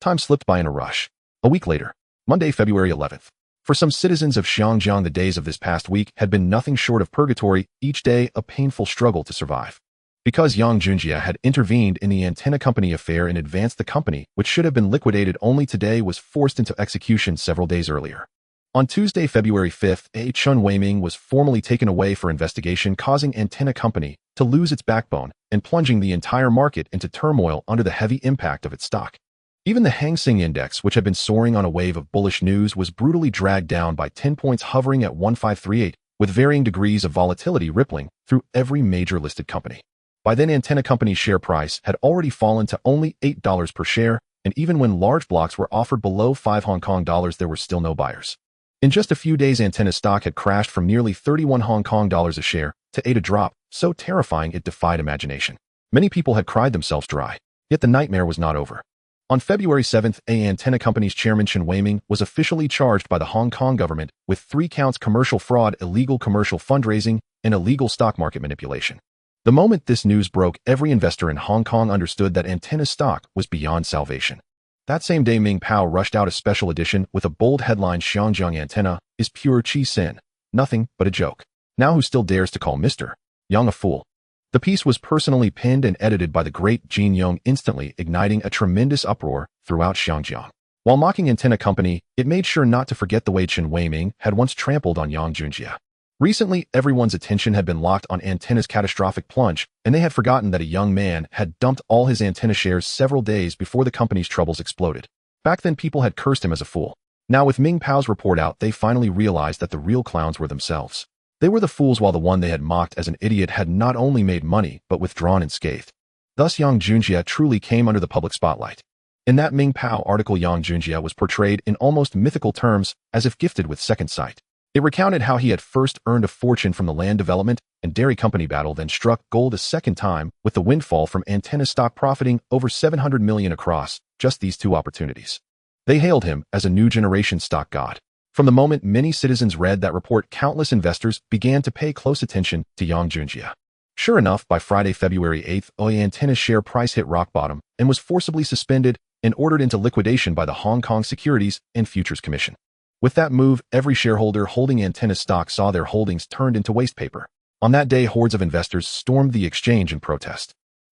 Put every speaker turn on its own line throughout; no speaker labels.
Time slipped by in a rush. A week later, Monday, February 11th. For some citizens of Xiangjiang, the days of this past week had been nothing short of purgatory, each day a painful struggle to survive. Because Yang Junjie had intervened in the antenna company affair in advance, the company, which should have been liquidated only today, was forced into execution several days earlier. On Tuesday, February 5th, Chun Weiming was formally taken away for investigation, causing antenna company to lose its backbone and plunging the entire market into turmoil under the heavy impact of its stock. Even the Hang Seng Index, which had been soaring on a wave of bullish news, was brutally dragged down by 10 points, hovering at 1538, with varying degrees of volatility rippling through every major listed company. By then, antenna company's share price had already fallen to only $8 per share, and even when large blocks were offered below 5 Hong Kong dollars, there were still no buyers. In just a few days, antenna stock had crashed from nearly 31 Hong Kong dollars a share to 8 a drop, so terrifying it defied imagination. Many people had cried themselves dry, yet the nightmare was not over. On February 7th, antenna company's chairman Chen Weiming was officially charged by the Hong Kong government with 3 counts: commercial fraud, illegal commercial fundraising, and illegal stock market manipulation. The moment this news broke, every investor in Hong Kong understood that antenna stock was beyond salvation. That same day, Ming Pao rushed out a special edition with a bold headline: Xiangjiang antenna is pure chi sin, nothing but a joke. Now who still dares to call Mr. Yang a fool? The piece was personally penned and edited by the great Jin Yong, instantly igniting a tremendous uproar throughout Xiangjiang. While mocking antenna company, it made sure not to forget the way Chen Weiming had once trampled on Yang Junjie. Recently, everyone's attention had been locked on antenna's catastrophic plunge, and they had forgotten that a young man had dumped all his antenna shares several days before the company's troubles exploded. Back then, people had cursed him as a fool. Now, with Ming Pao's report out, they finally realized that the real clowns were themselves. They were the fools, while the one they had mocked as an idiot had not only made money, but withdrawn unscathed. Thus, Yang Junjie truly came under the public spotlight. In that Ming Pao article, Yang Junjie was portrayed in almost mythical terms, as if gifted with second sight. It recounted how he had first earned a fortune from the land development and dairy company battle, then struck gold a second time with the windfall from antenna stock, profiting over 700 million across just these 2 opportunities. They hailed him as a new generation stock god. From the moment many citizens read that report, countless investors began to pay close attention to Yang Junjie. Sure enough, by Friday, February 8th, antenna's share price hit rock bottom and was forcibly suspended and ordered into liquidation by the Hong Kong Securities and Futures Commission. With that move, every shareholder holding antenna stock saw their holdings turned into waste paper. On that day, hordes of investors stormed the exchange in protest.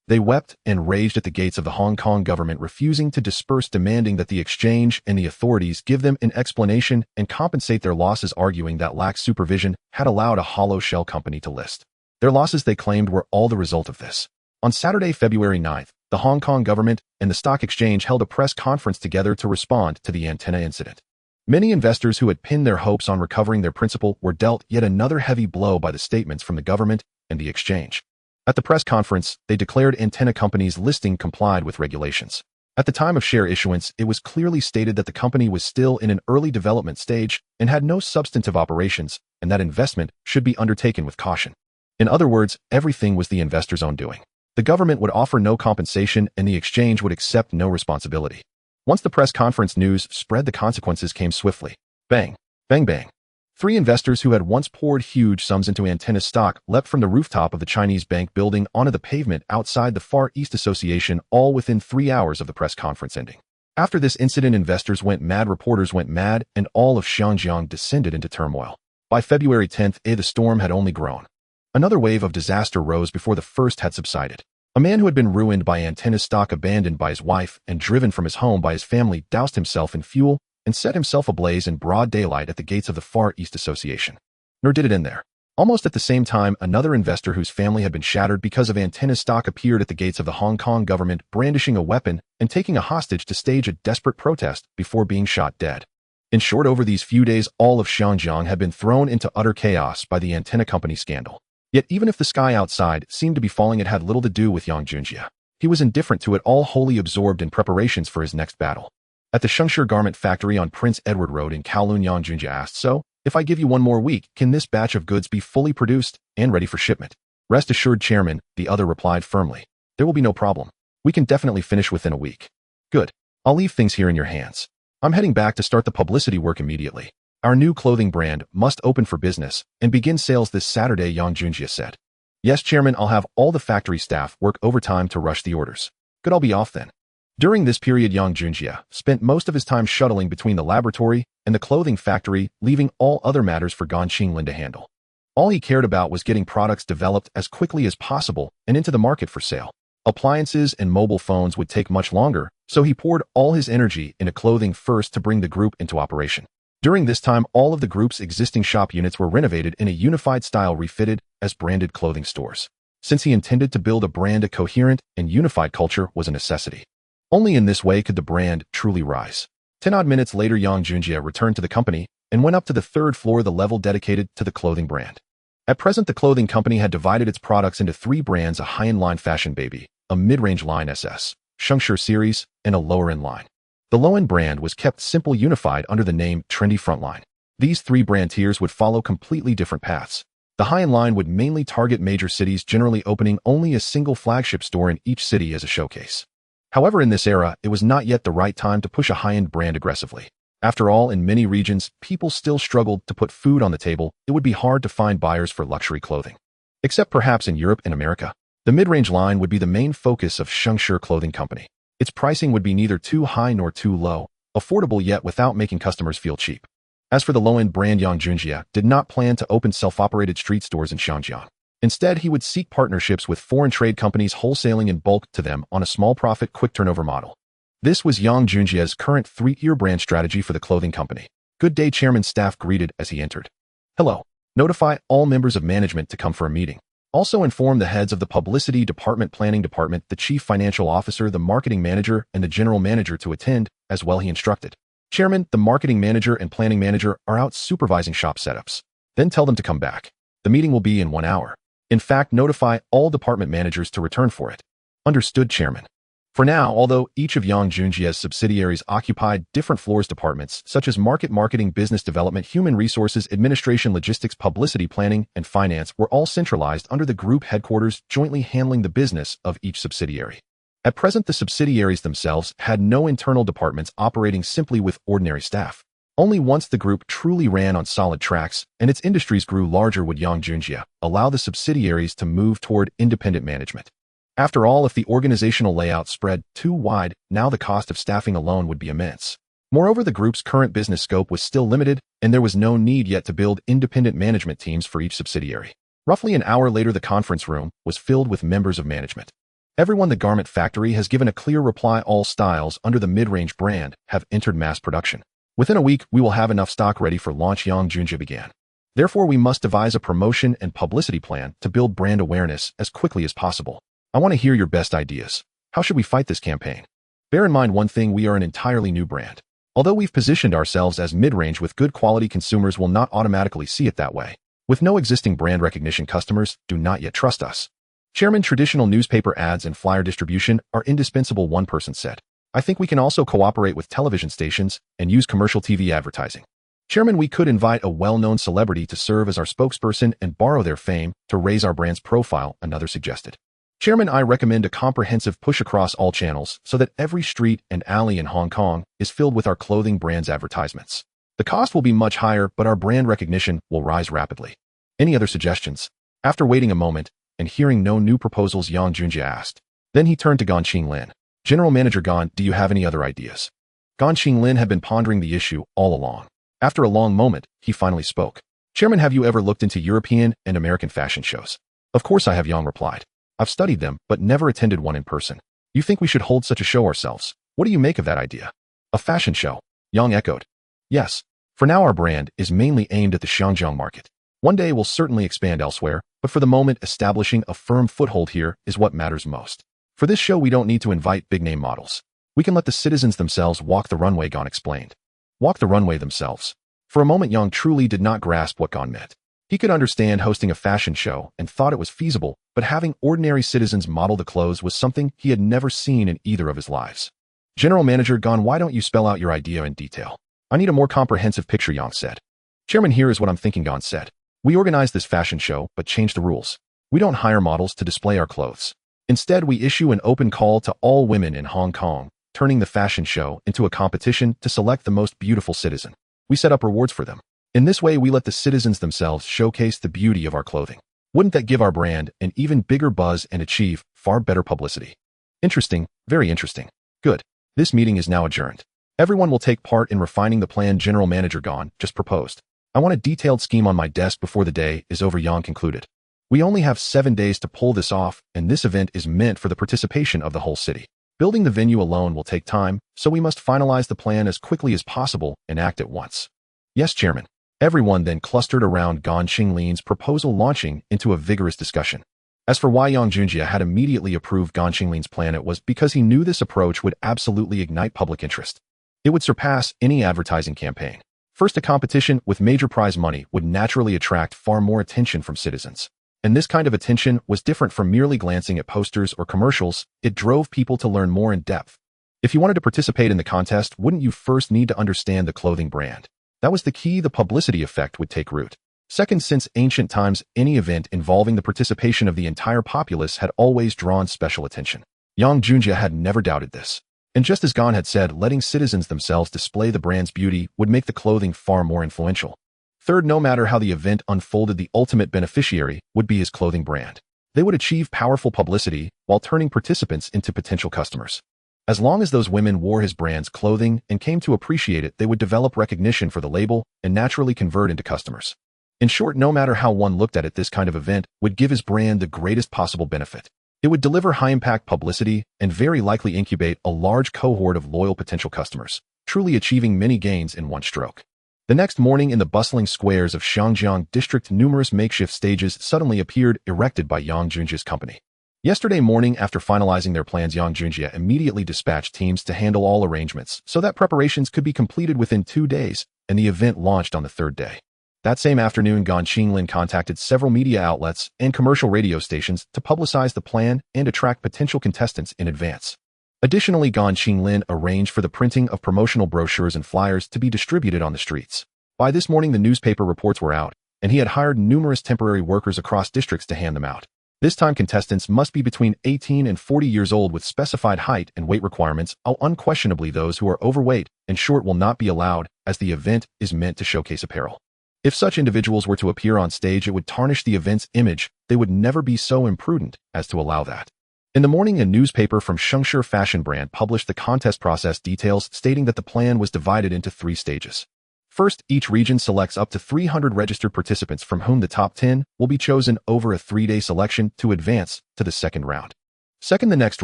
They wept and raged at the gates of the Hong Kong government, refusing to disperse, demanding that the exchange and the authorities give them an explanation and compensate their losses, arguing that lax supervision had allowed a hollow shell company to list. Their losses, they claimed, were all the result of this. On Saturday, February 9th, the Hong Kong government and the stock exchange held a press conference together to respond to the antenna incident. Many investors who had pinned their hopes on recovering their principal were dealt yet another heavy blow by the statements from the government and the exchange. At the press conference, they declared antenna company's listing complied with regulations. At the time of share issuance, it was clearly stated that the company was still in an early development stage and had no substantive operations, and that investment should be undertaken with caution. In other words, everything was the investor's own doing. The government would offer no compensation, and the exchange would accept no responsibility. Once the press conference news spread, the consequences came swiftly. Bang, bang, bang. 3 investors who had once poured huge sums into antenna stock leapt from the rooftop of the Chinese bank building onto the pavement outside the Far East Association, all within 3 hours of the press conference ending. After this incident, investors went mad, reporters went mad, and all of Xiangjiang descended into turmoil. By February 10th, the storm had only grown. Another wave of disaster rose before the first had subsided. A man who had been ruined by antenna stock, abandoned by his wife, and driven from his home by his family, doused himself in fuel and set himself ablaze in broad daylight at the gates of the Far East Association. Nor did it end there. Almost at the same time, another investor whose family had been shattered because of antenna stock appeared at the gates of the Hong Kong government, brandishing a weapon and taking a hostage to stage a desperate protest before being shot dead. In short, over these few days, all of Xiangjiang had been thrown into utter chaos by the antenna company scandal. Yet even if the sky outside seemed to be falling, it had little to do with Yang Junjie. He was indifferent to it all, wholly absorbed in preparations for his next battle. At the Shengshi garment factory on Prince Edward Road in Kowloon, Yang Junjie asked, "So, if I give you 1 more week, can this batch of goods be fully produced and ready for shipment?" "Rest assured, Chairman," the other replied firmly. "There will be no problem. We can definitely finish within a week." "Good. I'll leave things here in your hands. I'm heading back to start the publicity work immediately. Our new clothing brand must open for business and begin sales this Saturday," Yang Junjie said. "Yes, Chairman, I'll have all the factory staff work overtime to rush the orders." "Good, I'll be off then." During this period, Yang Junjie spent most of his time shuttling between the laboratory and the clothing factory, leaving all other matters for Gan Qinglin to handle. All he cared about was getting products developed as quickly as possible and into the market for sale. Appliances and mobile phones would take much longer, so he poured all his energy into clothing first to bring the group into operation. During this time, all of the group's existing shop units were renovated in a unified style, refitted as branded clothing stores. Since he intended to build a brand, a coherent and unified culture was a necessity. Only in this way could the brand truly rise. 10-odd minutes later, Yang Junjie returned to the company and went up to the third floor, the level dedicated to the clothing brand. At present, the clothing company had divided its products into 3 brands: a high-end line Fashion Baby, a mid-range line SS, Shengshi series, and a lower-end line. The low-end brand was kept simple, unified under the name Trendy Frontline. These 3 brand tiers would follow completely different paths. The high-end line would mainly target major cities, generally opening only a single flagship store in each city as a showcase. However, in this era, it was not yet the right time to push a high-end brand aggressively. After all, in many regions, people still struggled to put food on the table. It would be hard to find buyers for luxury clothing. Except perhaps in Europe and America. The mid-range line would be the main focus of Shengshi Clothing Company. Its pricing would be neither too high nor too low, affordable yet without making customers feel cheap. As for the low-end brand, Yang Junjie did not plan to open self-operated street stores in Xinjiang. Instead, he would seek partnerships with foreign trade companies, wholesaling in bulk to them on a small profit, quick turnover model. This was Yang Junjie's current 3-year brand strategy for the clothing company. "Good day," Chairman Staff greeted as he entered. "Hello. Notify all members of management to come for a meeting. Also inform the heads of the publicity department, planning department, the chief financial officer, the marketing manager, and the general manager to attend," as well he instructed. "Chairman, the marketing manager and planning manager are out supervising shop setups. Then tell them to come back. The meeting will be in 1 hour. In fact, notify all department managers to return for it." "Understood, Chairman." For now, although each of Yang Junjie's subsidiaries occupied different floors, departments such as marketing, business development, human resources, administration, logistics, publicity, planning, and finance were all centralized under the group headquarters, jointly handling the business of each subsidiary. At present, the subsidiaries themselves had no internal departments, operating simply with ordinary staff. Only once the group truly ran on solid tracks and its industries grew larger would Yang Junjie allow the subsidiaries to move toward independent management. After all, if the organizational layout spread too wide, now the cost of staffing alone would be immense. Moreover, the group's current business scope was still limited, and there was no need yet to build independent management teams for each subsidiary. Roughly an hour later, the conference room was filled with members of management. "Everyone, the garment factory has given a clear reply. All styles under the mid-range brand have entered mass production. Within a week, we will have enough stock ready for launch," Yang Junjie began. "Therefore, we must devise a promotion and publicity plan to build brand awareness as quickly as possible. I want to hear your best ideas. How should we fight this campaign? Bear in mind one thing: we are an entirely new brand. Although we've positioned ourselves as mid-range with good quality, consumers will not automatically see it that way. With no existing brand recognition, customers do not yet trust us." "Chairman, traditional newspaper ads and flyer distribution are indispensable," one person said. "I think we can also cooperate with television stations and use commercial TV advertising." "Chairman, we could invite a well-known celebrity to serve as our spokesperson and borrow their fame to raise our brand's profile," another suggested. "Chairman, I recommend a comprehensive push across all channels so that every street and alley in Hong Kong is filled with our clothing brand's advertisements. The cost will be much higher, but our brand recognition will rise rapidly. Any other suggestions?" After waiting a moment and hearing no new proposals, Yang Junjie asked. Then he turned to Gan Qinglin. "General Manager Gan, do you have any other ideas?" Gan Qinglin had been pondering the issue all along. After a long moment, he finally spoke. "Chairman, have you ever looked into European and American fashion shows?" "Of course I have," Yang replied. "I've studied them, but never attended one in person. You think we should hold such a show ourselves? What do you make of that idea?" "A fashion show?" Yang echoed. "Yes. For now, our brand is mainly aimed at the Xinjiang market. One day we'll certainly expand elsewhere, but for the moment, establishing a firm foothold here is what matters most. For this show, we don't need to invite big-name models. We can let the citizens themselves walk the runway," Gan explained. Walk the runway themselves. For a moment, Yang truly did not grasp what Gan meant. He could understand hosting a fashion show and thought it was feasible, but having ordinary citizens model the clothes was something he had never seen in either of his lives. "General Manager Gan, why don't you spell out your idea in detail? I need a more comprehensive picture," Yang said. "Chairman, here is what I'm thinking," Gan said. "We organize this fashion show, but change the rules. We don't hire models to display our clothes. Instead, we issue an open call to all women in Hong Kong, turning the fashion show into a competition to select the most beautiful citizen. We set up rewards for them. In this way, we let the citizens themselves showcase the beauty of our clothing. Wouldn't that give our brand an even bigger buzz and achieve far better publicity?" "Interesting, very interesting. Good. This meeting is now adjourned. Everyone will take part in refining the plan General Manager Gon just proposed. I want a detailed scheme on my desk before the day is over, Yang concluded. We only have 7 days to pull this off, and this event is meant for the participation of the whole city. Building the venue alone will take time, so we must finalize the plan as quickly as possible and act at once. Yes, Chairman. Everyone then clustered around Gon Qinglin's proposal, launching into a vigorous discussion. As for why Yang Junjie had immediately approved Gon Qinglin's plan, it was because he knew this approach would absolutely ignite public interest. It would surpass any advertising campaign. First, a competition with major prize money would naturally attract far more attention from citizens. And this kind of attention was different from merely glancing at posters or commercials. It drove people to learn more in depth. If you wanted to participate in the contest, wouldn't you first need to understand the clothing brand? That was the key. The publicity effect would take root. Second, since ancient times, any event involving the participation of the entire populace had always drawn special attention. Yang Junjie had never doubted this. And just as Gon had said, letting citizens themselves display the brand's beauty would make the clothing far more influential. Third, no matter how the event unfolded, the ultimate beneficiary would be his clothing brand. They would achieve powerful publicity while turning participants into potential customers. As long as those women wore his brand's clothing and came to appreciate it, they would develop recognition for the label and naturally convert into customers. In short, no matter how one looked at it, this kind of event would give his brand the greatest possible benefit. It would deliver high-impact publicity and very likely incubate a large cohort of loyal potential customers, truly achieving many gains in one stroke. The next morning, in the bustling squares of Xiangjiang District, numerous makeshift stages suddenly appeared, erected by Yang Junjie's company. Yesterday morning, after finalizing their plans, Yang Junjie immediately dispatched teams to handle all arrangements so that preparations could be completed within 2 days, and the event launched on the 3rd day. That same afternoon, Gon Qinglin contacted several media outlets and commercial radio stations to publicize the plan and attract potential contestants in advance. Additionally, Gon Qinglin arranged for the printing of promotional brochures and flyers to be distributed on the streets. By this morning, the newspaper reports were out, and he had hired numerous temporary workers across districts to hand them out. This time, contestants must be between 18 and 40 years old with specified height and weight requirements. Unquestionably, those who are overweight and short will not be allowed, as the event is meant to showcase apparel. If such individuals were to appear on stage, it would tarnish the event's image. They would never be so imprudent as to allow that. In the morning, a newspaper from Shengshi fashion brand published the contest process details, stating that the plan was divided into 3 stages. First, each region selects up to 300 registered participants, from whom the top 10 will be chosen over a 3-day selection to advance to the 2nd round. Second, the next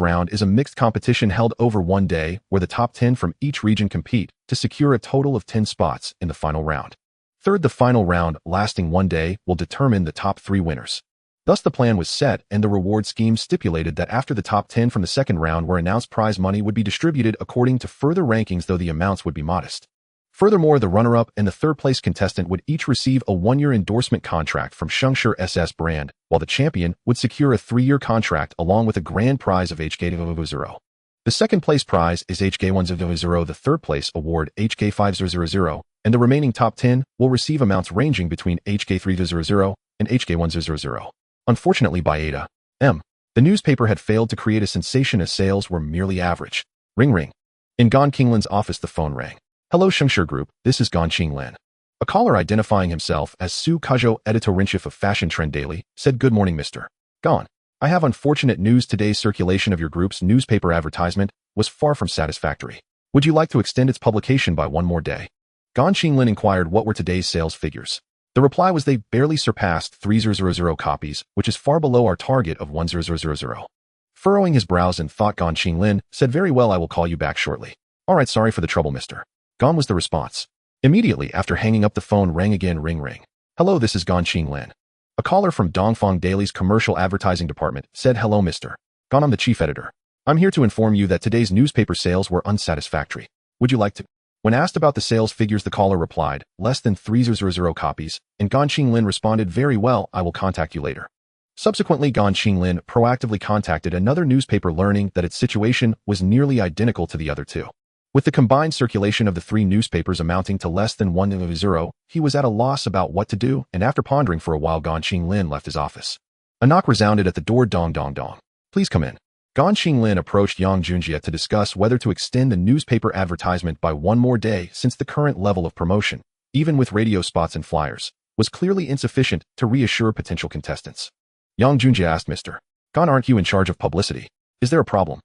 round is a mixed competition held over 1 day, where the top 10 from each region compete to secure a total of 10 spots in the final round. Third, the final round, lasting 1 day, will determine the top 3 winners. Thus, the plan was set, and the reward scheme stipulated that after the top 10 from the 2nd round were announced, prize money would be distributed according to further rankings, though the amounts would be modest. Furthermore, the runner-up and the 3rd-place contestant would each receive a 1-year endorsement contract from Shengshi SS brand, while the champion would secure a 3-year contract along with a grand prize of HK000. The 2nd-place prize is HK1000, the 3rd-place award HK5000, and the remaining top 10 will receive amounts ranging between HK3000 and HK1000. Unfortunately, by Ada M., the newspaper had failed to create a sensation, as sales were merely average. Ring ring. In Gon Qinglin's office, the phone rang. Hello, Shengshi Group, this is Gon Qinglin. A caller identifying himself as Su Kajo, editor-in-chief of Fashion Trend Daily, said, "Good morning, Mr. Gon. I have unfortunate news. Today's circulation of your group's newspaper advertisement was far from satisfactory. Would you like to extend its publication by 1 more day?" Gon Qinglin inquired what were today's sales figures. The reply was they barely surpassed 3,000 copies, which is far below our target of 1,000. Furrowing his brows in thought, Gon Qinglin said, "Very well, I will call you back shortly." "All right, sorry for the trouble, Mr. Gon," was the response. Immediately after hanging up, the phone rang again. Ring ring. "Hello, this is Gon Qinglin." A caller from Dongfang Daily's commercial advertising department said, "Hello, Mr. Gon, I'm the chief editor. I'm here to inform you that today's newspaper sales were unsatisfactory. Would you like to?" When asked about the sales figures, the caller replied, "Less than 3,000 copies," and Gon Qinglin responded, "Very well, I will contact you later." Subsequently, Gon Qinglin proactively contacted another newspaper, learning that its situation was nearly identical to the other 2. With the combined circulation of the 3 newspapers amounting to less than 1,000, he was at a loss about what to do, and after pondering for a while, Gon Qinglin left his office. A knock resounded at the door. Dong dong dong. "Please come in." Gon Qinglin approached Yang Junjie to discuss whether to extend the newspaper advertisement by 1 more day, since the current level of promotion, even with radio spots and flyers, was clearly insufficient to reassure potential contestants. Yang Junjie asked, "Mr. Gon, aren't you in charge of publicity? Is there a problem?"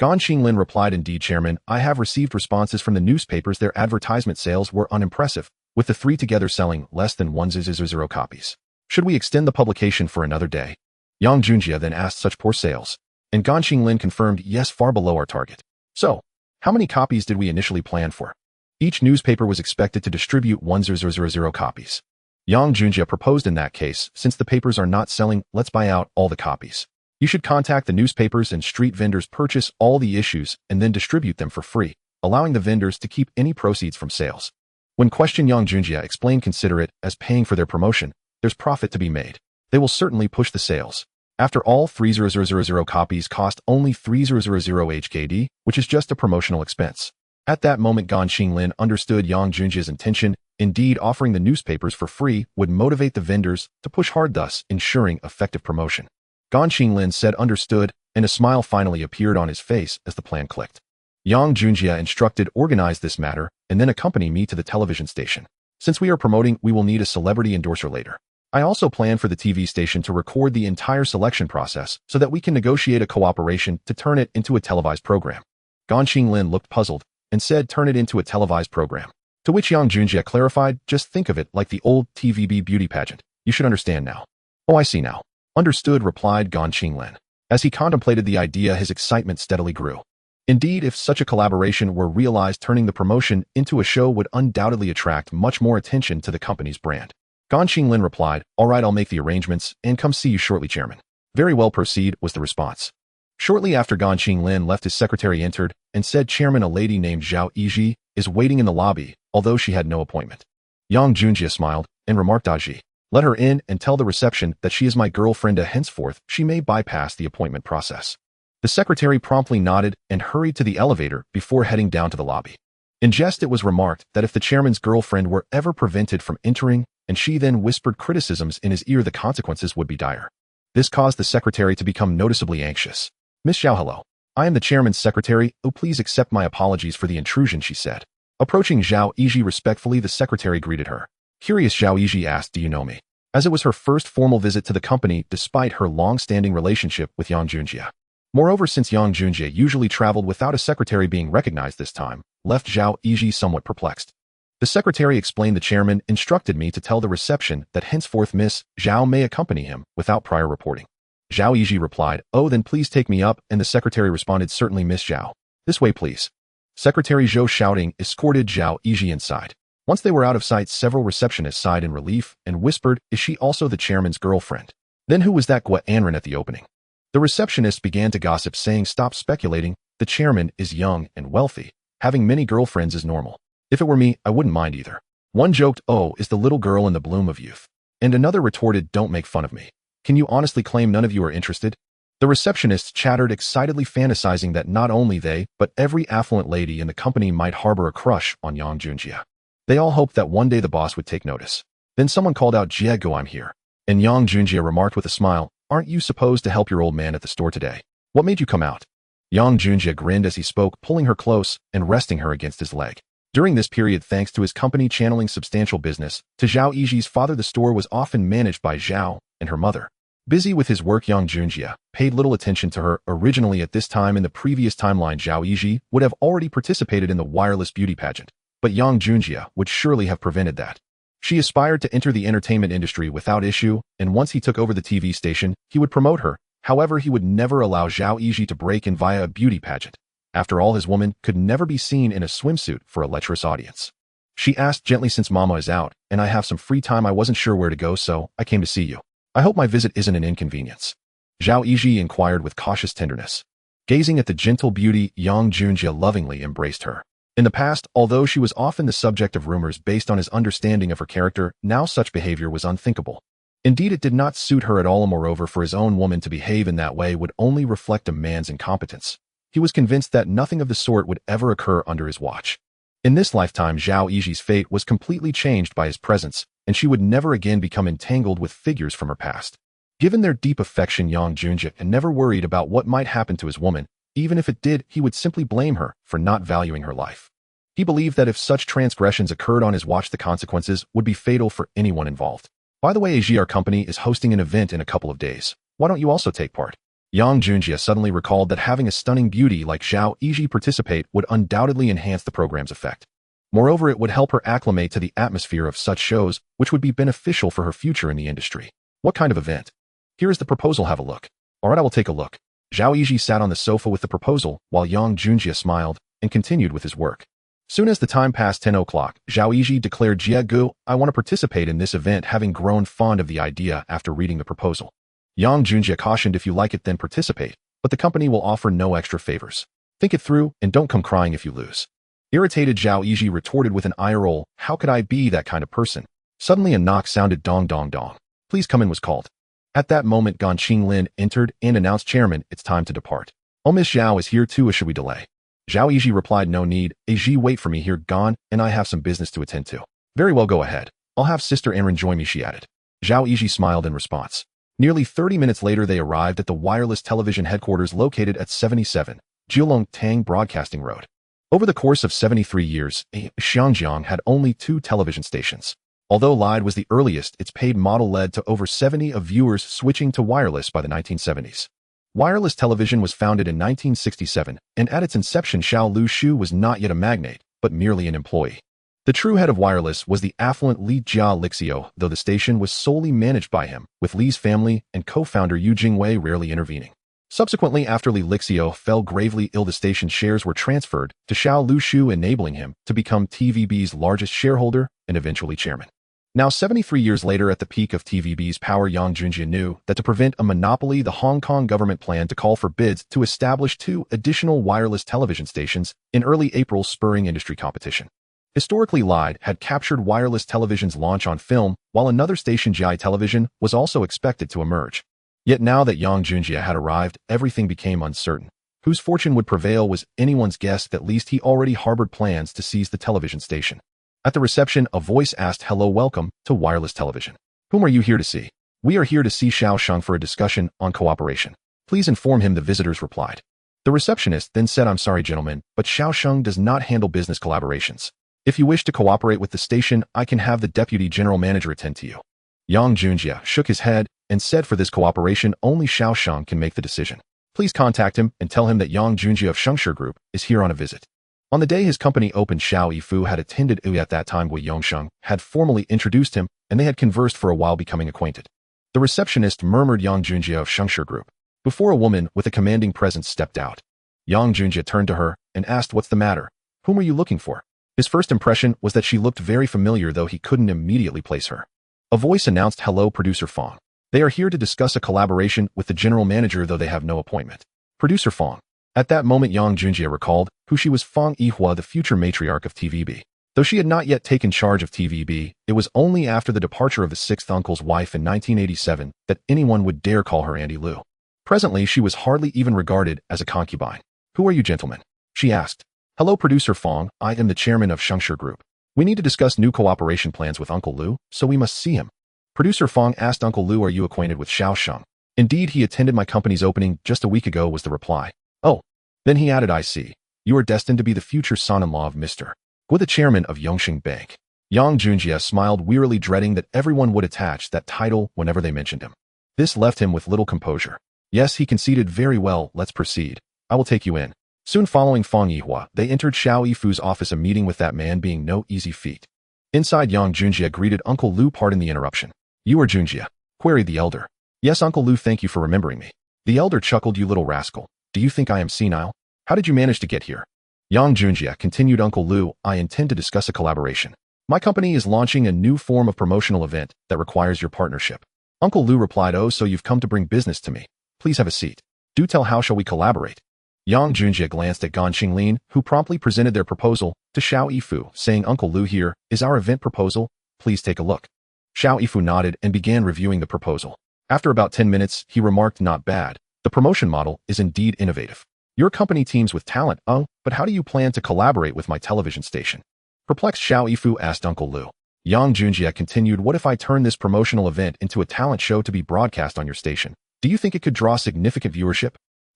Gan Qinglin replied, indeed, Chairman, I have received responses from the newspapers. Their advertisement sales were unimpressive, with the three together selling less than 100 copies. Should we extend the publication for another day? Yang Junjie then asked, such poor sales. And Gan Qinglin confirmed, yes, far below our target. So, how many copies did we initially plan for? Each newspaper was expected to distribute 100 copies. Yang Junjie proposed, in that case, since the papers are not selling, let's buy out all the copies. You should contact the newspapers and street vendors, purchase all the issues, and then distribute them for free, allowing the vendors to keep any proceeds from sales. When questioned, Yang Junjie explained, consider it as paying for their promotion. There's profit to be made. They will certainly push the sales. After all, 300 copies cost only 300 HKD, which is just a promotional expense. At that moment, Gan Qinglin understood Yang Junjie's intention. Indeed, offering the newspapers for free would motivate the vendors to push hard, thus ensuring effective promotion. Gan Qinglin said understood, and a smile finally appeared on his face as the plan clicked. Yang Junjie instructed, organize this matter, and then accompany me to the television station. Since we are promoting, we will need a celebrity endorser later. I also plan for the TV station to record the entire selection process so that we can negotiate a cooperation to turn it into a televised program. Gan Qinglin looked puzzled and said, turn it into a televised program. To which Yang Junjie clarified, just think of it like the old TVB beauty pageant. You should understand now. Oh, I see now. Understood, replied Gan Qinglin. As he contemplated the idea, his excitement steadily grew. Indeed, if such a collaboration were realized, turning the promotion into a show would undoubtedly attract much more attention to the company's brand. Gan Qinglin replied, all right, I'll make the arrangements and come see you shortly, Chairman. Very well, proceed, was the response. Shortly after Gan Qinglin left, his secretary entered and said, Chairman, a lady named Zhao Yiji is waiting in the lobby, although she had no appointment. Yang Junjie smiled and remarked, Aji, let her in and tell the reception that she is my girlfriend. Henceforth, she may bypass the appointment process. The secretary promptly nodded and hurried to the elevator before heading down to the lobby. In jest, it was remarked that if the chairman's girlfriend were ever prevented from entering, and she then whispered criticisms in his ear, the consequences would be dire. This caused the secretary to become noticeably anxious. Miss Zhao, hello. I am the chairman's secretary. Oh, please accept my apologies for the intrusion, she said. Approaching Zhao Yiji respectfully, the secretary greeted her. Curious, Zhao Yiji asked, do you know me? As it was her first formal visit to the company despite her long-standing relationship with Yang Junjie. Moreover, since Yang Junjie usually traveled without a secretary being recognized this time, left Zhao Yiji somewhat perplexed. The secretary explained, the chairman instructed me to tell the reception that henceforth Miss Zhao may accompany him without prior reporting. Zhao Yiji replied, oh, then please take me up, and the secretary responded, certainly, Miss Zhao. This way, please. Secretary Zhou, shouting, escorted Zhao Yiji inside. Once they were out of sight, several receptionists sighed in relief and whispered, is she also the chairman's girlfriend? Then who was that Gua Anren at the opening? The receptionist began to gossip, saying, stop speculating, the chairman is young and wealthy. Having many girlfriends is normal. If it were me, I wouldn't mind either. One joked, oh, is the little girl in the bloom of youth? And another retorted, don't make fun of me. Can you honestly claim none of you are interested? The receptionists chattered excitedly, fantasizing that not only they, but every affluent lady in the company might harbor a crush on Yang Junjie. They all hoped that one day the boss would take notice. Then someone called out, Jiego, I'm here. And Yang Junjie remarked with a smile, aren't you supposed to help your old man at the store today? What made you come out? Yang Junjie grinned as he spoke, pulling her close and resting her against his leg. During this period, thanks to his company channeling substantial business to Zhao Yiji's father, the store was often managed by Zhao and her mother. Busy with his work, Yang Junjie paid little attention to her. Originally, at this time in the previous timeline, Zhao Yiji would have already participated in the wireless beauty pageant, but Yang Junjie would surely have prevented that. She aspired to enter the entertainment industry without issue, and once he took over the TV station, he would promote her. However, he would never allow Zhao Yiji to break in via a beauty pageant. After all, his woman could never be seen in a swimsuit for a lecherous audience. She asked gently, since Mama is out, and I have some free time, I wasn't sure where to go, so I came to see you. I hope my visit isn't an inconvenience. Zhao Yiji inquired with cautious tenderness. Gazing at the gentle beauty, Yang Junjie lovingly embraced her. In the past, although she was often the subject of rumors based on his understanding of her character, now such behavior was unthinkable. Indeed, it did not suit her at all, and moreover, for his own woman to behave in that way would only reflect a man's incompetence. He was convinced that nothing of the sort would ever occur under his watch. In this lifetime, Zhao Yiji's fate was completely changed by his presence, and she would never again become entangled with figures from her past. Given their deep affection, Yang Junjie never worried about what might happen to his woman. Even if it did, he would simply blame her for not valuing her life. He believed that if such transgressions occurred on his watch, the consequences would be fatal for anyone involved. By the way, AG, our company is hosting an event in a couple of days. Why don't you also take part? Yang Junjie suddenly recalled that having a stunning beauty like Zhao Yiji participate would undoubtedly enhance the program's effect. Moreover, it would help her acclimate to the atmosphere of such shows, which would be beneficial for her future in the industry. What kind of event? Here is the proposal, have a look. Alright, I will take a look. Zhao Yiji sat on the sofa with the proposal, while Yang Junjie smiled and continued with his work. Soon as the time passed 10 o'clock, Zhao Yiji declared, Jie Gu, I want to participate in this event, having grown fond of the idea after reading the proposal. Yang Junjie cautioned, if you like it then participate, but the company will offer no extra favors. Think it through and don't come crying if you lose. Irritated, Zhao Yiji retorted with an eye roll, how could I be that kind of person? Suddenly a knock sounded, dong dong dong. Please come in was called. At that moment Gan Qinglin entered and announced, Chairman, it's time to depart. Oh, Miss Zhao is here too, or should we delay? Zhao Yiji replied, no need, Ji wait for me here, Gan, and I have some business to attend to. Very well, go ahead. I'll have Sister Anren join me, she added. Zhao Yiji smiled in response. Nearly 30 minutes later they arrived at the wireless television headquarters located at 77 Jiulong Tang Broadcasting Road. Over the course of 73 years, Xiangjiang had only 2 television stations. Although Lide was the earliest, its paid model led to over 70 of viewers switching to wireless by the 1970s. Wireless television was founded in 1967, and at its inception Xiao Lu Shu was not yet a magnate, but merely an employee. The true head of wireless was the affluent Li Jia Lixio, though the station was solely managed by him, with Li's family and co-founder Yu Jingwei rarely intervening. Subsequently, after Li Lixio fell gravely ill, the station's shares were transferred to Xiao Lu Shu, enabling him to become TVB's largest shareholder and eventually chairman. Now 73 years later, at the peak of TVB's power, Yang Junjie knew that to prevent a monopoly, the Hong Kong government planned to call for bids to establish 2 additional wireless television stations in early April, spurring industry competition. Historically, Lide had captured wireless television's launch on film, while another station, GI Television, was also expected to emerge. Yet now that Yang Junjie had arrived, everything became uncertain. Whose fortune would prevail was anyone's guess, at least he already harbored plans to seize the television station. At the reception, a voice asked, hello, welcome to wireless television. Whom are you here to see? We are here to see Xiao Sheng for a discussion on cooperation. Please inform him, the visitors replied. The receptionist then said, I'm sorry, gentlemen, but Xiao Sheng does not handle business collaborations. If you wish to cooperate with the station, I can have the deputy general manager attend to you. Yang Junjie shook his head and said, for this cooperation, only Xiao Sheng can make the decision. Please contact him and tell him that Yang Junjie of Shengshi Group is here on a visit. On the day his company opened, Xiao Yifu had attended. At that time, Wei Yongsheng had formally introduced him, and they had conversed for a while, becoming acquainted. The receptionist murmured, Yang Junjie of Shengshi Group, before a woman with a commanding presence stepped out. Yang Junjie turned to her and asked, what's the matter? Whom are you looking for? His first impression was that she looked very familiar, though he couldn't immediately place her. A voice announced, hello, Producer Fong. They are here to discuss a collaboration with the general manager, though they have no appointment. Producer Fong. At that moment, Yang Junjie recalled who she was, Fong Yihua, the future matriarch of TVB. Though she had not yet taken charge of TVB, it was only after the departure of the 6th uncle's wife in 1987 that anyone would dare call her Auntie Lu. Presently, she was hardly even regarded as a concubine. Who are you, gentlemen? She asked. Hello, Producer Fong, I am the chairman of Shengshi Group. We need to discuss new cooperation plans with Uncle Lu, so we must see him. Producer Fong asked, Uncle Lu, are you acquainted with Xiao Sheng? Indeed, he attended my company's opening just a week ago, was the reply. Oh. Then he added, I see. You are destined to be the future son-in-law of Mr. Gu, the chairman of Yongxing Bank. Yang Junjie smiled wearily, dreading that everyone would attach that title whenever they mentioned him. This left him with little composure. Yes, he conceded, very well, let's proceed. I will take you in. Soon following Fong Yihua, they entered Xiao Yifu's office, a meeting with that man being no easy feat. Inside, Yang Junjie greeted Uncle Lu. Pardon the interruption. You are Junjie? Queried the elder. Yes, Uncle Lu, thank you for remembering me. The elder chuckled, you little rascal. Do you think I am senile? How did you manage to get here? Yang Junjie continued, Uncle Lu, I intend to discuss a collaboration. My company is launching a new form of promotional event that requires your partnership. Uncle Lu replied, oh, so you've come to bring business to me. Please have a seat. Do tell, how shall we collaborate? Yang Junjie glanced at Gan Qinglin, who promptly presented their proposal to Xiao Yifu, saying, Uncle Lu, here is our event proposal. Please take a look. Xiao Yifu nodded and began reviewing the proposal. After about 10 minutes, he remarked, not bad. The promotion model is indeed innovative. Your company teams with talent, oh, but how do you plan to collaborate with my television station? Perplexed, Xiao Yifu asked Uncle Lu. Yang Junjie continued, what if I turn this promotional event into a talent show to be broadcast on your station? Do you think it could draw significant viewership?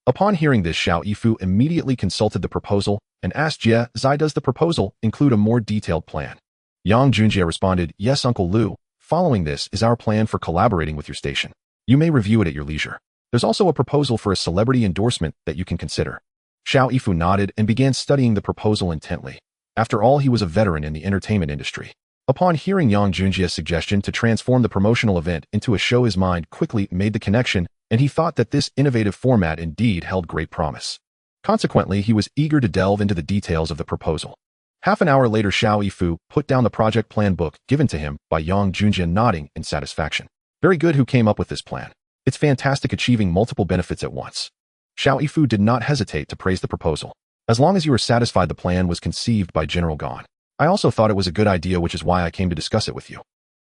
Upon hearing this, Xiao Yifu immediately consulted the proposal and asked Jie Zai, does the proposal include a more detailed plan? Yang Junjie responded, yes, Uncle Lu. Following this is our plan for collaborating with your station. You may review it at your leisure. There's also a proposal for a celebrity endorsement that you can consider. Xiao Yifu nodded and began studying the proposal intently. After all, he was a veteran in the entertainment industry. Upon hearing Yang Junjia's suggestion to transform the promotional event into a show, his mind quickly made the connection, and he thought that this innovative format indeed held great promise. Consequently, he was eager to delve into the details of the proposal. Half an hour later, Xiao Yifu put down the project plan book given to him by Yang Junjia, nodding in satisfaction. Very good. Who came up with this plan? It's fantastic, achieving multiple benefits at once. Xiao Yifu did not hesitate to praise the proposal. As long as you are satisfied, the plan was conceived by General Gon. I also thought it was a good idea, which is why I came to discuss it with you.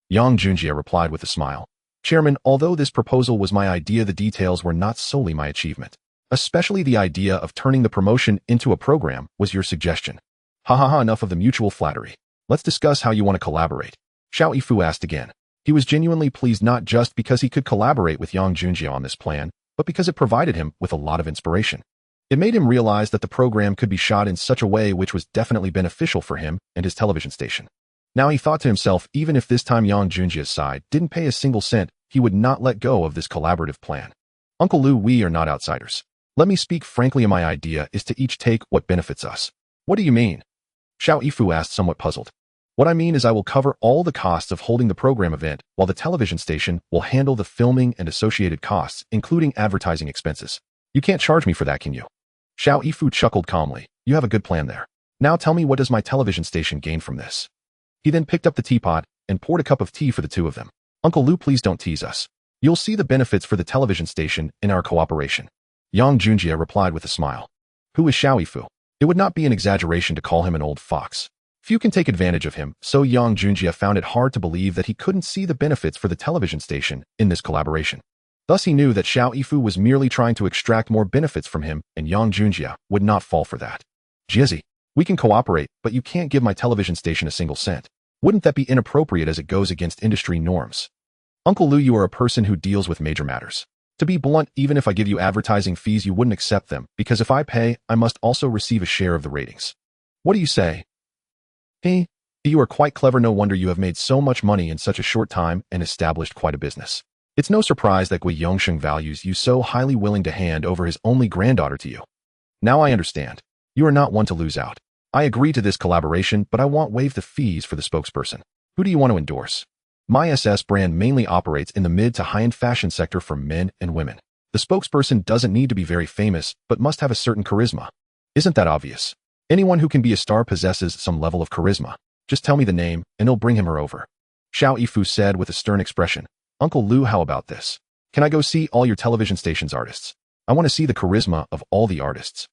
Yang Junjia replied with a smile. Chairman, although this proposal was my idea, the details were not solely my achievement. Especially the idea of turning the promotion into a program was your suggestion. Ha ha ha, enough of the mutual flattery. Let's discuss how you want to collaborate. Xiao Yifu asked again. He was genuinely pleased, not just because he could collaborate with Yang Junjia on this plan, but because it provided him with a lot of inspiration. It made him realize that the program could be shot in such a way which was definitely beneficial for him and his television station. Now he thought to himself, even if this time Yang Junjia's side didn't pay a single cent, he would not let go of this collaborative plan. Uncle Lu, we are not outsiders. Let me speak frankly, my idea is to each take what benefits us. What do you mean? Xiao Yifu asked, somewhat puzzled. What I mean is I will cover all the costs of holding the program event, while the television station will handle the filming and associated costs, including advertising expenses. You can't charge me for that, can you? Xiao Yifu chuckled calmly. You have a good plan there. Now tell me, what does my television station gain from this? He then picked up the teapot and poured a cup of tea for the two of them. Uncle Lu, please don't tease us. You'll see the benefits for the television station in our cooperation. Yang Junjia replied with a smile. Who is Xiao Yifu? It would not be an exaggeration to call him an old fox. Few can take advantage of him, so Yang Junjia found it hard to believe that he couldn't see the benefits for the television station in this collaboration. Thus he knew that Xiao Yifu was merely trying to extract more benefits from him, and Yang Junjia would not fall for that. Jizzy, we can cooperate, but you can't give my television station a single cent. Wouldn't that be inappropriate, as it goes against industry norms? Uncle Lu, you are a person who deals with major matters. To be blunt, even if I give you advertising fees, you wouldn't accept them, because if I pay, I must also receive a share of the ratings. What do you say? Hey, you are quite clever. No wonder you have made so much money in such a short time and established quite a business. It's no surprise that Gui Yongsheng values you so highly, willing to hand over his only granddaughter to you. Now I understand. You are not one to lose out. I agree to this collaboration, but I won't waive the fees for the spokesperson. Who do you want to endorse? My SS brand mainly operates in the mid to high-end fashion sector for men and women. The spokesperson doesn't need to be very famous, but must have a certain charisma. Isn't that obvious? Anyone who can be a star possesses some level of charisma. Just tell me the name, and it'll bring him or over. Xiao Yifu said with a stern expression. Uncle Lu, how about this? Can I go see all your television station's artists? I want to see the charisma of all the artists.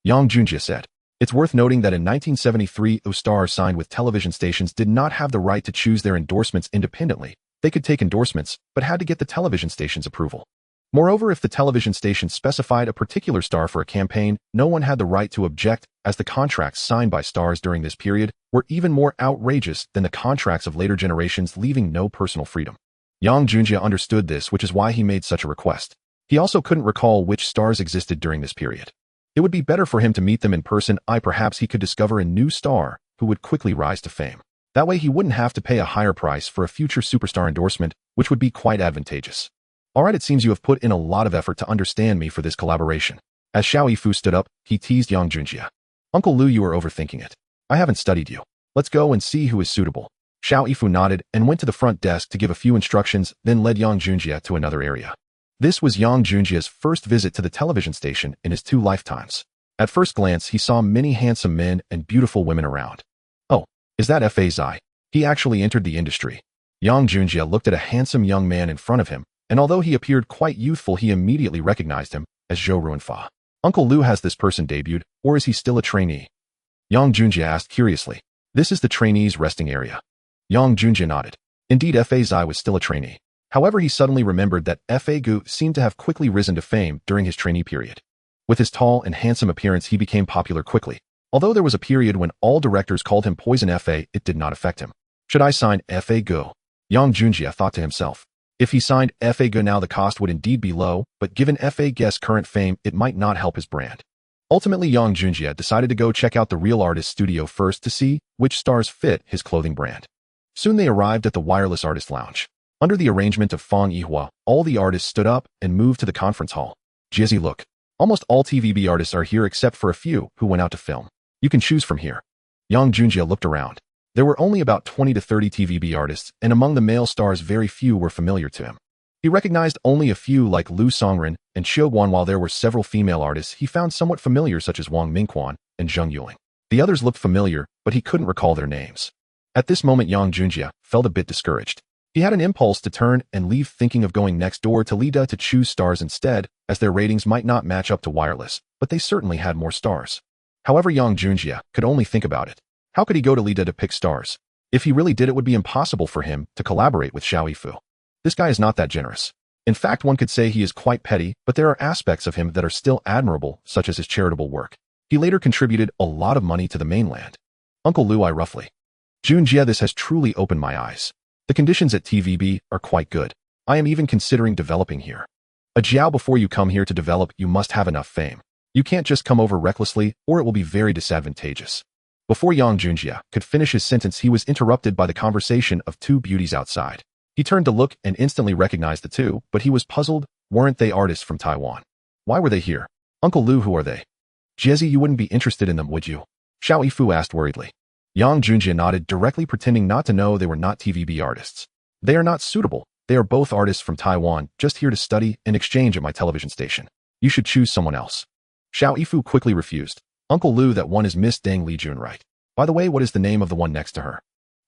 Yang Junjia said. It's worth noting that in 1973, stars signed with television stations did not have the right to choose their endorsements independently. They could take endorsements, but had to get the television station's approval. Moreover, if the television station specified a particular star for a campaign, no one had the right to object, as the contracts signed by stars during this period were even more outrageous than the contracts of later generations, leaving no personal freedom. Yang Junjia understood this, which is why he made such a request. He also couldn't recall which stars existed during this period. It would be better for him to meet them in person. Perhaps he could discover a new star who would quickly rise to fame. That way he wouldn't have to pay a higher price for a future superstar endorsement, which would be quite advantageous. Alright, it seems you have put in a lot of effort to understand me for this collaboration. As Xiao Yifu stood up, he teased Yang Junjia. Uncle Lu, you are overthinking it. I haven't studied you. Let's go and see who is suitable. Xiao Yifu nodded and went to the front desk to give a few instructions, then led Yang Junjia to another area. This was Yang Junjia's first visit to the television station in his 2 lifetimes. At first glance, he saw many handsome men and beautiful women around. Oh, is that Fa Zai? He actually entered the industry. Yang Junjia looked at a handsome young man in front of him, and although he appeared quite youthful, he immediately recognized him as Zhou Ruanfa. Uncle Lu, has this person debuted, or is he still a trainee? Yang Junjia asked curiously. This is the trainee's resting area. Yang Junjia nodded. Indeed, Fa Zai was still a trainee. However, he suddenly remembered that Fa Gu seemed to have quickly risen to fame during his trainee period. With his tall and handsome appearance, he became popular quickly. Although there was a period when all directors called him Poison Fa, it did not affect him. Should I sign Fa Gu? Yang Junjia thought to himself. If he signed Fa Gu now, the cost would indeed be low, but given Fa Gu's current fame, it might not help his brand. Ultimately, Yang Junjia decided to go check out the real artist studio first to see which stars fit his clothing brand. Soon they arrived at the Wireless Artist Lounge. Under the arrangement of Fang Yihua, all the artists stood up and moved to the conference hall. Jizzy, look. Almost all TVB artists are here except for a few who went out to film. You can choose from here. Yang Junjie looked around. There were only about 20 to 30 TVB artists, and among the male stars very few were familiar to him. He recognized only a few like Lu Songren and Xiao Guan, while there were several female artists he found somewhat familiar such as Wang Mingquan and Zheng Yuling. The others looked familiar, but he couldn't recall their names. At this moment Yang Junjie felt a bit discouraged. He had an impulse to turn and leave, thinking of going next door to Lida to choose stars instead, as their ratings might not match up to Wireless, but they certainly had more stars. However, Yang Junjie could only think about it. How could he go to Lida to pick stars? If he really did, it would be impossible for him to collaborate with Xiao Yifu. This guy is not that generous. In fact, one could say he is quite petty, but there are aspects of him that are still admirable, such as his charitable work. He later contributed a lot of money to the mainland. Uncle Lu, I roughly. Junjie, this has truly opened my eyes. The conditions at TVB are quite good. I am even considering developing here. A Jiao, before you come here to develop, you must have enough fame. You can't just come over recklessly, or it will be very disadvantageous. Before Yang Junjie could finish his sentence, he was interrupted by the conversation of two beauties outside. He turned to look and instantly recognized the two, but he was puzzled. Weren't they artists from Taiwan? Why were they here? Uncle Lu, who are they? Jesse, you wouldn't be interested in them, would you? Xiao Yifu asked worriedly. Yang Junjie nodded, directly pretending not to know they were not TVB artists. They are not suitable. They are both artists from Taiwan, just here to study and exchange at my television station. You should choose someone else. Xiao Yifu quickly refused. Uncle Lu, that one is Miss Deng Lijun, right? By the way, what is the name of the one next to her?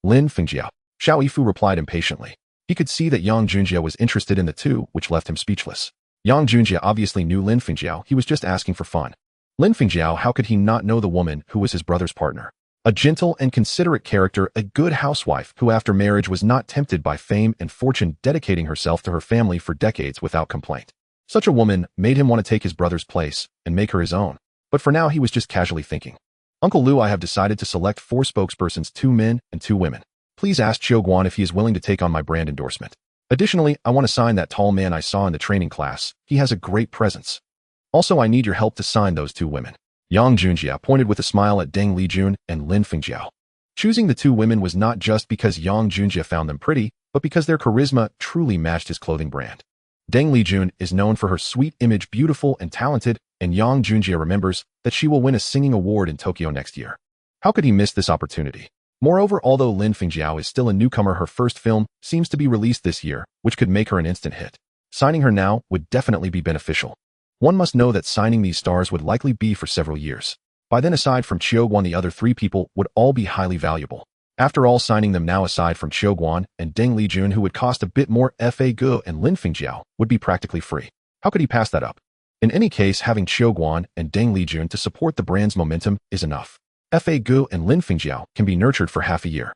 Lin Fengjiao. Xiao Yifu replied impatiently. He could see that Yang Junjie was interested in the two, which left him speechless. Yang Junjie obviously knew Lin Fengjiao. He was just asking for fun. Lin Fengjiao, how could he not know the woman who was his brother's partner? A gentle and considerate character, a good housewife who after marriage was not tempted by fame and fortune, dedicating herself to her family for decades without complaint. Such a woman made him want to take his brother's place and make her his own. But for now he was just casually thinking. Uncle Lu, I have decided to select 4 spokespersons, 2 men and 2 women. Please ask Xiao Guan if he is willing to take on my brand endorsement. Additionally, I want to sign that tall man I saw in the training class. He has a great presence. Also, I need your help to sign those 2 women. Yang Junjie pointed with a smile at Deng Lijun and Lin Fengjiao. Choosing the 2 women was not just because Yang Junjie found them pretty, but because their charisma truly matched his clothing brand. Deng Lijun is known for her sweet image, beautiful and talented, and Yang Junjie remembers that she will win a singing award in Tokyo next year. How could he miss this opportunity? Moreover, although Lin Fengjiao is still a newcomer, her first film seems to be released this year, which could make her an instant hit. Signing her now would definitely be beneficial. One must know that signing these stars would likely be for several years. By then, aside from Xiao Guan, the other 3 people would all be highly valuable. After all, signing them now aside from Xiao Guan and Deng Lijun, who would cost a bit more, Fa Gu and Lin Fengjiao would be practically free. How could he pass that up? In any case, having Xiao Guan and Deng Lijun to support the brand's momentum is enough. Fa Gu and Lin Fengjiao can be nurtured for half a year.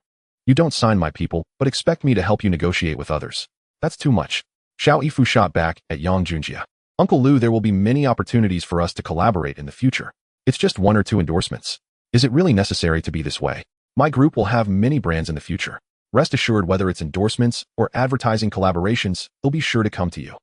You don't sign my people, but expect me to help you negotiate with others. That's too much. Xiao Yifu shot back at Yang Junjie. Uncle Lu, there will be many opportunities for us to collaborate in the future. It's just 1 or 2 endorsements. Is it really necessary to be this way? My group will have many brands in the future. Rest assured, whether it's endorsements or advertising collaborations, they'll be sure to come to you.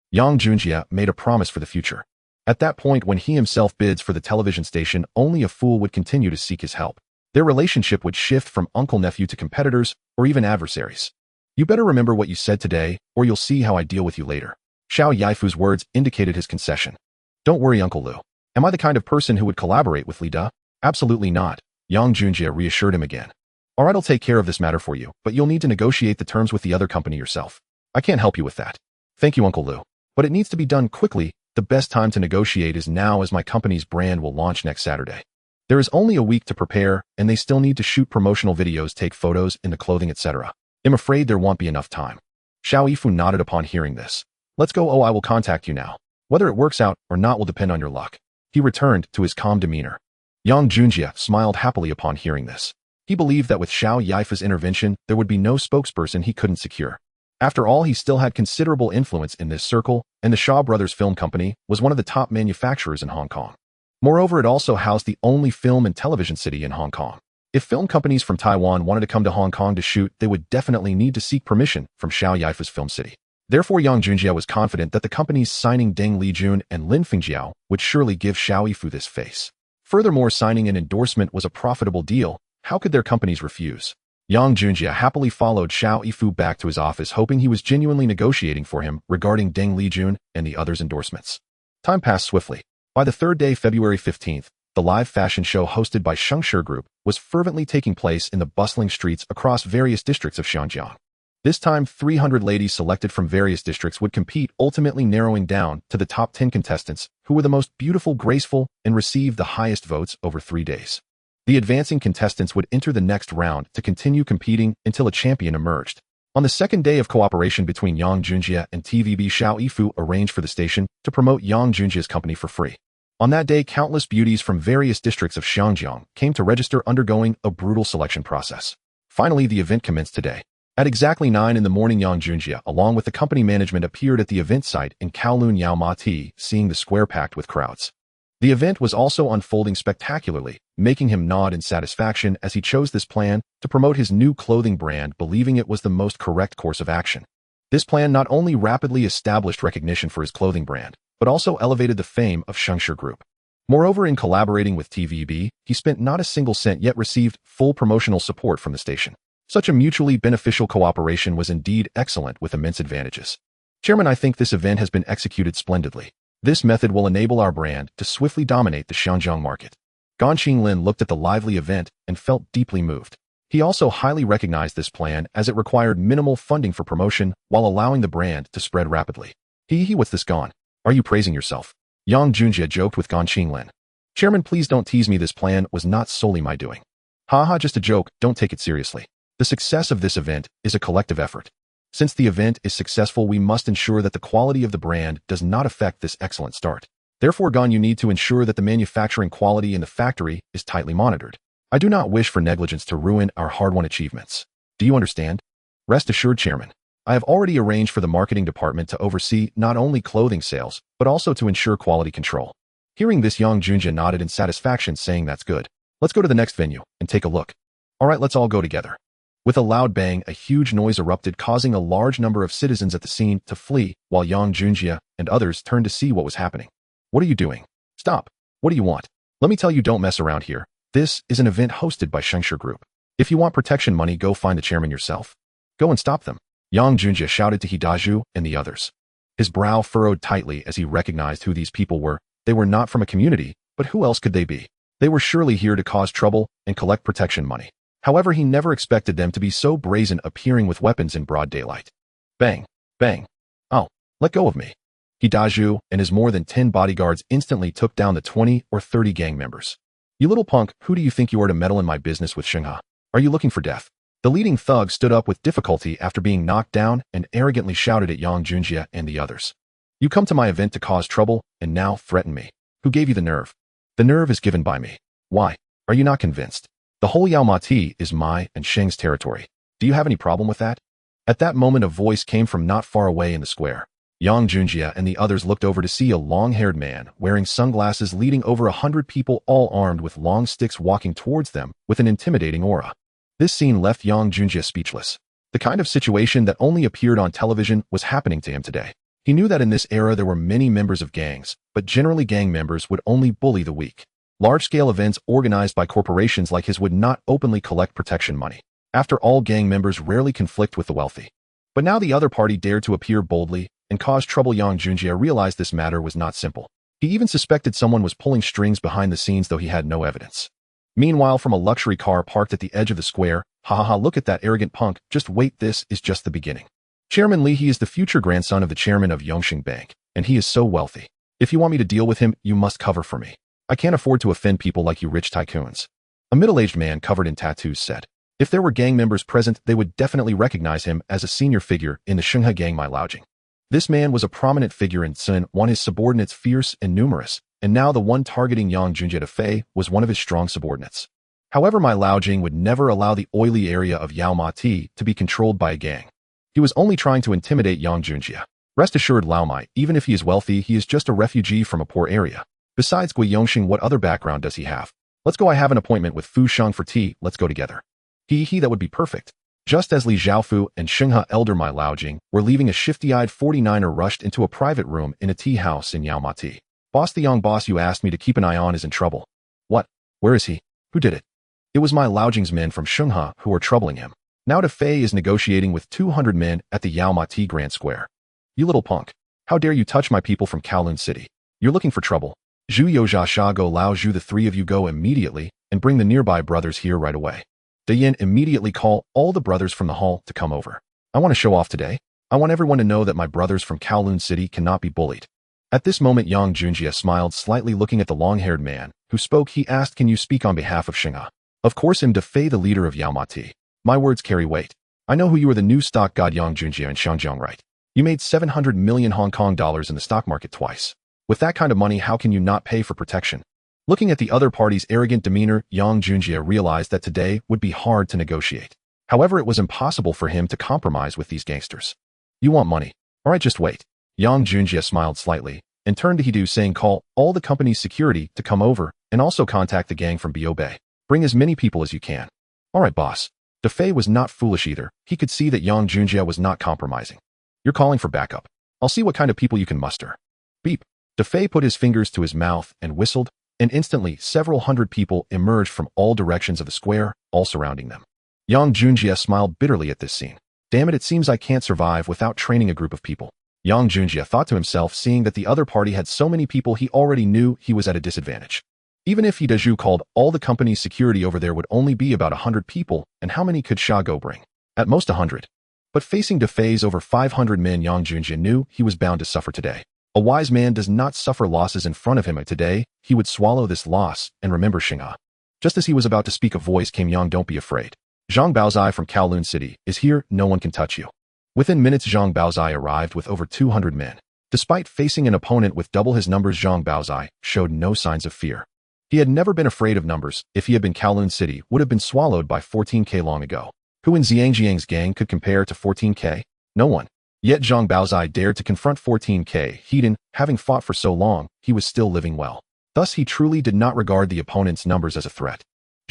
Yang Junjie made a promise for the future. At that point, when he himself bids for the television station, only a fool would continue to seek his help. Their relationship would shift from uncle-nephew to competitors or even adversaries. You better remember what you said today, or you'll see how I deal with you later. Xiao Yifu's words indicated his concession. Don't worry, Uncle Lu. Am I the kind of person who would collaborate with Li Da? Absolutely not. Yang Junjie reassured him again. Alright, I'll take care of this matter for you, but you'll need to negotiate the terms with the other company yourself. I can't help you with that. Thank you, Uncle Lu. But it needs to be done quickly. The best time to negotiate is now, as my company's brand will launch next Saturday. There is only a week to prepare, and they still need to shoot promotional videos, take photos in the clothing, etc. I'm afraid there won't be enough time. Xiao Yifu nodded upon hearing this. Let's go. Oh, I will contact you now. Whether it works out or not will depend on your luck. He returned to his calm demeanor. Yang Junjie smiled happily upon hearing this. He believed that with Xiao Yifu's intervention, there would be no spokesperson he couldn't secure. After all, he still had considerable influence in this circle, and the Shaw Brothers Film Company was one of the top manufacturers in Hong Kong. Moreover, it also housed the only film and television city in Hong Kong. If film companies from Taiwan wanted to come to Hong Kong to shoot, they would definitely need to seek permission from Xiao Yifu's film city. Therefore, Yang Junjie was confident that the companies signing Deng Lijun and Lin Fengjiao would surely give Xiao Yifu this face. Furthermore, signing an endorsement was a profitable deal. How could their companies refuse? Yang Junjie happily followed Xiao Yifu back to his office, hoping he was genuinely negotiating for him regarding Deng Lijun and the others' endorsements. Time passed swiftly. By the third day, February 15th, the live fashion show hosted by Shengshi Group was fervently taking place in the bustling streets across various districts of Xinjiang. This time, 300 ladies selected from various districts would compete, ultimately narrowing down to the top 10 contestants who were the most beautiful, graceful, and received the highest votes over 3 days. The advancing contestants would enter the next round to continue competing until a champion emerged. On the second day of cooperation between Yang Junjie and TVB, Xiao Yifu arranged for the station to promote Yang Junjie's company for free. On that day, countless beauties from various districts of Xinjiang came to register, undergoing a brutal selection process. Finally, the event commenced today. At exactly 9 in the morning, Yang Junjie, along with the company management, appeared at the event site in Kowloon, Yaomati, seeing the square packed with crowds. The event was also unfolding spectacularly, making him nod in satisfaction as he chose this plan to promote his new clothing brand, believing it was the most correct course of action. This plan not only rapidly established recognition for his clothing brand, but also elevated the fame of Shengshi Group. Moreover, in collaborating with TVB, he spent not a single cent yet received full promotional support from the station. Such a mutually beneficial cooperation was indeed excellent, with immense advantages. Chairman, I think this event has been executed splendidly. This method will enable our brand to swiftly dominate the Xinjiang market. Gan Qinglin looked at the lively event and felt deeply moved. He also highly recognized this plan as it required minimal funding for promotion while allowing the brand to spread rapidly. What's this, Gan? Are you praising yourself? Yang Junjie joked with Gan Qinglin. Chairman, please don't tease me. This plan was not solely my doing. Haha, just a joke, don't take it seriously. The success of this event is a collective effort. Since the event is successful, we must ensure that the quality of the brand does not affect this excellent start. Therefore, Gan, you need to ensure that the manufacturing quality in the factory is tightly monitored. I do not wish for negligence to ruin our hard-won achievements. Do you understand? Rest assured, Chairman. I have already arranged for the marketing department to oversee not only clothing sales, but also to ensure quality control. Hearing this, Yang Junjie nodded in satisfaction, saying, that's good. Let's go to the next venue and take a look. All right, let's all go together. With a loud bang, a huge noise erupted, causing a large number of citizens at the scene to flee, while Yang Junjie and others turned to see what was happening. What are you doing? Stop. What do you want? Let me tell you, don't mess around here. This is an event hosted by Shengshi Group. If you want protection money, go find the chairman yourself. Go and stop them. Yang Junjie shouted to Hidaju and the others. His brow furrowed tightly as he recognized who these people were. They were not from a community, but who else could they be? They were surely here to cause trouble and collect protection money. However, he never expected them to be so brazen, appearing with weapons in broad daylight. Bang! Bang! Oh, let go of me. Hidaju and his more than 10 bodyguards instantly took down the 20 or 30 gang members. You little punk, who do you think you are to meddle in my business with Xinghe? Are you looking for death? The leading thug stood up with difficulty after being knocked down and arrogantly shouted at Yang Junjie and the others. You come to my event to cause trouble and now threaten me. Who gave you the nerve? The nerve is given by me. Why? Are you not convinced? The whole Yaomati is my and Sheng's territory. Do you have any problem with that? At that moment, a voice came from not far away in the square. Yang Junjie and the others looked over to see a long-haired man wearing sunglasses leading over 100 people, all armed with long sticks, walking towards them with an intimidating aura. This scene left Yang Junjie speechless. The kind of situation that only appeared on television was happening to him today. He knew that in this era there were many members of gangs, but generally gang members would only bully the weak. Large-scale events organized by corporations like his would not openly collect protection money. After all, gang members rarely conflict with the wealthy. But now the other party dared to appear boldly and cause trouble. Yang Junjie realized this matter was not simple. He even suspected someone was pulling strings behind the scenes, though he had no evidence. Meanwhile, from a luxury car parked at the edge of the square, look at that arrogant punk, just wait, this is just the beginning. Chairman Li, he is the future grandson of the chairman of Yongxing Bank, and he is so wealthy. If you want me to deal with him, you must cover for me. I can't afford to offend people like you rich tycoons. A middle-aged man covered in tattoos said. If there were gang members present, they would definitely recognize him as a senior figure in the Xinghe gang Mai Laojing. This man was a prominent figure in Sun, one his subordinates fierce and numerous, and now the one targeting Yang Junjie de Fei was one of his strong subordinates. However, Mai Laojing would never allow the oily area of Yaomati to be controlled by a gang. He was only trying to intimidate Yang Junjie. Rest assured, Lao Mai, even if he is wealthy, he is just a refugee from a poor area. Besides Gui Yongxing, what other background does he have? Let's go, I have an appointment with Fu Sheng for tea, let's go together. That would be perfect. Just as Li Zhaofu and Xinghe elder Mai Laojing were leaving, a shifty-eyed 49er rushed into a private room in a tea house in Yaomati. Boss, the young boss you asked me to keep an eye on is in trouble. What? Where is he? Who did it? It was my Laojing's men from Shenghe who were troubling him. Now Defei is negotiating with 200 men at the Yaomati Grand Square. You little punk. How dare you touch my people from Kowloon City? You're looking for trouble. Zhu Youjia Sha Go Lao Zhu, the three of you go immediately and bring the nearby brothers here right away. De Yin, immediately call all the brothers from the hall to come over. I want to show off today. I want everyone to know that my brothers from Kowloon City cannot be bullied. At this moment, Yang Junjie smiled slightly, looking at the long-haired man who spoke. He asked, can you speak on behalf of Shenghe? Of course, I'm Defei, the leader of Yaomati. My words carry weight. I know who you are, the new stock god Yang Junjie in Shangjiang, right? You made 700 million Hong Kong dollars in the stock market twice. With that kind of money, how can you not pay for protection? Looking at the other party's arrogant demeanor, Yang Junjie realized that today would be hard to negotiate. However, it was impossible for him to compromise with these gangsters. You want money? All right, just wait. Yang Junjie smiled slightly and turned to Hidu, saying, call all the company's security to come over and also contact the gang from Bio Bay. Bring as many people as you can. All right, boss. Defei was not foolish either. He could see that Yang Junjie was not compromising. You're calling for backup. I'll see what kind of people you can muster. Beep. Defei put his fingers to his mouth and whistled, and instantly several hundred people emerged from all directions of the square, all surrounding them. Yang Junjie smiled bitterly at this scene. Damn it, it seems I can't survive without training a group of people. Yang Junjie thought to himself, seeing that the other party had so many people, he already knew he was at a disadvantage. Even if Hidaju called all the company's security over, there would only be about 100 people, and how many could Sha Go bring? At most 100. But facing Defei's over 500 men, Yang Junjie knew he was bound to suffer today. A wise man does not suffer losses in front of him. Today, he would swallow this loss and remember Shenghe. Just as he was about to speak, a voice came. Yang, don't be afraid. Zhang Baozai from Kowloon City is here. No one can touch you. Within minutes, Zhang Baozai arrived with over 200 men. Despite facing an opponent with double his numbers, Zhang Baozai showed no signs of fear. He had never been afraid of numbers. If he had been, Kowloon City would have been swallowed by 14K long ago. Who in Xiangjiang's gang could compare to 14K? No one. Yet Zhang Baozai dared to confront 14K. Heiden, having fought for so long, he was still living well. Thus, he truly did not regard the opponent's numbers as a threat.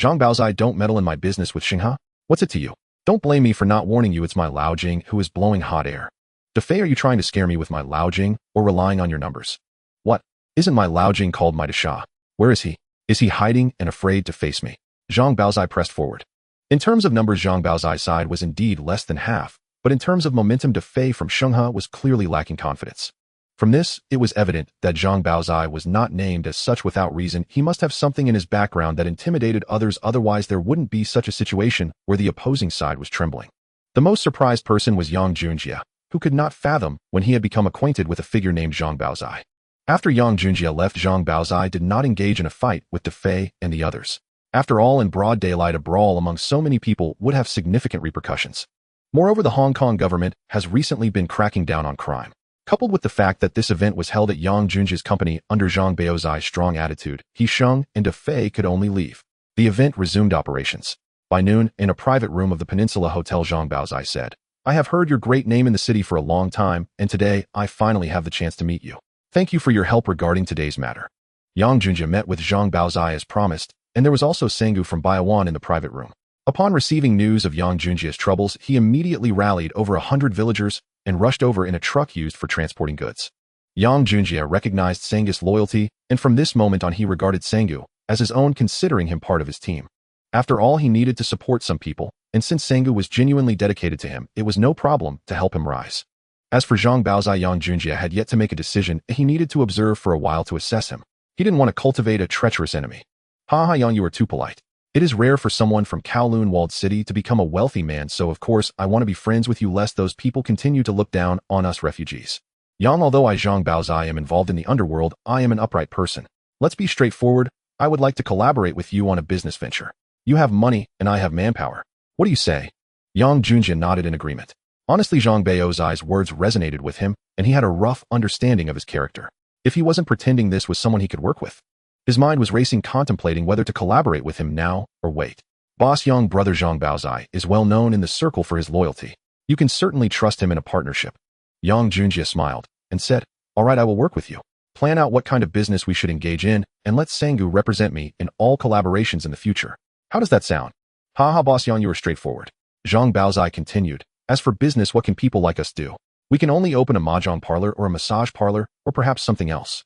Zhang Baozai, don't meddle in my business with Shenghe. What's it to you? Don't blame me for not warning you. It's my Laojing who is blowing hot air. Defei, are you trying to scare me with my Laojing or relying on your numbers? What? Isn't my Laojing called my Dasha? Where is he? Is he hiding and afraid to face me? Zhang Baozai pressed forward. In terms of numbers, Zhang Baozai's side was indeed less than half, but in terms of momentum, Defei from Shenghe was clearly lacking confidence. From this, it was evident that Zhang Baozai was not named as such without reason. He must have something in his background that intimidated others, otherwise there wouldn't be such a situation where the opposing side was trembling. The most surprised person was Yang Junjie, who could not fathom when he had become acquainted with a figure named Zhang Baozai. After Yang Junjie left, Zhang Baozai did not engage in a fight with Defei and the others. After all, in broad daylight, a brawl among so many people would have significant repercussions. Moreover, the Hong Kong government has recently been cracking down on crime. Coupled with the fact that this event was held at Yang Junjie's company under Zhang Baozai's strong attitude, he, Sheng, and Defei could only leave. The event resumed operations. By noon, in a private room of the Peninsula Hotel, Zhang Baozai said, I have heard your great name in the city for a long time, and today I finally have the chance to meet you. Thank you for your help regarding today's matter. Yang Junjie met with Zhang Baozai as promised, and there was also Sangu from Baiwan in the private room. Upon receiving news of Yang Junjie's troubles, he immediately rallied over 100 villagers and rushed over in a truck used for transporting goods. Yang Junjie recognized Sangu's loyalty, and from this moment on he regarded Sangu as his own, considering him part of his team. After all, he needed to support some people, and since Sangu was genuinely dedicated to him, it was no problem to help him rise. As for Zhang Baozai, Yang Junjie had yet to make a decision. He needed to observe for a while to assess him. He didn't want to cultivate a treacherous enemy. Haha, Yang, you are too polite. It is rare for someone from Kowloon walled city to become a wealthy man, so of course I want to be friends with you lest those people continue to look down on us refugees. Yang, although I, Zhang Baozai, am involved in the underworld, I am an upright person. Let's be straightforward. I would like to collaborate with you on a business venture. You have money and I have manpower. What do you say? Yang Junjie nodded in agreement. Honestly, Zhang Baozai's words resonated with him, and he had a rough understanding of his character. If he wasn't pretending, this was someone he could work with. His mind was racing, contemplating whether to collaborate with him now or wait. Boss Yang, brother Zhang Baozai, is well known in the circle for his loyalty. You can certainly trust him in a partnership. Yang Junjie smiled and said, all right, I will work with you. Plan out what kind of business we should engage in, and let Sangu represent me in all collaborations in the future. How does that sound? Haha, boss Yang, you are straightforward. Zhang Baozai continued, as for business, what can people like us do? We can only open a mahjong parlor or a massage parlor, or perhaps something else.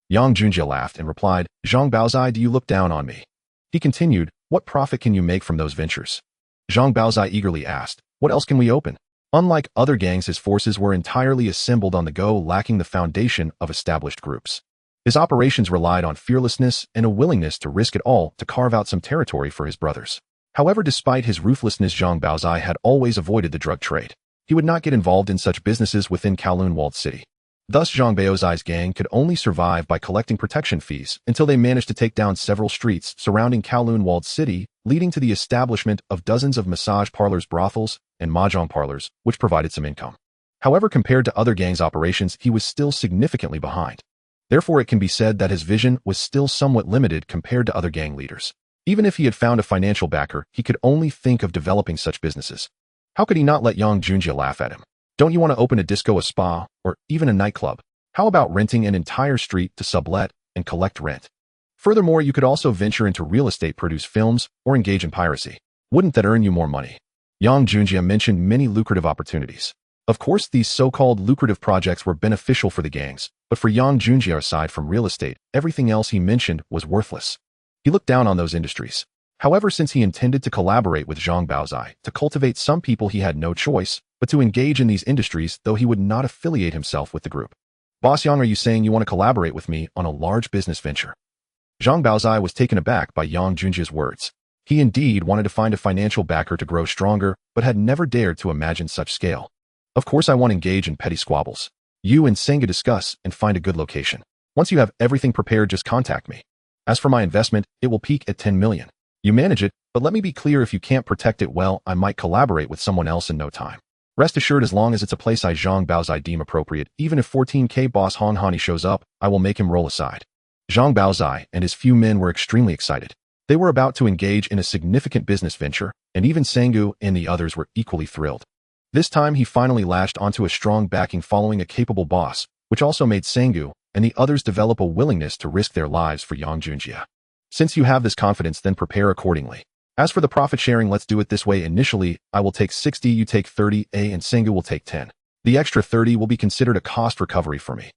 Yang Junjie laughed and replied, Zhang Baozai, do you look down on me? He continued, "What profit can you make from those ventures?" Zhang Baozai eagerly asked, "What else can we open?" Unlike other gangs, his forces were entirely assembled on the go, lacking the foundation of established groups. His operations relied on fearlessness and a willingness to risk it all to carve out some territory for his brothers. However, despite his ruthlessness, Zhang Baozai had always avoided the drug trade. He would not get involved in such businesses within Kowloon walled city. Thus, Zhang Baozai's gang could only survive by collecting protection fees until they managed to take down several streets surrounding Kowloon walled city, leading to the establishment of dozens of massage parlors, brothels, and mahjong parlors, which provided some income. However, compared to other gangs' operations, he was still significantly behind. Therefore, it can be said that his vision was still somewhat limited compared to other gang leaders. Even if he had found a financial backer, he could only think of developing such businesses. How could he not let Yang Junjie laugh at him? Don't you want to open a disco, a spa, or even a nightclub? How about renting an entire street to sublet and collect rent? Furthermore, you could also venture into real estate, produce films, or engage in piracy. Wouldn't that earn you more money? Yang Junjie mentioned many lucrative opportunities. Of course, these so-called lucrative projects were beneficial for the gangs, but for Yang Junjie, aside from real estate, everything else he mentioned was worthless. He looked down on those industries. However, since he intended to collaborate with Zhang Baozai to cultivate some people, he had no choice but to engage in these industries, though he would not affiliate himself with the group. "Boss Yang, are you saying you want to collaborate with me on a large business venture?" Zhang Baozai was taken aback by Yang Junjie's words. He indeed wanted to find a financial backer to grow stronger, but had never dared to imagine such scale. "Of course, I want to engage in petty squabbles. You and Senga discuss and find a good location. Once you have everything prepared, just contact me. As for my investment, it will peak at 10 million. You manage it, but let me be clear, if you can't protect it well, I might collaborate with someone else in no time. Rest assured, as long as it's a place I Zhang Baozai deem appropriate, even if 14K boss Han Hani shows up, I will make him roll aside." Zhang Baozai and his few men were extremely excited. They were about to engage in a significant business venture, and even Sangu and the others were equally thrilled. This time he finally latched onto a strong backing following a capable boss, which also made Sangu and the others develop a willingness to risk their lives for Yang Junjie. "Since you have this confidence, then prepare accordingly. As for the profit sharing, let's do it this way. Initially, I will take 60, you take 30, and Sangu will take 10. The extra 30 will be considered a cost recovery for me.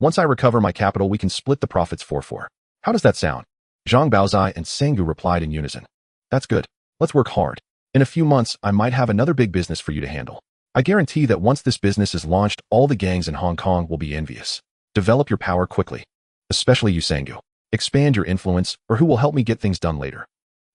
Once I recover my capital, we can split the profits 4-4. How does that sound?" Zhang Baozai and Sangu replied in unison. "That's good. Let's work hard. In a few months, I might have another big business for you to handle. I guarantee that once this business is launched, all the gangs in Hong Kong will be envious. Develop your power quickly. Especially you, Sangu. Expand your influence, or who will help me get things done later."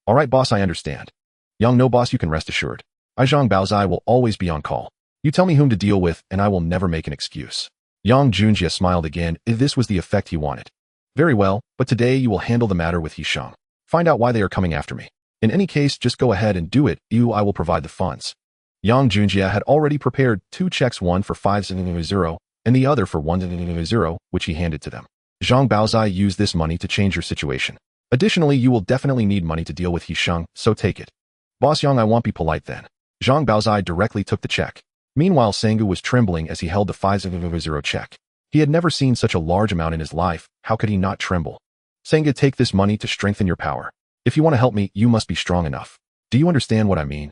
"All right, boss, I understand." "Young, no boss, you can rest assured. I, Zhang Baozai, will always be on call. You tell me whom to deal with, and I will never make an excuse." Yang Junjie smiled again. This was the effect he wanted. "Very well, but today you will handle the matter with Hishang. Find out why they are coming after me. In any case, just go ahead and do it. I will provide the funds." Yang Junjie had already prepared 2 checks, one for 500 and the other for 100, which he handed to them. "Zhang Baozai used this money to change your situation. Additionally, you will definitely need money to deal with Hishang, so take it." "Boss Yang, I won't be polite then." Zhang Baozai directly took the check. Meanwhile, Sangu was trembling as he held the 500 check. He had never seen such a large amount in his life. How could he not tremble? "Sangu, take this money to strengthen your power. If you want to help me, you must be strong enough. Do you understand what I mean?"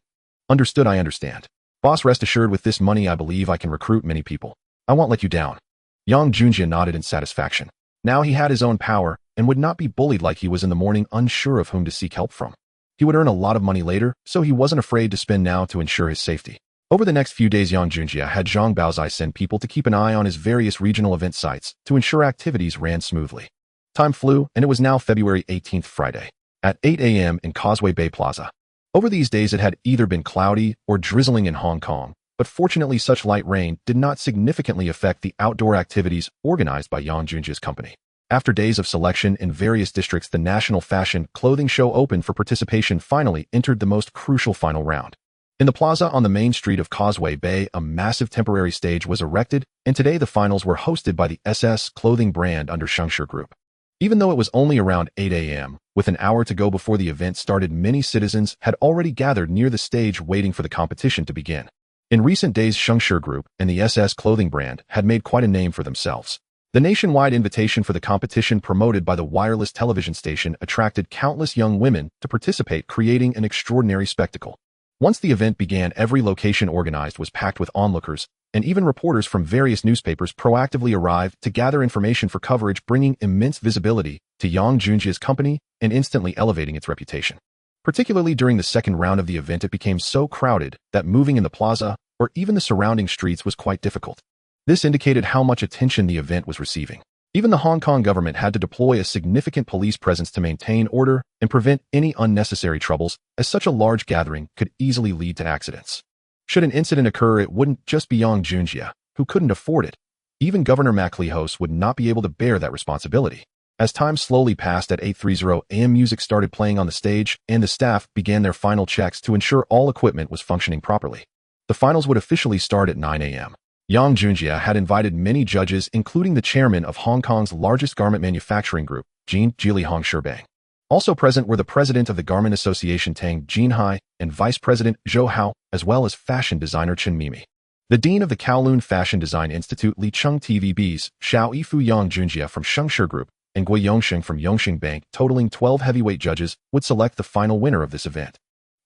"Understood, I understand. Boss, rest assured, with this money I believe I can recruit many people. I won't let you down." Yang Junjie nodded in satisfaction. Now he had his own power and would not be bullied like he was in the morning, unsure of whom to seek help from. He would earn a lot of money later, so he wasn't afraid to spend now to ensure his safety. Over the next few days, Yang Junjie had Zhang Baozai send people to keep an eye on his various regional event sites to ensure activities ran smoothly. Time flew, and it was now February 18th, Friday, at 8 a.m. in Causeway Bay Plaza. Over these days, it had either been cloudy or drizzling in Hong Kong, but fortunately such light rain did not significantly affect the outdoor activities organized by Yang Junjie's company. After days of selection in various districts, the National Fashion Clothing Show opened for participation finally entered the most crucial final round. In the plaza on the main street of Causeway Bay, a massive temporary stage was erected, and today the finals were hosted by the SS clothing brand under Shengshi Group. Even though it was only around 8 a.m., with an hour to go before the event started, many citizens had already gathered near the stage waiting for the competition to begin. In recent days, Shengshi Group and the SS clothing brand had made quite a name for themselves. The nationwide invitation for the competition promoted by the wireless television station attracted countless young women to participate, creating an extraordinary spectacle. Once the event began, every location organized was packed with onlookers, and even reporters from various newspapers proactively arrived to gather information for coverage, bringing immense visibility to Yang Junjia's company and instantly elevating its reputation. Particularly during the second round of the event, it became so crowded that moving in the plaza or even the surrounding streets was quite difficult. This indicated how much attention the event was receiving. Even the Hong Kong government had to deploy a significant police presence to maintain order and prevent any unnecessary troubles, as such a large gathering could easily lead to accidents. Should an incident occur, it wouldn't just be Yang Junjia, who couldn't afford it. Even Governor MacLehose would not be able to bear that responsibility. As time slowly passed, at 8:30 a.m. music started playing on the stage, and the staff began their final checks to ensure all equipment was functioning properly. The finals would officially start at 9 a.m. Yang Junjia had invited many judges, including the chairman of Hong Kong's largest garment manufacturing group, Jean Jili Hong Sherbang. Also present were the president of the Garment Association Tang Jinhai and vice president Zhou Hao, as well as fashion designer Chen Mimi. The dean of the Kowloon Fashion Design Institute, Li Chung TVB's Xiao Yifu, Yang Junjia from Shengshi Group, and Gui Yongxing from Yongxing Bank, totaling 12 heavyweight judges, would select the final winner of this event.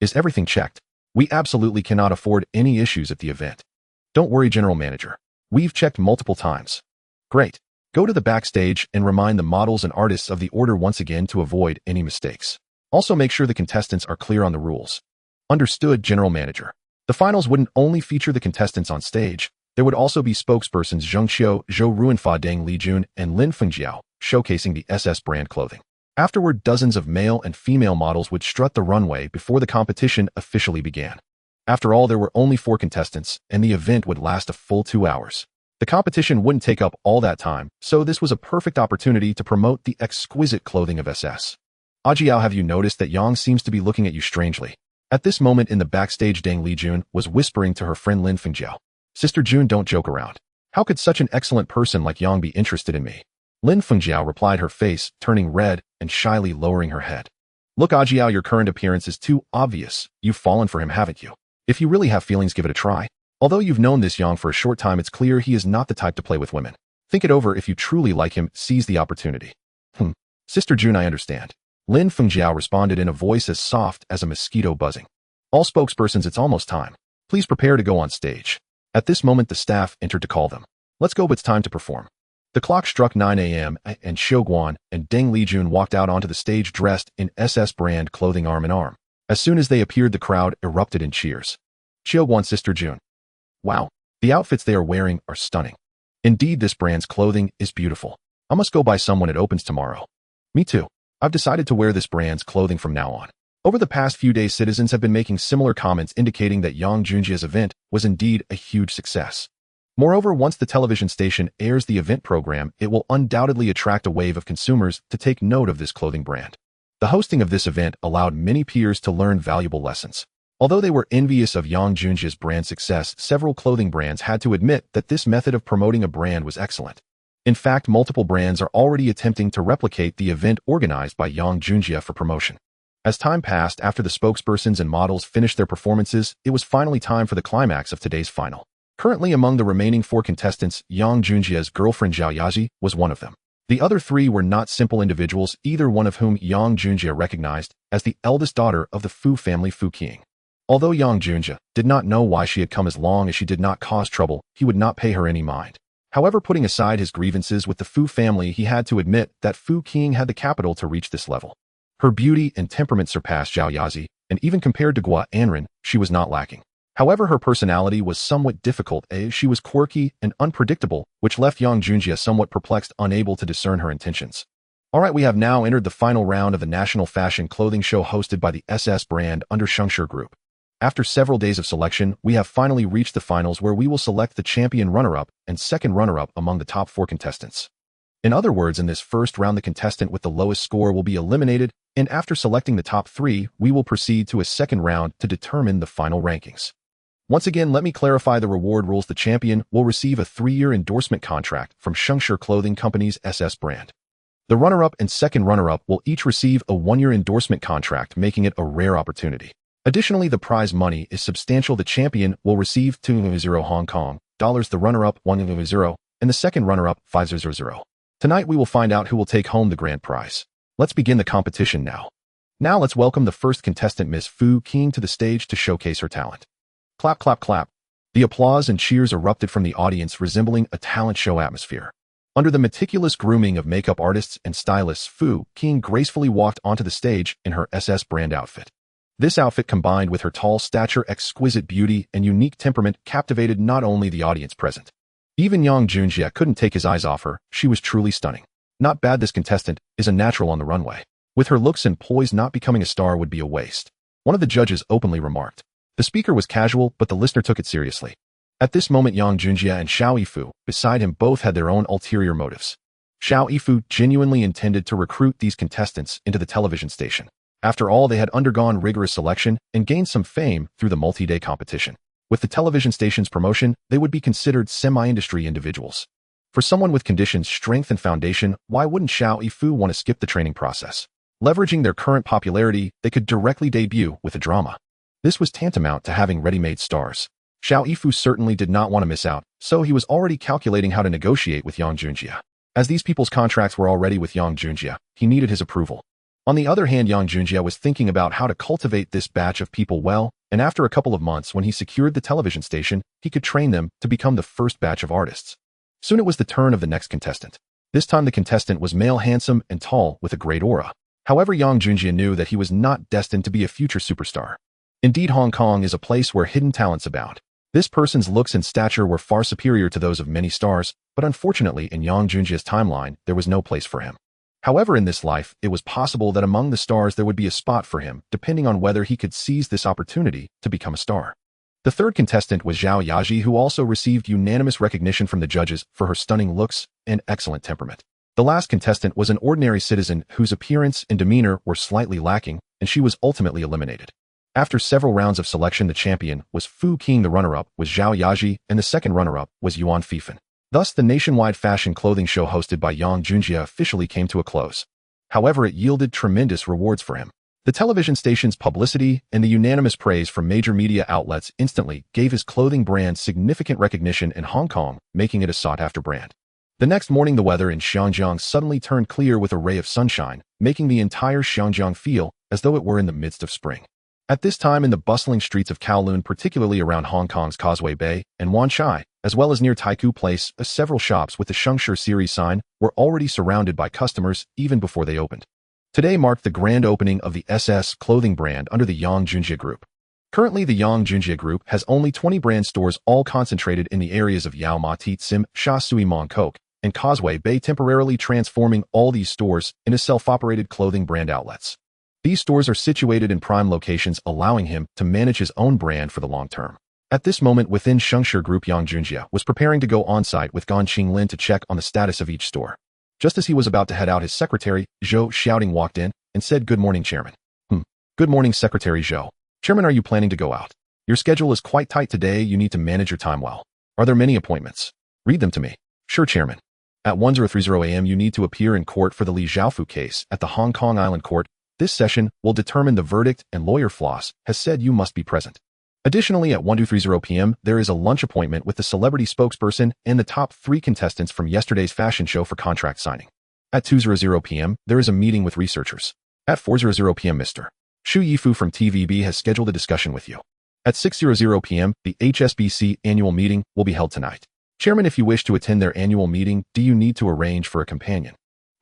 Is everything checked? We absolutely cannot afford any issues at the event. Don't worry, General Manager. We've checked multiple times. Great. Go to the backstage and remind the models and artists of the order once again to avoid any mistakes. Also make sure the contestants are clear on the rules. Understood, General Manager. The finals wouldn't only feature the contestants on stage. There would also be spokespersons Zheng Qiu, Zhou Ruanfa, Deng Lijun, and Lin Fengjiao, showcasing the SS brand clothing. Afterward, dozens of male and female models would strut the runway before the competition officially began. After all, there were only 4 contestants, and the event would last a full 2 hours. The competition wouldn't take up all that time, so this was a perfect opportunity to promote the exquisite clothing of SS. Ajiao, have you noticed that Yang seems to be looking at you strangely? At this moment in the backstage, Deng Lijun was whispering to her friend Lin Fengjiao. Sister June, don't joke around. How could such an excellent person like Yang be interested in me? Lin Fengjiao replied, her face turning red and shyly lowering her head. Look, Ajiao, your current appearance is too obvious. You've fallen for him, haven't you? If you really have feelings, give it a try. Although you've known this Yang for a short time, it's clear he is not the type to play with women. Think it over. If you truly like him, seize the opportunity. Sister June, I understand. Lin Fengjiao responded in a voice as soft as a mosquito buzzing. All spokespersons, it's almost time. Please prepare to go on stage. At this moment, the staff entered to call them. Let's go, it's time to perform. The clock struck 9 a.m. and Xiu Guan and Deng Lijun walked out onto the stage dressed in SS brand clothing, arm in arm. As soon as they appeared, the crowd erupted in cheers. Xiu Guan, Sister June. Wow, the outfits they are wearing are stunning. Indeed, this brand's clothing is beautiful. I must go buy some when it opens tomorrow. Me too. I've decided to wear this brand's clothing from now on. Over the past few days, citizens have been making similar comments indicating that Yang Junjia's event was indeed a huge success. Moreover, once the television station airs the event program, it will undoubtedly attract a wave of consumers to take note of this clothing brand. The hosting of this event allowed many peers to learn valuable lessons. Although they were envious of Yang Junjia's brand success, several clothing brands had to admit that this method of promoting a brand was excellent. In fact, multiple brands are already attempting to replicate the event organized by Yang Junjia for promotion. As time passed, after the spokespersons and models finished their performances, it was finally time for the climax of today's final. Currently, among the remaining 4 contestants, Yang Junjia's girlfriend Zhao Yaji was one of them. The other 3 were not simple individuals, either one of whom Yang Junjia recognized as the eldest daughter of the Fu family, Fu Qing. Although Yang Junjia did not know why she had come, as long as she did not cause trouble, he would not pay her any mind. However, putting aside his grievances with the Fu family, he had to admit that Fu Qing had the capital to reach this level. Her beauty and temperament surpassed Zhao Yazi, and even compared to Gua Anren, she was not lacking. However, her personality was somewhat difficult, as she was quirky and unpredictable, which left Yang Junjia somewhat perplexed, unable to discern her intentions. Alright, we have now entered the final round of the National Fashion Clothing Show hosted by the SS brand under Shengshi Group. After several days of selection, we have finally reached the finals, where we will select the champion runner-up and second runner-up among the top 4 contestants. In other words, in this first round, the contestant with the lowest score will be eliminated, and after selecting the top 3, we will proceed to a second round to determine the final rankings. Once again, let me clarify the reward rules. The champion will receive a 3-year endorsement contract from Shengshi Clothing Company's SS brand. The runner-up and second runner-up will each receive a 1-year endorsement contract, making it a rare opportunity. Additionally, the prize money is substantial. The champion will receive 200 Hong Kong dollars, the runner-up 100, and the second runner-up 500. Tonight we will find out who will take home the grand prize. Let's begin the competition now. Now let's welcome the first contestant, Miss Fu Qing, to the stage to showcase her talent. Clap, clap, clap. The applause and cheers erupted from the audience, resembling a talent show atmosphere. Under the meticulous grooming of makeup artists and stylists, Fu Qing gracefully walked onto the stage in her SS brand outfit. This outfit, combined with her tall stature, exquisite beauty, and unique temperament, captivated not only the audience present. Even Yang Junjie couldn't take his eyes off her. She was truly stunning. Not bad. This contestant is a natural on the runway. With her looks and poise, not becoming a star would be a waste. One of the judges openly remarked. The speaker was casual, but the listener took it seriously. At this moment, Yang Junjie and Xiao Yifu, beside him, both had their own ulterior motives. Xiao Yifu genuinely intended to recruit these contestants into the television station. After all, they had undergone rigorous selection and gained some fame through the multi-day competition. With the television station's promotion, they would be considered semi-industry individuals. For someone with conditions, strength, and foundation, why wouldn't Xiao Yifu want to skip the training process? Leveraging their current popularity, they could directly debut with a drama. This was tantamount to having ready-made stars. Xiao Yifu certainly did not want to miss out, so he was already calculating how to negotiate with Yang Junjie. As these people's contracts were already with Yang Junjie, he needed his approval. On the other hand, Yang Junjie was thinking about how to cultivate this batch of people well, and after a couple of months, when he secured the television station, he could train them to become the first batch of artists. Soon it was the turn of the next contestant. This time the contestant was male, handsome, and tall, with a great aura. However, Yang Junjie knew that he was not destined to be a future superstar. Indeed, Hong Kong is a place where hidden talents abound. This person's looks and stature were far superior to those of many stars, but unfortunately, in Yang Junjie's timeline, there was no place for him. However, in this life, it was possible that among the stars there would be a spot for him, depending on whether he could seize this opportunity to become a star. The third contestant was Zhao Yaji, who also received unanimous recognition from the judges for her stunning looks and excellent temperament. The last contestant was an ordinary citizen whose appearance and demeanor were slightly lacking, and she was ultimately eliminated. After several rounds of selection, the champion was Fu Qing, the runner-up was Zhao Yaji, and the second runner-up was Yuan Fifan. Thus, the nationwide fashion clothing show hosted by Yang Junjie officially came to a close. However, it yielded tremendous rewards for him. The television station's publicity and the unanimous praise from major media outlets instantly gave his clothing brand significant recognition in Hong Kong, making it a sought-after brand. The next morning, the weather in Xinjiang suddenly turned clear with a ray of sunshine, making the entire Xinjiang feel as though it were in the midst of spring. At this time, in the bustling streets of Kowloon, particularly around Hong Kong's Causeway Bay and Wan Chai, as well as near Taikoo Place, several shops with the Shengshi series sign were already surrounded by customers even before they opened. Today marked the grand opening of the SS clothing brand under the Yang Junjie Group. Currently, the Yang Junjie Group has only 20 brand stores, all concentrated in the areas of Yau Ma Tit Sim, Sha Sui Mong Kok, and Causeway Bay, temporarily transforming all these stores into self-operated clothing brand outlets. These stores are situated in prime locations, allowing him to manage his own brand for the long term. At this moment, within Shengshi Group, Yang Junjie was preparing to go on-site with Gan Qinglin to check on the status of each store. Just as he was about to head out, his secretary, Zhou Shouting, walked in and said, "Good morning, Chairman." Good morning, Secretary Zhou. Chairman, are you planning to go out? Your schedule is quite tight today. You need to manage your time well. Are there many appointments? Read them to me. Sure, Chairman. At 1030 a.m., you need to appear in court for the Li Zhaofu case at the Hong Kong Island Court. This session will determine the verdict, and lawyer Floss has said you must be present. Additionally, at 1230 p.m., there is a lunch appointment with the celebrity spokesperson and the top 3 contestants from yesterday's fashion show for contract signing. At 2:00 p.m., there is a meeting with researchers. At 4:00 p.m., Mr. Xu Yifu from TVB has scheduled a discussion with you. At 6:00 p.m., the HSBC annual meeting will be held tonight. Chairman, if you wish to attend their annual meeting, do you need to arrange for a companion?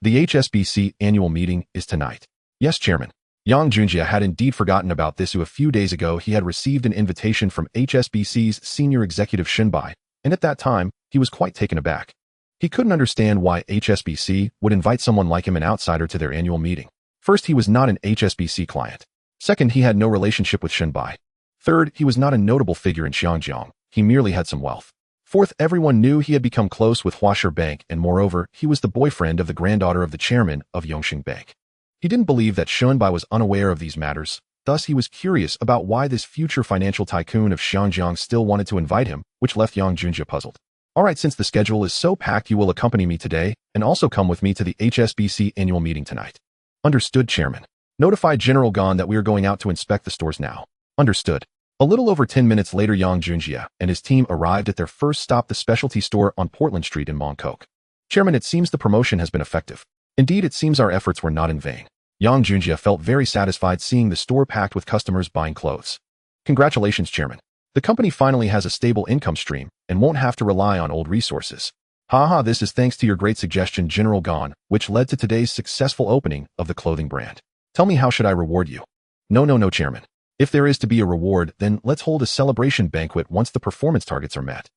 The HSBC annual meeting is tonight. Yes, Chairman. Yang Junjie had indeed forgotten about this. A few days ago, he had received an invitation from HSBC's senior executive Shinbai, and at that time, he was quite taken aback. He couldn't understand why HSBC would invite someone like him, an outsider, to their annual meeting. First, he was not an HSBC client. Second, he had no relationship with Shinbai. Third, he was not a notable figure in Xinjiang. He merely had some wealth. Fourth, everyone knew he had become close with Huasher Bank, and moreover, he was the boyfriend of the granddaughter of the chairman of Yongxing Bank. He didn't believe that Shinbai was unaware of these matters. Thus, he was curious about why this future financial tycoon of Xinjiang still wanted to invite him, which left Yang Junjie puzzled. All right, since the schedule is so packed, you will accompany me today and also come with me to the HSBC annual meeting tonight. Understood, Chairman. Notify General Gan that we are going out to inspect the stores now. Understood. A little over 10 minutes later, Yang Junjie and his team arrived at their first stop, the specialty store on Portland Street in Mongkok. Chairman, it seems the promotion has been effective. Indeed, it seems our efforts were not in vain. Yang Junjie felt very satisfied seeing the store packed with customers buying clothes. Congratulations, Chairman. The company finally has a stable income stream and won't have to rely on old resources. Haha, this is thanks to your great suggestion, General Gon, which led to today's successful opening of the clothing brand. Tell me, how should I reward you? No, Chairman. If there is to be a reward, then let's hold a celebration banquet once the performance targets are met.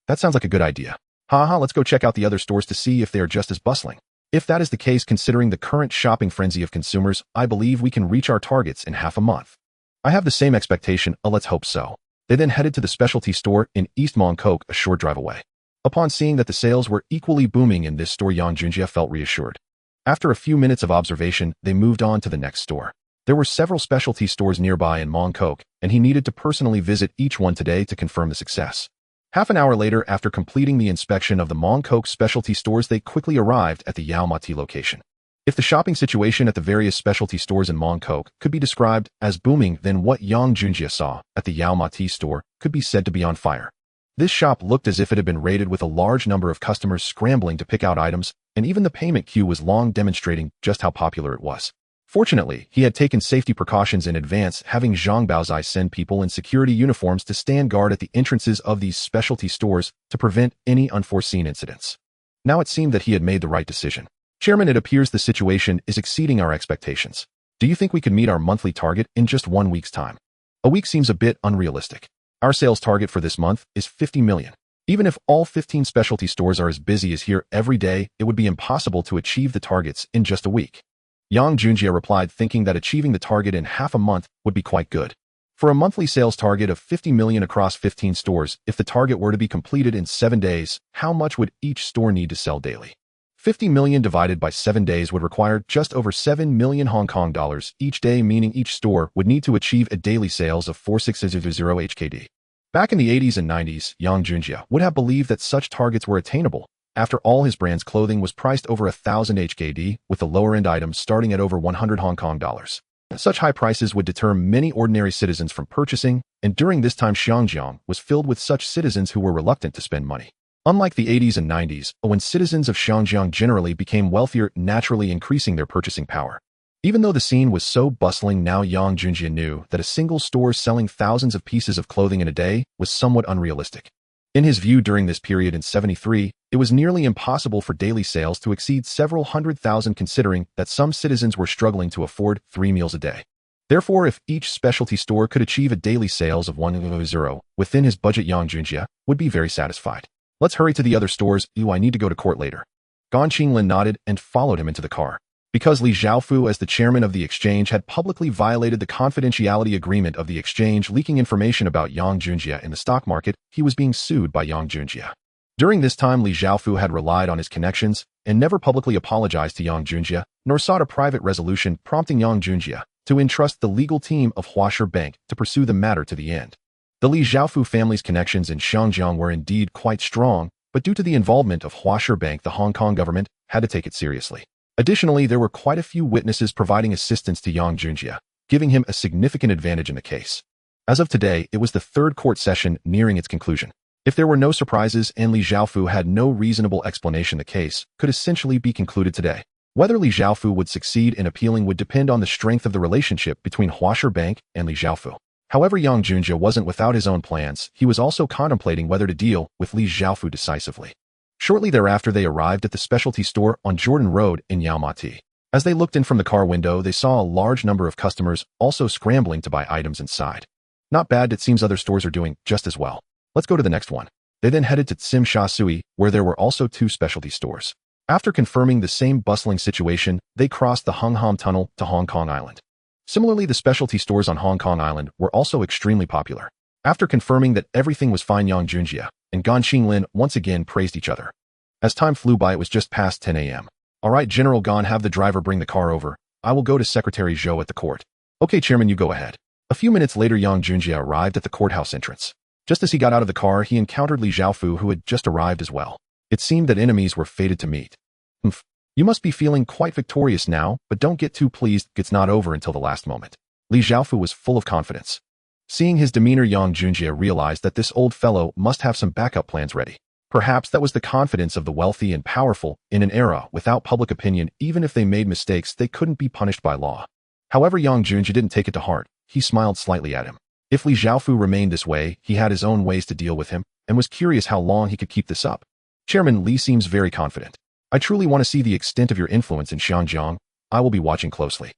That sounds like a good idea. Haha, let's go check out the other stores to see if they are just as bustling. If that is the case, considering the current shopping frenzy of consumers, I believe we can reach our targets in half a month. I have the same expectation, let's hope so. They then headed to the specialty store in East Mongkok, a short drive away. Upon seeing that the sales were equally booming in this store, Yang Junjie felt reassured. After a few minutes of observation, they moved on to the next store. There were several specialty stores nearby in Mongkok, and he needed to personally visit each one today to confirm the success. Half an hour later, after completing the inspection of the Mongkok specialty stores, they quickly arrived at the Yau Ma Ti location. If the shopping situation at the various specialty stores in Mongkok could be described as booming, then what Yang Junjie saw at the Yau Ma Ti store could be said to be on fire. This shop looked as if it had been raided, with a large number of customers scrambling to pick out items, and even the payment queue was long, demonstrating just how popular it was. Fortunately, he had taken safety precautions in advance, having Zhang Baozai send people in security uniforms to stand guard at the entrances of these specialty stores to prevent any unforeseen incidents. Now it seemed that he had made the right decision. Chairman, it appears the situation is exceeding our expectations. Do you think we could meet our monthly target in just 1 week's time? A week seems a bit unrealistic. Our sales target for this month is 50 million. Even if all 15 specialty stores are as busy as here every day, it would be impossible to achieve the targets in just a week. Yang Junjie replied, thinking that achieving the target in half a month would be quite good. For a monthly sales target of 50 million across 15 stores, if the target were to be completed in 7 days, how much would each store need to sell daily? 50 million divided by 7 days would require just over 7 million Hong Kong dollars each day, meaning each store would need to achieve a daily sales of 4600 HKD. Back in the 80s and 90s, Yang Junjie would have believed that such targets were attainable. After all, his brand's clothing was priced over 1,000 HKD, with the lower-end items starting at over 100 Hong Kong dollars. Such high prices would deter many ordinary citizens from purchasing, and during this time Xiangjiang was filled with such citizens who were reluctant to spend money. Unlike the 80s and 90s, when citizens of Xiangjiang generally became wealthier, naturally increasing their purchasing power. Even though the scene was so bustling, now Yang Junjie knew that a single store selling thousands of pieces of clothing in a day was somewhat unrealistic. In his view, during this period in 73, it was nearly impossible for daily sales to exceed several 100,000, considering that some citizens were struggling to afford 3 meals a day. Therefore, if each specialty store could achieve a daily sales of 100 within his budget, Yang Junjie would be very satisfied. Let's hurry to the other stores. I need to go to court later. Gan Qinglin nodded and followed him into the car. Because Li Xiaofu, as the chairman of the exchange, had publicly violated the confidentiality agreement of the exchange, leaking information about Yang Junjie in the stock market, he was being sued by Yang Junjie. During this time, Li Xiaofu had relied on his connections and never publicly apologized to Yang Junjie, nor sought a private resolution, prompting Yang Junjie to entrust the legal team of Huashi Bank to pursue the matter to the end. The Li Xiaofu family's connections in Xiangjiang were indeed quite strong, but due to the involvement of Huashi Bank, the Hong Kong government had to take it seriously. Additionally, there were quite a few witnesses providing assistance to Yang Junjie, giving him a significant advantage in the case. As of today, it was the third court session nearing its conclusion. If there were no surprises and Li Xiaofu had no reasonable explanation, the case could essentially be concluded today. Whether Li Xiaofu would succeed in appealing would depend on the strength of the relationship between Huashi Bank and Li Xiaofu. However, Yang Junjie wasn't without his own plans. He was also contemplating whether to deal with Li Xiaofu decisively. Shortly thereafter, they arrived at the specialty store on Jordan Road in Yau Ma Ti. As they looked in from the car window, they saw a large number of customers also scrambling to buy items inside. Not bad, it seems other stores are doing just as well. Let's go to the next one. They then headed to Tsim Sha Tsui, where there were also 2 specialty stores. After confirming the same bustling situation, they crossed the Hung Hom Tunnel to Hong Kong Island. Similarly, the specialty stores on Hong Kong Island were also extremely popular. After confirming that everything was fine, Yang Junjie and Gan Qinglin once again praised each other. As time flew by, it was just past 10 a.m. Alright, General Gan, have the driver bring the car over. I will go to Secretary Zhou at the court. Okay, Chairman, you go ahead. A few minutes later, Yang Junjie arrived at the courthouse entrance. Just as he got out of the car, he encountered Li Xiaofu, who had just arrived as well. It seemed that enemies were fated to meet. You must be feeling quite victorious now, but don't get too pleased, it's not over until the last moment. Li Xiaofu was full of confidence. Seeing his demeanor, Yang Junjie realized that this old fellow must have some backup plans ready. Perhaps that was the confidence of the wealthy and powerful. In an era without public opinion, even if they made mistakes, they couldn't be punished by law. However, Yang Junjie didn't take it to heart. He smiled slightly at him. If Li Xiaofu remained this way, he had his own ways to deal with him, and was curious how long he could keep this up. Chairman Li seems very confident. I truly want to see the extent of your influence in Xianjiang. I will be watching closely.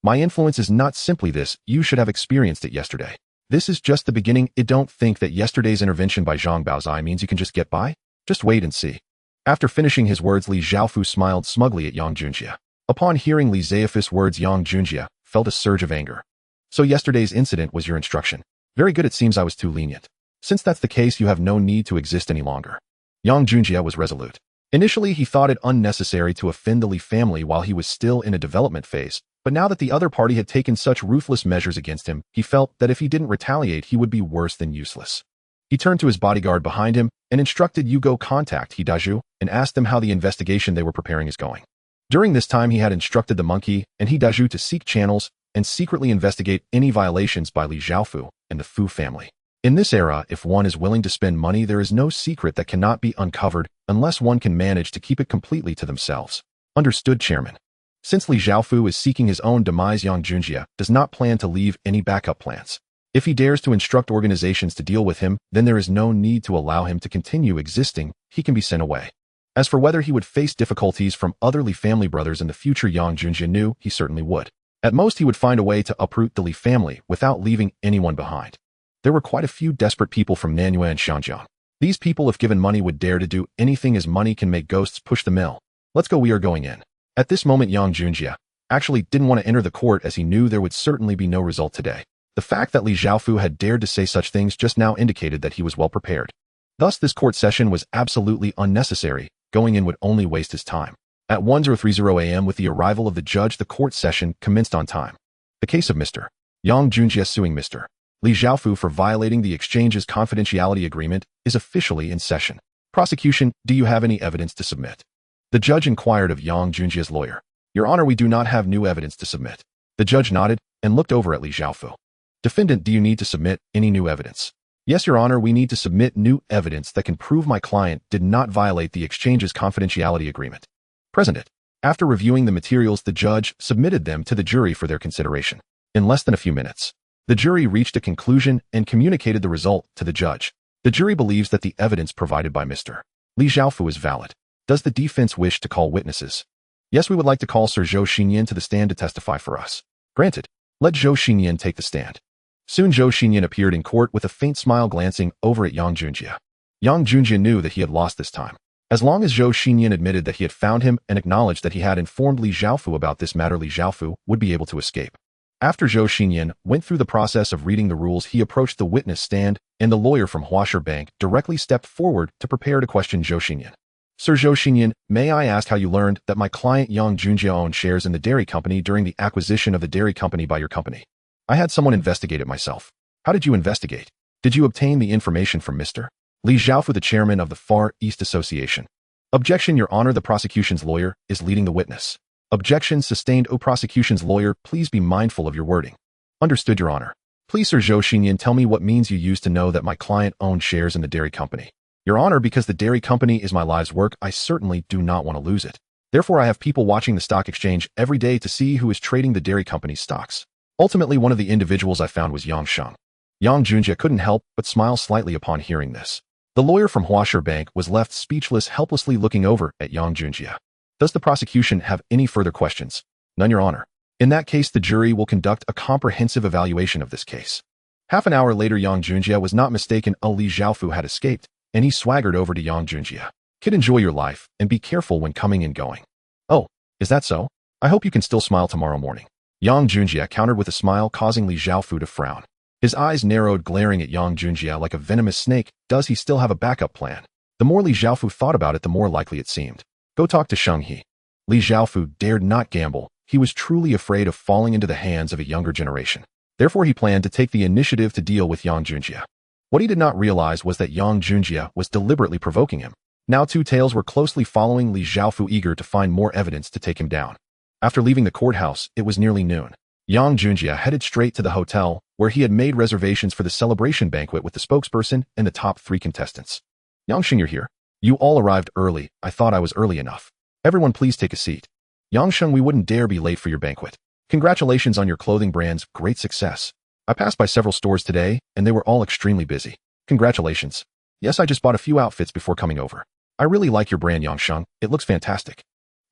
My influence is not simply this, you should have experienced it yesterday. This is just the beginning. I don't think that yesterday's intervention by Zhang Baozai means you can just get by. Just wait and see. After finishing his words, Li Xiaofu smiled smugly at Yang Junjie. Upon hearing Li Xiaofu's words, Yang Junjie felt a surge of anger. So yesterday's incident was your instruction. Very good, it seems I was too lenient. Since that's the case, you have no need to exist any longer. Yang Junjie was resolute. Initially, he thought it unnecessary to offend the Li family while he was still in a development phase, but now that the other party had taken such ruthless measures against him, he felt that if he didn't retaliate, he would be worse than useless. He turned to his bodyguard behind him and instructed you go contact He Daju and asked them how the investigation they were preparing is going. During this time, he had instructed the monkey and He Daju to seek channels and secretly investigate any violations by Li Xiaofu and the Fu family. In this era, if one is willing to spend money, there is no secret that cannot be uncovered unless one can manage to keep it completely to themselves. Understood, Chairman. Since Li Xiaofu is seeking his own demise, Yang Junjie does not plan to leave any backup plans. If he dares to instruct organizations to deal with him, then there is no need to allow him to continue existing. He can be sent away. As for whether he would face difficulties from other Li family brothers in the future, Yang Junjie knew he certainly would. At most, he would find a way to uproot the Li family without leaving anyone behind. There were quite a few desperate people from Nanyue and Xianjiang. These people, if given money, would dare to do anything, as money can make ghosts push the mill. Let's go, we are going in. At this moment, Yang Junjie actually didn't want to enter the court, as he knew there would certainly be no result today. The fact that Li Xiaofu had dared to say such things just now indicated that he was well prepared. Thus, this court session was absolutely unnecessary. Going in would only waste his time. At 10:30 a.m., with the arrival of the judge, the court session commenced on time. The case of Mr. Yang Junjie suing Mr. Li Xiaofu for violating the exchange's confidentiality agreement is officially in session. Prosecution, do you have any evidence to submit? The judge inquired of Yang Junjie's lawyer. Your Honor, we do not have new evidence to submit. The judge nodded and looked over at Li Xiaofu. Defendant, do you need to submit any new evidence? Yes, Your Honor, we need to submit new evidence that can prove my client did not violate the exchange's confidentiality agreement. President, after reviewing the materials, the judge submitted them to the jury for their consideration. In less than a few minutes, the jury reached a conclusion and communicated the result to the judge. The jury believes that the evidence provided by Mr. Li Xiaofu is valid. Does the defense wish to call witnesses? Yes, we would like to call Sir Zhou Xinyan to the stand to testify for us. Granted. Let Zhou Xinyan take the stand. Soon Zhou Xinyan appeared in court with a faint smile, glancing over at Yang Junjie. Yang Junjie knew that he had lost this time. As long as Zhou Xinyan admitted that he had found him and acknowledged that he had informed Li Xiaofu about this matter, Li Xiaofu would be able to escape. After Zhou Xinyan went through the process of reading the rules, he approached the witness stand, and the lawyer from Huasher Bank directly stepped forward to prepare to question Zhou Xinyan. Sir Zhou Xinyan, may I ask how you learned that my client Yang Junjie owned shares in the dairy company during the acquisition of the dairy company by your company? I had someone investigate it myself. How did you investigate? Did you obtain the information from Mr. Li Xiaofu, the chairman of the Far East Association? Objection, Your Honor. The prosecution's lawyer is leading the witness. Objection sustained. O prosecution's lawyer, please be mindful of your wording. Understood, Your Honor. Please, Sir Zhou Xinyan, tell me what means you used to know that my client owned shares in the dairy company. Your Honor, because the dairy company is my life's work, I certainly do not want to lose it. Therefore, I have people watching the stock exchange every day to see who is trading the dairy company's stocks. Ultimately, one of the individuals I found was Yang Sheng. Yang Junjie couldn't help but smile slightly upon hearing this. The lawyer from Huasher Bank was left speechless, helplessly looking over at Yang Junjie. Does the prosecution have any further questions? None, Your Honor. In that case, the jury will conduct a comprehensive evaluation of this case. Half an hour later, Yang Junjie was not mistaken. Li Xiaofu had escaped, and he swaggered over to Yang Junjie. Kid, enjoy your life, and be careful when coming and going. Oh, is that so? I hope you can still smile tomorrow morning. Yang Junjie countered with a smile, causing Li Xiaofu to frown. His eyes narrowed, glaring at Yang Junjie like a venomous snake. Does he still have a backup plan? The more Li Xiaofu thought about it, the more likely it seemed. Go talk to Sheng He. Li Xiaofu dared not gamble. He was truly afraid of falling into the hands of a younger generation. Therefore, he planned to take the initiative to deal with Yang Junjie. What he did not realize was that Yang Junjie was deliberately provoking him. Now two tails were closely following Li Xiaofu, eager to find more evidence to take him down. After leaving the courthouse, it was nearly noon. Yang Junjie headed straight to the hotel, where he had made reservations for the celebration banquet with the spokesperson and the top 3 contestants. Yang Sheng, you're here. You all arrived early. I thought I was early enough. Everyone please take a seat. Yang Sheng, we wouldn't dare be late for your banquet. Congratulations on your clothing brand's great success. I passed by several stores today, and they were all extremely busy. Congratulations. Yes, I just bought a few outfits before coming over. I really like your brand, Yangsheng. It looks fantastic.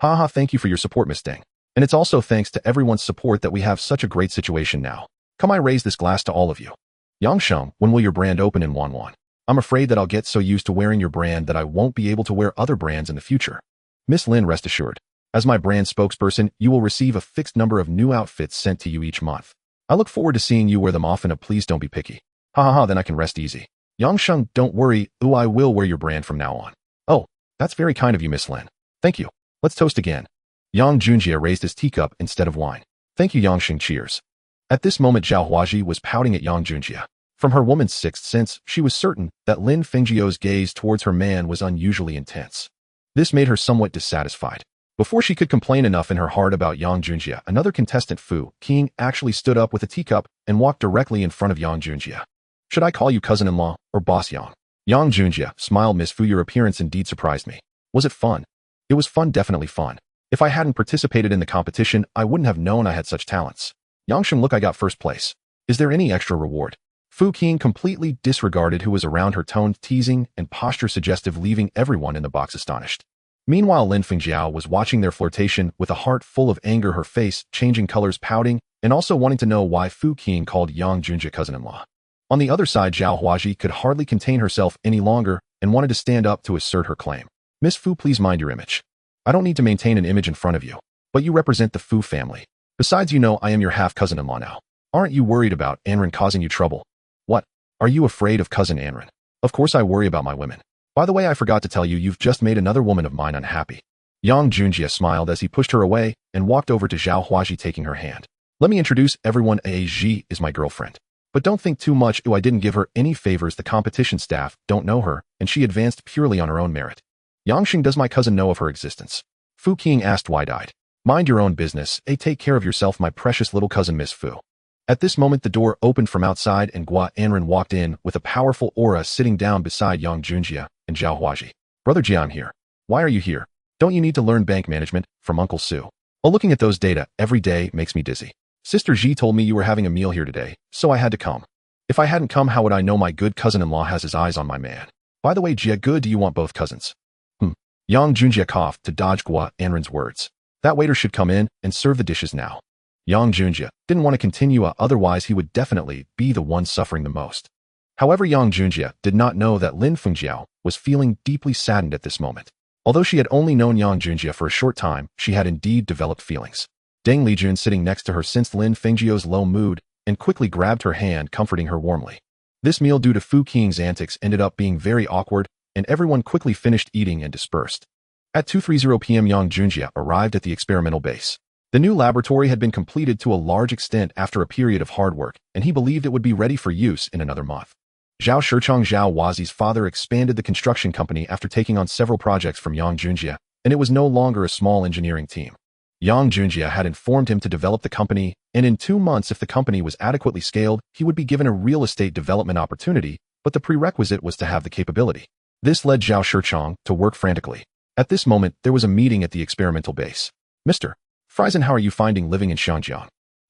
Haha, thank you for your support, Miss Deng. And it's also thanks to everyone's support that we have such a great situation now. Come, I raise this glass to all of you. Yangsheng, when will your brand open in Wanwan? I'm afraid that I'll get so used to wearing your brand that I won't be able to wear other brands in the future. Miss Lin, rest assured. As my brand spokesperson, you will receive a fixed number of new outfits sent to you each month. I look forward to seeing you wear them often. Please don't be picky. Then I can rest easy. Yangsheng, don't worry. I will wear your brand from now on. Oh, that's very kind of you, Miss Lin. Thank you. Let's toast again. Yang Junjie raised his teacup instead of wine. Thank you, Yangsheng. Cheers. At this moment, Zhao Huaji was pouting at Yang Junjie. From her woman's sixth sense, she was certain that Lin Fengjiu's gaze towards her man was unusually intense. This made her somewhat dissatisfied. Before she could complain enough in her heart about Yang Junjie, another contestant, Fu King, actually stood up with a teacup and walked directly in front of Yang Junjie. Should I call you cousin-in-law or boss Yang? Yang Junjie smiled. Miss Fu, your appearance indeed surprised me. Was it fun? It was fun, definitely fun. If I hadn't participated in the competition, I wouldn't have known I had such talents. Yangsheng, look, I got first place. Is there any extra reward? Fu King completely disregarded who was around her, toned teasing and posture suggestive, leaving everyone in the box astonished. Meanwhile, Lin Fengjiao was watching their flirtation with a heart full of anger, her face changing colors, pouting, and also wanting to know why Fu King called Yang Junjie cousin-in-law. On the other side, Zhao Huaji could hardly contain herself any longer and wanted to stand up to assert her claim. Miss Fu, please mind your image. I don't need to maintain an image in front of you, but you represent the Fu family. Besides, you know I am your half-cousin-in-law now. Aren't you worried about Anren causing you trouble? What? Are you afraid of cousin Anren? Of course I worry about my women. By the way, I forgot to tell you, you've just made another woman of mine unhappy. Yang Junjie smiled as he pushed her away and walked over to Zhao Huaji, taking her hand. Let me introduce everyone. Ji is my girlfriend. But don't think too much. I didn't give her any favors. The competition staff don't know her, and she advanced purely on her own merit. Yangsheng, does my cousin know of her existence? Fu King asked wide-eyed. Mind your own business. Take care of yourself, my precious little cousin, Miss Fu. At this moment, the door opened from outside and Gua Anren walked in with a powerful aura, sitting down beside Yang Junjie and Zhao Huaji. Brother Jian here. Why are you here? Don't you need to learn bank management from Uncle Su? Oh, looking at those data every day makes me dizzy. Sister Ji told me you were having a meal here today, so I had to come. If I hadn't come, how would I know my good cousin-in-law has his eyes on my man? By the way, Jia, good, do you want both cousins? Yang Junjie coughed to dodge Gua Anren's words. That waiter should come in and serve the dishes now. Yang Junjie didn't want to continue, otherwise he would definitely be the one suffering the most. However, Yang Junjie did not know that Lin Fengjiao was feeling deeply saddened at this moment. Although she had only known Yang Junjie for a short time, she had indeed developed feelings. Deng Lijun, sitting next to her, sensed Lin Fengjiao's low mood and quickly grabbed her hand, comforting her warmly. This meal, due to Fu King's antics, ended up being very awkward, and everyone quickly finished eating and dispersed. At 2:30 p.m., Yang Junjie arrived at the experimental base. The new laboratory had been completed to a large extent after a period of hard work, and he believed it would be ready for use in another month. Zhao Shichong, Zhao Huazi's father, expanded the construction company after taking on several projects from Yang Junjie, and it was no longer a small engineering team. Yang Junjie had informed him to develop the company, and in 2 months, if the company was adequately scaled, he would be given a real estate development opportunity, but the prerequisite was to have the capability. This led Zhao Shichong to work frantically. At this moment, there was a meeting at the experimental base. Mr. Friesen, how are you finding living in Xianjiang?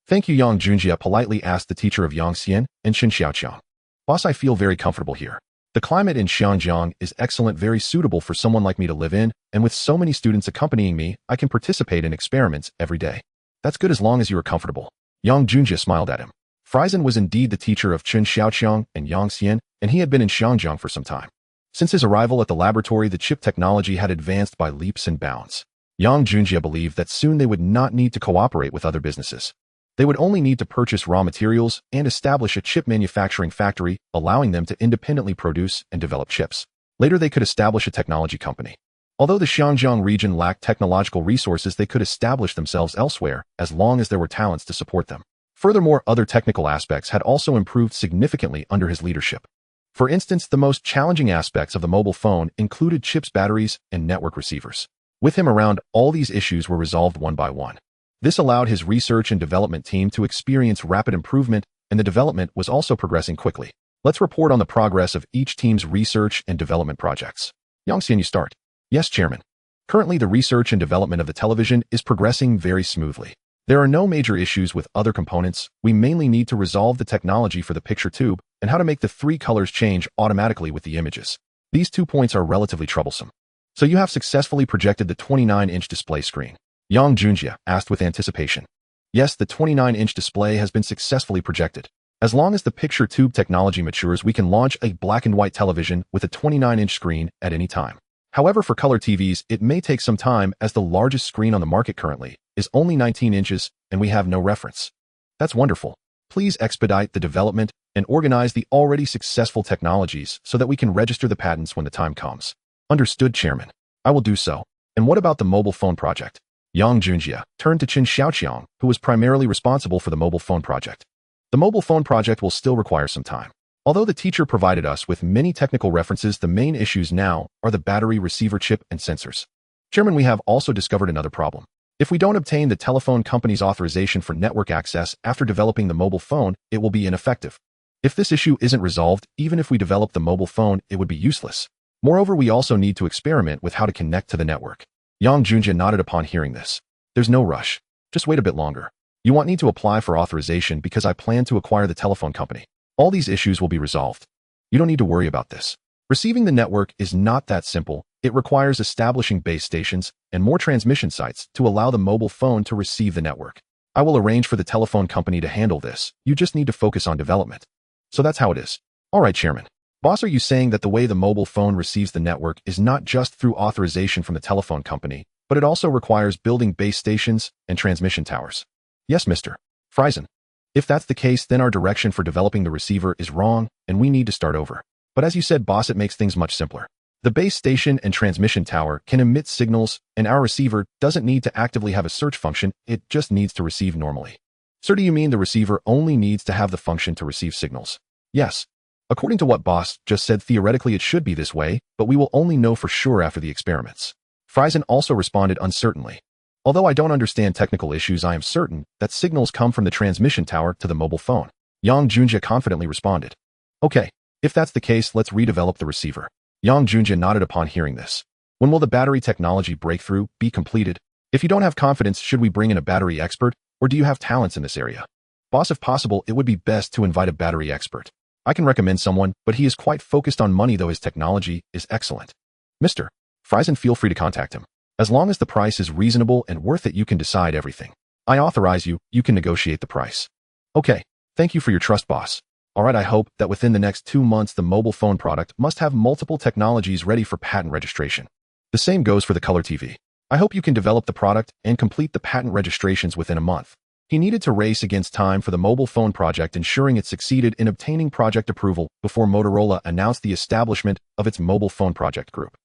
Thank you, Yang Junjie politely asked the teacher of Yang Xian and Qin Xiaoqiang. Boss, I feel very comfortable here. The climate in Xianjiang is excellent, very suitable for someone like me to live in, and with so many students accompanying me, I can participate in experiments every day. That's good as long as you are comfortable. Yang Junjie smiled at him. Friesen was indeed the teacher of Qin Xiaoqiang and Yang Xian, and he had been in Xianjiang for some time. Since his arrival at the laboratory, the chip technology had advanced by leaps and bounds. Yang Junjie believed that soon they would not need to cooperate with other businesses. They would only need to purchase raw materials and establish a chip manufacturing factory, allowing them to independently produce and develop chips. Later, they could establish a technology company. Although the Xianjiang region lacked technological resources, they could establish themselves elsewhere as long as there were talents to support them. Furthermore, other technical aspects had also improved significantly under his leadership. For instance, the most challenging aspects of the mobile phone included chips, batteries, and network receivers. With him around, all these issues were resolved one by one. This allowed his research and development team to experience rapid improvement, and the development was also progressing quickly. Let's report on the progress of each team's research and development projects. Yang Xian, you start. Yes, Chairman. Currently, the research and development of the television is progressing very smoothly. There are no major issues with other components. We mainly need to resolve the technology for the picture tube and how to make the 3 colors change automatically with the images. These 2 points are relatively troublesome. So you have successfully projected the 29-inch display screen? Yang Junjia asked with anticipation. Yes, the 29-inch display has been successfully projected. As long as the picture tube technology matures, we can launch a black and white television with a 29-inch screen at any time. However, for color TVs, it may take some time as the largest screen on the market currently is only 19 inches and we have no reference. That's wonderful. Please expedite the development and organize the already successful technologies so that we can register the patents when the time comes. Understood, Chairman. I will do so. And what about the mobile phone project? Yang Junjia turned to Qin Xiaoqiang, who was primarily responsible for the mobile phone project. The mobile phone project will still require some time. Although the teacher provided us with many technical references, the main issues now are the battery, receiver chip, and sensors. Chairman, we have also discovered another problem. If we don't obtain the telephone company's authorization for network access after developing the mobile phone, it will be ineffective. If this issue isn't resolved, even if we develop the mobile phone, it would be useless. Moreover, we also need to experiment with how to connect to the network. Yang Junjia nodded upon hearing this. There's no rush. Just wait a bit longer. You won't need to apply for authorization because I plan to acquire the telephone company. All these issues will be resolved. You don't need to worry about this. Receiving the network is not that simple. It requires establishing base stations and more transmission sites to allow the mobile phone to receive the network. I will arrange for the telephone company to handle this. You just need to focus on development. So that's how it is. All right, Chairman. Boss, are you saying that the way the mobile phone receives the network is not just through authorization from the telephone company, but it also requires building base stations and transmission towers? Yes, Mr. Friesen. If that's the case, then our direction for developing the receiver is wrong, and we need to start over. But as you said, boss, it makes things much simpler. The base station and transmission tower can emit signals, and our receiver doesn't need to actively have a search function, it just needs to receive normally. Sir, do you mean the receiver only needs to have the function to receive signals? Yes. According to what boss just said, theoretically it should be this way, but we will only know for sure after the experiments. Friesen also responded uncertainly. Although I don't understand technical issues, I am certain that signals come from the transmission tower to the mobile phone. Yang Junjia confidently responded. Okay, if that's the case, let's redevelop the receiver. Yang Junjia nodded upon hearing this. When will the battery technology breakthrough be completed? If you don't have confidence, should we bring in a battery expert, or do you have talents in this area? Boss, if possible, it would be best to invite a battery expert. I can recommend someone, but he is quite focused on money, though his technology is excellent. Mr. Friesen, feel free to contact him. As long as the price is reasonable and worth it, you can decide everything. I authorize you, you can negotiate the price. Okay, thank you for your trust, boss. Alright, I hope that within the next 2 months the mobile phone product must have multiple technologies ready for patent registration. The same goes for the color TV. I hope you can develop the product and complete the patent registrations within a month. He needed to race against time for the mobile phone project, ensuring it succeeded in obtaining project approval before Motorola announced the establishment of its mobile phone project group.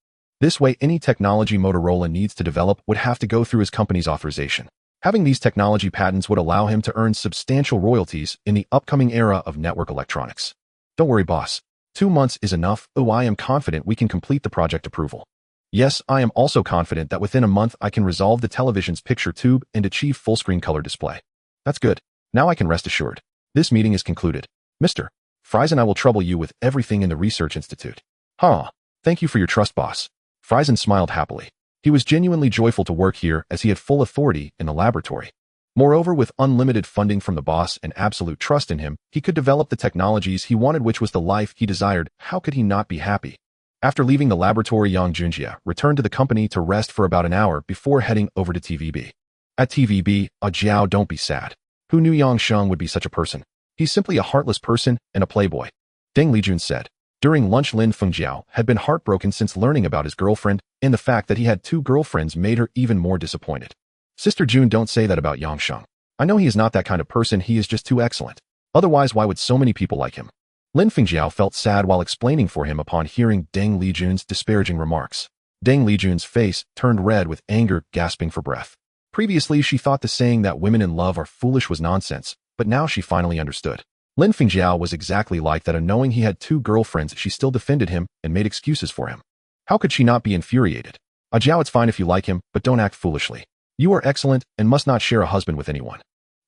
This way, any technology Motorola needs to develop would have to go through his company's authorization. Having these technology patents would allow him to earn substantial royalties in the upcoming era of network electronics. Don't worry, boss. 2 months is enough. Oh, I am confident we can complete the project approval. Yes, I am also confident that within a month I can resolve the television's picture tube and achieve full-screen color display. That's good. Now I can rest assured. This meeting is concluded. Mr. Friesen, I will trouble you with everything in the Research Institute. Thank you for your trust, boss. Friesen smiled happily. He was genuinely joyful to work here as he had full authority in the laboratory. Moreover, with unlimited funding from the boss and absolute trust in him, he could develop the technologies he wanted, which was the life he desired. How could he not be happy? After leaving the laboratory, Yang Junjia returned to the company to rest for about an hour before heading over to TVB. At TVB, Jiao, don't be sad. Who knew Yang Sheng would be such a person? He's simply a heartless person and a playboy. Deng Lijun said. During lunch, Lin Fengjiao had been heartbroken since learning about his girlfriend, and the fact that he had 2 girlfriends made her even more disappointed. Sister June, don't say that about Yang Sheng. I know he is not that kind of person, he is just too excellent. Otherwise, why would so many people like him? Lin Fengjiao felt sad while explaining for him upon hearing Deng Lijun's disparaging remarks. Deng Lijun's face turned red with anger, gasping for breath. Previously, she thought the saying that women in love are foolish was nonsense, but now she finally understood. Lin Fengjiao was exactly like that, and knowing he had 2 girlfriends, she still defended him and made excuses for him. How could she not be infuriated? Jiao, it's fine if you like him, but don't act foolishly. You are excellent and must not share a husband with anyone.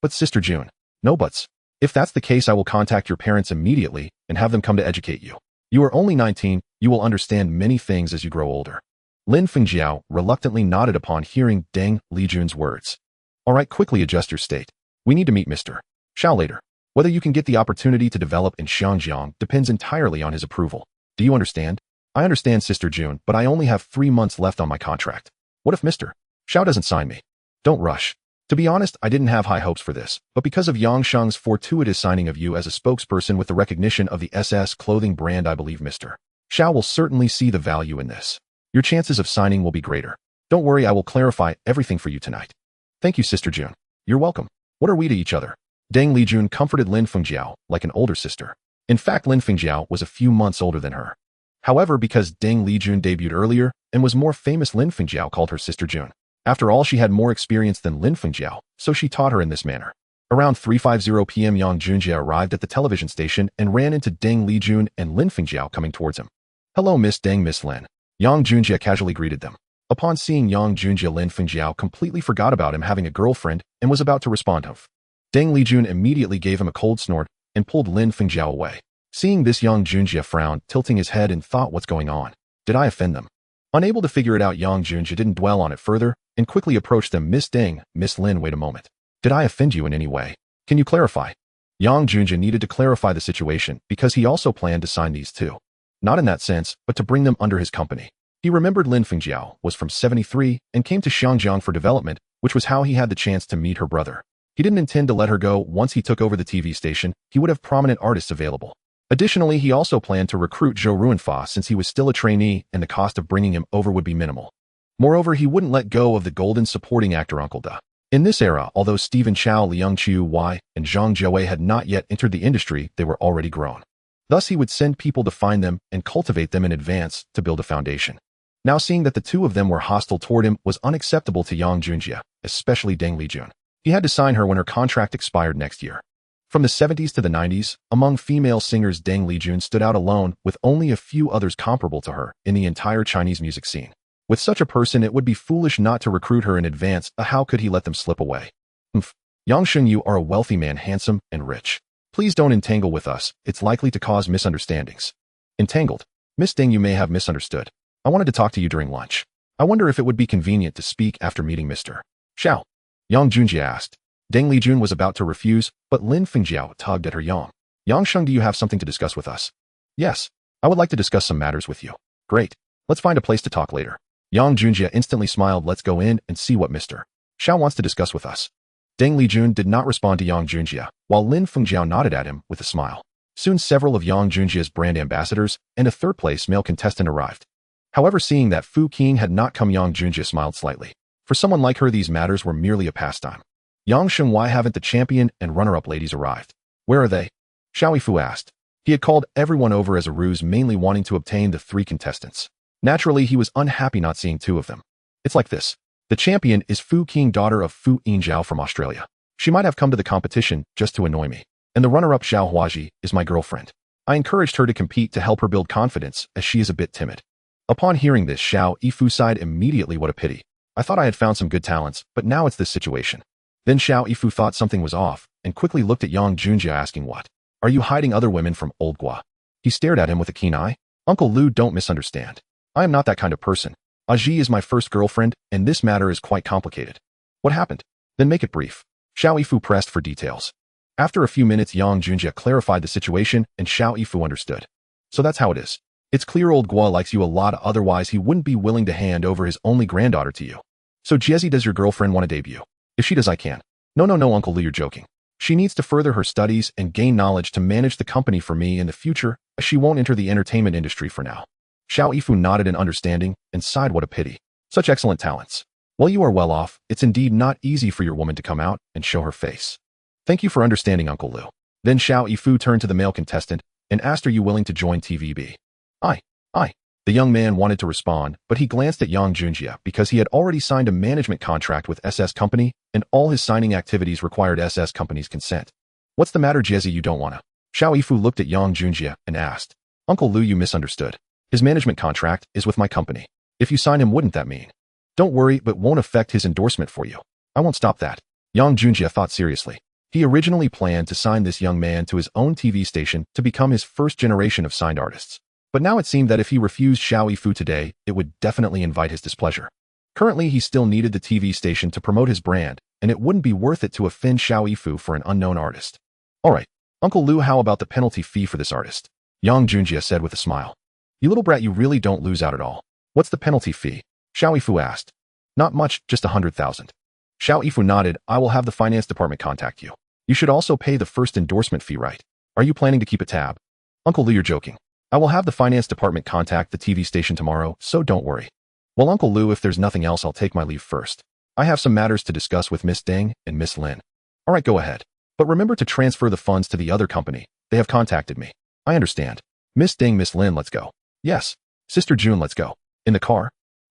But Sister June, no buts. If that's the case, I will contact your parents immediately and have them come to educate you. You are only 19, you will understand many things as you grow older. Lin Fengjiao reluctantly nodded upon hearing Deng Lijun's words. Alright, quickly adjust your state. We need to meet Mr. Xiao later. Whether you can get the opportunity to develop in Xiangjiang depends entirely on his approval. Do you understand? I understand, Sister June, but I only have 3 months left on my contract. What if Mr. Xiao doesn't sign me? Don't rush. To be honest, I didn't have high hopes for this, but because of Yang Sheng's fortuitous signing of you as a spokesperson with the recognition of the SS clothing brand, I believe Mr. Xiao will certainly see the value in this. Your chances of signing will be greater. Don't worry, I will clarify everything for you tonight. Thank you, Sister June. You're welcome. What are we to each other? Deng Lijun comforted Lin Fengjiao like an older sister. In fact, Lin Fengjiao was a few months older than her. However, because Deng Lijun debuted earlier and was more famous, Lin Fengjiao called her Sister June. After all, she had more experience than Lin Fengjiao, so she taught her in this manner. Around 3:50 p.m. Yang Junjie arrived at the television station and ran into Deng Lijun and Lin Fengjiao coming towards him. Hello, Miss Deng, Miss Lin. Yang Junjie casually greeted them. Upon seeing Yang Junjie, Lin Fengjiao completely forgot about him having a girlfriend and was about to respond to him. Deng Lijun immediately gave him a cold snort and pulled Lin Fengjiao away. Seeing this, Yang Junjie frowned, tilting his head and thought, what's going on? Did I offend them? Unable to figure it out, Yang Junjie didn't dwell on it further and quickly approached them. Miss Deng, Miss Lin, wait a moment. Did I offend you in any way? Can you clarify? Yang Junjie needed to clarify the situation because he also planned to sign these too. Not in that sense, but to bring them under his company. He remembered Lin Fengjiao was from 73 and came to Xiangjiang for development, which was how he had the chance to meet her brother. He didn't intend to let her go. Once he took over the TV station, he would have prominent artists available. Additionally, he also planned to recruit Zhou Ruanfa since he was still a trainee and the cost of bringing him over would be minimal. Moreover, he wouldn't let go of the golden supporting actor Uncle Da. In this era, although Stephen Chow, Liang Chiu-wei, and Zhang Jiawei had not yet entered the industry, they were already grown. Thus, he would send people to find them and cultivate them in advance to build a foundation. Now, seeing that the two of them were hostile toward him was unacceptable to Yang Junjie, especially Deng Lijun. He had to sign her when her contract expired next year. From the 70s to the 90s, among female singers, Deng Lijun stood out alone with only a few others comparable to her in the entire Chinese music scene. With such a person, it would be foolish not to recruit her in advance. How could he let them slip away? Yang Sheng, you are a wealthy man, handsome and rich. Please don't entangle with us. It's likely to cause misunderstandings. Entangled? Miss Deng, you may have misunderstood. I wanted to talk to you during lunch. I wonder if it would be convenient to speak after meeting Mr. Xiao. Yang Junjie asked. Deng Lijun was about to refuse, but Lin Fengjiao tugged at her arm. Yang Sheng, do you have something to discuss with us? Yes. I would like to discuss some matters with you. Great. Let's find a place to talk later. Yang Junjie instantly smiled. Let's go in and see what Mr. Xiao wants to discuss with us. Deng Lijun did not respond to Yang Junjie, while Lin Fengjiao nodded at him with a smile. Soon several of Yang Junjie's brand ambassadors and a third-place male contestant arrived. However, seeing that Fu Qing had not come, Yang Junjie smiled slightly. For someone like her, these matters were merely a pastime. Yang Sheng, why haven't the champion and runner-up ladies arrived? Where are they? Xiao Yifu asked. He had called everyone over as a ruse, mainly wanting to obtain the 3 contestants. Naturally, he was unhappy not seeing 2 of them. It's like this. The champion is Fu Qing, daughter of Fu Yinjiao from Australia. She might have come to the competition just to annoy me. And the runner-up, Xiao Huaji, is my girlfriend. I encouraged her to compete to help her build confidence, as she is a bit timid. Upon hearing this, Xiao Yifu sighed immediately. What a pity. I thought I had found some good talents, but now it's this situation. Then Xiao Yifu thought something was off, and quickly looked at Yang Junjie, asking, what? Are you hiding other women from old Gua? He stared at him with a keen eye. Uncle Lu, don't misunderstand. I am not that kind of person. Aji is my first girlfriend, and this matter is quite complicated. What happened? Then make it brief. Xiao Yifu pressed for details. After a few minutes, Yang Junjie clarified the situation, and Xiao Yifu understood. So that's how it is. It's clear old Gua likes you a lot, otherwise he wouldn't be willing to hand over his only granddaughter to you. So Jiezi, does your girlfriend want to debut? If she does, I can. No, Uncle Lu, you're joking. She needs to further her studies and gain knowledge to manage the company for me in the future, as she won't enter the entertainment industry for now. Xiao Yifu nodded in understanding and sighed. What a pity. Such excellent talents. While you are well off, it's indeed not easy for your woman to come out and show her face. Thank you for understanding, Uncle Lu. Then Xiao Yifu turned to the male contestant and asked, are you willing to join TVB? I. The young man wanted to respond, but he glanced at Yang Junjie because he had already signed a management contract with SS Company, and all his signing activities required SS Company's consent. What's the matter, Jiezi, you don't wanna? Xiao Yifu looked at Yang Junjie and asked. Uncle Lu, you misunderstood. His management contract is with my company. If you sign him, wouldn't that mean? Don't worry, but won't affect his endorsement for you. I won't stop that. Yang Junjie thought seriously. He originally planned to sign this young man to his own TV station to become his first generation of signed artists. But now it seemed that if he refused Xiao Yifu today, it would definitely invite his displeasure. Currently, he still needed the TV station to promote his brand, and it wouldn't be worth it to offend Xiao Yifu for an unknown artist. All right, Uncle Lu, how about the penalty fee for this artist? Yang Junjie said with a smile. You little brat, you really don't lose out at all. What's the penalty fee? Xiao Yifu asked. Not much, just 100,000. Xiao Yifu nodded. I will have the finance department contact you. You should also pay the first endorsement fee, right? Are you planning to keep a tab? Uncle Lu, you're joking. I will have the finance department contact the TV station tomorrow, so don't worry. Well, Uncle Lu, if there's nothing else, I'll take my leave first. I have some matters to discuss with Miss Deng and Miss Lin. All right, go ahead. But remember to transfer the funds to the other company. They have contacted me. I understand. Miss Deng, Miss Lin, let's go. Yes. Sister June, let's go. In the car?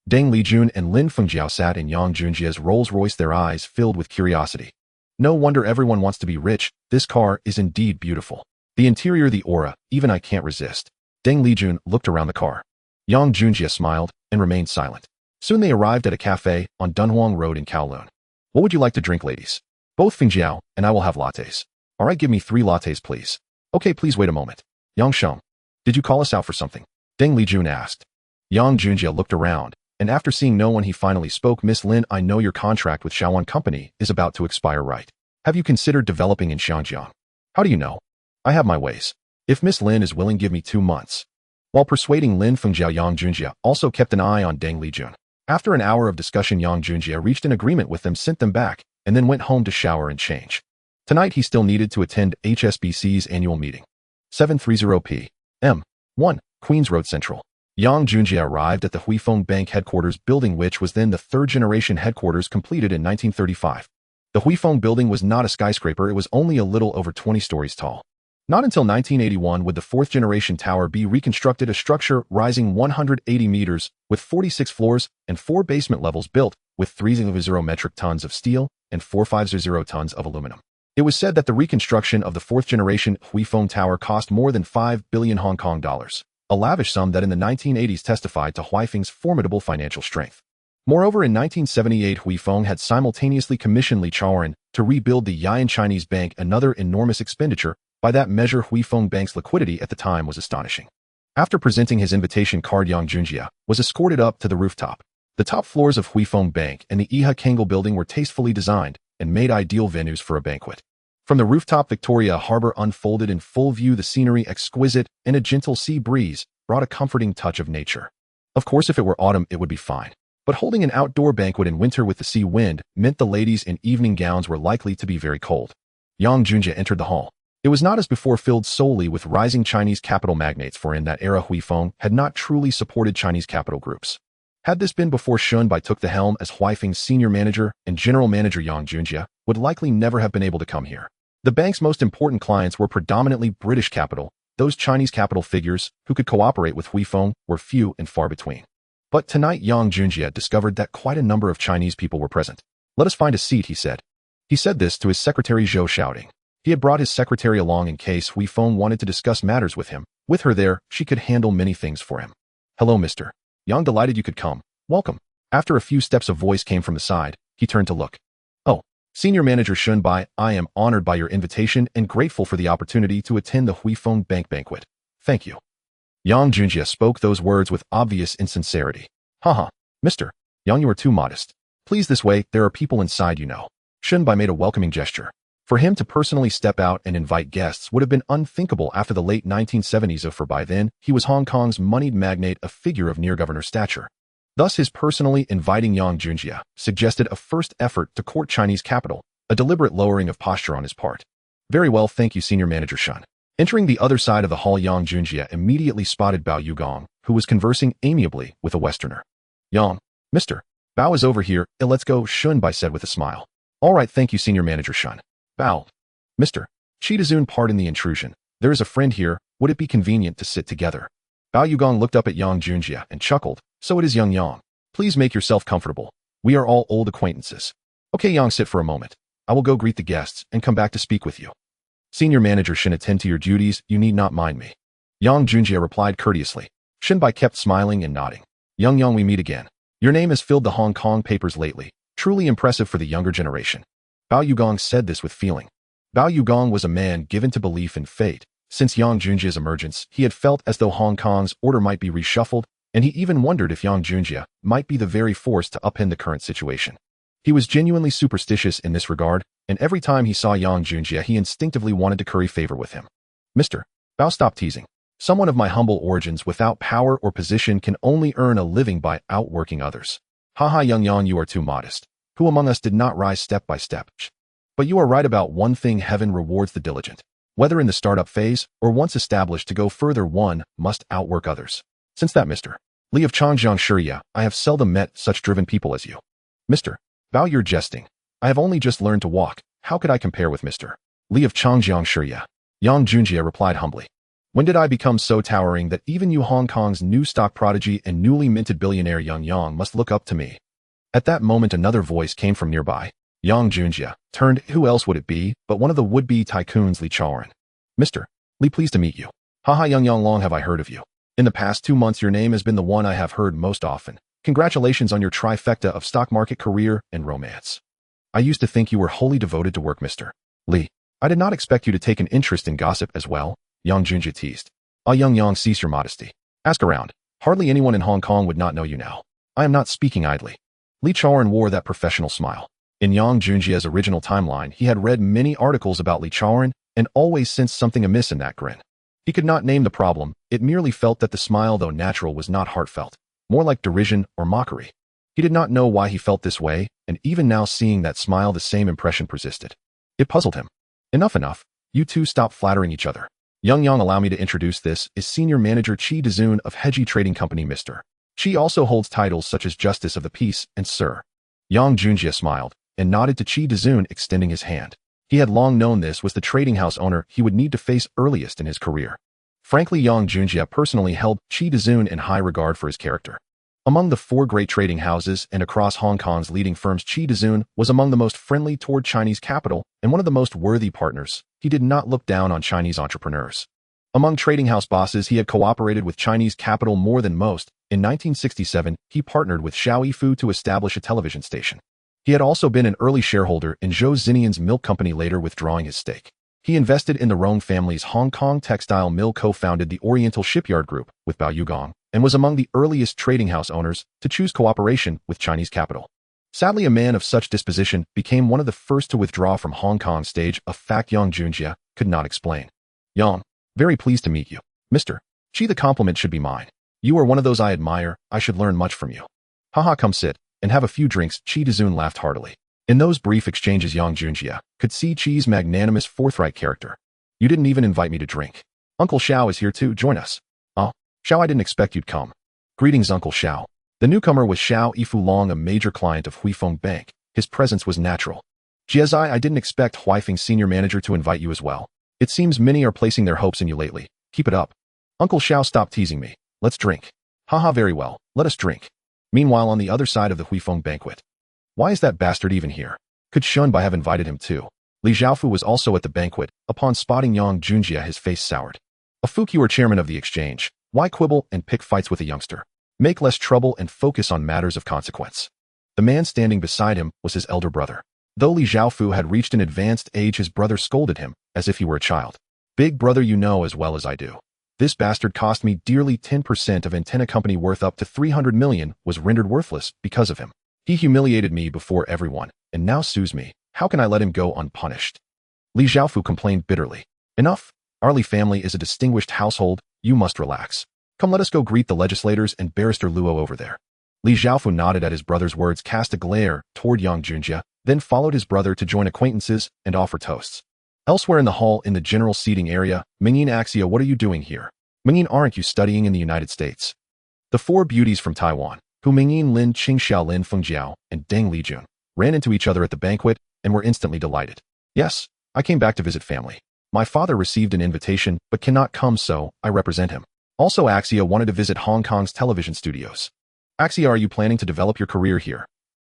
Deng Lijun and Lin Fengjiao sat in Yang Junjie's Rolls-Royce, their eyes filled with curiosity. No wonder everyone wants to be rich. This car is indeed beautiful. The interior, the aura, even I can't resist. Deng Lijun looked around the car. Yang Junjie smiled and remained silent. Soon they arrived at a cafe on Dunhuang Road in Kowloon. What would you like to drink, ladies? Both Fengjiao and I will have lattes. All right, give me 3 lattes, please. Okay, please wait a moment. Yang Sheng, did you call us out for something? Deng Lijun asked. Yang Junjie looked around, and after seeing no one, he finally spoke. Miss Lin, I know your contract with Shaoan Company is about to expire, right? Have you considered developing in Xianjiang? How do you know? I have my ways. If Miss Lin is willing, give me 2 months. While persuading Lin Fengjiao, Yang Junjie also kept an eye on Deng Lijun. After an hour of discussion, Yang Junjie reached an agreement with them, sent them back, and then went home to shower and change. Tonight he still needed to attend HSBC's annual meeting. 7:30 p.m. 1. Queens Road Central. Yang Junjie arrived at the Huifeng Bank headquarters building, which was then the third-generation headquarters, completed in 1935. The Huifeng building was not a skyscraper, it was only a little over 20 stories tall. Not until 1981 would the fourth-generation tower be reconstructed, a structure rising 180 meters, with 46 floors and 4 basement levels, built with 300 metric tons of steel and 450 tons of aluminum. It was said that the reconstruction of the fourth-generation Huifeng Tower cost more than 5 billion Hong Kong dollars, a lavish sum that in the 1980s testified to Huifeng's formidable financial strength. Moreover, in 1978, Huifeng had simultaneously commissioned Li Chaoren to rebuild the Yian Chinese Bank, another enormous expenditure. By that measure, Huifeng Bank's liquidity at the time was astonishing. After presenting his invitation card, Yang Junjie was escorted up to the rooftop. The top floors of Huifeng Bank and the Iha Kangol building were tastefully designed and made ideal venues for a banquet. From the rooftop, Victoria Harbor unfolded in full view, the scenery exquisite, and a gentle sea breeze brought a comforting touch of nature. Of course, if it were autumn, it would be fine. But holding an outdoor banquet in winter with the sea wind meant the ladies in evening gowns were likely to be very cold. Yang Junjie entered the hall. It was not as before filled solely with rising Chinese capital magnates, for in that era Huifeng had not truly supported Chinese capital groups. Had this been before Shun Bai took the helm as Huifeng's senior manager and general manager, Yang Junjie would likely never have been able to come here. The bank's most important clients were predominantly British capital. Those Chinese capital figures who could cooperate with Huifeng were few and far between. But tonight Yang Junjie discovered that quite a number of Chinese people were present. Let us find a seat, he said. He said this to his secretary Zhou, shouting. He had brought his secretary along in case Huifeng wanted to discuss matters with him. With her there, she could handle many things for him. Hello, Mr. Yang, delighted you could come. Welcome. After a few steps, a voice came from the side. He turned to look. Oh, Senior Manager Shun Bai, I am honored by your invitation and grateful for the opportunity to attend the Huifeng Bank banquet. Thank you. Yang Junjie spoke those words with obvious insincerity. Haha, Mr. Yang, you are too modest. Please, this way, there are people inside, you know. Shun Bai made a welcoming gesture. For him to personally step out and invite guests would have been unthinkable after the late 1970s, for by then, he was Hong Kong's moneyed magnate, a figure of near-governor stature. Thus, his personally inviting Yang Junjie suggested a first effort to court Chinese capital, a deliberate lowering of posture on his part. Very well, thank you, Senior Manager Shun. Entering the other side of the hall, Yang Junjie immediately spotted Bao Yugong, who was conversing amiably with a Westerner. Yang, Mr. Bao is over here, let's go, Shun Bai said with a smile. All right, thank you, Senior Manager Shun. Bao. Mr. Chidazun, pardon the intrusion. There is a friend here, would it be convenient to sit together? Bao Yugong looked up at Yang Junjie and chuckled. So it is Yang Yang. Please make yourself comfortable. We are all old acquaintances. Okay, Yang, sit for a moment. I will go greet the guests and come back to speak with you. Senior Manager Shin, attend to your duties, you need not mind me. Yang Junjie replied courteously. Shin Bai kept smiling and nodding. Yang Yang, we meet again. Your name has filled the Hong Kong papers lately. Truly impressive for the younger generation. Bao Yugong said this with feeling. Bao Yugong was a man given to belief in fate. Since Yang Junjie's emergence, he had felt as though Hong Kong's order might be reshuffled, and he even wondered if Yang Junjie might be the very force to upend the current situation. He was genuinely superstitious in this regard, and every time he saw Yang Junjie, he instinctively wanted to curry favor with him. Mr. Bao, stop teasing. Someone of my humble origins without power or position can only earn a living by outworking others. Haha, Yang, you are too modest. Who among us did not rise step by step? But you are right about one thing: heaven rewards the diligent. Whether in the startup phase or once established, to go further, one must outwork others. Since that, Mr. Li of Changjiang Shiria, I have seldom met such driven people as you. Mr. Bao, you're jesting. I have only just learned to walk. How could I compare with Mr. Li of Changjiang Shiria? Yang Junjie replied humbly. When did I become so towering that even you, Hong Kong's new stock prodigy and newly minted billionaire Yang, must look up to me? At that moment, another voice came from nearby. Yang Junjie turned. Who else would it be but one of the would-be tycoons, Li Chaoran? Mr. Li, pleased to meet you. Haha, Yang, long have I heard of you. In the past 2 months, your name has been the one I have heard most often. Congratulations on your trifecta of stock market career and romance. I used to think you were wholly devoted to work, Mr. Li. I did not expect you to take an interest in gossip as well, Yang Junjie teased. Ah, Yang, cease your modesty. Ask around. Hardly anyone in Hong Kong would not know you now. I am not speaking idly. Li Chaoran wore that professional smile. In Yang Junjie's original timeline, he had read many articles about Li Chaoran and always sensed something amiss in that grin. He could not name the problem, it merely felt that the smile, though natural, was not heartfelt, more like derision or mockery. He did not know why he felt this way, and even now, seeing that smile, the same impression persisted. It puzzled him. Enough. You two stop flattering each other. Yang, allow me to introduce. This is Senior Manager Qi Dezun of Heji Trading Company. Mr. Qi also holds titles such as Justice of the Peace and Sir. Yang Junjie smiled and nodded to Qi Dezun, extending his hand. He had long known this was the trading house owner he would need to face earliest in his career. Frankly, Yang Junjie personally held Qi Dezun in high regard for his character. Among the 4 great trading houses and across Hong Kong's leading firms, Qi Dezun was among the most friendly toward Chinese capital and one of the most worthy partners. He did not look down on Chinese entrepreneurs. Among trading house bosses, he had cooperated with Chinese capital more than most. In 1967, he partnered with Xiao Yifu to establish a television station. He had also been an early shareholder in Zhou Zinian's milk company, later withdrawing his stake. He invested in the Rong family's Hong Kong textile mill, co-founded the Oriental Shipyard Group with Bao Yugong, and was among the earliest trading house owners to choose cooperation with Chinese capital. Sadly, a man of such disposition became one of the first to withdraw from Hong Kong stage, a fact Yang Junjie could not explain. Yang, very pleased to meet you. Mr. Qi, the compliment should be mine. You are one of those I admire. I should learn much from you. Haha, come sit and have a few drinks. Qi Dezun laughed heartily. In those brief exchanges, Yang Junjie could see Qi's magnanimous, forthright character. You didn't even invite me to drink. Uncle Xiao is here too. Join us. Oh, Xiao, I didn't expect you'd come. Greetings, Uncle Xiao. The newcomer was Xiao Yifulong, a major client of Huifeng Bank. His presence was natural. Jiazai, I didn't expect Huifeng's senior manager to invite you as well. It seems many are placing their hopes in you lately. Keep it up. Uncle Xiao, stop teasing me. Let's drink. Haha, very well. Let us drink. Meanwhile, on the other side of the Huifeng banquet. Why is that bastard even here? Could Shunbai have invited him too? Li Zhaofu was also at the banquet. Upon spotting Yang Junjie, his face soured. A Fook, you are chairman of the exchange. Why quibble and pick fights with a youngster? Make less trouble and focus on matters of consequence. The man standing beside him was his elder brother. Though Li Zhaofu had reached an advanced age, his brother scolded him as if he were a child. Big brother, you know as well as I do. This bastard cost me dearly. 10% of antenna company worth up to 300 million was rendered worthless because of him. He humiliated me before everyone and now sues me. How can I let him go unpunished? Li Zhaofu complained bitterly. Enough. Our Li family is a distinguished household. You must relax. Come, let us go greet the legislators and Barrister Luo over there. Li Zhaofu nodded at his brother's words, cast a glare toward Yang Junjie, then followed his brother to join acquaintances and offer toasts. Elsewhere in the hall, in the general seating area, Mingyin Axia, what are you doing here? Mingyin, aren't you studying in the United States? The 4 beauties from Taiwan, who Mingyin, Lin Qingxiao, Lin Fengjiao, and Deng Lijun, ran into each other at the banquet and were instantly delighted. Yes, I came back to visit family. My father received an invitation but cannot come, so I represent him. Also, Axia wanted to visit Hong Kong's television studios. Axia, are you planning to develop your career here?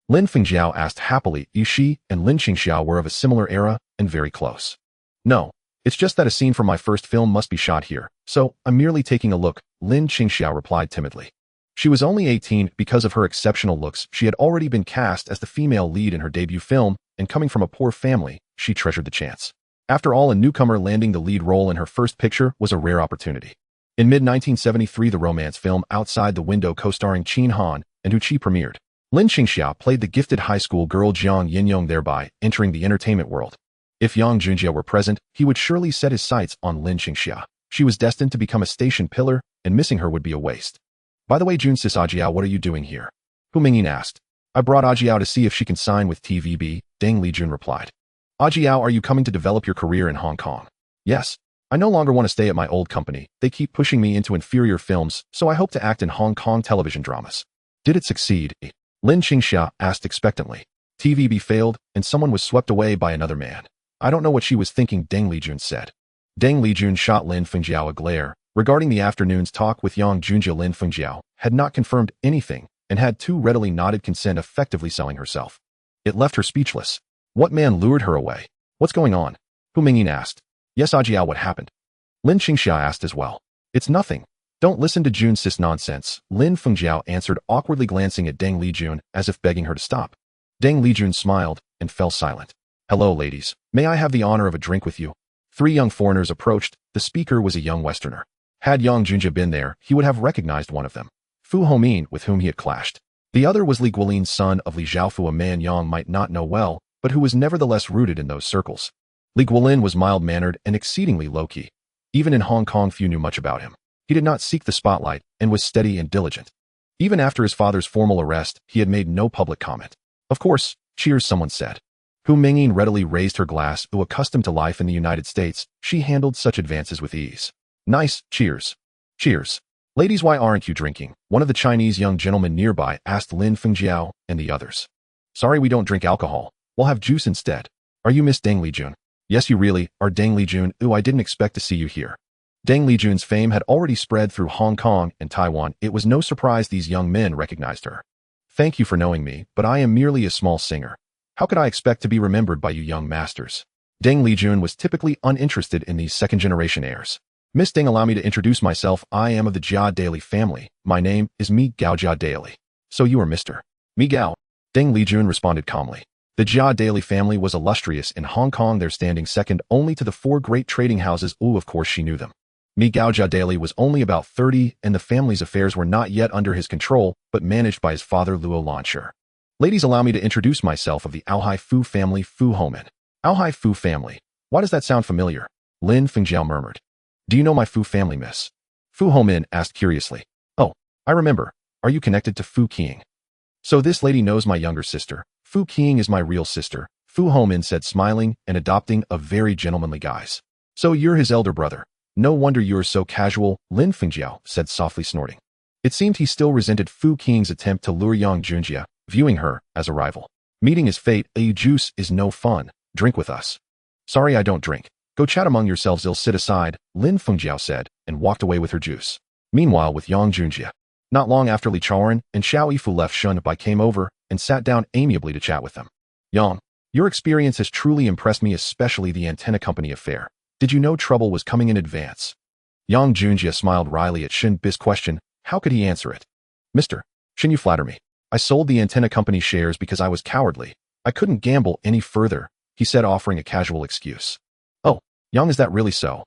Lin Fengjiao asked happily. Yushi and Lin Qingxiao were of a similar era and very close. No, it's just that a scene from my first film must be shot here, so I'm merely taking a look, Lin Qingxiao replied timidly. She was only 18. Because of her exceptional looks, she had already been cast as the female lead in her debut film, and coming from a poor family, she treasured the chance. After all, a newcomer landing the lead role in her first picture was a rare opportunity. In mid-1973, the romance film Outside the Window, co-starring Qin Han and Hu Qi, premiered. Lin Qingxia played the gifted high school girl Jiang Yinyong, thereby entering the entertainment world. If Yang Junjie were present, he would surely set his sights on Lin Qingxia. She was destined to become a station pillar, and missing her would be a waste. By the way, Junsis Ajiao, what are you doing here? Hu Mingyin asked. I brought Ajiao to see if she can sign with TVB, Deng Lijun replied. Ajiao, are you coming to develop your career in Hong Kong? Yes. I no longer want to stay at my old company. They keep pushing me into inferior films, so I hope to act in Hong Kong television dramas. Did it succeed? Lin Qingxia asked expectantly. TVB failed, and someone was swept away by another man. I don't know what she was thinking, Deng Lijun said. Deng Lijun shot Lin Fengjiao a glare. Regarding the afternoon's talk with Yang Junjie, Lin Fengjiao had not confirmed anything and had too readily nodded consent, effectively selling herself. It left her speechless. What man lured her away? What's going on? Hu Mingyin asked. Yes, Ajiao, what happened? Lin Qingxia asked as well. It's nothing. Don't listen to Junsis nonsense, Lin Fengjiao answered, awkwardly glancing at Deng Lijun as if begging her to stop. Deng Lijun smiled and fell silent. Hello, ladies. May I have the honor of a drink with you? 3 young foreigners approached. The speaker was a young Westerner. Had Yang Junjie been there, he would have recognized one of them. Fu Homin, with whom he had clashed. The other was Li Guolin's son of Li Zhaofu, a man Yang might not know well, but who was nevertheless rooted in those circles. Li Guolin was mild-mannered and exceedingly low-key. Even in Hong Kong, few knew much about him. He did not seek the spotlight and was steady and diligent. Even after his father's formal arrest, he had made no public comment. Of course, cheers, someone said. Hu Mingyin readily raised her glass. Though accustomed to life in the United States, she handled such advances with ease. Nice, cheers. Cheers. Ladies, why aren't you drinking? One of the Chinese young gentlemen nearby asked Lin Fengjiao and the others. Sorry, we don't drink alcohol. We'll have juice instead. Are you Miss Deng Lijun? Yes, you really are, Deng Lijun. Ooh, I didn't expect to see you here. Deng Lijun's fame had already spread through Hong Kong and Taiwan. It was no surprise these young men recognized her. Thank you for knowing me, but I am merely a small singer. How could I expect to be remembered by you young masters? Deng Lijun was typically uninterested in these second-generation heirs. Miss Deng, allow me to introduce myself. I am of the Jia Daily family. My name is Mi Gao Jia Daily. So you are Mr. Mi Gao? Deng Lijun responded calmly. The Jia Daily family was illustrious in Hong Kong, their standing second only to the 4 great trading houses. Ooh, of course she knew them. Mi Gao Jia Daily was only about 30, and the family's affairs were not yet under his control, but managed by his father Luo Lancher. Ladies, allow me to introduce myself of the Aohai Fu family, Fu Homin. Aohai Fu family. Why does that sound familiar? Lin Fengjiao murmured. Do you know my Fu family, miss? Fu Homin asked curiously. Oh, I remember. Are you connected to Fu Qing? So this lady knows my younger sister. Fu Qing is my real sister, Fu Homin said, smiling and adopting a very gentlemanly guise. So you're his elder brother. No wonder you're so casual, Lin Fengjiao said, softly snorting. It seemed he still resented Fu Qing's attempt to lure Yang Junjie, viewing her as a rival. Meeting is fate. Juice is no fun. Drink with us. Sorry, I don't drink. Go chat among yourselves. I'll sit aside, Lin Fengjiao said, and walked away with her juice. Meanwhile, with Yang Junjie. Not long after Li Chaoran and Xiao Yifu left, Shun Bai came over and sat down amiably to chat with them. Yang, your experience has truly impressed me, especially the antenna company affair. Did you know trouble was coming in advance? Yang Junjie smiled wryly at Shin Bi's question. How could he answer it? Mister, Shin, you flatter me. I sold the antenna company shares because I was cowardly. I couldn't gamble any further, he said, offering a casual excuse. Oh, Yang, is that really so?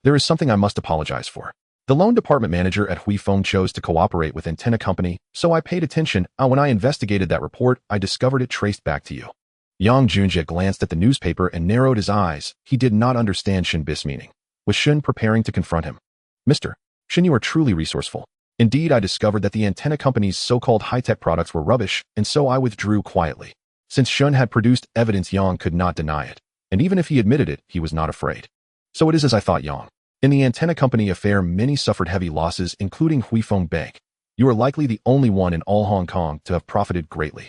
There is something I must apologize for. The loan department manager at Huifeng chose to cooperate with antenna company, so I paid attention. When I investigated that report, I discovered it traced back to you. Yang Junjie glanced at the newspaper and narrowed his eyes. He did not understand Shin Bi's meaning. Was Shin preparing to confront him? Mister, Shin, you are truly resourceful. Indeed, I discovered that the antenna company's so-called high-tech products were rubbish, and so I withdrew quietly. Since Shun had produced evidence, Yang could not deny it. And even if he admitted it, he was not afraid. So it is as I thought, Yang. In the antenna company affair, many suffered heavy losses, including Huifeng Bank. You are likely the only one in all Hong Kong to have profited greatly.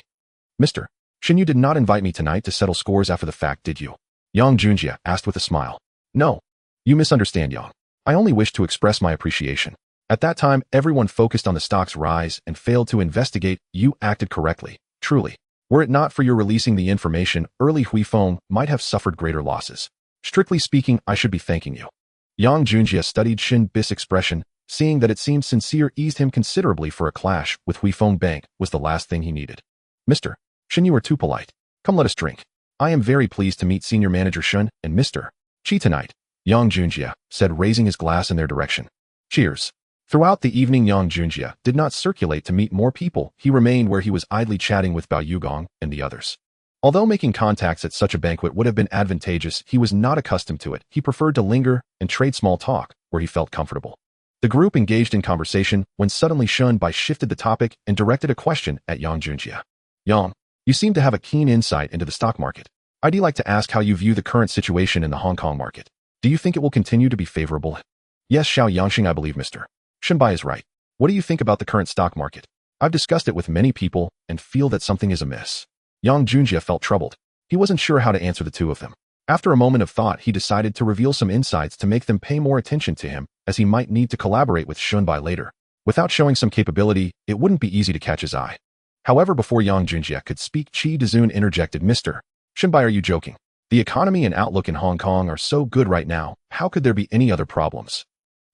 Mister, Shin, you did not invite me tonight to settle scores after the fact, did you? Yang Junjie asked with a smile. No. You misunderstand, Yang. I only wished to express my appreciation. At that time, everyone focused on the stock's rise and failed to investigate. You acted correctly, truly. Were it not for your releasing the information, early Huifeng might have suffered greater losses. Strictly speaking, I should be thanking you. Yang Junjie studied Shin Bi's expression, seeing that it seemed sincere, eased him considerably, for a clash with Huifeng Bank was the last thing he needed. Mister, Shin, you are too polite. Come, let us drink. I am very pleased to meet Senior Manager Shun and Mr. Chi tonight, Yang Junjie said, raising his glass in their direction. Cheers. Throughout the evening, Yang Junjie did not circulate to meet more people. He remained where he was idly chatting with Bao Yugong and the others. Although making contacts at such a banquet would have been advantageous, he was not accustomed to it. He preferred to linger and trade small talk where he felt comfortable. The group engaged in conversation when suddenly Shun Bai shifted the topic and directed a question at Yang Junjie. Yang, you seem to have a keen insight into the stock market. I'd like to ask how you view the current situation in the Hong Kong market. Do you think it will continue to be favorable? Yes, Xiao Yangxing, I believe Mr. Shun Bai is right. What do you think about the current stock market? I've discussed it with many people and feel that something is amiss. Yang Junjie felt troubled. He wasn't sure how to answer the two of them. After a moment of thought, he decided to reveal some insights to make them pay more attention to him, as he might need to collaborate with Shun Bai later. Without showing some capability, it wouldn't be easy to catch his eye. However, before Yang Junjie could speak, Qi Dazun interjected, Mr. Shun Bai, are you joking? The economy and outlook in Hong Kong are so good right now, how could there be any other problems?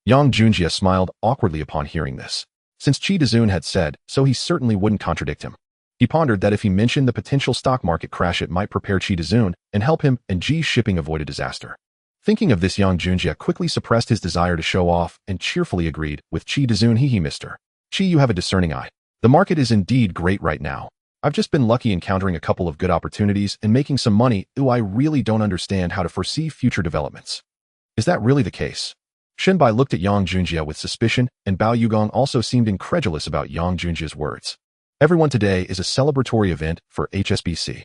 Yang Junjie smiled awkwardly upon hearing this. Since Qi Dazun had said so, he certainly wouldn't contradict him. He pondered that if he mentioned the potential stock market crash, it might prepare Qi Dazun and help him and Ji Shipping avoid a disaster. Thinking of this, Yang Junjie quickly suppressed his desire to show off and cheerfully agreed with Qi Dazun. He, Mr. Qi, you have a discerning eye. The market is indeed great right now. I've just been lucky encountering a couple of good opportunities and making some money. I really don't understand how to foresee future developments. Is that really the case? Shun Bai looked at Yang Junjie with suspicion, and Bao Yugong also seemed incredulous about Yang Junjie's words. Everyone, today is a celebratory event for HSBC.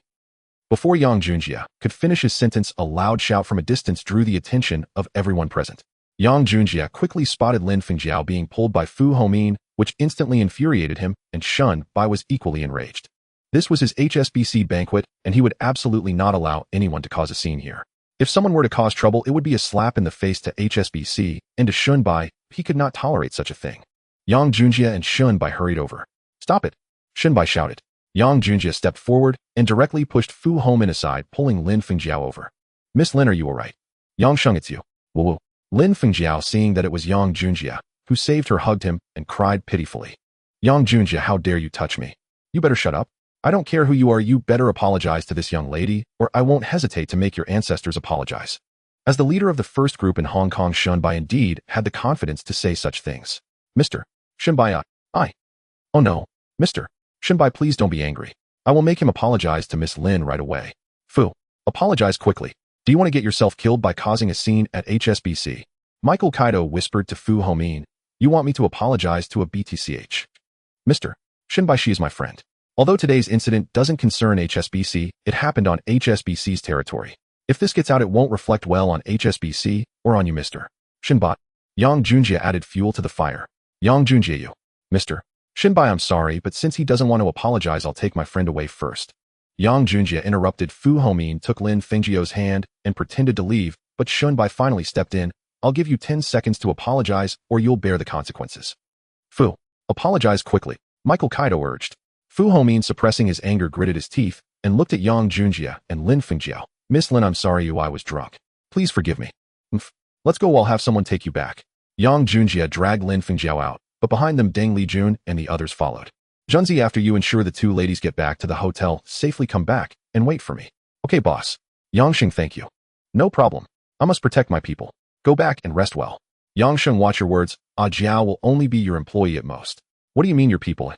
Before Yang Junjie could finish his sentence, a loud shout from a distance drew the attention of everyone present. Yang Junjie quickly spotted Lin Fengjiao being pulled by Fu Homin, which instantly infuriated him, and Shun Bai was equally enraged. This was his HSBC banquet, and he would absolutely not allow anyone to cause a scene here. If someone were to cause trouble, it would be a slap in the face to HSBC, and to Shun Bai, he could not tolerate such a thing. Yang Junjie and Shun Bai hurried over. Stop it! Shun Bai shouted. Yang Junjie stepped forward and directly pushed Fu Homin aside, pulling Lin Fengjiao over. Miss Lin, are you alright? Yang Sheng, it's you. Woo-woo. Lin Fengjiao, seeing that it was Yang Junjie who saved her, hugged him and cried pitifully. Yang Junjie, how dare you touch me? You better shut up. I don't care who you are, you better apologize to this young lady, or I won't hesitate to make your ancestors apologize. As the leader of the first group in Hong Kong, Shun Bai indeed had the confidence to say such things. Mr. Shun Bai, Oh no, Mr. Shun Bai, please don't be angry. I will make him apologize to Miss Lin right away. Fu, apologize quickly. Do you want to get yourself killed by causing a scene at HSBC? Michael Kaido whispered to Fu Homin. You want me to apologize to a BTCH? Mr. Shun Bai, she is my friend. Although today's incident doesn't concern HSBC, it happened on HSBC's territory. If this gets out, it won't reflect well on HSBC or on you, Mr. Shun Bai. Yang Junjie added fuel to the fire. Yang Junjie, you. Mr. Shun Bai, I'm sorry, but since he doesn't want to apologize, I'll take my friend away first. Yang Junjie interrupted. Fu Homin took Lin Fengjiao's hand and pretended to leave, but Shun Bai finally stepped in. I'll give you 10 seconds to apologize, or you'll bear the consequences. Fu, apologize quickly, Michael Kaido urged. Fu Homin, suppressing his anger, gritted his teeth and looked at Yang Junjie and Lin Fengjiao. Miss Lin, I'm sorry, I was drunk. Please forgive me. Let's go, I'll have someone take you back. Yang Junjie dragged Lin Fengjiao out, but behind them Deng Lijun and the others followed. Junzi, after you ensure the two ladies get back to the hotel, safely come back and wait for me. Okay, boss. Yangsheng, thank you. No problem. I must protect my people. Go back and rest well. Yangsheng, watch your words. Jiao will only be your employee at most. What do you mean your people?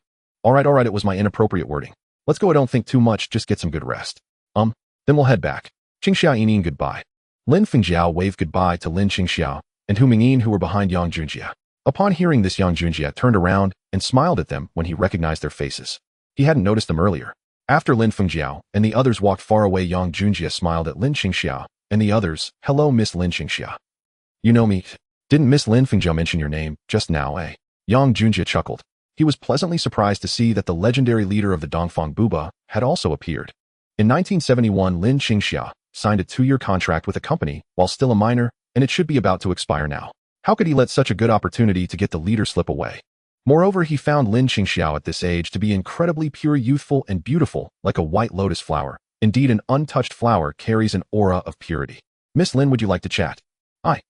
Alright, it was my inappropriate wording. Let's go, I don't think too much, just get some good rest. Then we'll head back. Qingxiao Yinyin, goodbye. Lin Fengjiao waved goodbye to Lin Qingxiao and Hu Mingyin, who were behind Yang Junjie. Upon hearing this, Yang Junjie turned around and smiled at them when he recognized their faces. He hadn't noticed them earlier. After Lin Fengjiao and the others walked far away, Yang Junjie smiled at Lin Qingxiao and the others. Hello, Miss Lin Qingxiao. You know me. Didn't Miss Lin Fengjiao mention your name just now, eh? Yang Junjie chuckled. He was pleasantly surprised to see that the legendary leader of the Dongfang Buba had also appeared. In 1971, Lin Qingxiao signed a 2-year contract with a company while still a minor, and it should be about to expire now. How could he let such a good opportunity to get the leader slip away? Moreover, he found Lin Qingxiao at this age to be incredibly pure, youthful, and beautiful, like a white lotus flower. Indeed, an untouched flower carries an aura of purity. Miss Lin, would you like to chat? Aye.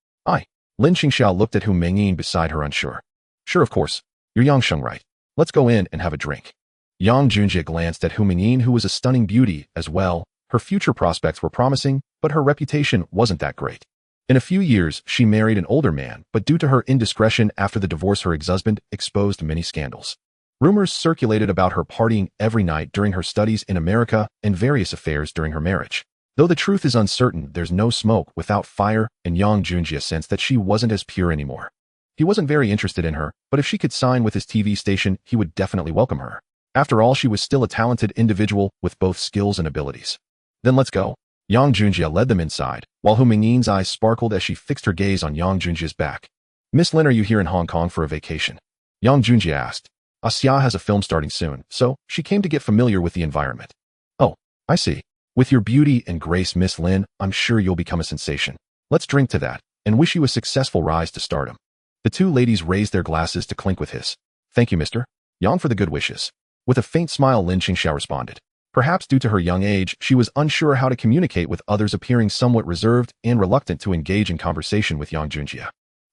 Lin Qingxiao looked at Hu Mingyin beside her, unsure. Sure, of course. You're Yangsheng, right? Let's go in and have a drink. Yang Junjie glanced at Hu Mingyin, who was a stunning beauty as well. Her future prospects were promising, but her reputation wasn't that great. In a few years, she married an older man, but due to her indiscretion after the divorce, her ex-husband exposed many scandals. Rumors circulated about her partying every night during her studies in America and various affairs during her marriage. Though the truth is uncertain, there's no smoke without fire, and Yang Junjie sensed that she wasn't as pure anymore. He wasn't very interested in her, but if she could sign with his TV station, he would definitely welcome her. After all, she was still a talented individual with both skills and abilities. Then let's go. Yang Junjie led them inside, while Hu Mingyin's eyes sparkled as she fixed her gaze on Yang Junjie's back. Miss Lin, are you here in Hong Kong for a vacation? Yang Junjie asked. Xia has a film starting soon, so she came to get familiar with the environment. Oh, I see. With your beauty and grace, Miss Lin, I'm sure you'll become a sensation. Let's drink to that, and wish you a successful rise to stardom. The two ladies raised their glasses to clink with his. Thank you, Mr. Yang, for the good wishes. With a faint smile, Lin Qingxiao responded. Perhaps due to her young age, she was unsure how to communicate with others, appearing somewhat reserved and reluctant to engage in conversation with Yang Junjie.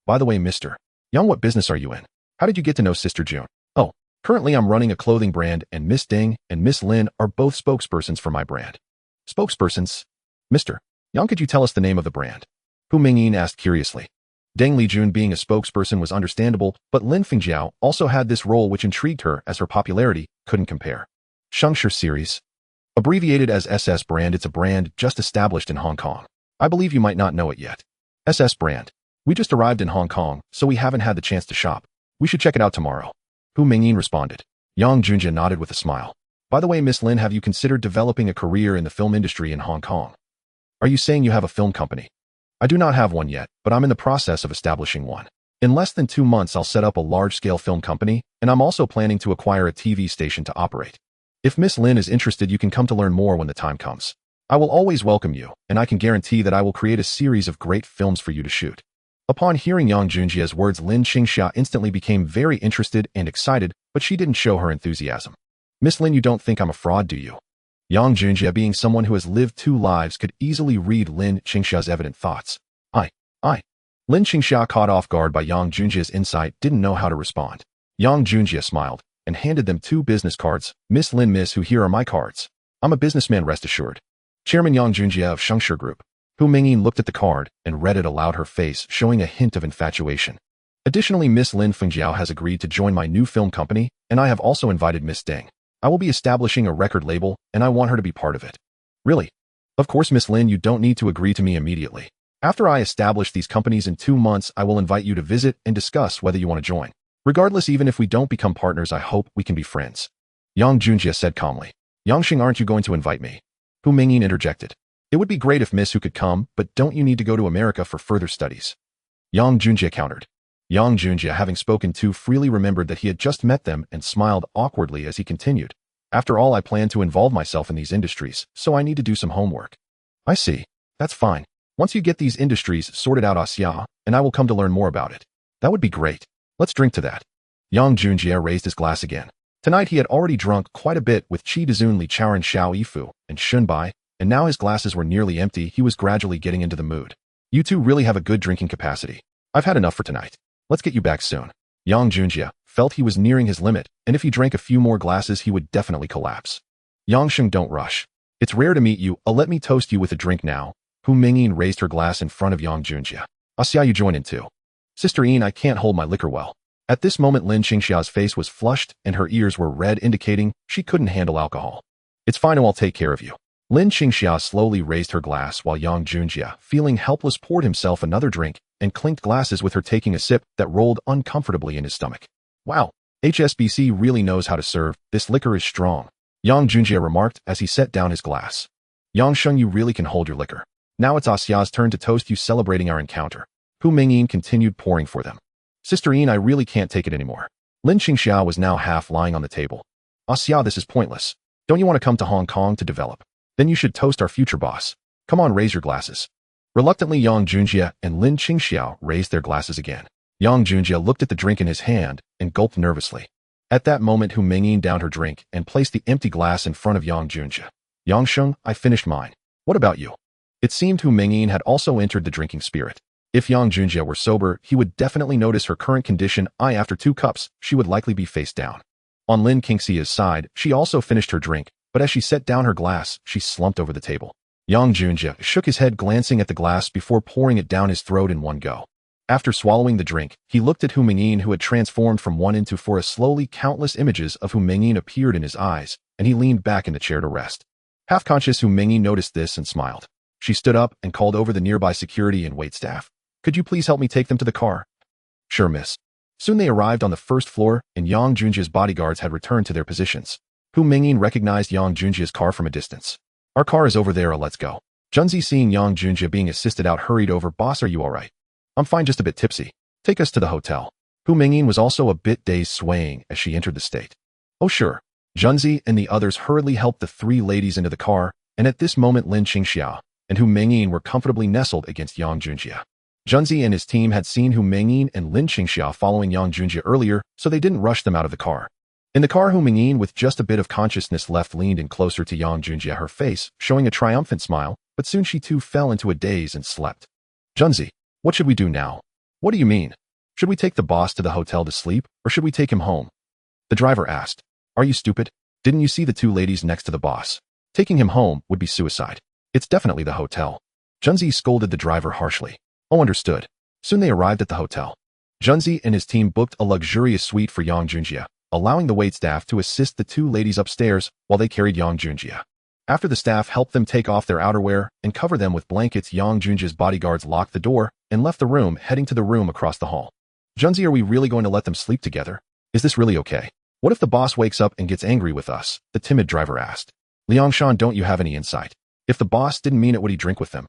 By the way, Mr. Yang, what business are you in? How did you get to know Sister June? Oh, currently I'm running a clothing brand, and Miss Ding and Miss Lin are both spokespersons for my brand. Spokespersons? Mr. Yang, could you tell us the name of the brand? Hu Mingyin asked curiously. Deng Lijun being a spokesperson was understandable, but Lin Fengjiao also had this role which intrigued her as her popularity couldn't compare. Shengshi series. Abbreviated as SS brand, it's a brand just established in Hong Kong. I believe you might not know it yet. SS brand. We just arrived in Hong Kong, so we haven't had the chance to shop. We should check it out tomorrow. Hu Mingyin responded. Yang Junjie nodded with a smile. By the way, Miss Lin, have you considered developing a career in the film industry in Hong Kong? Are you saying you have a film company? I do not have one yet, but I'm in the process of establishing one. In less than 2 months, I'll set up a large-scale film company, and I'm also planning to acquire a TV station to operate. If Miss Lin is interested, you can come to learn more when the time comes. I will always welcome you, and I can guarantee that I will create a series of great films for you to shoot. Upon hearing Yang Junjie's words, Lin Qingxiao instantly became very interested and excited, but she didn't show her enthusiasm. Miss Lin, you don't think I'm a fraud, do you? Yang Junjie, being someone who has lived 2 lives, could easily read Lin Qingxiao's evident thoughts. Lin Qingxiao, caught off guard by Yang Junjie's insight, didn't know how to respond. Yang Junjie smiled and handed them 2 business cards. Miss Lin, miss, here are my cards. I'm a businessman, rest assured. Chairman Yang Junjie of Shengshi Group. Hu Mingyin looked at the card and read it aloud, her face showing a hint of infatuation. Additionally, Miss Lin Fengjiao has agreed to join my new film company, and I have also invited Miss Deng. I will be establishing a record label, and I want her to be part of it. Really? Of course, Miss Lin, you don't need to agree to me immediately. After I establish these companies in 2 months, I will invite you to visit and discuss whether you want to join. Regardless, even if we don't become partners, I hope we can be friends. Yang Junjie said calmly. Yangxing, aren't you going to invite me? Hu Mingyin interjected. It would be great if Miss Hu could come, but don't you need to go to America for further studies? Yang Junjie countered. Yang Junjie, having spoken too freely, remembered that he had just met them and smiled awkwardly as he continued. After all, I plan to involve myself in these industries, so I need to do some homework. I see. That's fine. Once you get these industries sorted out, Xia, and I will come to learn more about it. That would be great. Let's drink to that. Yang Junjie raised his glass again. Tonight he had already drunk quite a bit with Qi Dezun, Li Chaoran, Xiao Yifu, and Shun Bai, and now his glasses were nearly empty. He was gradually getting into the mood. You two really have a good drinking capacity. I've had enough for tonight. Let's get you back soon. Yang Junjie felt he was nearing his limit, and if he drank a few more glasses, he would definitely collapse. Yangsheng, don't rush. It's rare to meet you. Let me toast you with a drink now. Hu Mingyin raised her glass in front of Yang Junjie. Xia, you join in too. Sister Yin, I can't hold my liquor well. At this moment, Lin Qingxiao's face was flushed and her ears were red, indicating she couldn't handle alcohol. It's fine, I'll take care of you. Lin Qingxiao slowly raised her glass while Yang Junjie, feeling helpless, poured himself another drink and clinked glasses with her, taking a sip that rolled uncomfortably in his stomach. Wow, HSBC really knows how to serve. This liquor is strong, Yang Junjie remarked as he set down his glass. Yangsheng, you really can hold your liquor. Now it's Xia's turn to toast you, celebrating our encounter. Hu Mingyin continued pouring for them. Sister Yin, I really can't take it anymore. Lin Qingxiao was now half lying on the table. Xia, this is pointless. Don't you want to come to Hong Kong to develop? Then you should toast our future boss. Come on, raise your glasses. Reluctantly, Yang Junjie and Lin Qingxiao raised their glasses again. Yang Junjie looked at the drink in his hand and gulped nervously. At that moment, Hu Mingyin downed her drink and placed the empty glass in front of Yang Junjie. Yangsheng, I finished mine. What about you? It seemed Hu Mingyin had also entered the drinking spirit. If Yang Junjie were sober, he would definitely notice her current condition. After 2 cups, she would likely be face down. On Lin Qingxia's side, she also finished her drink, but as she set down her glass, she slumped over the table. Yang Junjie shook his head, glancing at the glass before pouring it down his throat in one go. After swallowing the drink, he looked at Hu Mingyin, who had transformed from one into four as slowly countless images of Hu Mingyin appeared in his eyes, and he leaned back in the chair to rest. Half-conscious Hu Mingyin noticed this and smiled. She stood up and called over the nearby security and waitstaff. "Could you please help me take them to the car?" "Sure, miss." Soon they arrived on the first floor, and Yang Junjie's bodyguards had returned to their positions. Hu Mingyin recognized Yang Junjie's car from a distance. "Our car is over there, let's go." Junzi, seeing Yang Junjie being assisted out, hurried over. "Boss, are you alright?" "I'm fine, just a bit tipsy. Take us to the hotel." Hu Mingyin was also a bit dazed, swaying as she entered the state. "Oh sure." Junzi and the others hurriedly helped the three ladies into the car, and at this moment Lin Qingxiao and Hu Mingyin were comfortably nestled against Yang Junjie. Junzi and his team had seen Hu Mingyin and Lin Qingxiao following Yang Junjie earlier, so they didn't rush them out of the car. In the car, Hu Mingyin, with just a bit of consciousness left, leaned in closer to Yang Junjie, her face showing a triumphant smile, but soon she too fell into a daze and slept. "Junzi, what should we do now?" "What do you mean? Should we take the boss to the hotel to sleep, or should we take him home?" the driver asked. "Are you stupid? Didn't you see the two ladies next to the boss? Taking him home would be suicide. It's definitely the hotel." Junzi scolded the driver harshly. "Oh, understood." Soon they arrived at the hotel. Junzi and his team booked a luxurious suite for Yang Junjie, allowing the waitstaff to assist the two ladies upstairs while they carried Yang Junjie. After the staff helped them take off their outerwear and cover them with blankets, Yang Junjie's bodyguards locked the door and left the room, heading to the room across the hall. "Junzi, are we really going to let them sleep together? Is this really okay? What if the boss wakes up and gets angry with us?" the timid driver asked. "Liangshan, don't you have any insight? If the boss didn't mean it, would he drink with them?"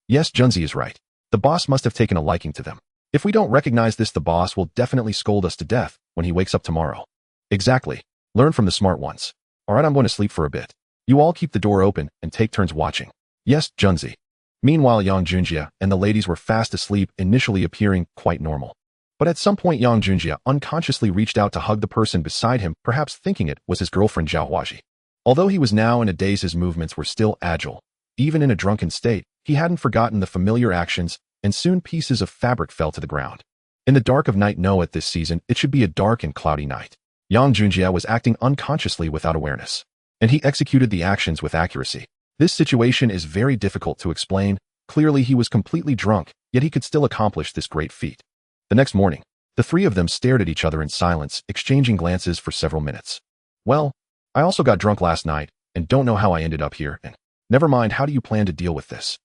"Yes, Junzi is right. The boss must have taken a liking to them. If we don't recognize this, the boss will definitely scold us to death when he wakes up tomorrow." "Exactly. Learn from the smart ones." "Alright, I'm going to sleep for a bit. You all keep the door open and take turns watching." "Yes, Junzi." Meanwhile, Yang Junjie and the ladies were fast asleep, initially appearing quite normal. But at some point, Yang Junjie unconsciously reached out to hug the person beside him, perhaps thinking it was his girlfriend Zhao Huaji. Although he was now in a daze, his movements were still agile. Even in a drunken state, he hadn't forgotten the familiar actions, and soon pieces of fabric fell to the ground. In the dark of night, no, at this season, it should be a dark and cloudy night. Yang Junjie was acting unconsciously without awareness, and he executed the actions with accuracy. This situation is very difficult to explain. Clearly he was completely drunk, yet he could still accomplish this great feat. The next morning, the three of them stared at each other in silence, exchanging glances for several minutes. "Well, I also got drunk last night, and don't know how I ended up here, and never mind, how do you plan to deal with this?"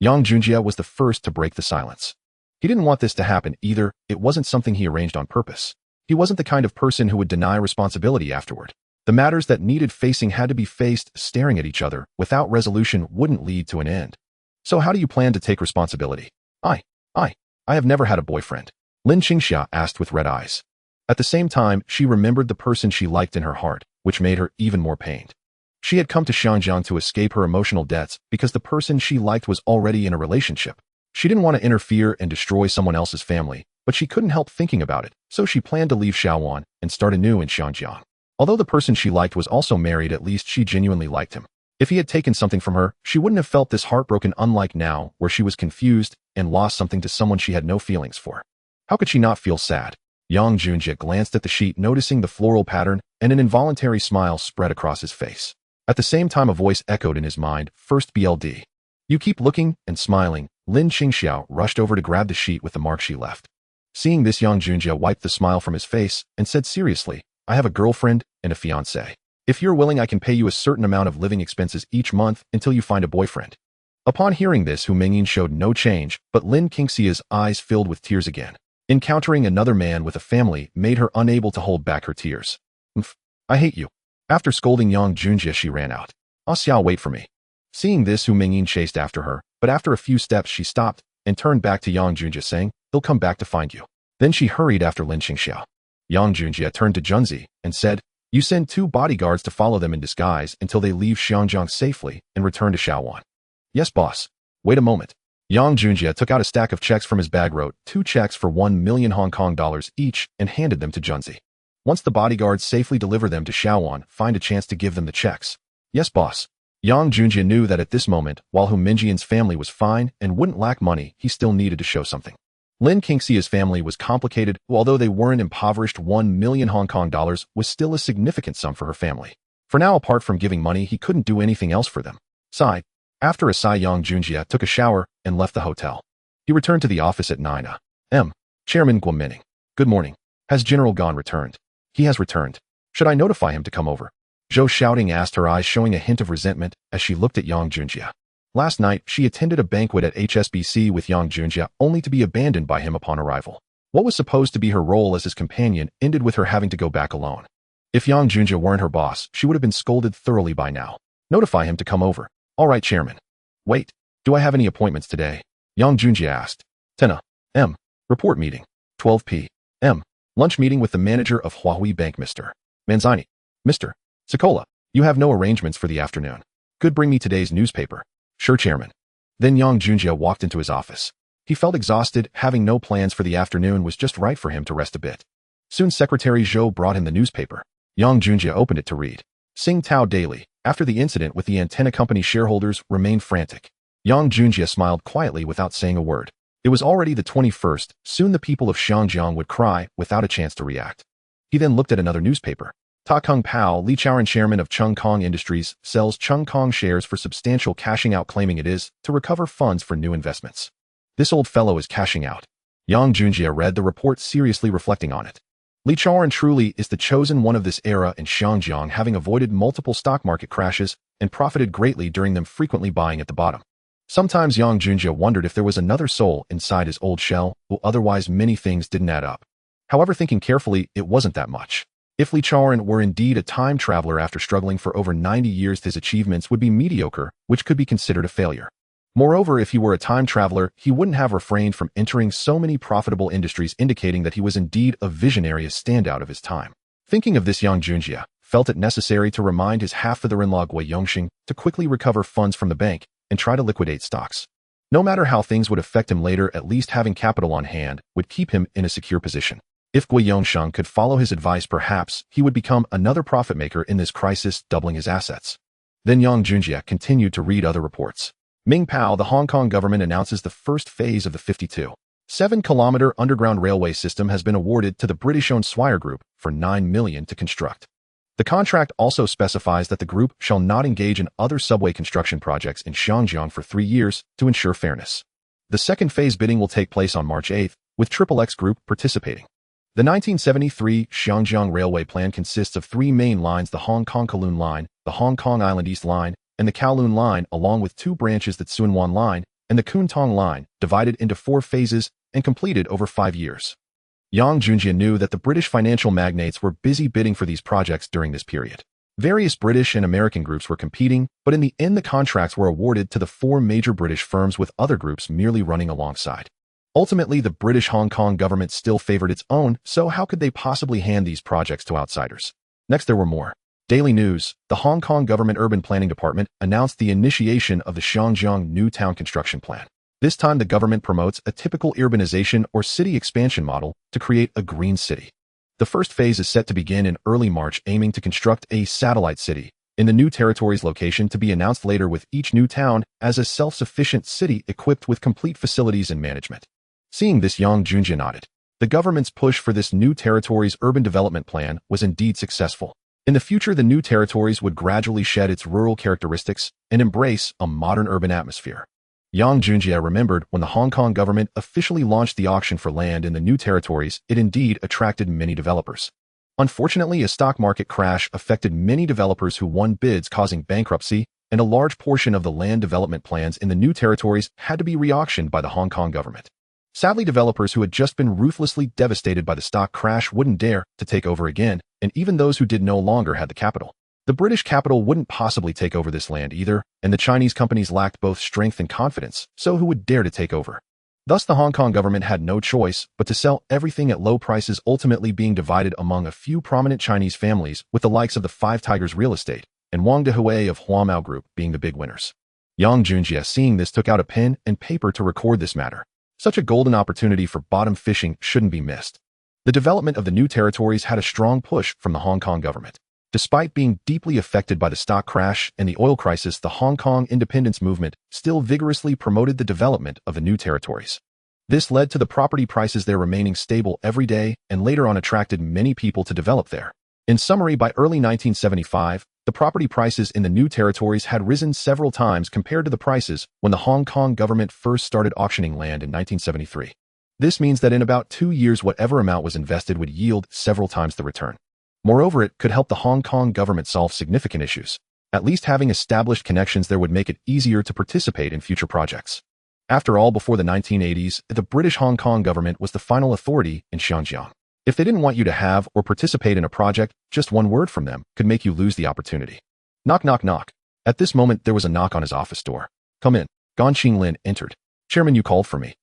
Yang Junjie was the first to break the silence. He didn't want this to happen either. It wasn't something he arranged on purpose. He wasn't the kind of person who would deny responsibility afterward. The matters that needed facing had to be faced. Staring at each other without resolution wouldn't lead to an end. "So how do you plan to take responsibility?" I have never had a boyfriend," Lin Qingxia asked with red eyes. At the same time, she remembered the person she liked in her heart, which made her even more pained. She had come to Xiangjiang to escape her emotional debts because the person she liked was already in a relationship. She didn't want to interfere and destroy someone else's family, but she couldn't help thinking about it, so she planned to leave Shaowan and start anew in Xiangjiang. Although the person she liked was also married, at least she genuinely liked him. If he had taken something from her, she wouldn't have felt this heartbroken, unlike now, where she was confused and lost something to someone she had no feelings for. How could she not feel sad? Yang Junjie glanced at the sheet, noticing the floral pattern, and an involuntary smile spread across his face. At the same time, a voice echoed in his mind, "First BLD. You keep looking and smiling." Lin Qingxiao rushed over to grab the sheet with the mark she left. Seeing this, Yang Junjie wiped the smile from his face and said seriously, "I have a girlfriend and a fiancé. If you're willing, I can pay you a certain amount of living expenses each month until you find a boyfriend." Upon hearing this, Hu Mingyin showed no change, but Lin Qingxia's eyes filled with tears again. Encountering another man with a family made her unable to hold back her tears. "I hate you." After scolding Yang Junjie, she ran out. "Ah Xiao, wait for me." Seeing this, Hu Mingyin chased after her, but after a few steps she stopped and turned back to Yang Junjie, saying, "He'll come back to find you." Then she hurried after Lin Qingxiao. Yang Junjie turned to Junzi and said, "You send 2 bodyguards to follow them in disguise until they leave Xiangjiang safely and return to Shaowan." "Yes, boss." "Wait a moment." Yang Junjie took out a stack of checks from his bag, wrote 2 checks for 1 million Hong Kong dollars each, and handed them to Junzi. "Once the bodyguards safely deliver them to Shaowan, find a chance to give them the checks." "Yes, boss." Yang Junjie knew that at this moment, while Hu Minjian's family was fine and wouldn't lack money, he still needed to show something. Lin Qingxia's family was complicated. Although they weren't impoverished, 1 million Hong Kong dollars was still a significant sum for her family. For now, apart from giving money, he couldn't do anything else for them. Sighed. After a sigh, Yang Junjie took a shower and left the hotel. He returned to the office at 9 a.m. Chairman Guo Mining. Good morning. Has General Gan returned? He has returned. Should I notify him to come over? Zhou shouting asked, her eyes showing a hint of resentment as she looked at Yang Junjie. Last night, she attended a banquet at HSBC with Yang Junjie only to be abandoned by him upon arrival. What was supposed to be her role as his companion ended with her having to go back alone. If Yang Junjie weren't her boss, she would have been scolded thoroughly by now. Notify him to come over. All right, Chairman. Wait, do I have any appointments today? Yang Junjie asked. 10 a.m. Report meeting. 12 p.m. Lunch meeting with the manager of Huawei Bank, Mr. Manzini. Mr. Sokola, you have no arrangements for the afternoon. Good, bring me today's newspaper. Sure, Chairman. Then Yang Junjie walked into his office. He felt exhausted, having no plans for the afternoon was just right for him to rest a bit. Soon Secretary Zhou brought him the newspaper. Yang Junjie opened it to read. Sing Tao Daily. After the incident with the antenna company, shareholders remained frantic. Yang Junjie smiled quietly without saying a word. It was already the 21st, soon the people of Xiangjiang would cry without a chance to react. He then looked at another newspaper. Ta Kung Pao, Li Chaoran, chairman of Chung Kong Industries, sells Chung Kong shares for substantial cashing out, claiming it is to recover funds for new investments. This old fellow is cashing out. Yang Junjie read the report, seriously reflecting on it. Li Chaoran truly is the chosen one of this era in Xiangjiang, having avoided multiple stock market crashes and profited greatly during them, frequently buying at the bottom. Sometimes Yang Junjie wondered if there was another soul inside his old shell, or otherwise many things didn't add up. However, thinking carefully, it wasn't that much. If Li Chaoran were indeed a time traveler after struggling for over 90 years, his achievements would be mediocre, which could be considered a failure. Moreover, if he were a time traveler, he wouldn't have refrained from entering so many profitable industries, indicating that he was indeed a visionary, a standout of his time. Thinking of this, Yang Junjie felt it necessary to remind his half-father-in-law Gui Yongxing to quickly recover funds from the bank and try to liquidate stocks. No matter how things would affect him later, at least having capital on hand would keep him in a secure position. If Gui Yongxing could follow his advice, perhaps he would become another profit maker in this crisis, doubling his assets. Then Yang Junjie continued to read other reports. Ming Pao, the Hong Kong government announces the first phase of the 52.7-kilometer underground railway system has been awarded to the British-owned Swire Group for $9 million to construct. The contract also specifies that the group shall not engage in other subway construction projects in Xiangjiang for 3 years to ensure fairness. The second phase bidding will take place on March 8, with XXX Group participating. The 1973 Xiangjiang Railway Plan consists of 3 main lines: the Hong Kong-Kowloon Line, the Hong Kong Island East Line, and the Kowloon Line, along with 2 branches, the Tsuanwan Line and the Kwun Tong Line, divided into 4 phases and completed over 5 years. Yang Junjie knew that the British financial magnates were busy bidding for these projects during this period. Various British and American groups were competing, but in the end the contracts were awarded to the 4 major British firms, with other groups merely running alongside. Ultimately, the British Hong Kong government still favored its own, so how could they possibly hand these projects to outsiders? Next, there were more. Daily News, the Hong Kong Government Urban Planning Department announced the initiation of the Xiangjiang New Town Construction Plan. This time the government promotes a typical urbanization or city expansion model to create a green city. The first phase is set to begin in early March, aiming to construct a satellite city in the new territory's location, to be announced later, with each new town as a self-sufficient city equipped with complete facilities and management. Seeing this, Yang Junjie nodded. The government's push for this new territory's urban development plan was indeed successful. In the future, the new territories would gradually shed its rural characteristics and embrace a modern urban atmosphere. Yang Junjie remembered when the Hong Kong government officially launched the auction for land in the new territories, it indeed attracted many developers. Unfortunately, a stock market crash affected many developers who won bids, causing bankruptcy, and a large portion of the land development plans in the new territories had to be re-auctioned by the Hong Kong government. Sadly, developers who had just been ruthlessly devastated by the stock crash wouldn't dare to take over again, and even those who did no longer had the capital. The British capital wouldn't possibly take over this land either, and the Chinese companies lacked both strength and confidence, so who would dare to take over? Thus, the Hong Kong government had no choice but to sell everything at low prices, ultimately being divided among a few prominent Chinese families, with the likes of the Five Tigers Real Estate and Wang Dehui of Huamao Group being the big winners. Yang Junjie, seeing this, took out a pen and paper to record this matter. Such a golden opportunity for bottom fishing shouldn't be missed. The development of the new territories had a strong push from the Hong Kong government. Despite being deeply affected by the stock crash and the oil crisis, the Hong Kong independence movement still vigorously promoted the development of the new territories. This led to the property prices there remaining stable every day, and later on attracted many people to develop there. In summary, by early 1975, the property prices in the new territories had risen several times compared to the prices when the Hong Kong government first started auctioning land in 1973. This means that in about 2 years, whatever amount was invested would yield several times the return. Moreover, it could help the Hong Kong government solve significant issues. At least having established connections there would make it easier to participate in future projects. After all, before the 1980s, the British Hong Kong government was the final authority in Xinjiang. If they didn't want you to have or participate in a project, just one word from them could make you lose the opportunity. Knock, knock, knock. At this moment, there was a knock on his office door. Come in. Gan Qinglin entered. Chairman, you called for me.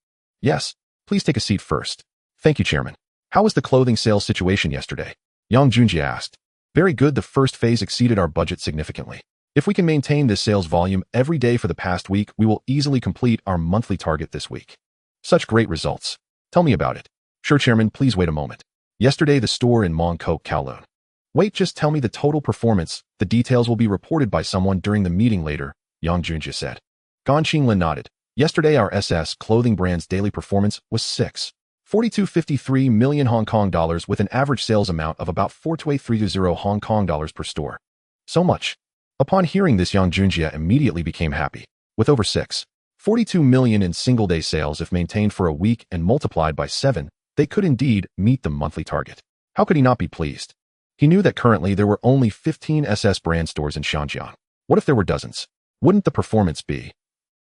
Yes. Please take a seat first. Thank you, Chairman. How was the clothing sales situation yesterday? Yang Junjie asked. Very good. The first phase exceeded our budget significantly. If we can maintain this sales volume every day for the past week, we will easily complete our monthly target this week. Such great results. Tell me about it. Sure, Chairman, please wait a moment. Yesterday, the store in Mong Kok, Kowloon. Wait, just tell me the total performance. The details will be reported by someone during the meeting later, Yang Junjie said. Gan Qinglin nodded. Yesterday, our SS clothing brand's daily performance was 6.4253 million Hong Kong dollars with an average sales amount of about 4.2830 Hong Kong dollars per store. So much. Upon hearing this, Yang Junjie immediately became happy. With over 6.42 million in single-day sales, if maintained for a week and multiplied by 7, they could indeed meet the monthly target. How could he not be pleased? He knew that currently there were only 15 SS brand stores in Xinjiang. What if there were dozens? Wouldn't the performance be?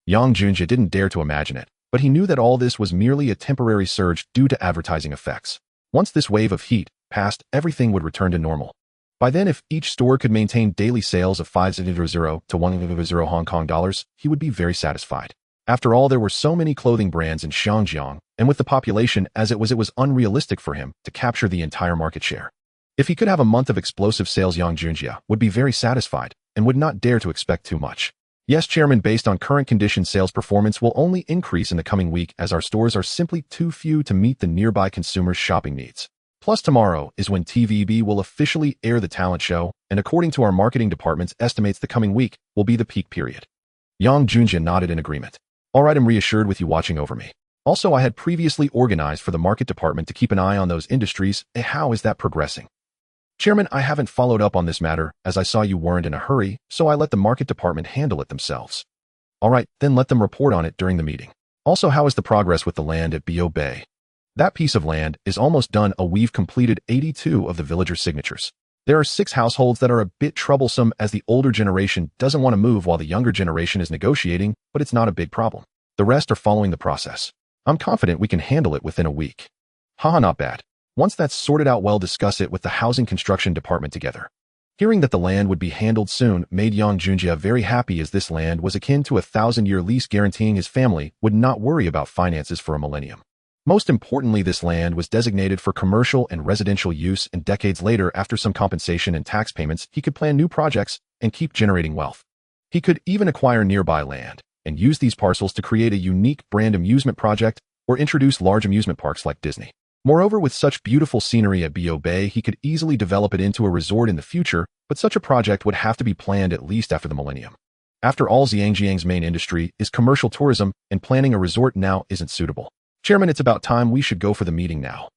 Yang Junjie didn't dare to imagine it, but he knew that all this was merely a temporary surge due to advertising effects. Once this wave of heat passed, everything would return to normal. By then, if each store could maintain daily sales of 500 to 100 Hong Kong dollars, he would be very satisfied. After all, there were so many clothing brands in Xinjiang, and with the population as it was unrealistic for him to capture the entire market share. If he could have a month of explosive sales, Yang Junjie would be very satisfied and would not dare to expect too much. Yes, Chairman, based on current conditions, sales performance will only increase in the coming week as our stores are simply too few to meet the nearby consumers' shopping needs. Plus, tomorrow is when TVB will officially air the talent show, and according to our marketing department's estimates, the coming week will be the peak period. Yang Junjie nodded in agreement. All right, I'm reassured with you watching over me. Also, I had previously organized for the market department to keep an eye on those industries. How is that progressing? Chairman, I haven't followed up on this matter as I saw you weren't in a hurry, so I let the market department handle it themselves. All right, then let them report on it during the meeting. Also, how is the progress with the land at Bo Bay? That piece of land is almost done. We've completed 82 of the villagers' signatures. There are 6 households that are a bit troublesome as the older generation doesn't want to move while the younger generation is negotiating, but it's not a big problem. The rest are following the process. I'm confident we can handle it within a week. Haha, not bad. Once that's sorted out, we'll discuss it with the housing construction department together. Hearing that the land would be handled soon made Yang Junjie very happy, as this land was akin to a 1,000-year lease guaranteeing his family would not worry about finances for a millennium. Most importantly, this land was designated for commercial and residential use, and decades later, after some compensation and tax payments, he could plan new projects and keep generating wealth. He could even acquire nearby land and use these parcels to create a unique brand amusement project or introduce large amusement parks like Disney. Moreover, with such beautiful scenery at Bo Bay, he could easily develop it into a resort in the future, but such a project would have to be planned at least after the millennium. After all, Xinjiang's main industry is commercial tourism, and planning a resort now isn't suitable. Chairman, it's about time we should go for the meeting now.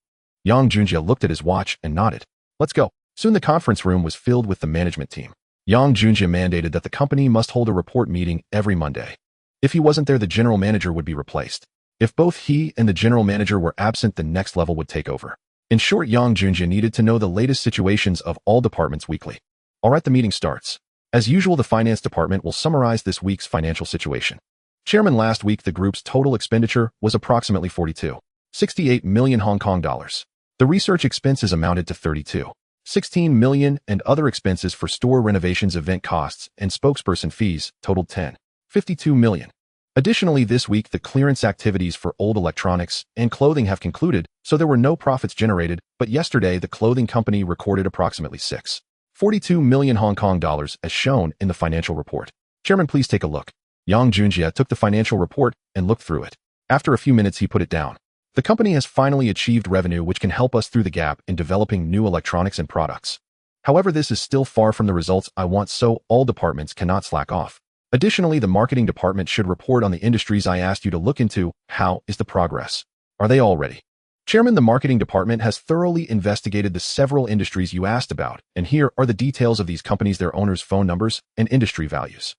Yang Junjie looked at his watch and nodded. Let's go. Soon the conference room was filled with the management team. Yang Junjie mandated that the company must hold a report meeting every Monday. If he wasn't there, the general manager would be replaced. If both he and the general manager were absent, the next level would take over. In short, Yang Junjie needed to know the latest situations of all departments weekly. All right, the meeting starts. As usual, the finance department will summarize this week's financial situation. Chairman, last week the group's total expenditure was approximately 42.68 million Hong Kong dollars. The research expenses amounted to 32.16 million, and other expenses for store renovations, event costs, and spokesperson fees totaled 10.52 million. Additionally, this week the clearance activities for old electronics and clothing have concluded, so there were no profits generated, but yesterday the clothing company recorded approximately 6.42 million Hong Kong dollars as shown in the financial report. Chairman, please take a look. Yang Junjie took the financial report and looked through it. After a few minutes, he put it down. The company has finally achieved revenue which can help us through the gap in developing new electronics and products. However, this is still far from the results I want, so all departments cannot slack off. Additionally, the marketing department should report on the industries I asked you to look into. How is the progress? Are they all ready? Chairman, the marketing department has thoroughly investigated the several industries you asked about, and here are the details of these companies, their owners' phone numbers, and industry values.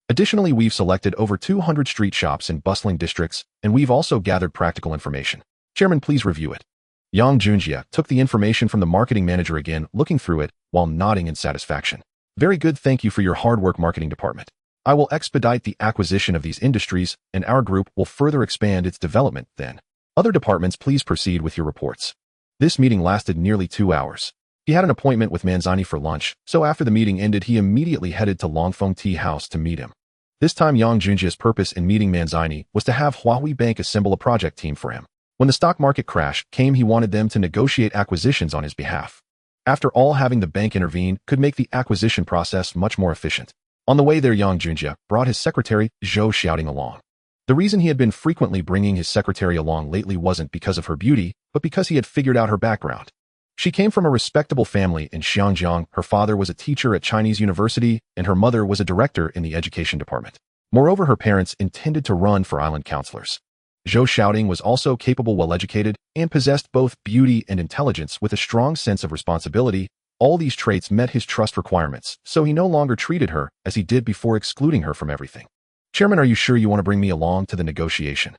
Additionally, we've selected over 200 street shops in bustling districts, and we've also gathered practical information. Chairman, please review it. Yang Junjie took the information from the marketing manager again, looking through it while nodding in satisfaction. Very good, thank you for your hard work, marketing department. I will expedite the acquisition of these industries, and our group will further expand its development then. Other departments, please proceed with your reports. This meeting lasted nearly 2 hours. He had an appointment with Manzini for lunch, so after the meeting ended, he immediately headed to Longfeng Tea House to meet him. This time, Yang Junjie's purpose in meeting Manzini was to have Huawei Bank assemble a project team for him. When the stock market crash came, he wanted them to negotiate acquisitions on his behalf. After all, having the bank intervene could make the acquisition process much more efficient. On the way there, Yang Junjie brought his secretary, Zhou Xiaoting, along. The reason he had been frequently bringing his secretary along lately wasn't because of her beauty, but because he had figured out her background. She came from a respectable family in Xiangjiang. Her father was a teacher at Chinese university, and her mother was a director in the education department. Moreover, her parents intended to run for island counselors. Zhou Xiaoting was also capable, well-educated, and possessed both beauty and intelligence with a strong sense of responsibility. All these traits met his trust requirements, so he no longer treated her as he did before, excluding her from everything. Chairman, are you sure you want to bring me along to the negotiation?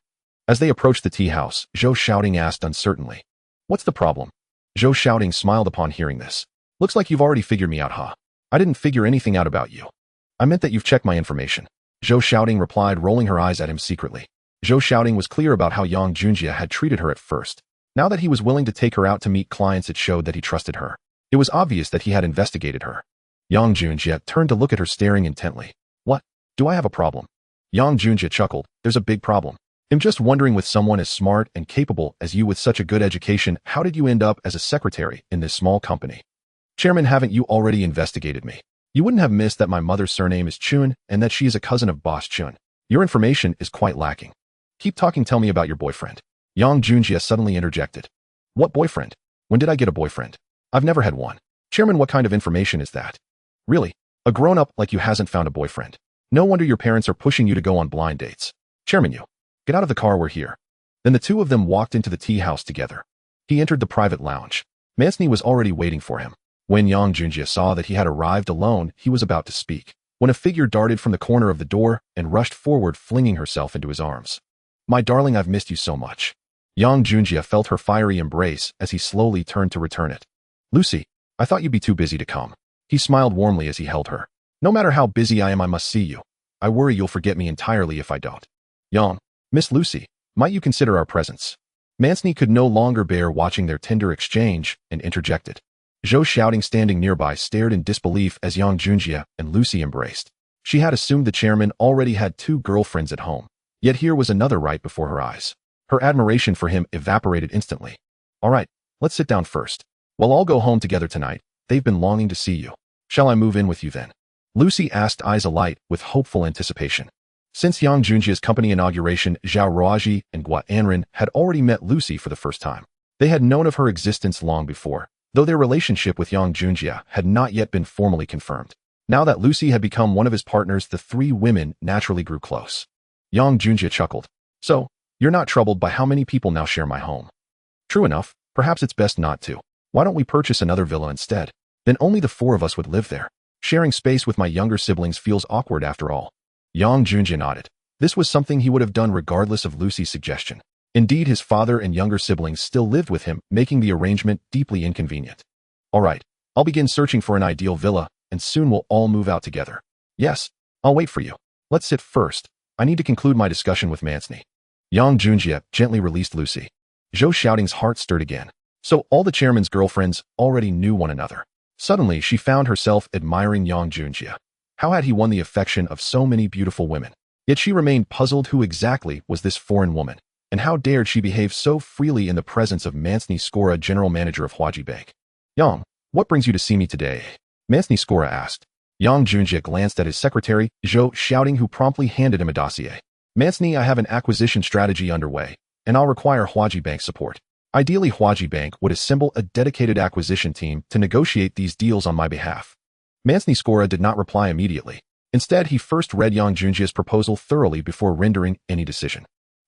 As they approached the tea house, Zhou Xiaoting asked uncertainly. What's the problem? Zhou Xiaoting smiled upon hearing this. Looks like you've already figured me out, huh? I didn't figure anything out about you. I meant that you've checked my information. Zhou Xiaoting replied, rolling her eyes at him secretly. Zhou Xiaoting was clear about how Yang Junjie had treated her at first. Now that he was willing to take her out to meet clients, it showed that he trusted her. It was obvious that he had investigated her. Yang Junjie turned to look at her, staring intently. What? Do I have a problem? Yang Junjie chuckled. There's a big problem. I'm just wondering, with someone as smart and capable as you with such a good education, how did you end up as a secretary in this small company? Chairman, haven't you already investigated me? You wouldn't have missed that my mother's surname is Chun and that she is a cousin of Boss Chun. Your information is quite lacking. Keep talking, tell me about your boyfriend. Yang Junjie suddenly interjected. What boyfriend? When did I get a boyfriend? I've never had one. Chairman, what kind of information is that? Really? A grown-up like you hasn't found a boyfriend. No wonder your parents are pushing you to go on blind dates. Chairman, you. Get out of the car, we're here. Then the two of them walked into the tea house together. He entered the private lounge. Manzini was already waiting for him. When Yang Junjie saw that he had arrived alone, he was about to speak, when a figure darted from the corner of the door and rushed forward, flinging herself into his arms. My darling, I've missed you so much. Yang Junjie felt her fiery embrace as he slowly turned to return it. Lucy, I thought you'd be too busy to come. He smiled warmly as he held her. No matter how busy I am, I must see you. I worry you'll forget me entirely if I don't. Yang, Miss Lucy, might you consider our presence? Manzini could no longer bear watching their tender exchange and interjected. Zhou Xiaoting, standing nearby, stared in disbelief as Yang Junjie and Lucy embraced. She had assumed the chairman already had 2 girlfriends at home, yet here was another right before her eyes. Her admiration for him evaporated instantly. All right, let's sit down first. We'll all go home together tonight. They've been longing to see you. Shall I move in with you then? Lucy asked, eyes alight with hopeful anticipation. Since Yang Junjie's company inauguration, Zhao Ruoji and Gua Anren had already met Lucy for the first time. They had known of her existence long before, though their relationship with Yang Junjie had not yet been formally confirmed. Now that Lucy had become one of his partners, the 3 women naturally grew close. Yang Junjie chuckled. So, you're not troubled by how many people now share my home? True enough, perhaps it's best not to. Why don't we purchase another villa instead? Then only the 4 of us would live there. Sharing space with my younger siblings feels awkward after all. Yang Junjie nodded. This was something he would have done regardless of Lucy's suggestion. Indeed, his father and younger siblings still lived with him, making the arrangement deeply inconvenient. All right, I'll begin searching for an ideal villa, and soon we'll all move out together. Yes, I'll wait for you. Let's sit first. I need to conclude my discussion with Manzini. Yang Junjie gently released Lucy. Zhou Xiaoting's heart stirred again. So all the chairman's girlfriends already knew one another. Suddenly, she found herself admiring Yang Junjie. How had he won the affection of so many beautiful women? Yet she remained puzzled. Who exactly was this foreign woman? And how dared she behave so freely in the presence of Manzini Skora, general manager of Huaji Bank? Yang, what brings you to see me today? Manzini Skora asked. Yang Junjie glanced at his secretary, Zhou Xiaoting, who promptly handed him a dossier. Manzini, I have an acquisition strategy underway, and I'll require Huaji Bank support. Ideally, Huaji Bank would assemble a dedicated acquisition team to negotiate these deals on my behalf. Manzini Skora did not reply immediately. Instead, he first read Yang Junjie's proposal thoroughly before rendering any decision.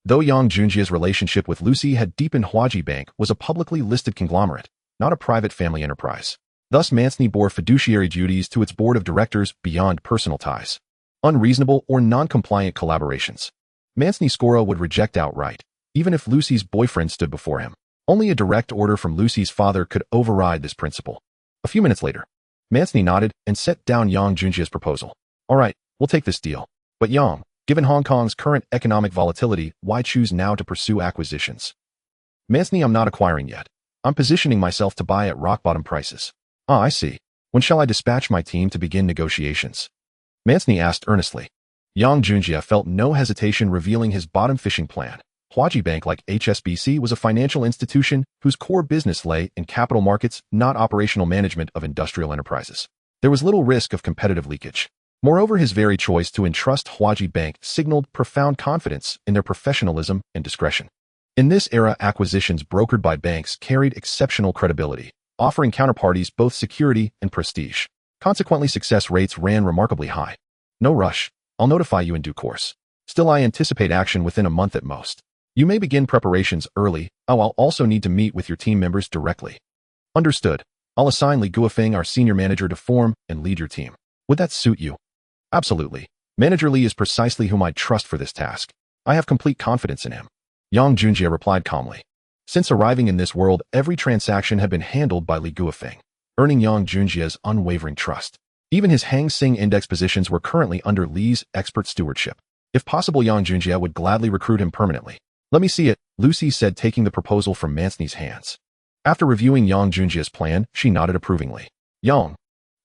Though Yang Junjia's relationship with Lucy had deepened, Huaji Bank was a publicly listed conglomerate, not a private family enterprise. Thus, Mancini bore fiduciary duties to its board of directors beyond personal ties. Unreasonable or non-compliant collaborations. Mancini Scora would reject outright, even if Lucy's boyfriend stood before him. Only a direct order from Lucy's father could override this principle. A few minutes later, Mancini nodded and set down Yang Junjia's proposal. All right, we'll take this deal. But Yang, given Hong Kong's current economic volatility, why choose now to pursue acquisitions? Mancini, I'm not acquiring yet. I'm positioning myself to buy at rock-bottom prices. Ah, I see. When shall I dispatch my team to begin negotiations? Mancini asked earnestly. Yang Junjia felt no hesitation revealing his bottom-fishing plan. Huaji Bank, like HSBC, was a financial institution whose core business lay in capital markets, not operational management of industrial enterprises. There was little risk of competitive leakage. Moreover, his very choice to entrust Huaji Bank signaled profound confidence in their professionalism and discretion. In this era, acquisitions brokered by banks carried exceptional credibility, offering counterparties both security and prestige. Consequently, success rates ran remarkably high. No rush. I'll notify you in due course. Still, I anticipate action within a month at most. You may begin preparations early. Oh, I'll also need to meet with your team members directly. Understood. I'll assign Li Guofeng, our senior manager, to form and lead your team. Would that suit you? Absolutely. Manager Li is precisely whom I trust for this task. I have complete confidence in him. Yang Junjia replied calmly. Since arriving in this world, every transaction had been handled by Li Guofeng, earning Yang Junjia's unwavering trust. Even his Hang Seng index positions were currently under Li's expert stewardship. If possible, Yang Junjia would gladly recruit him permanently. Let me see it, Lucy said, taking the proposal from Mancini's hands. After reviewing Yang Junjia's plan, she nodded approvingly. Yang,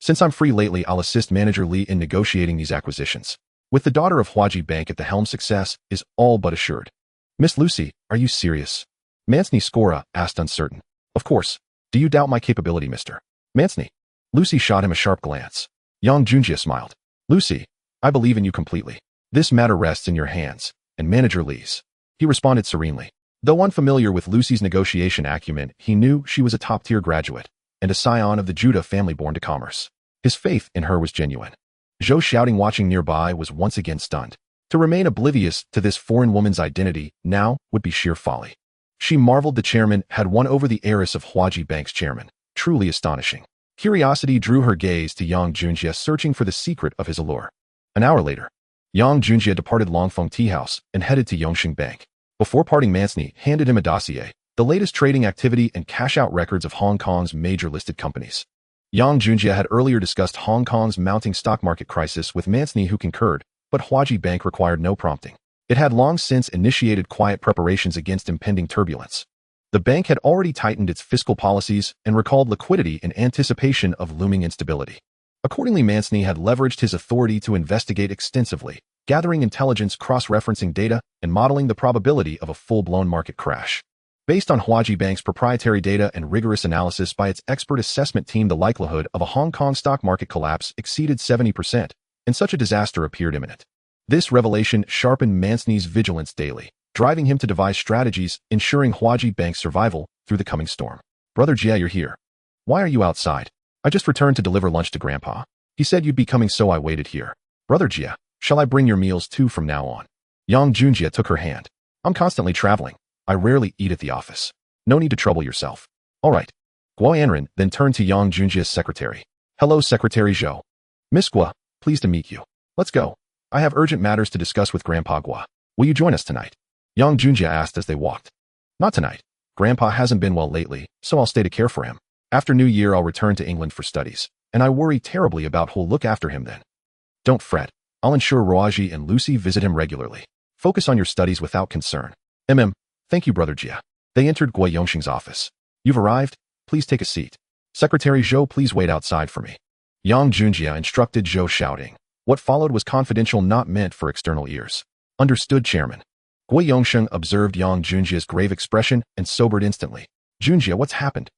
since I'm free lately, I'll assist Manager Li in negotiating these acquisitions. With the daughter of Huaji Bank at the helm, success is all but assured. Miss Lucy, are you serious? Mancini Scora asked, uncertain. Of course. Do you doubt my capability, Mr. Mancini? Lucy shot him a sharp glance. Yang Junjia smiled. Lucy, I believe in you completely. This matter rests in your hands, and Manager Li's. He responded serenely. Though unfamiliar with Lucy's negotiation acumen, he knew she was a top-tier graduate and a scion of the Judah family born to commerce. His faith in her was genuine. Zhou Xiaoding, watching nearby, was once again stunned. To remain oblivious to this foreign woman's identity now would be sheer folly. She marveled the chairman had won over the heiress of Huaji Bank's chairman. Truly astonishing. Curiosity drew her gaze to Yang Junjia, searching for the secret of his allure. An hour later, Yang Junjia departed Longfeng Tea House and headed to Yongxing Bank. Before parting, Mancini handed him a dossier, the latest trading activity and cash-out records of Hong Kong's major listed companies. Yang Junjia had earlier discussed Hong Kong's mounting stock market crisis with Mancini, who concurred, but Huaji Bank required no prompting. It had long since initiated quiet preparations against impending turbulence. The bank had already tightened its fiscal policies and recalled liquidity in anticipation of looming instability. Accordingly, Mancini had leveraged his authority to investigate extensively, gathering intelligence, cross-referencing data, and modeling the probability of a full-blown market crash. Based on Huaji Bank's proprietary data and rigorous analysis by its expert assessment team, the likelihood of a Hong Kong stock market collapse exceeded 70%, and such a disaster appeared imminent. This revelation sharpened Mancini's vigilance daily, driving him to devise strategies ensuring Huaji Bank's survival through the coming storm. Brother Jia, you're here. Why are you outside? I just returned to deliver lunch to Grandpa. He said you'd be coming, so I waited here. Brother Jia, shall I bring your meals too from now on? Yang Junjia took her hand. I'm constantly traveling. I rarely eat at the office. No need to trouble yourself. All right. Guo Anren then turned to Yang Junjia's secretary. Hello, Secretary Zhou. Miss Guo, pleased to meet you. Let's go. I have urgent matters to discuss with Grandpa Guo. Will you join us tonight? Yang Junjia asked as they walked. Not tonight. Grandpa hasn't been well lately, so I'll stay to care for him. After New Year, I'll return to England for studies, and I worry terribly about who'll look after him then. Don't fret. I'll ensure Roaji and Lucy visit him regularly. Focus on your studies without concern. Thank you, Brother Jia. They entered Guo Yongxing's office. You've arrived? Please take a seat. Secretary Zhou, please wait outside for me. Yang Junjia instructed Zhou Xiaoding. What followed was confidential, not meant for external ears. Understood, Chairman. Guo Yongxing observed Yang Junjia's grave expression and sobered instantly. Junjia, what's happened?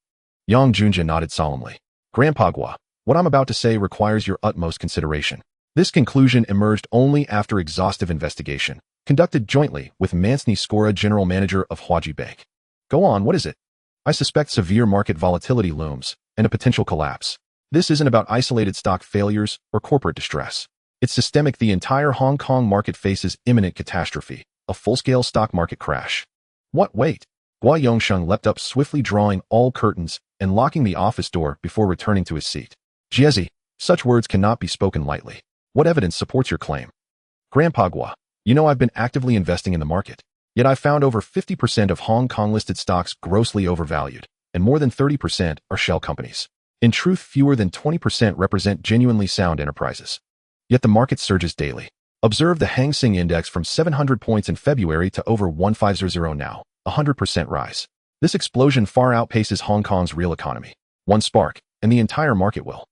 Yang Junjia nodded solemnly. Grandpa Guo, what I'm about to say requires your utmost consideration. This conclusion emerged only after exhaustive investigation, conducted jointly with Mancini Scora, General Manager of Huaji Bank. Go on, what is it? I suspect severe market volatility looms and a potential collapse. This isn't about isolated stock failures or corporate distress. It's systemic. The entire Hong Kong market faces imminent catastrophe. a full-scale stock market crash. What, wait? Guo Yongsheng leapt up swiftly, drawing all curtains and locking the office door before returning to his seat. Jiezi, such words cannot be spoken lightly. What evidence supports your claim? Grandpa Guo, you know I've been actively investing in the market. Yet I've found over 50% of Hong Kong-listed stocks grossly overvalued, and more than 30% are shell companies. In truth, fewer than 20% represent genuinely sound enterprises. Yet the market surges daily. Observe the Hang Seng Index from 700 points in February to over 1500 now, 100% rise. This explosion far outpaces Hong Kong's real economy. One spark, and the entire market will.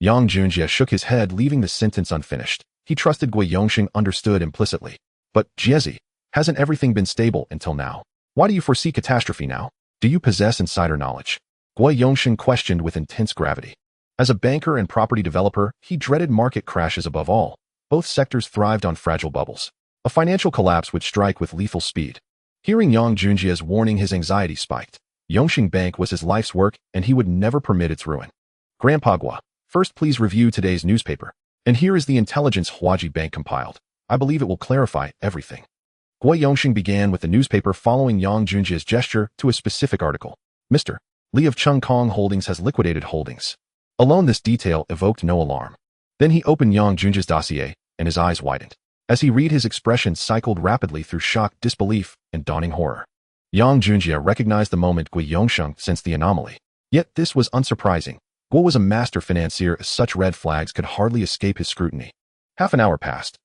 Yang Junjie shook his head, leaving the sentence unfinished. He trusted Guo Yongsheng understood implicitly. But, Jiezi, hasn't everything been stable until now? Why do you foresee catastrophe now? Do you possess insider knowledge? Guo Yongsheng questioned with intense gravity. As a banker and property developer, he dreaded market crashes above all. Both sectors thrived on fragile bubbles. A financial collapse would strike with lethal speed. Hearing Yang Junjie's warning, his anxiety spiked. Yongsheng Bank was his life's work, and he would never permit its ruin. Grandpa Guo, first please review today's newspaper. And here is the intelligence Huaji Bank compiled. I believe it will clarify everything. Guo Yongsheng began with the newspaper, following Yang Junjie's gesture to a specific article. Mr. Li of Chung Kong Holdings has liquidated holdings. Alone this detail evoked no alarm. Then he opened Yang Junjie's dossier, and his eyes widened. As he read, his expression cycled rapidly through shock, disbelief, and dawning horror. Yang Junjie recognized the moment Guo Yongsheng sensed the anomaly. Yet this was unsurprising. Guo was a master financier, as such red flags could hardly escape his scrutiny. Half an hour passed.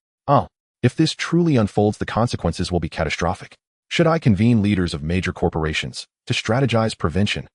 If this truly unfolds, the consequences will be catastrophic. Should I convene leaders of major corporations to strategize prevention?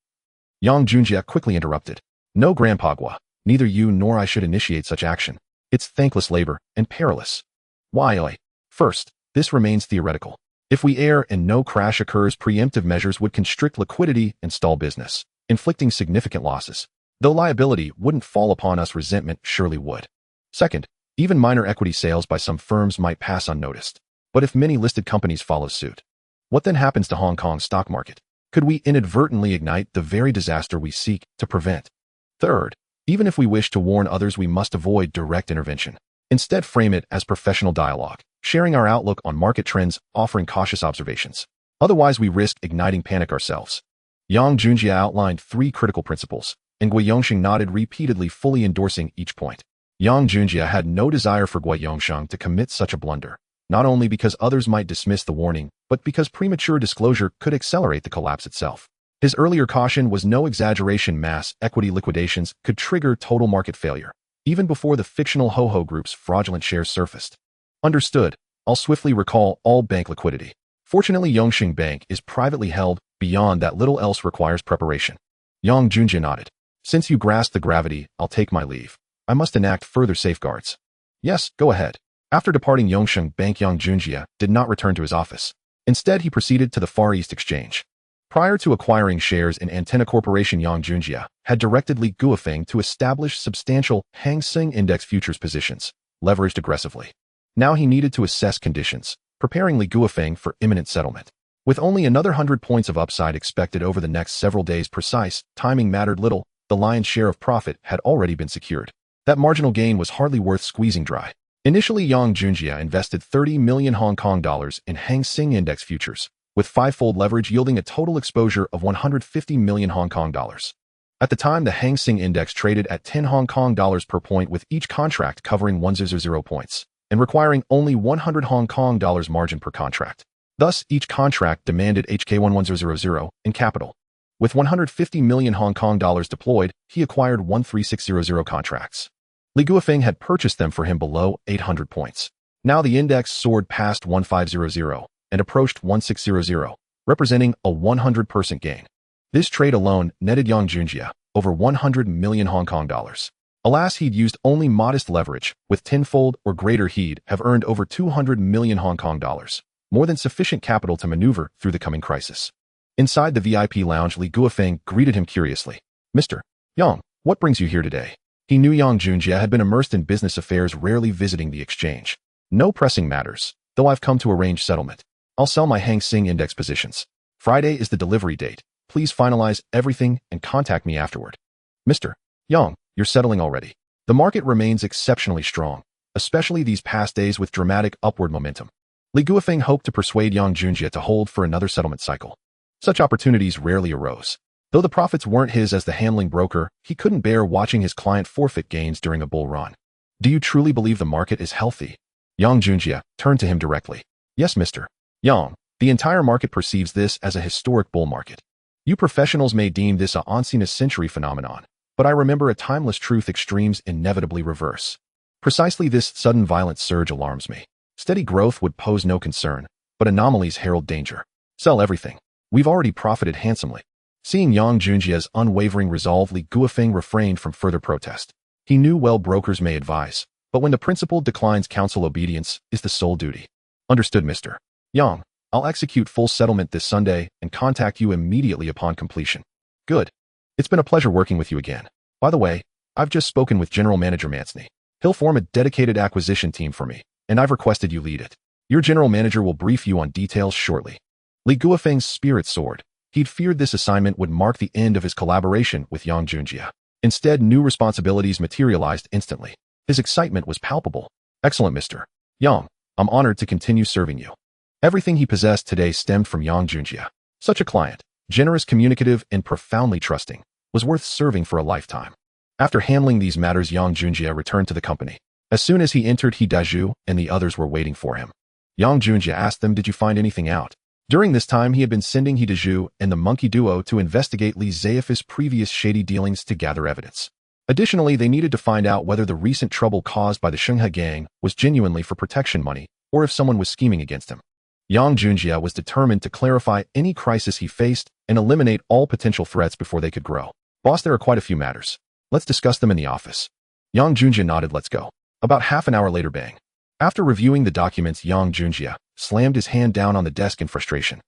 Yang Junjie quickly interrupted. No, Grandpa Guo, neither you nor I should initiate such action. It's thankless labor and perilous. Why? First, this remains theoretical. If we err and no crash occurs, preemptive measures would constrict liquidity and stall business, inflicting significant losses. Though liability wouldn't fall upon us, resentment surely would. Second, even minor equity sales by some firms might pass unnoticed. But if many listed companies follow suit, what then happens to Hong Kong's stock market? Could we inadvertently ignite the very disaster we seek to prevent? Third, even if we wish to warn others, we must avoid direct intervention. Instead, frame it as professional dialogue, sharing our outlook on market trends, offering cautious observations. Otherwise, we risk igniting panic ourselves. Yang Junjie outlined 3 critical principles, and Guo Yongsheng nodded repeatedly, fully endorsing each point. Yang Junjie had no desire for Guo Yongsheng to commit such a blunder, not only because others might dismiss the warning, but because premature disclosure could accelerate the collapse itself. His earlier caution was no exaggeration. Mass equity liquidations could trigger total market failure, even before the fictional Ho-Ho Group's fraudulent shares surfaced. Understood. I'll swiftly recall all bank liquidity. Fortunately, Yongsheng Bank is privately held. Beyond that, little else requires preparation. Yang Junjie nodded. Since you grasp the gravity, I'll take my leave. I must enact further safeguards. Yes, go ahead. After departing Yongsheng Bank, Yang Junjie did not return to his office. Instead, he proceeded to the Far East Exchange. Prior to acquiring shares in Antenna Corporation, Yang Junjie had directed Li Guofeng to establish substantial Hang Seng Index futures positions, leveraged aggressively. Now he needed to assess conditions, preparing Li Guofeng for imminent settlement. With only another 100 points of upside expected over the next several days, precise timing mattered little. The lion's share of profit had already been secured. That marginal gain was hardly worth squeezing dry. Initially, Yang Junjie invested 30 million Hong Kong dollars in Hang Seng Index futures, with 5-fold leverage yielding a total exposure of 150 million Hong Kong dollars. At the time, the Hang Seng Index traded at 10 Hong Kong dollars per point, with each contract covering 100 points, and requiring only 100 Hong Kong dollars margin per contract. Thus, each contract demanded HK11000 in capital. With 150 million Hong Kong dollars deployed, he acquired 13600 contracts. Li Guofeng had purchased them for him below 800 points. Now the index soared past 1500 and approached 1600, representing a 100% gain. This trade alone netted Yang Junjie over 100 million Hong Kong dollars. Alas, he'd used only modest leverage. With tenfold or greater, he'd have earned over 200 million Hong Kong dollars, more than sufficient capital to maneuver through the coming crisis. Inside the VIP lounge, Li Guofeng greeted him curiously. Mr. Yang, what brings you here today? He knew Yang Junjie had been immersed in business affairs, rarely visiting the exchange. No pressing matters, though I've come to arrange settlement. I'll sell my Hang Seng Index positions. Friday is the delivery date. Please finalize everything and contact me afterward. Mr. Yang, you're settling already. The market remains exceptionally strong, especially these past days with dramatic upward momentum. Li Guofeng hoped to persuade Yang Junjie to hold for another settlement cycle. Such opportunities rarely arose. Though the profits weren't his as the handling broker, he couldn't bear watching his client forfeit gains during a bull run. Do you truly believe the market is healthy? Yang Junjie turned to him directly. Yes, Mr. Yang. The entire market perceives this as a historic bull market. You professionals may deem this a once-in-a-century phenomenon, but I remember a timeless truth: extremes inevitably reverse. Precisely this sudden violent surge alarms me. Steady growth would pose no concern, but anomalies herald danger. Sell everything. We've already profited handsomely. Seeing Yang Junjie's unwavering resolve, Li Guofeng refrained from further protest. He knew well brokers may advise, but when the principal declines counsel, obedience is the sole duty. Understood, Mr. Yang. I'll execute full settlement this Sunday and contact you immediately upon completion. Good. It's been a pleasure working with you again. By the way, I've just spoken with General Manager Mansney. He'll form a dedicated acquisition team for me, and I've requested you lead it. Your general manager will brief you on details shortly. Li Guofeng's spirit soared. He'd feared this assignment would mark the end of his collaboration with Yang Junjie. Instead, new responsibilities materialized instantly. His excitement was palpable. Excellent, Mr. Yang. I'm honored to continue serving you. Everything he possessed today stemmed from Yang Junjie. Such a client, generous, communicative, and profoundly trusting, was worth serving for a lifetime. After handling these matters, Yang Junjie returned to the company. As soon as he entered, Daju and the others were waiting for him. Yang Junjie asked them, did you find anything out? During this time, he had been sending Daju and the monkey duo to investigate Li Zayaf's previous shady dealings to gather evidence. Additionally, they needed to find out whether the recent trouble caused by the Shenghe gang was genuinely for protection money, or if someone was scheming against him. Yang Junjie was determined to clarify any crisis he faced and eliminate all potential threats before they could grow. Boss, there are quite a few matters. Let's discuss them in the office. Yang Junjie nodded. Let's go. About half an hour later, bang. After reviewing the documents, Yang Junjie slammed his hand down on the desk in frustration.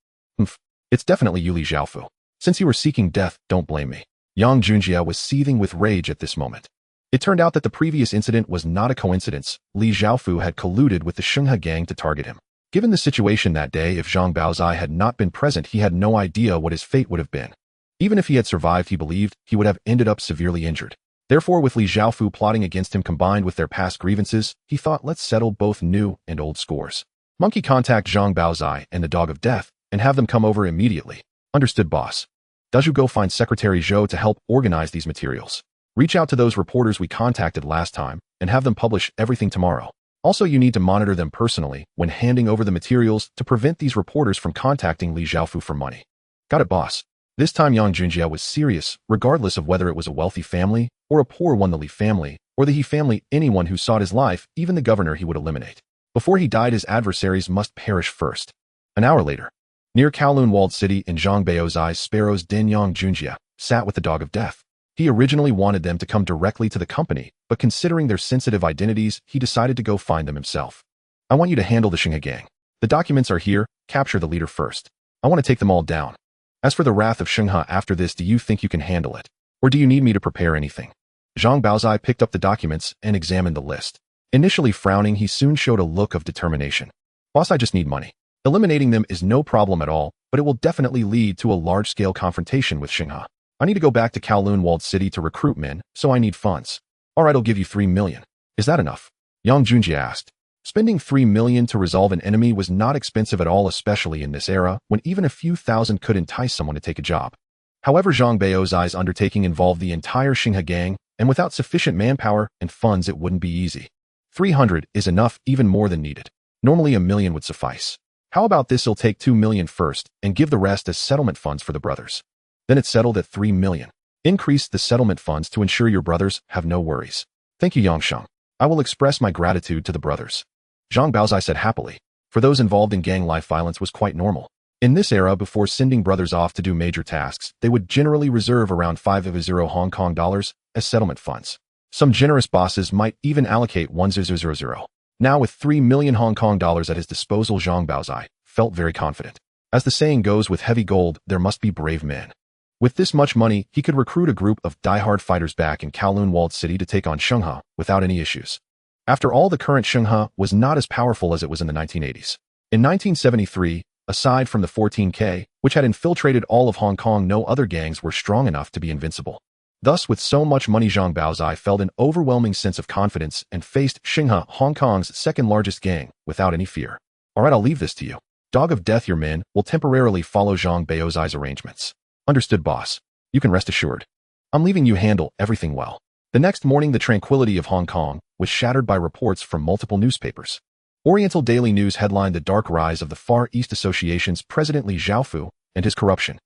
It's definitely you, Li Zhaofu. Since you were seeking death, don't blame me. Yang Junjie was seething with rage at this moment. It turned out that the previous incident was not a coincidence. Li Zhaofu had colluded with the Shenghe gang to target him. Given the situation that day, if Zhang Baozai had not been present, he had no idea what his fate would have been. Even if he had survived, he believed he would have ended up severely injured. Therefore, with Li Zhaofu plotting against him combined with their past grievances, he thought, let's settle both new and old scores. Monkey, contact Zhang Baozai and the Dog of Death and have them come over immediately. Understood, boss. Daju, go find Secretary Zhou to help organize these materials. Reach out to those reporters we contacted last time and have them publish everything tomorrow. Also, you need to monitor them personally when handing over the materials to prevent these reporters from contacting Li Zhaofu for money. Got it, boss. This time Yang Junjie was serious, regardless of whether it was a wealthy family or a poor one. The Li family or the He family, anyone who sought his life, even the governor, he would eliminate. Before he died, his adversaries must perish first. An hour later, near Kowloon walled city in Zhang Baozai's Sparrow's Den, Yang Junjie sat with the Dog of Death. He originally wanted them to come directly to the company, but considering their sensitive identities, he decided to go find them himself. I want you to handle the Shenghe gang. The documents are here. Capture the leader first. I want to take them all down. As for the wrath of Shenghe after this, do you think you can handle it? Or do you need me to prepare anything? Zhang Baozai picked up the documents and examined the list. Initially frowning, he soon showed a look of determination. Boss, I just need money. Eliminating them is no problem at all, but it will definitely lead to a large-scale confrontation with Shenghe. I need to go back to Kowloon walled city to recruit men, so I need funds. All right, I'll give you 3 million. Is that enough? Yang Junjie asked. Spending 3 million to resolve an enemy was not expensive at all, especially in this era when even a few thousand could entice someone to take a job. However, Zhang Baozai's undertaking involved the entire Shenghe gang, and without sufficient manpower and funds, it wouldn't be easy. 300 is enough, even more than needed. Normally 1 million would suffice. How about this? He'll take 2 million first and give the rest as settlement funds for the brothers. Then it's settled at 3 million. Increase the settlement funds to ensure your brothers have no worries. Thank you, Yang Sheng. I will express my gratitude to the brothers. Zhang Baozai said happily. For those involved in gang life, violence was quite normal. In this era, before sending brothers off to do major tasks, they would generally reserve around 50 Hong Kong dollars as settlement funds. Some generous bosses might even allocate 1000. Now, with 3 million Hong Kong dollars at his disposal, Zhang Baozai felt very confident. As the saying goes, with heavy gold, there must be brave men. With this much money, he could recruit a group of die-hard fighters back in Kowloon walled city to take on Shenghe without any issues. After all, the current Shenghe was not as powerful as it was in the 1980s. In 1973, aside from the 14K, which had infiltrated all of Hong Kong, no other gangs were strong enough to be invincible. Thus, with so much money, Zhang Baozai felt an overwhelming sense of confidence and faced Shenghe, Hong Kong's second-largest gang, without any fear. Alright, I'll leave this to you. Dog of Death, your men will temporarily follow Zhang Beozai's arrangements. Understood, boss. You can rest assured. I'm leaving you handle everything well. The next morning, the tranquility of Hong Kong was shattered by reports from multiple newspapers. Oriental Daily News headlined the dark rise of the Far East Association's President Li Xiaofu and his corruption.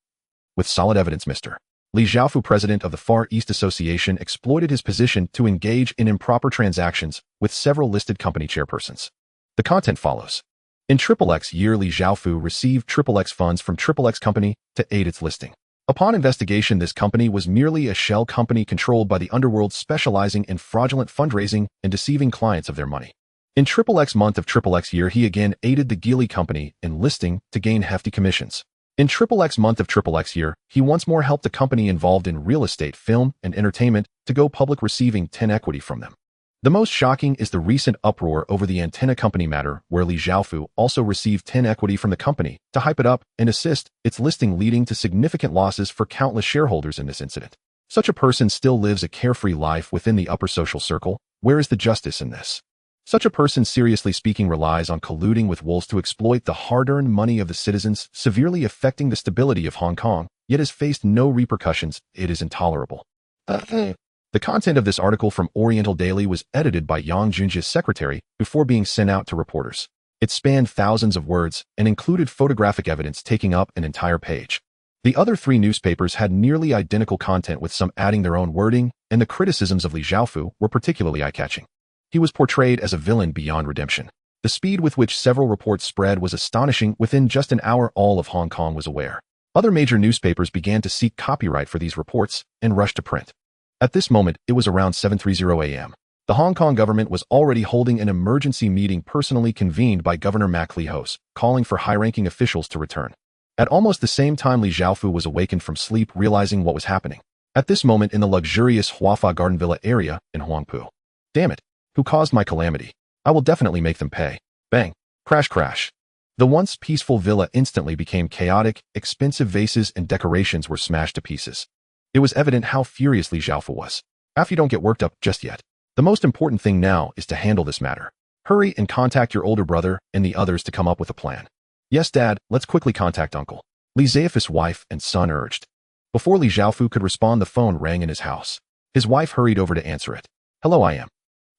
With solid evidence, Mr. Li Xiaofu, president of the Far East Association, exploited his position to engage in improper transactions with several listed company chairpersons. The content follows. In XXX year, Li Xiaofu received XXX funds from XXX Company to aid its listing. Upon investigation, this company was merely a shell company controlled by the Underworld, specializing in fraudulent fundraising and deceiving clients of their money. In XXX month of XXX year, he again aided the Geely Company in listing to gain hefty commissions. In XXX month of XXX year, he once more helped a company involved in real estate, film, and entertainment to go public, receiving 10 equity from them. The most shocking is the recent uproar over the Antenna Company matter, where Li Xiaofu also received 10 equity from the company to hype it up and assist its listing, leading to significant losses for countless shareholders in this incident. Such a person still lives a carefree life within the upper social circle. Where is the justice in this? Such a person, seriously speaking, relies on colluding with wolves to exploit the hard-earned money of the citizens, severely affecting the stability of Hong Kong, yet has faced no repercussions. It is intolerable. The content of this article from Oriental Daily was edited by Yang Junjia's secretary before being sent out to reporters. It spanned thousands of words and included photographic evidence taking up an entire page. The other three newspapers had nearly identical content, with some adding their own wording, and the criticisms of Li Xiaofu were particularly eye-catching. He was portrayed as a villain beyond redemption. The speed with which several reports spread was astonishing. Within just an hour, all of Hong Kong was aware. Other major newspapers began to seek copyright for these reports and rushed to print. At this moment, it was around 7:30 a.m. The Hong Kong government was already holding an emergency meeting personally convened by Governor Mak Lee-hos, calling for high-ranking officials to return. At almost the same time, Li Xiaofu was awakened from sleep, realizing what was happening. At this moment, in the luxurious Huafa Garden Villa area in Huangpu. Damn it. Who caused my calamity? I will definitely make them pay. Bang. Crash, crash. The once peaceful villa instantly became chaotic. Expensive vases and decorations were smashed to pieces. It was evident how furious Li Xiaofu was. After, you don't get worked up just yet. The most important thing now is to handle this matter. Hurry and contact your older brother and the others to come up with a plan. Yes, Dad, let's quickly contact Uncle. Li Xiaofu's wife and son urged. Before Li Xiaofu could respond, the phone rang in his house. His wife hurried over to answer it. Hello, I am.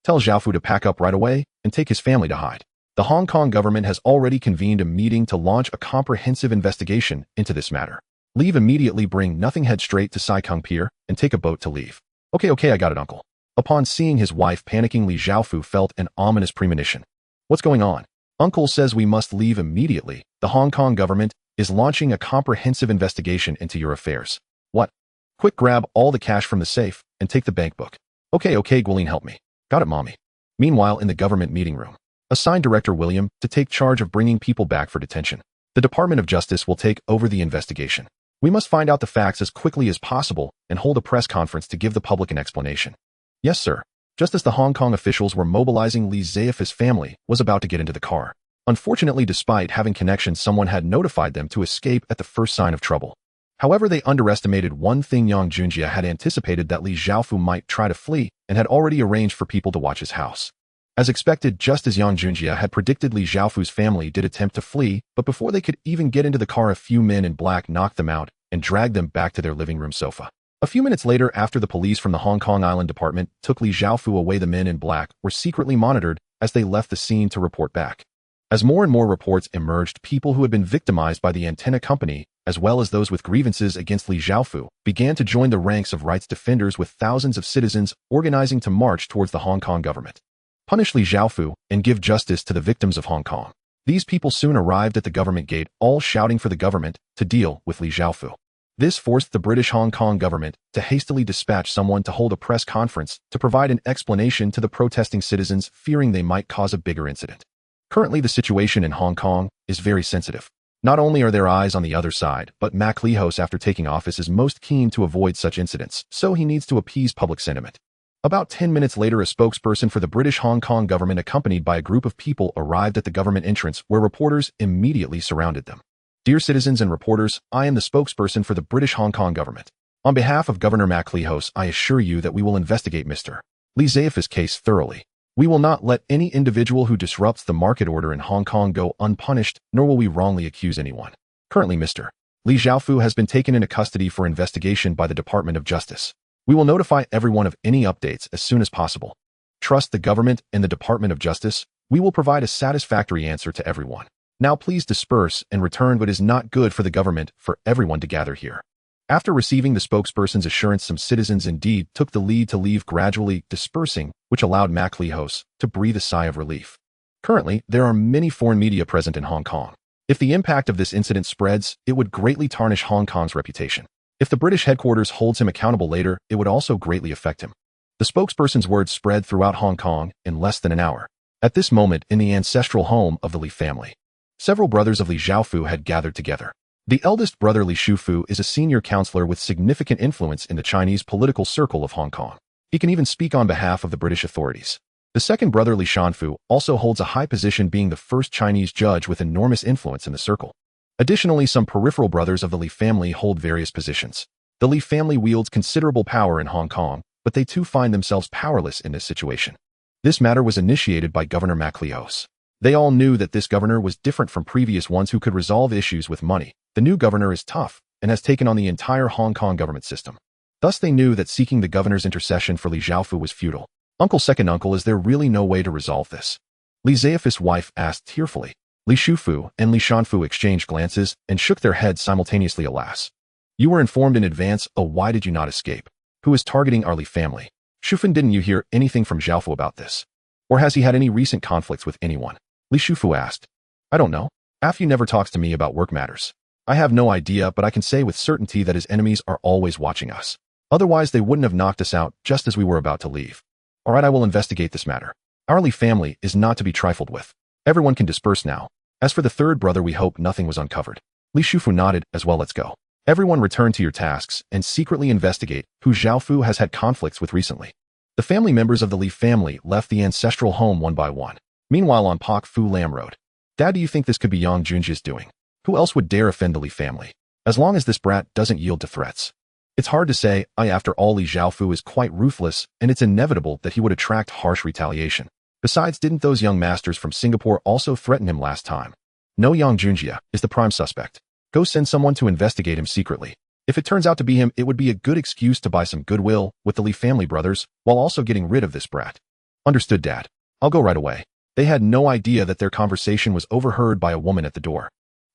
Tell Xiaofu to pack up right away and take his family to hide. The Hong Kong government has already convened a meeting to launch a comprehensive investigation into this matter. Leave immediately, bring nothing, head straight to Sai Kung Pier and take a boat to leave. Okay, I got it, Uncle. Upon seeing his wife panicking, Li Xiaofu felt an ominous premonition. What's going on? Uncle says we must leave immediately. The Hong Kong government is launching a comprehensive investigation into your affairs. What? Quick, grab all the cash from the safe and take the bank book. Okay, Gwilene, help me. Got it, Mommy. Meanwhile, in the government meeting room, assign Director William to take charge of bringing people back for detention. The Department of Justice will take over the investigation. We must find out the facts as quickly as possible and hold a press conference to give the public an explanation. Yes, sir. Just as the Hong Kong officials were mobilizing, Li Xiaofu's family was about to get into the car. Unfortunately, despite having connections, someone had notified them to escape at the first sign of trouble. However, they underestimated one thing. Yang Junjia had anticipated that Li Xiaofu might try to flee and had already arranged for people to watch his house. As expected, just as Yang Junjia had predicted, Li Xiaofu's family did attempt to flee, but before they could even get into the car, a few men in black knocked them out and dragged them back to their living room sofa. A few minutes later, after the police from the Hong Kong Island Department took Li Xiaofu away, the men in black were secretly monitored as they left the scene to report back. As more and more reports emerged, people who had been victimized by the Antenna Company, as well as those with grievances against Li Xiaofu, began to join the ranks of rights defenders, with thousands of citizens organizing to march towards the Hong Kong government. Punish Li Xiaofu and give justice to the victims of Hong Kong. These people soon arrived at the government gate, all shouting for the government to deal with Li Xiaofu. This forced the British Hong Kong government to hastily dispatch someone to hold a press conference to provide an explanation to the protesting citizens, fearing they might cause a bigger incident. Currently, the situation in Hong Kong is very sensitive. Not only are there eyes on the other side, but Mak Lee-hos, after taking office, is most keen to avoid such incidents, so he needs to appease public sentiment. About 10 minutes later, a spokesperson for the British Hong Kong government, accompanied by a group of people, arrived at the government entrance, where reporters immediately surrounded them. Dear citizens and reporters, I am the spokesperson for the British Hong Kong government. On behalf of Governor Mak Lee-hos, I assure you that we will investigate Mr. Li Xiaofu's case thoroughly. We will not let any individual who disrupts the market order in Hong Kong go unpunished, nor will we wrongly accuse anyone. Currently, Mr. Li Xiaofu has been taken into custody for investigation by the Department of Justice. We will notify everyone of any updates as soon as possible. Trust the government and the Department of Justice. We will provide a satisfactory answer to everyone. Now please disperse and return. But it is not good for the government for everyone to gather here. After receiving the spokesperson's assurance, some citizens indeed took the lead to leave, gradually dispersing, which allowed Mac Lihos to breathe a sigh of relief. Currently, there are many foreign media present in Hong Kong. If the impact of this incident spreads, it would greatly tarnish Hong Kong's reputation. If the British headquarters holds him accountable later, it would also greatly affect him. The spokesperson's words spread throughout Hong Kong in less than an hour. At this moment, in the ancestral home of the Li family, several brothers of Li Xiaofu had gathered together. The eldest brother, Li Shufu, is a senior counselor with significant influence in the Chinese political circle of Hong Kong. He can even speak on behalf of the British authorities. The second brother, Li Shanfu, also holds a high position, being the first Chinese judge with enormous influence in the circle. Additionally, some peripheral brothers of the Li family hold various positions. The Li family wields considerable power in Hong Kong, but they too find themselves powerless in this situation. This matter was initiated by Governor Mac Lihos. They all knew that this governor was different from previous ones who could resolve issues with money. The new governor is tough and has taken on the entire Hong Kong government system. Thus they knew that seeking the governor's intercession for Li Xiaofu was futile. Uncle, second uncle, is there really no way to resolve this? Li Xiaofu's wife asked tearfully. Li Shufu and Li Shanfu exchanged glances and shook their heads simultaneously. Alas. You were informed in advance. Oh, why did you not escape? Who is targeting our Li family? Shufan, didn't you hear anything from Xiaofu about this? Or has he had any recent conflicts with anyone? Li Shufu asked. I don't know. Afu never talks to me about work matters. I have no idea, but I can say with certainty that his enemies are always watching us. Otherwise, they wouldn't have knocked us out just as we were about to leave. All right, I will investigate this matter. Our Li family is not to be trifled with. Everyone can disperse now. As for the third brother, we hope nothing was uncovered. Li Shufu nodded as well. Let's go. Everyone return to your tasks and secretly investigate who Xiaofu has had conflicts with recently. The family members of the Li family left the ancestral home one by one. Meanwhile, on Pak Fu Lam Road. Dad, do you think this could be Yang Junji's doing? Who else would dare offend the Li family? As long as this brat doesn't yield to threats. It's hard to say. After all, Li Xiaofu is quite ruthless, and it's inevitable that he would attract harsh retaliation. Besides, didn't those young masters from Singapore also threaten him last time? No, Yang Junjia is the prime suspect. Go send someone to investigate him secretly. If it turns out to be him, it would be a good excuse to buy some goodwill with the Li family brothers, while also getting rid of this brat. Understood, Dad. I'll go right away. They had no idea that their conversation was overheard by a woman at the door.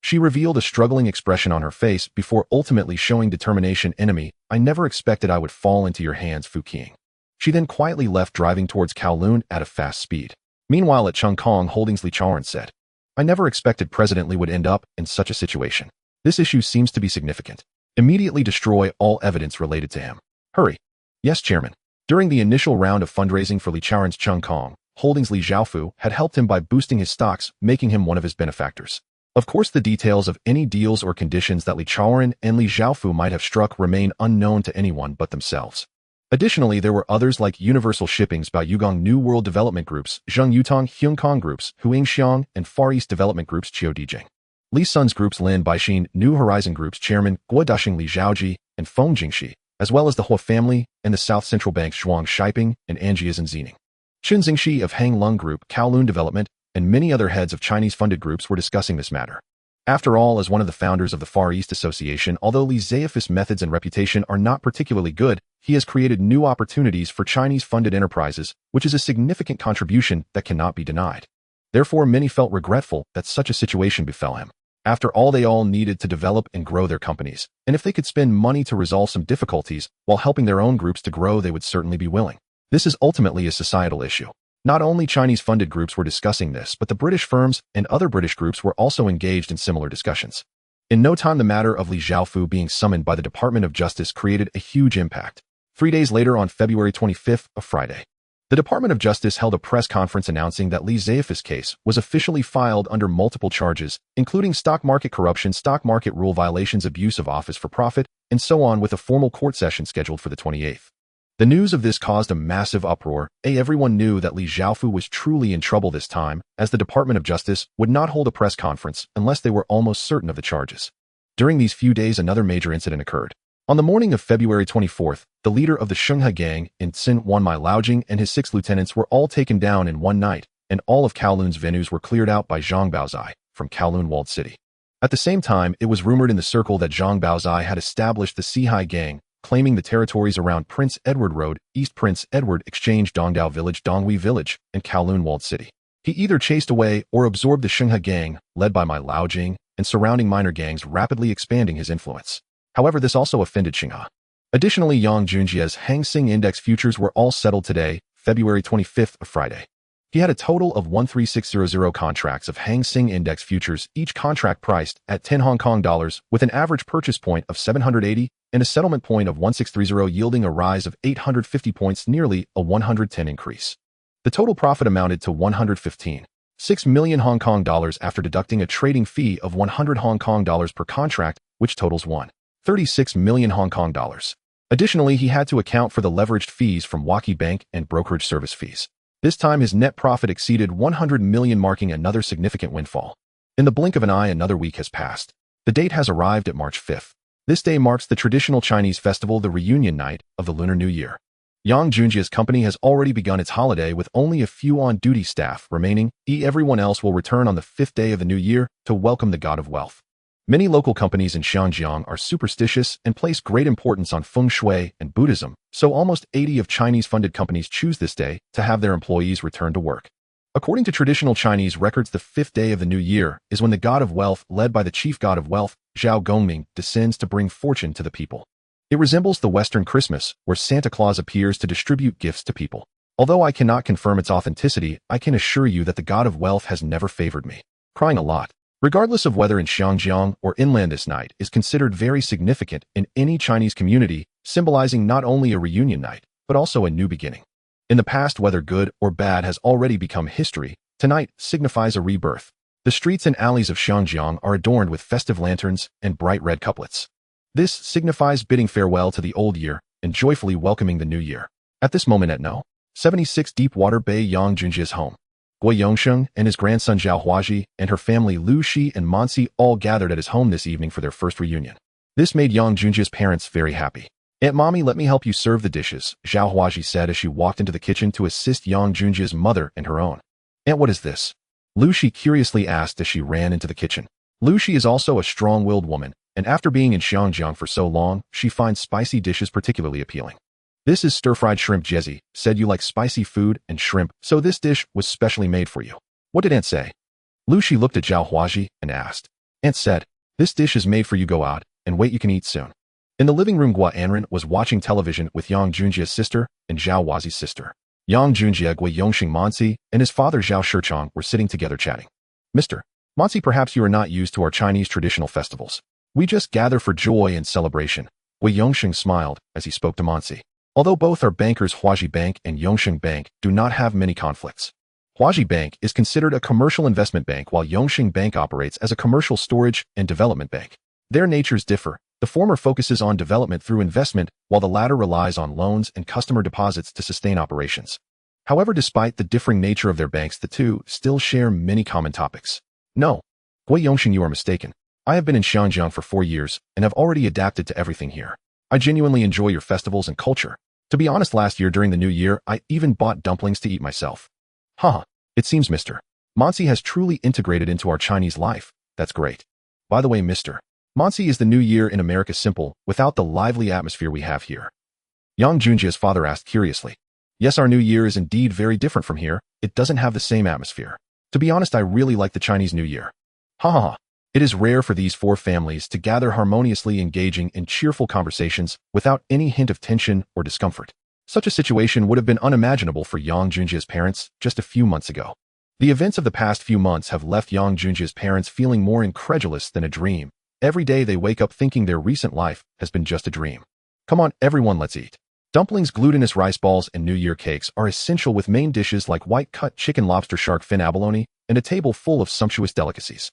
She revealed a struggling expression on her face before ultimately showing determination. Enemy, I never expected I would fall into your hands, Fu King. She then quietly left, driving towards Kowloon at a fast speed. Meanwhile, at Chung Kong Holdings, Li Chaoran said, I never expected President Li would end up in such a situation. This issue seems to be significant. Immediately destroy all evidence related to him. Hurry. Yes, Chairman. During the initial round of fundraising for Li Chaoran's Chung Kong Holdings, Li Xiaofu had helped him by boosting his stocks, making him one of his benefactors. Of course, the details of any deals or conditions that Li Chaoran and Li Xiaofu might have struck remain unknown to anyone but themselves. Additionally, there were others like Universal Shipping's Baoyugong New World Development Group's Zheng Yutong Hyung Kong Group's Huing Xiang and Far East Development Group's Chiu Dijing. Li Sun's Group's Lin Baixin New Horizon Group's chairman Guo Dashing Li Zhaoji and Feng Jingxi, as well as the Hua family and the South Central Bank's Zhuang Shiping and Anjiazhen Zining. Chen Xingxi of Hang Lung Group, Kowloon Development, and many other heads of Chinese-funded groups were discussing this matter. After all, as one of the founders of the Far East Association, although Li Xiaofu's methods and reputation are not particularly good, he has created new opportunities for Chinese-funded enterprises, which is a significant contribution that cannot be denied. Therefore, many felt regretful that such a situation befell him. After all, they all needed to develop and grow their companies, and if they could spend money to resolve some difficulties while helping their own groups to grow, they would certainly be willing. This is ultimately a societal issue. Not only Chinese-funded groups were discussing this, but the British firms and other British groups were also engaged in similar discussions. In no time, the matter of Li Xiaofu being summoned by the Department of Justice created a huge impact. 3 days later, on February 25th, a Friday, the Department of Justice held a press conference announcing that Li Xiaofu's case was officially filed under multiple charges, including stock market corruption, stock market rule violations, abuse of office for profit, and so on, with a formal court session scheduled for the 28th. The news of this caused a massive uproar. Everyone knew that Li Xiaofu was truly in trouble this time, as the Department of Justice would not hold a press conference unless they were almost certain of the charges. During these few days, another major incident occurred. On the morning of February 24th, the leader of the Shenghe gang in Tsin Wanmai Laojing and his 6 lieutenants were all taken down in one night, and all of Kowloon's venues were cleared out by Zhang Baozai from Kowloon walled city. At the same time, it was rumored in the circle that Zhang Baozai had established the Sihai gang, claiming the territories around Prince Edward Road, East Prince Edward Exchange, Dongdao Village, Donghui Village, and Kowloon walled city. He either chased away or absorbed the Shenghe gang, led by Mai Laojing, and surrounding minor gangs, rapidly expanding his influence. However, this also offended Xinghe. Additionally, Yang Junjie's Hang Seng Index futures were all settled today, February 25th, a Friday. He had a total of 13600 contracts of Hang Seng Index futures, each contract priced at 10 Hong Kong dollars, with an average purchase point of 780 and a settlement point of 1630, yielding a rise of 850 points, nearly a 110 increase. The total profit amounted to 115.6 million Hong Kong dollars after deducting a trading fee of 100 Hong Kong dollars per contract, which totals 136 million Hong Kong dollars. Additionally, he had to account for the leveraged fees from Waki Bank and brokerage service fees. This time, his net profit exceeded 100 million, marking another significant windfall. In the blink of an eye, another week has passed. The date has arrived at March 5th. This day marks the traditional Chinese festival, the reunion night of the Lunar New Year. Yang Junjie's company has already begun its holiday with only a few on-duty staff remaining. Everyone else will return on the 5th day of the new year to welcome the god of wealth. Many local companies in Xinjiang are superstitious and place great importance on feng shui and Buddhism, so almost 80 of Chinese-funded companies choose this day to have their employees return to work. According to traditional Chinese records, the 5th day of the new year is when the god of wealth, led by the chief god of wealth, Zhao Gongming, descends to bring fortune to the people. It resembles the Western Christmas, where Santa Claus appears to distribute gifts to people. Although I cannot confirm its authenticity, I can assure you that the god of wealth has never favored me. Crying a lot, regardless of whether in Xinjiang or inland, this night is considered very significant in any Chinese community, symbolizing not only a reunion night, but also a new beginning. In the past, whether good or bad has already become history. Tonight signifies a rebirth. The streets and alleys of Xinjiang are adorned with festive lanterns and bright red couplets. This signifies bidding farewell to the old year and joyfully welcoming the new year. At this moment at No. 76 Deepwater Bay, Yang Junjie's home, Gui Yongsheng and his grandson Zhao Huaji and her family Lu Shi and Mansi all gathered at his home this evening for their first reunion. This made Yang Junjie's parents very happy. "Aunt Mommy, let me help you serve the dishes," Zhao Huaji said as she walked into the kitchen to assist Yang Junjie's mother and her own. "Aunt, what is this?" Lu Shi curiously asked as she ran into the kitchen. Lu Shi is also a strong-willed woman, and after being in Xinjiang for so long, she finds spicy dishes particularly appealing. "This is stir-fried shrimp, Jesse said. You like spicy food and shrimp, so this dish was specially made for you." "What did Aunt say?" Lu Shi looked at Zhao Huaji and asked. "Aunt said, this dish is made for you. Go out and wait, you can eat soon." In the living room, Gua Anren was watching television with Yang Junjie's sister and Zhao Huaji's sister. Yang Junjie, Gui Yongxing Mansi, and his father Zhao Shichong were sitting together chatting. "Mr. Mansi, perhaps you are not used to our Chinese traditional festivals. We just gather for joy and celebration." Gui Yongxing smiled as he spoke to Mansi. Although both are bankers, Huaji Bank and Yongxing Bank do not have many conflicts. Huaji Bank is considered a commercial investment bank, while Yongxing Bank operates as a commercial storage and development bank. Their natures differ. The former focuses on development through investment, while the latter relies on loans and customer deposits to sustain operations. However, despite the differing nature of their banks, the two still share many common topics. "No, Gui Yongxing, you are mistaken. I have been in Xinjiang for 4 years and have already adapted to everything here. I genuinely enjoy your festivals and culture. To be honest, last year during the new year, I even bought dumplings to eat myself." "Huh, it seems Mr. Mansi has truly integrated into our Chinese life. That's great. By the way, Mr. Mansi, is the new year in America simple without the lively atmosphere we have here?" Yang Junjie's father asked curiously. "Yes, our new year is indeed very different from here. It doesn't have the same atmosphere. To be honest, I really like the Chinese New Year." "Ha ha ha. It is rare for these 4 families to gather harmoniously, engaging in cheerful conversations without any hint of tension or discomfort. Such a situation would have been unimaginable for Yang Junjie's parents just a few months ago. The events of the past few months have left Yang Junjie's parents feeling more incredulous than a dream. Every day they wake up thinking their recent life has been just a dream. "Come on, everyone, let's eat." Dumplings, glutinous rice balls, and New Year cakes are essential, with main dishes like white-cut chicken, lobster, shark fin, abalone, and a table full of sumptuous delicacies.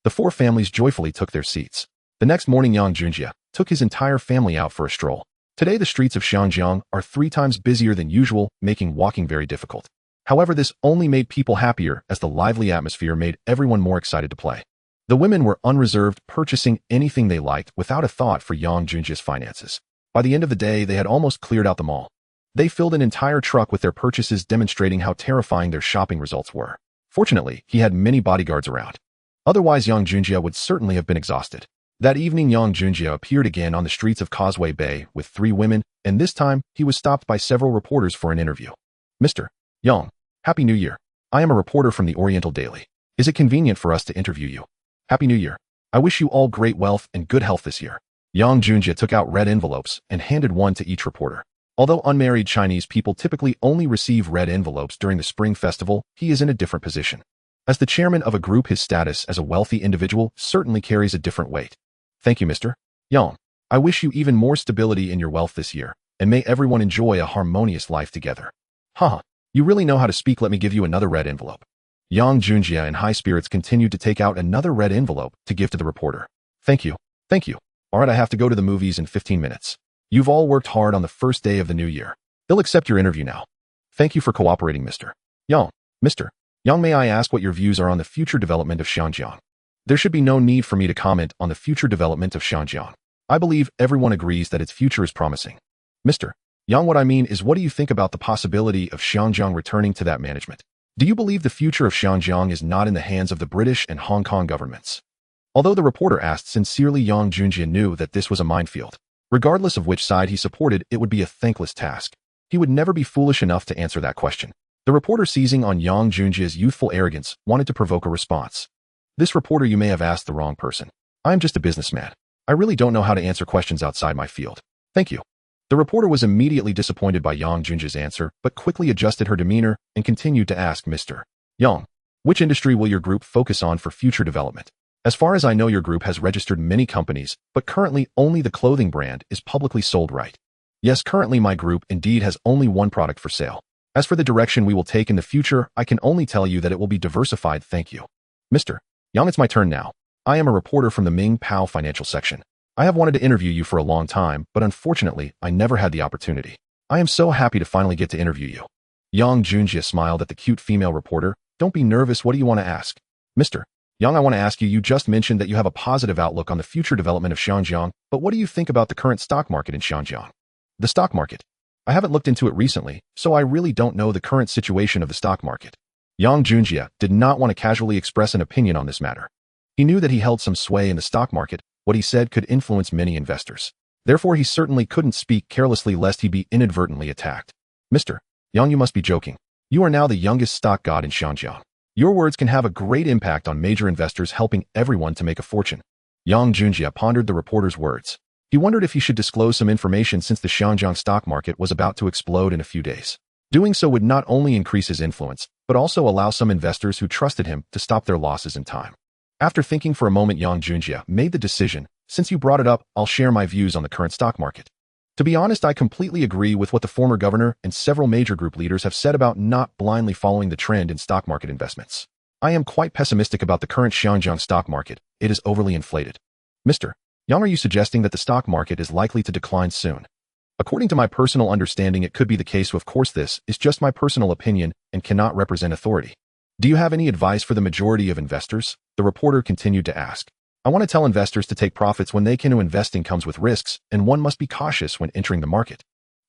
The 4 families joyfully took their seats. The next morning, Yang Junjie took his entire family out for a stroll. Today, the streets of Xinjiang are 3 times busier than usual, making walking very difficult. However, this only made people happier, as the lively atmosphere made everyone more excited to play. The women were unreserved, purchasing anything they liked without a thought for Yang Junjia's finances. By the end of the day, they had almost cleared out the mall. They filled an entire truck with their purchases, demonstrating how terrifying their shopping results were. Fortunately, he had many bodyguards around. Otherwise, Yang Junjia would certainly have been exhausted. That evening, Yang Junjia appeared again on the streets of Causeway Bay with 3 women, and this time, he was stopped by several reporters for an interview. Mr. Yang, Happy New Year. I am a reporter from the Oriental Daily. Is it convenient for us to interview you? Happy New Year. I wish you all great wealth and good health this year. Yang Junjia took out red envelopes and handed one to each reporter. Although unmarried Chinese people typically only receive red envelopes during the Spring Festival, he is in a different position. As the chairman of a group, his status as a wealthy individual certainly carries a different weight. Thank you, Mr. Yang. I wish you even more stability in your wealth this year, and may everyone enjoy a harmonious life together. Haha, you really know how to speak. Let me give you another red envelope. Yang Junjia in high spirits continued to take out another red envelope to give to the reporter. Thank you. Thank you. All right, I have to go to the movies in 15 minutes. You've all worked hard on the first day of the new year. They'll accept your interview now. Thank you for cooperating, Mr. Yang. Mr. Yang, may I ask what your views are on the future development of Xinjiang? There should be no need for me to comment on the future development of Xinjiang. I believe everyone agrees that its future is promising. Mr. Yang, what I mean is, what do you think about the possibility of Xinjiang returning to that management? Do you believe the future of Xinjiang is not in the hands of the British and Hong Kong governments? Although the reporter asked sincerely, Yang Junjia knew that this was a minefield. Regardless of which side he supported, it would be a thankless task. He would never be foolish enough to answer that question. The reporter, seizing on Yang Junjia's youthful arrogance, wanted to provoke a response. This reporter, you may have asked the wrong person. I am just a businessman. I really don't know how to answer questions outside my field. Thank you. The reporter was immediately disappointed by Yang Junjia's answer, but quickly adjusted her demeanor and continued to ask, Mr. Yang, which industry will your group focus on for future development? As far as I know, your group has registered many companies, but currently only the clothing brand is publicly sold, right? Yes, currently my group indeed has only one product for sale. As for the direction we will take in the future, I can only tell you that it will be diversified. Thank you. Mr. Yang, it's my turn now. I am a reporter from the Ming Pao Financial section. I have wanted to interview you for a long time, but unfortunately, I never had the opportunity. I am so happy to finally get to interview you. Yang Junjia smiled at the cute female reporter. Don't be nervous. What do you want to ask? Mr. Yang, I want to ask you, you just mentioned that you have a positive outlook on the future development of Xinjiang, but what do you think about the current stock market in Xinjiang? The stock market? I haven't looked into it recently, so I really don't know the current situation of the stock market. Yang Junjia did not want to casually express an opinion on this matter. He knew that he held some sway in the stock market. What he said could influence many investors. Therefore, he certainly couldn't speak carelessly lest he be inadvertently attacked. Mr. Yang, you must be joking. You are now the youngest stock god in Xinjiang. Your words can have a great impact on major investors, helping everyone to make a fortune. Yang Junjia pondered the reporter's words. He wondered if he should disclose some information since the Xinjiang stock market was about to explode in a few days. Doing so would not only increase his influence, but also allow some investors who trusted him to stop their losses in time. After thinking for a moment, Yang Junjia made the decision, since you brought it up, I'll share my views on the current stock market. To be honest, I completely agree with what the former governor and several major group leaders have said about not blindly following the trend in stock market investments. I am quite pessimistic about the current Xinjiang stock market. It is overly inflated. Mr. Yang, are you suggesting that the stock market is likely to decline soon? According to my personal understanding, it could be the case. Of course, this is just my personal opinion and cannot represent authority. Do you have any advice for the majority of investors? The reporter continued to ask. I want to tell investors to take profits when they can. Investing comes with risks, and one must be cautious when entering the market.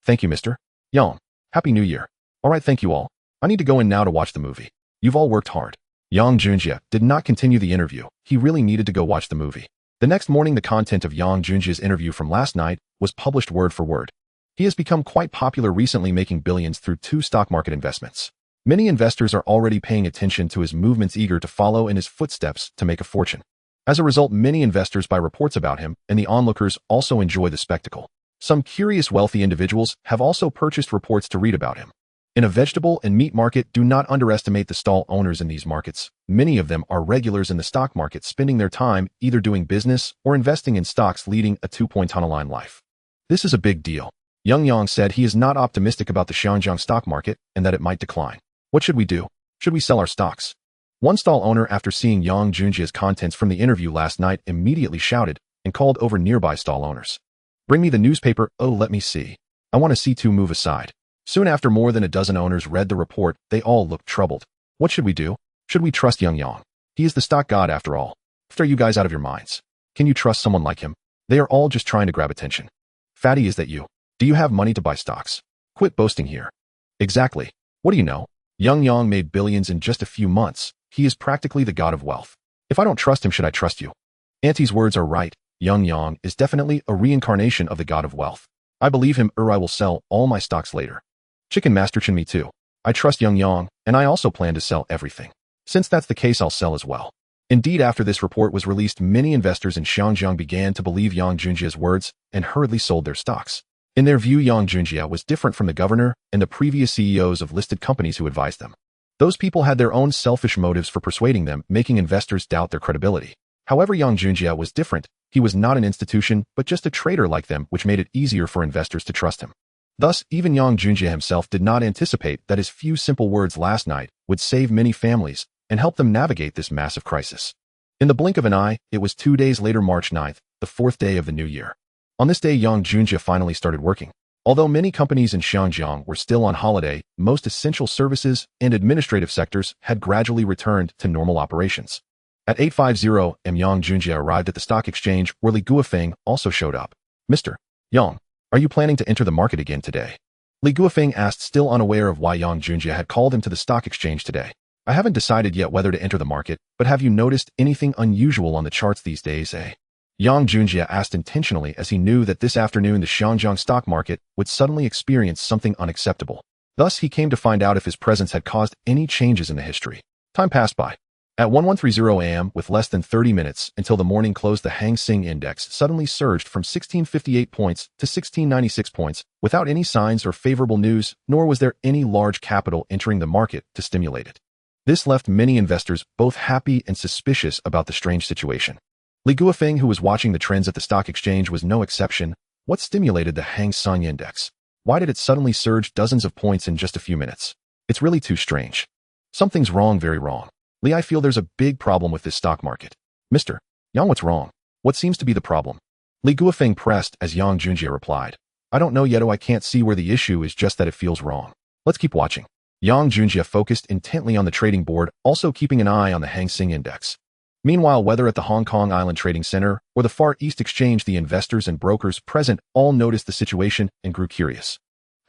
Thank you, Mr. Yang. Happy New Year. All right, thank you all. I need to go in now to watch the movie. You've all worked hard. Yang Junjia did not continue the interview. He really needed to go watch the movie. The next morning, the content of Yang Junjia's interview from last night was published word for word. He has become quite popular recently, making billions through 2 stock market investments. Many investors are already paying attention to his movements, eager to follow in his footsteps to make a fortune. As a result, many investors buy reports about him, and the onlookers also enjoy the spectacle. Some curious wealthy individuals have also purchased reports to read about him. In a vegetable and meat market, do not underestimate the stall owners in these markets. Many of them are regulars in the stock market, spending their time either doing business or investing in stocks, leading a 2-tunnel-line life. This is a big deal. Yang said he is not optimistic about the Xinjiang stock market and that it might decline. What should we do? Should we sell our stocks? One stall owner, after seeing Yang Junjia's contents from the interview last night, immediately shouted and called over nearby stall owners. Bring me the newspaper. Oh, let me see. I want to see two. Move aside. Soon after, more than a dozen owners read the report. They all looked troubled. What should we do? Should we trust Yang? He is the stock god after all. Are you guys out of your minds? Can you trust someone like him? They are all just trying to grab attention. Fatty, is that you? Do you have money to buy stocks? Quit boasting here. Exactly. What do you know? Yang made billions in just a few months. He is practically the god of wealth. If I don't trust him, should I trust you? Auntie's words are right. Yang is definitely a reincarnation of the god of wealth. I believe him, or I will sell all my stocks later. Chicken Master Chin, me too. I trust Yang, and I also plan to sell everything. Since that's the case, I'll sell as well. Indeed, after this report was released, many investors in Xiangjiang began to believe Yang Junjia's words and hurriedly sold their stocks. In their view, Yang Junjia was different from the governor and the previous CEOs of listed companies who advised them. Those people had their own selfish motives for persuading them, making investors doubt their credibility. However, Yang Junjia was different. He was not an institution, but just a trader like them, which made it easier for investors to trust him. Thus, even Yang Junjia himself did not anticipate that his few simple words last night would save many families and help them navigate this massive crisis. In the blink of an eye, it was 2 days later, March 9th, the 4th day of the new year. On this day, Yang Junjia finally started working. Although many companies in Xiangjiang were still on holiday, most essential services and administrative sectors had gradually returned to normal operations. At 8:50 am, Yang Junjia arrived at the stock exchange, where Li Guofeng also showed up. Mr. Yang, are you planning to enter the market again today? Li Guofeng asked, still unaware of why Yang Junjia had called him to the stock exchange today. I haven't decided yet whether to enter the market, but have you noticed anything unusual on the charts these days, eh? Yang Junjia asked intentionally, as he knew that this afternoon the Xiangjiang stock market would suddenly experience something unacceptable. Thus, he came to find out if his presence had caused any changes in the history. Time passed by. At 11:30 am, with less than 30 minutes until the morning close, the Hang Seng Index suddenly surged from 1658 points to 1696 points, without any signs or favorable news, nor was there any large capital entering the market to stimulate it. This left many investors both happy and suspicious about the strange situation. Li Guofeng, who was watching the trends at the stock exchange, was no exception. What stimulated the Hang Seng Index? Why did it suddenly surge dozens of points in just a few minutes? It's really too strange. Something's wrong, very wrong. Li, I feel there's a big problem with this stock market. Mr. Yang, what's wrong? What seems to be the problem? Li Guofeng pressed as Yang Junjia replied. I don't know yet. I can't see where the issue is, just that it feels wrong. Let's keep watching. Yang Junjia focused intently on the trading board, also keeping an eye on the Hang Seng Index. Meanwhile, whether at the Hong Kong Island Trading Center or the Far East Exchange, the investors and brokers present all noticed the situation and grew curious.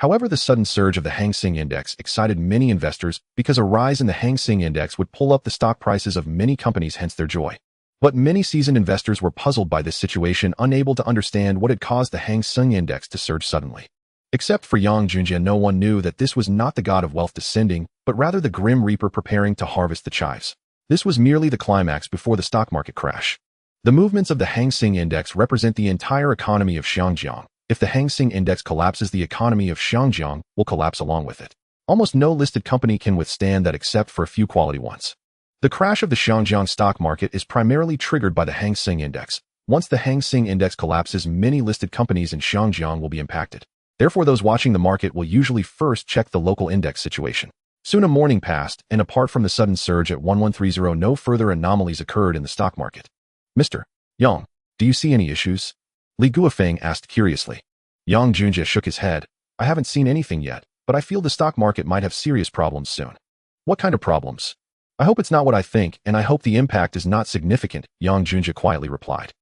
However, the sudden surge of the Hang Seng Index excited many investors because a rise in the Hang Seng Index would pull up the stock prices of many companies, hence their joy. But many seasoned investors were puzzled by this situation, unable to understand what had caused the Hang Seng Index to surge suddenly. Except for Yang Junjia, no one knew that this was not the god of wealth descending, but rather the grim reaper preparing to harvest the chives. This was merely the climax before the stock market crash. The movements of the Hang Seng Index represent the entire economy of Xiangjiang. If the Hang Seng Index collapses, the economy of Xiangjiang will collapse along with it. Almost no listed company can withstand that except for a few quality ones. The crash of the Xiangjiang stock market is primarily triggered by the Hang Seng Index. Once the Hang Seng Index collapses, many listed companies in Xiangjiang will be impacted. Therefore, those watching the market will usually first check the local index situation. Soon a morning passed, and apart from the sudden surge at 11:30, no further anomalies occurred in the stock market. Mr. Yang, do you see any issues? Li Guofeng asked curiously. Yang Junjia shook his head. I haven't seen anything yet, but I feel the stock market might have serious problems soon. What kind of problems? I hope it's not what I think, and I hope the impact is not significant, Yang Junjia quietly replied.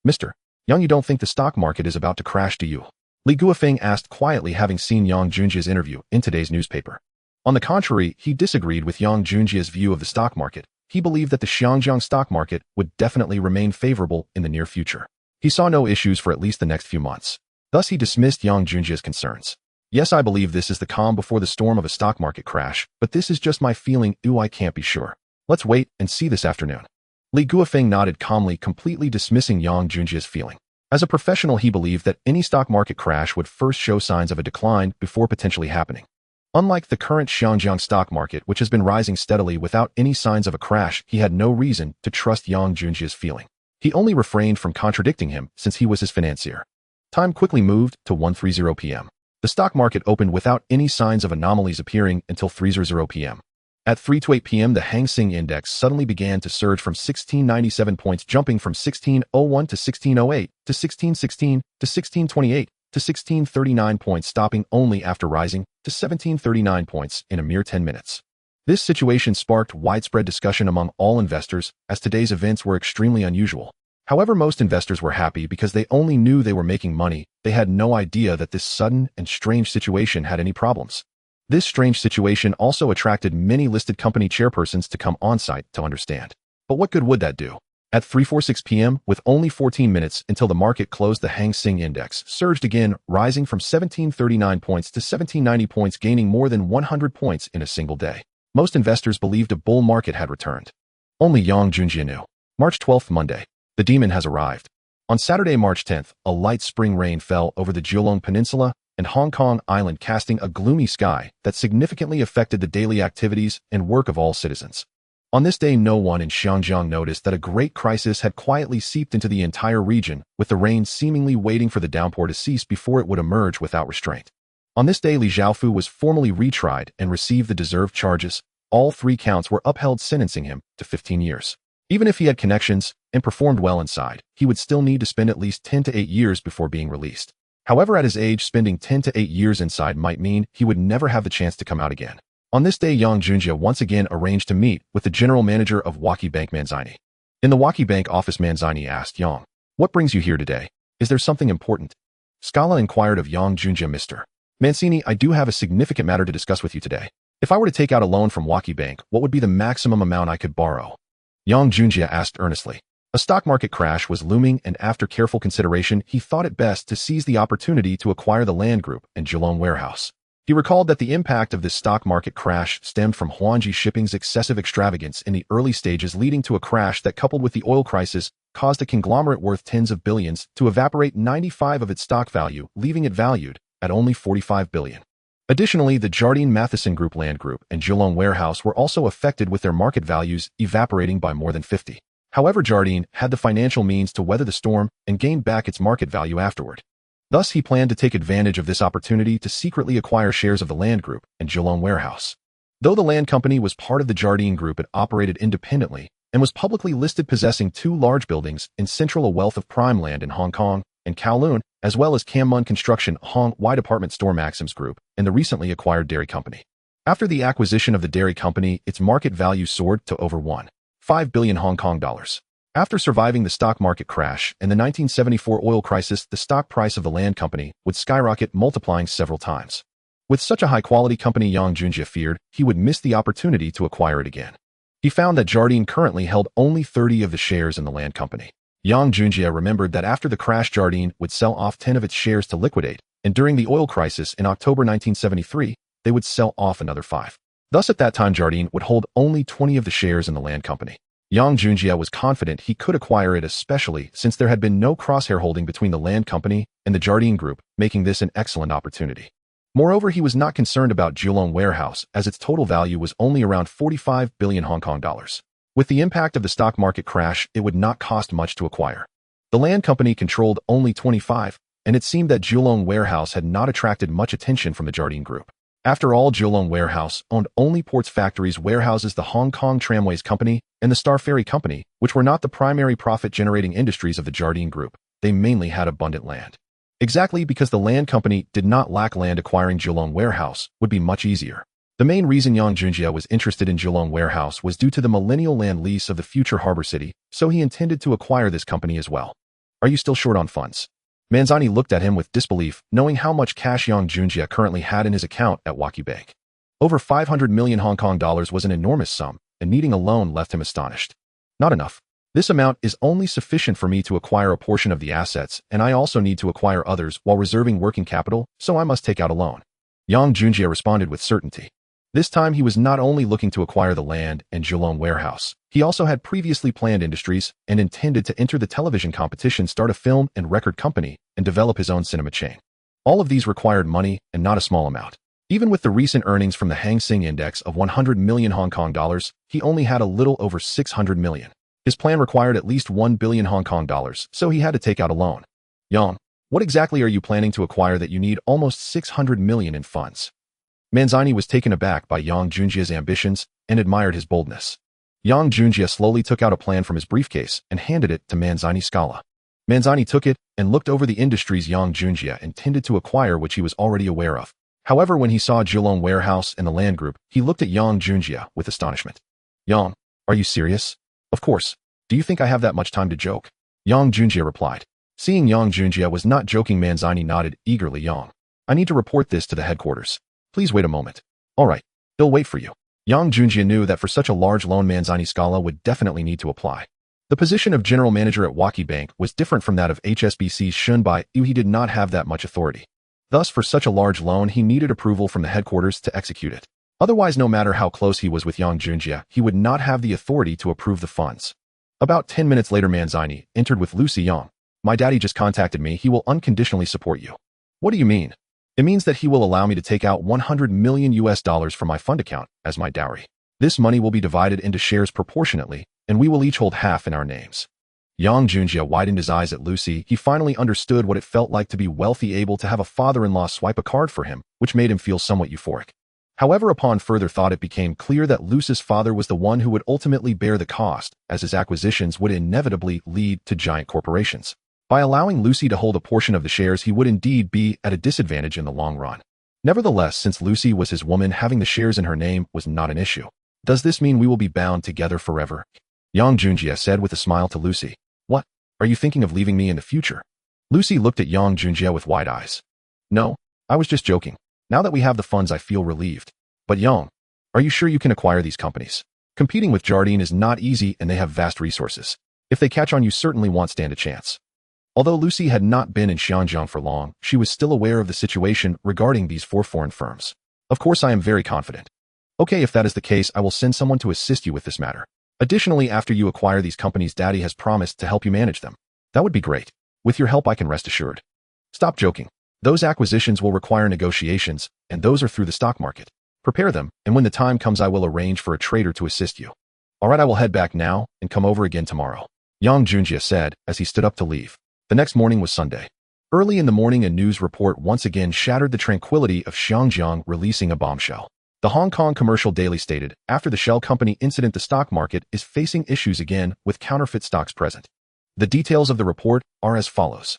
Mr. Yang, you don't think the stock market is about to crash, do you? Li Guofeng asked quietly, having seen Yang Junjia's interview in today's newspaper. On the contrary, he disagreed with Yang Junjia's view of the stock market. He believed that the Xiangjiang stock market would definitely remain favorable in the near future. He saw no issues for at least the next few months. Thus, he dismissed Yang Junjia's concerns. Yes, I believe this is the calm before the storm of a stock market crash, but this is just my feeling. I can't be sure. Let's wait and see this afternoon. Li Guofeng nodded calmly, completely dismissing Yang Junjia's feeling. As a professional, he believed that any stock market crash would first show signs of a decline before potentially happening. Unlike the current Xiangjiang stock market, which has been rising steadily without any signs of a crash, he had no reason to trust Yang Junjia's feeling. He only refrained from contradicting him since he was his financier. Time quickly moved to 1:30 p.m. The stock market opened without any signs of anomalies appearing until 3:00 p.m. At 3:08 p.m., the Hang Seng Index suddenly began to surge from 1697 points, jumping from 1601 to 1608 to 1616 to 1628 to 1639 points, stopping only after rising to 1739 points in a mere 10 minutes. This situation sparked widespread discussion among all investors, as today's events were extremely unusual. However, most investors were happy because they only knew they were making money. They had no idea that this sudden and strange situation had any problems. This strange situation also attracted many listed company chairpersons to come on-site to understand. But what good would that do? At 3:46 p.m., with only 14 minutes until the market closed, the Hang Seng Index surged again, rising from 1739 points to 1790 points, gaining more than 100 points in a single day. Most investors believed a bull market had returned. Only Yang Junjie knew. March 12th, Monday. The demon has arrived. On Saturday, March 10th, a light spring rain fell over the Kowloon Peninsula and Hong Kong Island, casting a gloomy sky that significantly affected the daily activities and work of all citizens. On this day, no one in Xinjiang noticed that a great crisis had quietly seeped into the entire region, with the rain seemingly waiting for the downpour to cease before it would emerge without restraint. On this day, Li Zhaofu was formally retried and received the deserved charges. All 3 counts were upheld, sentencing him to 15 years. Even if he had connections and performed well inside, he would still need to spend at least 10 to 8 years before being released. However, at his age, spending 10 to 8 years inside might mean he would never have the chance to come out again. On this day, Yang Junjie once again arranged to meet with the general manager of Waki Bank, Manzini. In the Waki Bank office, Manzini asked Yang, "What brings you here today? Is there something important?" Scala inquired of Yang Junjie. "Mr. Mancini, I do have a significant matter to discuss with you today. If I were to take out a loan from Waki Bank, what would be the maximum amount I could borrow?" Yang Junjie asked earnestly. A stock market crash was looming, and after careful consideration, he thought it best to seize the opportunity to acquire the land group and Kowloon warehouse. He recalled that the impact of this stock market crash stemmed from Huangji Shipping's excessive extravagance in the early stages, leading to a crash that, coupled with the oil crisis, caused a conglomerate worth tens of billions to evaporate 95% of its stock value, leaving it valued at only 45 billion. Additionally, the Jardine Matheson Group land group and Kowloon warehouse were also affected, with their market values evaporating by more than 50. However, Jardine had the financial means to weather the storm and gain back its market value afterward. Thus, he planned to take advantage of this opportunity to secretly acquire shares of the land group and Kowloon warehouse. Though the land company was part of the Jardine Group, it operated independently and was publicly listed, possessing 2 large buildings in Central, a wealth of prime land in Hong Kong and Kowloon, as well as Cam Mun Construction, Hong-wide department store Maxim's Group, and the recently acquired dairy company. After the acquisition of the dairy company, its market value soared to over 1.5 billion Hong Kong dollars. After surviving the stock market crash and the 1974 oil crisis, the stock price of the land company would skyrocket, multiplying several times. With such a high-quality company, Yang Junjie feared he would miss the opportunity to acquire it again. He found that Jardine currently held only 30 of the shares in the land company. Yang Junjie remembered that after the crash, Jardine would sell off 10 of its shares to liquidate, and during the oil crisis in October 1973, they would sell off another 5. Thus, at that time, Jardine would hold only 20 of the shares in the land company. Yang Junjie was confident he could acquire it, especially since there had been no crosshair holding between the land company and the Jardine Group, making this an excellent opportunity. Moreover, he was not concerned about Kowloon warehouse, as its total value was only around 45 billion Hong Kong dollars. With the impact of the stock market crash, it would not cost much to acquire. The land company controlled only 25, and it seemed that Kowloon warehouse had not attracted much attention from the Jardine Group. After all, Kowloon warehouse owned only ports, factories, warehouses, the Hong Kong Tramways Company, and the Star Ferry Company, which were not the primary profit-generating industries of the Jardine Group. They mainly had abundant land. Exactly because the land company did not lack land, acquiring Kowloon warehouse would be much easier. The main reason Yang Junjie was interested in Kowloon warehouse was due to the millennial land lease of the future harbor city, so he intended to acquire this company as well. "Are you still short on funds?" Manzini looked at him with disbelief, knowing how much cash Yang Junjie currently had in his account at Waki Bank. Over 500 million Hong Kong dollars was an enormous sum, and needing a loan left him astonished. "Not enough. This amount is only sufficient for me to acquire a portion of the assets, and I also need to acquire others while reserving working capital, so I must take out a loan." Yang Junjie responded with certainty. This time, he was not only looking to acquire the land and Kowloon warehouse, he also had previously planned industries and intended to enter the television competition, start a film and record company, and develop his own cinema chain. All of these required money, and not a small amount. Even with the recent earnings from the Hang Seng Index of 100 million Hong Kong dollars, he only had a little over 600 million. His plan required at least 1 billion Hong Kong dollars, so he had to take out a loan. "Yang, what exactly are you planning to acquire that you need almost 600 million in funds?" Manzini was taken aback by Yang Junjie's ambitions and admired his boldness. Yang Junjie slowly took out a plan from his briefcase and handed it to Manzini Scala. Manzini took it and looked over the industries Yang Junjie intended to acquire, which he was already aware of. However, when he saw Jilong Warehouse and the land group, he looked at Yang Junjie with astonishment. Yang, are you serious? Of course. Do you think I have that much time to joke? Yang Junjie replied. Seeing Yang Junjie was not joking, Manzini nodded eagerly. Yang, I need to report this to the headquarters. Please wait a moment. All right, they'll wait for you. Yang Junjie knew that for such a large loan Manzini Scala would definitely need to apply. The position of general manager at Waki Bank was different from that of HSBC's Shunbai. He did not have that much authority. Thus, for such a large loan, he needed approval from the headquarters to execute it. Otherwise, no matter how close he was with Yang Junjie, he would not have the authority to approve the funds. About 10 minutes later, Manzini entered with Lucy. Yang, my daddy just contacted me. He will unconditionally support you. What do you mean? It means that he will allow me to take out $100 million from my fund account as my dowry. This money will be divided into shares proportionately, and we will each hold half in our names. Yang Junjie widened his eyes at Lucy. He finally understood what it felt like to be wealthy, able to have a father-in-law swipe a card for him, which made him feel somewhat euphoric. However, upon further thought, it became clear that Lucy's father was the one who would ultimately bear the cost, as his acquisitions would inevitably lead to giant corporations. By allowing Lucy to hold a portion of the shares, he would indeed be at a disadvantage in the long run. Nevertheless, since Lucy was his woman, having the shares in her name was not an issue. Does this mean we will be bound together forever? Yang Junjie said with a smile to Lucy. What? Are you thinking of leaving me in the future? Lucy looked at Yang Junjie with wide eyes. No, I was just joking. Now that we have the funds, I feel relieved. But Yang, are you sure you can acquire these companies? Competing with Jardine is not easy, and they have vast resources. If they catch on, you certainly won't stand a chance. Although Lucy had not been in Xinjiang for long, she was still aware of the situation regarding these 4 foreign firms. Of course, I am very confident. Okay, if that is the case, I will send someone to assist you with this matter. Additionally, after you acquire these companies, Daddy has promised to help you manage them. That would be great. With your help, I can rest assured. Stop joking. Those acquisitions will require negotiations, and those are through the stock market. Prepare them, and when the time comes, I will arrange for a trader to assist you. All right, I will head back now and come over again tomorrow, Yang Junjie said as he stood up to leave. The next morning was Sunday. Early in the morning, a news report once again shattered the tranquility of Xinjiang, releasing a bombshell. The Hong Kong Commercial Daily stated, after the Shell Company incident, the stock market is facing issues again with counterfeit stocks present. The details of the report are as follows.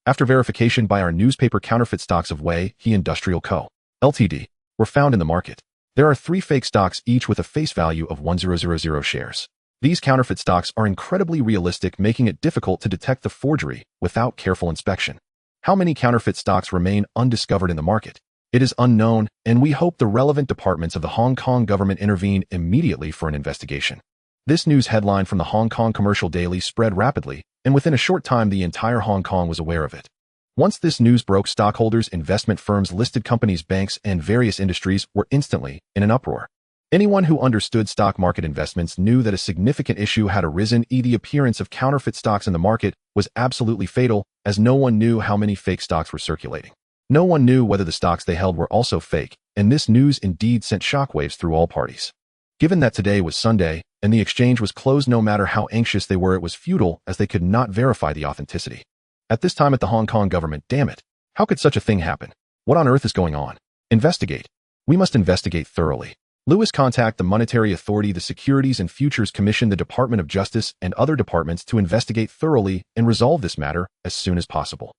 After verification by our newspaper, counterfeit stocks of Wei He Industrial Co. Ltd. were found in the market. There are 3 fake stocks, each with a face value of 1000 shares. These counterfeit stocks are incredibly realistic, making it difficult to detect the forgery without careful inspection. How many counterfeit stocks remain undiscovered in the market? It is unknown, and we hope the relevant departments of the Hong Kong government intervene immediately for an investigation. This news headline from the Hong Kong Commercial Daily spread rapidly, and within a short time the entire Hong Kong was aware of it. Once this news broke, stockholders, investment firms, listed companies, banks, and various industries were instantly in an uproar. Anyone who understood stock market investments knew that a significant issue had arisen. The appearance of counterfeit stocks in the market was absolutely fatal, as no one knew how many fake stocks were circulating. No one knew whether the stocks they held were also fake, and this news indeed sent shockwaves through all parties. Given that today was Sunday, and the exchange was closed, no matter how anxious they were, it was futile, as they could not verify the authenticity. At this time at the Hong Kong government, damn it, how could such a thing happen? What on earth is going on? Investigate. We must investigate thoroughly. Lewis, contact the Monetary Authority, the Securities and Futures Commission, the Department of Justice, and other departments to investigate thoroughly and resolve this matter as soon as possible.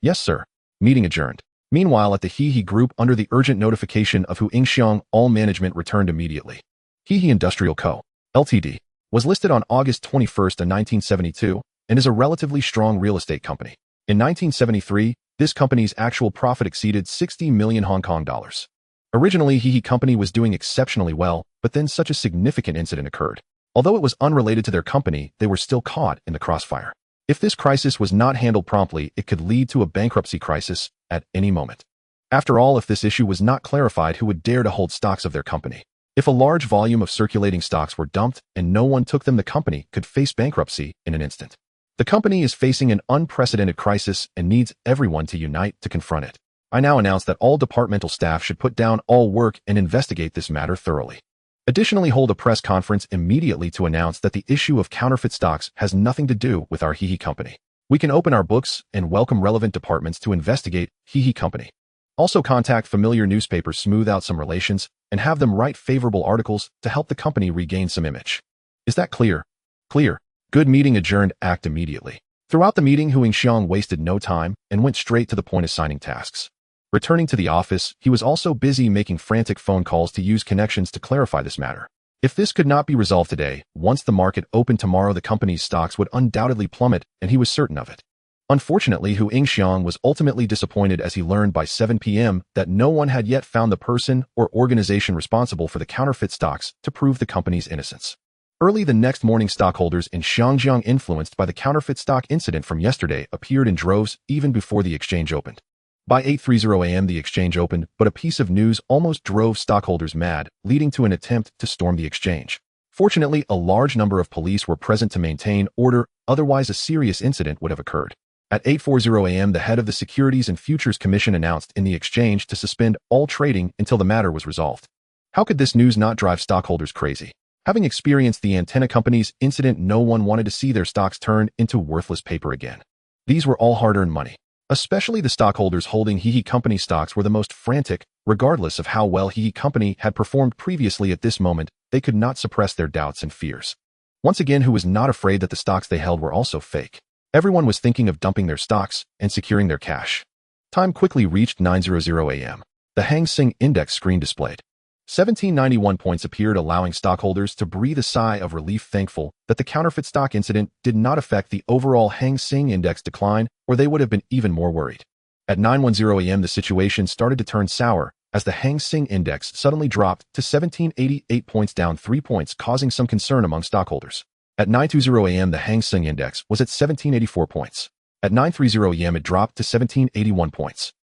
Yes, sir. Meeting adjourned. Meanwhile, at the He Group, under the urgent notification of Hu Ingxiang, all management returned immediately. He Industrial Co. Ltd. was listed on August 21, 1972, and is a relatively strong real estate company. In 1973, this company's actual profit exceeded 60 million Hong Kong dollars. Originally, He Company was doing exceptionally well, but then such a significant incident occurred. Although it was unrelated to their company, they were still caught in the crossfire. If this crisis was not handled promptly, it could lead to a bankruptcy crisis at any moment. After all, if this issue was not clarified, who would dare to hold stocks of their company? If a large volume of circulating stocks were dumped and no one took them, the company could face bankruptcy in an instant. The company is facing an unprecedented crisis and needs everyone to unite to confront it. I now announce that all departmental staff should put down all work and investigate this matter thoroughly. Additionally, hold a press conference immediately to announce that the issue of counterfeit stocks has nothing to do with our He Company. We can open our books and welcome relevant departments to investigate He Company. Also, contact familiar newspapers, smooth out some relations, and have them write favorable articles to help the company regain some image. Is that clear? Clear. Good. Meeting adjourned. Act immediately. Throughout the meeting, Hu Ingxiang wasted no time and went straight to the point, assigning tasks. Returning to the office, he was also busy making frantic phone calls to use connections to clarify this matter. If this could not be resolved today, once the market opened tomorrow the company's stocks would undoubtedly plummet, and he was certain of it. Unfortunately, Hu Ingxiang was ultimately disappointed as he learned by 7 p.m. that no one had yet found the person or organization responsible for the counterfeit stocks to prove the company's innocence. Early the next morning, stockholders in Xiangjiang influenced by the counterfeit stock incident from yesterday appeared in droves even before the exchange opened. By 8:30 a.m. the exchange opened, but a piece of news almost drove stockholders mad, leading to an attempt to storm the exchange. Fortunately, a large number of police were present to maintain order, otherwise a serious incident would have occurred. At 8:40 a.m. the head of the Securities and Futures Commission announced in the exchange to suspend all trading until the matter was resolved. How could this news not drive stockholders crazy? Having experienced the antenna company's incident, no one wanted to see their stocks turned into worthless paper again. These were all hard-earned money. Especially the stockholders holding Hehe Company stocks were the most frantic, regardless of how well Hehe Company had performed previously. At this moment, they could not suppress their doubts and fears. Once again, Hu was not afraid that the stocks they held were also fake. Everyone was thinking of dumping their stocks and securing their cash. Time quickly reached 9:00 a.m. The Hang Seng Index screen displayed 1791 points appeared, allowing stockholders to breathe a sigh of relief, thankful that the counterfeit stock incident did not affect the overall Hang Seng Index decline, or they would have been even more worried. At 9:10 a.m. the situation started to turn sour as the Hang Seng Index suddenly dropped to 1788 points, down 3 points, causing some concern among stockholders. At 9:20 a.m. the Hang Seng Index was at 1784 points. At 9:30 a.m. it dropped to 1781 points.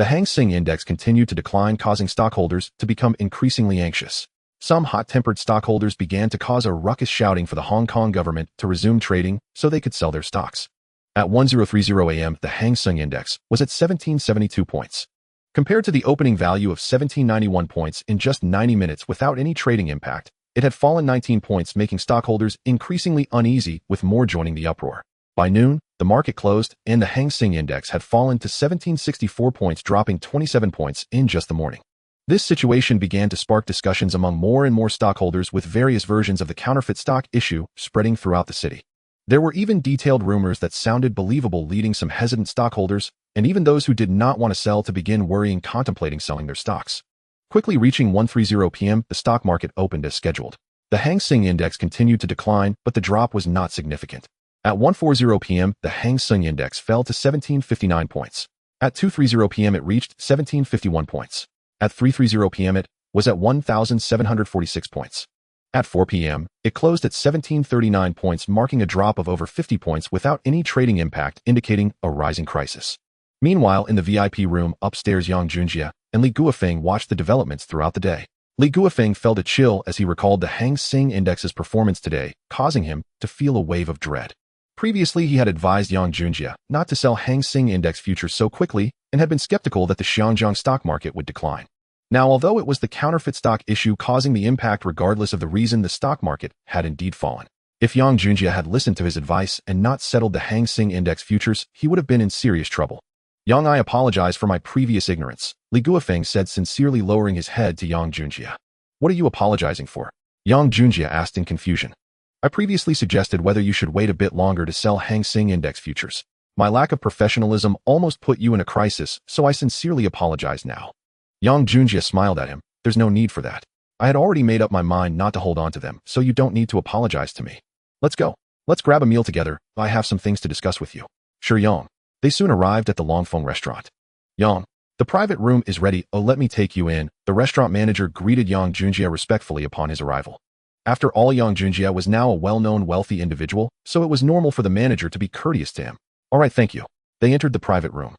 The Hang Seng Index continued to decline, causing stockholders to become increasingly anxious. Some hot-tempered stockholders began to cause a ruckus, shouting for the Hong Kong government to resume trading so they could sell their stocks. At 10:30 a.m. the Hang Seng Index was at 1772 points. Compared to the opening value of 1791 points in just 90 minutes without any trading impact, it had fallen 19 points, making stockholders increasingly uneasy, with more joining the uproar. By noon, the market closed and the Hang Seng Index had fallen to 1764 points, dropping 27 points in just the morning. This situation began to spark discussions among more and more stockholders, with various versions of the counterfeit stock issue spreading throughout the city. There were even detailed rumors that sounded believable, leading some hesitant stockholders, and even those who did not want to sell, to begin worrying, contemplating selling their stocks. Quickly reaching 1:30 p.m., the stock market opened as scheduled. The Hang Seng Index continued to decline, but the drop was not significant. At 1:40 p.m., the Hang Seng Index fell to 1759 points. At 2:30 p.m. it reached 1751 points. At 3:30 p.m. it was at 1,746 points. At 4 p.m., it closed at 1739 points, marking a drop of over 50 points without any trading impact, indicating a rising crisis. Meanwhile, in the VIP room upstairs, Yang Junjie and Li Guofeng watched the developments throughout the day. Li Guofeng felt a chill as he recalled the Hang Seng Index's performance today, causing him to feel a wave of dread. Previously, he had advised Yang Junjie not to sell Hang Seng Index futures so quickly and had been skeptical that the Xiangjiang stock market would decline. Now, although it was the counterfeit stock issue causing the impact, regardless of the reason, the stock market had indeed fallen. If Yang Junjie had listened to his advice and not settled the Hang Seng Index futures, he would have been in serious trouble. Yang, I apologize for my previous ignorance, Li Guofeng said, sincerely lowering his head to Yang Junjie. What are you apologizing for? Yang Junjie asked in confusion. I previously suggested whether you should wait a bit longer to sell Hang Seng Index futures. My lack of professionalism almost put you in a crisis, so I sincerely apologize now. Yang Junjie smiled at him. There's no need for that. I had already made up my mind not to hold on to them, so you don't need to apologize to me. Let's go. Let's grab a meal together. I have some things to discuss with you. Sure, Yang. They soon arrived at the Longfeng restaurant. Yang, the private room is ready. Oh, let me take you in. The restaurant manager greeted Yang Junjie respectfully upon his arrival. After all, Yang Junjie was now a well-known wealthy individual, so it was normal for the manager to be courteous to him. All right, thank you. They entered the private room.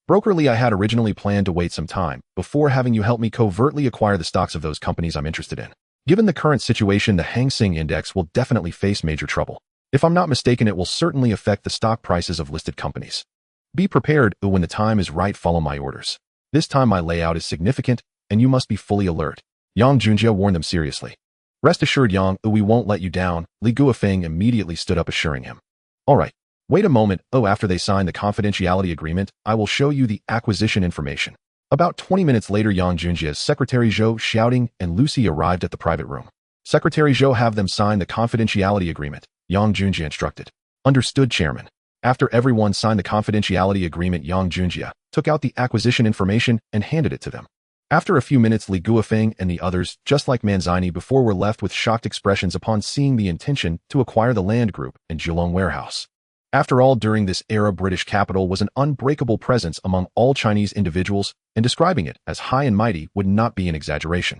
Brokerly, I had originally planned to wait some time before having you help me covertly acquire the stocks of those companies I'm interested in. Given the current situation, the Hang Seng Index will definitely face major trouble. If I'm not mistaken, it will certainly affect the stock prices of listed companies. Be prepared, when the time is right, follow my orders. This time my layout is significant, and you must be fully alert. Yang Junjie warned them seriously. Rest assured, Yang, we won't let you down. Li Guofeng immediately stood up, assuring him. All right. Wait a moment. After they sign the confidentiality agreement, I will show you the acquisition information. About 20 minutes later, Yang Junjie's secretary Zhou Xiaoding and Lucy arrived at the private room. Secretary Zhou, have them sign the confidentiality agreement, Yang Junjie instructed. Understood, Chairman. After everyone signed the confidentiality agreement, Yang Junjie took out the acquisition information and handed it to them. After a few minutes, Li Guofeng and the others, just like Manzini before, were left with shocked expressions upon seeing the intention to acquire the land group and Kowloon warehouse. After all, during this era, British capital was an unbreakable presence among all Chinese individuals, and describing it as high and mighty would not be an exaggeration.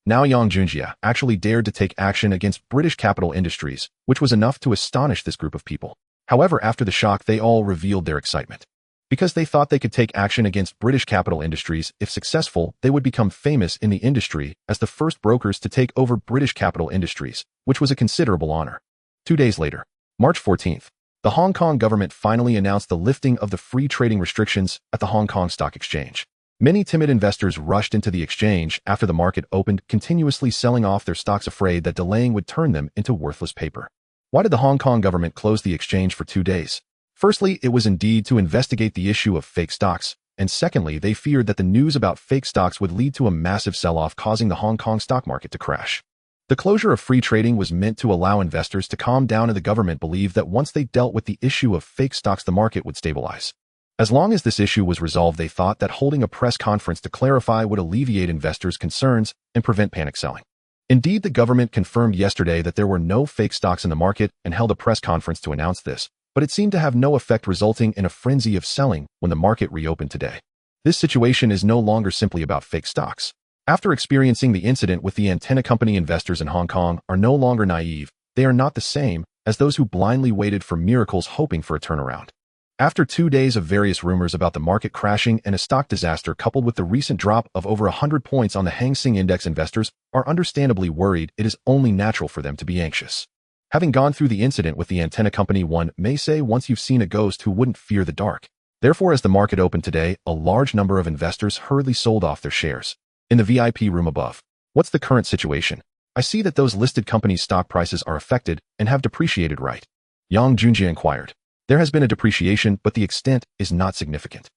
Now Yang Junjie actually dared to take action against British capital industries, which was enough to astonish this group of people. However, after the shock, they all revealed their excitement. Because they thought they could take action against British capital industries. If successful, they would become famous in the industry as the first brokers to take over British capital industries, which was a considerable honor. 2 days later, March 14th, the Hong Kong government finally announced the lifting of the free trading restrictions at the Hong Kong Stock Exchange. Many timid investors rushed into the exchange after the market opened, continuously selling off their stocks, afraid that delaying would turn them into worthless paper. Why did the Hong Kong government close the exchange for 2 days? Firstly, it was indeed to investigate the issue of fake stocks, and secondly, they feared that the news about fake stocks would lead to a massive sell-off, causing the Hong Kong stock market to crash. The closure of free trading was meant to allow investors to calm down, and the government believed that once they dealt with the issue of fake stocks, the market would stabilize. As long as this issue was resolved, they thought that holding a press conference to clarify would alleviate investors' concerns and prevent panic selling. Indeed, the government confirmed yesterday that there were no fake stocks in the market and held a press conference to announce this, but it seemed to have no effect, resulting in a frenzy of selling when the market reopened today. This situation is no longer simply about fake stocks. After experiencing the incident with the antenna company, investors in Hong Kong are no longer naive. They are not the same as those who blindly waited for miracles, hoping for a turnaround. After 2 days of various rumors about the market crashing and a stock disaster, coupled with the recent drop of over 100 points on the Hang Seng Index, investors are understandably worried. It is only natural for them to be anxious. Having gone through the incident with the antenna company, one may say once you've seen a ghost, who wouldn't fear the dark? Therefore, as the market opened today, a large number of investors hurriedly sold off their shares. In the VIP room above, what's the current situation? I see that those listed companies' stock prices are affected and have depreciated, right? Yang Junjie inquired. There has been a depreciation, but the extent is not significant.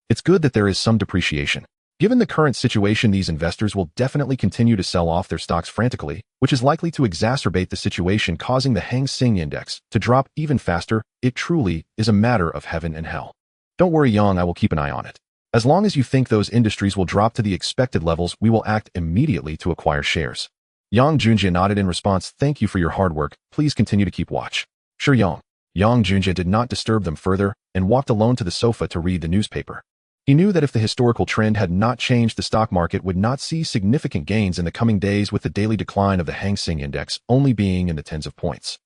It's good that there is some depreciation. Given the current situation, these investors will definitely continue to sell off their stocks frantically, which is likely to exacerbate the situation, causing the Hang Seng Index to drop even faster. It truly is a matter of heaven and hell. Don't worry, Yang, I will keep an eye on it. As long as you think those industries will drop to the expected levels, we will act immediately to acquire shares. Yang Junjie nodded in response. Thank you for your hard work. Please continue to keep watch. Sure, Yang. Yang Junjie did not disturb them further and walked alone to the sofa to read the newspaper. He knew that if the historical trend had not changed, the stock market would not see significant gains in the coming days, with the daily decline of the Hang Seng Index only being in the tens of points.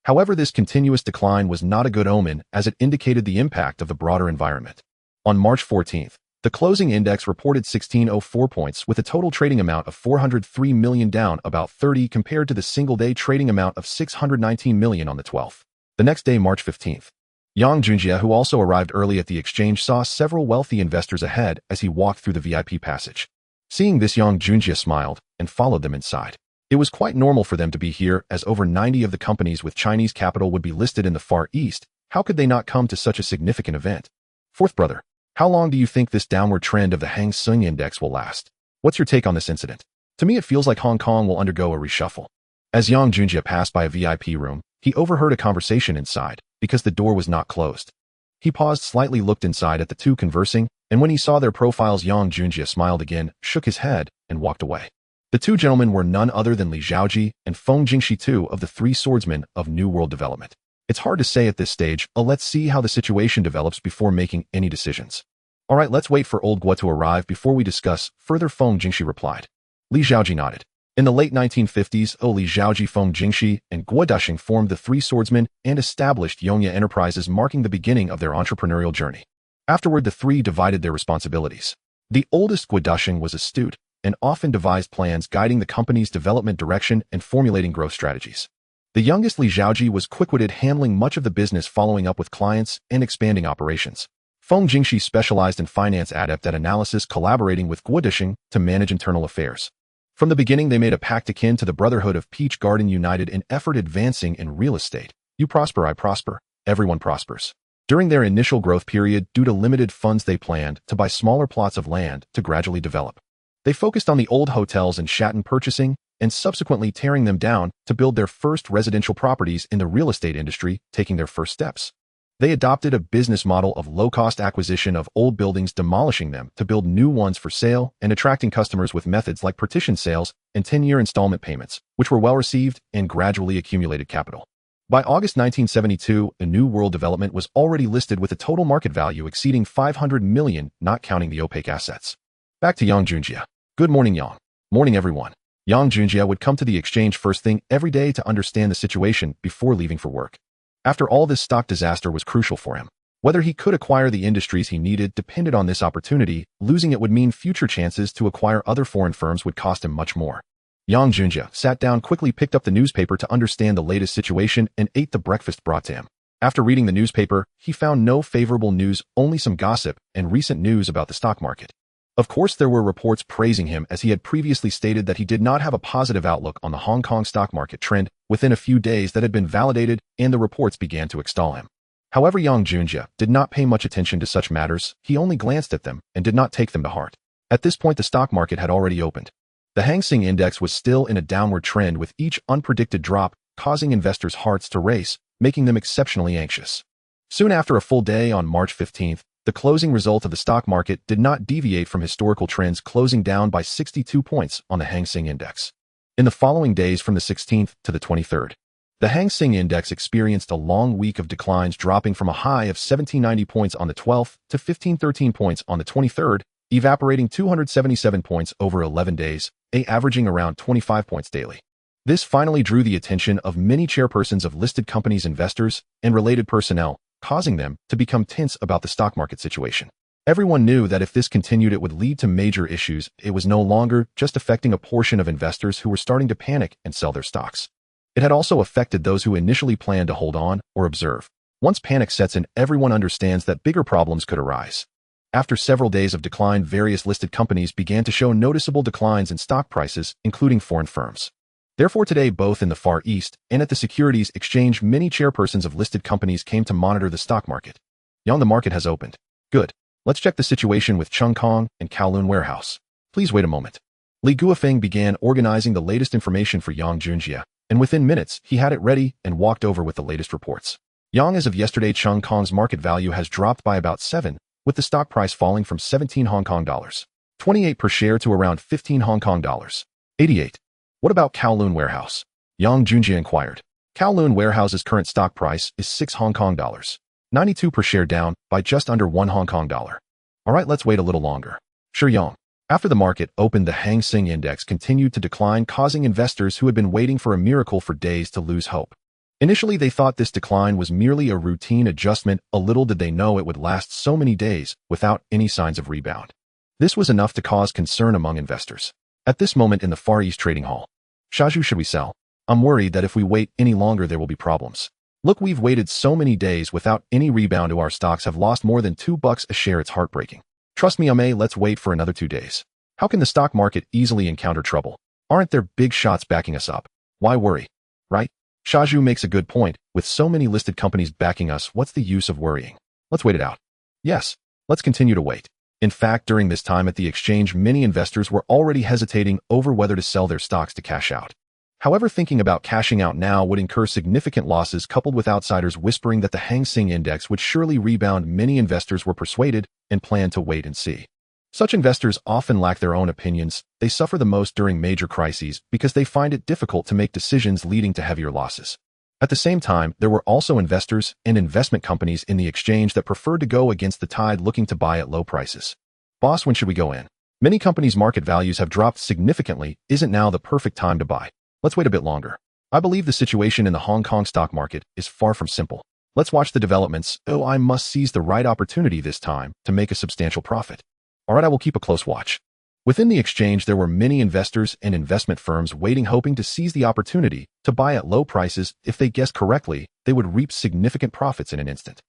However, this continuous decline was not a good omen, as it indicated the impact of the broader environment. On March 14th, the closing index reported 1604 points, with a total trading amount of 403 million, down about 30 compared to the single-day trading amount of 619 million on the 12th. The next day, March 15th, Yang Junjie, who also arrived early at the exchange, saw several wealthy investors ahead as he walked through the VIP passage. Seeing this, Yang Junjie smiled and followed them inside. It was quite normal for them to be here, as over 90 of the companies with Chinese capital would be listed in the Far East. How could they not come to such a significant event? Fourth brother, how long do you think this downward trend of the Hang Seng Index will last? What's your take on this incident? To me, it feels like Hong Kong will undergo a reshuffle. As Yang Junjie passed by a VIP room, he overheard a conversation inside, because the door was not closed. He paused slightly, looked inside at the two conversing, and when he saw their profiles, Yang Junjie smiled again, shook his head, and walked away. The two gentlemen were none other than Li Zhaoji and Feng Jingxi, two of the three swordsmen of New World development. It's hard to say at this stage. Let's see how the situation develops before making any decisions. All right, let's wait for old Guo to arrive before we discuss further, Feng Jingxi replied. Li Zhaoji nodded. In the late 1950s, Li Zhaoji, Feng Jingxi, and Guo Dusheng formed the Three Swordsmen and established Yongya Enterprises, marking the beginning of their entrepreneurial journey. Afterward, the three divided their responsibilities. The oldest, Guo Dusheng, was astute and often devised plans guiding the company's development direction and formulating growth strategies. The youngest, Li Zhaoji, was quick-witted, handling much of the business, following up with clients and expanding operations. Feng Jingxi specialized in finance, adept at analysis, collaborating with Guo Dusheng to manage internal affairs. From the beginning, they made a pact akin to the Brotherhood of Peach Garden, united in effort advancing in real estate. You prosper, I prosper, everyone prospers. During their initial growth period, due to limited funds, they planned to buy smaller plots of land to gradually develop. They focused on the old hotels in Shatton, purchasing and subsequently tearing them down to build their first residential properties in the real estate industry, taking their first steps. They adopted a business model of low-cost acquisition of old buildings, demolishing them to build new ones for sale and attracting customers with methods like partition sales and 10-year installment payments, which were well-received and gradually accumulated capital. By August 1972, a New World development was already listed with a total market value exceeding 500 million, not counting the opaque assets. Back to Yang Junjie. Good morning, Yang. Morning, everyone. Yang Junjie would come to the exchange first thing every day to understand the situation before leaving for work. After all, this stock disaster was crucial for him. Whether he could acquire the industries he needed depended on this opportunity. Losing it would mean future chances to acquire other foreign firms would cost him much more. Yang Junjie sat down, quickly picked up the newspaper to understand the latest situation, and ate the breakfast brought to him. After reading the newspaper, he found no favorable news, only some gossip and recent news about the stock market. Of course, there were reports praising him, as he had previously stated that he did not have a positive outlook on the Hong Kong stock market trend within a few days that had been validated, and the reports began to extol him. However, Yang Junjie did not pay much attention to such matters. He only glanced at them and did not take them to heart. At this point, the stock market had already opened. The Hang Seng Index was still in a downward trend, with each unpredicted drop causing investors' hearts to race, making them exceptionally anxious. Soon after a full day on March 15th, the closing result of the stock market did not deviate from historical trends, closing down by 62 points on the Hang Seng Index. In the following days, from the 16th to the 23rd, the Hang Seng Index experienced a long week of declines, dropping from a high of 1790 points on the 12th to 1513 points on the 23rd, evaporating 277 points over 11 days, averaging around 25 points daily. This finally drew the attention of many chairpersons of listed companies, investors, and related personnel, causing them to become tense about the stock market situation. Everyone knew that if this continued, it would lead to major issues. It was no longer just affecting a portion of investors who were starting to panic and sell their stocks. It had also affected those who initially planned to hold on or observe. Once panic sets in, everyone understands that bigger problems could arise. After several days of decline, various listed companies began to show noticeable declines in stock prices, including foreign firms. Therefore, today, both in the Far East and at the Securities Exchange, many chairpersons of listed companies came to monitor the stock market. Yang, the market has opened. Good. Let's check the situation with Cheung Kong and Kowloon Warehouse. Please wait a moment. Li Guofeng began organizing the latest information for Yang Junjie, and within minutes, he had it ready and walked over with the latest reports. Yang, as of yesterday, Cheung Kong's market value has dropped by about 7, with the stock price falling from 17 Hong Kong dollars 28 per share to around 15 Hong Kong dollars 88. What about Kowloon Warehouse? Yang Junjie inquired. Kowloon Warehouse's current stock price is 6 Hong Kong dollars 92 per share, down by just under 1 Hong Kong dollar. All right, let's wait a little longer. Sure, Yang. After the market opened, the Hang Seng Index continued to decline, causing investors who had been waiting for a miracle for days to lose hope. Initially, they thought this decline was merely a routine adjustment. A little did they know it would last so many days without any signs of rebound. This was enough to cause concern among investors. At this moment in the Far East Trading Hall, Shaju, should we sell? I'm worried that if we wait any longer, there will be problems. Look, we've waited so many days without any rebound. Our stocks have lost more than $2 a share. It's heartbreaking. Trust me, let's wait for another 2 days. How can the stock market easily encounter trouble? Aren't there big shots backing us up? Why worry? Right? Shaju makes a good point. With so many listed companies backing us, what's the use of worrying? Let's wait it out. Yes, let's continue to wait. In fact, during this time at the exchange, many investors were already hesitating over whether to sell their stocks to cash out. However, thinking about cashing out now would incur significant losses, coupled with outsiders whispering that the Hang Seng Index would surely rebound. Many investors were persuaded and planned to wait and see. Such investors often lack their own opinions. They suffer the most during major crises because they find it difficult to make decisions, leading to heavier losses. At the same time, there were also investors and investment companies in the exchange that preferred to go against the tide, looking to buy at low prices. Boss, when should we go in? Many companies' market values have dropped significantly. Isn't now the perfect time to buy? Let's wait a bit longer. I believe the situation in the Hong Kong stock market is far from simple. Let's watch the developments. I must seize the right opportunity this time to make a substantial profit. All right, I will keep a close watch. Within the exchange, there were many investors and investment firms waiting, hoping to seize the opportunity to buy at low prices. If they guessed correctly, they would reap significant profits in an instant.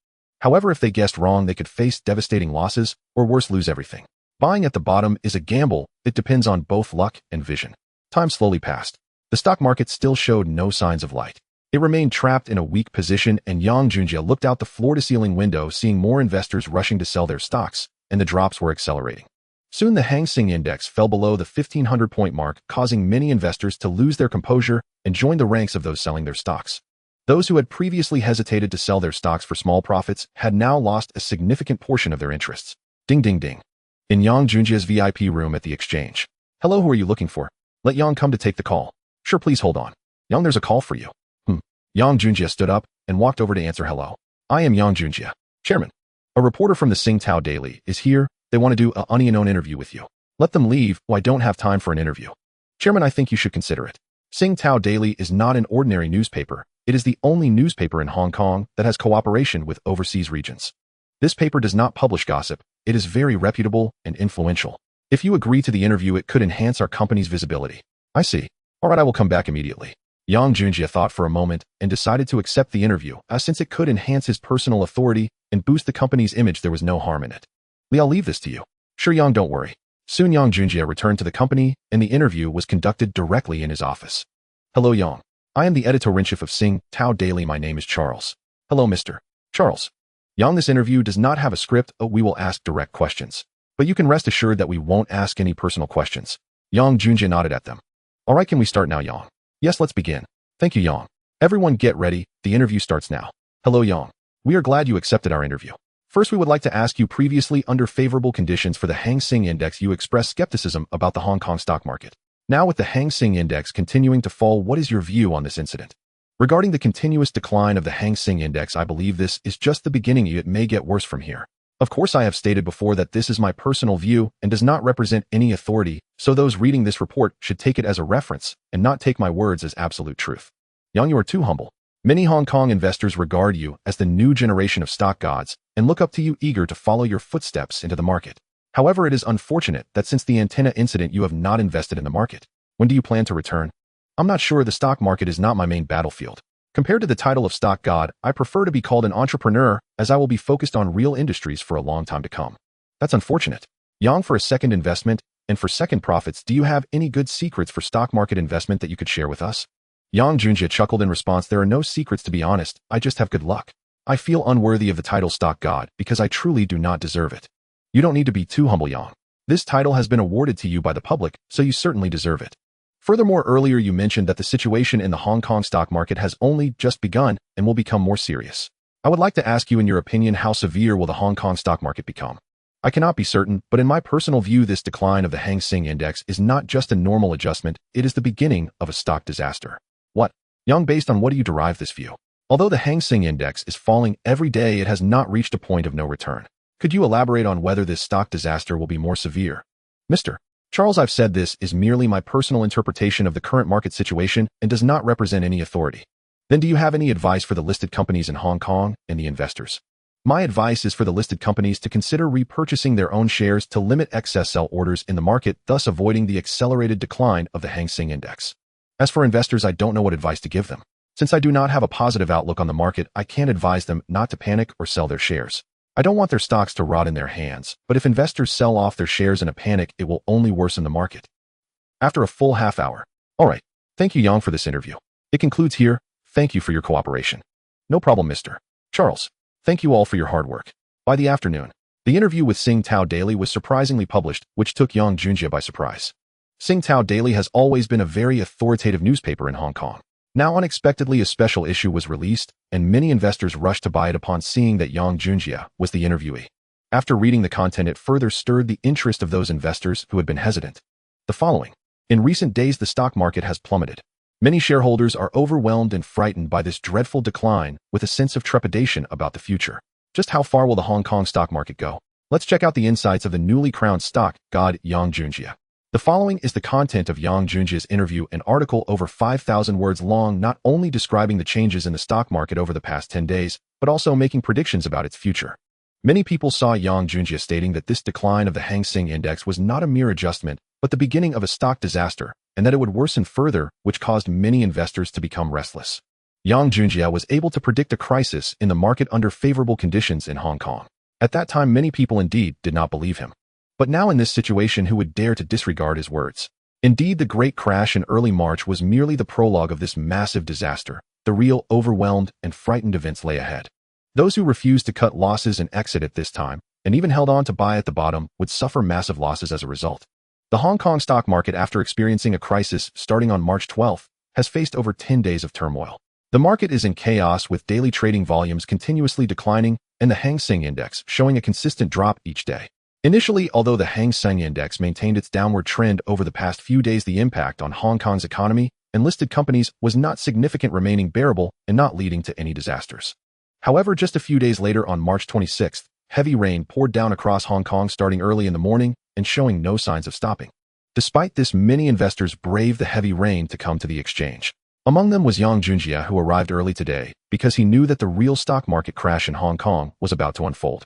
However, if they guessed wrong, they could face devastating losses, or worse, lose everything. Buying at the bottom is a gamble. It depends on both luck and vision. Time slowly passed. The stock market still showed no signs of light. It remained trapped in a weak position, and Yang Junjie looked out the floor-to-ceiling window, seeing more investors rushing to sell their stocks, and the drops were accelerating. Soon the Hang Seng Index fell below the 1,500-point mark, causing many investors to lose their composure and join the ranks of those selling their stocks. Those who had previously hesitated to sell their stocks for small profits had now lost a significant portion of their interests. Ding ding ding. In Yang Junjia's VIP room at the exchange. Hello, who are you looking for? Let Yang come to take the call. Sure, please hold on. Yang, there's a call for you. Yang Junjia stood up and walked over to answer hello. I am Yang Junjia. Chairman. A reporter from the Singtao Daily is here. They want to do a unknown interview with you. Let them leave. I don't have time for an interview. Chairman, I think you should consider it. Singtao Daily is not an ordinary newspaper. It is the only newspaper in Hong Kong that has cooperation with overseas regions. This paper does not publish gossip. It is very reputable and influential. If you agree to the interview, it could enhance our company's visibility. I see. All right, I will come back immediately. Yang Junjia thought for a moment and decided to accept the interview, since it could enhance his personal authority and boost the company's image. There was no harm in it. I'll leave this to you. Sure, Yang, don't worry. Soon Yang Junjia returned to the company, and the interview was conducted directly in his office. Hello, Yang. I am the editor-in-chief of Singtao Daily. My name is Charles. Hello, Mr. Charles. Yang, this interview does not have a script. We will ask direct questions. But you can rest assured that we won't ask any personal questions. Yang Junjia nodded at them. All right, can we start now, Yang? Yes, let's begin. Thank you, Yang. Everyone get ready. The interview starts now. Hello, Yang. We are glad you accepted our interview. First, we would like to ask you, previously under favorable conditions for the Hang Seng Index, you expressed skepticism about the Hong Kong stock market. Now, with the Hang Seng Index continuing to fall, what is your view on this incident? Regarding the continuous decline of the Hang Seng Index, I believe this is just the beginning. It may get worse from here. Of course, I have stated before that this is my personal view and does not represent any authority, so those reading this report should take it as a reference and not take my words as absolute truth. Yang, you are too humble. Many Hong Kong investors regard you as the new generation of stock gods and look up to you, eager to follow your footsteps into the market. However, it is unfortunate that since the antenna incident, you have not invested in the market. When do you plan to return? I'm not sure. The stock market is not my main battlefield. Compared to the title of stock god, I prefer to be called an entrepreneur, as I will be focused on real industries for a long time to come. That's unfortunate. Yang, for a second investment and for second profits, do you have any good secrets for stock market investment that you could share with us? Yang Junjia chuckled in response. There are no secrets, to be honest. I just have good luck. I feel unworthy of the title stock god because I truly do not deserve it. You don't need to be too humble, Yang. This title has been awarded to you by the public, so you certainly deserve it. Furthermore, earlier you mentioned that the situation in the Hong Kong stock market has only just begun and will become more serious. I would like to ask you, in your opinion, how severe will the Hong Kong stock market become? I cannot be certain, but in my personal view, this decline of the Hang Seng Index is not just a normal adjustment, it is the beginning of a stock disaster. What? Yang, based on what do you derive this view? Although the Hang Seng Index is falling every day, it has not reached a point of no return. Could you elaborate on whether this stock disaster will be more severe? Mr. Charles, I've said this is merely my personal interpretation of the current market situation and does not represent any authority. Then do you have any advice for the listed companies in Hong Kong and the investors? My advice is for the listed companies to consider repurchasing their own shares to limit excess sell orders in the market, thus avoiding the accelerated decline of the Hang Seng Index. As for investors, I don't know what advice to give them. Since I do not have a positive outlook on the market, I can't advise them not to panic or sell their shares. I don't want their stocks to rot in their hands, but if investors sell off their shares in a panic, it will only worsen the market. After a full half hour. All right. Thank you, Yang, for this interview. It concludes here. Thank you for your cooperation. No problem, Mr. Charles. Thank you all for your hard work. By the afternoon, the interview with Singtao Daily was surprisingly published, which took Yang Junjia by surprise. Singtao Daily has always been a very authoritative newspaper in Hong Kong. Now unexpectedly a special issue was released, and many investors rushed to buy it upon seeing that Yang Junjia was the interviewee. After reading the content, it further stirred the interest of those investors who had been hesitant. The following. In recent days, the stock market has plummeted. Many shareholders are overwhelmed and frightened by this dreadful decline, with a sense of trepidation about the future. Just how far will the Hong Kong stock market go? Let's check out the insights of the newly crowned stock god Yang Junjia. The following is the content of Yang Junjia's interview, an article over 5,000 words long, not only describing the changes in the stock market over the past 10 days, but also making predictions about its future. Many people saw Yang Junjia stating that this decline of the Hang Seng Index was not a mere adjustment, but the beginning of a stock disaster, and that it would worsen further, which caused many investors to become restless. Yang Junjia was able to predict a crisis in the market under favorable conditions in Hong Kong. At that time, many people indeed did not believe him. But now in this situation, who would dare to disregard his words? Indeed, the great crash in early March was merely the prologue of this massive disaster. The real overwhelmed and frightened events lay ahead. Those who refused to cut losses and exit at this time, and even held on to buy at the bottom, would suffer massive losses as a result. The Hong Kong stock market, after experiencing a crisis starting on March 12th, has faced over 10 days of turmoil. The market is in chaos with daily trading volumes continuously declining and the Hang Seng Index showing a consistent drop each day. Initially, although the Hang Seng Index maintained its downward trend over the past few days, the impact on Hong Kong's economy and listed companies was not significant, remaining bearable and not leading to any disasters. However, just a few days later on March 26th, heavy rain poured down across Hong Kong starting early in the morning and showing no signs of stopping. Despite this, many investors braved the heavy rain to come to the exchange. Among them was Yang Junjie, who arrived early today because he knew that the real stock market crash in Hong Kong was about to unfold.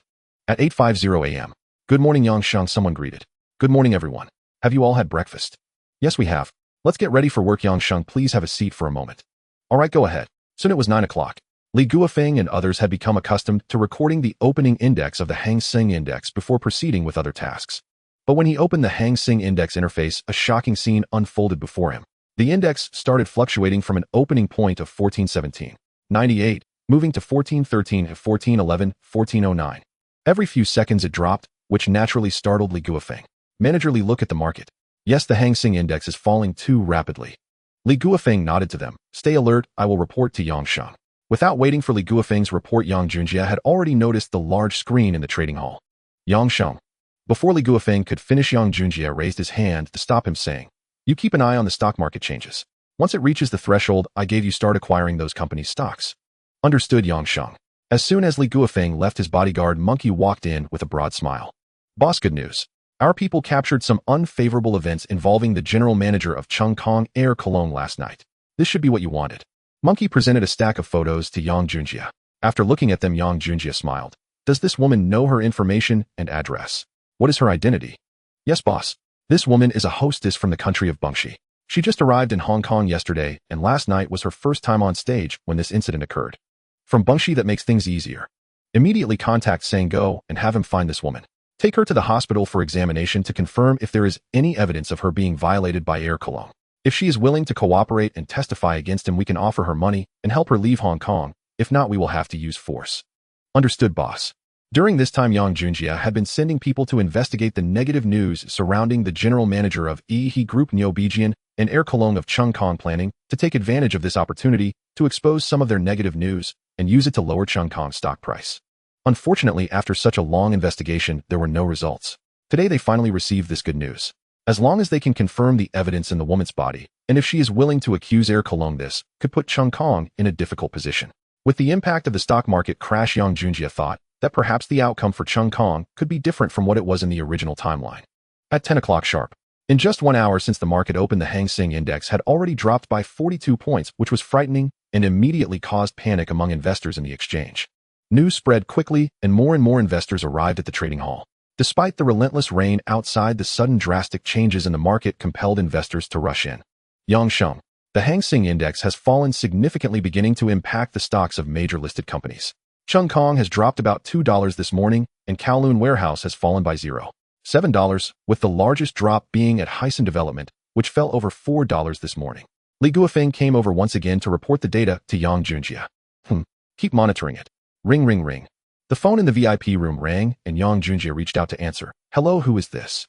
At 8:50 a.m. "Good morning, Yang Shang," someone greeted. "Good morning, everyone. Have you all had breakfast?" "Yes, we have. Let's get ready for work." "Yang Shang, please have a seat for a moment." "All right, go ahead." Soon it was 9 o'clock. Li Guofeng and others had become accustomed to recording the opening index of the Hang Seng Index before proceeding with other tasks. But when he opened the Hang Seng Index interface, a shocking scene unfolded before him. The index started fluctuating from an opening point of 1417.98, moving to 1413, 1411, 1409. Every few seconds it dropped, which naturally startled Li Guofeng. "Manager Li, look at the market. Yes, the Hang Seng Index is falling too rapidly." Li Guofeng nodded to them. "Stay alert, I will report to Yang Shang." Without waiting for Li Guofeng's report, Yang Junjie had already noticed the large screen in the trading hall. "Yang Shang." Before Li Guofeng could finish, Yang Junjie raised his hand to stop him, saying, "You keep an eye on the stock market changes. Once it reaches the threshold I gave you, start acquiring those companies' stocks." "Understood, Yang Shang." As soon as Li Guofeng left, his bodyguard Monkey walked in with a broad smile. "Boss, good news. Our people captured some unfavorable events involving the general manager of Cheung Kong Air Kowloon last night. This should be what you wanted." Monkey presented a stack of photos to Yang Junjie. After looking at them, Yang Junjie smiled. "Does this woman know her information and address? What is her identity?" "Yes, boss. This woman is a hostess from the country of Bungshi. She just arrived in Hong Kong yesterday, and last night was her first time on stage when this incident occurred. From Bungshi, that makes things easier. Immediately contact Sango and have him find this woman. Take her to the hospital for examination to confirm if there is any evidence of her being violated by Air Kowloon. If she is willing to cooperate and testify against him, we can offer her money and help her leave Hong Kong. If not, we will have to use force." "Understood, boss." During this time, Yang Junjie had been sending people to investigate the negative news surrounding the general manager of He Group Neo Bijian and Air Kowloon of Cheung Kong, planning to take advantage of this opportunity to expose some of their negative news and use it to lower Cheung Kong's stock price. Unfortunately, after such a long investigation, there were no results. Today they finally received this good news. As long as they can confirm the evidence in the woman's body, and if she is willing to accuse Air Kowloon, this could put Cheung Kong in a difficult position. With the impact of the stock market crash, Yang Junjie thought that perhaps the outcome for Cheung Kong could be different from what it was in the original timeline. At 10 o'clock sharp, in just 1 hour since the market opened, the Hang Seng Index had already dropped by 42 points, which was frightening and immediately caused panic among investors in the exchange. News spread quickly, and more investors arrived at the trading hall. Despite the relentless rain outside, the sudden drastic changes in the market compelled investors to rush in. Yang Shang. The Hang Seng Index has fallen significantly, beginning to impact the stocks of major listed companies. Cheung Kong has dropped about $2 this morning, and Kowloon Warehouse has fallen by $0.7, with the largest drop being at Hysan Development, which fell over $4 this morning. Li Guofeng came over once again to report the data to Yang Junjie. Keep monitoring it. Ring, ring, ring. The phone in the VIP room rang, and Yang Junjie reached out to answer. "Hello, who is this?"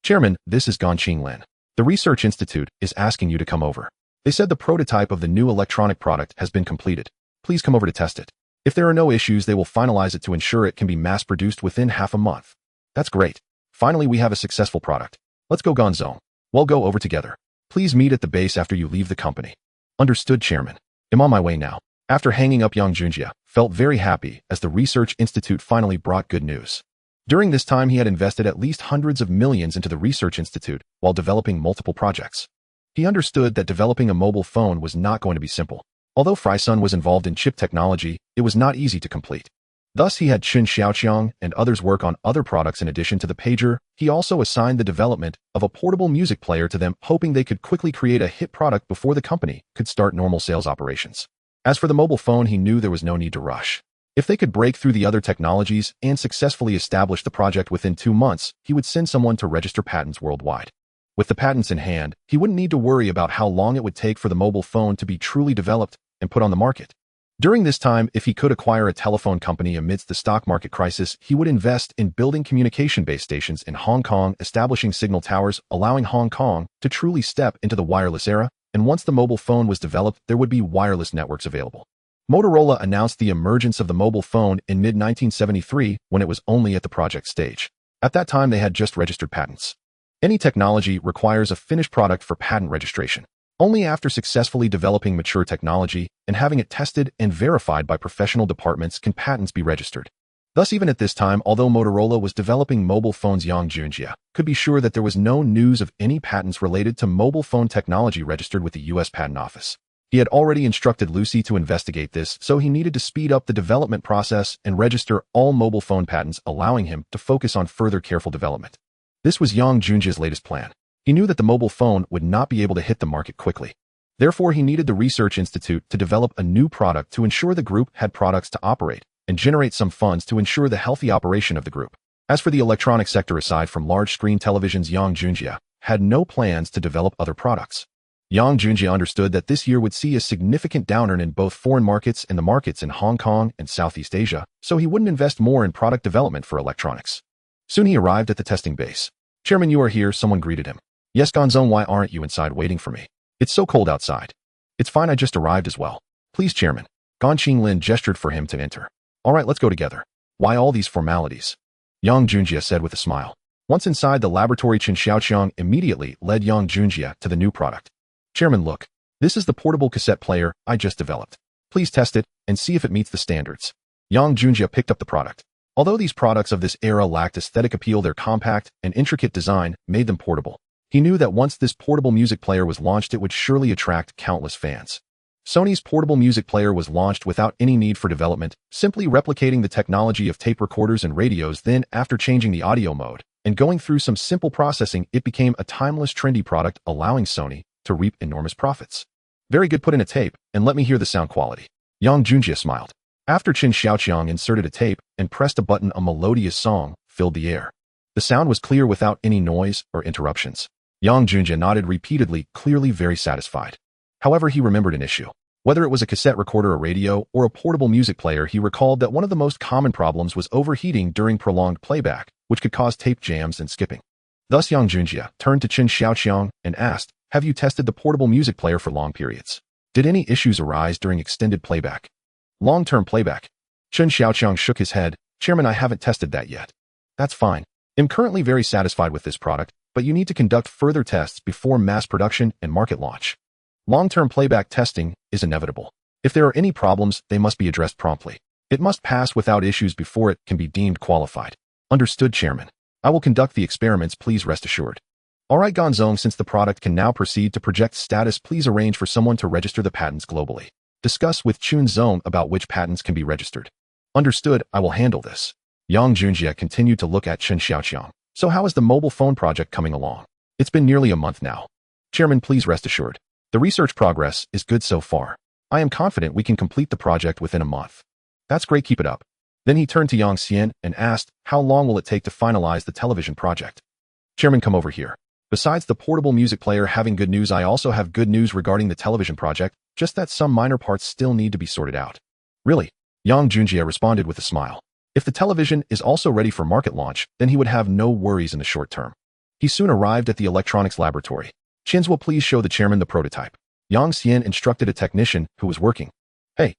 "Chairman, this is Ganqing Lin. The Research Institute is asking you to come over. They said the prototype of the new electronic product has been completed. Please come over to test it. If there are no issues, they will finalize it to ensure it can be mass-produced within half a month." "That's great. Finally, we have a successful product. Let's go, Gonzong. We'll go over together. Please meet at the base after you leave the company." "Understood, Chairman. I'm on my way now." After hanging up, Yang Junjie felt very happy as the Research Institute finally brought good news. During this time, he had invested at least hundreds of millions into the Research Institute while developing multiple projects. He understood that developing a mobile phone was not going to be simple. Although Frysun was involved in chip technology, it was not easy to complete. Thus, he had Chen Xiaoqiang and others work on other products. In addition to the pager, he also assigned the development of a portable music player to them, hoping they could quickly create a hit product before the company could start normal sales operations. As for the mobile phone, he knew there was no need to rush. If they could break through the other technologies and successfully establish the project within 2 months, he would send someone to register patents worldwide. With the patents in hand, he wouldn't need to worry about how long it would take for the mobile phone to be truly developed and put on the market. During this time, if he could acquire a telephone company amidst the stock market crisis, he would invest in building communication base stations in Hong Kong, establishing signal towers, allowing Hong Kong to truly step into the wireless era, and once the mobile phone was developed, there would be wireless networks available. Motorola announced the emergence of the mobile phone in mid-1973 when it was only at the project stage. At that time, they had just registered patents. Any technology requires a finished product for patent registration. Only after successfully developing mature technology and having it tested and verified by professional departments can patents be registered. Thus, even at this time, although Motorola was developing mobile phones, Yang Junjie could be sure that there was no news of any patents related to mobile phone technology registered with the U.S. Patent Office. He had already instructed Lucy to investigate this, so he needed to speed up the development process and register all mobile phone patents, allowing him to focus on further careful development. This was Yang Junjie's latest plan. He knew that the mobile phone would not be able to hit the market quickly. Therefore, he needed the Research Institute to develop a new product to ensure the group had products to operate and generate some funds to ensure the healthy operation of the group. As for the electronic sector, aside from large-screen televisions, Yang Junjie had no plans to develop other products. Yang Junjie understood that this year would see a significant downturn in both foreign markets and the markets in Hong Kong and Southeast Asia, so he wouldn't invest more in product development for electronics. Soon he arrived at the testing base. "Chairman, you are here," someone greeted him. "Yes, Gonzone, why aren't you inside waiting for me? It's so cold outside." "It's fine, I just arrived as well." "Please, Chairman." Gan Qinglin gestured for him to enter. "All right, let's go together." "Why all these formalities?" Yang Junjie said with a smile. Once inside the laboratory, Chen Xiaoqiang immediately led Yang Junjie to the new product. "Chairman, look. This is the portable cassette player I just developed. Please test it and see if it meets the standards." Yang Junjie picked up the product. Although these products of this era lacked aesthetic appeal, their compact and intricate design made them portable. He knew that once this portable music player was launched, it would surely attract countless fans. Sony's portable music player was launched without any need for development, simply replicating the technology of tape recorders and radios. Then, after changing the audio mode and going through some simple processing, it became a timeless, trendy product, allowing Sony to reap enormous profits. "Very good, put in a tape, and let me hear the sound quality." Yang Junjie smiled. After Chen Xiaoqiang inserted a tape and pressed a button, a melodious song filled the air. The sound was clear without any noise or interruptions. Yang Junjie nodded repeatedly, clearly very satisfied. However, he remembered an issue. Whether it was a cassette recorder, a radio, or a portable music player, he recalled that one of the most common problems was overheating during prolonged playback, which could cause tape jams and skipping. Thus, Yang Junjie turned to Chen Xiaoqiang and asked, "Have you tested the portable music player for long periods? Did any issues arise during extended playback?" "Long-term playback?" Chen Xiaoqiang shook his head. "Chairman, I haven't tested that yet." "That's fine. I'm currently very satisfied with this product, but you need to conduct further tests before mass production and market launch. Long-term playback testing is inevitable. If there are any problems, they must be addressed promptly. It must pass without issues before it can be deemed qualified." "Understood, Chairman. I will conduct the experiments, please rest assured." "All right, Gonzong, since the product can now proceed to project status, please arrange for someone to register the patents globally. Discuss with Chun Zong about which patents can be registered." "Understood, I will handle this." Yang Junjie continued to look at Chen Xiaoqiang. "So how is the mobile phone project coming along?" "It's been nearly a month now." "Chairman, please rest assured. The research progress is good so far. I am confident we can complete the project within a month." "That's great, keep it up." Then he turned to Yang Xian and asked, "How long will it take to finalize the television project?" "Chairman, come over here. Besides the portable music player having good news, I also have good news regarding the television project, just that some minor parts still need to be sorted out." "Really?" Yang Junjie responded with a smile. If the television is also ready for market launch, then he would have no worries in the short term. He soon arrived at the electronics laboratory. "Chins will please show the chairman the prototype." Yang Xian instructed a technician who was working. "Hey,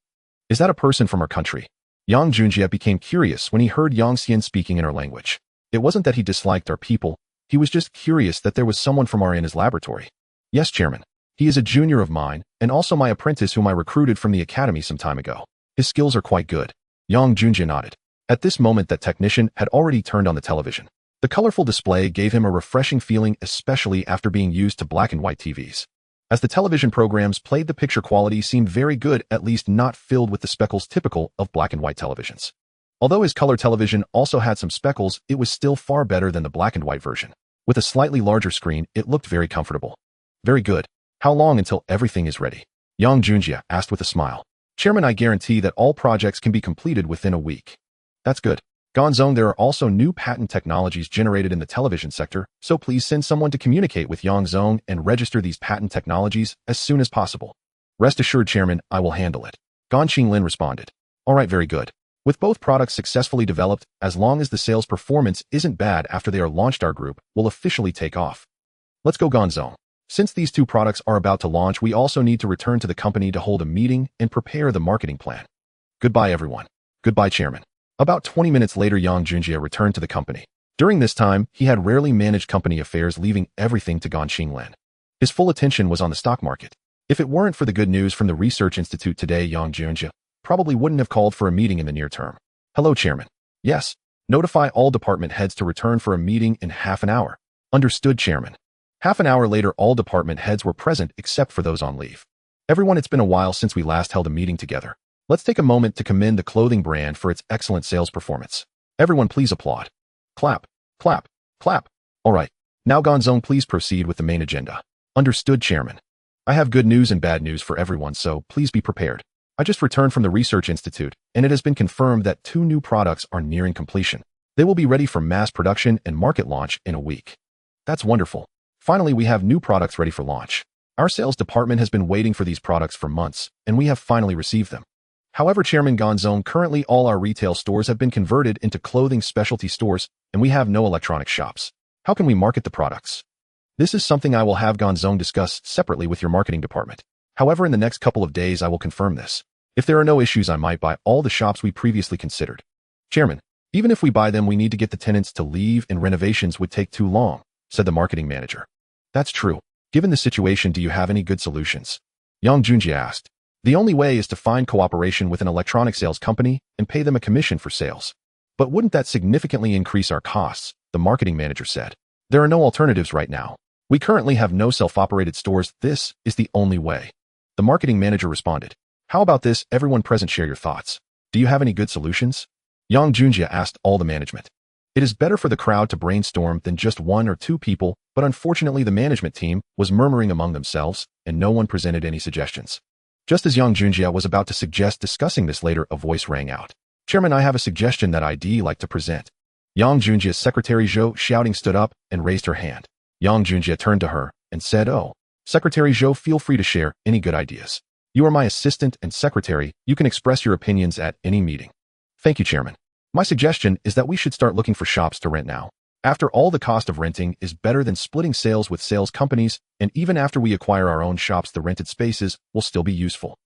is that a person from our country?" Yang Junjie became curious when he heard Yang Xian speaking in her language. It wasn't that he disliked our people, he was just curious that there was someone from our in his laboratory. "Yes, Chairman. He is a junior of mine, and also my apprentice whom I recruited from the academy some time ago. His skills are quite good." Yang Junjie nodded. At this moment, that technician had already turned on the television. The colorful display gave him a refreshing feeling, especially after being used to black and white TVs. As the television programs played, the picture quality seemed very good, at least not filled with the speckles typical of black and white televisions. Although his color television also had some speckles, it was still far better than the black and white version. With a slightly larger screen, it looked very comfortable. "Very good. How long until everything is ready?" Yang Junjie asked with a smile. "Chairman, I guarantee that all projects can be completed within a week." "That's good. Gonzong, there are also new patent technologies generated in the television sector, so please send someone to communicate with Yang Zong and register these patent technologies as soon as possible." "Rest assured, Chairman, I will handle it." Gan Qinglin responded. "All right, very good. With both products successfully developed, as long as the sales performance isn't bad after they are launched, our group will officially take off. Let's go, Gonzong." Since these two products are about to launch, we also need to return to the company to hold a meeting and prepare the marketing plan. Goodbye, everyone. Goodbye, Chairman. About 20 minutes later, Yang Junjie returned to the company. During this time, he had rarely managed company affairs, leaving everything to Gan Xinglin. His full attention was on the stock market. If it weren't for the good news from the Research Institute today, Yang Junjie probably wouldn't have called for a meeting in the near term. Hello, Chairman. Yes. Notify all department heads to return for a meeting in half an hour. Understood, Chairman. Half an hour later, all department heads were present except for those on leave. Everyone, it's been a while since we last held a meeting together. Let's take a moment to commend the clothing brand for its excellent sales performance. Everyone, please applaud. Clap, clap, clap. All right. Now, Gonzone, please proceed with the main agenda. Understood, Chairman. I have good news and bad news for everyone, so please be prepared. I just returned from the Research Institute, and it has been confirmed that 2 new products are nearing completion. They will be ready for mass production and market launch in a week. That's wonderful. Finally, we have new products ready for launch. Our sales department has been waiting for these products for months, and we have finally received them. However, Chairman Gonzone, currently all our retail stores have been converted into clothing specialty stores, and we have no electronic shops. How can we market the products? This is something I will have Gonzone discuss separately with your marketing department. However, in the next couple of days, I will confirm this. If there are no issues, I might buy all the shops we previously considered. Chairman, even if we buy them, we need to get the tenants to leave and renovations would take too long, said the marketing manager. That's true. Given the situation, do you have any good solutions? Yang Junjie asked. The only way is to find cooperation with an electronic sales company and pay them a commission for sales. But wouldn't that significantly increase our costs? The marketing manager said. There are no alternatives right now. We currently have no self-operated stores. This is the only way. The marketing manager responded. How about this? Everyone present, share your thoughts. Do you have any good solutions? Yang Junjie asked all the management. It is better for the crowd to brainstorm than just 1 or 2 people, but unfortunately the management team was murmuring among themselves, and no one presented any suggestions. Just as Yang Junjie was about to suggest discussing this later, a voice rang out. Chairman, I have a suggestion that I'd like to present. Yang Junjie's secretary Zhou shouting stood up and raised her hand. Yang Junjie turned to her and said, "Oh, Secretary Zhou, feel free to share any good ideas. You are my assistant and secretary. You can express your opinions at any meeting." Thank you, Chairman. My suggestion is that we should start looking for shops to rent now. After all, the cost of renting is better than splitting sales with sales companies, and even after we acquire our own shops, the rented spaces will still be useful.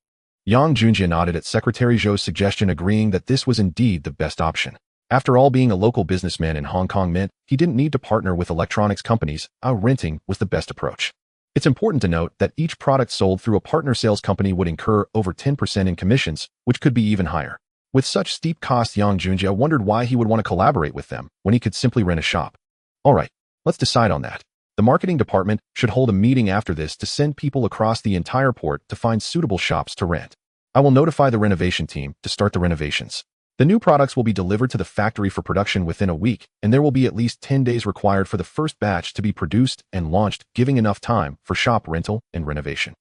Yang Junjie nodded at Secretary Zhou's suggestion, agreeing that this was indeed the best option. After all, being a local businessman in Hong Kong meant he didn't need to partner with electronics companies. Renting was the best approach. It's important to note that each product sold through a partner sales company would incur over 10% in commissions, which could be even higher. With such steep costs, Yang Junjie wondered why he would want to collaborate with them when he could simply rent a shop. All right, let's decide on that. The marketing department should hold a meeting after this to send people across the entire port to find suitable shops to rent. I will notify the renovation team to start the renovations. The new products will be delivered to the factory for production within a week, and there will be at least 10 days required for the first batch to be produced and launched, giving enough time for shop rental and renovation.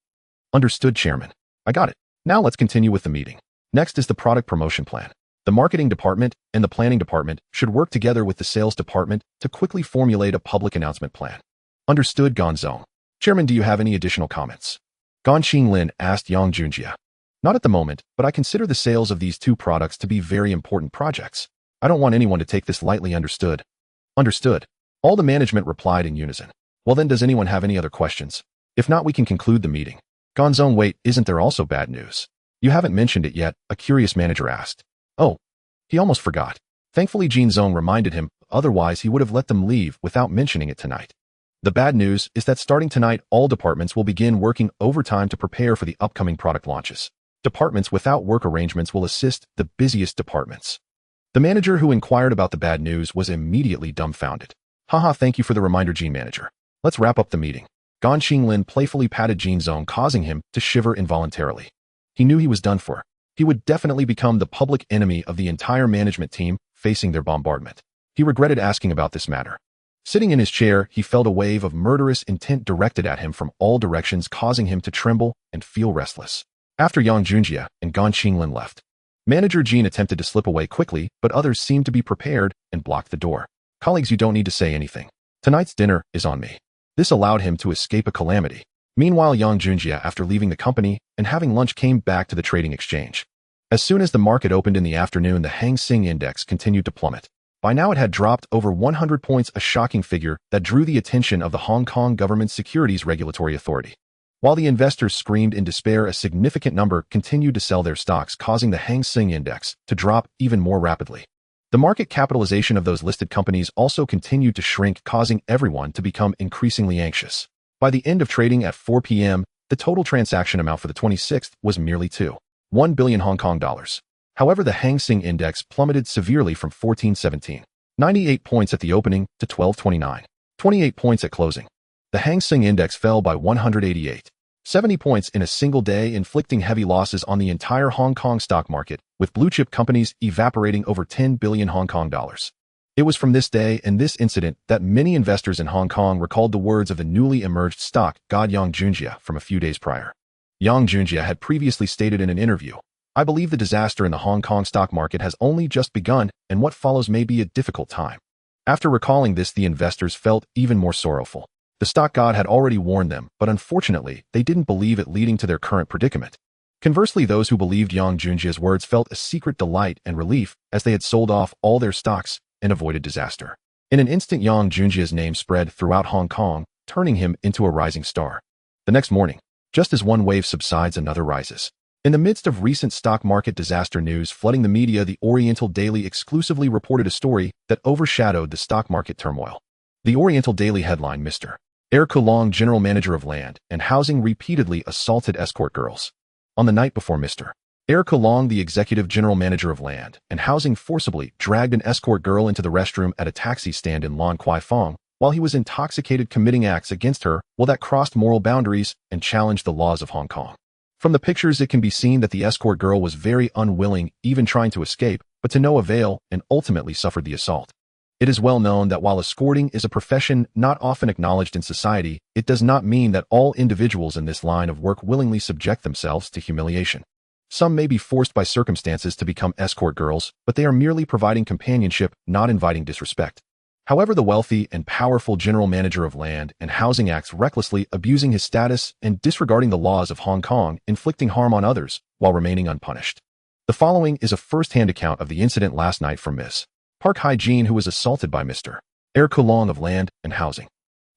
Understood, Chairman. I got it. Now let's continue with the meeting. Next is the product promotion plan. The marketing department and the planning department should work together with the sales department to quickly formulate a public announcement plan. Understood, Gonzone. Chairman, do you have any additional comments? Gan Xinglin asked Yang Junjie. Not at the moment, but I consider the sales of these 2 products to be very important projects. I don't want anyone to take this lightly. Understood. Understood. All the management replied in unison. Well then, does anyone have any other questions? If not, we can conclude the meeting. Gonzone, wait, isn't there also bad news? You haven't mentioned it yet, a curious manager asked. Oh, he almost forgot. Thankfully, Jin Zong reminded him, otherwise he would have let them leave without mentioning it tonight. The bad news is that starting tonight, all departments will begin working overtime to prepare for the upcoming product launches. Departments without work arrangements will assist the busiest departments. The manager who inquired about the bad news was immediately dumbfounded. Haha, thank you for the reminder, Jin Manager. Let's wrap up the meeting. Gan Xinglin playfully patted Jin Zong, causing him to shiver involuntarily. He knew he was done for. He would definitely become the public enemy of the entire management team facing their bombardment. He regretted asking about this matter. Sitting in his chair, he felt a wave of murderous intent directed at him from all directions, causing him to tremble and feel restless. After Yang Junjie and Gan Xinglin left, Manager Jin attempted to slip away quickly, but others seemed to be prepared and blocked the door. Colleagues, you don't need to say anything. Tonight's dinner is on me. This allowed him to escape a calamity. Meanwhile, Yang Junjie, after leaving the company and having lunch, came back to the trading exchange. As soon as the market opened in the afternoon, the Hang Seng Index continued to plummet. By now it had dropped over 100 points, a shocking figure that drew the attention of the Hong Kong Government Securities Regulatory Authority. While the investors screamed in despair, a significant number continued to sell their stocks, causing the Hang Seng Index to drop even more rapidly. The market capitalization of those listed companies also continued to shrink, causing everyone to become increasingly anxious. By the end of trading at 4 p.m., the total transaction amount for the 26th was merely 2.1 billion Hong Kong dollars. However, the Hang Seng Index plummeted severely from 1417, 98 points at the opening, to 1229, 28 points at closing. The Hang Seng Index fell by 188, 70 points in a single day, inflicting heavy losses on the entire Hong Kong stock market, with blue-chip companies evaporating over 10 billion Hong Kong dollars. It was from this day and this incident that many investors in Hong Kong recalled the words of the newly emerged stock god Yang Junjie from a few days prior. Yang Junjie had previously stated in an interview, "I believe the disaster in the Hong Kong stock market has only just begun, and what follows may be a difficult time." After recalling this, the investors felt even more sorrowful. The stock god had already warned them, but unfortunately, they didn't believe it, leading to their current predicament. Conversely, those who believed Yang Junjie's words felt a secret delight and relief as they had sold off all their stocks and avoided disaster. In an instant, Yang Junjie's name spread throughout Hong Kong, turning him into a rising star. The next morning, just as one wave subsides, another rises. In the midst of recent stock market disaster news flooding the media, the Oriental Daily exclusively reported a story that overshadowed the stock market turmoil. The Oriental Daily headline: Mr. Kowloon, general manager of land and housing, repeatedly assaulted escort girls. On the night before, Mr. Kowloon, the executive general manager of land and housing, forcibly dragged an escort girl into the restroom at a taxi stand in Lan Kwai Fong while he was intoxicated, committing acts against her that crossed moral boundaries and challenged the laws of Hong Kong. From the pictures, it can be seen that the escort girl was very unwilling, even trying to escape, but to no avail, and ultimately suffered the assault. It is well known that while escorting is a profession not often acknowledged in society, it does not mean that all individuals in this line of work willingly subject themselves to humiliation. Some may be forced by circumstances to become escort girls, but they are merely providing companionship, not inviting disrespect. However, the wealthy and powerful general manager of land and housing acts recklessly, abusing his status and disregarding the laws of Hong Kong, inflicting harm on others while remaining unpunished. The following is a first-hand account of the incident last night from Ms. Park Hai-jin, who was assaulted by Mr. Kowloon of land and housing.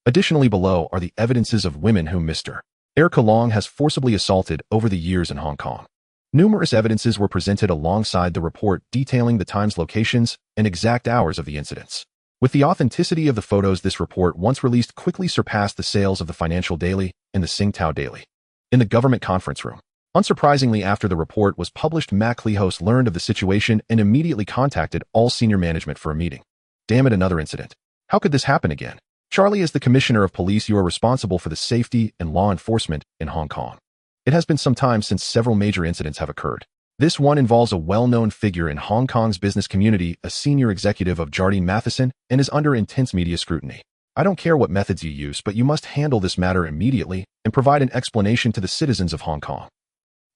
Additionally, below are the evidences of women whom Mr. Kowloon has forcibly assaulted over the years in Hong Kong. Numerous evidences were presented alongside the report, detailing the times, locations, and exact hours of the incidents. With the authenticity of the photos, this report, once released, quickly surpassed the sales of the Financial Daily and the Singtao Daily. In the government conference room, unsurprisingly, after the report was published, Mac Lee-host learned of the situation and immediately contacted all senior management for a meeting. "Damn it, another incident. How could this happen again? Charlie, as the Commissioner of Police, you are responsible for the safety and law enforcement in Hong Kong. It has been some time since several major incidents have occurred. This one involves a well-known figure in Hong Kong's business community, a senior executive of Jardine Matheson, and is under intense media scrutiny. I don't care what methods you use, but you must handle this matter immediately and provide an explanation to the citizens of Hong Kong.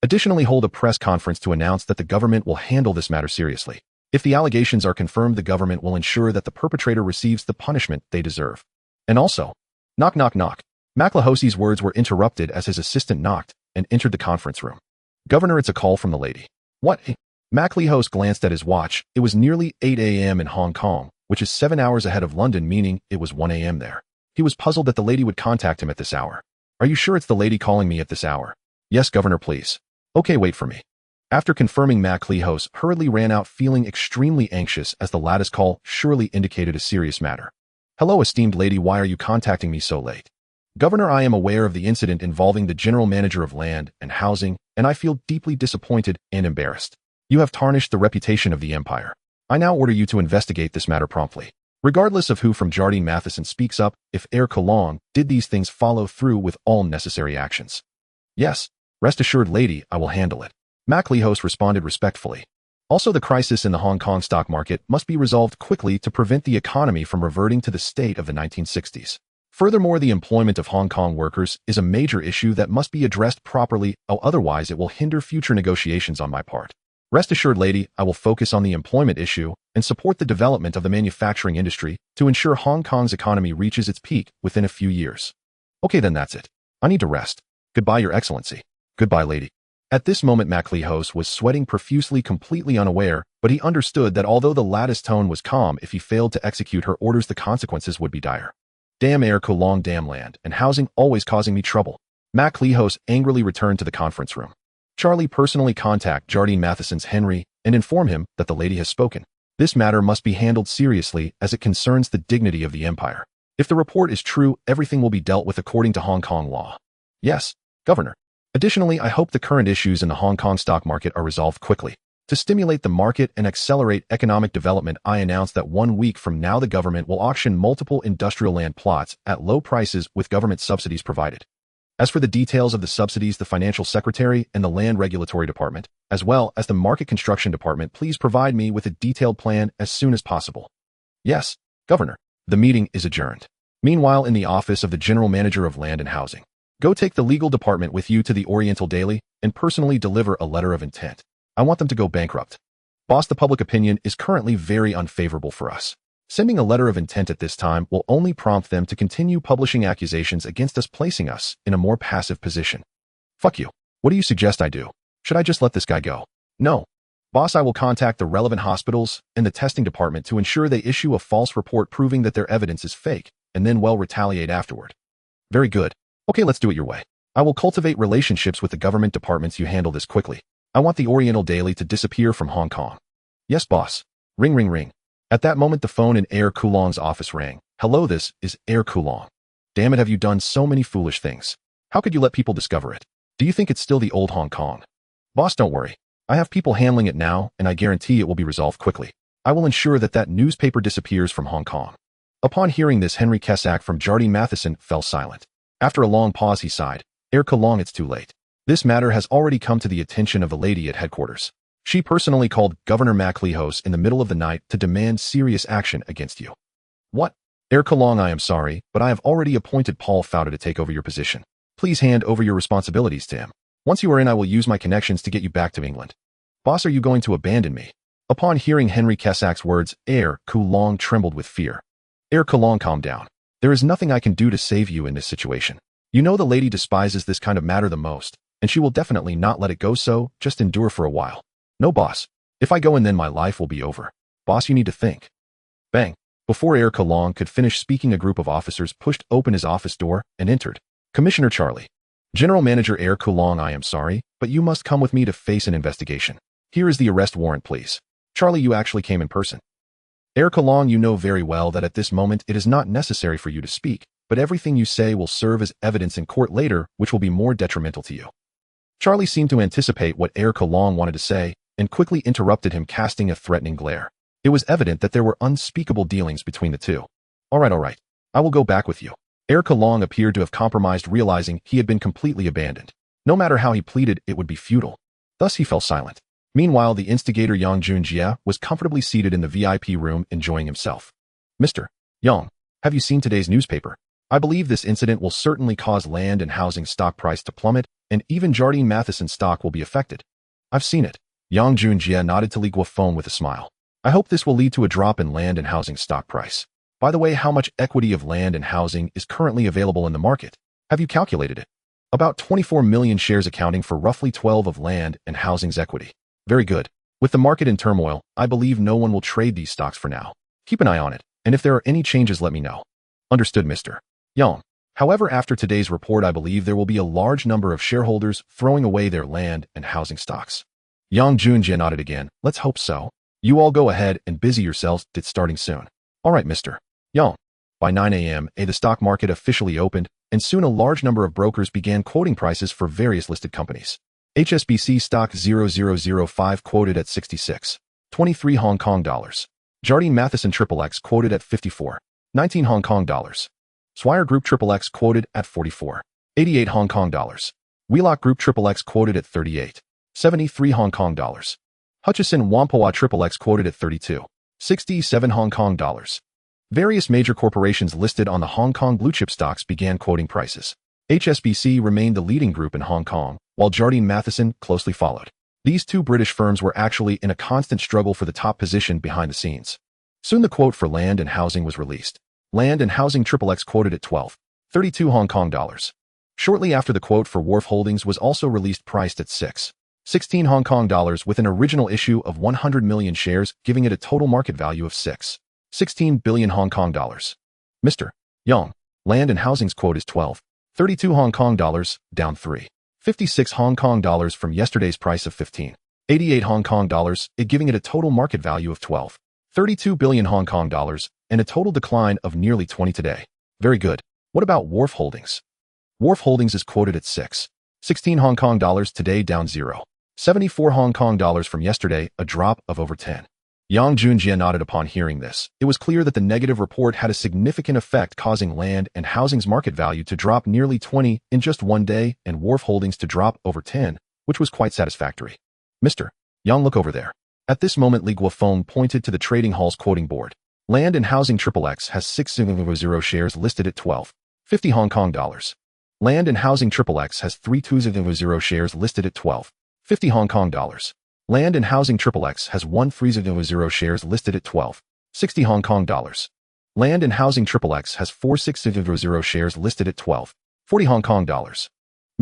Additionally, hold a press conference to announce that the government will handle this matter seriously. If the allegations are confirmed, the government will ensure that the perpetrator receives the punishment they deserve. And also, knock, knock, knock." Maclehosie's words were interrupted as his assistant knocked and entered the conference room. "Governor, it's a call from the lady." "What?" Mac Lee-host glanced at his watch. It was nearly 8 a.m. in Hong Kong, which is 7 hours ahead of London, meaning it was 1 a.m. there. He was puzzled that the lady would contact him at this hour. "Are you sure it's the lady calling me at this hour?" "Yes, Governor, please." "Okay, wait for me." After confirming, Mac Lee-host hurriedly ran out, feeling extremely anxious as the latest call surely indicated a serious matter. "Hello, esteemed lady, why are you contacting me so late?" "Governor, I am aware of the incident involving the general manager of land and housing, and I feel deeply disappointed and embarrassed. You have tarnished the reputation of the empire. I now order you to investigate this matter promptly. Regardless of who from Jardine Matheson speaks up, if Kowloon did these things, follow through with all necessary actions." "Yes, rest assured, lady, I will handle it," Mac Lee-host responded respectfully. Also, the crisis in the Hong Kong stock market must be resolved quickly to prevent the economy from reverting to the state of the 1960s. Furthermore, the employment of Hong Kong workers is a major issue that must be addressed properly, otherwise it will hinder future negotiations on my part. Rest assured, lady, I will focus on the employment issue and support the development of the manufacturing industry to ensure Hong Kong's economy reaches its peak within a few years. Okay, then that's it. I need to rest. Goodbye, Your Excellency. Goodbye, lady. At this moment MacLehos was sweating profusely, completely unaware, but he understood that although the lattice tone was calm, if he failed to execute her orders the consequences would be dire. Damn air Kowloon, damn land and housing, always causing me trouble. MacLehos angrily returned to the conference room. Charlie personally contact Jardine Matheson's Henry and inform him that the lady has spoken. This matter must be handled seriously as it concerns the dignity of the empire. If the report is true, everything will be dealt with according to Hong Kong law. Yes, Governor. Additionally, I hope the current issues in the Hong Kong stock market are resolved quickly. To stimulate the market and accelerate economic development, I announce that 1 week from now the government will auction multiple industrial land plots at low prices with government subsidies provided. As for the details of the subsidies, the Financial Secretary and the Land Regulatory Department, as well as the Market Construction Department, please provide me with a detailed plan as soon as possible. Yes, Governor. The meeting is adjourned. Meanwhile, in the office of the General Manager of Land and Housing, go take the legal department with you to the Oriental Daily and personally deliver a letter of intent. I want them to go bankrupt. Boss, the public opinion is currently very unfavorable for us. Sending a letter of intent at this time will only prompt them to continue publishing accusations against us, placing us in a more passive position. Fuck you. What do you suggest I do? Should I just let this guy go? No. Boss, I will contact the relevant hospitals and the testing department to ensure they issue a false report proving that their evidence is fake, and then retaliate afterward. Very good. Okay, let's do it your way. I will cultivate relationships with the government departments. You handle this quickly. I want the Oriental Daily to disappear from Hong Kong. Yes, boss. Ring, ring, ring. At that moment, the phone in Air Kowloon's office rang. Hello, this is Air Kowloon. Damn it, have you done so many foolish things? How could you let people discover it? Do you think it's still the old Hong Kong? Boss, don't worry. I have people handling it now, and I guarantee it will be resolved quickly. I will ensure that that newspaper disappears from Hong Kong. Upon hearing this, Henry Kessack from Jardine Matheson fell silent. After a long pause, he sighed. Air Kowloon, it's too late. This matter has already come to the attention of the lady at headquarters. She personally called Governor MacLehos in the middle of the night to demand serious action against you. What? Air Kowloon, I am sorry, but I have already appointed Paul Fowler to take over your position. Please hand over your responsibilities to him. Once you are in, I will use my connections to get you back to England. Boss, are you going to abandon me? Upon hearing Henry Kessack's words, Air Kowloon trembled with fear. Air Kowloon, calm down. There is nothing I can do to save you in this situation. You know the lady despises this kind of matter the most, and she will definitely not let it go, so just endure for a while. No, boss. If I go in, then my life will be over. Boss, you need to think. Bang. Before Air Kowloon could finish speaking, a group of officers pushed open his office door and entered. Commissioner Charlie. General Manager Air Kowloon, I am sorry, but you must come with me to face an investigation. Here is the arrest warrant, please. Charlie, you actually came in person. Air Kowloon, you know very well that at this moment it is not necessary for you to speak, but everything you say will serve as evidence in court later, which will be more detrimental to you. Charlie seemed to anticipate what Air Kowloon wanted to say and quickly interrupted him, casting a threatening glare. It was evident that there were unspeakable dealings between the two. All right. I will go back with you. Air Kowloon appeared to have compromised, realizing he had been completely abandoned. No matter how he pleaded, it would be futile. Thus he fell silent. Meanwhile, the instigator Yang Junjie was comfortably seated in the VIP room, enjoying himself. Mr. Yang, have you seen today's newspaper? I believe this incident will certainly cause land and housing stock price to plummet, and even Jardine Matheson stock will be affected. I've seen it. Yang Junjie nodded to Li Guofeng with a smile. I hope this will lead to a drop in land and housing stock price. By the way, how much equity of land and housing is currently available in the market? Have you calculated it? About 24 million shares, accounting for roughly 12 of land and housing's equity. Very good. With the market in turmoil, I believe no one will trade these stocks for now. Keep an eye on it, and if there are any changes, let me know. Understood, Mr. Yang. However, after today's report, I believe there will be a large number of shareholders throwing away their land and housing stocks. Yang Junjie nodded again. Let's hope so. You all go ahead and busy yourselves. It's starting soon. All right, Mr. Yang. By 9 a.m., the stock market officially opened, and soon a large number of brokers began quoting prices for various listed companies. HSBC stock 0005 quoted at 66.23 Hong Kong dollars. Jardine Matheson XXX quoted at 54.19 Hong Kong dollars. Swire Group XXX quoted at 44.88 Hong Kong dollars. Wheelock Group XXX quoted at 38.73 Hong Kong dollars. Hutchison Whampoa XXX quoted at 32.67 Hong Kong dollars. Various major corporations listed on the Hong Kong blue chip stocks began quoting prices. HSBC remained the leading group in Hong Kong, while Jardine Matheson closely followed. These two British firms were actually in a constant struggle for the top position behind the scenes. Soon the quote for land and housing was released. Land and Housing XXX quoted at 12.32 Hong Kong dollars. Shortly after, the quote for Wharf Holdings was also released, priced at 16 Hong Kong dollars with an original issue of 100 million shares, giving it a total market value of 16 billion Hong Kong dollars. Mr. Yang, land and housing's quote is 12.32 Hong Kong dollars, down 3.56 Hong Kong dollars from yesterday's price of 15.88 Hong Kong dollars, it giving it a total market value of 12.32 billion Hong Kong dollars and a total decline of nearly 20 today. Very good. What about Wharf Holdings? Wharf Holdings is quoted at 6.16 Hong Kong dollars today, down 0.74 Hong Kong dollars from yesterday, a drop of over 10. Yang Junjie nodded upon hearing this. It was clear that the negative report had a significant effect, causing land and housing's market value to drop nearly 20 in just one day and Wharf Holdings to drop over 10, which was quite satisfactory. Mr. Yang, look over there. At this moment, Li Guofeng pointed to the trading hall's quoting board. Land and Housing XXX has 600 shares listed at 12.50 Hong Kong dollars. Land and Housing XXX has 3200 shares listed at 12.50 Hong Kong dollars. Land and Housing XXX has 1300 shares listed at 12.60 Hong Kong dollars. Land and Housing XXX has 4600 shares listed at 12.40 Hong Kong dollars.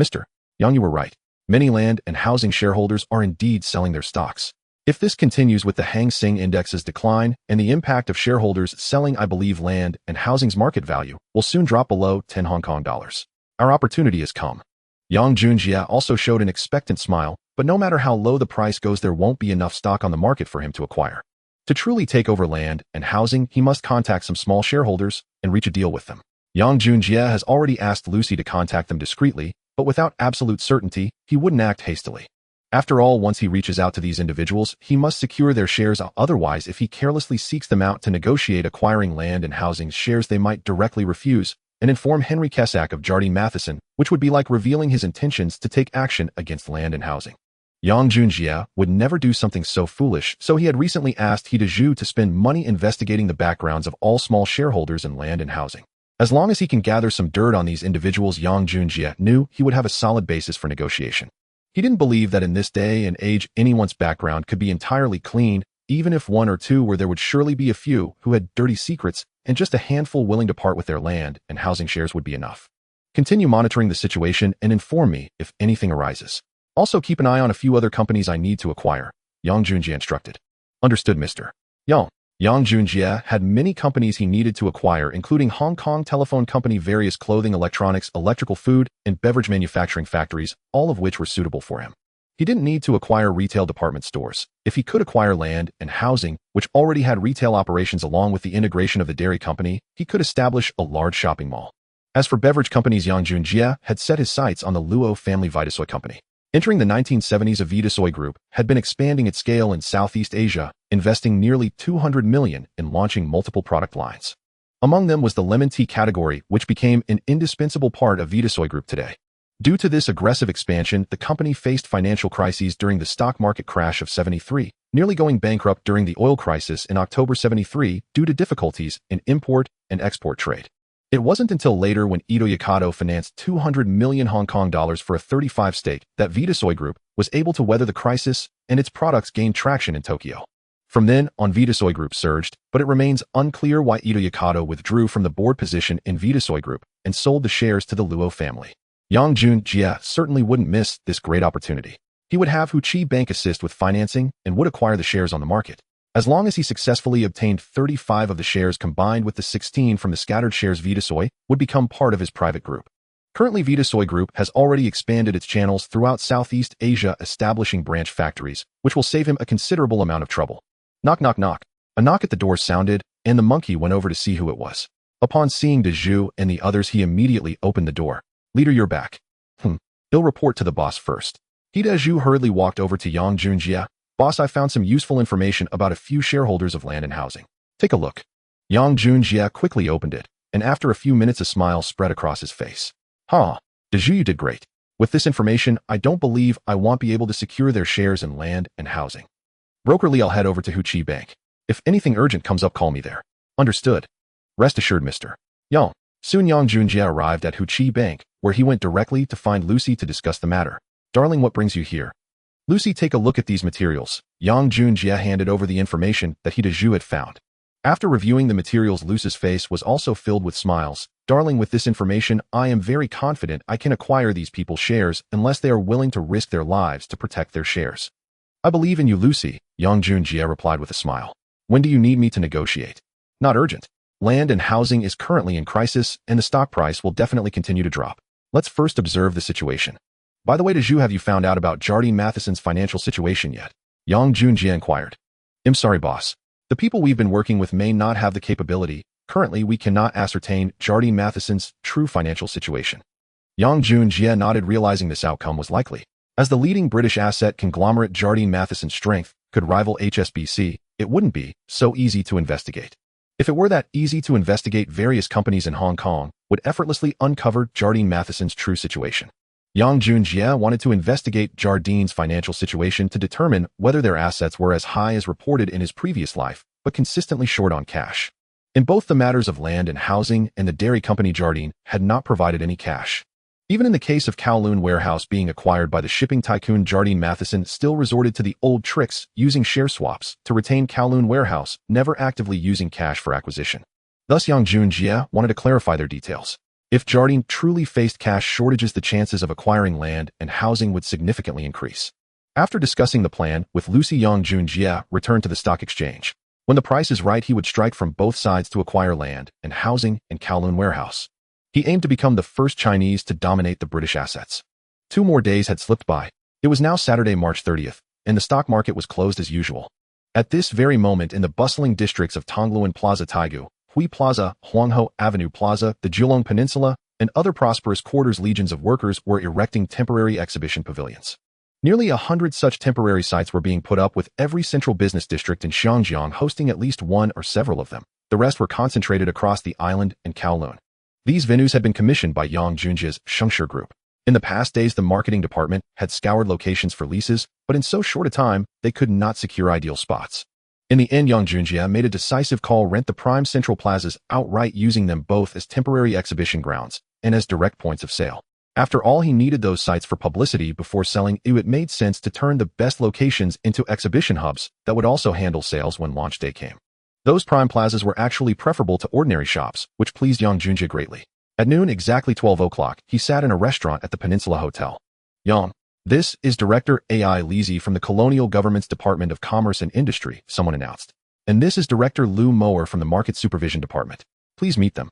Mr. Yang, you were right. Many land and housing shareholders are indeed selling their stocks. If this continues with the Hang Seng Index's decline and the impact of shareholders selling, I believe land and housing's market value will soon drop below 10 Hong Kong dollars. Our opportunity has come. Yang Junjie also showed an expectant smile, but no matter how low the price goes, there won't be enough stock on the market for him to acquire. To truly take over land and housing, he must contact some small shareholders and reach a deal with them. Yang Junjie has already asked Lucy to contact them discreetly, but without absolute certainty, he wouldn't act hastily. After all, once he reaches out to these individuals, he must secure their shares. Otherwise, if he carelessly seeks them out to negotiate acquiring land and housing shares, they might directly refuse and inform Henry Kessack of Jardine Matheson, which would be like revealing his intentions to take action against land and housing. Yang Junjie would never do something so foolish, so he had recently asked He Dezhu to spend money investigating the backgrounds of all small shareholders in land and housing. As long as he can gather some dirt on these individuals, Yang Junjie knew he would have a solid basis for negotiation. He didn't believe that in this day and age anyone's background could be entirely clean. Even if one or two were, there would surely be a few who had dirty secrets, and just a handful willing to part with their land and housing shares would be enough. Continue monitoring the situation and inform me if anything arises. Also keep an eye on a few other companies I need to acquire, Yang Junjie instructed. Understood, Mr. Yang. Yang Junjie had many companies he needed to acquire, including Hong Kong Telephone Company, various clothing, electronics, electrical, food, and beverage manufacturing factories, all of which were suitable for him. He didn't need to acquire retail department stores. If he could acquire land and housing, which already had retail operations along with the integration of the dairy company, he could establish a large shopping mall. As for beverage companies, Yang Junjie had set his sights on the Luo family Vitasoy company. Entering the 1970s, a Vitasoy group had been expanding its scale in Southeast Asia, investing nearly 200 million in launching multiple product lines. Among them was the lemon tea category, which became an indispensable part of Vitasoy Group today. Due to this aggressive expansion, the company faced financial crises during the stock market crash of 73, nearly going bankrupt during the oil crisis in October 73 due to difficulties in import and export trade. It wasn't until later, when Ito Yakato financed 200 million Hong Kong dollars for a 35 stake, that Vitasoy Group was able to weather the crisis and its products gained traction in Tokyo. From then on, Vitasoy Group surged, but it remains unclear why Ito Yakato withdrew from the board position in Vitasoy Group and sold the shares to the Luo family. Yang Junjie certainly wouldn't miss this great opportunity. He would have Hu Chi Bank assist with financing and would acquire the shares on the market. As long as he successfully obtained 35 of the shares combined with the 16 from the scattered shares, Vitasoy would become part of his private group. Currently, Vitasoy Group has already expanded its channels throughout Southeast Asia, establishing branch factories, which will save him a considerable amount of trouble. Knock, knock, knock. A knock at the door sounded, and the monkey went over to see who it was. Upon seeing Dezhu and the others, he immediately opened the door. Leader, you're back. He'll report to the boss first. He Dezhu hurriedly walked over to Yang Junjie. Boss, I found some useful information about a few shareholders of land and housing. Take a look. Yang Junjie quickly opened it, and after a few minutes a smile spread across his face. Dezhu, you did great. With this information, I don't believe I won't be able to secure their shares in land and housing. Broker Lee, I'll head over to Hu Chi Bank. If anything urgent comes up, call me there. Understood. Rest assured, Mr. Yang. Soon Yang Junjie arrived at Hu Chi Bank, where he went directly to find Lucy to discuss the matter. Darling, what brings you here? Lucy, take a look at these materials. Yang Junjie handed over the information that He Dezhu had found. After reviewing the materials, Lucy's face was also filled with smiles, Darling, with this information, I am very confident I can acquire these people's shares unless they are willing to risk their lives to protect their shares. I believe in you, Lucy, Yang Junjie replied with a smile. When do you need me to negotiate? Not urgent. Land and housing is currently in crisis, and the stock price will definitely continue to drop. Let's first observe the situation. By the way, have you found out about Jardine Matheson's financial situation yet? Yang Junjie inquired. I'm sorry, boss. The people we've been working with may not have the capability. Currently, we cannot ascertain Jardine Matheson's true financial situation. Yang Junjie nodded, realizing this outcome was likely. As the leading British asset conglomerate, Jardine Matheson's strength could rival HSBC, it wouldn't be so easy to investigate. If it were that easy to investigate, various companies in Hong Kong would effortlessly uncover Jardine Matheson's true situation. Yang Junjie wanted to investigate Jardine's financial situation to determine whether their assets were as high as reported in his previous life, but consistently short on cash. In both the matters of land and housing and the dairy company, Jardine had not provided any cash. Even in the case of Kowloon warehouse being acquired by the shipping tycoon, Jardine Matheson still resorted to the old tricks, using share swaps to retain Kowloon warehouse, never actively using cash for acquisition. Thus, Yang Junjie wanted to clarify their details. If Jardine truly faced cash shortages, the chances of acquiring land and housing would significantly increase. After discussing the plan with Lucy, Yang Junjie returned to the stock exchange. When the price is right, he would strike from both sides to acquire land and housing in Kowloon warehouse. He aimed to become the first Chinese to dominate the British assets. 2 more days had slipped by. It was now Saturday, March 30th, and the stock market was closed as usual. At this very moment, in the bustling districts of Tongluan Plaza, Taegu, Hui Plaza, Huangho Avenue Plaza, the Julong Peninsula, and other prosperous quarters, legions of workers were erecting temporary exhibition pavilions. Nearly 100 such temporary sites were being put up, with every central business district in Xiangjiang hosting at least one or several of them. The rest were concentrated across the island and Kowloon. These venues had been commissioned by Yang Junjie's Shengshi Group. In the past days, the marketing department had scoured locations for leases, but in so short a time, they could not secure ideal spots. In the end, Yang Junjie made a decisive call: rent the prime central plazas outright, using them both as temporary exhibition grounds and as direct points of sale. After all, he needed those sites for publicity before selling. It made sense to turn the best locations into exhibition hubs that would also handle sales when launch day came. Those prime plazas were actually preferable to ordinary shops, which pleased Yang Junjie greatly. At noon, exactly 12 o'clock, he sat in a restaurant at the Peninsula Hotel. Yang, this is Director A.I. Lizzie from the Colonial Government's Department of Commerce and Industry, someone announced. And this is Director Lu Mower from the Market Supervision Department. Please meet them.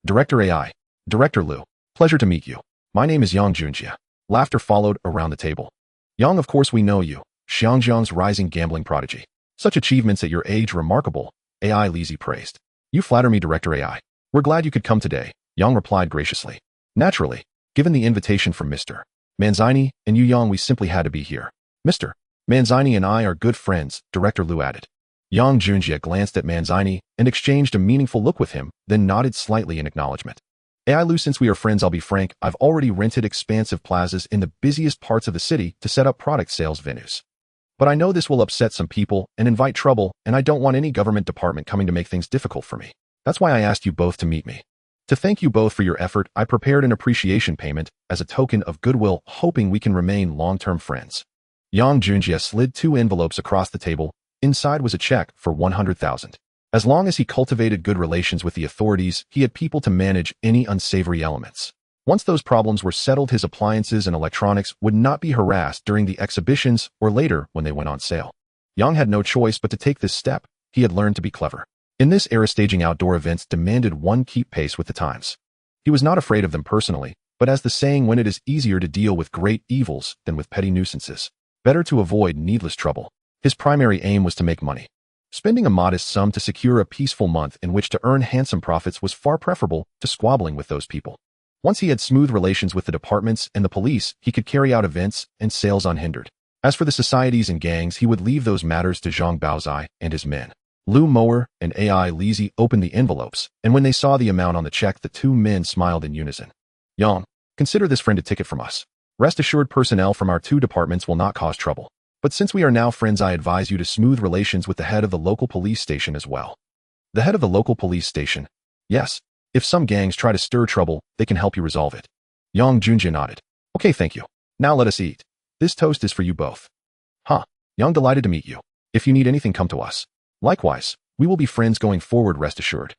Director A.I. Director Lu. Pleasure to meet you. My name is Yang Junjie. Laughter followed around the table. Yang, of course we know you, Xiangjiang's rising gambling prodigy. Such achievements at your age, remarkable, A.I. Lizzie praised. You flatter me, Director A.I. We're glad you could come today, Yang replied graciously. Naturally, given the invitation from Mr. Manzini and you, Yang, we simply had to be here. Mr. Manzini and I are good friends, Director Lu added. Yang Junjie glanced at Manzini and exchanged a meaningful look with him, then nodded slightly in acknowledgement. A.I. Lu, since we are friends, I'll be frank, I've already rented expansive plazas in the busiest parts of the city to set up product sales venues. But I know this will upset some people and invite trouble, and I don't want any government department coming to make things difficult for me. That's why I asked you both to meet me. To thank you both for your effort, I prepared an appreciation payment as a token of goodwill, hoping we can remain long-term friends. Yang Junjie slid 2 envelopes across the table. Inside was a check for 100,000. As long as he cultivated good relations with the authorities, he had people to manage any unsavory elements. Once those problems were settled, his appliances and electronics would not be harassed during the exhibitions or later when they went on sale. Yang had no choice but to take this step. He had learned to be clever. In this era, staging outdoor events demanded one keep pace with the times. He was not afraid of them personally, but as the saying went, it is easier to deal with great evils than with petty nuisances. Better to avoid needless trouble. His primary aim was to make money. Spending a modest sum to secure a peaceful month in which to earn handsome profits was far preferable to squabbling with those people. Once he had smooth relations with the departments and the police, he could carry out events and sales unhindered. As for the societies and gangs, he would leave those matters to Zhang Baozai and his men. Lu Mower and A.I. Lizzie opened the envelopes, and when they saw the amount on the check, the 2 men smiled in unison. Yang, consider this friend a ticket from us. Rest assured, personnel from our 2 departments will not cause trouble. But since we are now friends, I advise you to smooth relations with the head of the local police station as well. The head of the local police station? Yes. If some gangs try to stir trouble, they can help you resolve it. Yang Junjie nodded. Okay, thank you. Now let us eat. This toast is for you both. Huh. Yang, delighted to meet you. If you need anything, come to us. Likewise, we will be friends going forward, rest assured.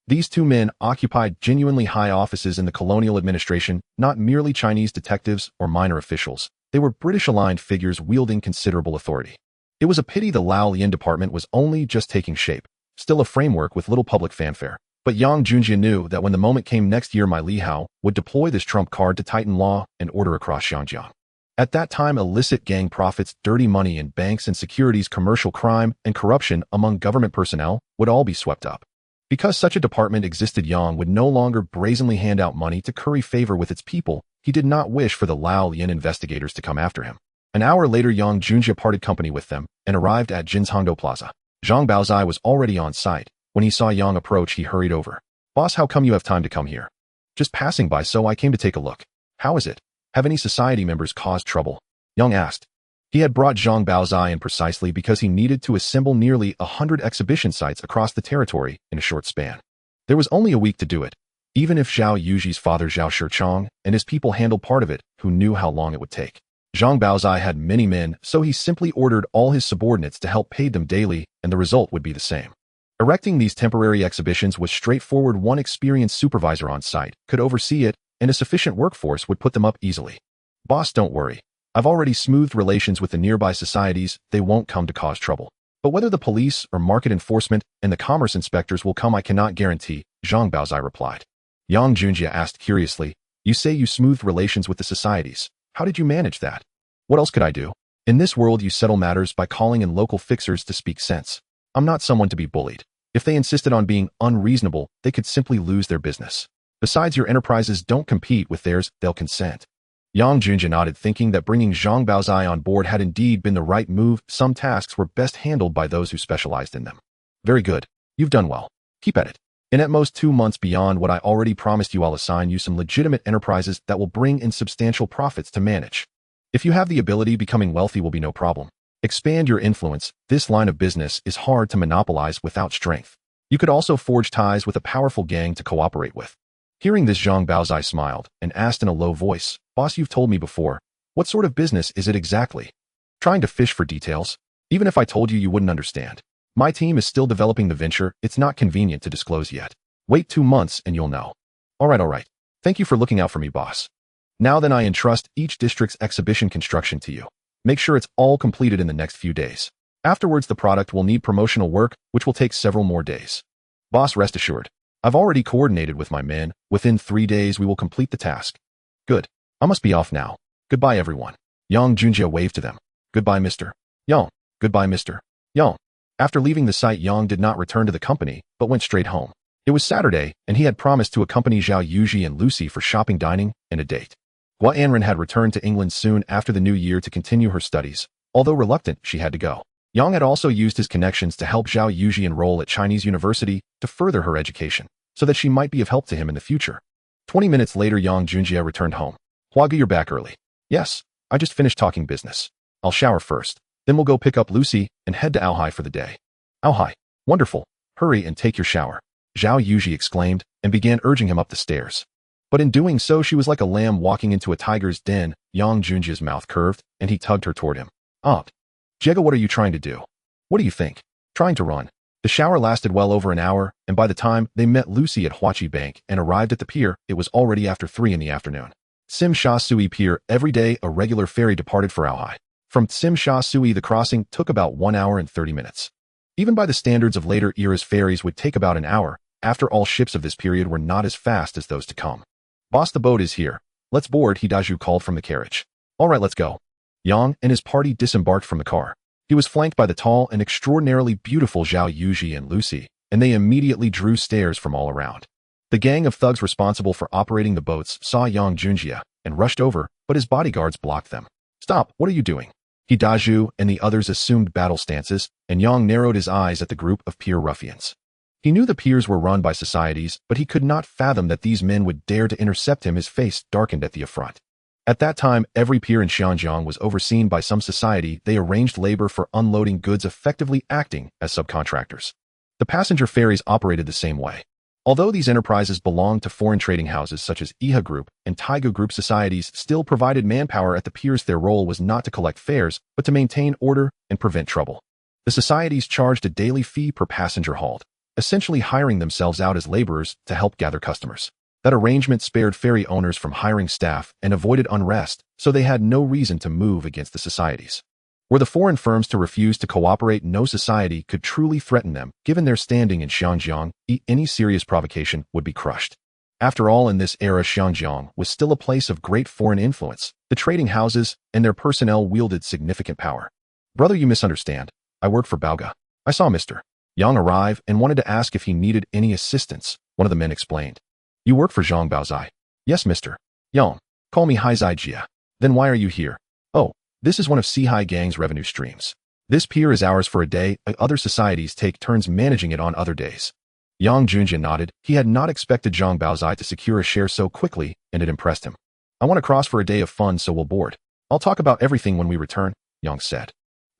These two men occupied genuinely high offices in the colonial administration, not merely Chinese detectives or minor officials. They were British-aligned figures wielding considerable authority. It was a pity the Lao Lian department was only just taking shape, still a framework with little public fanfare. But Yang Junjie knew that when the moment came next year, my Li Hao would deploy this trump card to tighten law and order across Xinjiang. At that time, illicit gang profits, dirty money in banks and securities, commercial crime, and corruption among government personnel would all be swept up. Because such a department existed, Yang would no longer brazenly hand out money to curry favor with its people. He did not wish for the Lao Lian investigators to come after him. An hour later, Yang Junjie parted company with them and arrived at Jinzhongdo Plaza. Zhang Baozai was already on site. When he saw Yang approach, he hurried over. "Boss, how come you have time to come here?" "Just passing by, so I came to take a look." "How is it? Have any society members caused trouble?" Yang asked. He had brought Zhang Baozai in precisely because he needed to assemble nearly 100 exhibition sites across the territory in a short span. There was only a week to do it. Even if Zhao Yuzhi's father Zhao Shichong and his people handled part of it, who knew how long it would take? Zhang Baozai had many men, so he simply ordered all his subordinates to help pay them daily, and the result would be the same. Erecting these temporary exhibitions was straightforward. One experienced supervisor on site could oversee it, and a sufficient workforce would put them up easily. "Boss, don't worry. I've already smoothed relations with the nearby societies. They won't come to cause trouble. But whether the police or market enforcement and the commerce inspectors will come, I cannot guarantee," Zhang Baozai replied. Yang Junjie asked curiously, "You say you smoothed relations with the societies. How did you manage that?" "What else could I do? In this world, you settle matters by calling in local fixers to speak sense. I'm not someone to be bullied. If they insisted on being unreasonable, they could simply lose their business. Besides, your enterprises don't compete with theirs, they'll consent." Yang Junjie nodded, thinking that bringing Zhang Baozai on board had indeed been the right move. Some tasks were best handled by those who specialized in them. "Very good. You've done well. Keep at it. In at most 2 months beyond what I already promised you, I'll assign you some legitimate enterprises that will bring in substantial profits to manage. If you have the ability, becoming wealthy will be no problem. Expand your influence. This line of business is hard to monopolize without strength. You could also forge ties with a powerful gang to cooperate with." Hearing this, Zhang Baozai smiled and asked in a low voice, "Boss, you've told me before. What sort of business is it exactly?" "Trying to fish for details. Even if I told you, you wouldn't understand. My team is still developing the venture. It's not convenient to disclose yet. Wait 2 months and you'll know." All right. Thank you for looking out for me, boss. Now then, I entrust each district's exhibition construction to you. Make sure it's all completed in the next few days. Afterwards, the product will need promotional work, which will take several more days. Boss, rest assured. I've already coordinated with my men. Within 3 days, we will complete the task. Good. I must be off now. Goodbye, everyone. Yang Junjie waved to them. Goodbye, Mr. Yang. Goodbye, Mr. Yang. After leaving the site, Yang did not return to the company, but went straight home. It was Saturday, and he had promised to accompany Zhao Yuzhi and Lucy for shopping, dining, and a date. Hua Anren had returned to England soon after the new year to continue her studies. Although reluctant, she had to go. Yang had also used his connections to help Zhao Yuzhi enroll at Chinese University to further her education, so that she might be of help to him in the future. 20 minutes later, Yang Junjie returned home. "Huagu, you're back early." "Yes, I just finished talking business. I'll shower first. Then we'll go pick up Lucy and head to Aohai for the day." "Aohai? Wonderful. Hurry and take your shower," Zhao Yuzhi exclaimed and began urging him up the stairs. But in doing so, she was like a lamb walking into a tiger's den. Yang Junjie's mouth curved, and he tugged her toward him. "Aunt. Jega, what are you trying to do?" "What do you think?" "Trying to run." The shower lasted well over an hour, and by the time they met Lucy at Huachi Bank and arrived at the pier, it was already after 3 in the afternoon. Tsim Sha Sui Pier. Every day, a regular ferry departed for Aohai. From Tsim Sha Sui, the crossing took about 1 hour and 30 minutes. Even by the standards of later eras, ferries would take about an hour. After all, ships of this period were not as fast as those to come. "Boss, the boat is here. Let's board," Hidaju called from the carriage. "All right, let's go." Yang and his party disembarked from the car. He was flanked by the tall and extraordinarily beautiful Zhao Yuzhi and Lucy, and they immediately drew stares from all around. The gang of thugs responsible for operating the boats saw Yang Junjie and rushed over, but his bodyguards blocked them. "Stop, what are you doing?" Hidaju and the others assumed battle stances, and Yang narrowed his eyes at the group of pier ruffians. He knew the piers were run by societies, but he could not fathom that these men would dare to intercept him. His face darkened at the affront. At that time, every pier in Xinjiang was overseen by some society. They arranged labor for unloading goods, effectively acting as subcontractors. The passenger ferries operated the same way. Although these enterprises belonged to foreign trading houses such as Iha Group and Taiga Group, societies still provided manpower at the piers. Their role was not to collect fares, but to maintain order and prevent trouble. The societies charged a daily fee per passenger hauled. essentially hiring themselves out as laborers to help gather customers. That arrangement spared ferry owners from hiring staff and avoided unrest, so they had no reason to move against the societies. Were the foreign firms to refuse to cooperate, no society could truly threaten them. Given their standing in Xinjiang, any serious provocation would be crushed. After all, in this era, Xinjiang was still a place of great foreign influence. The trading houses and their personnel wielded significant power. Brother, you misunderstand. I work for Baoga. I saw Mr. Yang arrive and wanted to ask if he needed any assistance, one of the men explained. You work for Zhang Baozai? Yes, Mr. Yang. Call me Haizai Jia. Then why are you here? Oh, this is one of Sihai Gang's revenue streams. This pier is ours for a day. Other societies take turns managing it on other days. Yang Junjia nodded. He had not expected Zhang Baozai to secure a share so quickly, and it impressed him. I want to cross for a day of fun, so we'll board. I'll talk about everything when we return, Yang said.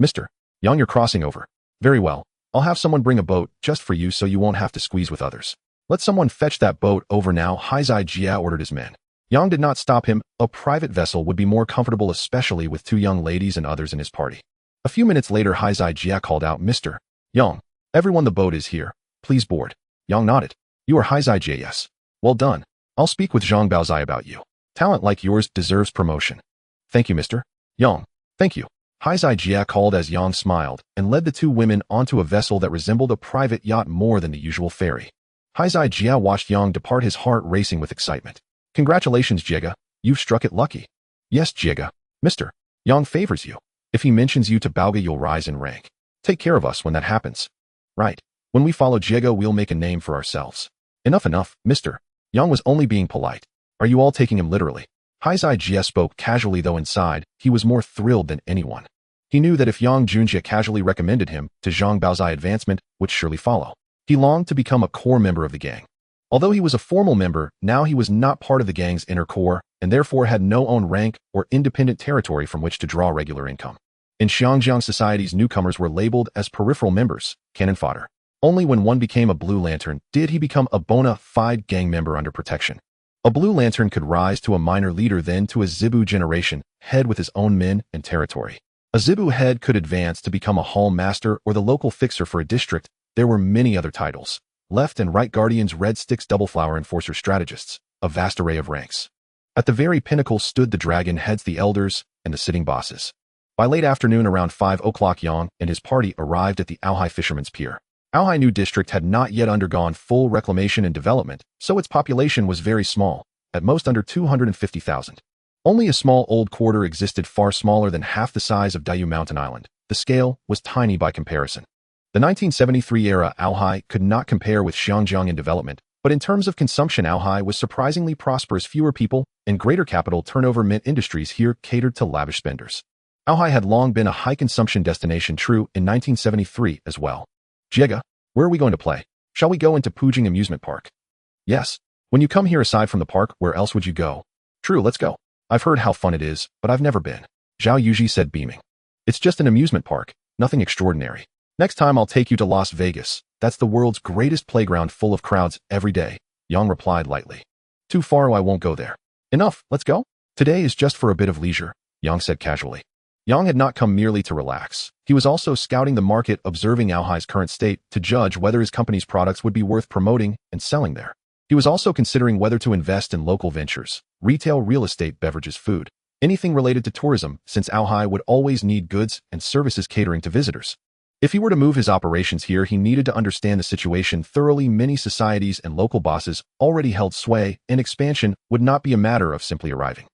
Mr. Yang, you're crossing over. Very well. I'll have someone bring a boat just for you so you won't have to squeeze with others. Let someone fetch that boat over now, Haizai Jia ordered his men. Yang did not stop him. A private vessel would be more comfortable, especially with 2 young ladies and others in his party. A few minutes later, Haizai Jia called out, Mr. Yang, everyone, the boat is here. Please board. Yang nodded. You are Haizai Jia, yes. Well done. I'll speak with Zhang Baozai about you. Talent like yours deserves promotion. Thank you, Mr. Yang. Thank you. Haizai Jia called as Yang smiled and led the 2 women onto a vessel that resembled a private yacht more than the usual ferry. Haizai Jia watched Yang depart, his heart racing with excitement. Congratulations, Jiega. You've struck it lucky. Yes, Jiega. Mr. Yang favors you. If he mentions you to Baoga, you'll rise in rank. Take care of us when that happens. Right. When we follow Jiega, we'll make a name for ourselves. Enough, Mr. Yang was only being polite. Are you all taking him literally? Haizai Jia spoke casually, though inside, he was more thrilled than anyone. He knew that if Yang Junjia casually recommended him to Zhang Baozai, advancement would surely follow. He longed to become a core member of the gang. Although he was a formal member, now he was not part of the gang's inner core, and therefore had no own rank or independent territory from which to draw regular income. In Xinjiang societies, newcomers were labeled as peripheral members, cannon fodder. Only when one became a Blue Lantern did he become a bona fide gang member under protection. A Blue Lantern could rise to a minor leader, then to a Zibu generation head with his own men and territory. A Zibu head could advance to become a hall master or the local fixer for a district. There were many other titles. Left and right guardians, red sticks, double flower enforcer, strategists, a vast array of ranks. At the very pinnacle stood the dragon heads, the elders, and the sitting bosses. By late afternoon, around 5 o'clock, Yang and his party arrived at the Aohai Fisherman's Pier. Aohai New District had not yet undergone full reclamation and development, so its population was very small, at most under 250,000. Only a small old quarter existed, far smaller than half the size of Diyu Mountain Island. The scale was tiny by comparison. The 1973 era Aohai could not compare with Xinjiang in development, but in terms of consumption, Aohai was surprisingly prosperous. Fewer people and greater capital turnover meant industries here catered to lavish spenders. Aohai had long been a high-consumption destination, true in 1973 as well. Jiega, where are we going to play? Shall we go into Pujing Amusement Park? Yes. When you come here, aside from the park, where else would you go? True, let's go. I've heard how fun it is, but I've never been. Zhao Yuji said, beaming. It's just an amusement park, nothing extraordinary. Next time I'll take you to Las Vegas. That's the world's greatest playground, full of crowds every day, Yang replied lightly. Too far, I won't go there. Enough, let's go. Today is just for a bit of leisure, Yang said casually. Yang had not come merely to relax. He was also scouting the market, observing Aohai's current state to judge whether his company's products would be worth promoting and selling there. He was also considering whether to invest in local ventures, retail, real estate, beverages, food, anything related to tourism, since Aohai would always need goods and services catering to visitors. If he were to move his operations here, he needed to understand the situation thoroughly. Many societies and local bosses already held sway, and expansion would not be a matter of simply arriving.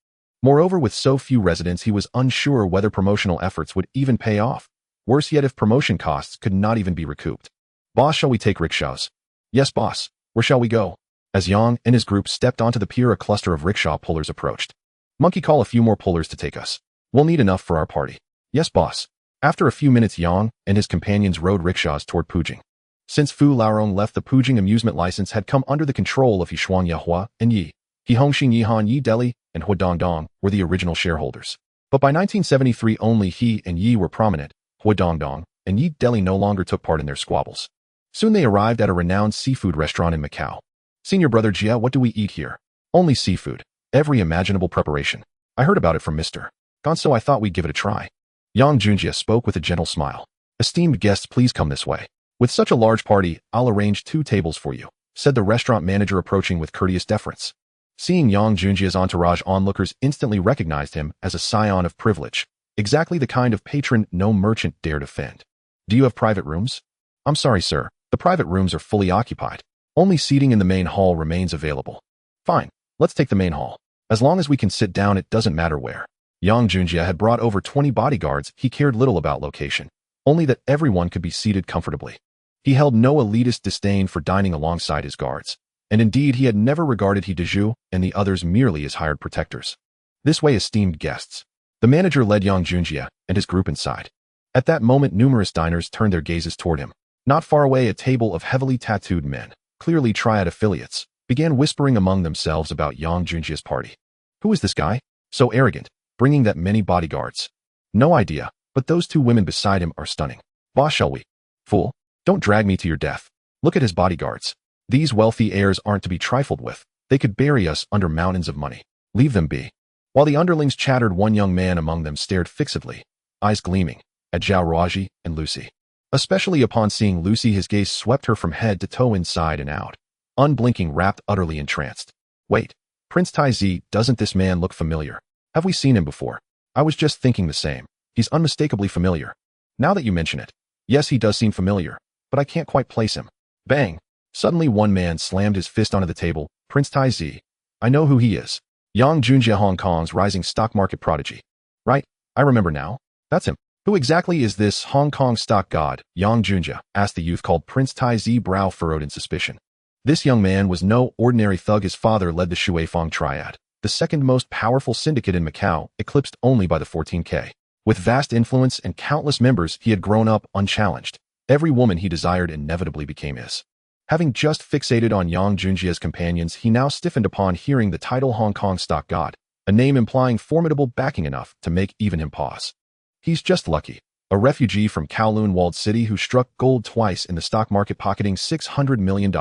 Moreover, with so few residents, he was unsure whether promotional efforts would even pay off. Worse yet, if promotion costs could not even be recouped. Boss, shall we take rickshaws? Yes, boss. Where shall we go? As Yang and his group stepped onto the pier, a cluster of rickshaw pullers approached. Monkey, call a few more pullers to take us. We'll need enough for our party. Yes, boss. After a few minutes, Yang and his companions rode rickshaws toward Pujing. Since Fu Laorong left, the Pujing amusement license had come under the control of Yishuan Yahua and Yi. He Hongxing, Yihan, Yi Deli, and Huadongdong were the original shareholders. But by 1973, only he and Yi were prominent. Huadongdong and Yi Deli no longer took part in their squabbles. Soon they arrived at a renowned seafood restaurant in Macau. Senior brother Jia, what do we eat here? Only seafood. Every imaginable preparation. I heard about it from Mr. Gon, so I thought we'd give it a try. Yang Junjia spoke with a gentle smile. Esteemed guests, please come this way. With such a large party, I'll arrange 2 tables for you, said the restaurant manager approaching with courteous deference. Seeing Yang Junjia's entourage, onlookers instantly recognized him as a scion of privilege, exactly the kind of patron no merchant dared offend. Do you have private rooms? I'm sorry, sir. The private rooms are fully occupied. Only seating in the main hall remains available. Fine, let's take the main hall. As long as we can sit down, it doesn't matter where. Yang Junjia had brought over 20 bodyguards. He cared little about location, only that everyone could be seated comfortably. He held no elitist disdain for dining alongside his guards, and indeed he had never regarded Hidaju and the others merely as hired protectors. This way, esteemed guests. The manager led Yang Junjia and his group inside. At that moment, numerous diners turned their gazes toward him. Not far away, a table of heavily tattooed men, clearly Triad affiliates, began whispering among themselves about Yang Junjia's party. Who is this guy? So arrogant, bringing that many bodyguards. No idea, but those 2 women beside him are stunning. Boss, shall we? Fool, don't drag me to your death. Look at his bodyguards. These wealthy heirs aren't to be trifled with. They could bury us under mountains of money. Leave them be. While the underlings chattered, one young man among them stared fixedly, eyes gleaming, at Zhao Ruoji and Lucy. Especially upon seeing Lucy, his gaze swept her from head to toe, inside and out, unblinking, rapt, utterly entranced. Wait, Prince Taizi, doesn't this man look familiar? Have we seen him before? I was just thinking the same. He's unmistakably familiar. Now that you mention it. Yes, he does seem familiar, but I can't quite place him. Bang! Suddenly one man slammed his fist onto the table. Prince Taizi. I know who he is. Yang Junjia, Hong Kong's rising stock market prodigy. Right, I remember now. That's him. Who exactly is this Hong Kong stock god, Yang Junjia? Asked the youth called Prince Taizi, brow furrowed in suspicion. This young man was no ordinary thug. His father led the Shuifeng Triad, the second most powerful syndicate in Macau, eclipsed only by the 14K. With vast influence and countless members, he had grown up unchallenged. Every woman he desired inevitably became his. Having just fixated on Yang Junjia's companions, he now stiffened upon hearing the title Hong Kong stock god, a name implying formidable backing enough to make even him pause. He's just lucky. A refugee from Kowloon walled city who struck gold twice in the stock market, pocketing $600 million.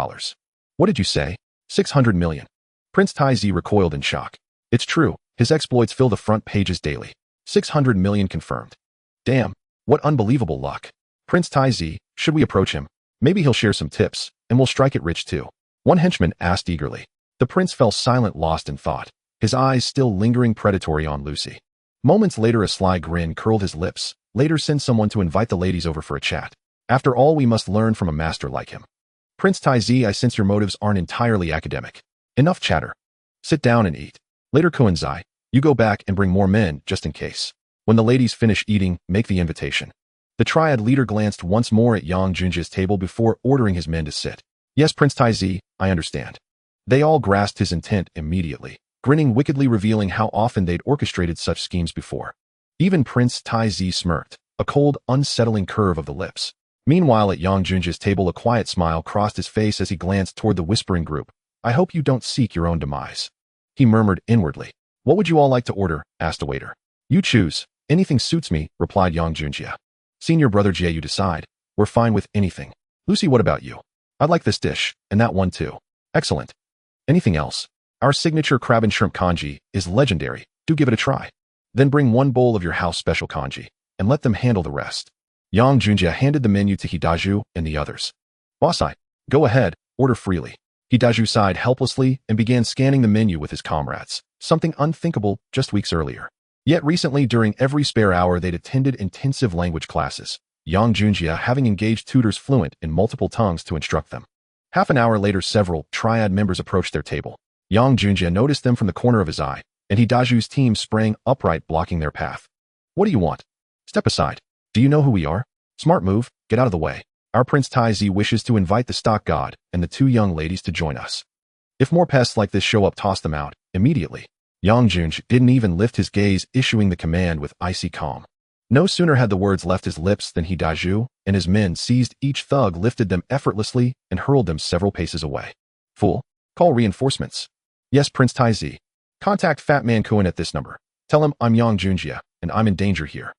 What did you say? 600 million. Prince Taizi recoiled in shock. It's true, his exploits fill the front pages daily. 600 million confirmed. Damn, what unbelievable luck. Prince Taizi, should we approach him? Maybe he'll share some tips, and we'll strike it rich too. One henchman asked eagerly. The prince fell silent, lost in thought, his eyes still lingering predatory on Lucy. Moments later, a sly grin curled his lips. Later, send someone to invite the ladies over for a chat. After all, we must learn from a master like him. Prince Taizi, I sense your motives aren't entirely academic. Enough chatter. Sit down and eat. Later, Kuenzai, you go back and bring more men, just in case. When the ladies finish eating, make the invitation. The Triad leader glanced once more at Yang Junjia's table before ordering his men to sit. Yes, Prince Taizi, I understand. They all grasped his intent immediately, grinning wickedly, revealing how often they'd orchestrated such schemes before. Even Prince Taizi smirked, a cold, unsettling curve of the lips. Meanwhile, at Yang Junjia's table, a quiet smile crossed his face as he glanced toward the whispering group. I hope you don't seek your own demise. He murmured inwardly. What would you all like to order? Asked a waiter. You choose. Anything suits me, replied Yang Junjia. Senior brother Jie, you decide. We're fine with anything. Lucy, what about you? I'd like this dish, and that one too. Excellent. Anything else? Our signature crab and shrimp congee is legendary. Do give it a try. Then bring 1 bowl of your house special congee, and let them handle the rest. Yang Junjia handed the menu to Hidaju and the others. Bossai, go ahead, order freely. Hidaju sighed helplessly and began scanning the menu with his comrades, something unthinkable just weeks earlier. Yet recently, during every spare hour, they'd attended intensive language classes, Yang Junjia having engaged tutors fluent in multiple tongues to instruct them. Half an hour later, several Triad members approached their table. Yang Junjia noticed them from the corner of his eye, and Hidaju's team sprang upright, blocking their path. What do you want? Step aside. Do you know who we are? Smart move, get out of the way. Our Prince Taizi wishes to invite the stock god and the 2 young ladies to join us. If more pests like this show up, toss them out, immediately. Yang Junj didn't even lift his gaze, issuing the command with icy calm. No sooner had the words left his lips than Hidaju and his men seized each thug, lifted them effortlessly, and hurled them several paces away. Fool, call reinforcements. Yes, Prince Taizi. Contact Fat Man Kuen at this number. Tell him I'm Yang Junjia, and I'm in danger here.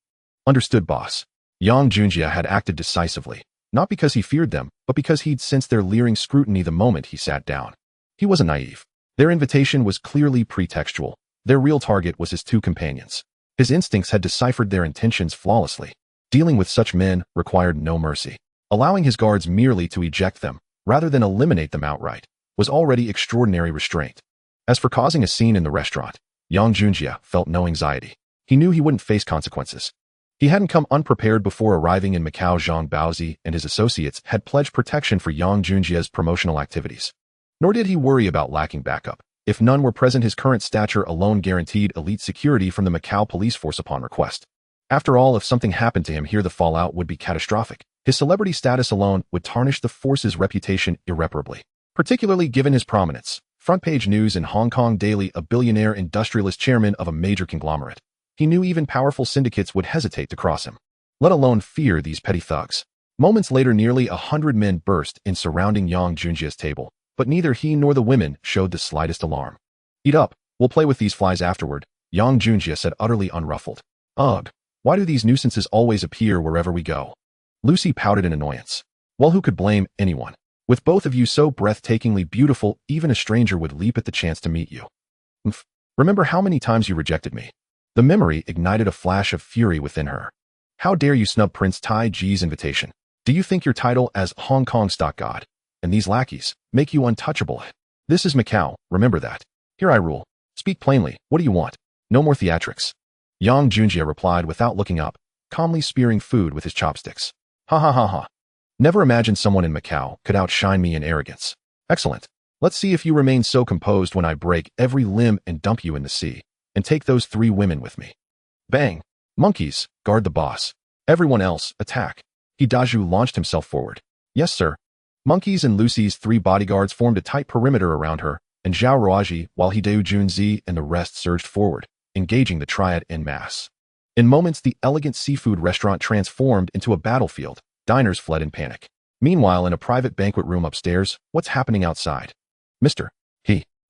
Understood, boss. Yang Junjia had acted decisively, not because he feared them, but because he'd sensed their leering scrutiny the moment he sat down. He wasn't naive. Their invitation was clearly pretextual. Their real target was his 2 companions. His instincts had deciphered their intentions flawlessly. Dealing with such men required no mercy. Allowing his guards merely to eject them, rather than eliminate them outright, was already extraordinary restraint. As for causing a scene in the restaurant, Yang Junjie felt no anxiety. He knew he wouldn't face consequences. He hadn't come unprepared before arriving in Macau. Zhang Baozi and his associates had pledged protection for Yang Junjie's promotional activities. Nor did he worry about lacking backup. If none were present, his current stature alone guaranteed elite security from the Macau police force upon request. After all, if something happened to him here, the fallout would be catastrophic. His celebrity status alone would tarnish the force's reputation irreparably, particularly given his prominence. Front-page news in Hong Kong daily, a billionaire industrialist chairman of a major conglomerate. He knew even powerful syndicates would hesitate to cross him, let alone fear these petty thugs. Moments later, nearly 100 men burst in surrounding Yang Junjie's table, but neither he nor the women showed the slightest alarm. "Eat up, we'll play with these flies afterward," Yang Junjie said, utterly unruffled. "Ugh, why do these nuisances always appear wherever we go?" Lucy pouted in annoyance. Well, who could blame anyone? With both of you so breathtakingly beautiful, even a stranger would leap at the chance to meet you. Remember how many times you rejected me? The memory ignited a flash of fury within her. How dare you snub Prince Taiji's invitation? Do you think your title as Hong Kong stock god and these lackeys make you untouchable? This is Macau, remember that. Here I rule. Speak plainly, what do you want? No more theatrics. Yang Junjie replied without looking up, calmly spearing food with his chopsticks. Ha ha ha ha. Never imagined someone in Macau could outshine me in arrogance. Excellent. Let's see if you remain so composed when I break every limb and dump you in the sea, and take those 3 women with me. Bang. Monkeys, guard the boss. Everyone else, attack. Hidaju launched himself forward. Yes, sir. Monkeys and Lucy's 3 bodyguards formed a tight perimeter around her, and Zhao Ruoji, while Hideo Junzi and the rest surged forward, engaging the triad en masse. In moments, the elegant seafood restaurant transformed into a battlefield. Diners fled in panic. Meanwhile, in a private banquet room upstairs, what's happening outside? Mr.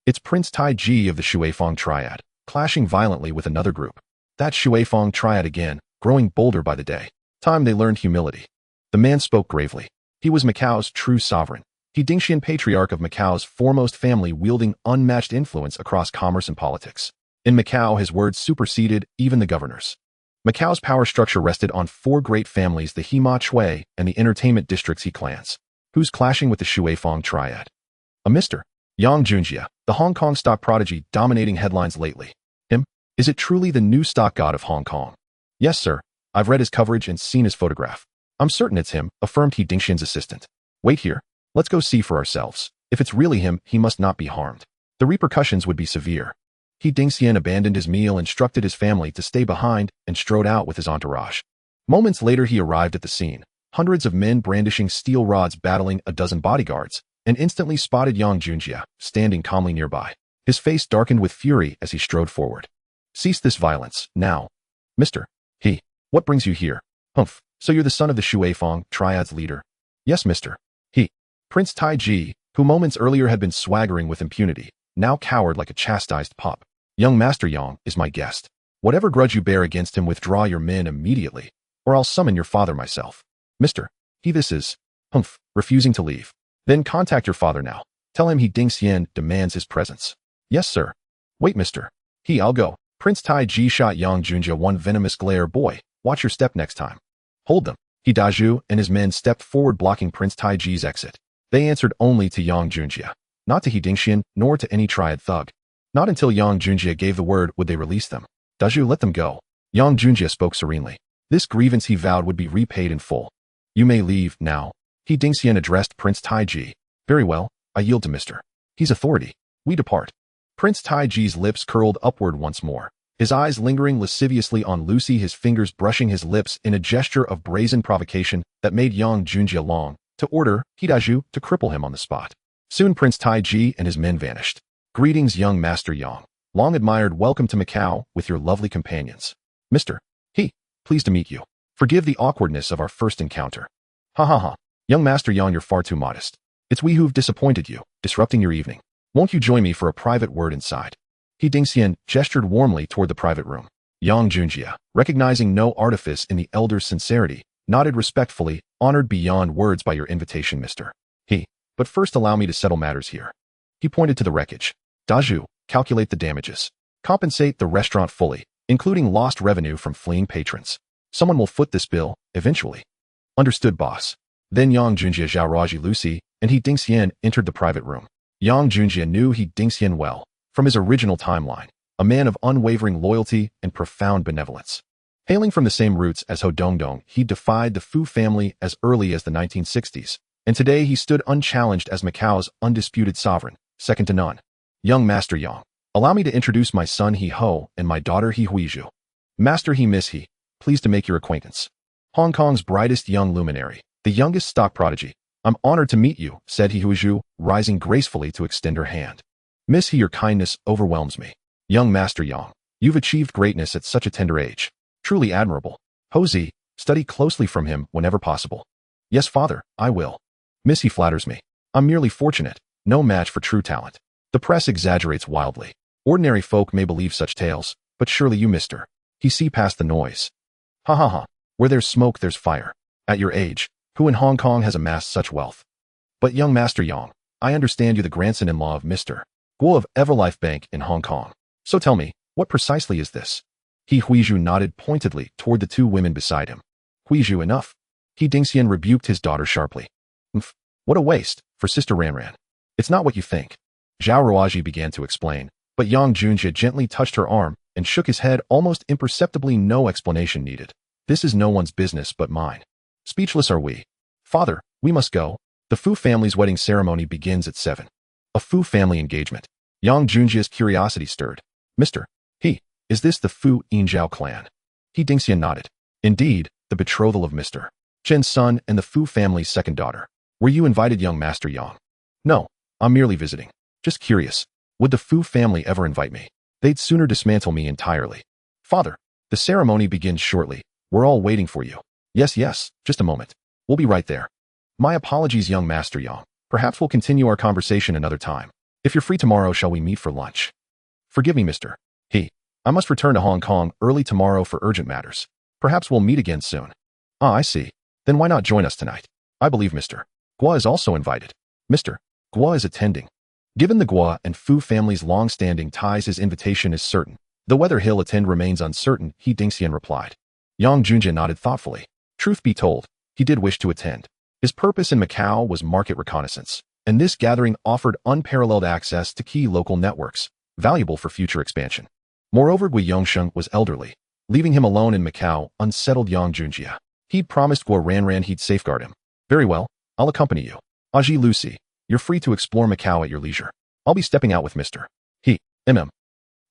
It's Prince Taiji of the Shuifeng Triad, clashing violently with another group. That Shuifeng Triad again, growing bolder by the day. Time they learned humility. The man spoke gravely. He was Macau's true sovereign. He Dingxian patriarch of Macau's foremost family, wielding unmatched influence across commerce and politics. In Macau, his words superseded even the governors. Macau's power structure rested on 4 great families, the Hema Chui and the entertainment district's He clans. Who's clashing with the Shuifeng Triad? A Mr. Yang Junjie, the Hong Kong stock prodigy dominating headlines lately. Him? Is it truly the new stock god of Hong Kong? Yes, sir. I've read his coverage and seen his photograph. I'm certain it's him, affirmed He Dingxian's assistant. Wait here. Let's go see for ourselves. If it's really him, he must not be harmed. The repercussions would be severe. He Dingxian abandoned his meal, instructed his family to stay behind, and strode out with his entourage. Moments later, he arrived at the scene. Hundreds of men brandishing steel rods battling a dozen bodyguards, and instantly spotted Yang Junjie, standing calmly nearby. His face darkened with fury as he strode forward. Cease this violence, now. Mr. What brings you here? Humph, so you're the son of the Shuifeng Triad's leader? Yes, Mr. Prince Taiji, who moments earlier had been swaggering with impunity, now cowered like a chastised pup. Young Master Yang is my guest. Whatever grudge you bear against him, withdraw your men immediately, or I'll summon your father myself. Mr. This is, refusing to leave. Then contact your father now. Tell him He Dingxian demands his presence. Yes, sir. Wait, Mr. I'll go. Prince Taiji shot Yang Junjie one venomous glare. Boy, watch your step next time. Hold them. Hidaju and his men stepped forward, blocking Prince Taiji's exit. They answered only to Yang Junjie, not to He Dingxian, nor to any triad thug. Not until Yang Junjie gave the word would they release them. Daju, let them go. Yang Junjie spoke serenely. This grievance, he vowed, would be repaid in full. You may leave now. He Dingxian addressed Prince Taiji. Very well, I yield to Mr. He's authority. We depart. Prince Taiji's lips curled upward once more, his eyes lingering lasciviously on Lucy, his fingers brushing his lips in a gesture of brazen provocation that made Yang Junjie long to order Hidaju to cripple him on the spot. Soon Prince Taiji and his men vanished. Greetings, young Master Yang. Long admired, welcome to Macau with your lovely companions. Mr. Pleased to meet you. Forgive the awkwardness of our first encounter. Ha ha ha. Young Master Yang, you're far too modest. It's we who've disappointed you, disrupting your evening. Won't you join me for a private word inside? He Dingxian gestured warmly toward the private room. Yang Junjie, recognizing no artifice in the elder's sincerity, nodded respectfully, honored beyond words by your invitation, Mr. But first allow me to settle matters here. He pointed to the wreckage. Daju, calculate the damages. Compensate the restaurant fully, including lost revenue from fleeing patrons. Someone will foot this bill, eventually. Understood, boss. Then Yang Junjie, Zhao Raji, Lucy, and He Dingxian entered the private room. Yang Junjie knew He Dingxian well, from his original timeline, a man of unwavering loyalty and profound benevolence. Hailing from the same roots as Ho Dongdong, he defied the Fu family as early as the 1960s, and today he stood unchallenged as Macau's undisputed sovereign, second to none. Young Master Yang, allow me to introduce my son He Ho and my daughter He Huizhu. Master He, Miss He, pleased to make your acquaintance. Hong Kong's brightest young luminary, the youngest stock prodigy. I'm honored to meet you, said He Huizhu, rising gracefully to extend her hand. Miss He, your kindness overwhelms me. Young Master Yang, you've achieved greatness at such a tender age. Truly admirable. Ho Zi, study closely from him whenever possible. Yes, father, I will. Miss He flatters me. I'm merely fortunate, no match for true talent. The press exaggerates wildly. Ordinary folk may believe such tales, but surely you, mister. He see past the noise. Ha ha ha. Where there's smoke, there's fire. At your age, who in Hong Kong has amassed such wealth? But young Master Yang, I understand you the grandson-in-law of Mr. Guo of Everlife Bank in Hong Kong. So tell me, what precisely is this? He Huizhu nodded pointedly toward the two women beside him. Huizhu, enough. He Dingxian rebuked his daughter sharply. What a waste, for Sister Ranran. It's not what you think. Zhao Ruaji began to explain, but Yang Junjie gently touched her arm and shook his head almost imperceptibly. No explanation needed. This is no one's business but mine. Speechless are we. Father, we must go. The Fu family's wedding ceremony begins at 7. A Fu family engagement. Yang Junjie's curiosity stirred. Mr. He, is this the Fu Yinzhao clan? He Dingxian nodded. Indeed, the betrothal of Mr. Chen's son and the Fu family's second daughter. Were you invited, young Master Yang? No, I'm merely visiting. Just curious. Would the Fu family ever invite me? They'd sooner dismantle me entirely. Father, the ceremony begins shortly. We're all waiting for you. Yes, just a moment. We'll be right there. My apologies, young Master Yang. Perhaps we'll continue our conversation another time. If you're free tomorrow, shall we meet for lunch? Forgive me, Mr. He. I must return to Hong Kong early tomorrow for urgent matters. Perhaps we'll meet again soon. Ah, I see. Then why not join us tonight? I believe Mr. Guo is also invited. Mr. Guo is attending. Given the Guo and Fu family's long-standing ties, his invitation is certain. Though whether he'll attend remains uncertain, He Dingxian replied. Yang Junjie nodded thoughtfully. Truth be told, he did wish to attend. His purpose in Macau was market reconnaissance, and this gathering offered unparalleled access to key local networks, valuable for future expansion. Moreover, Gui Yongsheng was elderly. Leaving him alone in Macau unsettled Yang Junjie. He'd promised Guo Ranran he'd safeguard him. Very well, I'll accompany you. Aji Lucy, you're free to explore Macau at your leisure. I'll be stepping out with Mr. He,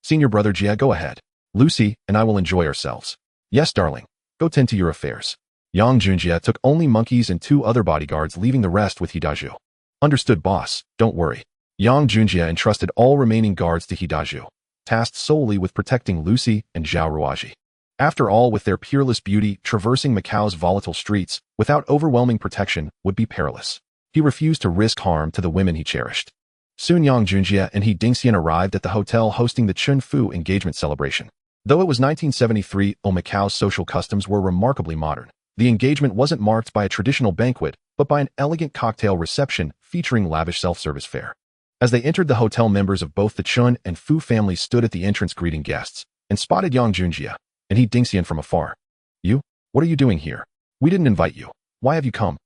Senior brother Jia, go ahead. Lucy and I will enjoy ourselves. Yes, darling. Go tend to your affairs. Yang Junjie took only monkeys and 2 other bodyguards, leaving the rest with Hidaju. Understood, boss. Don't worry. Yang Junjie entrusted all remaining guards to Hidaju, tasked solely with protecting Lucy and Zhao Ruaji. After all, with their peerless beauty, traversing Macau's volatile streets without overwhelming protection would be perilous. He refused to risk harm to the women he cherished. Soon Yang Junjie and He Dingxian arrived at the hotel hosting the Chun Fu engagement celebration. Though it was 1973, Macau's social customs were remarkably modern. The engagement wasn't marked by a traditional banquet, but by an elegant cocktail reception featuring lavish self-service fare. As they entered the hotel, members of both the Chun and Fu families stood at the entrance greeting guests and spotted Yang Junjie and He Dingxian from afar. You? What are you doing here? We didn't invite you. Why have you come?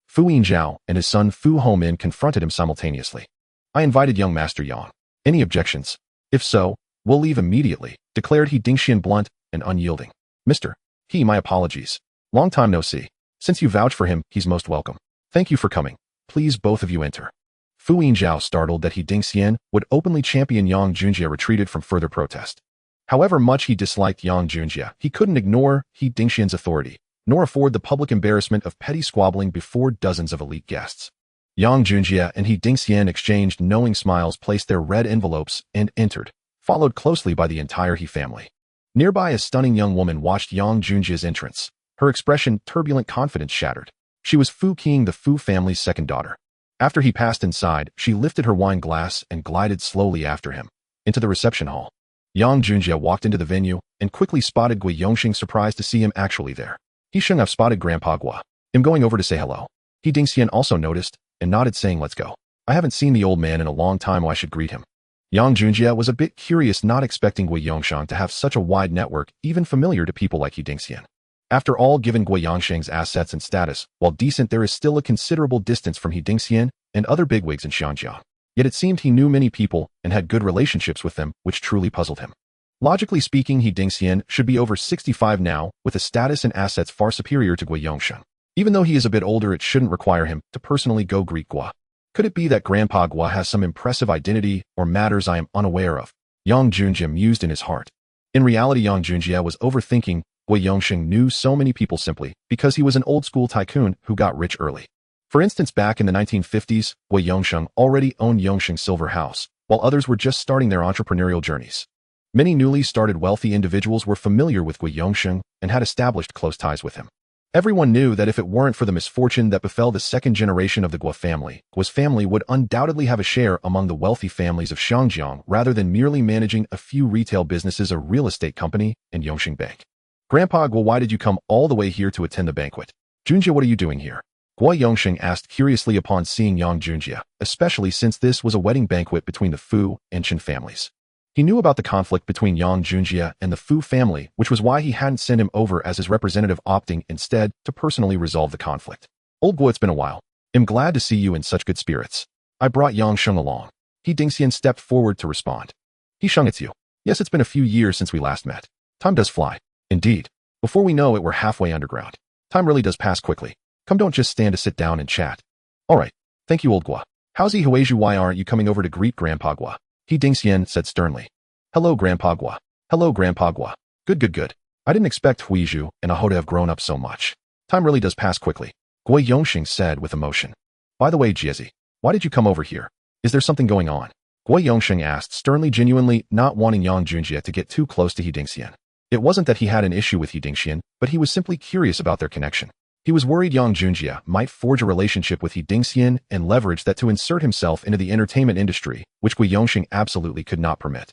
Fu Yinzhao and his son Fu Homin confronted him simultaneously. I invited young Master Yang. Any objections? If so, we'll leave immediately, declared He Dingxian, blunt and unyielding. Mr. He, my apologies. Long time no see. Since you vouch for him, he's most welcome. Thank you for coming. Please both of you enter. Fu Yinzhao, startled that He Dingxian would openly champion Yang Junjie, retreated from further protest. However much he disliked Yang Junjie, he couldn't ignore He Dingxian's authority, nor afford the public embarrassment of petty squabbling before dozens of elite guests. Yang Junjie and He Dingxian exchanged knowing smiles, placed their red envelopes, and entered, followed closely by the entire He family. Nearby, a stunning young woman watched Yang Junjie's entrance. Her expression, turbulent confidence, shattered. She was Fu Qing, the Fu family's second daughter. After he passed inside, she lifted her wine glass and glided slowly after him into the reception hall. Yang Junjie walked into the venue and quickly spotted Gui Yongsheng, surprised to see him actually there. He Sheng, I've spotted Grandpa Gua. I'm going over to say hello. He Dingxian also noticed and nodded, saying, let's go. I haven't seen the old man in a long time. I should greet him. Yang Junjie was a bit curious, not expecting Gui Yongsheng to have such a wide network, even familiar to people like He Dingxian. After all, given Gui Yongsheng's assets and status, while decent, there is still a considerable distance from He Dingxian and other bigwigs in Xianjiang. Yet it seemed he knew many people and had good relationships with them, which truly puzzled him. Logically speaking, He Dingxian should be over 65 now, with a status and assets far superior to Gui Yongsheng. Even though he is a bit older, it shouldn't require him to personally go greet Gua. Could it be that Grandpa Gua has some impressive identity or matters I am unaware of? Yang Junjie mused in his heart. In reality, Yang Junjie was overthinking. Gui Yongsheng knew so many people simply because he was an old-school tycoon who got rich early. For instance, back in the 1950s, Gui Yongsheng already owned Yongsheng Silver House, while others were just starting their entrepreneurial journeys. Many newly started wealthy individuals were familiar with Gui Yongsheng and had established close ties with him. Everyone knew that if it weren't for the misfortune that befell the second generation of the Gua family, Gua's family would undoubtedly have a share among the wealthy families of Xianjiang rather than merely managing a few retail businesses, a real estate company, and Yongsheng Bank. Grandpa Gua, why did you come all the way here to attend the banquet? Junjie, what are you doing here? Gua Yongsheng asked curiously upon seeing Yang Junjie, especially since this was a wedding banquet between the Fu and Chen families. He knew about the conflict between Yang Junjie and the Fu family, which was why he hadn't sent him over as his representative, opting instead to personally resolve the conflict. Old Gua, it's been a while. I'm glad to see you in such good spirits. I brought Yang Sheng along. He Dingxian stepped forward to respond. He Sheng, it's you. Yes, it's been a few years since we last met. Time does fly. Indeed. Before we know it, we're halfway underground. Time really does pass quickly. Come, don't just stand to sit down and chat. All right. Thank you, Old Gua. How's he Huizhu? Why aren't you coming over to greet Grandpa Gua? He Dingxian said sternly. Hello, Grandpa Gua. Hello, Grandpa Gua. Good. I didn't expect Huizhu and Aho to have grown up so much. Time really does pass quickly. Gui Yongsheng said with emotion. By the way, Jiezi, why did you come over here? Is there something going on? Gui Yongsheng asked sternly, genuinely not wanting Yang Junjie to get too close to He Dingxian. It wasn't that he had an issue with He Dingxian, but he was simply curious about their connection. He was worried Yang Junjie might forge a relationship with He Dingxian and leverage that to insert himself into the entertainment industry, which Gui Yongsheng absolutely could not permit.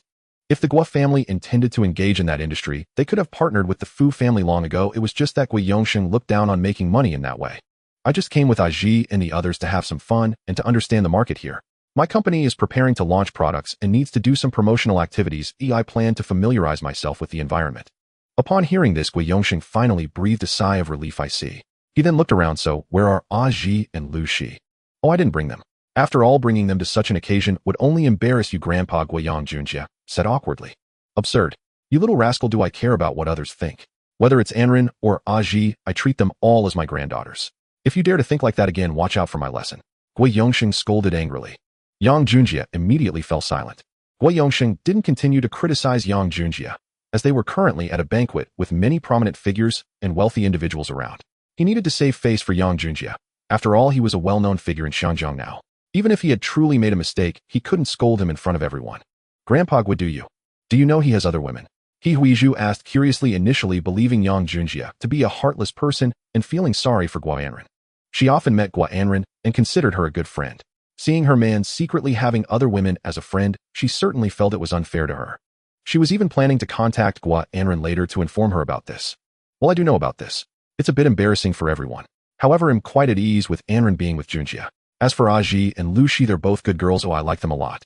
If the Gua family intended to engage in that industry, they could have partnered with the Fu family long ago. It was just that Gui Yongsheng looked down on making money in that way. I just came with Aji and the others to have some fun and to understand the market here. My company is preparing to launch products and needs to do some promotional activities. I plan to familiarize myself with the environment. Upon hearing this, Gui Yongsheng finally breathed a sigh of relief. I see. He then looked around. So, where are Aji and Lu Shi? Oh, I didn't bring them. After all, bringing them to such an occasion would only embarrass you, Grandpa. Gui Yang Junjie said awkwardly. Absurd. You little rascal, do I care about what others think? Whether it's Anrin or Aji, I treat them all as my granddaughters. If you dare to think like that again, watch out for my lesson. Gui Yongsheng scolded angrily. Yang Junjie immediately fell silent. Gui Yongsheng didn't continue to criticize Yang Junjie, as they were currently at a banquet with many prominent figures and wealthy individuals around. He needed to save face for Yang Junjie. After all, he was a well-known figure in Xianjiang now. Even if he had truly made a mistake, he couldn't scold him in front of everyone. Grandpa Gua, do you know he has other women? He Huizhu asked curiously, initially believing Yang Junjie to be a heartless person and feeling sorry for Gua Anrin. She often met Gua Anrin and considered her a good friend. Seeing her man secretly having other women as a friend, she certainly felt it was unfair to her. She was even planning to contact Gua Anrin later to inform her about this. Well, I do know about this. It's a bit embarrassing for everyone. However, I'm quite at ease with Anrin being with Junjie. As for Aji and Lu Shi, they're both good girls. Oh, I like them a lot.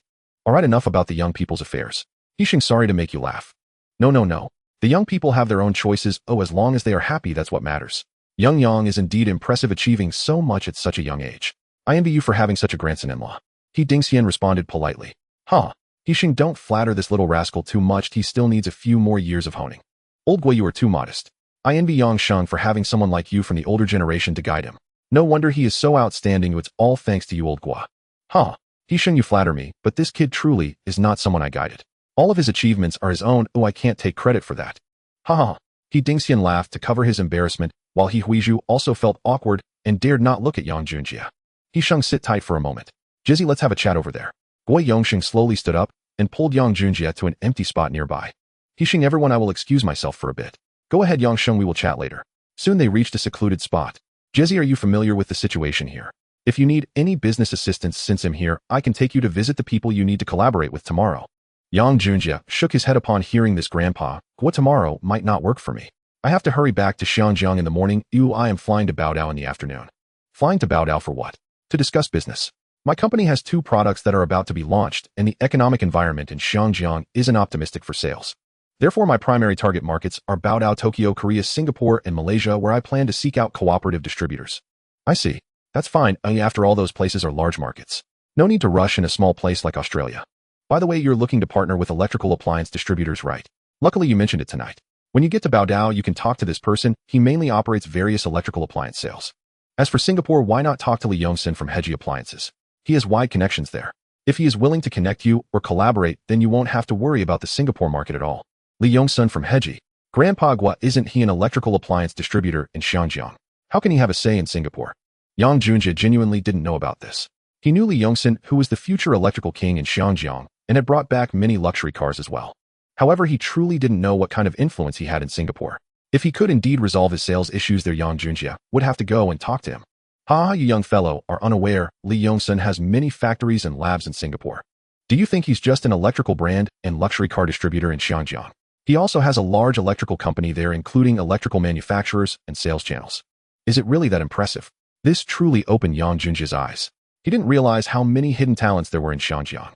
Alright, enough about the young people's affairs. Yixing, sorry to make you laugh. No. The young people have their own choices. Oh, as long as they are happy, that's what matters. Young Yang is indeed impressive, achieving so much at such a young age. I envy you for having such a grandson-in-law. He Dingxian responded politely. Huh. Yixing, don't flatter this little rascal too much. He still needs a few more years of honing. Old Gui, you are too modest. I envy Yang Sheng for having someone like you from the older generation to guide him. No wonder he is so outstanding. It's all thanks to you, Old Gua. Huh. Yixing, you flatter me, but this kid truly is not someone I guided. All of his achievements are his own. Oh, I can't take credit for that. Ha ha. He Dingxian laughed to cover his embarrassment, while He Huizhu also felt awkward and dared not look at Yang Junjie. He Sheng, sit tight for a moment. Jiezi, let's have a chat over there. Gui Yongsheng slowly stood up and pulled Yang Junjie to an empty spot nearby. He Sheng, everyone, I will excuse myself for a bit. Go ahead, Yang Sheng, we will chat later. Soon they reached a secluded spot. Jiezi, are you familiar with the situation here? If you need any business assistance since I'm here, I can take you to visit the people you need to collaborate with tomorrow. Yang Junjie shook his head upon hearing this. Grandpa, Gua, tomorrow might not work for me. I have to hurry back to Xianjiang in the morning. I am flying to Baodao in the afternoon. Flying to Baodao for what? To discuss business. My company has 2 products that are about to be launched, and the economic environment in Xianjiang isn't optimistic for sales. Therefore, my primary target markets are Baodao, Tokyo, Korea, Singapore, and Malaysia, where I plan to seek out cooperative distributors. I see. That's fine. After all, those places are large markets. No need to rush in a small place like Australia. By the way, you're looking to partner with electrical appliance distributors, right? Luckily, you mentioned it tonight. When you get to Baodao, you can talk to this person. He mainly operates various electrical appliance sales. As for Singapore, why not talk to Lee Yongsun from Heji Appliances? He has wide connections there. If he is willing to connect you or collaborate, then you won't have to worry about the Singapore market at all. Lee Yongsun from Heji. Grandpa Gua, isn't he an electrical appliance distributor in Xinjiang? How can he have a say in Singapore? Yang Junjie genuinely didn't know about this. He knew Lee Yongsun, who was the future electrical king in Xinjiang, and had brought back many luxury cars as well. However, he truly didn't know what kind of influence he had in Singapore. If he could indeed resolve his sales issues there, Yang Junjie would have to go and talk to him. Ha, you young fellow are unaware, Lee Yongsun has many factories and labs in Singapore. Do you think he's just an electrical brand and luxury car distributor in Xinjiang? He also has a large electrical company there, including electrical manufacturers and sales channels. Is it really that impressive? This truly opened Yang Junjie's eyes. He didn't realize how many hidden talents there were in Xinjiang.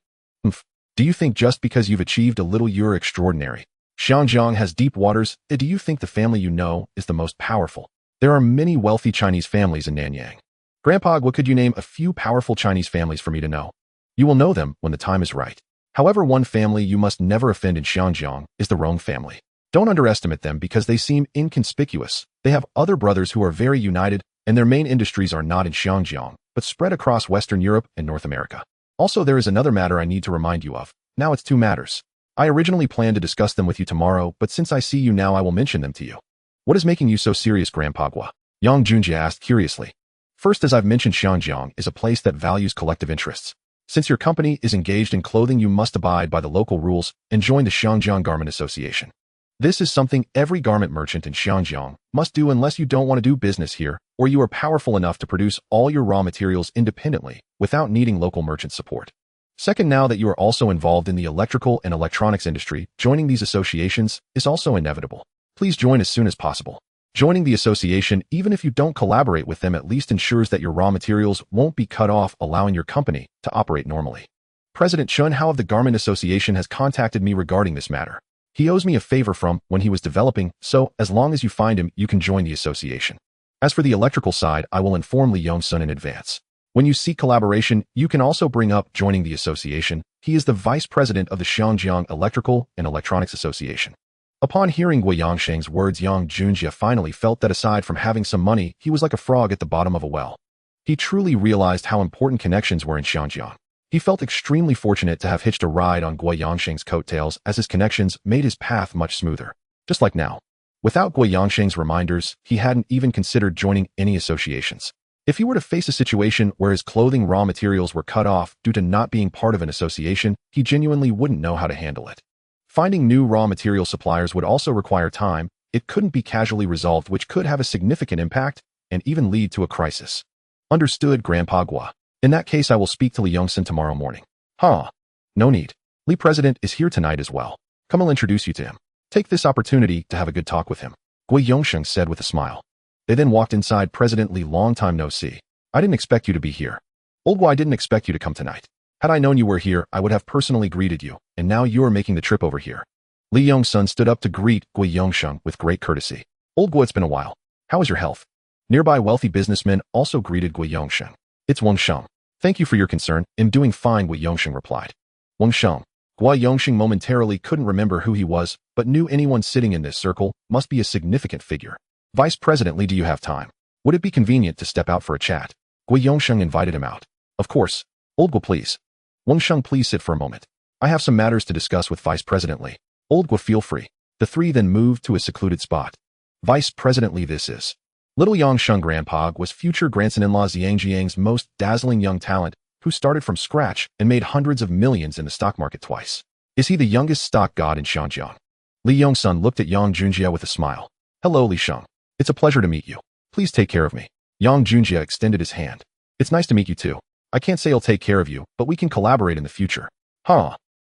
Do you think just because you've achieved a little you're extraordinary? Xinjiang has deep waters. Do you think the family you know is the most powerful? There are many wealthy Chinese families in Nanyang. Grandpa, what could you name a few powerful Chinese families for me to know? You will know them when the time is right. However, one family you must never offend in Xinjiang is the Rong family. Don't underestimate them because they seem inconspicuous. They have other brothers who are very united, and their main industries are not in Xinjiang, but spread across Western Europe and North America. Also, there is another matter I need to remind you of. Now it's two matters. I originally planned to discuss them with you tomorrow, but since I see you now, I will mention them to you. What is making you so serious, Grandpa Gua? Yang Junjie asked curiously. First, as I've mentioned, Xinjiang is a place that values collective interests. Since your company is engaged in clothing, you must abide by the local rules and join the Xinjiang Garment Association. This is something every garment merchant in Xinjiang must do unless you don't want to do business here or you are powerful enough to produce all your raw materials independently without needing local merchant support. Second, now that you are also involved in the electrical and electronics industry, joining these associations is also inevitable. Please join as soon as possible. Joining the association, even if you don't collaborate with them, at least ensures that your raw materials won't be cut off, allowing your company to operate normally. President Chun Hao of the Garment Association has contacted me regarding this matter. He owes me a favor from when he was developing, so as long as you find him, you can join the association. As for the electrical side, I will inform Lee Yongsun in advance. When you seek collaboration, you can also bring up joining the association. He is the vice president of the Xinjiang Electrical and Electronics Association. Upon hearing Gui Yongsheng's words, Yang Junjie finally felt that aside from having some money, he was like a frog at the bottom of a well. He truly realized how important connections were in Xinjiang. He felt extremely fortunate to have hitched a ride on Gui Yongsheng's coattails, as his connections made his path much smoother. Just like now. Without Gui Yongsheng's reminders, he hadn't even considered joining any associations. If he were to face a situation where his clothing raw materials were cut off due to not being part of an association, he genuinely wouldn't know how to handle it. Finding new raw material suppliers would also require time. It couldn't be casually resolved, which could have a significant impact and even lead to a crisis. Understood, Grandpa Gua. In that case, I will speak to Lee Yongsun tomorrow morning. No need. Lee President is here tonight as well. Come, I'll introduce you to him. Take this opportunity to have a good talk with him, Gui Yongsheng said with a smile. They then walked inside. President Lee, long time no see. I didn't expect you to be here. Old Gui, I didn't expect you to come tonight. Had I known you were here, I would have personally greeted you, and now you are making the trip over here. Lee Yongsun stood up to greet Gui Yongsheng with great courtesy. Old Gui, it's been a while. How is your health? Nearby wealthy businessmen also greeted Gui Yongsheng. It's Wang Sheng. Thank you for your concern. I'm doing fine, Gui Yongsheng replied. Wang Sheng. Gui Yongsheng momentarily couldn't remember who he was, but knew anyone sitting in this circle must be a significant figure. Vice President Lee, do you have time? Would it be convenient to step out for a chat? Gui Yongsheng invited him out. Of course. Old Gui, please. Wang Sheng, please sit for a moment. I have some matters to discuss with Vice President Lee. Old Gui, feel free. The three then moved to a secluded spot. Vice President Lee, this is. Little Yang Sheng. Grandpa was future grandson-in-law Zhang Jiang's most dazzling young talent, who started from scratch and made hundreds of millions in the stock market twice. Is he the youngest stock god in Xinjiang? Lee Yongsun looked at Yang Junjie with a smile. Hello, Li Sheng. It's a pleasure to meet you. Please take care of me. Yang Junjie extended his hand. It's nice to meet you too. I can't say I'll take care of you, but we can collaborate in the future.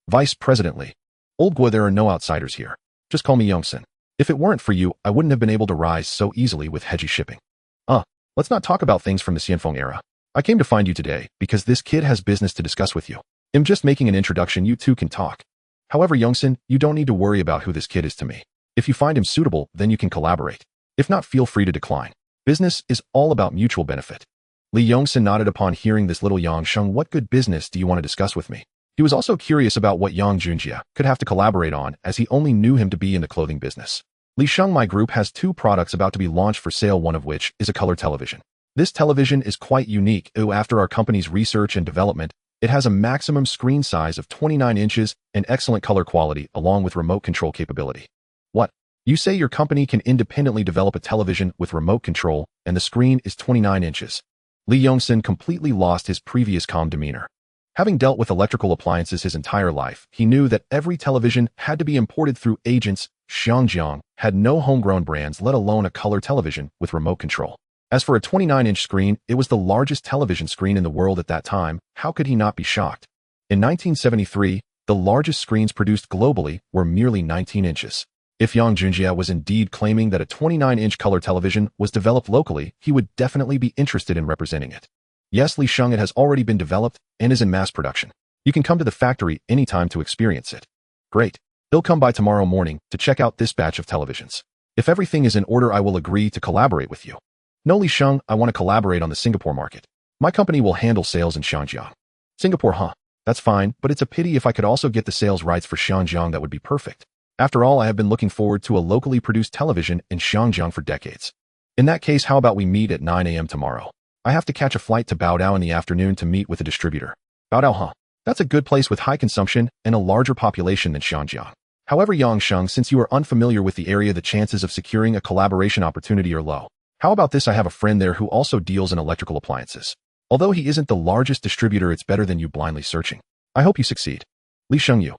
Vice President Lee. Old Gui, there are no outsiders here. Just call me Yongsun. If it weren't for you, I wouldn't have been able to rise so easily with Heji shipping. Let's not talk about things from the Xianfeng era. I came to find you today because this kid has business to discuss with you. I'm just making an introduction, you two can talk. However, Youngsun, you don't need to worry about who this kid is to me. If you find him suitable, then you can collaborate. If not, feel free to decline. Business is all about mutual benefit. Li Yongsun nodded upon hearing this. Little Yang Sheng, what good business do you want to discuss with me? He was also curious about what Yang Junjie could have to collaborate on, as he only knew him to be in the clothing business. Li Sheng, my group has 2 products about to be launched for sale, one of which is a color television. This television is quite unique. After our company's research and development, it has a maximum screen size of 29 inches and excellent color quality along with remote control capability. What? You say your company can independently develop a television with remote control and the screen is 29 inches? Li Yongsun completely lost his previous calm demeanor. Having dealt with electrical appliances his entire life, he knew that every television had to be imported through agents. Xiangjiang had no homegrown brands, let alone a color television with remote control. As for a 29-inch screen, it was the largest television screen in the world at that time. How could he not be shocked? In 1973, the largest screens produced globally were merely 19 inches. If Yang Junjie was indeed claiming that a 29-inch color television was developed locally, he would definitely be interested in representing it. Yes, Li Sheng, it has already been developed and is in mass production. You can come to the factory anytime to experience it. Great. He'll come by tomorrow morning to check out this batch of televisions. If everything is in order, I will agree to collaborate with you. No, Li Sheng, I want to collaborate on the Singapore market. My company will handle sales in Xiangjiang. Singapore, huh? That's fine, but it's a pity. If I could also get the sales rights for Xiangjiang, that would be perfect. After all, I have been looking forward to a locally produced television in Xiangjiang for decades. In that case, how about we meet at 9 a.m. tomorrow? I have to catch a flight to Baodao in the afternoon to meet with a distributor. Baodao, huh? That's a good place with high consumption and a larger population than Xiangjiang. However, Yang Sheng, since you are unfamiliar with the area, the chances of securing a collaboration opportunity are low. How about this? I have a friend there who also deals in electrical appliances. Although he isn't the largest distributor, it's better than you blindly searching. I hope you succeed. Li Sheng Yu.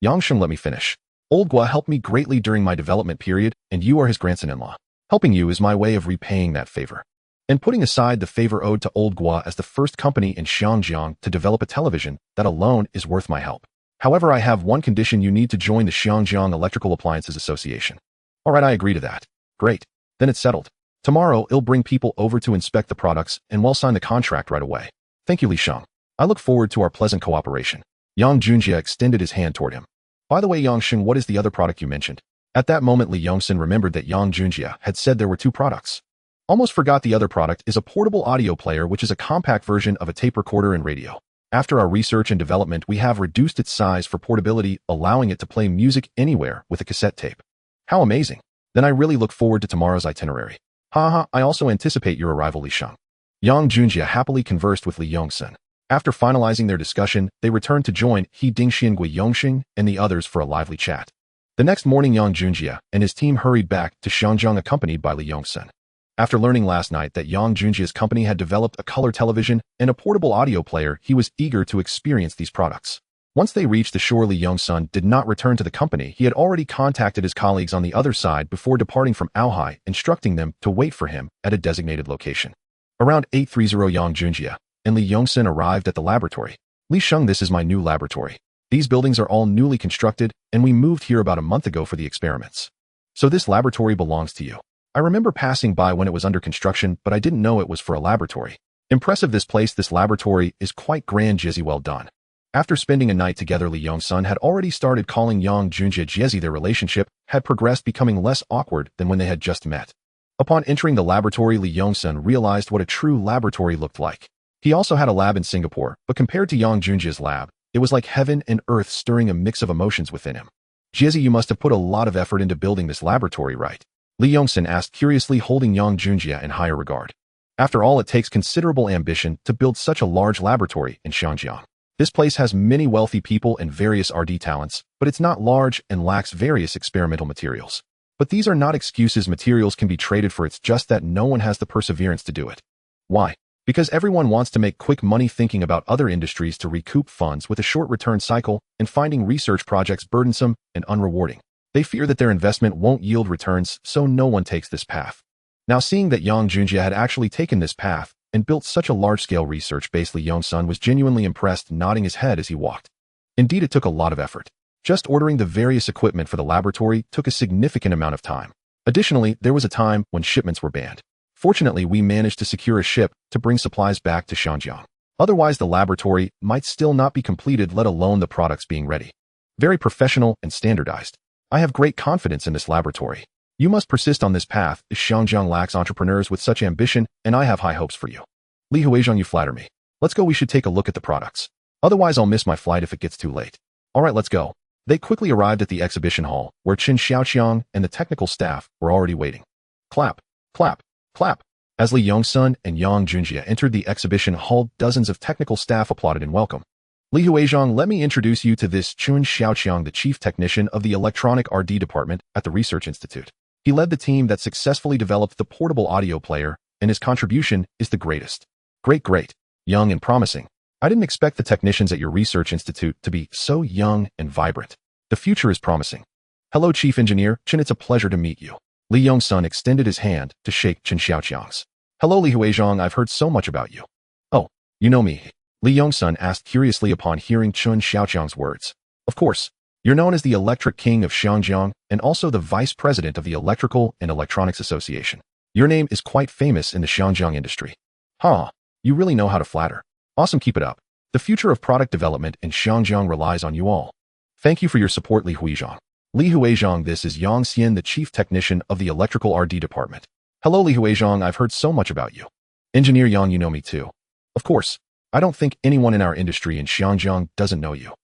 Yang Sheng, let me finish. Old Gua helped me greatly during my development period, and you are his grandson-in-law. Helping you is my way of repaying that favor. And putting aside the favor owed to Old Gua as the first company in Xiangjiang to develop a television, that alone is worth my help. However, I have one condition: you need to join the Xiangjiang Electrical Appliances Association. Alright, I agree to that. Great. Then it's settled. Tomorrow, I'll bring people over to inspect the products and we'll sign the contract right away. Thank you, Li Sheng. I look forward to our pleasant cooperation. Yang Junjie extended his hand toward him. By the way, Yang Sheng, what is the other product you mentioned? At that moment, Li Yongsun remembered that Yang Junjie had said there were 2 products. Almost forgot the other product is a portable audio player, which is a compact version of a tape recorder and radio. After our research and development, we have reduced its size for portability, allowing it to play music anywhere with a cassette tape. How amazing. Then I really look forward to tomorrow's itinerary. Haha, I also anticipate your arrival, Li Sheng. Yang Junjie happily conversed with Li Yongsun. After finalizing their discussion, they returned to join He Dingxian Gui Yongxing and the others for a lively chat. The next morning, Yang Junjie and his team hurried back to Xiangjiang accompanied by Li Yongsun. After learning last night that Yang Junjie's company had developed a color television and a portable audio player, he was eager to experience these products. Once they reached the shore, Li Yongsun did not return to the company. He had already contacted his colleagues on the other side before departing from Aohai, instructing them to wait for him at a designated location. Around 8:30, Yang Junjie and Li Yongsun arrived at the laboratory. Li Sheng, this is my new laboratory. These buildings are all newly constructed, and we moved here about a month ago for the experiments. So this laboratory belongs to you. I remember passing by when it was under construction, but I didn't know it was for a laboratory. Impressive, this place, this laboratory is quite grand, Jizzy, well done. After spending a night together, Li Yongsun had already started calling Yang Junjie Jizzy. Their relationship had progressed, becoming less awkward than when they had just met. Upon entering the laboratory, Li Yongsun realized what a true laboratory looked like. He also had a lab in Singapore, but compared to Yang Junjie's lab, it was like heaven and earth, stirring a mix of emotions within him. Jizzy, you must have put a lot of effort into building this laboratory, right? Li Yongsun asked curiously, holding Yang Junjie in higher regard. After all, it takes considerable ambition to build such a large laboratory in Xiangjiang. This place has many wealthy people and various R&D talents, but it's not large and lacks various experimental materials. But these are not excuses. Materials can be traded for, it's just that no one has the perseverance to do it. Why? Because everyone wants to make quick money, thinking about other industries to recoup funds with a short return cycle, and finding research projects burdensome and unrewarding. They fear that their investment won't yield returns, so no one takes this path. Now, seeing that Yang Junjie had actually taken this path and built such a large-scale research base, Li Yongsun was genuinely impressed, nodding his head as he walked. Indeed, it took a lot of effort. Just ordering the various equipment for the laboratory took a significant amount of time. Additionally, there was a time when shipments were banned. Fortunately, we managed to secure a ship to bring supplies back to Xiangjiang. Otherwise, the laboratory might still not be completed, let alone the products being ready. Very professional and standardized. I have great confidence in this laboratory. You must persist on this path, as Xiangjiang lacks entrepreneurs with such ambition, and I have high hopes for you. Li Huizhang, you flatter me. Let's go, we should take a look at the products. Otherwise I'll miss my flight if it gets too late. Alright, let's go. They quickly arrived at the exhibition hall, where Qin Xiaoqiang and the technical staff were already waiting. Clap, clap, clap. As Li Yongsun and Yang Junjie entered the exhibition hall, dozens of technical staff applauded in welcome. Li Huizhang, let me introduce you to this Qin Xiaoqiang, the chief technician of the Electronic R&D department at the Research Institute. He led the team that successfully developed the portable audio player, and his contribution is the greatest. Great, young and promising. I didn't expect the technicians at your Research Institute to be so young and vibrant. The future is promising. Hello, Chief Engineer Qin, it's a pleasure to meet you. Li Yongsun extended his hand to shake Qin Xiaoqiang's. Hello, Li Huizhang, I've heard so much about you. Oh, you know me? Li Yongsun asked curiously upon hearing Qin Xiaoqiang's words. Of course. You're known as the Electric King of Xiangjiang and also the Vice President of the Electrical and Electronics Association. Your name is quite famous in the Xiangjiang industry. Huh, you really know how to flatter. Awesome, keep it up. The future of product development in Xiangjiang relies on you all. Thank you for your support, Li Huizhang. Li Huizhang, this is Yang Xian, the chief technician of the Electrical R&D department. Hello, Li Huizhang, I've heard so much about you. Engineer Yang, you know me too. Of course. I don't think anyone in our industry in Xiangjiang doesn't know you.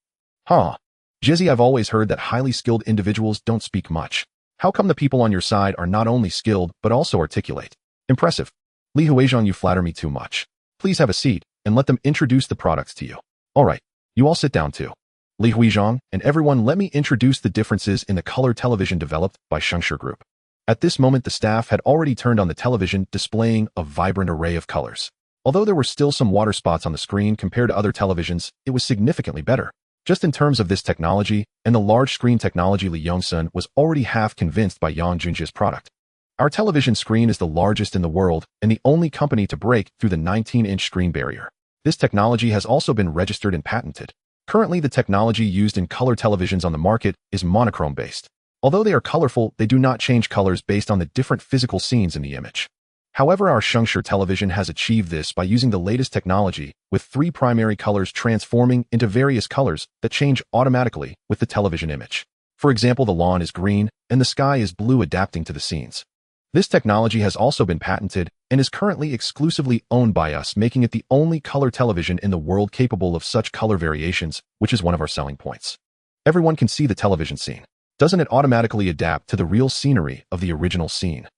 Huh. Jizzy, I've always heard that highly skilled individuals don't speak much. How come the people on your side are not only skilled, but also articulate? Impressive. Li Huizhang, you flatter me too much. Please have a seat, and let them introduce the products to you. Alright, you all sit down too. Li Huizhang and everyone, let me introduce the differences in the color television developed by Shengshi Group. At this moment, the staff had already turned on the television, displaying a vibrant array of colors. Although there were still some water spots on the screen compared to other televisions, it was significantly better. Just in terms of this technology and the large screen technology, Li Yongsun was already half convinced by Yang Junjie's product. Our television screen is the largest in the world and the only company to break through the 19-inch screen barrier. This technology has also been registered and patented. Currently, the technology used in color televisions on the market is monochrome-based. Although they are colorful, they do not change colors based on the different physical scenes in the image. However, our Shengshi television has achieved this by using the latest technology, with 3 primary colors transforming into various colors that change automatically with the television image. For example, the lawn is green and the sky is blue, adapting to the scenes. This technology has also been patented and is currently exclusively owned by us, making it the only color television in the world capable of such color variations, which is one of our selling points. Everyone can see the television scene. Doesn't it automatically adapt to the real scenery of the original scene?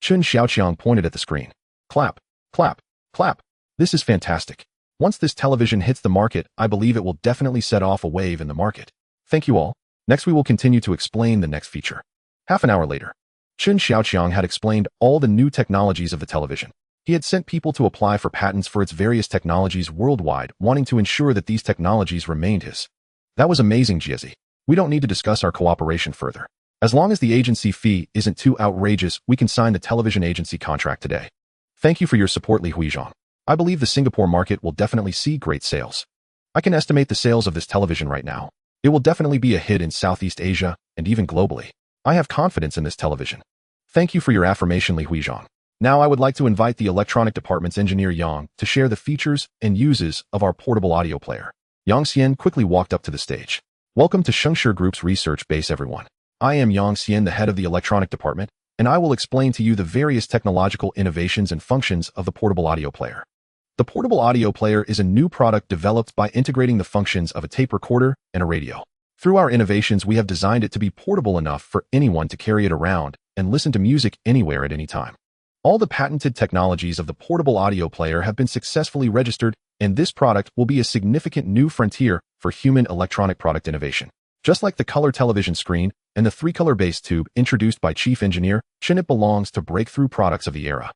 Qin Xiaoqiang pointed at the screen. Clap, clap, clap. This is fantastic. Once this television hits the market, I believe it will definitely set off a wave in the market. Thank you all. Next, we will continue to explain the next feature. Half an hour later, Qin Xiaoqiang had explained all the new technologies of the television. He had sent people to apply for patents for its various technologies worldwide, wanting to ensure that these technologies remained his. That was amazing, Jizzy. We don't need to discuss our cooperation further. As long as the agency fee isn't too outrageous, we can sign the television agency contract today. Thank you for your support, Li Huizhang. I believe the Singapore market will definitely see great sales. I can estimate the sales of this television right now. It will definitely be a hit in Southeast Asia and even globally. I have confidence in this television. Thank you for your affirmation, Li Huizhang. Now I would like to invite the electronic department's engineer Yang to share the features and uses of our portable audio player. Yang Xian quickly walked up to the stage. Welcome to Shengshi Group's research base, everyone. I am Yang Xian, the head of the electronic department, and I will explain to you the various technological innovations and functions of the portable audio player. The portable audio player is a new product developed by integrating the functions of a tape recorder and a radio. Through our innovations, we have designed it to be portable enough for anyone to carry it around and listen to music anywhere at any time. All the patented technologies of the portable audio player have been successfully registered, and this product will be a significant new frontier for human electronic product innovation. Just like the color television screen and the 3-color-based tube introduced by Chief Engineer Qin, it belongs to breakthrough products of the era.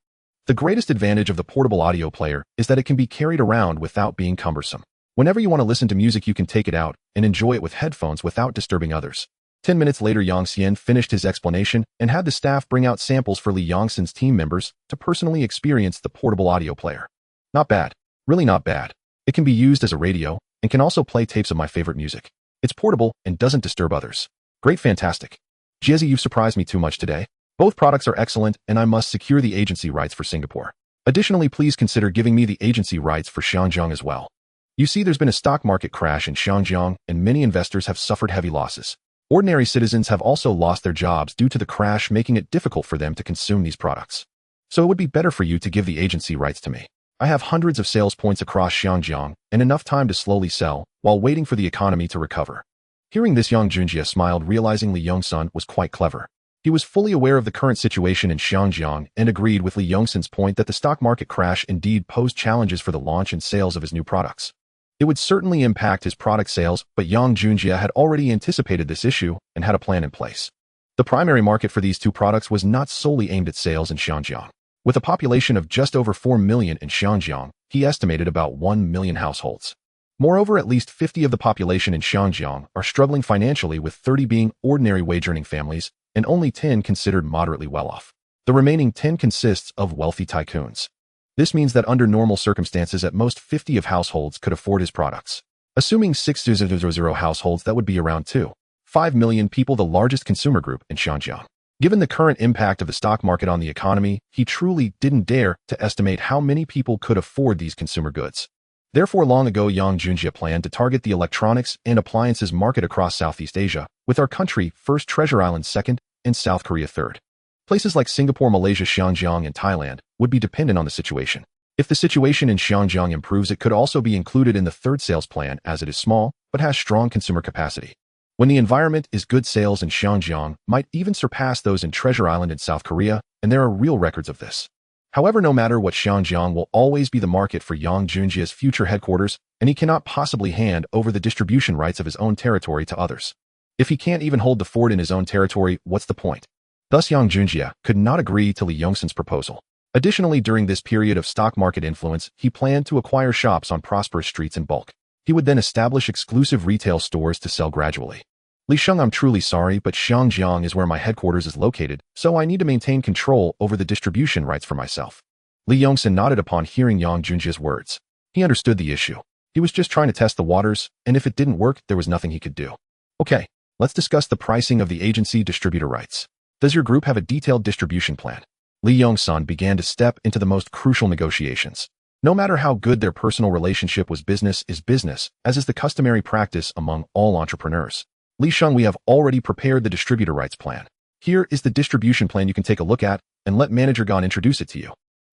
The greatest advantage of the portable audio player is that it can be carried around without being cumbersome. Whenever you want to listen to music, you can take it out and enjoy it with headphones without disturbing others. 10 minutes later, Yang Xian finished his explanation and had the staff bring out samples for Li Yongsun's team members to personally experience the portable audio player. Not bad. Really not bad. It can be used as a radio and can also play tapes of my favorite music. It's portable and doesn't disturb others. Great, fantastic. Jizzy, you've surprised me too much today. Both products are excellent, and I must secure the agency rights for Singapore. Additionally, please consider giving me the agency rights for Xiangjiang as well. You see, there's been a stock market crash in Xinjiang, and many investors have suffered heavy losses. Ordinary citizens have also lost their jobs due to the crash, making it difficult for them to consume these products. So it would be better for you to give the agency rights to me. I have hundreds of sales points across Xinjiang and enough time to slowly sell while waiting for the economy to recover. Hearing this, Yang Junjie smiled, realizing Li Yongsun was quite clever. He was fully aware of the current situation in Xinjiang and agreed with Li Yongsun's point that the stock market crash indeed posed challenges for the launch and sales of his new products. It would certainly impact his product sales, but Yang Junjie had already anticipated this issue and had a plan in place. The primary market for these two products was not solely aimed at sales in Xinjiang. With a population of just over 4 million in Xinjiang, he estimated about 1 million households. Moreover, at least 50 of the population in Xinjiang are struggling financially, with 30 being ordinary wage-earning families and only 10 considered moderately well-off. The remaining 10 consists of wealthy tycoons. This means that under normal circumstances, at most 50 of households could afford his products. Assuming 6,000 households, that would be around 2.5 million people, the largest consumer group in Xinjiang. Given the current impact of the stock market on the economy, he truly didn't dare to estimate how many people could afford these consumer goods. Therefore, long ago, Yang Junjie planned to target the electronics and appliances market across Southeast Asia, with our country first, Treasure Island second, and South Korea third. Places like Singapore, Malaysia, Xinjiang, and Thailand would be dependent on the situation. If the situation in Xinjiang improves, it could also be included in the third sales plan, as it is small but has strong consumer capacity. When the environment is good, sales in Xinjiang might even surpass those in Treasure Island and South Korea, and there are real records of this. However, no matter what, Xinjiang will always be the market for Yang Junjie's future headquarters, and he cannot possibly hand over the distribution rights of his own territory to others. If he can't even hold the fort in his own territory, what's the point? Thus, Yang Junjie could not agree to Li Yongsun's proposal. Additionally, during this period of stock market influence, he planned to acquire shops on prosperous streets in bulk. He would then establish exclusive retail stores to sell gradually. Li Sheng, I'm truly sorry, but Xinjiang is where my headquarters is located, so I need to maintain control over the distribution rights for myself. Li Yongsun nodded upon hearing Yang Junjie's words. He understood the issue. He was just trying to test the waters, and if it didn't work, there was nothing he could do. Okay, let's discuss the pricing of the agency distributor rights. Does your group have a detailed distribution plan? Li Yongsun began to step into the most crucial negotiations. No matter how good their personal relationship was, business is business, as is the customary practice among all entrepreneurs. Li Sheng, we have already prepared the distributor rights plan. Here is the distribution plan you can take a look at, and let Manager Gan introduce it to you.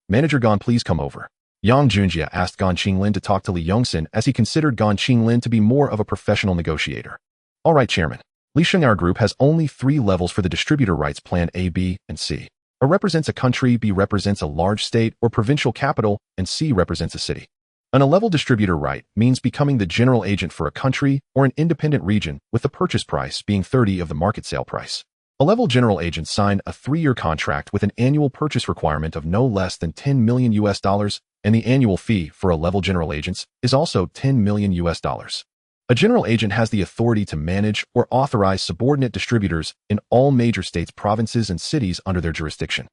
Manager Gan, please come over. Yang Junjie asked Gan Qinglin to talk to Li Yongsun, as he considered Gan Qinglin to be more of a professional negotiator. All right, Chairman. Li Sheng, our group has only 3 levels for the distributor rights plan: A, B, and C. A represents a country, B represents a large state or provincial capital, and C represents a city. A level distributor right means becoming the general agent for a country or an independent region, with the purchase price being 30 of the market sale price. A level general agent sign a 3-year contract with an annual purchase requirement of no less than $10 million, and the annual fee for a level general agents is also $10 million. A general agent has the authority to manage or authorize subordinate distributors in all major states, provinces, and cities under their jurisdiction.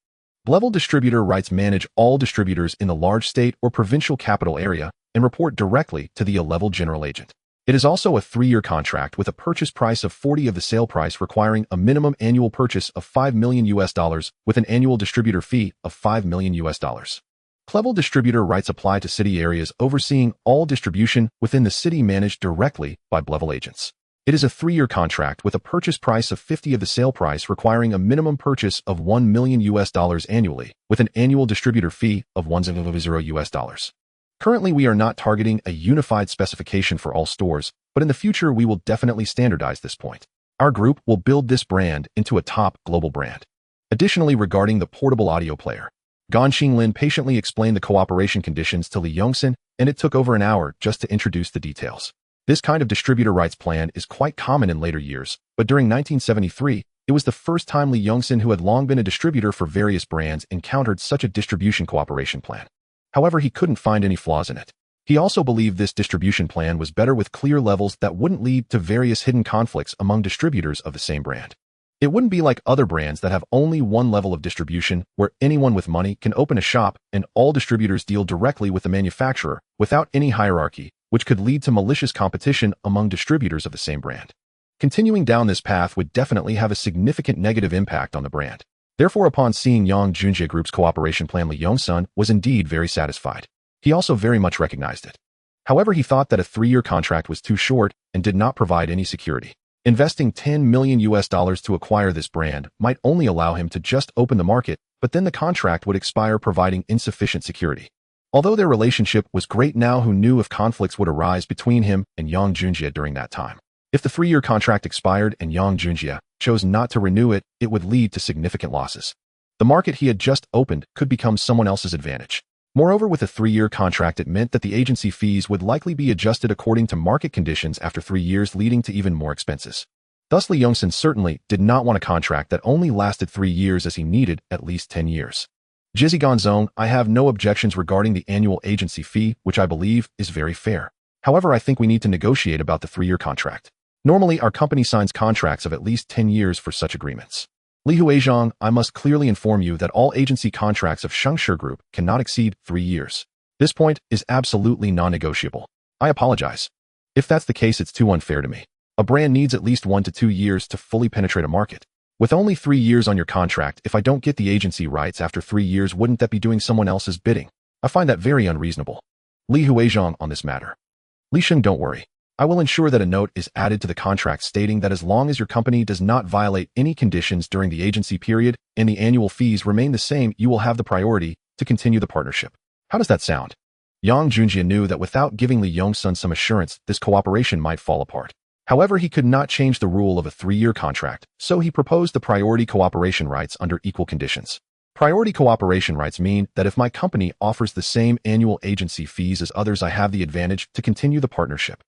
Level distributor rights manage all distributors in the large state or provincial capital area and report directly to the level general agent. It is also a 3-year contract with a purchase price of 40 of the sale price, requiring a minimum annual purchase of $5 million with an annual distributor fee of $5 million. Level distributor rights apply to city areas, overseeing all distribution within the city managed directly by level agents. It is a 3-year contract with a purchase price of 50 of the sale price, requiring a minimum purchase of $1 million annually, with an annual distributor fee of $100. Currently, we are not targeting a unified specification for all stores, but in the future, we will definitely standardize this point. Our group will build this brand into a top global brand. Additionally, regarding the portable audio player, Gan Qinglin patiently explained the cooperation conditions to Li Yongsun, and it took over an hour just to introduce the details. This kind of distributor rights plan is quite common in later years, but during 1973, it was the first time Li Yongsun, who had long been a distributor for various brands, encountered such a distribution cooperation plan. However, he couldn't find any flaws in it. He also believed this distribution plan was better, with clear levels that wouldn't lead to various hidden conflicts among distributors of the same brand. It wouldn't be like other brands that have only one level of distribution, where anyone with money can open a shop and all distributors deal directly with the manufacturer without any hierarchy, which could lead to malicious competition among distributors of the same brand. Continuing down this path would definitely have a significant negative impact on the brand. Therefore, upon seeing Yang Junjie Group's cooperation plan, Li Yongsun was indeed very satisfied. He also very much recognized it. However, he thought that a 3-year contract was too short and did not provide any security. Investing $10 million to acquire this brand might only allow him to just open the market, but then the contract would expire, providing insufficient security. Although their relationship was great, now who knew if conflicts would arise between him and Yang Junjie during that time. If the 3-year contract expired and Yang Junjie chose not to renew it, it would lead to significant losses. The market he had just opened could become someone else's advantage. Moreover, with a 3-year contract, it meant that the agency fees would likely be adjusted according to market conditions after 3 years, leading to even more expenses. Thus, Lee Young-sun certainly did not want a contract that only lasted 3 years, as he needed at least 10 years. Jizzy Gonzone, I have no objections regarding the annual agency fee, which I believe is very fair. However, I think we need to negotiate about the 3-year contract. Normally, our company signs contracts of at least 10 years for such agreements. Li Huizhang, I must clearly inform you that all agency contracts of Shengshi Group cannot exceed 3 years. This point is absolutely non-negotiable. I apologize. If that's the case, it's too unfair to me. A brand needs at least 1 to 2 years to fully penetrate a market. With only 3 years on your contract, if I don't get the agency rights after 3 years, wouldn't that be doing someone else's bidding? I find that very unreasonable. Li Huizhang on this matter. Li Sheng, don't worry. I will ensure that a note is added to the contract stating that as long as your company does not violate any conditions during the agency period and the annual fees remain the same, you will have the priority to continue the partnership. How does that sound? Yang Junjie knew that without giving Lee Young-sun some assurance, this cooperation might fall apart. However, he could not change the rule of a 3-year contract, so he proposed the priority cooperation rights under equal conditions. Priority cooperation rights mean that if my company offers the same annual agency fees as others, I have the advantage to continue the partnership.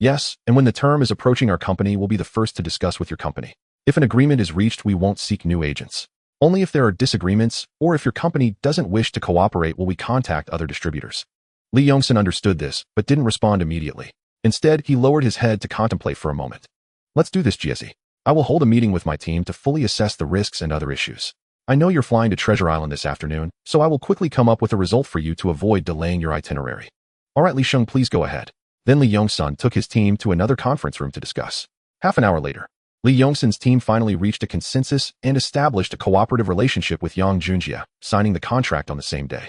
Yes, and when the term is approaching, our company will be the first to discuss with your company. If an agreement is reached, we won't seek new agents. Only if there are disagreements, or if your company doesn't wish to cooperate, will we contact other distributors. Lee Young-sun understood this, but didn't respond immediately. Instead, he lowered his head to contemplate for a moment. Let's do this, Jesse. I will hold a meeting with my team to fully assess the risks and other issues. I know you're flying to Treasure Island this afternoon, so I will quickly come up with a result for you to avoid delaying your itinerary. All right, Li Sheng, please go ahead. Then Lee Young-sun took his team to another conference room to discuss. Half an hour later, Lee Young-sun's team finally reached a consensus and established a cooperative relationship with Yang Junjie, signing the contract on the same day.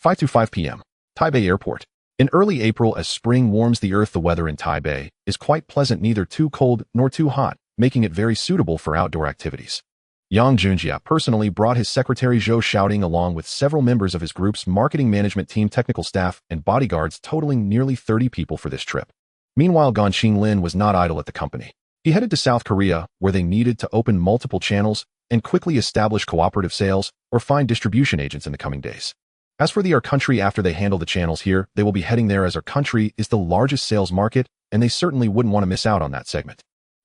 5:05 p.m. Taipei Airport. In early April, as spring warms the earth, the weather in Taipei is quite pleasant, neither too cold nor too hot, making it very suitable for outdoor activities. Yang Junjie personally brought his secretary Zhou Xiaoding along with several members of his group's marketing management team, technical staff, and bodyguards, totaling nearly 30 people for this trip. Meanwhile, Gan Xinlin was not idle at the company. He headed to South Korea, where they needed to open multiple channels and quickly establish cooperative sales or find distribution agents in the coming days. As for our country, after they handle the channels here, they will be heading there, as our country is the largest sales market, and they certainly wouldn't want to miss out on that segment.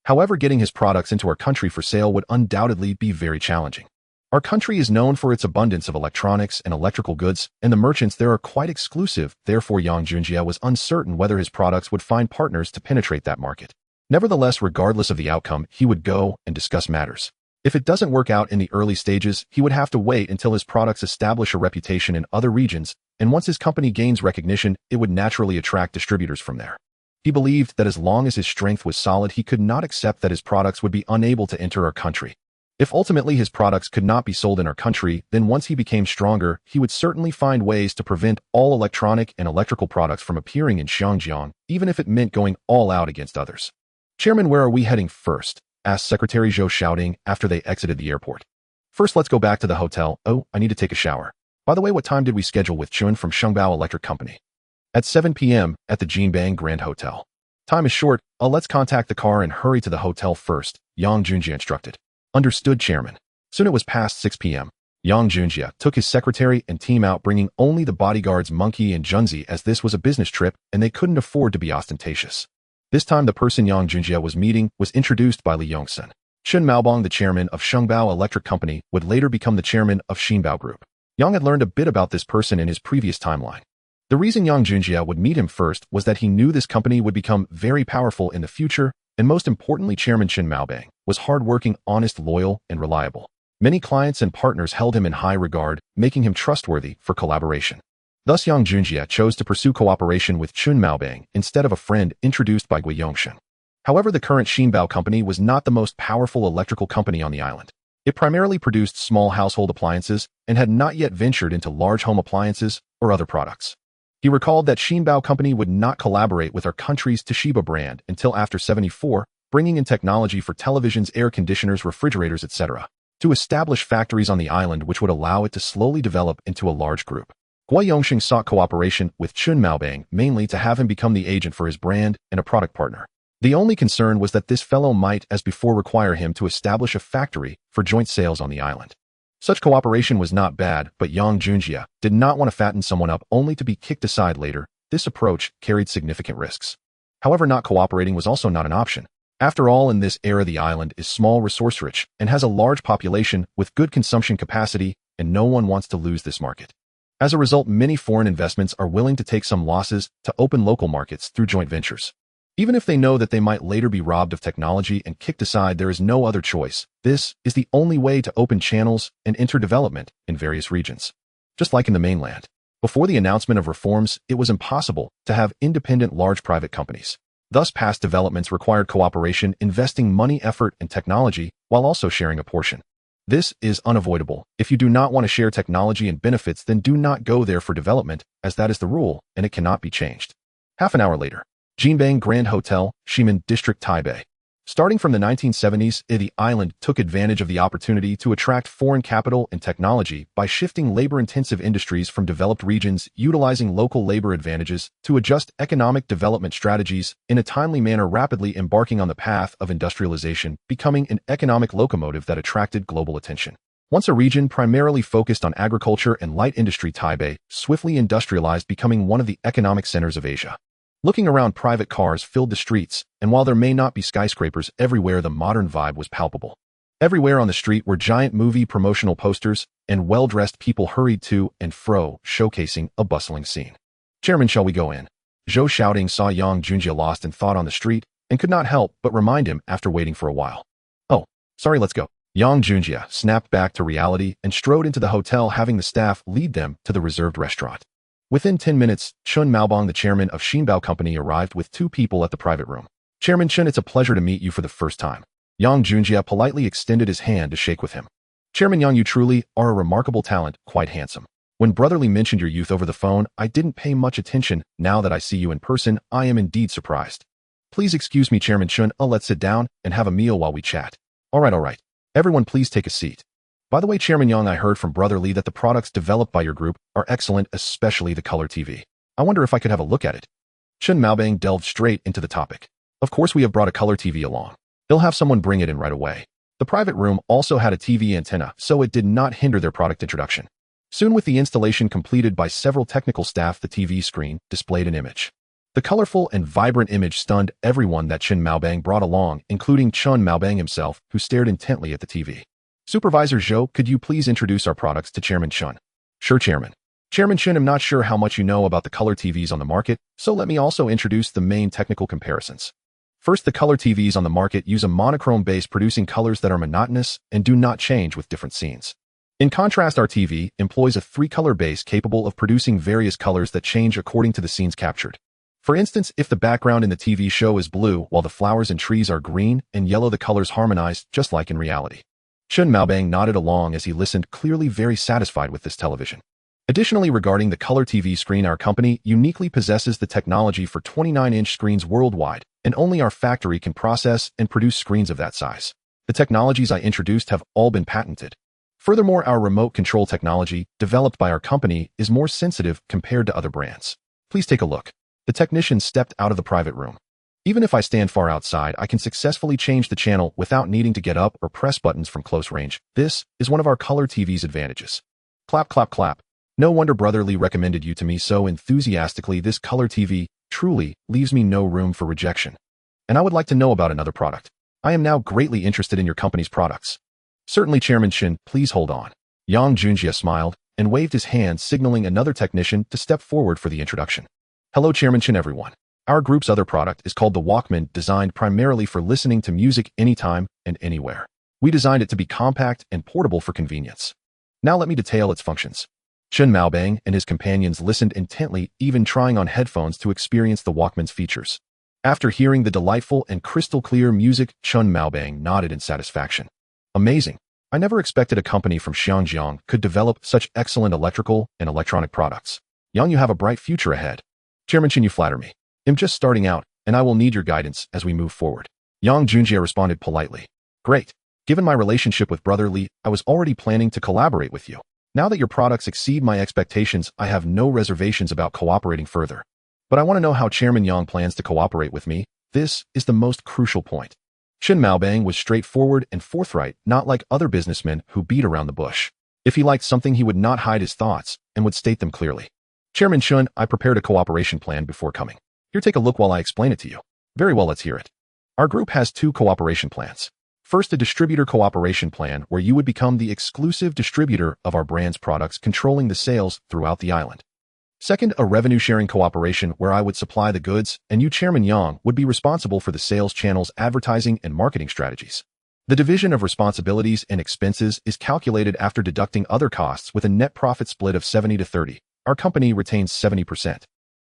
However, getting his products into our country for sale would undoubtedly be very challenging. Our country is known for its abundance of electronics and electrical goods, and the merchants there are quite exclusive. Therefore, Yang Junjie was uncertain whether his products would find partners to penetrate that market. Nevertheless, regardless of the outcome, he would go and discuss matters. If it doesn't work out in the early stages, he would have to wait until his products establish a reputation in other regions, and once his company gains recognition, it would naturally attract distributors from there. He believed that as long as his strength was solid, he could not accept that his products would be unable to enter our country. If ultimately his products could not be sold in our country, then once he became stronger, he would certainly find ways to prevent all electronic and electrical products from appearing in Xinjiang, even if it meant going all out against others. Chairman, where are we heading first? Asked Secretary Zhou Xiaoding after they exited the airport. First, let's go back to the hotel. Oh, I need to take a shower. By the way, what time did we schedule with Chun from Shengbao Electric Company? At 7 p.m. at the Jinbang Grand Hotel. Time is short. Let's contact the car and hurry to the hotel first, Yang Junjie instructed. Understood, Chairman. Soon it was past 6 p.m. Yang Junjie took his secretary and team out, bringing only the bodyguards Monkey and Junzi, as this was a business trip and they couldn't afford to be ostentatious. This time, the person Yang Junjie was meeting was introduced by Li Young-sun. Chen Maobong, the chairman of Shengbao Electric Company, would later become the chairman of Xinbao Group. Yang had learned a bit about this person in his previous timeline. The reason Yang Junjie would meet him first was that he knew this company would become very powerful in the future, and most importantly, Chairman Chen Maobang was hardworking, honest, loyal, and reliable. Many clients and partners held him in high regard, making him trustworthy for collaboration. Thus, Yang Junjie chose to pursue cooperation with Chen Maobang instead of a friend introduced by Gui Yongshan. However, the current Xinbao company was not the most powerful electrical company on the island. It primarily produced small household appliances and had not yet ventured into large home appliances or other products. He recalled that Shinbao Company would not collaborate with our country's Toshiba brand until after 74, bringing in technology for televisions, air conditioners, refrigerators, etc., to establish factories on the island which would allow it to slowly develop into a large group. Guo Yongxing sought cooperation with Chun Maobang mainly to have him become the agent for his brand and a product partner. The only concern was that this fellow might, as before, require him to establish a factory for joint sales on the island. Such cooperation was not bad, but Yang Junjie did not want to fatten someone up only to be kicked aside later. This approach carried significant risks. However, not cooperating was also not an option. After all, in this era the island is small, resource-rich, and has a large population with good consumption capacity, and no one wants to lose this market. As a result, many foreign investments are willing to take some losses to open local markets through joint ventures. Even if they know that they might later be robbed of technology and kicked aside, there is no other choice. This is the only way to open channels and enter development in various regions. Just like in the mainland, before the announcement of reforms, it was impossible to have independent large private companies. Thus, past developments required cooperation, investing money, effort, and technology, while also sharing a portion. This is unavoidable. If you do not want to share technology and benefits, then do not go there for development, as that is the rule, and it cannot be changed. Half an hour later, Jinbang Grand Hotel, Ximen District, Taipei. Starting from the 1970s, the island took advantage of the opportunity to attract foreign capital and technology by shifting labor-intensive industries from developed regions, utilizing local labor advantages to adjust economic development strategies in a timely manner, rapidly embarking on the path of industrialization, becoming an economic locomotive that attracted global attention. Once a region primarily focused on agriculture and light industry, Taipei swiftly industrialized, becoming one of the economic centers of Asia. Looking around, private cars filled the streets, and while there may not be skyscrapers everywhere, the modern vibe was palpable. Everywhere on the street were giant movie promotional posters, and well-dressed people hurried to and fro, showcasing a bustling scene. "Chairman, shall we go in?" Zhou Xiaoding saw Yang Junjie lost in thought on the street, and could not help but remind him after waiting for a while. "Oh, sorry, let's go." Yang Junjie snapped back to reality and strode into the hotel, having the staff lead them to the reserved restaurant. Within 10 minutes, Chun Maobang, the chairman of Shinbao Company, arrived with 2 people at the private room. "Chairman Chun, it's a pleasure to meet you for the first time." Yang Junjie politely extended his hand to shake with him. "Chairman Yang, you truly are a remarkable talent, quite handsome. When Brotherly mentioned your youth over the phone, I didn't pay much attention. Now that I see you in person, I am indeed surprised. Please excuse me, Chairman Chun. Let's sit down and have a meal while we chat." All right. Everyone please take a seat. By the way, Chairman Yang, I heard from Brotherly that the products developed by your group are excellent, especially the color TV. I wonder if I could have a look at it. Chun Maobang delved straight into the topic. "Of course, we have brought a color TV along. They'll have someone bring it in right away." The private room also had a TV antenna, so it did not hinder their product introduction. Soon, with the installation completed by several technical staff, the TV screen displayed an image. The colorful and vibrant image stunned everyone that Chun Maobang brought along, including Chun Maobang himself, who stared intently at the TV. "Supervisor Zhou, could you please introduce our products to Chairman Chun?" "Sure, Chairman." "Chairman Chun, I'm not sure how much you know about the color TVs on the market, so let me also introduce the main technical comparisons. First, the color TVs on the market use a monochrome base, producing colors that are monotonous and do not change with different scenes. In contrast, our TV employs a 3-color base capable of producing various colors that change according to the scenes captured. For instance, if the background in the TV show is blue while the flowers and trees are green and yellow, the colors harmonize just like in reality." Chun Maobang nodded along as he listened, clearly very satisfied with this television. Additionally, regarding the color TV screen, our company uniquely possesses the technology for 29-inch screens worldwide, and only our factory can process and produce screens of that size. The technologies I introduced have all been patented. Furthermore, our remote control technology, developed by our company, is more sensitive compared to other brands. Please take a look. The technician stepped out of the private room. "Even if I stand far outside, I can successfully change the channel without needing to get up or press buttons from close range. This is one of our color TV's advantages." Clap, clap, clap. "No wonder Brotherly recommended you to me so enthusiastically. This color TV truly leaves me no room for rejection. And I would like to know about another product. I am now greatly interested in your company's products." "Certainly, Chairman Shin, please hold on." Yang Junjie smiled and waved his hand, signaling another technician to step forward for the introduction. "Hello, Chairman Shin, everyone. Our group's other product is called the Walkman, designed primarily for listening to music anytime and anywhere. We designed it to be compact and portable for convenience. Now let me detail its functions." Chun Maobang and his companions listened intently, even trying on headphones to experience the Walkman's features. After hearing the delightful and crystal-clear music, Chun Maobang nodded in satisfaction. "Amazing. I never expected a company from Xiangjiang could develop such excellent electrical and electronic products. Yang, you have a bright future ahead. Chairman Chen, you flatter me. I'm just starting out, and I will need your guidance as we move forward. Yang Junjie responded politely. Great. Given my relationship with Brother Li, I was already planning to collaborate with you. Now that your products exceed my expectations, I have no reservations about cooperating further. But I want to know how Chairman Yang plans to cooperate with me. This is the most crucial point. Chen Maobang was straightforward and forthright, not like other businessmen who beat around the bush. If he liked something, he would not hide his thoughts and would state them clearly. Chairman Chen, I prepared a cooperation plan before coming. Here, take a look while I explain it to you. Very well, let's hear it. Our group has 2 cooperation plans. First, a distributor cooperation plan where you would become the exclusive distributor of our brand's products, controlling the sales throughout the island. Second, a revenue-sharing cooperation where I would supply the goods and you, Chairman Yang, would be responsible for the sales channels, advertising, and marketing strategies. The division of responsibilities and expenses is calculated after deducting other costs with a net profit split of 70 to 30. Our company retains 70%.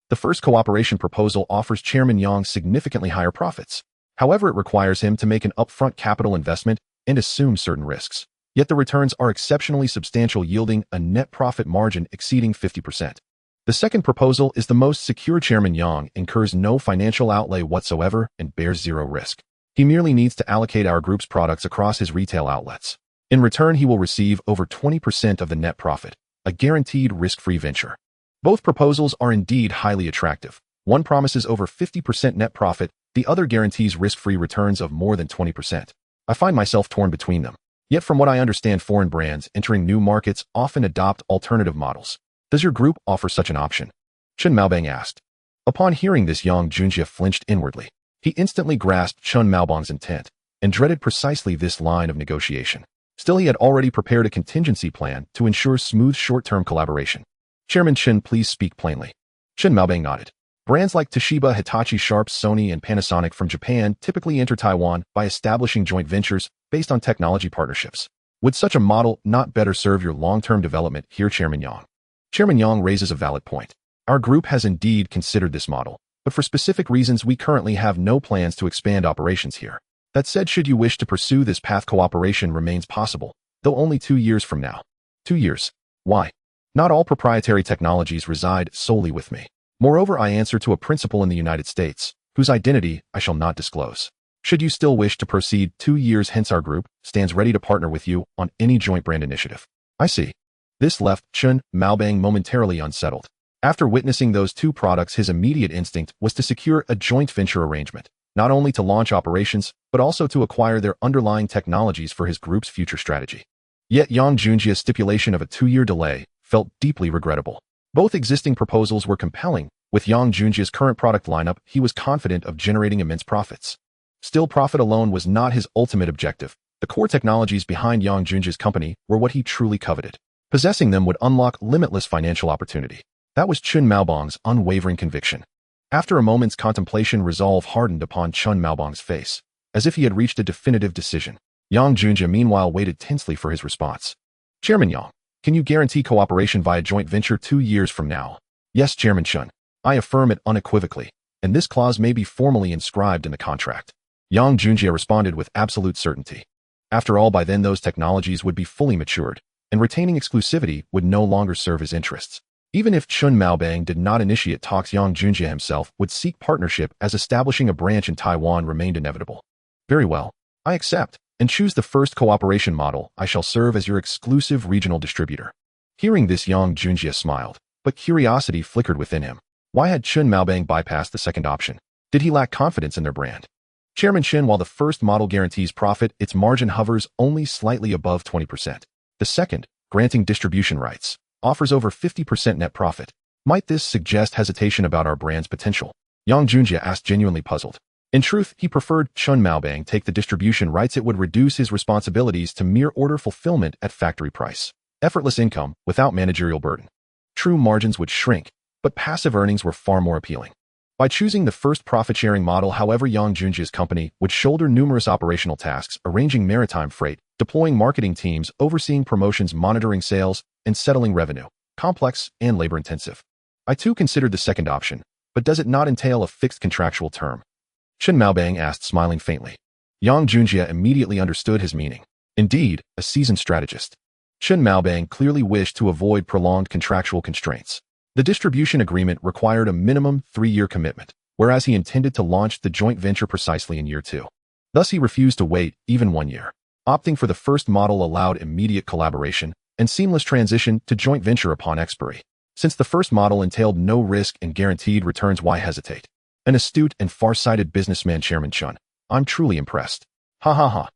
The first cooperation proposal offers Chairman Yang significantly higher profits. However, it requires him to make an upfront capital investment and assume certain risks. Yet the returns are exceptionally substantial, yielding a net profit margin exceeding 50%. The second proposal is the most secure. Chairman Yang incurs no financial outlay whatsoever and bears zero risk. He merely needs to allocate our group's products across his retail outlets. In return, he will receive over 20% of the net profit, a guaranteed risk-free venture. Both proposals are indeed highly attractive. One promises over 50% net profit, the other guarantees risk-free returns of more than 20%. I find myself torn between them. Yet from what I understand, foreign brands entering new markets often adopt alternative models. Does your group offer such an option? Chen Maobang asked. Upon hearing this, Yang Junjie flinched inwardly. He instantly grasped Chen Maobang's intent and dreaded precisely this line of negotiation. Still, he had already prepared a contingency plan to ensure smooth short-term collaboration. Chairman Chen, please speak plainly. Chen Maobang nodded. Brands like Toshiba, Hitachi, Sharp, Sony, and Panasonic from Japan typically enter Taiwan by establishing joint ventures based on technology partnerships. Would such a model not better serve your long-term development here, Chairman Yang? Chairman Yang raises a valid point. Our group has indeed considered this model, but for specific reasons we currently have no plans to expand operations here. That said, should you wish to pursue this path, cooperation remains possible, though only 2 years from now. 2 years. Why? Not all proprietary technologies reside solely with me. Moreover, I answer to a principal in the United States, whose identity I shall not disclose. Should you still wish to proceed, 2 years hence our group stands ready to partner with you on any joint brand initiative. I see. This left Chen Maobang momentarily unsettled. After witnessing those 2 products, his immediate instinct was to secure a joint venture arrangement, not only to launch operations, but also to acquire their underlying technologies for his group's future strategy. Yet Yang Junjie's stipulation of a 2-year delay felt deeply regrettable. Both existing proposals were compelling. With Yang Junjie's current product lineup, he was confident of generating immense profits. Still, profit alone was not his ultimate objective. The core technologies behind Yang Junjie's company were what he truly coveted. Possessing them would unlock limitless financial opportunity. That was Chen Maobang's unwavering conviction. After a moment's contemplation, resolve hardened upon Chen Maobang's face, as if he had reached a definitive decision. Yang Junjie meanwhile waited tensely for his response. Chairman Yang, can you guarantee cooperation via joint venture 2 years from now? Yes, Chairman Chen. I affirm it unequivocally, and this clause may be formally inscribed in the contract. Yang Junjie responded with absolute certainty. After all, by then those technologies would be fully matured, and retaining exclusivity would no longer serve his interests. Even if Chen Maobang did not initiate talks, Yang Junjie himself would seek partnership, as establishing a branch in Taiwan remained inevitable. Very well. I accept, and choose the first cooperation model. I shall serve as your exclusive regional distributor. Hearing this, Yang Junjie smiled, but curiosity flickered within him. Why had Chen Maobang bypassed the second option? Did he lack confidence in their brand? Chairman Chen, while the first model guarantees profit, its margin hovers only slightly above 20%. The second, granting distribution rights, offers over 50% net profit. Might this suggest hesitation about our brand's potential? Yang Junjie asked, genuinely puzzled. In truth, he preferred Chen Maobang take the distribution rights. It would reduce his responsibilities to mere order fulfillment at factory price. Effortless income without managerial burden. True margins would shrink, but passive earnings were far more appealing. By choosing the first profit-sharing model, however, Yang Junjie's company would shoulder numerous operational tasks, arranging maritime freight, deploying marketing teams, overseeing promotions, monitoring sales, and settling revenue. Complex and labor-intensive. I too considered the second option, but does it not entail a fixed contractual term? Chen Maobang asked, smiling faintly. Yang Junjie immediately understood his meaning. Indeed, a seasoned strategist. Chen Maobang clearly wished to avoid prolonged contractual constraints. The distribution agreement required a minimum 3-year commitment, whereas he intended to launch the joint venture precisely in year 2. Thus, he refused to wait even 1 year. Opting for the first model allowed immediate collaboration and seamless transition to joint venture upon expiry. Since the first model entailed no risk and guaranteed returns, why hesitate? An astute and far-sighted businessman, Chairman Chun. I'm truly impressed. Ha ha ha.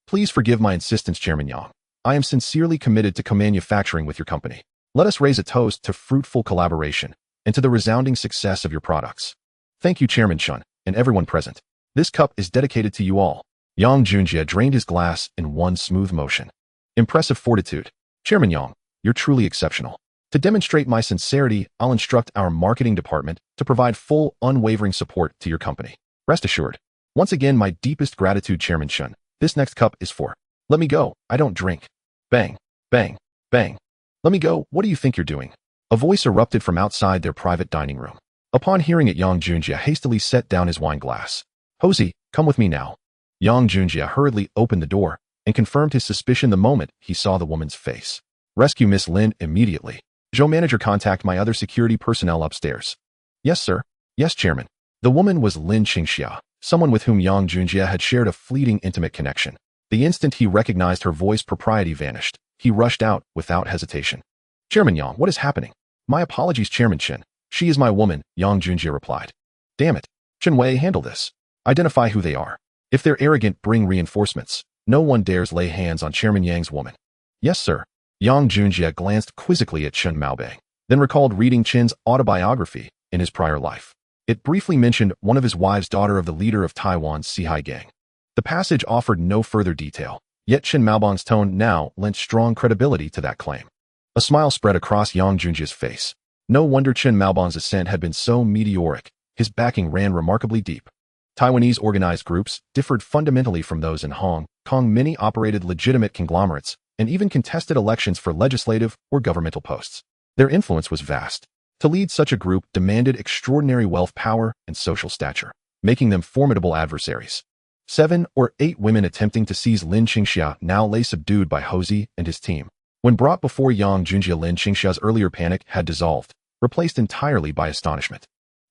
Please forgive my insistence, Chairman Yang. I am sincerely committed to co-manufacturing with your company. Let us raise a toast to fruitful collaboration and to the resounding success of your products. Thank you, Chairman Chun, and everyone present. This cup is dedicated to you all. Yang Junjie drained his glass in one smooth motion. Impressive fortitude. Chairman Yang, you're truly exceptional. To demonstrate my sincerity, I'll instruct our marketing department to provide full, unwavering support to your company. Rest assured. Once again, my deepest gratitude, Chairman Chun. This next cup is for. Let me go. I don't drink. Bang, bang, bang. Let me go. What do you think you're doing? A voice erupted from outside their private dining room. Upon hearing it, Yang Junjie hastily set down his wine glass. Hosey, come with me now. Yang Junjie hurriedly opened the door and confirmed his suspicion the moment he saw the woman's face. Rescue Miss Lin immediately. Zhou manager, contact my other security personnel upstairs. Yes, sir. Yes, Chairman. The woman was Lin Qingxia, someone with whom Yang Junjie had shared a fleeting intimate connection. The instant he recognized her voice, propriety vanished. He rushed out without hesitation. Chairman Yang, what is happening? My apologies, Chairman Chen. She is my woman, Yang Junjie replied. Damn it. Chen Wei, handle this. Identify who they are. If they're arrogant, bring reinforcements. No one dares lay hands on Chairman Yang's woman. Yes, sir. Yang Junjie glanced quizzically at Chen Maobang, then recalled reading Chen's autobiography in his prior life. It briefly mentioned one of his wives, daughter of the leader of Taiwan's Sihai gang. The passage offered no further detail, yet Chen Maobang's tone now lent strong credibility to that claim. A smile spread across Yang Junjie's face. No wonder Chen Maobang's ascent had been so meteoric. His backing ran remarkably deep. Taiwanese organized groups differed fundamentally from those in Hong Kong. Many operated legitimate conglomerates and even contested elections for legislative or governmental posts. Their influence was vast. To lead such a group demanded extraordinary wealth, power, and social stature, making them formidable adversaries. 7 or 8 women attempting to seize Lin Qingxia now lay subdued by Hosey and his team. When brought before Yang Junjie, Lin Qingxia's earlier panic had dissolved, replaced entirely by astonishment.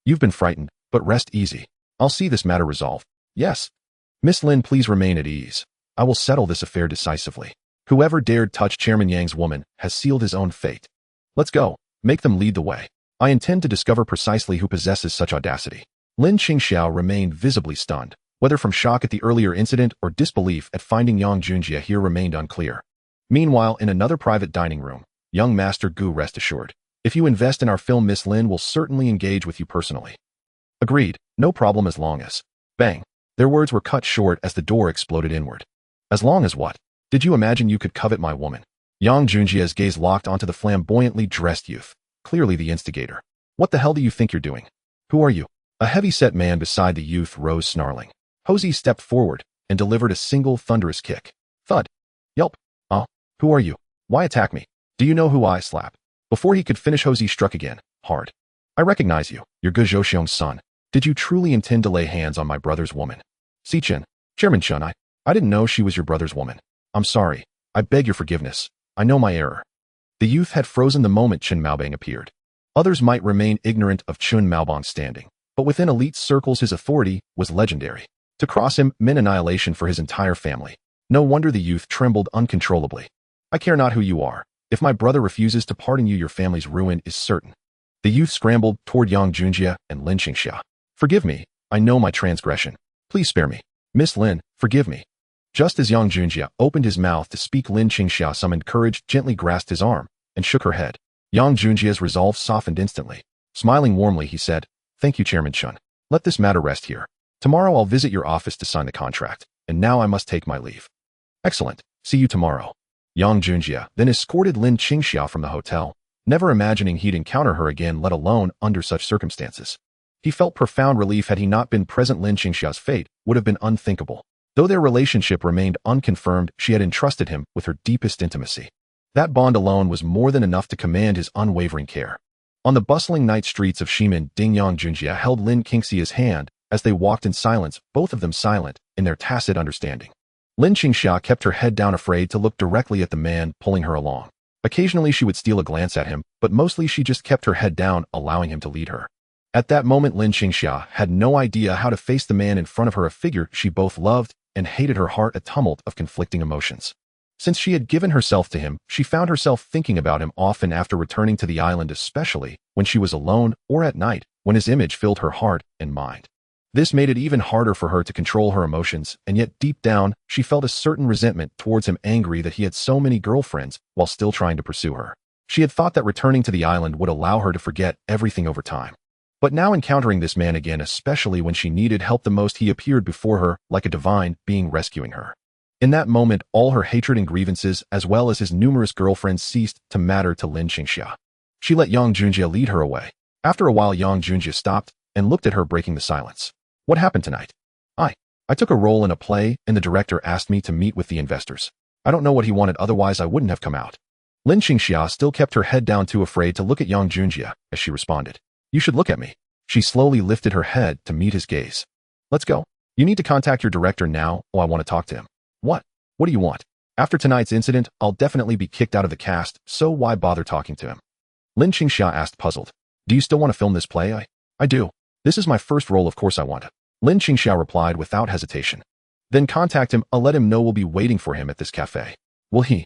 You've been frightened, but rest easy. I'll see this matter resolved. Yes. Miss Lin, please remain at ease. I will settle this affair decisively. Whoever dared touch Chairman Yang's woman has sealed his own fate. Let's go. Make them lead the way. I intend to discover precisely who possesses such audacity. Lin Qingxia remained visibly stunned. Whether from shock at the earlier incident or disbelief at finding Yang Junjie here remained unclear. Meanwhile, in another private dining room, young Master Gu, rest assured. If you invest in our film, Miss Lin will certainly engage with you personally. Agreed. No problem, as long as... Bang. Their words were cut short as the door exploded inward. As long as what? Did you imagine you could covet my woman? Yang Junjie's gaze locked onto the flamboyantly dressed youth, clearly the instigator. What the hell do you think you're doing? Who are you? A heavy-set man beside the youth rose, snarling. Hosey stepped forward and delivered a single thunderous kick. Thud. Yelp. Who are you? Why attack me? Do you know who I slap? Before he could finish, Hosey struck again, hard. I recognize you. You're Gu Zhouxiong's son. Did you truly intend to lay hands on my brother's woman? Si Chen. Chairman Chun, I didn't know she was your brother's woman. I'm sorry. I beg your forgiveness. I know my error. The youth had frozen the moment Chen Maobang appeared. Others might remain ignorant of Chen Maobang's standing, but within elite circles his authority was legendary. To cross him meant annihilation for his entire family. No wonder the youth trembled uncontrollably. I care not who you are. If my brother refuses to pardon you, your family's ruin is certain. The youth scrambled toward Yang Junjie and Lin Qingxia. Forgive me. I know my transgression. Please spare me. Miss Lin, forgive me. Just as Yang Junjie opened his mouth to speak, Lin Qingxia, summoned courage, gently grasped his arm and shook her head. Yang Junjie's resolve softened instantly. Smiling warmly, he said, Thank you, Chairman Chun. Let this matter rest here. Tomorrow I'll visit your office to sign the contract, and now I must take my leave. Excellent. See you tomorrow. Yang Junjie then escorted Lin Qingxia from the hotel, never imagining he'd encounter her again, let alone under such circumstances. He felt profound relief. Had he not been present, Lin Qingxia's fate would have been unthinkable. Though their relationship remained unconfirmed, she had entrusted him with her deepest intimacy. That bond alone was more than enough to command his unwavering care. On the bustling night streets of Ximen, Yang Junjie held Lin Qingxia's hand as they walked in silence, both of them silent in their tacit understanding. Lin Qingxia kept her head down, afraid to look directly at the man pulling her along. Occasionally she would steal a glance at him, but mostly she just kept her head down, allowing him to lead her. At that moment, Lin Qingxia had no idea how to face the man in front of her, a figure she both loved and hated, her heart a tumult of conflicting emotions. Since she had given herself to him, she found herself thinking about him often after returning to the island, especially when she was alone or at night, when his image filled her heart and mind. This made it even harder for her to control her emotions, and yet deep down, she felt a certain resentment towards him, angry that he had so many girlfriends while still trying to pursue her. She had thought that returning to the island would allow her to forget everything over time. But now encountering this man again, especially when she needed help the most, he appeared before her like a divine being rescuing her. In that moment, all her hatred and grievances, as well as his numerous girlfriends, ceased to matter to Lin Qingxia. She let Yang Junjie lead her away. After a while, Yang Junjie stopped and looked at her, breaking the silence. What happened tonight? I took a role in a play, and the director asked me to meet with the investors. I don't know what he wanted, otherwise I wouldn't have come out. Lin Qingxia still kept her head down, too afraid to look at Yang Junjie, as she responded. You should look at me. She slowly lifted her head to meet his gaze. Let's go. You need to contact your director now. Oh, I want to talk to him. What? What do you want? After tonight's incident, I'll definitely be kicked out of the cast, so why bother talking to him? Lin Qingxia asked, puzzled. Do you still want to film this play? I do. This is my first role, of course I want it. Lin Qingxia replied without hesitation. Then contact him. I'll let him know we'll be waiting for him at this cafe. Will he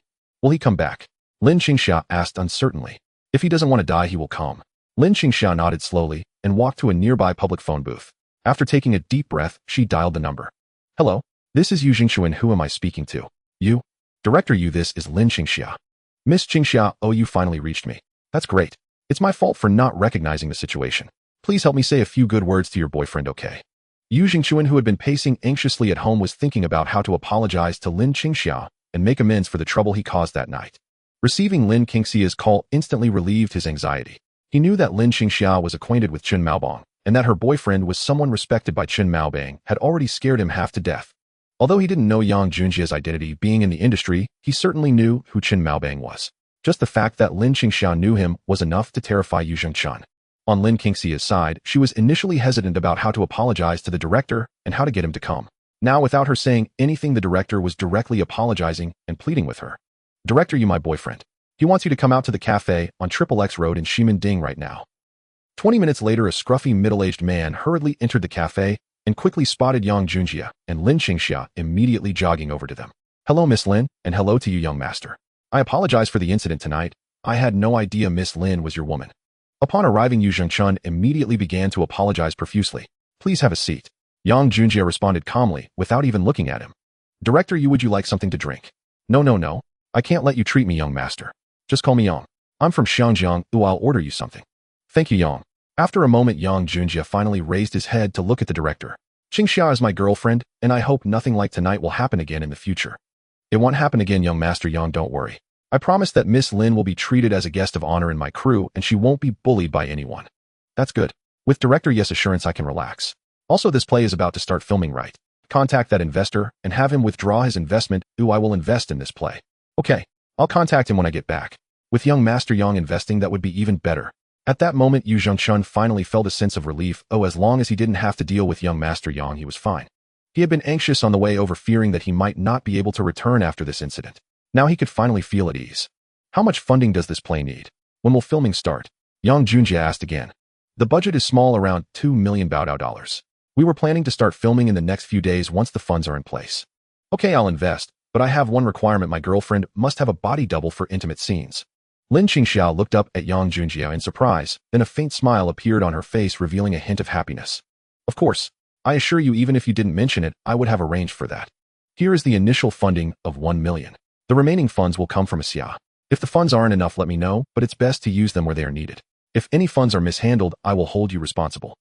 come back? Lin Qingxia asked uncertainly. If he doesn't want to die, he will come. Lin Qingxia nodded slowly and walked to a nearby public phone booth. After taking a deep breath, she dialed the number. Hello, this is Yu Jingxuan. Who am I speaking to? You? Director Yu, this is Lin Qingxia. Miss Qingxia, oh, you finally reached me. That's great. It's my fault for not recognizing the situation. Please help me say a few good words to your boyfriend, okay? Yu Jingxuan, who had been pacing anxiously at home, was thinking about how to apologize to Lin Qingxia and make amends for the trouble he caused that night. Receiving Lin Qingxia's call instantly relieved his anxiety. He knew that Lin Qingxia was acquainted with Chen Maobang, and that her boyfriend was someone respected by Chen Maobang had already scared him half to death. Although he didn't know Yang Junjie's identity, being in the industry, he certainly knew who Chen Maobang was. Just the fact that Lin Qingxia knew him was enough to terrify Yu Zhengchen. On Lin Qingxia's side, she was initially hesitant about how to apologize to the director and how to get him to come. Now, without her saying anything, the director was directly apologizing and pleading with her. Director, you my boyfriend. He wants you to come out to the cafe on Triple X Road in Ximending right now. 20 minutes later, a scruffy middle-aged man hurriedly entered the cafe and quickly spotted Yang Junjie and Lin Qingxia immediately jogging over to them. Hello, Miss Lin, and hello to you, young master. I apologize for the incident tonight. I had no idea Miss Lin was your woman. Upon arriving, Yu Zhengchen immediately began to apologize profusely. Please have a seat. Yang Junjie responded calmly, without even looking at him. Director Yu, would you like something to drink? No. I can't let you treat me young master. Just call me Yang. I'm from Xiangjiang. I'll order you something. Thank you, Yang. After a moment, Yang Junjie finally raised his head to look at the director. Qingxia is my girlfriend, and I hope nothing like tonight will happen again in the future. It won't happen again, young master Yang, don't worry. I promise that Miss Lin will be treated as a guest of honor in my crew, and she won't be bullied by anyone. That's good. With Director Yes assurance, I can relax. Also, this play is about to start filming, right? Contact that investor and have him withdraw his investment. I will invest in this play. Okay, I'll contact him when I get back. With young Master Yang investing, that would be even better. At that moment, Yu Zhengchen finally felt a sense of relief. As long as he didn't have to deal with young Master Yang, he was fine. He had been anxious on the way over, fearing that he might not be able to return after this incident. Now he could finally feel at ease. How much funding does this play need? When will filming start? Yang Junjie asked again. The budget is small, around $2 million Baodao. We were planning to start filming in the next few days once the funds are in place. Okay, I'll invest, but I have one requirement. My girlfriend must have a body double for intimate scenes. Lin Qingxia looked up at Yang Junjie in surprise, then a faint smile appeared on her face, revealing a hint of happiness. Of course. I assure you, even if you didn't mention it, I would have arranged for that. Here is the initial funding of 1 million. The remaining funds will come from Asia. If the funds aren't enough, let me know, but it's best to use them where they are needed. If any funds are mishandled, I will hold you responsible.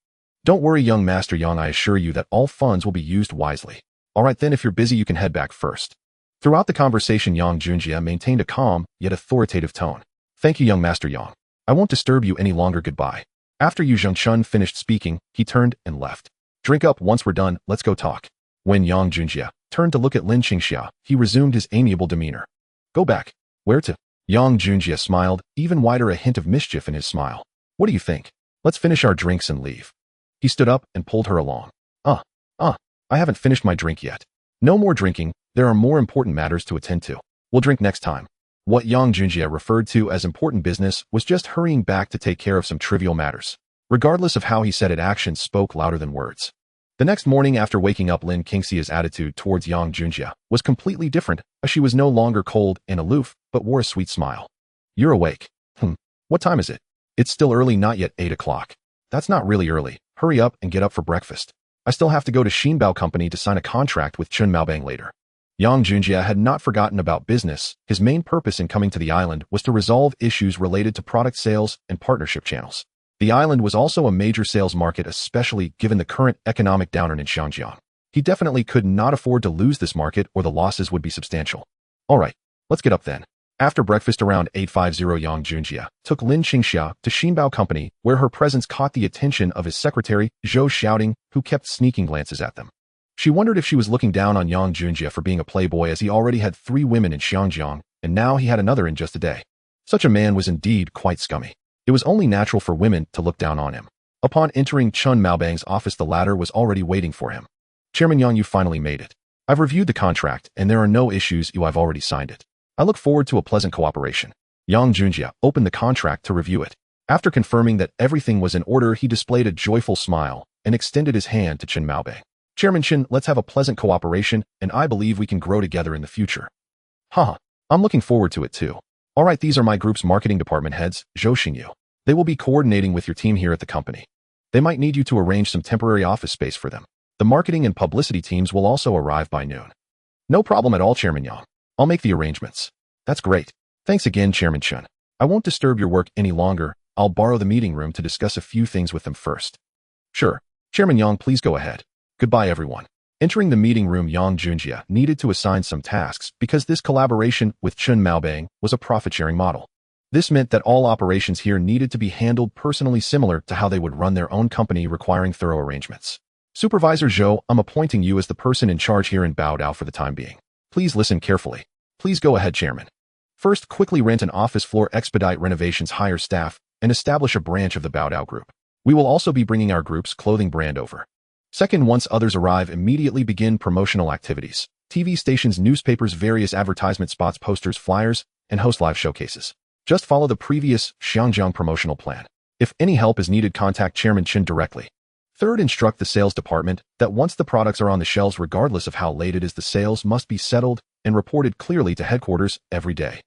Don't worry, young Master Yang, I assure you that all funds will be used wisely. Alright then, if you're busy, you can head back first. Throughout the conversation, Yang Junjie maintained a calm, yet authoritative tone. Thank you, young Master Yang. I won't disturb you any longer, goodbye. After Yu Zhengchen finished speaking, he turned and left. Drink up, once we're done, let's go talk. When Yang Junjie turned to look at Lin Qingxia, he resumed his amiable demeanor. Go back. Where to? Yang Junjie smiled, even wider, a hint of mischief in his smile. What do you think? Let's finish our drinks and leave. He stood up and pulled her along. I haven't finished my drink yet. No more drinking, there are more important matters to attend to. We'll drink next time. What Yang Junjie referred to as important business was just hurrying back to take care of some trivial matters. Regardless of how he said it, actions spoke louder than words. The next morning after waking up, Lin Qingxia's attitude towards Yang Junjie was completely different, as she was no longer cold and aloof, but wore a sweet smile. You're awake. What time is it? It's still early, not yet 8 o'clock. That's not really early. Hurry up and get up for breakfast. I still have to go to Xinbao Company to sign a contract with Chun Maobang later. Yang Junjie had not forgotten about business. His main purpose in coming to the island was to resolve issues related to product sales and partnership channels. The island was also a major sales market, especially given the current economic downturn in Xinjiang. He definitely could not afford to lose this market, or the losses would be substantial. Alright, let's get up then. After breakfast around 8:50, Yang Junjie took Lin Qingxia to Xinbao Company, where her presence caught the attention of his secretary, Zhou Xiaoding, who kept sneaking glances at them. She wondered if she was looking down on Yang Junjie for being a playboy, as he already had 3 women in Xinjiang, and now he had another in just a day. Such a man was indeed quite scummy. It was only natural for women to look down on him. Upon entering Chun Maobang's office, the latter was already waiting for him. Chairman Yang, you finally made it. I've reviewed the contract, and there are no issues. I've already signed it. I look forward to a pleasant cooperation. Yang Junjie opened the contract to review it. After confirming that everything was in order, he displayed a joyful smile and extended his hand to Chun Maobang. Chairman Chen, let's have a pleasant cooperation, and I believe we can grow together in the future. I'm looking forward to it too. Alright, these are my group's marketing department heads, Zhou Xingyu. They will be coordinating with your team here at the company. They might need you to arrange some temporary office space for them. The marketing and publicity teams will also arrive by noon. No problem at all, Chairman Yang. I'll make the arrangements. That's great. Thanks again, Chairman Chen. I won't disturb your work any longer. I'll borrow the meeting room to discuss a few things with them first. Sure. Chairman Yang, please go ahead. Goodbye, everyone. Entering the meeting room, Yang Junjie needed to assign some tasks because this collaboration with Chun Maobang was a profit-sharing model. This meant that all operations here needed to be handled personally, similar to how they would run their own company, requiring thorough arrangements. Supervisor Zhou, I'm appointing you as the person in charge here in Baodao for the time being. Please listen carefully. Please go ahead, Chairman. First, quickly rent an office floor, expedite renovations, hire staff, and establish a branch of the Baodao Group. We will also be bringing our group's clothing brand over. Second, once others arrive, immediately begin promotional activities. TV stations, newspapers, various advertisement spots, posters, flyers, and host live showcases. Just follow the previous Xinjiang promotional plan. If any help is needed, contact Chairman Chen directly. Third, instruct the sales department that once the products are on the shelves, regardless of how late it is, the sales must be settled and reported clearly to headquarters every day.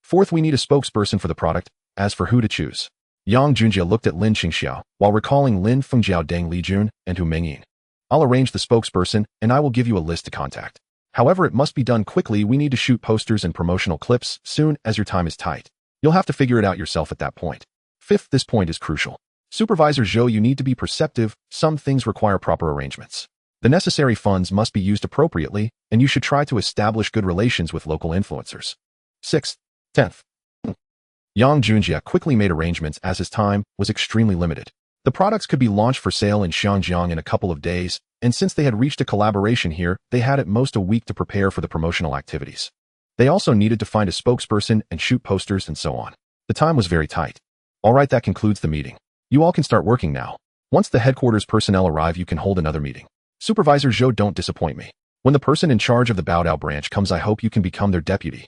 Fourth, we need a spokesperson for the product. As for who to choose, Yang Junjie looked at Lin Qingxiao while recalling Lin Fengjiao, Deng Lijun, and Hu Mengyin. I'll arrange the spokesperson, and I will give you a list to contact. However, it must be done quickly. We need to shoot posters and promotional clips soon, as your time is tight. You'll have to figure it out yourself at that point. Fifth, this point is crucial. Supervisor Zhou, you need to be perceptive. Some things require proper arrangements. The necessary funds must be used appropriately, and you should try to establish good relations with local influencers. Sixth, 10th. Yang Junjie quickly made arrangements as his time was extremely limited. The products could be launched for sale in Xinjiang in a couple of days, and since they had reached a collaboration here, they had at most a week to prepare for the promotional activities. They also needed to find a spokesperson and shoot posters and so on. The time was very tight. Alright, that concludes the meeting. You all can start working now. Once the headquarters personnel arrive, you can hold another meeting. Supervisor Zhou, don't disappoint me. When the person in charge of the Baodao branch comes, I hope you can become their deputy.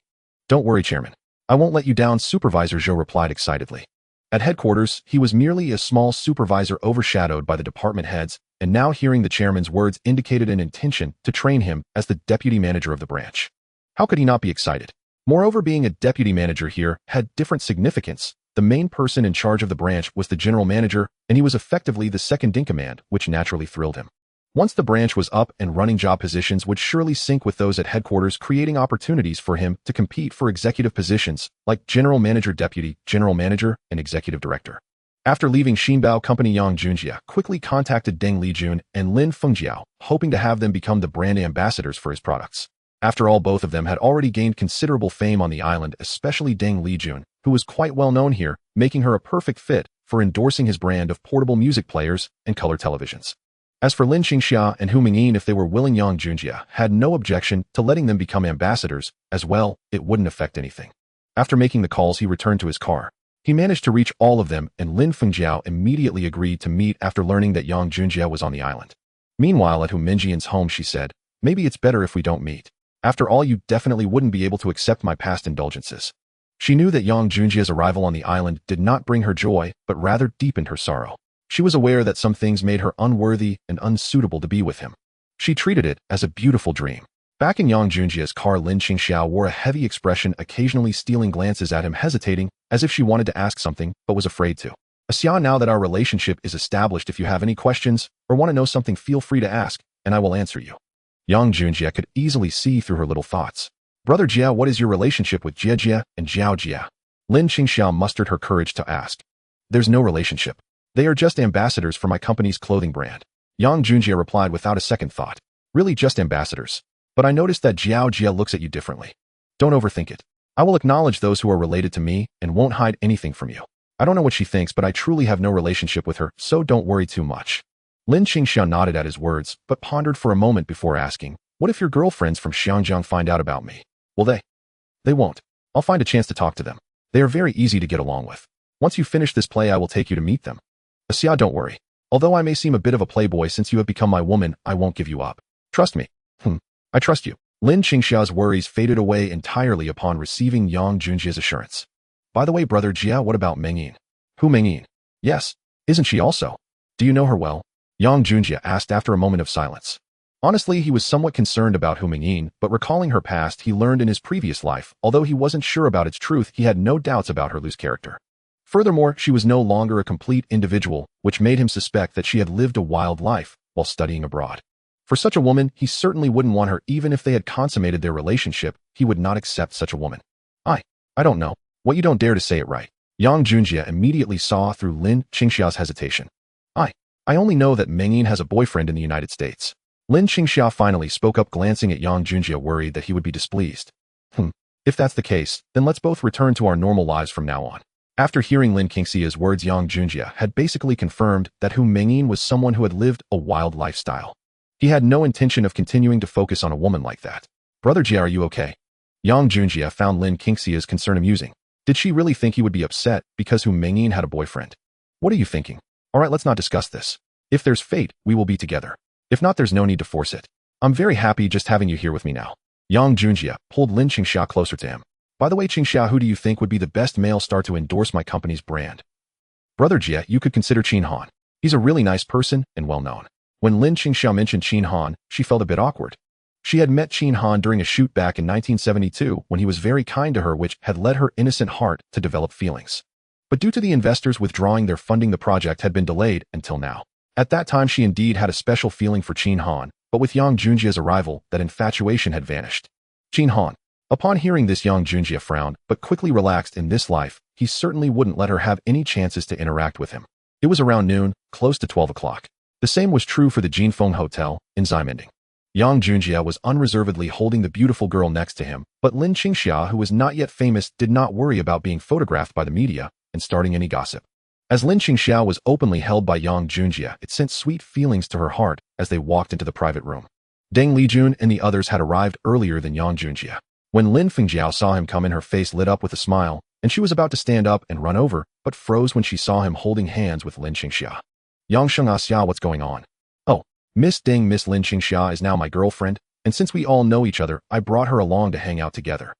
Don't worry, Chairman. I won't let you down, Supervisor Zhou replied excitedly. At headquarters, he was merely a small supervisor overshadowed by the department heads, and now hearing the chairman's words indicated an intention to train him as the deputy manager of the branch. How could he not be excited? Moreover, being a deputy manager here had different significance. The main person in charge of the branch was the general manager, and he was effectively the second in command, which naturally thrilled him. Once the branch was up and running, job positions would surely sync with those at headquarters, creating opportunities for him to compete for executive positions like general manager, deputy general manager, and executive director. After leaving Xinbao Company, Yang Junjie quickly contacted Deng Lijun and Lin Fengjiao, hoping to have them become the brand ambassadors for his products. After all, both of them had already gained considerable fame on the island, especially Deng Lijun, who was quite well known here, making her a perfect fit for endorsing his brand of portable music players and color televisions. As for Lin Qingxia and Hu Mengyin, if they were willing, Yang Junjie had no objection to letting them become ambassadors as well. It wouldn't affect anything. After making the calls, he returned to his car. He managed to reach all of them, and Lin Fengjiao immediately agreed to meet after learning that Yang Junjie was on the island. Meanwhile, at Hu Mengjin's home, she said, "Maybe it's better if we don't meet. After all, you definitely wouldn't be able to accept my past indulgences. She knew that Yang Junjia's arrival on the island did not bring her joy, but rather deepened her sorrow. She was aware that some things made her unworthy and unsuitable to be with him. She treated it as a beautiful dream. Back in Yang Junjia's car, Lin Qingxiao wore a heavy expression, occasionally stealing glances at him, hesitating, as if she wanted to ask something, but was afraid to. Xia, now that our relationship is established, if you have any questions or want to know something, feel free to ask, and I will answer you. Yang Junjia could easily see through her little thoughts. Brother Jia, what is your relationship with Jia Jia and Zhao Jia? Lin Qingxiao mustered her courage to ask. There's no relationship. They are just ambassadors for my company's clothing brand. Yang Junjia replied without a second thought. Really, just ambassadors? But I noticed that Zhao Jia looks at you differently. Don't overthink it. I will acknowledge those who are related to me and won't hide anything from you. I don't know what she thinks, but I truly have no relationship with her, so don't worry too much. Lin Qingxiao nodded at his words, but pondered for a moment before asking, what if your girlfriends from Xiangjiang find out about me? Will they? They won't. I'll find a chance to talk to them. They are very easy to get along with. Once you finish this play, I will take you to meet them. Xia, don't worry. Although I may seem a bit of a playboy since you have become my woman, I won't give you up. Trust me. I trust you. Lin Qingxiao's worries faded away entirely upon receiving Yang Junjia's assurance. By the way, Brother Jia, what about Mengyin? Who, Mengyin? Yes. Isn't she also? Do you know her well? Yang Junjia asked after a moment of silence. Honestly, he was somewhat concerned about Hu Mengyin, but recalling her past he learned in his previous life, although he wasn't sure about its truth, he had no doubts about her loose character. Furthermore, she was no longer a complete individual, which made him suspect that she had lived a wild life while studying abroad. For such a woman, he certainly wouldn't want her. Even if they had consummated their relationship, he would not accept such a woman. I don't know. What, you don't dare to say it, right? Yang Junjia immediately saw through Lin Qingxiao's hesitation. I only know that Mengyin has a boyfriend in the United States. Lin Qingxiao finally spoke up, glancing at Yang Junjia, worried that he would be displeased. If that's the case, then let's both return to our normal lives from now on. After hearing Lin Qingxia's words, Yang Junjia had basically confirmed that Hu Mengyin was someone who had lived a wild lifestyle. He had no intention of continuing to focus on a woman like that. Brother Jia, are you okay? Yang Junjia found Lin Qingxia's concern amusing. Did she really think he would be upset because Hu Mengyin had a boyfriend? What are you thinking? Alright, let's not discuss this. If there's fate, we will be together. If not, there's no need to force it. I'm very happy just having you here with me now. Yang Junjia pulled Lin Qingxiao closer to him. By the way, Qingxiao, who do you think would be the best male star to endorse my company's brand? Brother Jia, you could consider Qin Han. He's a really nice person and well-known. When Lin Qingxiao mentioned Qin Han, she felt a bit awkward. She had met Qin Han during a shoot back in 1972 when he was very kind to her, which had led her innocent heart to develop feelings. But due to the investors withdrawing their funding, the project had been delayed until now. At that time, she indeed had a special feeling for Qin Han, but with Yang Junjia's arrival, that infatuation had vanished. Qin Han. Upon hearing this, Yang Junjia frowned, but quickly relaxed. In this life, he certainly wouldn't let her have any chances to interact with him. It was around noon, close to 12 o'clock. The same was true for the Jinfeng Hotel in Ximending. Yang Junjia was unreservedly holding the beautiful girl next to him, but Lin Qingxiao, who was not yet famous, did not worry about being photographed by the media and starting any gossip. As Lin Qingxiao was openly held by Yang Junjia, it sent sweet feelings to her heart as they walked into the private room. Deng Lijun and the others had arrived earlier than Yang Junjia. When Lin Fengjiao saw him come in, her face lit up with a smile, and she was about to stand up and run over, but froze when she saw him holding hands with Lin Qingxiao. Yang Shengxia, what's going on? Oh, Miss Deng, Miss Lin Qingxia is now my girlfriend, and since we all know each other, I brought her along to hang out together.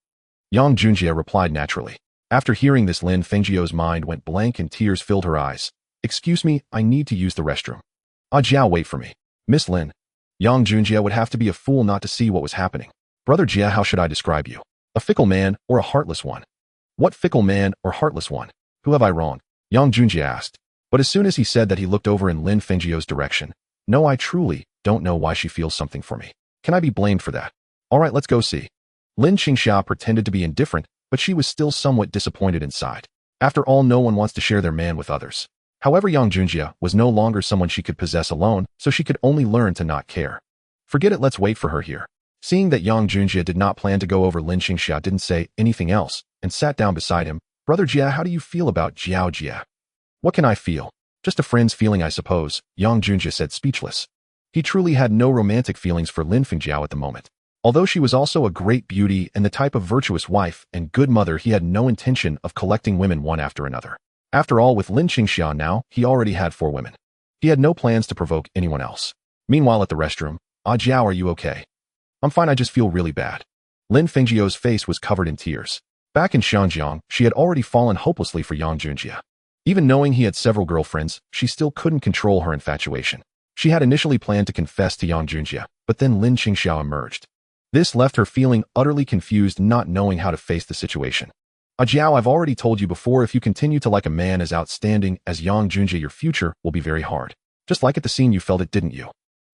Yang Junjia replied naturally. After hearing this, Lin Fengjiao's mind went blank and tears filled her eyes. Excuse me, I need to use the restroom. Ah Jiao, wait for me. Miss Lin. Yang Junjia would have to be a fool not to see what was happening. Brother Jia, how should I describe you? A fickle man or a heartless one? What fickle man or heartless one? Who have I wronged? Yang Junjia asked. But as soon as he said that, he looked over in Lin Fengjiao's direction. No, I truly don't know why she feels something for me. Can I be blamed for that? Alright, let's go see. Lin Qingxia pretended to be indifferent, but she was still somewhat disappointed inside. After all, no one wants to share their man with others. However, Yang Junjia was no longer someone she could possess alone, so she could only learn to not care. Forget it, let's wait for her here. Seeing that Yang Junjia did not plan to go over, Lin Qingxia didn't say anything else and sat down beside him. Brother Jia, how do you feel about Zhao Jia? What can I feel? Just a friend's feeling, I suppose, Yang Junjia said, speechless. He truly had no romantic feelings for Lin Fengjiao at the moment. Although she was also a great beauty and the type of virtuous wife and good mother, he had no intention of collecting women one after another. After all, with Lin Qingxia now, he already had 4 women. He had no plans to provoke anyone else. Meanwhile, at the restroom, Ah Jiao, are you okay? I'm fine, I just feel really bad. Lin Fengjiao's face was covered in tears. Back in Xiangjiang, she had already fallen hopelessly for Yang Junjie. Even knowing he had several girlfriends, she still couldn't control her infatuation. She had initially planned to confess to Yang Junjie, but then Lin Qingxiao emerged. This left her feeling utterly confused, not knowing how to face the situation. Jiao, I've already told you before, if you continue to like a man as outstanding as Yang Junjie, your future will be very hard. Just like at the scene you felt it, didn't you?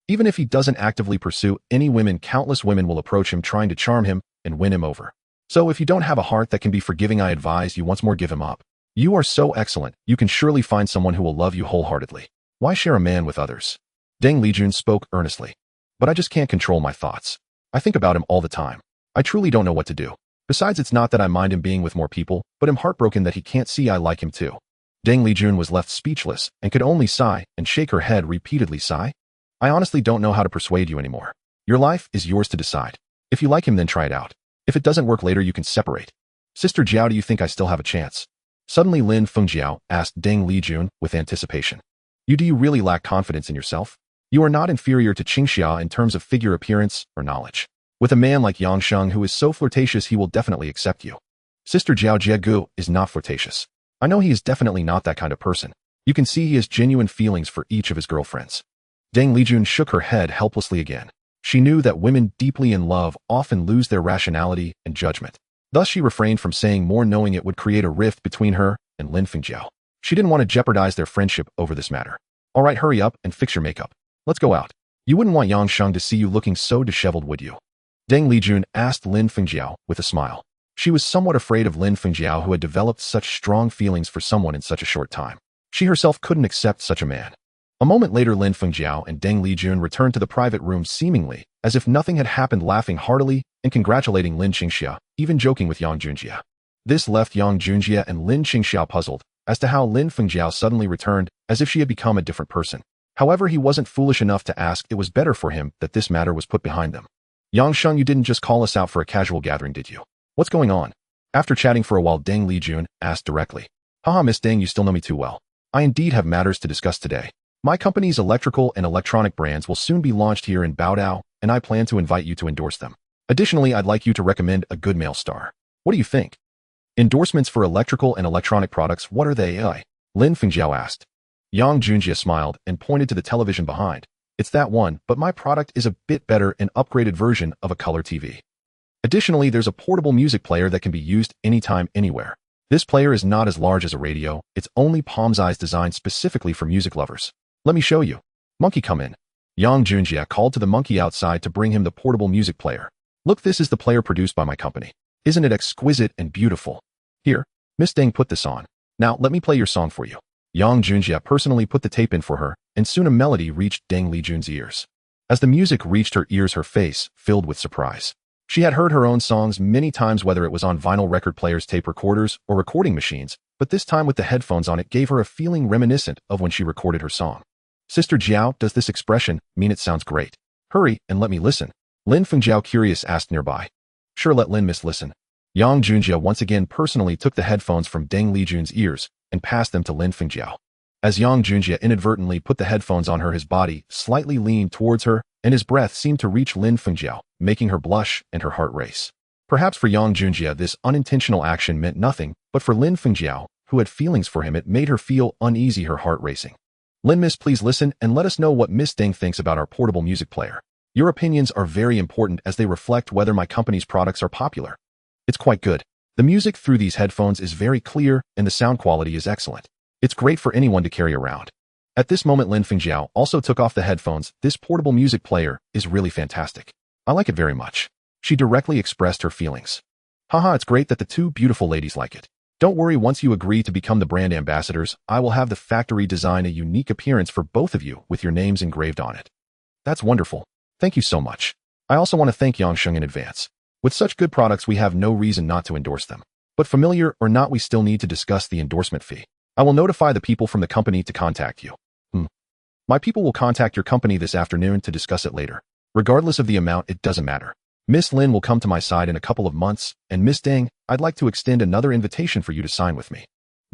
Even if he doesn't actively pursue any women, countless women will approach him trying to charm him and win him over. So if you don't have a heart that can be forgiving, I advise you once more give him up. You are so excellent, you can surely find someone who will love you wholeheartedly. Why share a man with others? Deng Lijun spoke earnestly. But I just can't control my thoughts. I think about him all the time. I truly don't know what to do. Besides, it's not that I mind him being with more people, but I'm heartbroken that he can't see I like him too. Deng Lijun was left speechless and could only sigh and shake her head repeatedly. Sigh? I honestly don't know how to persuade you anymore. Your life is yours to decide. If you like him, then try it out. If it doesn't work later, you can separate. Sister Jiao, do you think I still have a chance? Suddenly Lin Fengjiao asked Deng Lijun with anticipation. Do you really lack confidence in yourself? You are not inferior to Qingxia in terms of figure, appearance, or knowledge. With a man like Yang Sheng who is so flirtatious, he will definitely accept you. Sister Jiao Jiegu is not flirtatious. I know he is definitely not that kind of person. You can see he has genuine feelings for each of his girlfriends. Deng Lijun shook her head helplessly again. She knew that women deeply in love often lose their rationality and judgment. Thus she refrained from saying more, knowing it would create a rift between her and Lin Fengjiao. She didn't want to jeopardize their friendship over this matter. All right, hurry up and fix your makeup. Let's go out. You wouldn't want Yang Sheng to see you looking so disheveled, would you? Deng Lijun asked Lin Fengjiao with a smile. She was somewhat afraid of Lin Fengjiao, who had developed such strong feelings for someone in such a short time. She herself couldn't accept such a man. A moment later, Lin Fengjiao and Deng Lijun returned to the private room seemingly as if nothing had happened, laughing heartily and congratulating Lin Qingxia, even joking with Yang Junjie. This left Yang Junjie and Lin Qingxia puzzled as to how Lin Fengjiao suddenly returned as if she had become a different person. However, he wasn't foolish enough to ask. It was better for him that this matter was put behind them. Yang Sheng, you didn't just call us out for a casual gathering, did you? What's going on? After chatting for a while, Deng Lijun asked directly. Haha, Miss Deng, you still know me too well. I indeed have matters to discuss today. My company's electrical and electronic brands will soon be launched here in Baodao, and I plan to invite you to endorse them. Additionally, I'd like you to recommend a good male star. What do you think? Endorsements for electrical and electronic products, what are they? Lin Fengjiao asked. Yang Junjie smiled and pointed to the television behind. It's that one, but my product is a bit better, an upgraded version of a color TV. Additionally, there's a portable music player that can be used anytime, anywhere. This player is not as large as a radio, it's only palm-sized, designed specifically for music lovers. Let me show you. Monkey, come in. Yang Junjie called to the monkey outside to bring him the portable music player. Look, this is the player produced by my company. Isn't it exquisite and beautiful? Here, Miss Deng, put this on. Now, let me play your song for you. Yang Junjie personally put the tape in for her, and soon a melody reached Deng Lijun's ears. As the music reached her ears, her face filled with surprise. She had heard her own songs many times, whether it was on vinyl record players, tape recorders, or recording machines, but this time with the headphones on, it gave her a feeling reminiscent of when she recorded her song. Sister Jiao, does this expression mean it sounds great? Hurry and let me listen. Lin Fengjiao, curious, asked nearby. Sure, let Lin Miss listen. Yang Junjie once again personally took the headphones from Deng Lijun's ears and passed them to Lin Fengjiao. As Yang Junjie inadvertently put the headphones on her, his body slightly leaned towards her, and his breath seemed to reach Lin Fengjiao, making her blush and her heart race. Perhaps for Yang Junjie this unintentional action meant nothing, but for Lin Fengjiao, who had feelings for him, it made her feel uneasy, her heart racing. Lin Miss, please listen and let us know what Miss Deng thinks about our portable music player. Your opinions are very important as they reflect whether my company's products are popular. It's quite good. The music through these headphones is very clear and the sound quality is excellent. It's great for anyone to carry around. At this moment, Lin Fengjiao also took off the headphones. This portable music player is really fantastic. I like it very much. She directly expressed her feelings. Haha, it's great that the two beautiful ladies like it. Don't worry, once you agree to become the brand ambassadors, I will have the factory design a unique appearance for both of you with your names engraved on it. That's wonderful. Thank you so much. I also want to thank Yang Sheng in advance. With such good products, we have no reason not to endorse them. But familiar or not, we still need to discuss the endorsement fee. I will notify the people from the company to contact you. My people will contact your company this afternoon to discuss it later. Regardless of the amount, it doesn't matter. Miss Lin will come to my side in a couple of months, and Miss Deng, I'd like to extend another invitation for you to sign with me.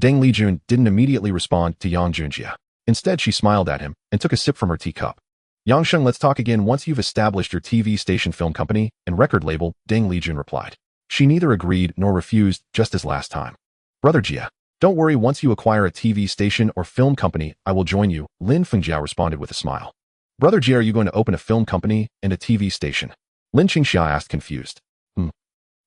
Deng Lijun didn't immediately respond to Yang Junjie. Instead, she smiled at him and took a sip from her teacup. Yang Sheng, let's talk again once you've established your TV station, film company, and record label, Deng Lijun replied. She neither agreed nor refused, just as last time. Brother Jia, don't worry, once you acquire a TV station or film company, I will join you, Lin Fengjiao responded with a smile. Brother Jia, are you going to open a film company and a TV station? Lin Qingxia asked, confused.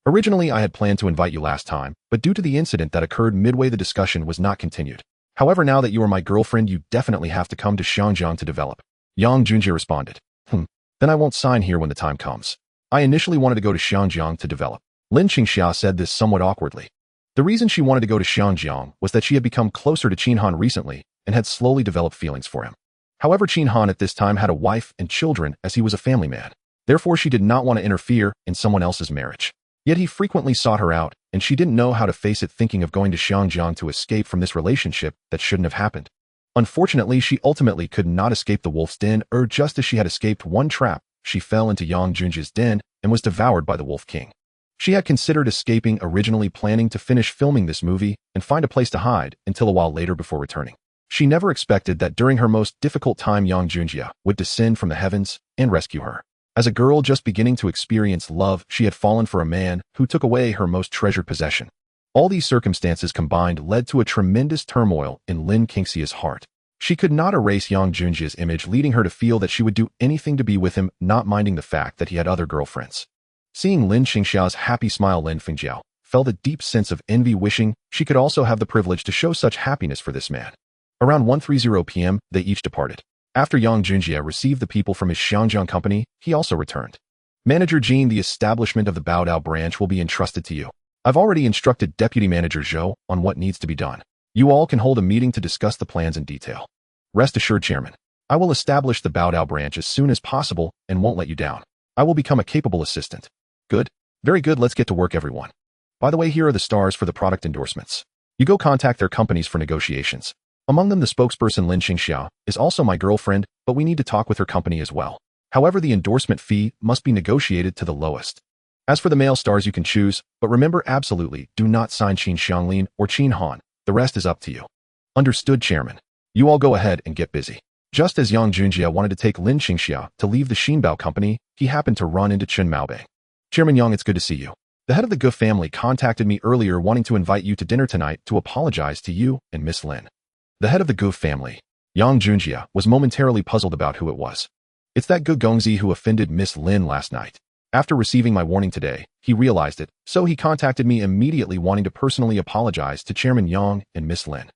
Originally, I had planned to invite you last time, but due to the incident that occurred midway, the discussion was not continued. However, now that you are my girlfriend, you definitely have to come to Xiangjiang to develop. Yang Junjie responded. Then I won't sign here when the time comes. I initially wanted to go to Xiangjiang to develop. Lin Qingxia said this somewhat awkwardly. The reason she wanted to go to Xiangjiang was that she had become closer to Qin Han recently and had slowly developed feelings for him. However, Qin Han at this time had a wife and children as he was a family man. Therefore, she did not want to interfere in someone else's marriage. Yet he frequently sought her out, and she didn't know how to face it, thinking of going to Xiangjiang to escape from this relationship that shouldn't have happened. Unfortunately, she ultimately could not escape the wolf's den, or just as she had escaped one trap, she fell into Yang Junjie's den and was devoured by the Wolf King. She had considered escaping, originally planning to finish filming this movie and find a place to hide until a while later before returning. She never expected that during her most difficult time, Yang Junjie would descend from the heavens and rescue her. As a girl just beginning to experience love, she had fallen for a man who took away her most treasured possession. All these circumstances combined led to a tremendous turmoil in Lin Qingxia's heart. She could not erase Yang Junjie's image, leading her to feel that she would do anything to be with him, not minding the fact that he had other girlfriends. Seeing Lin Qingxia's happy smile, Lin Fengjiao felt a deep sense of envy, wishing she could also have the privilege to show such happiness for this man. Around 1:30 p.m., they each departed. After Yang Junjie received the people from his Xiangjiang company, he also returned. Manager Jean, the establishment of the Baodao branch will be entrusted to you. I've already instructed Deputy Manager Zhou on what needs to be done. You all can hold a meeting to discuss the plans in detail. Rest assured, Chairman, I will establish the Baodao branch as soon as possible and won't let you down. I will become a capable assistant. Good? Very good, let's get to work, everyone. By the way, here are the stars for the product endorsements. You go contact their companies for negotiations. Among them, the spokesperson Lin Qingxia is also my girlfriend, but we need to talk with her company as well. However, the endorsement fee must be negotiated to the lowest. As for the male stars, you can choose, but remember, absolutely do not sign Qin Xianglin or Qin Han. The rest is up to you. Understood, Chairman. You all go ahead and get busy. Just as Yang Junjie wanted to take Lin Qingxia to leave the Xinbao company, he happened to run into Chen Maobei. Chairman Yang, it's good to see you. The head of the Gu family contacted me earlier wanting to invite you to dinner tonight to apologize to you and Miss Lin. The head of the Gu family, Yang Junjie, was momentarily puzzled about who it was. It's that Gu Gongzi who offended Miss Lin last night. After receiving my warning today, he realized it, so he contacted me immediately wanting to personally apologize to Chairman Yang and Miss Lin.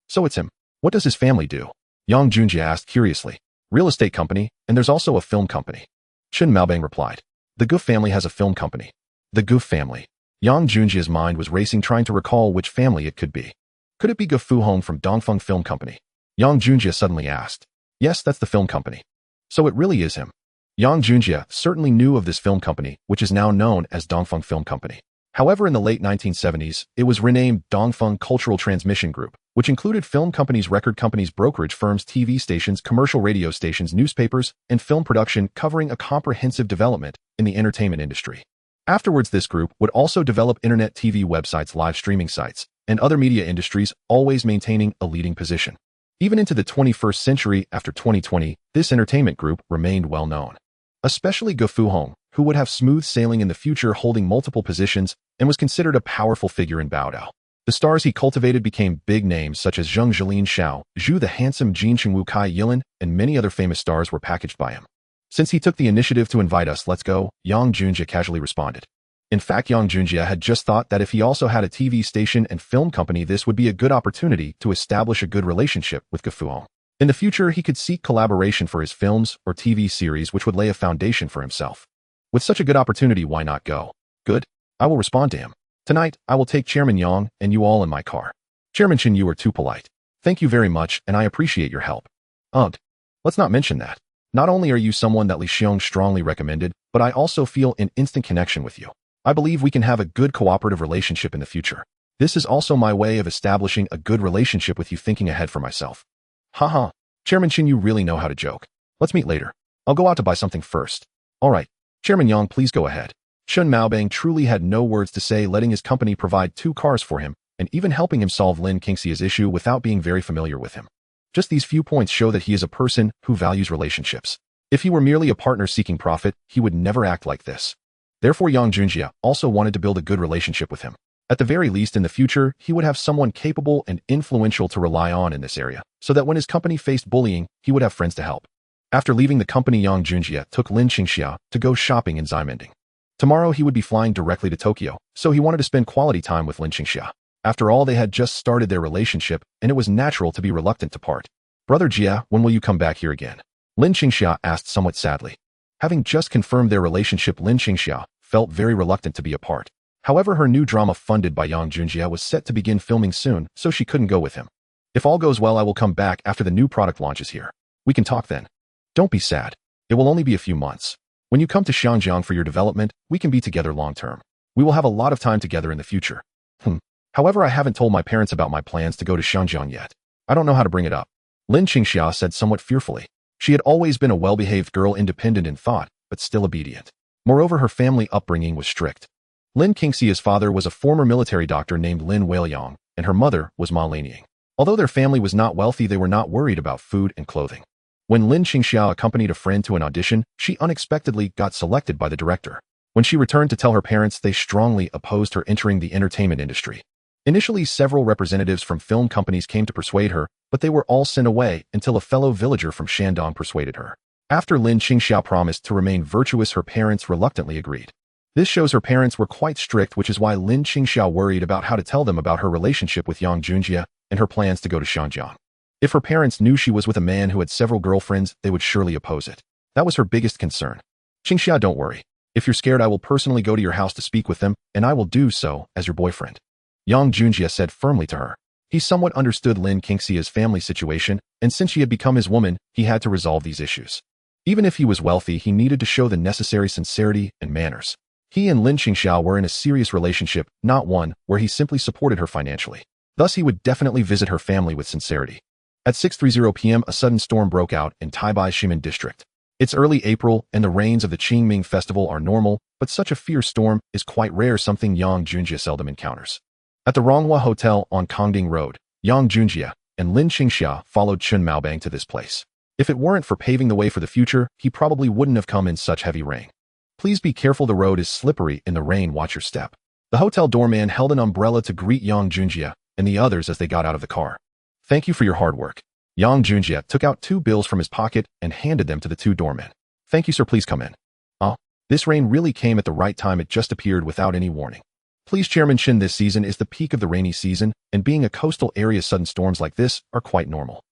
So it's him. What does his family do? Yang Junjie asked curiously. Real estate company, and there's also a film company. Chen Maobang replied. The Gu family has a film company. The Gu family. Yang Junjie's mind was racing, trying to recall which family it could be. Could it be Gu Fuhong from Dongfeng Film Company? Yang Junjie suddenly asked. Yes, that's the film company. So it really is him. Yang Junjie certainly knew of this film company, which is now known as Dongfeng Film Company. However, in the late 1970s, it was renamed Dongfeng Cultural Transmission Group, which included film companies, record companies, brokerage firms, TV stations, commercial radio stations, newspapers, and film production, covering a comprehensive development in the entertainment industry. Afterwards, this group would also develop internet TV websites, live streaming sites, and other media industries, always maintaining a leading position. Even into the 21st century, after 2020, this entertainment group remained well known. Especially Gu Fuhong, who would have smooth sailing in the future, holding multiple positions and was considered a powerful figure in Baodao. The stars he cultivated became big names such as Zheng Zhilin Xiao, Zhu the handsome, Jin Chengwu, Kai Yilin, and many other famous stars were packaged by him. Since he took the initiative to invite us, let's go, Yang Junjie casually responded. In fact, Yang Junjie had just thought that if he also had a TV station and film company, this would be a good opportunity to establish a good relationship with Gu Fuhong. In the future, he could seek collaboration for his films or TV series, which would lay a foundation for himself. With such a good opportunity, why not go? Good. I will respond to him. Tonight, I will take Chairman Yang and you all in my car. Chairman Chen, you are too polite. Thank you very much, and I appreciate your help. Ugh. Let's not mention that. Not only are you someone that Li Xiong strongly recommended, but I also feel an instant connection with you. I believe we can have a good cooperative relationship in the future. This is also my way of establishing a good relationship with you, thinking ahead for myself. Haha. Chairman Chen, you really know how to joke. Let's meet later. I'll go out to buy something first. All right. Chairman Yang, please go ahead. Chen Maobang truly had no words to say, letting his company provide 2 cars for him, and even helping him solve Lin Qingxia's issue without being very familiar with him. Just these few points show that he is a person who values relationships. If he were merely a partner seeking profit, he would never act like this. Therefore, Yang Junjie also wanted to build a good relationship with him. At the very least, in the future, he would have someone capable and influential to rely on in this area, so that when his company faced bullying, he would have friends to help. After leaving the company, Yang Junjie took Lin Qingxia to go shopping in Ximending. Tomorrow, he would be flying directly to Tokyo, so he wanted to spend quality time with Lin Qingxia. After all, they had just started their relationship, and it was natural to be reluctant to part. Brother Jia, when will you come back here again? Lin Qingxia asked somewhat sadly. Having just confirmed their relationship, Lin Qingxia felt very reluctant to be apart. However, her new drama funded by Yang Junjie was set to begin filming soon, so she couldn't go with him. If all goes well, I will come back after the new product launches here. We can talk then. Don't be sad. It will only be a few months. When you come to Xiangjiang for your development, we can be together long term. We will have a lot of time together in the future. However, I haven't told my parents about my plans to go to Xiangjiang yet. I don't know how to bring it up. Lin Qingxia said somewhat fearfully. She had always been a well-behaved girl, independent in thought, but still obedient. Moreover, her family upbringing was strict. Lin Qingxia's father was a former military doctor named Lin Weiliang, and her mother was Ma Lanying. Although their family was not wealthy, they were not worried about food and clothing. When Lin Qingxia accompanied a friend to an audition, she unexpectedly got selected by the director. When she returned to tell her parents, they strongly opposed her entering the entertainment industry. Initially, several representatives from film companies came to persuade her, but they were all sent away until a fellow villager from Shandong persuaded her. After Lin Qingxia promised to remain virtuous, her parents reluctantly agreed. This shows her parents were quite strict, which is why Lin Qingxia worried about how to tell them about her relationship with Yang Junjie and her plans to go to Xiangjiang. If her parents knew she was with a man who had several girlfriends, they would surely oppose it. That was her biggest concern. Qingxia, don't worry. If you're scared, I will personally go to your house to speak with them, and I will do so as your boyfriend. Yang Junjie said firmly to her. He somewhat understood Lin Qingxia's family situation, and since she had become his woman, he had to resolve these issues. Even if he was wealthy, he needed to show the necessary sincerity and manners. He and Lin Qingxia were in a serious relationship, not one where he simply supported her financially. Thus, he would definitely visit her family with sincerity. At 6:30 p.m., a sudden storm broke out in Taibai's Ximen district. It's early April, and the rains of the Qingming festival are normal, but such a fierce storm is quite rare, something Yang Junjie seldom encounters. At the Ronghua Hotel on Kongding Road, Yang Junjie and Lin Qingxia followed Chen Maobang to this place. If it weren't for paving the way for the future, he probably wouldn't have come in such heavy rain. Please be careful, the road is slippery in the rain, watch your step. The hotel doorman held an umbrella to greet Yang Junjie and the others as they got out of the car. Thank you for your hard work. Yang Junjie took out 2 bills from his pocket and handed them to the 2 doormen. Thank you, sir, please come in. This rain really came at the right time, it just appeared without any warning. Please, Chairman Chen, this season is the peak of the rainy season, and being a coastal area, sudden storms like this are quite normal.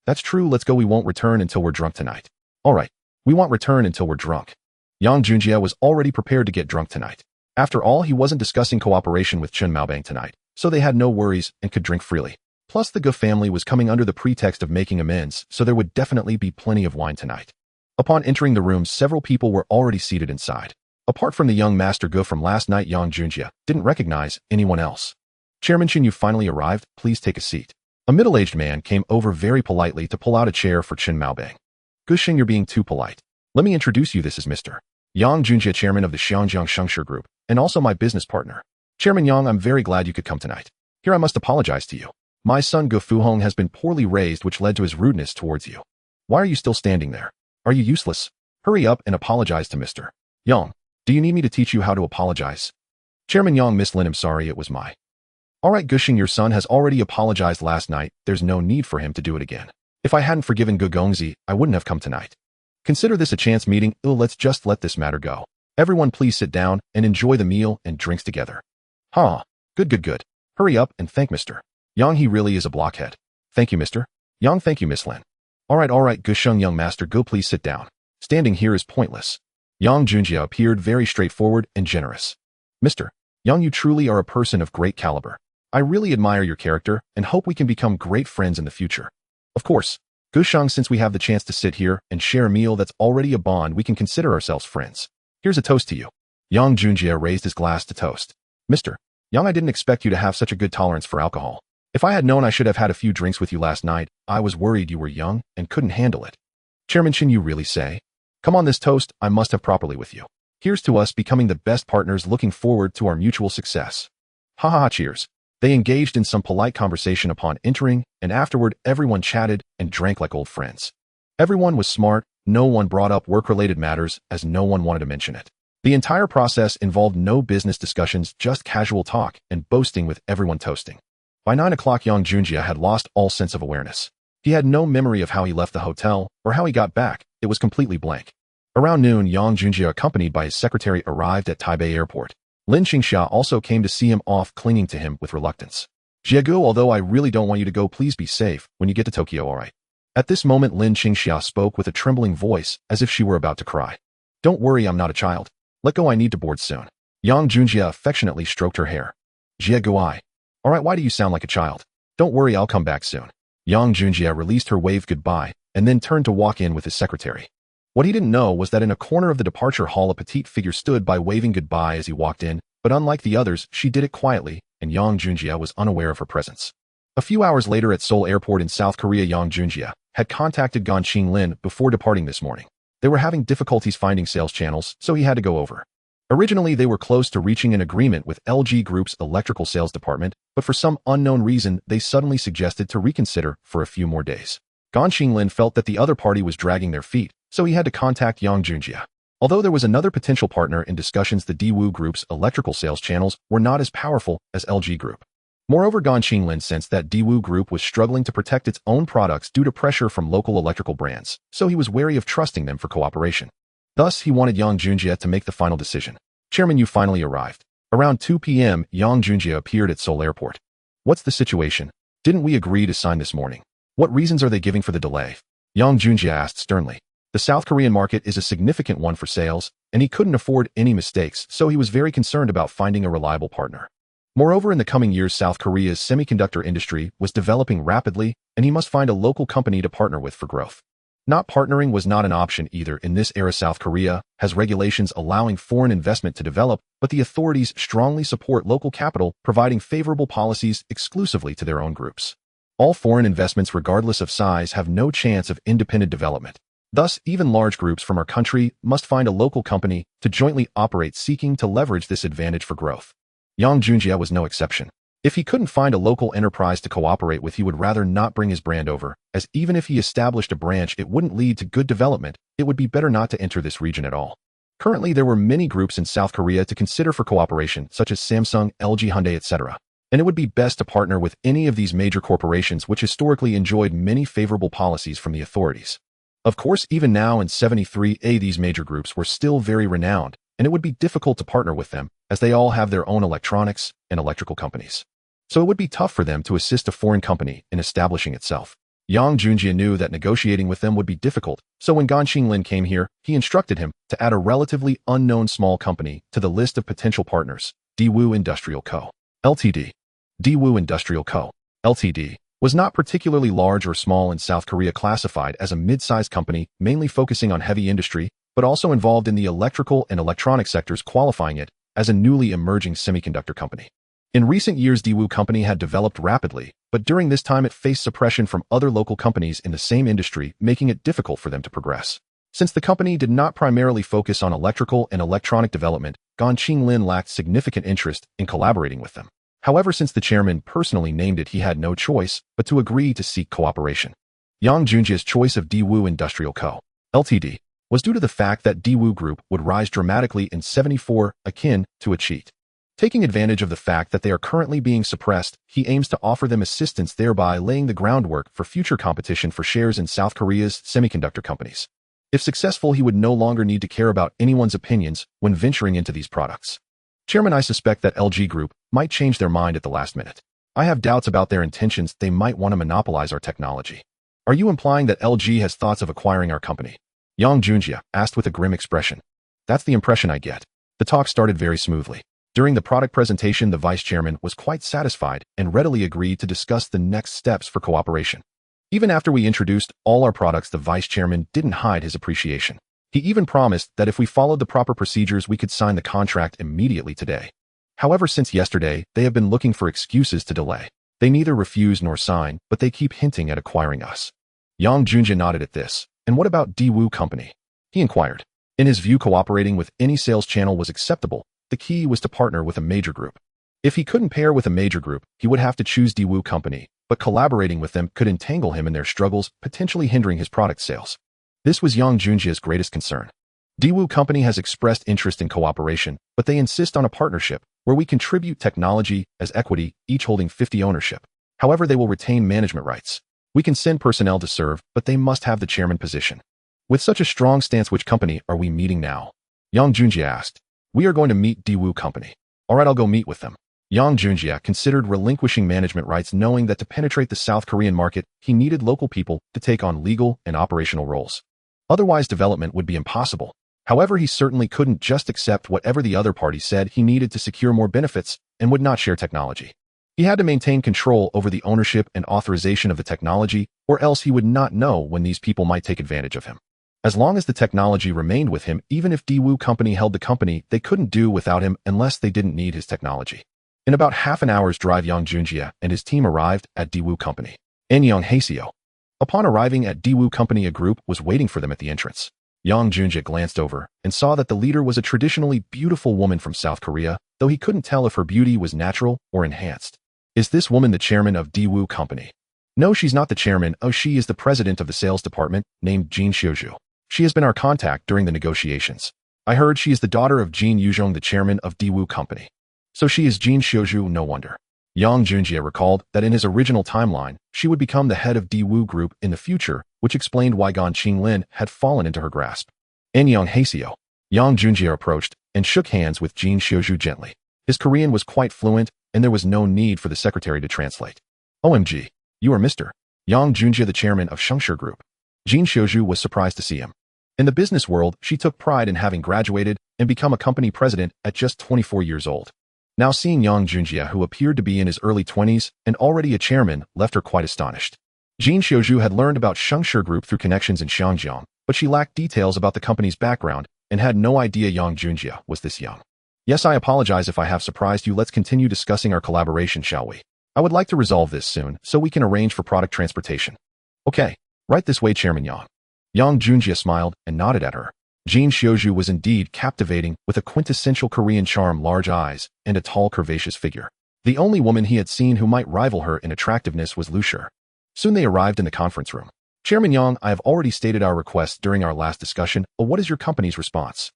That's true, let's go, we won't return until we're drunk tonight. Alright, we won't return until we're drunk. Yang Junjie was already prepared to get drunk tonight. After all, he wasn't discussing cooperation with Chen Maobang tonight, so they had no worries and could drink freely. Plus, the Ge family was coming under the pretext of making amends, so there would definitely be plenty of wine tonight. Upon entering the room, several people were already seated inside. Apart from the young Master Ge from last night, Yang Junjie didn't recognize anyone else. Chairman Chen, you finally arrived, please take a seat. A middle-aged man came over very politely to pull out a chair for Chen Maobang. Ge Xing, you're being too polite. Let me introduce you, this is Mr. Yang Junjie, chairman of the Xiangjiang Shengshi Group, and also my business partner. Chairman Yang, I'm very glad you could come tonight. Here I must apologize to you. My son Ge Fuhong has been poorly raised, which led to his rudeness towards you. Why are you still standing there? Are you useless? Hurry up and apologize to Mr. Yang. Do you need me to teach you how to apologize? Chairman Yang, Miss Lin, I'm sorry, it was my. Alright, Ge Xing, your son has already apologized last night, there's no need for him to do it again. If I hadn't forgiven Ge Gongzi, I wouldn't have come tonight. Consider this a chance meeting, let's just let this matter go. Everyone please sit down and enjoy the meal and drinks together. Good. Hurry up and thank Mr. Yang, he really is a blockhead. Thank you, Mr. Yang, thank you, Miss Lin. Alright, Ge Xing, young Master Ge, please sit down. Standing here is pointless. Yang Junjie appeared very straightforward and generous. Mr. Yang, you truly are a person of great caliber. I really admire your character and hope we can become great friends in the future. Of course, Ge Xing, since we have the chance to sit here and share a meal, that's already a bond, we can consider ourselves friends. Here's a toast to you. Yang Junjie raised his glass to toast. Mr. Yang, I didn't expect you to have such a good tolerance for alcohol. If I had known I should have had a few drinks with you last night, I was worried you were young and couldn't handle it. Chairman Chen, you really say? Come on, this toast I must have properly with you. Here's to us becoming the best partners, looking forward to our mutual success. Cheers. They engaged in some polite conversation upon entering, and afterward everyone chatted and drank like old friends. Everyone was smart, no one brought up work-related matters as no one wanted to mention it. The entire process involved no business discussions, just casual talk and boasting with everyone toasting. By 9 o'clock, Yang Junjie had lost all sense of awareness. He had no memory of how he left the hotel or how he got back. It was completely blank. Around noon, Yang Junjie, accompanied by his secretary, arrived at Taipei Airport. Lin Qingxia also came to see him off, clinging to him with reluctance. "Jiegu, although I really don't want you to go, please be safe when you get to Tokyo, alright?" At this moment, Lin Qingxia spoke with a trembling voice, as if she were about to cry. "Don't worry, I'm not a child. Let go, I need to board soon." Yang Junjie affectionately stroked her hair. "Jiegu, alright, why do you sound like a child? Don't worry, I'll come back soon." Yang Junjie released her, waved goodbye, and then turned to walk in with his secretary. What he didn't know was that in a corner of the departure hall, a petite figure stood by, waving goodbye as he walked in, but unlike the others, she did it quietly, and Yang Junjie was unaware of her presence. A few hours later at Seoul Airport in South Korea, Yang Junjie had contacted Ganqing Lin before departing this morning. They were having difficulties finding sales channels, so he had to go over. Originally, they were close to reaching an agreement with LG Group's electrical sales department, but for some unknown reason, they suddenly suggested to reconsider for a few more days. Ganqing Lin felt that the other party was dragging their feet, so he had to contact Yang Junjie. Although there was another potential partner in discussions, the Daewoo Group's electrical sales channels were not as powerful as LG Group. Moreover, Ganqing Lin sensed that Daewoo Group was struggling to protect its own products due to pressure from local electrical brands, so he was wary of trusting them for cooperation. Thus, he wanted Yang Junjie to make the final decision. "Chairman, you finally arrived." Around 2 p.m., Yang Junjie appeared at Seoul Airport. "What's the situation? Didn't we agree to sign this morning? What reasons are they giving for the delay?" Yang Junjie asked sternly. The South Korean market is a significant one for sales, and he couldn't afford any mistakes, so he was very concerned about finding a reliable partner. Moreover, in the coming years, South Korea's semiconductor industry was developing rapidly, and he must find a local company to partner with for growth. Not partnering was not an option either. In this era, South Korea has regulations allowing foreign investment to develop, but the authorities strongly support local capital, providing favorable policies exclusively to their own groups. All foreign investments, regardless of size, have no chance of independent development. Thus, even large groups from our country must find a local company to jointly operate, seeking to leverage this advantage for growth. Yang Junjie was no exception. If he couldn't find a local enterprise to cooperate with, he would rather not bring his brand over, as even if he established a branch, it wouldn't lead to good development. It would be better not to enter this region at all. Currently, there were many groups in South Korea to consider for cooperation, such as Samsung, LG, Hyundai, etc. And it would be best to partner with any of these major corporations, which historically enjoyed many favorable policies from the authorities. Of course, even now in 73A, these major groups were still very renowned, and it would be difficult to partner with them, as they all have their own electronics and electrical companies. So it would be tough for them to assist a foreign company in establishing itself. Yang Junjie knew that negotiating with them would be difficult, so when Ganqing Lin came here, he instructed him to add a relatively unknown small company to the list of potential partners, Daewoo Industrial Co. Ltd. Daewoo Industrial Co. Ltd. was not particularly large or small in South Korea, classified as a mid-sized company, mainly focusing on heavy industry, but also involved in the electrical and electronic sectors, qualifying it as a newly emerging semiconductor company. In recent years, Daewoo Company had developed rapidly, but during this time it faced suppression from other local companies in the same industry, making it difficult for them to progress. Since the company did not primarily focus on electrical and electronic development, Ganqing Lin lacked significant interest in collaborating with them. However, since the chairman personally named it, he had no choice but to agree to seek cooperation. Yang Junjie's choice of Daewoo Industrial Co. Ltd. was due to the fact that Daewoo Group would rise dramatically in 74, akin to a cheat. Taking advantage of the fact that they are currently being suppressed, he aims to offer them assistance, thereby laying the groundwork for future competition for shares in South Korea's semiconductor companies. If successful, he would no longer need to care about anyone's opinions when venturing into these products. Chairman, I suspect that LG Group might change their mind at the last minute. I have doubts about their intentions. They might want to monopolize our technology. Are you implying that LG has thoughts of acquiring our company? Yang Junjie asked with a grim expression. That's the impression I get. The talk started very smoothly. During the product presentation, the vice chairman was quite satisfied and readily agreed to discuss the next steps for cooperation. Even after we introduced all our products, the vice chairman didn't hide his appreciation. He even promised that if we followed the proper procedures, we could sign the contract immediately today. However, since yesterday, they have been looking for excuses to delay. They neither refuse nor sign, but they keep hinting at acquiring us. Yang Junjie nodded at this. And what about Daewoo Company? He inquired. In his view, cooperating with any sales channel was acceptable. The key was to partner with a major group. If he couldn't pair with a major group, he would have to choose Daewoo Company, but collaborating with them could entangle him in their struggles, potentially hindering his product sales. This was Yang Junjie's greatest concern. Daewoo Company has expressed interest in cooperation, but they insist on a partnership where we contribute technology as equity, each holding 50 ownership. However, they will retain management rights. We can send personnel to serve, but they must have the chairman position. With such a strong stance, which company are we meeting now? Yang Junjie asked. We are going to meet Daewoo Company. All right, I'll go meet with them. Yang Junjie considered relinquishing management rights, knowing that to penetrate the South Korean market, he needed local people to take on legal and operational roles. Otherwise, development would be impossible. However, he certainly couldn't just accept whatever the other party said. He needed to secure more benefits and would not share technology. He had to maintain control over the ownership and authorization of the technology, or else he would not know when these people might take advantage of him. As long as the technology remained with him, even if Daewoo Company held the company, they couldn't do without him unless they didn't need his technology. In about half an hour's drive, Yang Junjie and his team arrived at Daewoo Company. Anyang Haeseo. Upon arriving at Daewoo Company, a group was waiting for them at the entrance. Yang Junjie glanced over and saw that the leader was a traditionally beautiful woman from South Korea, though he couldn't tell if her beauty was natural or enhanced. Is this woman the chairman of Daewoo Company? No, she's not the chairman. Oh, she is the president of the sales department, named Jin Xiuju. She has been our contact during the negotiations. I heard she is the daughter of Jin Yuzhong, the chairman of Daewoo Company. So she is Jin Xiuju, no wonder. Yang Junjie recalled that in his original timeline, she would become the head of Daewoo Group in the future, which explained why Gan Qinglin had fallen into her grasp. Anyang Haeseo. Yang Junjie approached and shook hands with Jin Xiuju gently. His Korean was quite fluent, and there was no need for the secretary to translate. OMG, you are Mr. Yang Junjie, the chairman of Shengshi Group. Jin Xiuju was surprised to see him. In the business world, she took pride in having graduated and become a company president at just 24 years old. Now seeing Yang Junjie, who appeared to be in his early 20s and already a chairman, left her quite astonished. Jin Xiuju had learned about Shengshi Group through connections in Shangjiang, but she lacked details about the company's background and had no idea Yang Junjie was this young. Yes, I apologize if I have surprised you. Let's continue discussing our collaboration, shall we? I would like to resolve this soon so we can arrange for product transportation. Okay, right this way, Chairman Yang. Yang Junjie smiled and nodded at her. Jin Xiuju was indeed captivating, with a quintessential Korean charm, large eyes, and a tall, curvaceous figure. The only woman he had seen who might rival her in attractiveness was Lu Shi. Soon they arrived in the conference room. Chairman Yang, I have already stated our request during our last discussion. What is your company's response?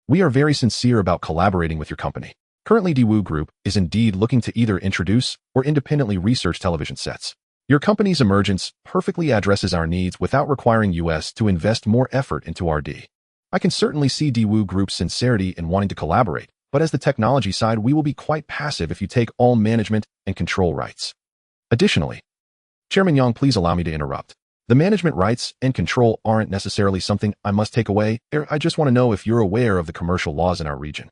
We are very sincere about collaborating with your company. Currently, Daewoo Group is indeed looking to either introduce or independently research television sets. Your company's emergence perfectly addresses our needs without requiring us to invest more effort into R&D. I can certainly see Daewoo Group's sincerity in wanting to collaborate, but as the technology side, we will be quite passive if you take all management and control rights. Additionally, Chairman Yang, please allow me to interrupt. The management rights and control aren't necessarily something I must take away. I just want to know if you're aware of the commercial laws in our region.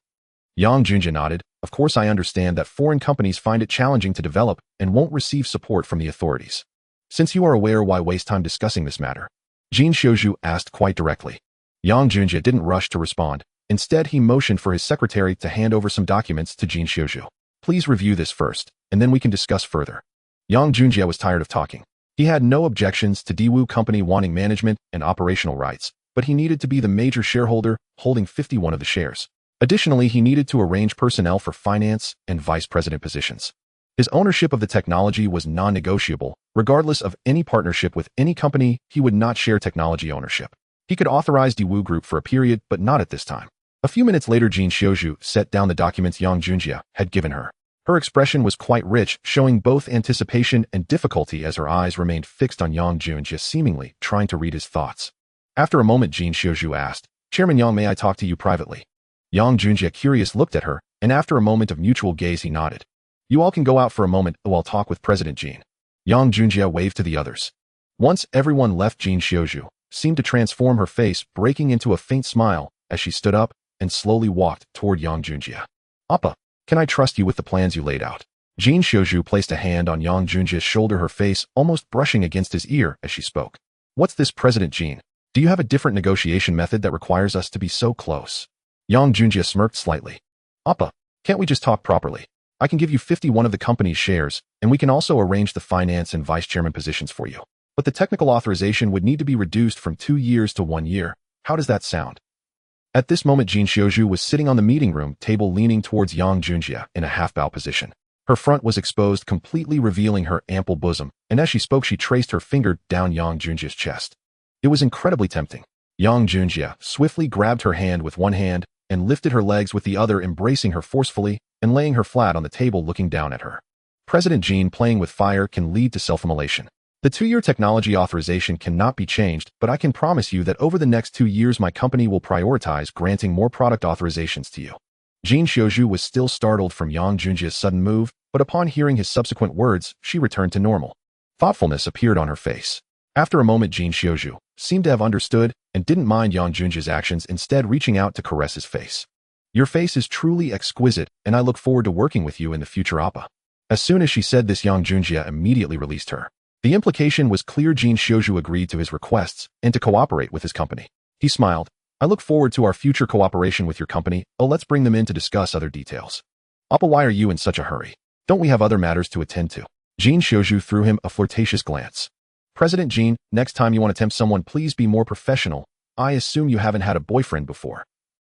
Yang Junjie nodded. Of course, I understand that foreign companies find it challenging to develop and won't receive support from the authorities. Since you are aware, why waste time discussing this matter? Jin Xiuju asked quite directly. Yang Junjie didn't rush to respond. Instead, he motioned for his secretary to hand over some documents to Jin Xiuju. Please review this first, and then we can discuss further. Yang Junjie was tired of talking. He had no objections to Daewoo Company wanting management and operational rights, but he needed to be the major shareholder, holding 51 of the shares. Additionally, he needed to arrange personnel for finance and vice president positions. His ownership of the technology was non-negotiable. Regardless of any partnership with any company, he would not share technology ownership. He could authorize Daewoo Group for a period, but not at this time. A few minutes later, Jin Xiuju set down the documents Yang Junjie had given her. Her expression was quite rich, showing both anticipation and difficulty as her eyes remained fixed on Yang Junjie, seemingly trying to read his thoughts. After a moment, Jin Xiuju asked, Chairman Yang, may I talk to you privately? Yang Junjie, curious, looked at her, and after a moment of mutual gaze, he nodded. You all can go out for a moment while I'll talk with President Jin. Yang Junjie waved to the others. Once everyone left, Jin Xiuju seemed to transform, her face breaking into a faint smile as she stood up and slowly walked toward Yang Junjie. Appa, can I trust you with the plans you laid out? Jin Xiuju placed a hand on Yang Junjie's shoulder, her face almost brushing against his ear as she spoke. What's this, President Jin? Do you have a different negotiation method that requires us to be so close? Yang Junjie smirked slightly. Appa, can't we just talk properly? I can give you 51 of the company's shares, and we can also arrange the finance and vice chairman positions for you. But the technical authorization would need to be reduced from 2 years to 1 year. How does that sound? At this moment, Jin Xiuju was sitting on the meeting room table, leaning towards Yang Junjie in a half-bow position. Her front was exposed, completely revealing her ample bosom, and as she spoke, she traced her finger down Yang Junjie's chest. It was incredibly tempting. Yang Junjie swiftly grabbed her hand with one hand and lifted her legs with the other, embracing her forcefully and laying her flat on the table looking down at her. President Jean, playing with fire can lead to self-immolation. The 2-year technology authorization cannot be changed, but I can promise you that over the next 2 years my company will prioritize granting more product authorizations to you. Jin Xiaozhu was still startled from Yang Junjie's sudden move, but upon hearing his subsequent words, she returned to normal. Thoughtfulness appeared on her face. After a moment, Jin Xiaozhu seemed to have understood and didn't mind Yang Junjie's actions, instead reaching out to caress his face. Your face is truly exquisite, and I look forward to working with you in the future, Appa. As soon as she said this, Yang Junjie immediately released her. The implication was clear. Jin Xiaozhu agreed to his requests and to cooperate with his company. He smiled. I look forward to our future cooperation with your company. Oh, let's bring them in to discuss other details. Appa, why are you in such a hurry? Don't we have other matters to attend to? Jin Xiaozhu threw him a flirtatious glance. President Jean, next time you want to tempt someone, please be more professional. I assume you haven't had a boyfriend before.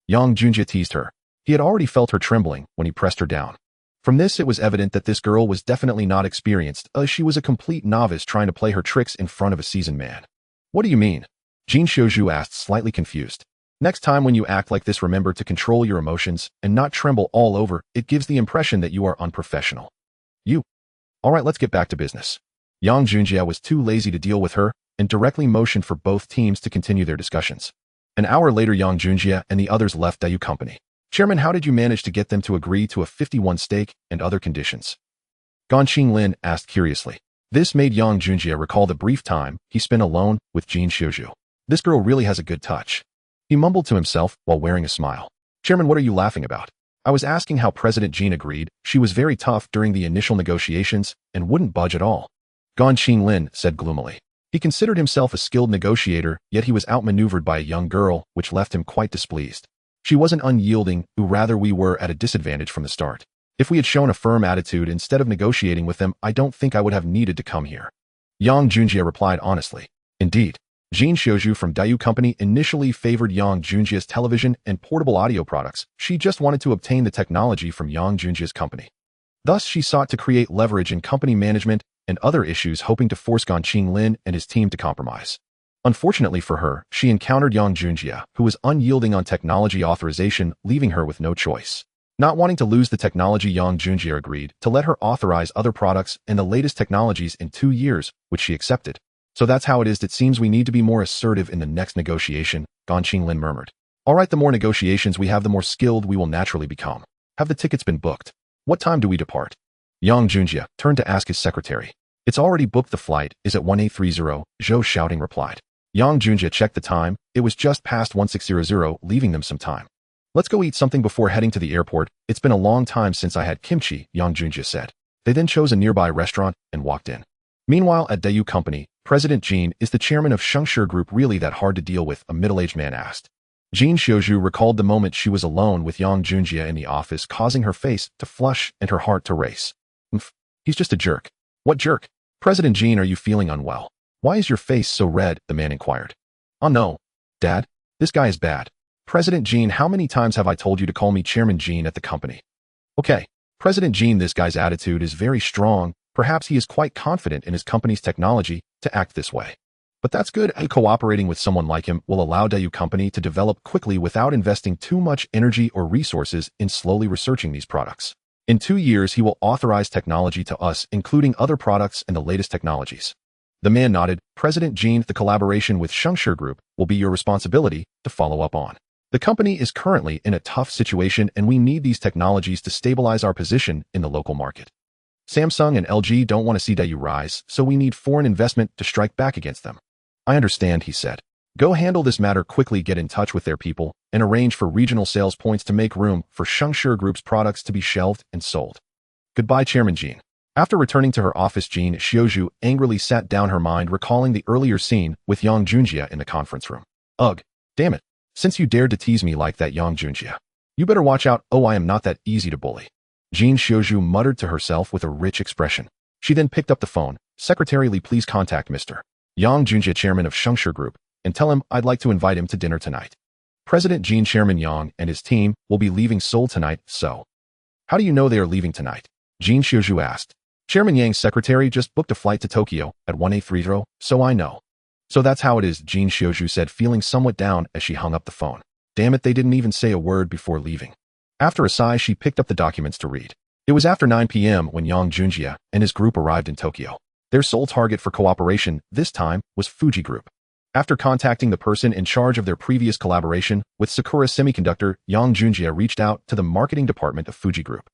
Yang Junjie teased her. He had already felt her trembling when he pressed her down. From this, it was evident that this girl was definitely not experienced, as she was a complete novice trying to play her tricks in front of a seasoned man. What do you mean? Jin Xiaozhu asked, slightly confused. Next time when you act like this, remember to control your emotions and not tremble all over. It gives the impression that you are unprofessional. You. All right, let's get back to business. Yang Junjie was too lazy to deal with her and directly motioned for both teams to continue their discussions. An hour later, Yang Junjie and the others left Dayu Company. Chairman, how did you manage to get them to agree to a 51 stake and other conditions? Gan Qinglin asked curiously. This made Yang Junjie recall the brief time he spent alone with Jin Xiaozhu. This girl really has a good touch. He mumbled to himself while wearing a smile. Chairman, what are you laughing about? I was asking how President Jean agreed. She was very tough during the initial negotiations and wouldn't budge at all. Gan Qinglin said gloomily. He considered himself a skilled negotiator, yet he was outmaneuvered by a young girl, which left him quite displeased. She wasn't unyielding, rather we were at a disadvantage from the start. If we had shown a firm attitude instead of negotiating with them, I don't think I would have needed to come here. Yang Junjie replied honestly. Indeed. Jin Xiaozhu from Dayu Company initially favored Yang Junjie's television and portable audio products. She just wanted to obtain the technology from Yang Junjie's company. Thus, she sought to create leverage in company management and other issues, hoping to force Gan Qinglin and his team to compromise. Unfortunately for her, she encountered Yang Junjie, who was unyielding on technology authorization, leaving her with no choice. Not wanting to lose the technology, Yang Junjie agreed to let her authorize other products and the latest technologies in 2 years, which she accepted. So that's how it is. It seems we need to be more assertive in the next negotiation, Gan Qinglin murmured. All right, the more negotiations we have, the more skilled we will naturally become. Have the tickets been booked? What time do we depart? Yang Junjie turned to ask his secretary. It's already booked. The flight is at 1830, Zhou shouting replied. Yang Junjie checked the time. It was just past 1600, leaving them some time. Let's go eat something before heading to the airport. It's been a long time since I had kimchi, Yang Junjie said. They then chose a nearby restaurant and walked in. Meanwhile, at Dayu Company, President Jean, is the chairman of Shengshi Group really that hard to deal with? A middle-aged man asked. Jin Xiaozhu recalled the moment she was alone with Yang Junjie in the office, causing her face to flush and her heart to race. He's just a jerk. What jerk? President Jean, are you feeling unwell? Why is your face so red? The man inquired. Oh no, Dad, this guy is bad. President Jean, how many times have I told you to call me Chairman Jean at the company? Okay, President Jean, this guy's attitude is very strong. Perhaps he is quite confident in his company's technology to act this way. But that's good. Cooperating with someone like him will allow Dayu Company to develop quickly without investing too much energy or resources in slowly researching these products. In 2 years, he will authorize technology to us, including other products and the latest technologies. The man nodded. President Jean, the collaboration with Shengshi Group will be your responsibility to follow up on. The company is currently in a tough situation and we need these technologies to stabilize our position in the local market. Samsung and LG don't want to see Dayu rise, so we need foreign investment to strike back against them. I understand, he said. Go handle this matter quickly, get in touch with their people, and arrange for regional sales points to make room for Shengshi Group's products to be shelved and sold. Goodbye, Chairman Jean. After returning to her office, Jin Xiaozhu angrily sat down, her mind recalling the earlier scene with Yang Junjie in the conference room. Ugh, damn it. Since you dared to tease me like that, Yang Junjie, you better watch out. Oh, I am not that easy to bully. Jin Xiaozhu muttered to herself with a rich expression. She then picked up the phone. Secretary Li, please contact Mr. Yang Junjie, chairman of Shengshi Group, and tell him I'd like to invite him to dinner tonight. President Jean, Chairman Yang and his team will be leaving Seoul tonight, so. How do you know they are leaving tonight? Jin Xiaozhu asked. Chairman Yang's secretary just booked a flight to Tokyo at 1830, so I know. So that's how it is, Jin Xiaozhu said, feeling somewhat down as she hung up the phone. Damn it, they didn't even say a word before leaving. After a sigh, she picked up the documents to read. It was after 9 p.m. when Yang Junjie and his group arrived in Tokyo. Their sole target for cooperation, this time, was Fuji Group. After contacting the person in charge of their previous collaboration with Sakura Semiconductor, Yang Junjie reached out to the marketing department of Fuji Group.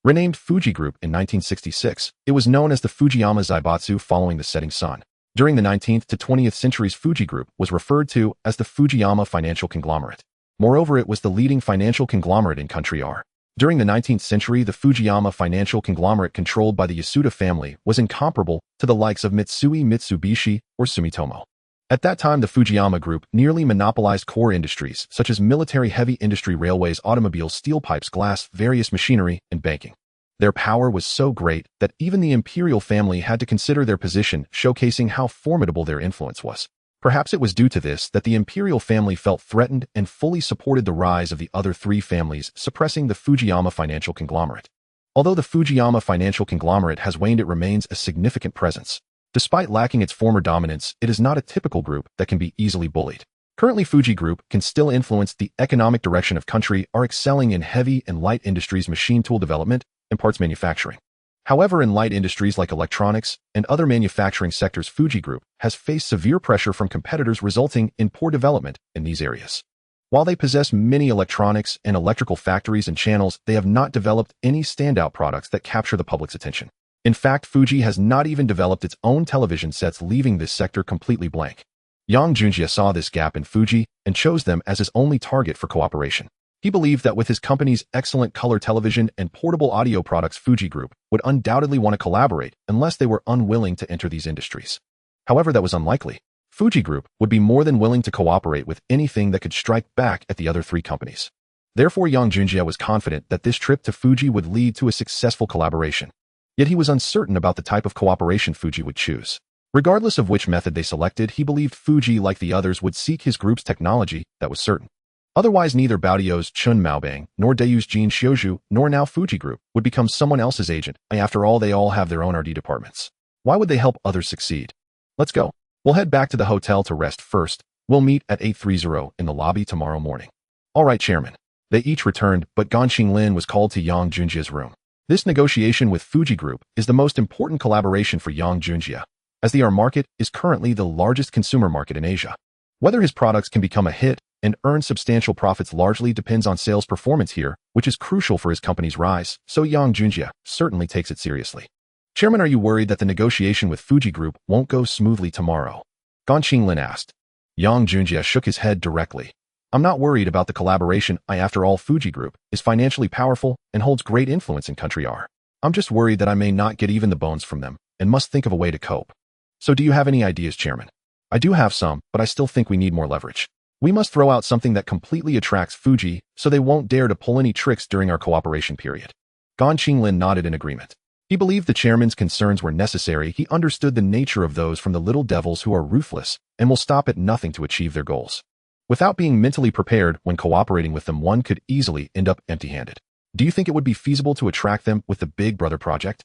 Renamed Fuji Group in 1966, it was known as the Fujiyama Zaibatsu following the setting sun. During the 19th to 20th centuries, Fuji Group was referred to as the Fujiyama financial conglomerate. Moreover, it was the leading financial conglomerate in country R. During the 19th century, the Fujiyama financial conglomerate controlled by the Yasuda family was incomparable to the likes of Mitsui, Mitsubishi, or Sumitomo. At that time, the Fujiyama Group nearly monopolized core industries such as military heavy industry, railways, automobiles, steel pipes, glass, various machinery, and banking. Their power was so great that even the imperial family had to consider their position, showcasing how formidable their influence was. Perhaps it was due to this that the imperial family felt threatened and fully supported the rise of the other three families, suppressing the Fujiyama financial conglomerate. Although the Fujiyama financial conglomerate has waned, it remains a significant presence. Despite lacking its former dominance, it is not a typical group that can be easily bullied. Currently, Fuji Group can still influence the economic direction of country, are excelling in heavy and light industries, machine tool development, and parts manufacturing. However, in light industries like electronics and other manufacturing sectors, Fuji Group has faced severe pressure from competitors, resulting in poor development in these areas. While they possess many electronics and electrical factories and channels, they have not developed any standout products that capture the public's attention. In fact, Fuji has not even developed its own television sets, leaving this sector completely blank. Yang Junjie saw this gap in Fuji and chose them as his only target for cooperation. He believed that with his company's excellent color television and portable audio products, Fuji Group would undoubtedly want to collaborate unless they were unwilling to enter these industries. However, that was unlikely. Fuji Group would be more than willing to cooperate with anything that could strike back at the other three companies. Therefore, Yang Junjie was confident that this trip to Fuji would lead to a successful collaboration. Yet he was uncertain about the type of cooperation Fuji would choose. Regardless of which method they selected, he believed Fuji, like the others, would seek his group's technology, that was certain. Otherwise, neither Baodio's Chun Maobang, nor Daewoo's Jin Xiaozhu, nor now Fuji Group would become someone else's agent. After all, they all have their own RD departments. Why would they help others succeed? Let's go. We'll head back to the hotel to rest first. We'll meet at 8:30 in the lobby tomorrow morning. All right, Chairman. They each returned, but Gan Qinglin was called to Yang Junjie's room. This negotiation with Fuji Group is the most important collaboration for Yang Junjie, as the R market is currently the largest consumer market in Asia. Whether his products can become a hit and earn substantial profits largely depends on sales performance here, which is crucial for his company's rise, so Yang Junjie certainly takes it seriously. Chairman, are you worried that the negotiation with Fuji Group won't go smoothly tomorrow? Gan Qinglin asked. Yang Junjie shook his head directly. I'm not worried about the collaboration. After all, Fuji Group is financially powerful and holds great influence in country R. I'm just worried that I may not get even the bones from them and must think of a way to cope. So do you have any ideas, Chairman? I do have some, but I still think we need more leverage. We must throw out something that completely attracts Fuji so they won't dare to pull any tricks during our cooperation period. Gan Qinglin nodded in agreement. He believed the chairman's concerns were necessary. He understood the nature of those from the little devils who are ruthless and will stop at nothing to achieve their goals. Without being mentally prepared when cooperating with them, one could easily end up empty-handed. Do you think it would be feasible to attract them with the Big Brother project?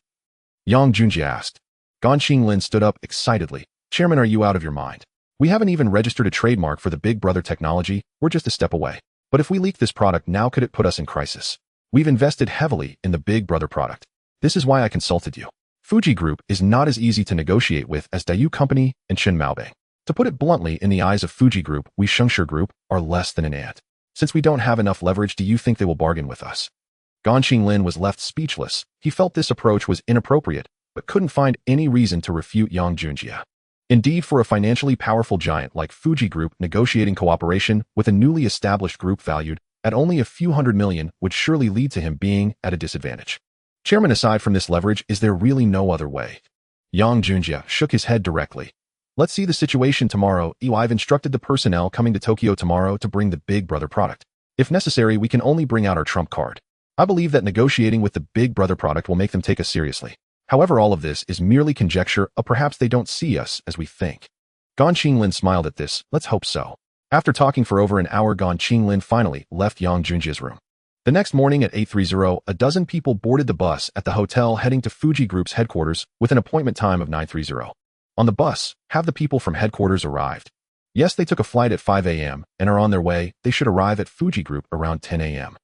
Yang Junjie asked. Gan Qinglin stood up excitedly. Chairman, are you out of your mind? We haven't even registered a trademark for the Big Brother technology. We're just a step away. But if we leak this product now, could it put us in crisis? We've invested heavily in the Big Brother product. This is why I consulted you. Fuji Group is not as easy to negotiate with as Daewoo Company and Chen Maobang. To put it bluntly, in the eyes of Fuji Group, we Shengshi Group are less than an ant. Since we don't have enough leverage, do you think they will bargain with us? Gan Qinglin was left speechless. He felt this approach was inappropriate, but couldn't find any reason to refute Yang Junjie. Indeed, for a financially powerful giant like Fuji Group, negotiating cooperation with a newly established group valued at only a few $100 million would surely lead to him being at a disadvantage. Chairman, aside from this leverage, is there really no other way? Yang Junjie shook his head directly. Let's see the situation tomorrow. I've instructed the personnel coming to Tokyo tomorrow to bring the Big Brother product. If necessary, we can only bring out our trump card. I believe that negotiating with the Big Brother product will make them take us seriously. However, all of this is merely conjecture, or perhaps they don't see us as we think. Gan Qinglin smiled at this. Let's hope so. After talking for over an hour, Gan Qinglin finally left Yang Junjie's room. The next morning at 8:30, a dozen people boarded the bus at the hotel heading to Fuji Group's headquarters with an appointment time of 9:30. On the bus, have the people from headquarters arrived? Yes, they took a flight at 5 a.m. and are on their way. They should arrive at Fuji Group around 10 a.m.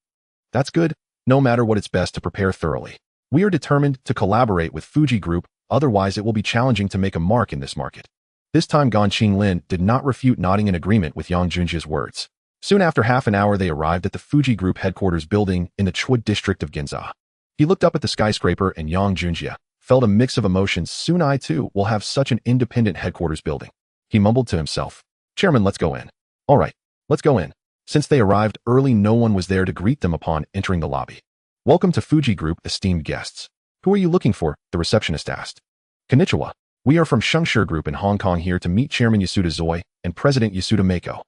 That's good. No matter what, it's best to prepare thoroughly. We are determined to collaborate with Fuji Group, otherwise it will be challenging to make a mark in this market. This time Gan Qinglin did not refute, nodding in agreement with Yang Junjia's words. Soon after half an hour they arrived at the Fuji Group headquarters building in the Chud district of Ginza. He looked up at the skyscraper and Yang Junjia felt a mix of emotions. Soon I too will have such an independent headquarters building. He mumbled to himself. Chairman, let's go in. All right, let's go in. Since they arrived early, no one was there to greet them upon entering the lobby. Welcome to Fuji Group, esteemed guests. Who are you looking for? The receptionist asked. Konnichiwa. We are from Shengshi Group in Hong Kong, here to meet Chairman Yasuda Zoi and President Yasuda Mako.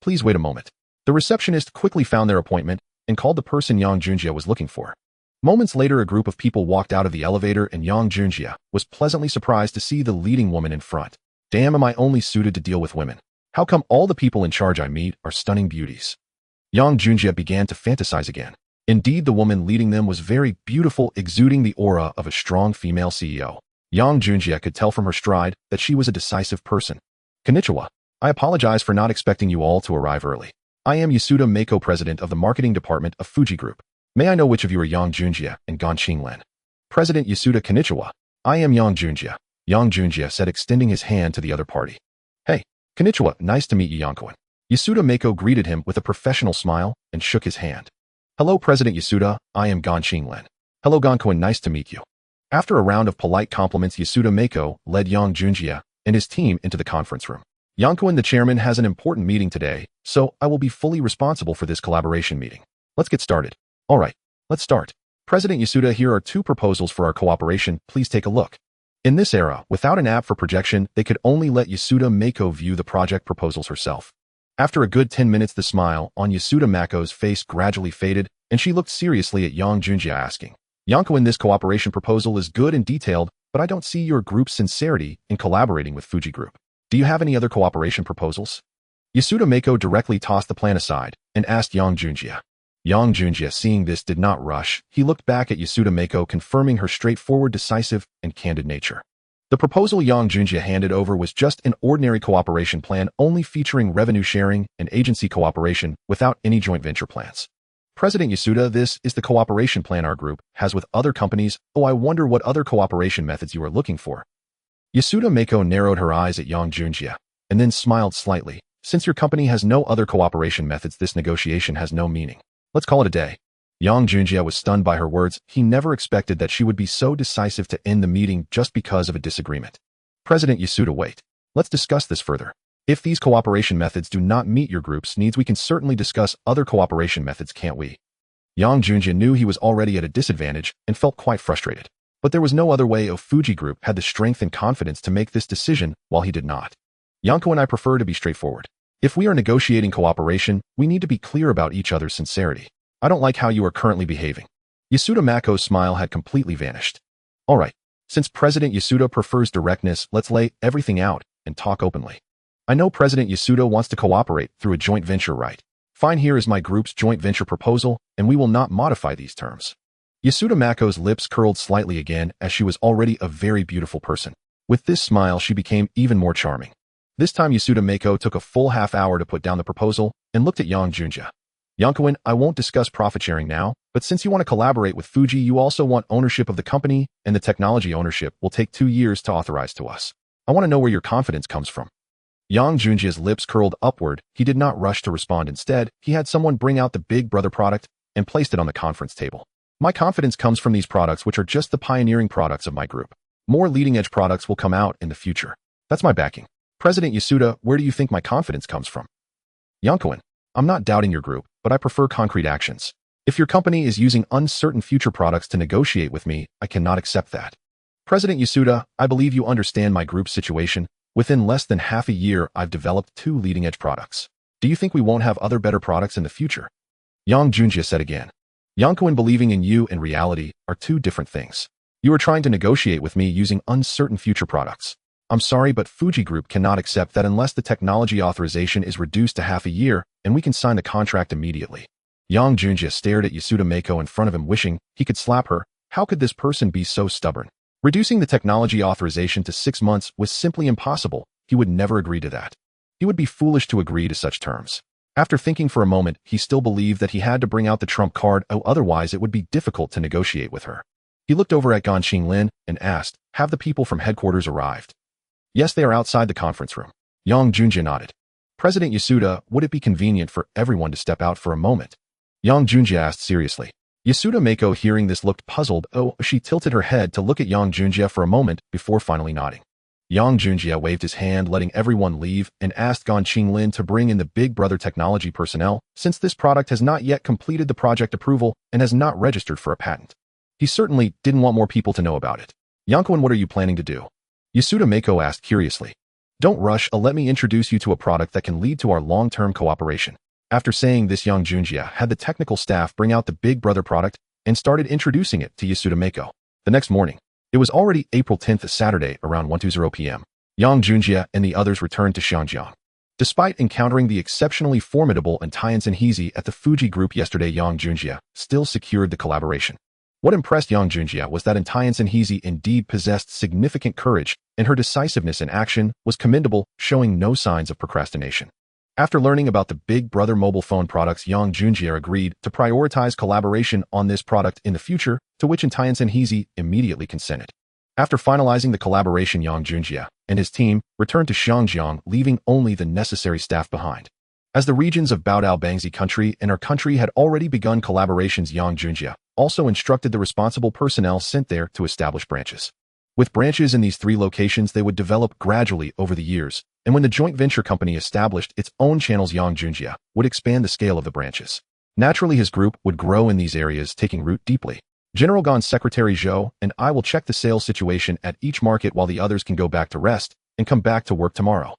Please wait a moment. The receptionist quickly found their appointment and called the person Yang Junjia was looking for. Moments later, a group of people walked out of the elevator and Yang Junjia was pleasantly surprised to see the leading woman in front. Damn, am I only suited to deal with women? How come all the people in charge I meet are stunning beauties? Yang Junjia began to fantasize again. Indeed, the woman leading them was very beautiful, exuding the aura of a strong female CEO. Yang Junjia could tell from her stride that she was a decisive person. Konnichiwa. I apologize for not expecting you all to arrive early. I am Yasuda Mako, president of the marketing department of Fuji Group. May I know which of you are Yang Junjia and Gan Qinglin? President Yasuda. Konnichiwa. I am Yang Junjia. Yang Junjia said, extending his hand to the other party. Hey, konnichiwa, nice to meet you, Yankoin. Yasuda Mako greeted him with a professional smile and shook his hand. Hello, President Yasuda, I am Gan Qinglin. Hello, Gankoin, nice to meet you. After a round of polite compliments, Yasuda Mako led Yang Junjia and his team into the conference room. Yankoin, the chairman, has an important meeting today, so I will be fully responsible for this collaboration meeting. Let's get started. All right, let's start. President Yasuda, here are 2 proposals for our cooperation. Please take a look. In this era, without an app for projection, they could only let Yasuda Mako view the project proposals herself. After a good 10 minutes, the smile on Yasuda Mako's face gradually faded, and she looked seriously at Yang Junjia, asking, Yankoin, this cooperation proposal is good and detailed, but I don't see your group's sincerity in collaborating with Fuji Group. Do you have any other cooperation proposals? Yasuda Mako directly tossed the plan aside and asked Yang Junjia. Yang Junjia, seeing this, did not rush. He looked back at Yasuda Mako, confirming her straightforward, decisive, and candid nature. The proposal Yang Junjia handed over was just an ordinary cooperation plan, only featuring revenue sharing and agency cooperation without any joint venture plans. President Yasuda, this is the cooperation plan our group has with other companies. Oh, I wonder what other cooperation methods you are looking for. Yasuda Mako narrowed her eyes at Yang Junjia and then smiled slightly. Since your company has no other cooperation methods, this negotiation has no meaning. Let's call it a day. Yang Junjia was stunned by her words. He never expected that she would be so decisive to end the meeting just because of a disagreement. President Yasuda, wait. Let's discuss this further. If these cooperation methods do not meet your group's needs, we can certainly discuss other cooperation methods, can't we? Yang Junjia knew he was already at a disadvantage and felt quite frustrated. But there was no other way. Fuji Group had the strength and confidence to make this decision, while he did not. Yanko and I prefer to be straightforward. If we are negotiating cooperation, we need to be clear about each other's sincerity. I don't like how you are currently behaving. Yasuda Mako's smile had completely vanished. All right, since President Yasuda prefers directness, let's lay everything out and talk openly. I know President Yasuda wants to cooperate through a joint venture, right? Fine, here is my group's joint venture proposal, and we will not modify these terms. Yasuda Mako's lips curled slightly again, as she was already a very beautiful person. With this smile, she became even more charming. This time Yasuda Mako took a full half hour to put down the proposal and looked at Yang Junjia. Yankoin, I won't discuss profit sharing now, but since you want to collaborate with Fuji, you also want ownership of the company, and the technology ownership will take 2 years to authorize to us. I want to know where your confidence comes from. Yang Junjia's lips curled upward. He did not rush to respond. Instead, he had someone bring out the Big Brother product and placed it on the conference table. My confidence comes from these products, which are just the pioneering products of my group. More leading-edge products will come out in the future. That's my backing. President Yasuda, where do you think my confidence comes from? Yankoin, I'm not doubting your group, but I prefer concrete actions. If your company is using uncertain future products to negotiate with me, I cannot accept that. President Yasuda, I believe you understand my group's situation. Within less than half a year, I've developed 2 leading-edge products. Do you think we won't have other better products in the future? Yang Junjia said again. Yankoin, believing in you and reality are 2 different things. You are trying to negotiate with me using uncertain future products. I'm sorry, but Fuji Group cannot accept that unless the technology authorization is reduced to half a year, and we can sign the contract immediately. Yang Junjia stared at Yasuda Mako in front of him, wishing he could slap her. How could this person be so stubborn? Reducing the technology authorization to 6 months was simply impossible. He would never agree to that. He would be foolish to agree to such terms. After thinking for a moment, he still believed that he had to bring out the trump card, otherwise it would be difficult to negotiate with her. He looked over at Gan Qinglin and asked, "Have the people from headquarters arrived?" "Yes, they are outside the conference room." Yang Junjie nodded. "President Yasuda, would it be convenient for everyone to step out for a moment?" Yang Junjie asked seriously. Yasuda Mako, hearing this, looked puzzled. She tilted her head to look at Yang Junjie for a moment before finally nodding. Yang Junjie waved his hand, letting everyone leave, and asked Gan Qinglin to bring in the Big Brother technology personnel, since this product has not yet completed the project approval and has not registered for a patent. He certainly didn't want more people to know about it. "Yankuan, what are you planning to do?" Yasuda Mako asked curiously. "Don't rush, let me introduce you to a product that can lead to our long-term cooperation." After saying this, Yang Junjie had the technical staff bring out the Big Brother product and started introducing it to Yasuda Mako. The next morning, it was already April 10th, Saturday, around 1:20 p.m. Yang Junjie and the others returned to Xiangjiang. Despite encountering the exceptionally formidable Tian Senhizi at the Fuji Group yesterday, Yang Junjie still secured the collaboration. What impressed Yang Junjie was that Tian Senhizi indeed possessed significant courage, and her decisiveness in action was commendable, showing no signs of procrastination. After learning about the Big Brother mobile phone products, Yang Junjie agreed to prioritize collaboration on this product in the future, to which Tian Senhizi immediately consented. After finalizing the collaboration, Yang Junjie and his team returned to Xiangjiang, leaving only the necessary staff behind. As the regions of Baodao Bangzi country and our country had already begun collaborations, Yang Junjie also instructed the responsible personnel sent there to establish branches. With branches in these 3 locations, they would develop gradually over the years, and when the joint venture company established its own channels, Yang Junjie would expand the scale of the branches. Naturally, his group would grow in these areas, taking root deeply. General Gan's secretary Zhou and I will check the sales situation at each market while the others can go back to rest and come back to work tomorrow.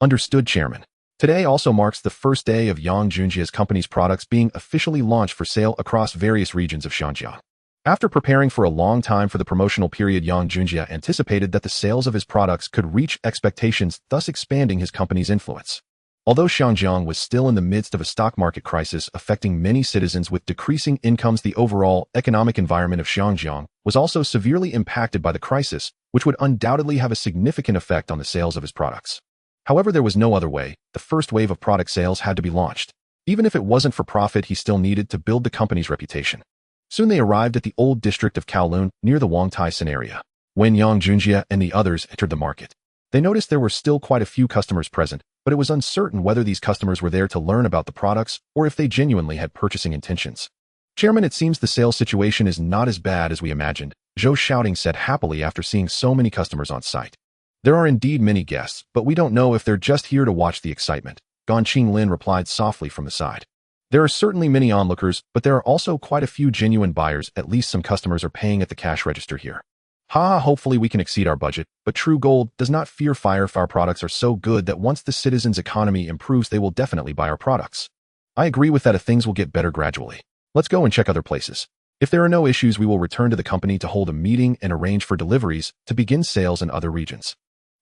Understood, Chairman. Today also marks the first day of Yang Junjie's company's products being officially launched for sale across various regions of Xiangjiang. After preparing for a long time for the promotional period, Yang Junjie anticipated that the sales of his products could reach expectations, thus expanding his company's influence. Although Xiangjiang was still in the midst of a stock market crisis affecting many citizens with decreasing incomes, the overall economic environment of Xiangjiang was also severely impacted by the crisis, which would undoubtedly have a significant effect on the sales of his products. However, there was no other way. The first wave of product sales had to be launched. Even if it wasn't for profit, he still needed to build the company's reputation. Soon they arrived at the old district of Kowloon, near the Wangtai area. When Yang Junjie and the others entered the market, they noticed there were still quite a few customers present, but it was uncertain whether these customers were there to learn about the products or if they genuinely had purchasing intentions. "Chairman, it seems the sales situation is not as bad as we imagined," Zhou shouting said happily after seeing so many customers on site. "There are indeed many guests, but we don't know if they're just here to watch the excitement," Gan Qinglin replied softly from the side. "There are certainly many onlookers, but there are also quite a few genuine buyers. At least some customers are paying at the cash register here. Hopefully we can exceed our budget, but True Gold does not fear fire if our products are so good that once the citizens' economy improves, they will definitely buy our products." "I agree with that. Things will get better gradually. Let's go and check other places. If there are no issues, we will return to the company to hold a meeting and arrange for deliveries to begin sales in other regions."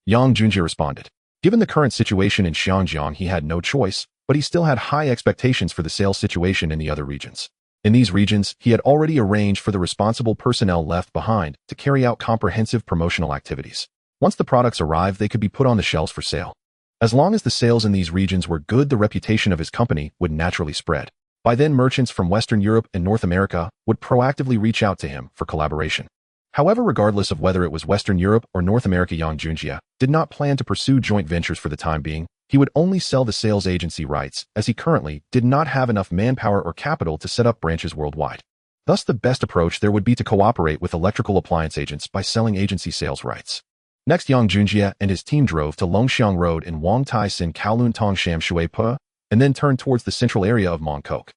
Yang Junjie responded. Given the current situation in Xiangjiang, he had no choice, but he still had high expectations for the sales situation in the other regions. In these regions, he had already arranged for the responsible personnel left behind to carry out comprehensive promotional activities. Once the products arrived, they could be put on the shelves for sale. As long as the sales in these regions were good, the reputation of his company would naturally spread. By then, merchants from Western Europe and North America would proactively reach out to him for collaboration. However, regardless of whether it was Western Europe or North America, Yang Junjie did not plan to pursue joint ventures for the time being. He would only sell the sales agency rights, as he currently did not have enough manpower or capital to set up branches worldwide. Thus, the best approach there would be to cooperate with electrical appliance agents by selling agency sales rights. Next, Yang Junjie and his team drove to Longxiang Road in Wangtai Sin Kowloon Tongsham Shui Pe, and then turned towards the central area of Mongkok.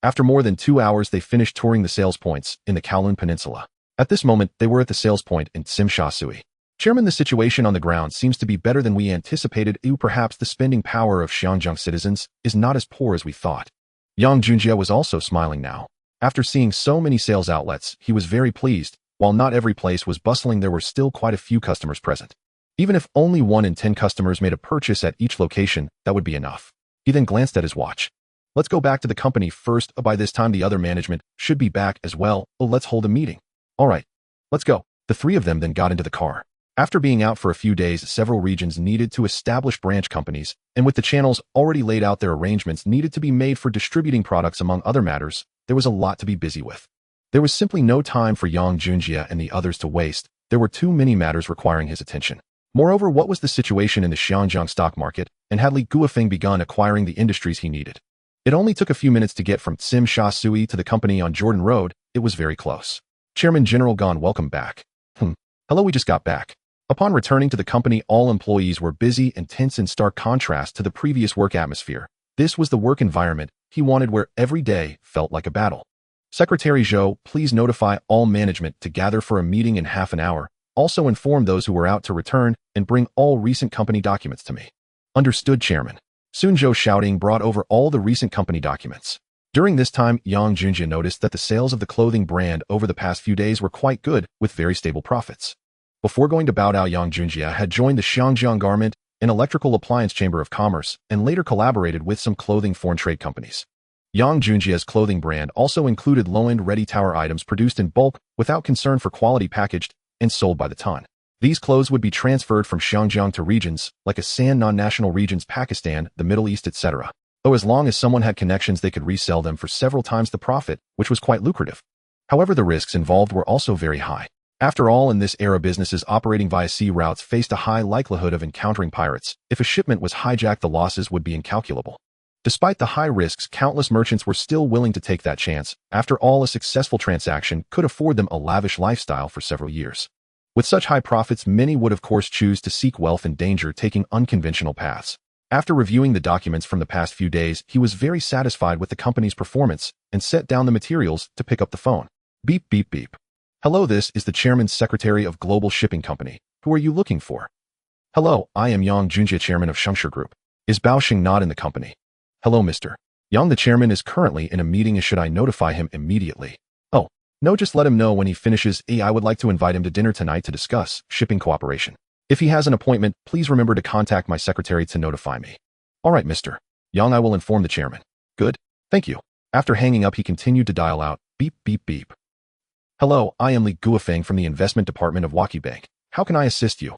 After more than 2 hours, they finished touring the sales points in the Kowloon Peninsula. At this moment, they were at the sales point in Simsha Sui. "Chairman, the situation on the ground seems to be better than we anticipated. Perhaps the spending power of Xiangjiang citizens is not as poor as we thought." Yang Junjie was also smiling now. After seeing so many sales outlets, he was very pleased. While not every place was bustling, there were still quite a few customers present. Even if only 1 in 10 customers made a purchase at each location, that would be enough. He then glanced at his watch. "Let's go back to the company first. By this time, the other management should be back as well. Let's hold a meeting." "All right, let's go." The three of them then got into the car. After being out for a few days, several regions needed to establish branch companies, and with the channels already laid out, their arrangements needed to be made for distributing products among other matters. There was a lot to be busy with. There was simply no time for Yang Junjie and the others to waste. There were too many matters requiring his attention. Moreover, what was the situation in the Xianjiang stock market, and had Li Guofeng begun acquiring the industries he needed? It only took a few minutes to get from Tsim Sha Sui to the company on Jordan Road. It was very close. Chairman General Gon, welcome back. Hello, we just got back. Upon returning to the company, all employees were busy and tense, in stark contrast to the previous work atmosphere. This was the work environment he wanted, where every day felt like a battle. Secretary Zhou, please notify all management to gather for a meeting in half an hour. Also inform those who were out to return and bring all recent company documents to me. Understood, Chairman. Soon Zhou, shouting, brought over all the recent company documents. During this time, Yang Junjie noticed that the sales of the clothing brand over the past few days were quite good, with very stable profits. Before going to Baodao, Yang Junjie had joined the Xiangjiang Garment and Electrical Appliance Chamber of Commerce and later collaborated with some clothing foreign trade companies. Yang Junjie's clothing brand also included low-end ready tower items produced in bulk without concern for quality, packaged and sold by the ton. These clothes would be transferred from Xiangjiang to regions like ASEAN non-national regions, Pakistan, the Middle East, etc. As long as someone had connections, they could resell them for several times the profit, which was quite lucrative. However, the risks involved were also very high. After all, in this era, businesses operating via sea routes faced a high likelihood of encountering pirates. If a shipment was hijacked, the losses would be incalculable. Despite the high risks, countless merchants were still willing to take that chance. After all, a successful transaction could afford them a lavish lifestyle for several years. With such high profits, many would of course choose to seek wealth in danger, taking unconventional paths. After reviewing the documents from the past few days, he was very satisfied with the company's performance and set down the materials to pick up the phone. Beep, beep, beep. Hello, this is the Chairman's Secretary of Global Shipping Company. Who are you looking for? Hello, I am Yang Junjie, Chairman of Shengshi Group. Is Bao Xing not in the company? Hello, Mr. Yang. The chairman is currently in a meeting. Should I notify him immediately? Oh, no, just let him know when he finishes. I would like to invite him to dinner tonight to discuss shipping cooperation. If he has an appointment, please remember to contact my secretary to notify me. All right, Mr. Yang, I will inform the chairman. Good. Thank you. After hanging up, he continued to dial out. Beep, beep, beep. Hello, I am Li Guofeng from the investment department of Waki Bank. How can I assist you?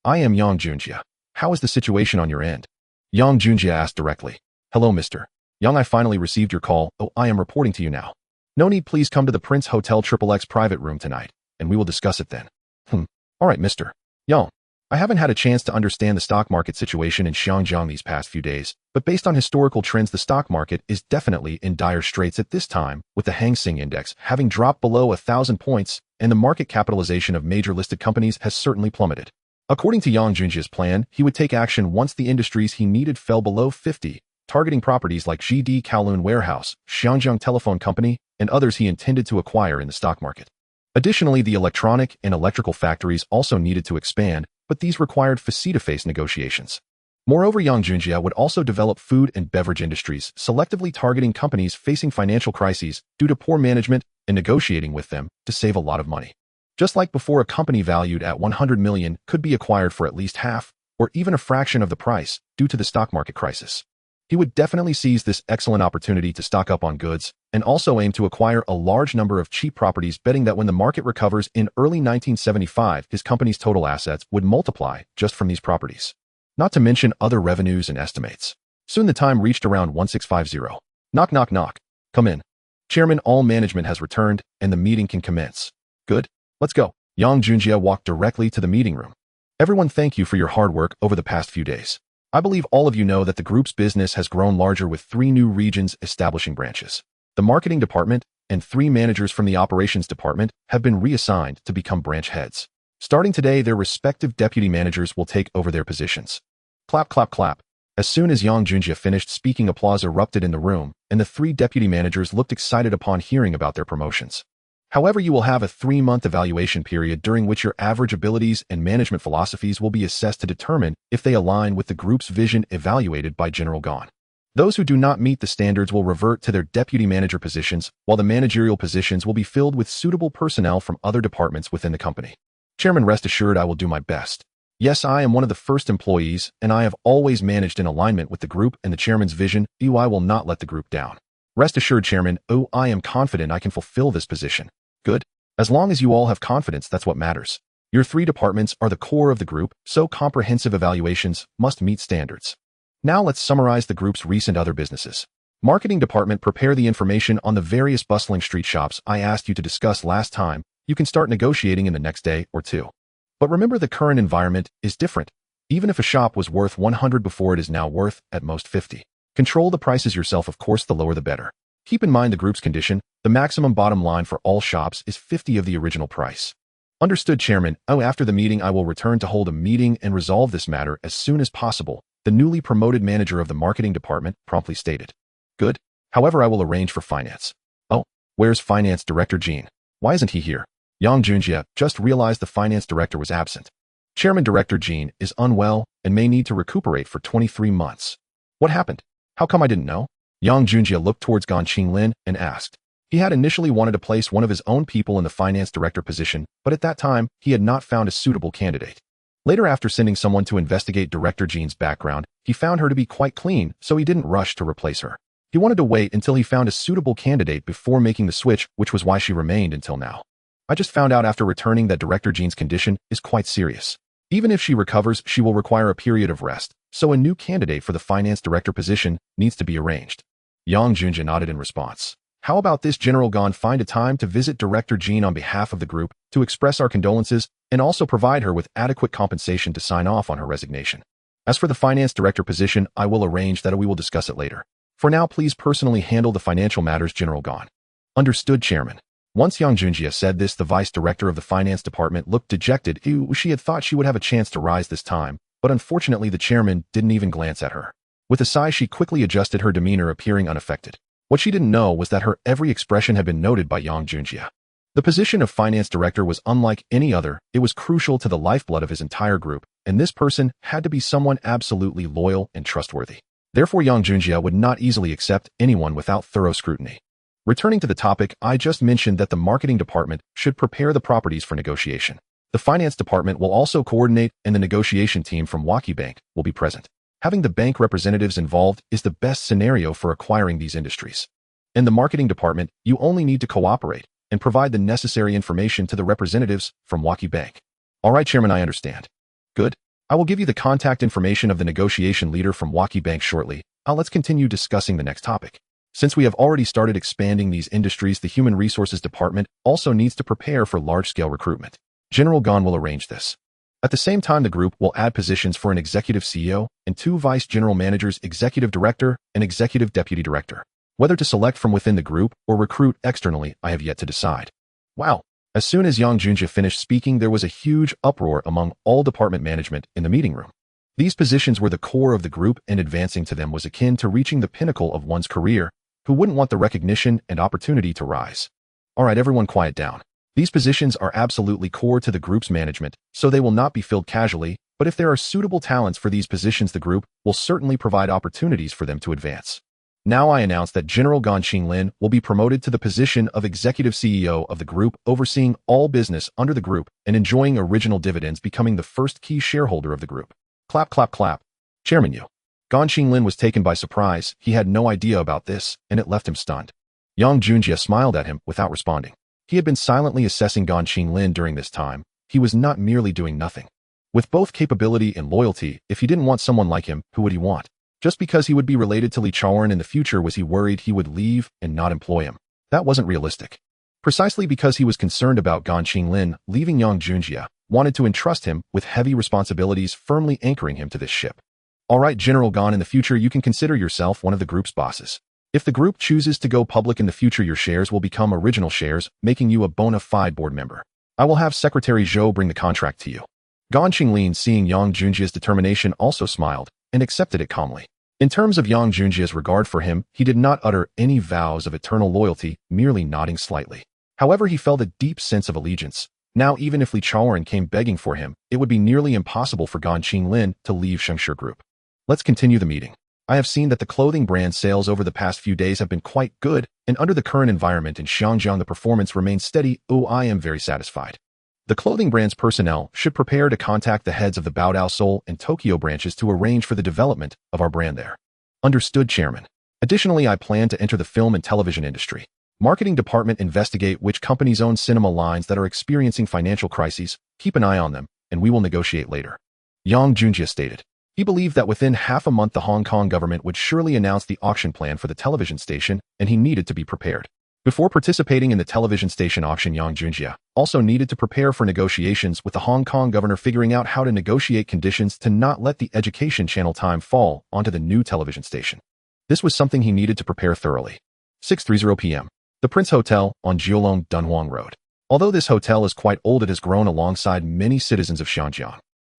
I am Yang Junjie. How is the situation on your end? Yang Junjie asked directly. Hello, Mr. Yang, I finally received your call. I am reporting to you now. No need, please come to the Prince Hotel XXX private room tonight, and we will discuss it then. All right, Mr. Yang. I haven't had a chance to understand the stock market situation in Xiangjiang these past few days, but based on historical trends, the stock market is definitely in dire straits at this time, with the Hang Seng Index having dropped below 1,000 points, and the market capitalization of major listed companies has certainly plummeted. According to Yang Junjie's plan, he would take action once the industries he needed fell below 50, targeting properties like GD Kowloon Warehouse, Xiangjiang Telephone Company, and others he intended to acquire in the stock market. Additionally, the electronic and electrical factories also needed to expand, but these required face-to-face negotiations. Moreover, Yang Junjie would also develop food and beverage industries, selectively targeting companies facing financial crises due to poor management and negotiating with them to save a lot of money. Just like before, a company valued at 100 million could be acquired for at least half or even a fraction of the price due to the stock market crisis. He would definitely seize this excellent opportunity to stock up on goods and also aim to acquire a large number of cheap properties, betting that when the market recovers in early 1975, his company's total assets would multiply just from these properties. Not to mention other revenues and estimates. Soon the time reached around 1650. Knock, knock, knock. Come in. Chairman, all management has returned and the meeting can commence. Good. Let's go. Yang Junjie walked directly to the meeting room. Everyone, thank you for your hard work over the past few days. I believe all of you know that the group's business has grown larger with 3 new regions establishing branches. The marketing department and 3 managers from the operations department have been reassigned to become branch heads. Starting today, their respective deputy managers will take over their positions. Clap, clap, clap. As soon as Yang Junjie finished speaking, applause erupted in the room, and the 3 deputy managers looked excited upon hearing about their promotions. However, you will have a 3-month evaluation period during which your average abilities and management philosophies will be assessed to determine if they align with the group's vision evaluated by General Gon. Those who do not meet the standards will revert to their deputy manager positions, while the managerial positions will be filled with suitable personnel from other departments within the company. Chairman, rest assured I will do my best. Yes, I am one of the first employees, and I have always managed in alignment with the group and the chairman's vision. I will not let the group down. Rest assured, Chairman, I am confident I can fulfill this position. Good. As long as you all have confidence, that's what matters. Your 3 departments are the core of the group, so comprehensive evaluations must meet standards. Now let's summarize the group's recent other businesses. Marketing department, prepare the information on the various bustling street shops I asked you to discuss last time. You can start negotiating in the next day or 2. But remember, the current environment is different. Even if a shop was worth 100 before, it is now worth at most 50. Control the prices yourself, of course, the lower the better. Keep in mind the group's condition. The maximum bottom line for all shops is 50 of the original price. Understood, Chairman. Oh, after the meeting, I will return to hold a meeting and resolve this matter as soon as possible, the newly promoted manager of the marketing department promptly stated. Good. However, I will arrange for finance. Oh, where's finance director Jean? Why isn't he here? Yang Junjie just realized the finance director was absent. Chairman, Director Jean is unwell and may need to recuperate for 23 months. What happened? How come I didn't know? Yang Junjie looked towards Gan Qinglin and asked. He had initially wanted to place one of his own people in the finance director position, but at that time, he had not found a suitable candidate. Later, after sending someone to investigate Director Jean's background, he found her to be quite clean, so he didn't rush to replace her. He wanted to wait until he found a suitable candidate before making the switch, which was why she remained until now. I just found out after returning that Director Jean's condition is quite serious. Even if she recovers, she will require a period of rest, so a new candidate for the finance director position needs to be arranged. Yang Junjie nodded in response. How about this, General Gan? Find a time to visit Director Jean on behalf of the group to express our condolences and also provide her with adequate compensation to sign off on her resignation. As for the finance director position, I will arrange that, or we will discuss it later. For now, please personally handle the financial matters, General Gan. Understood, Chairman. Once Yang Junjie said this, the vice director of the finance department looked dejected. She had thought she would have a chance to rise this time, but unfortunately the chairman didn't even glance at her. With a sigh, she quickly adjusted her demeanor, appearing unaffected. What she didn't know was that her every expression had been noted by Yang Junjie. The position of finance director was unlike any other. It was crucial to the lifeblood of his entire group, and this person had to be someone absolutely loyal and trustworthy. Therefore, Yang Junjie would not easily accept anyone without thorough scrutiny. Returning to the topic, I just mentioned that the marketing department should prepare the properties for negotiation. The finance department will also coordinate, and the negotiation team from Waki Bank will be present. Having the bank representatives involved is the best scenario for acquiring these industries. In the marketing department, you only need to cooperate and provide the necessary information to the representatives from Waki Bank. All right, Chairman, I understand. Good. I will give you the contact information of the negotiation leader from Waki Bank shortly. Let's continue discussing the next topic. Since we have already started expanding these industries, the Human Resources Department also needs to prepare for large-scale recruitment. General Gan will arrange this. At the same time, the group will add positions for an executive CEO and 2 vice general managers, executive director and executive deputy director. Whether to select from within the group or recruit externally, I have yet to decide. Wow! As soon as Yang Junjie finished speaking, there was a huge uproar among all department management in the meeting room. These positions were the core of the group, and advancing to them was akin to reaching the pinnacle of one's career. Who wouldn't want the recognition and opportunity to rise? All right, everyone, quiet down. These positions are absolutely core to the group's management, so they will not be filled casually, but if there are suitable talents for these positions, the group will certainly provide opportunities for them to advance. Now I announce that General Gan Qinglin will be promoted to the position of executive CEO of the group, overseeing all business under the group and enjoying original dividends, becoming the first key shareholder of the group. Clap, clap, clap. Chairman Yu. Gan Qinglin was taken by surprise. He had no idea about this, and it left him stunned. Yang Junjie smiled at him without responding. He had been silently assessing Gan Qinglin during this time. He was not merely doing nothing. With both capability and loyalty, if he didn't want someone like him, who would he want? Just because he would be related to Li Chaoran in the future, was he worried he would leave and not employ him? That wasn't realistic. Precisely because he was concerned about Gan Qinglin leaving, Yang Junjie wanted to entrust him with heavy responsibilities, firmly anchoring him to this ship. All right, General Gan, in the future you can consider yourself one of the group's bosses. If the group chooses to go public in the future, your shares will become original shares, making you a bona fide board member. I will have Secretary Zhou bring the contract to you. Gan Qinglin, seeing Yang Junjie's determination, also smiled and accepted it calmly. In terms of Yang Junjie's regard for him, he did not utter any vows of eternal loyalty, merely nodding slightly. However, he felt a deep sense of allegiance. Now, even if Li Chaoran came begging for him, it would be nearly impossible for Gan Qinglin to leave Shengshi Group. Let's continue the meeting. I have seen that the clothing brand sales over the past few days have been quite good, and under the current environment in Xiangjiang, the performance remains steady. I am very satisfied. The clothing brand's personnel should prepare to contact the heads of the Baodao Seoul and Tokyo branches to arrange for the development of our brand there. Understood, Chairman. Additionally, I plan to enter the film and television industry. Marketing department investigate which companies own cinema lines that are experiencing financial crises, keep an eye on them, and we will negotiate later. Yang Junjie stated. He believed that within half a month the Hong Kong government would surely announce the auction plan for the television station, and he needed to be prepared. Before participating in the television station auction, Yang Junjie also needed to prepare for negotiations with the Hong Kong governor, figuring out how to negotiate conditions to not let the education channel time fall onto the new television station. This was something he needed to prepare thoroughly. 6:30 p.m. The Prince Hotel on Kowloon, Dunhuang Road. Although this hotel is quite old, it has grown alongside many citizens of Xinjiang.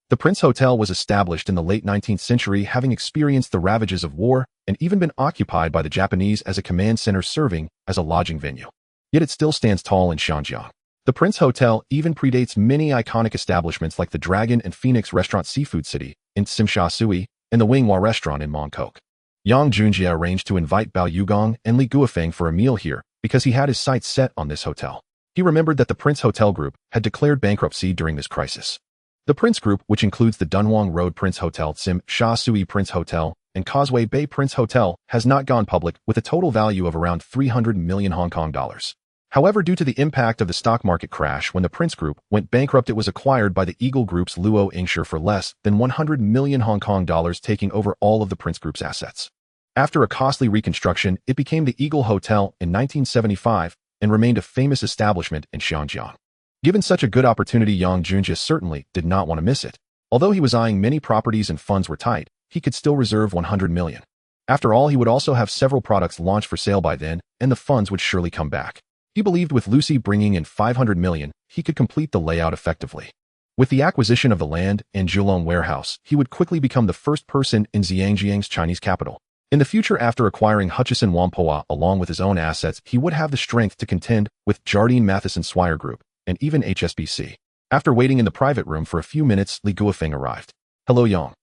The Prince Hotel was established in the late 19th century, having experienced the ravages of war and even been occupied by the Japanese as a command center, serving as a lodging venue. Yet it still stands tall in Xinjiang. The Prince Hotel even predates many iconic establishments like the Dragon and Phoenix Restaurant Seafood City in Tsimsha Tsui and the Winghua Restaurant in Mongkok. Yang Junjie arranged to invite Bao Yugong and Li Guofeng for a meal here because he had his sights set on this hotel. He remembered that the Prince Hotel Group had declared bankruptcy during this crisis. The Prince Group, which includes the Dunhuang Road Prince Hotel, Tsim Sha Tsui Prince Hotel, and Causeway Bay Prince Hotel, has not gone public with a total value of around 300 million Hong Kong dollars. However, due to the impact of the stock market crash when the Prince Group went bankrupt, it was acquired by the Eagle Group's Luo Ingshire for less than 100 million Hong Kong dollars, taking over all of the Prince Group's assets. After a costly reconstruction, it became the Eagle Hotel in 1975 and remained a famous establishment in Xinjiang. Given such a good opportunity, Yang Junjie certainly did not want to miss it. Although he was eyeing many properties and funds were tight, he could still reserve 100 million. After all, he would also have several products launched for sale by then, and the funds would surely come back. He believed with Lucy bringing in 500 million, he could complete the layout effectively. With the acquisition of the land and Kowloon warehouse, he would quickly become the first person in Zhangjiang's Chinese capital. In the future, after acquiring Hutchison Whampoa along with his own assets, he would have the strength to contend with Jardine Matheson Swire Group and even HSBC. After waiting in the private room for a few minutes, Li Guofeng arrived. Hello, Yang.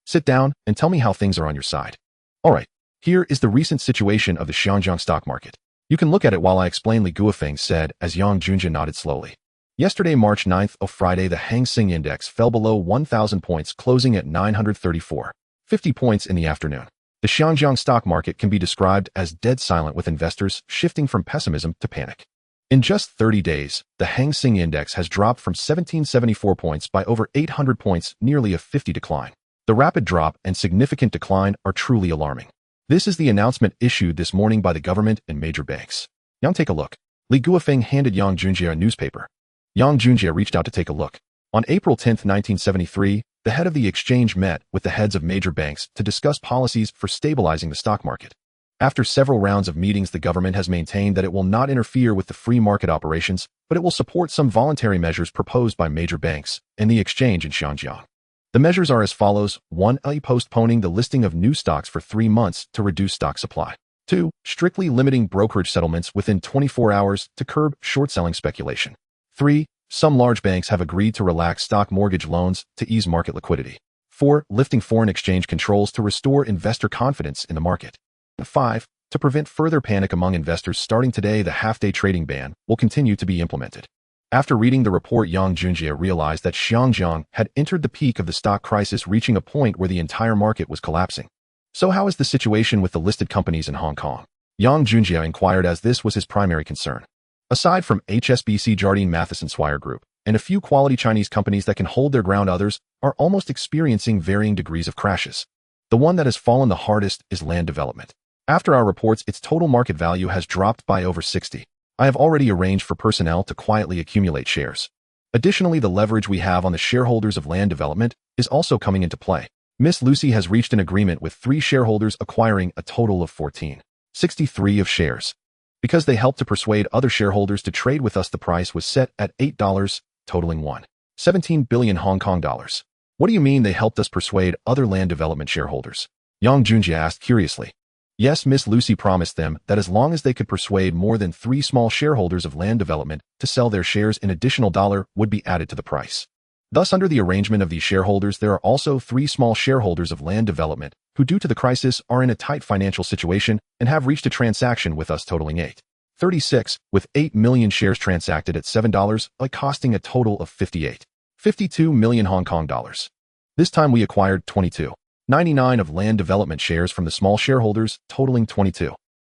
Sit down and tell me how things are on your side. All right, here is the recent situation of the Xinjiang stock market. You can look at it while I explain, Li Guofeng said as Yang Junjie nodded slowly. Yesterday, March 9th, Friday, the Hang Seng Index fell below 1,000 points, closing at 934.50 points in the afternoon. The Xinjiang stock market can be described as dead silent, with investors shifting from pessimism to panic. In just 30 days, the Hang Seng Index has dropped from 1,774 points by over 800 points, nearly a 50 decline. The rapid drop and significant decline are truly alarming. This is the announcement issued this morning by the government and major banks. Yang, take a look. Li Guofeng handed Yang Junjie a newspaper. Yang Junjie reached out to take a look. On April 10, 1973, the head of the exchange met with the heads of major banks to discuss policies for stabilizing the stock market. After several rounds of meetings, the government has maintained that it will not interfere with the free market operations, but it will support some voluntary measures proposed by major banks and the exchange in Xinjiang. The measures are as follows: 1. Postponing the listing of new stocks for 3 months to reduce stock supply. 2. Strictly limiting brokerage settlements within 24 hours to curb short-selling speculation. 3. Some large banks have agreed to relax stock mortgage loans to ease market liquidity. 4. Lifting foreign exchange controls to restore investor confidence in the market. 5. To prevent further panic among investors, starting today, the half-day trading ban will continue to be implemented. After reading the report, Yang Junjie realized that Xinjiang had entered the peak of the stock crisis, reaching a point where the entire market was collapsing. So how is the situation with the listed companies in Hong Kong? Yang Junjie inquired, as this was his primary concern. Aside from HSBC, Jardine Matheson Swire Group, and a few quality Chinese companies that can hold their ground, others are almost experiencing varying degrees of crashes. The one that has fallen the hardest is land development. After our reports, its total market value has dropped by over 60. I have already arranged for personnel to quietly accumulate shares. Additionally, the leverage we have on the shareholders of land development is also coming into play. Miss Lucy has reached an agreement with 3 shareholders, acquiring a total of 14.63 of shares. Because they helped to persuade other shareholders to trade with us, the price was set at $8, totaling 1.17 billion Hong Kong dollars. What do you mean they helped us persuade other land development shareholders? Yang Junjie asked curiously. Yes, Miss Lucy promised them that as long as they could persuade more than 3 small shareholders of land development to sell their shares, an additional dollar would be added to the price. Thus, under the arrangement of these shareholders, there are also 3 small shareholders of land development who, due to the crisis, are in a tight financial situation and have reached a transaction with us totaling 8.36, with 8 million shares transacted at $7, costing a total of 58.52 million Hong Kong dollars. This time we acquired 22.99 of land development shares from the small shareholders, totaling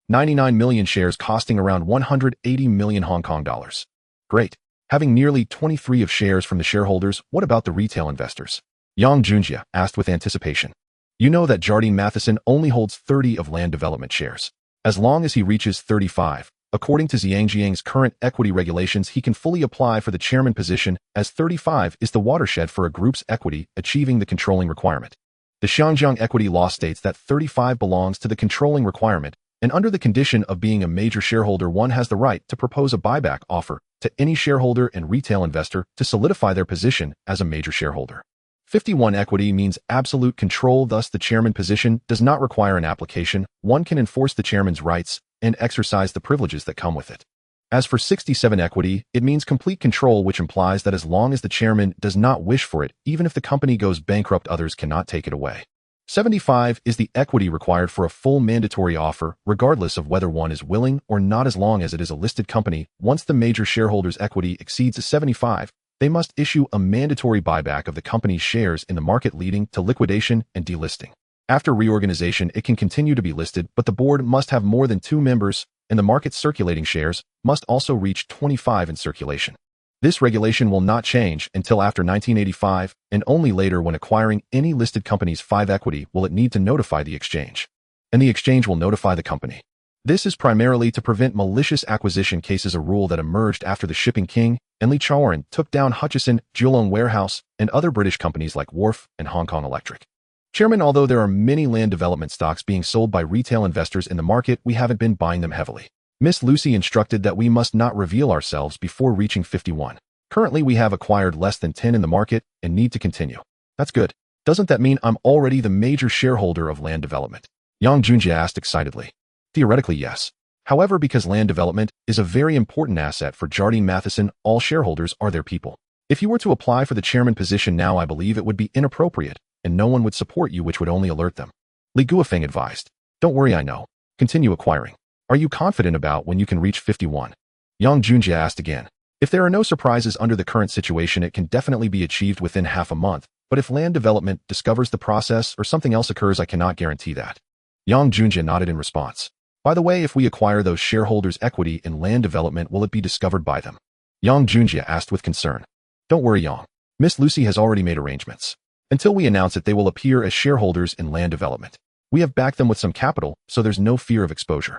99 million shares costing around 180 million Hong Kong dollars. Great. Having nearly 23 of shares from the shareholders, what about the retail investors? Yang Junjie asked with anticipation. You know that Jardine Matheson only holds 30 of land development shares. As long as he reaches 35, according to Zhangjiang's current equity regulations, he can fully apply for the chairman position, as 35 is the watershed for a group's equity achieving the controlling requirement. The Xinjiang equity law states that 35 belongs to the controlling requirement, and under the condition of being a major shareholder, one has the right to propose a buyback offer to any shareholder and retail investor to solidify their position as a major shareholder. 51 equity means absolute control, thus the chairman position does not require an application. One can enforce the chairman's rights and exercise the privileges that come with it. As for 67 equity, it means complete control, which implies that as long as the chairman does not wish for it, even if the company goes bankrupt, others cannot take it away. 75 is the equity required for a full mandatory offer, regardless of whether one is willing or not, as long as it is a listed company. Once the major shareholder's equity exceeds 75, they must issue a mandatory buyback of the company's shares in the market, leading to liquidation and delisting. After reorganization, it can continue to be listed, but the board must have more than 2 members, and the market circulating shares must also reach 25 in circulation. This regulation will not change until after 1985, and only later, when acquiring any listed company's 5 equity, will it need to notify the exchange. And the exchange will notify the company. This is primarily to prevent malicious acquisition cases, a rule that emerged after the Shipping King and Lee Chaoran took down Hutchison, Kowloon Warehouse, and other British companies like Wharf and Hong Kong Electric. Chairman, although there are many land development stocks being sold by retail investors in the market, we haven't been buying them heavily. Miss Lucy instructed that we must not reveal ourselves before reaching 51. Currently, we have acquired less than 10 in the market and need to continue. That's good. Doesn't that mean I'm already the major shareholder of land development? Yang Junjie asked excitedly. Theoretically, yes. However, because land development is a very important asset for Jardine Matheson, all shareholders are their people. If you were to apply for the chairman position now, I believe it would be inappropriate, and no one would support you, which would only alert them. Li Guofeng advised. Don't worry, I know. Continue acquiring. Are you confident about when you can reach 51? Yang Junjie asked again. If there are no surprises under the current situation, it can definitely be achieved within half a month, but if land development discovers the process or something else occurs, I cannot guarantee that. Yang Junjie nodded in response. By the way, if we acquire those shareholders' equity in land development, will it be discovered by them? Yang Junjie asked with concern. Don't worry, Yang. Miss Lucy has already made arrangements. Until we announce it, they will appear as shareholders in land development. We have backed them with some capital, so there's no fear of exposure.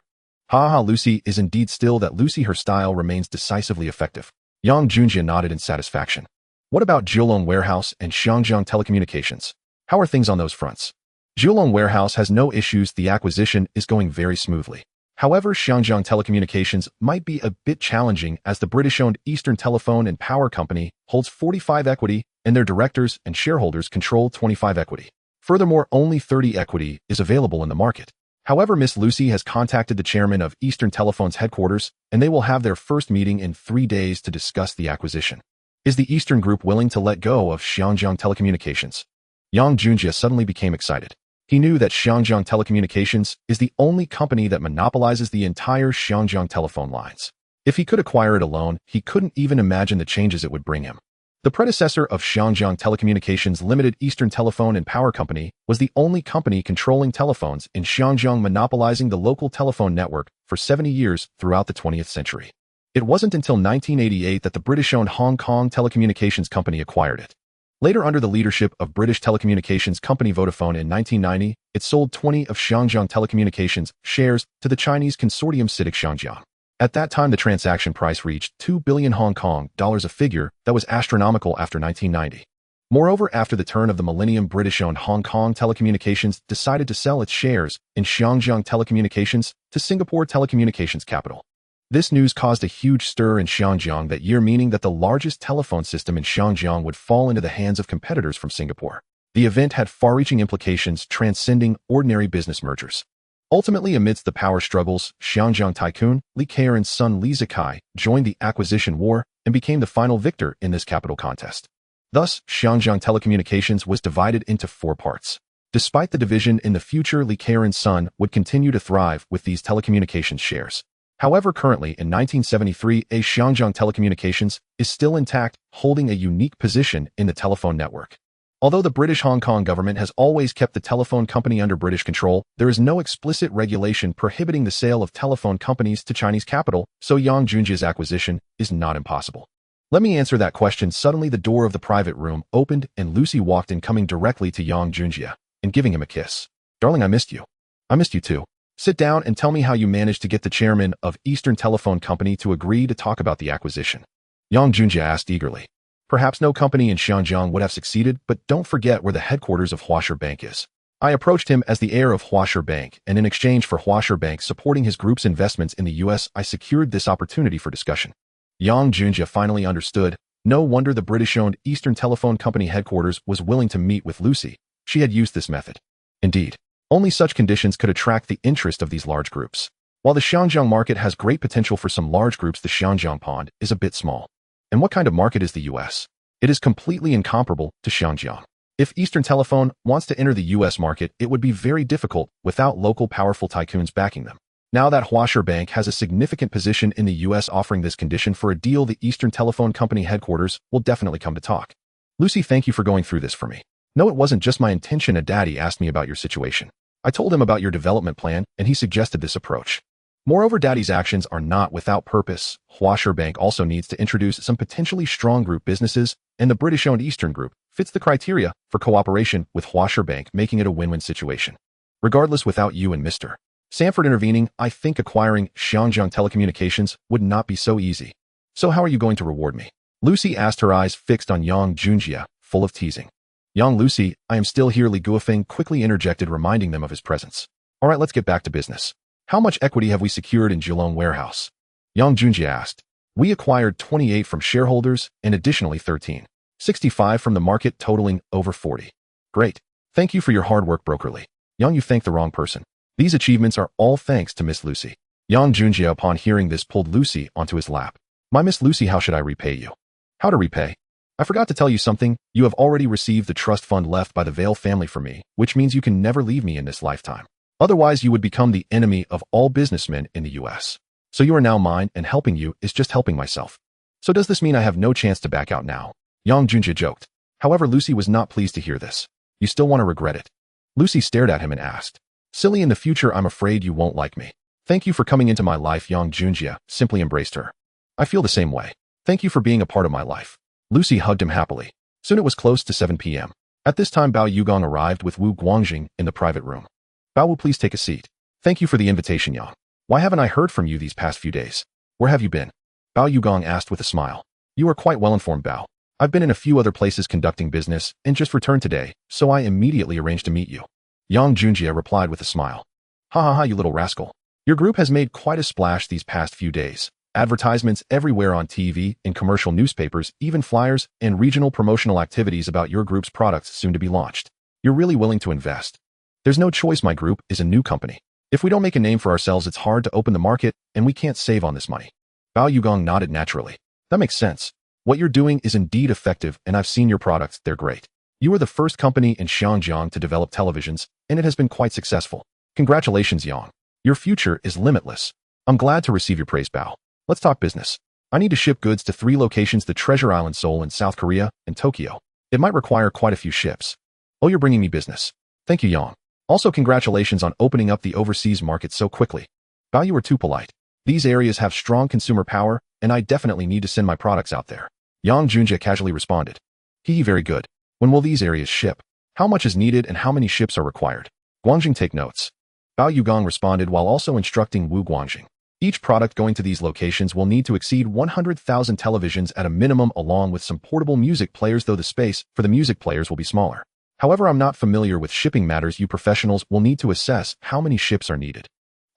Lucy is indeed still that Lucy. Her style remains decisively effective. Yang Junjie nodded in satisfaction. What about Kowloon Warehouse and Xinjiang Telecommunications? How are things on those fronts? Kowloon Warehouse has no issues. The acquisition is going very smoothly. However, Xinjiang Telecommunications might be a bit challenging, as the British-owned Eastern Telephone and Power Company holds 45 equity, and their directors and shareholders control 25 equity. Furthermore, only 30 equity is available in the market. However, Miss Lucy has contacted the chairman of Eastern Telephone's headquarters, and they will have their first meeting in 3 days to discuss the acquisition. Is the Eastern Group willing to let go of Xinjiang Telecommunications? Yang Junjie suddenly became excited. He knew that Xinjiang Telecommunications is the only company that monopolizes the entire Xinjiang telephone lines. If he could acquire it alone, he couldn't even imagine the changes it would bring him. The predecessor of Xinjiang Telecommunications Limited, Eastern Telephone and Power Company, was the only company controlling telephones in Xinjiang, monopolizing the local telephone network for 70 years throughout the 20th century. It wasn't until 1988 that the British-owned Hong Kong Telecommunications Company acquired it. Later, under the leadership of British telecommunications company Vodafone in 1990, it sold 20 of Xinjiang Telecommunications shares to the Chinese consortium CITIC Xinjiang. At that time, the transaction price reached 2 billion Hong Kong dollars, a figure that was astronomical after 1990. Moreover, after the turn of the millennium, British-owned Hong Kong Telecommunications decided to sell its shares in Xinjiang Telecommunications to Singapore Telecommunications Capital. This news caused a huge stir in Xinjiang that year, meaning that the largest telephone system in Xinjiang would fall into the hands of competitors from Singapore. The event had far-reaching implications, transcending ordinary business mergers. Ultimately, amidst the power struggles, Xinjiang tycoon Li Keqian's son Li Zikai joined the acquisition war and became the final victor in this capital contest. Thus, Xinjiang Telecommunications was divided into 4 parts. Despite the division, in the future, Li Keqian's son would continue to thrive with these telecommunications shares. However, currently, in 1973, Xinjiang Telecommunications is still intact, holding a unique position in the telephone network. Although the British Hong Kong government has always kept the telephone company under British control, there is no explicit regulation prohibiting the sale of telephone companies to Chinese capital, so Yang Junjia's acquisition is not impossible. Let me answer that question. Suddenly the door of the private room opened and Lucy walked in, coming directly to Yang Junjia and giving him a kiss. Darling, I missed you. I missed you too. Sit down and tell me how you managed to get the chairman of Eastern Telephone Company to agree to talk about the acquisition. Yang Junjia asked eagerly. Perhaps no company in Xinjiang would have succeeded, but don't forget where the headquarters of Huasher Bank is. I approached him as the heir of Huasher Bank, and in exchange for Huasher Bank supporting his group's investments in the U.S., I secured this opportunity for discussion. Yang Junjia finally understood. No wonder the British-owned Eastern Telephone Company headquarters was willing to meet with Lucy. She had used this method. Indeed, only such conditions could attract the interest of these large groups. While the Xinjiang market has great potential for some large groups, the Xinjiang pond is a bit small. And what kind of market is the U.S.? It is completely incomparable to Xinjiang. If Eastern Telephone wants to enter the U.S. market, it would be very difficult without local powerful tycoons backing them. Now that Huasher Bank has a significant position in the U.S. offering this condition for a deal, the Eastern Telephone Company headquarters will definitely come to talk. Lucy, thank you for going through this for me. No, it wasn't just my intention. Daddy asked me about your situation. I told him about your development plan, and he suggested this approach. Moreover, Daddy's actions are not without purpose. Huasher Bank also needs to introduce some potentially strong group businesses, and the British-owned Eastern Group fits the criteria for cooperation with Huasher Bank, making it a win-win situation. Regardless, without you and Mr. Sanford intervening, I think acquiring Xinjiang Telecommunications would not be so easy. So how are you going to reward me? Lucy asked, her eyes fixed on Yang Junjia, full of teasing. Young Lucy, I am still here, Li Guofeng quickly interjected, reminding them of his presence. All right, let's get back to business. How much equity have we secured in Geelong warehouse? Yang Junjia asked. We acquired 28 from shareholders and additionally 13.65 from the market, totaling over 40. Great. Thank you for your hard work, Broker Li. Yang, you thanked the wrong person. These achievements are all thanks to Miss Lucy. Yang Junjia, upon hearing this, pulled Lucy onto his lap. My Miss Lucy, how should I repay you? How to repay? I forgot to tell you something. You have already received the trust fund left by the Vale family for me, which means you can never leave me in this lifetime. Otherwise, you would become the enemy of all businessmen in the U.S. So you are now mine, and helping you is just helping myself. So does this mean I have no chance to back out now? Yang Junjia joked. However, Lucy was not pleased to hear this. You still want to regret it? Lucy stared at him and asked. Silly, in the future I'm afraid you won't like me. Thank you for coming into my life. Yang Junjia simply embraced her. I feel the same way. Thank you for being a part of my life. Lucy hugged him happily. Soon it was close to 7 p.m. At this time, Bao Yugong arrived with Wu Guangjing in the private room. Bao Wu, please take a seat. Thank you for the invitation, Yang. Why haven't I heard from you these past few days? Where have you been? Bao Yugong asked with a smile. You are quite well informed, Bao. I've been in a few other places conducting business and just returned today, so I immediately arranged to meet you. Yang Junjia replied with a smile. Ha ha ha, you little rascal. Your group has made quite a splash these past few days. Advertisements everywhere on TV, in commercial newspapers, even flyers and regional promotional activities about your group's products soon to be launched. You're really willing to invest. There's no choice. My group is a new company. If we don't make a name for ourselves, it's hard to open the market, and we can't save on this money. Bao Yugong nodded naturally. That makes sense. What you're doing is indeed effective, and I've seen your products. They're great. You are the first company in Xinjiang to develop televisions, and it has been quite successful. Congratulations, Yang. Your future is limitless. I'm glad to receive your praise, Bao. Let's talk business. I need to ship goods to 3 locations: the Treasure Island, Seoul in South Korea, and Tokyo. It might require quite a few ships. Oh, you're bringing me business. Thank you, Yang. Also, congratulations on opening up the overseas market so quickly. Bao, you are too polite. These areas have strong consumer power, and I definitely need to send my products out there. Yang Junjia casually responded. Hee, very good. When will these areas ship? How much is needed and how many ships are required? Guangjing, take notes. Bao Yugong responded while also instructing Wu Guangjing. Each product going to these locations will need to exceed 100,000 televisions at a minimum, along with some portable music players, though the space for the music players will be smaller. However, I'm not familiar with shipping matters. You professionals will need to assess how many ships are needed.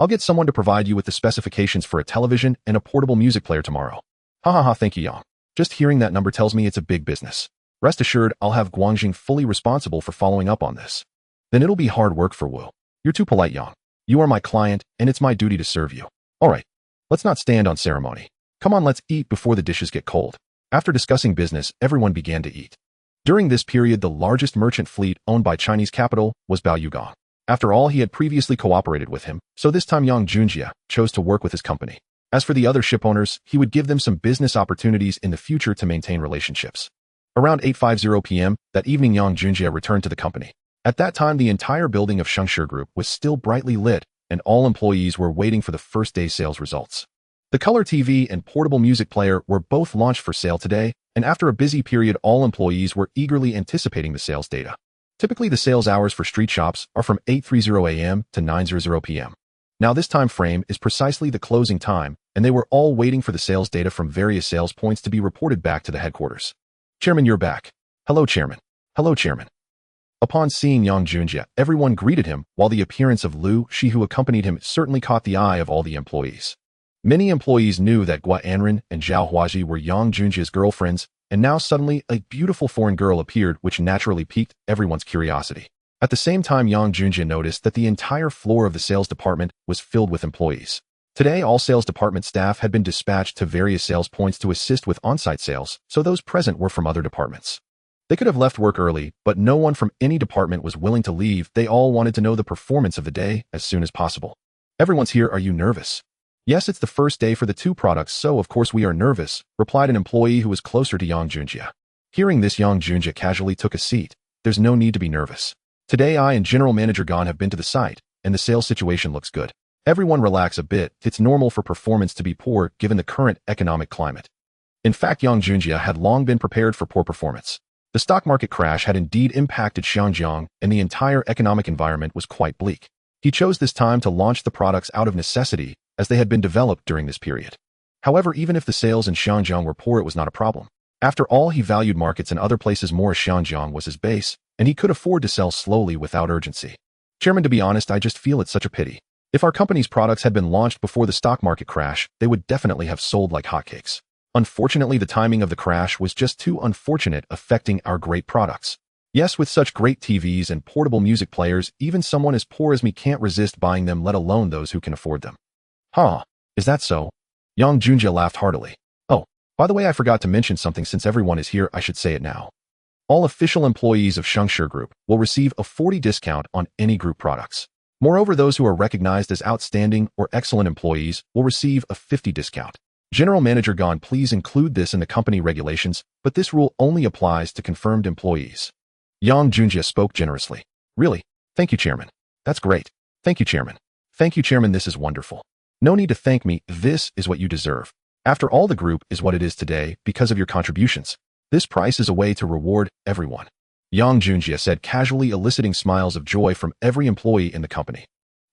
I'll get someone to provide you with the specifications for a television and a portable music player tomorrow. Ha ha ha, thank you, Yang. Just hearing that number tells me it's a big business. Rest assured, I'll have Guangjing fully responsible for following up on this. Then it'll be hard work for Wu. You're too polite, Yang. You are my client, and it's my duty to serve you. All right, let's not stand on ceremony. Come on, let's eat before the dishes get cold. After discussing business, everyone began to eat. During this period, the largest merchant fleet owned by Chinese capital was Bao Yugong. After all, he had previously cooperated with him, so this time Yang Junjia chose to work with his company. As for the other ship owners, he would give them some business opportunities in the future to maintain relationships. Around 8:50 p.m. that evening, Yang Junjie returned to the company. At that time, the entire building of Shengshi Group was still brightly lit, and all employees were waiting for the first day sales results. The color TV and portable music player were both launched for sale today, and after a busy period, all employees were eagerly anticipating the sales data. Typically, the sales hours for street shops are from 8:30 a.m. to 9:00 p.m. Now, this time frame is precisely the closing time, and they were all waiting for the sales data from various sales points to be reported back to the headquarters. Chairman, you're back. Hello, Chairman. Hello, Chairman. Upon seeing Yang Junjie, everyone greeted him, while the appearance of Lu Shi, who accompanied him, certainly caught the eye of all the employees. Many employees knew that Gua Anren and Zhao Huaji were Yang Junjie's girlfriends, and now suddenly a beautiful foreign girl appeared, which naturally piqued everyone's curiosity. At the same time, Yang Junjie noticed that the entire floor of the sales department was filled with employees. Today, all sales department staff had been dispatched to various sales points to assist with on-site sales, so those present were from other departments. They could have left work early, but no one from any department was willing to leave. They all wanted to know the performance of the day as soon as possible. Everyone's here. Are you nervous? Yes, it's the first day for the two products, so of course we are nervous, replied an employee who was closer to Yang Junjie. Hearing this, Yang Junjie casually took a seat. There's no need to be nervous. Today I and General Manager Gan have been to the site, and the sales situation looks good. Everyone relax a bit. It's normal for performance to be poor given the current economic climate. In fact, Yang Junjie had long been prepared for poor performance. The stock market crash had indeed impacted Xinjiang, and the entire economic environment was quite bleak. He chose this time to launch the products out of necessity, as they had been developed during this period. However, even if the sales in Xinjiang were poor, it was not a problem. After all, he valued markets in other places more, as Xinjiang was his base, and he could afford to sell slowly without urgency. Chairman, to be honest, I just feel it's such a pity. If our company's products had been launched before the stock market crash, they would definitely have sold like hotcakes. Unfortunately, the timing of the crash was just too unfortunate, affecting our great products. Yes, with such great TVs and portable music players, even someone as poor as me can't resist buying them, let alone those who can afford them. Huh, is that so? Yang Junjie laughed heartily. Oh, by the way, I forgot to mention something. Since everyone is here, I should say it now. All official employees of Shengshi Group will receive a 40% discount on any group products. Moreover, those who are recognized as outstanding or excellent employees will receive a 50% discount. General Manager Gan, please include this in the company regulations, but this rule only applies to confirmed employees. Yang Junjie spoke generously. Really? Thank you, Chairman. That's great. Thank you, Chairman. Thank you, Chairman. This is wonderful. No need to thank me. This is what you deserve. After all, the group is what it is today because of your contributions. This price is a way to reward everyone. Yang Junjie said, casually, eliciting smiles of joy from every employee in the company.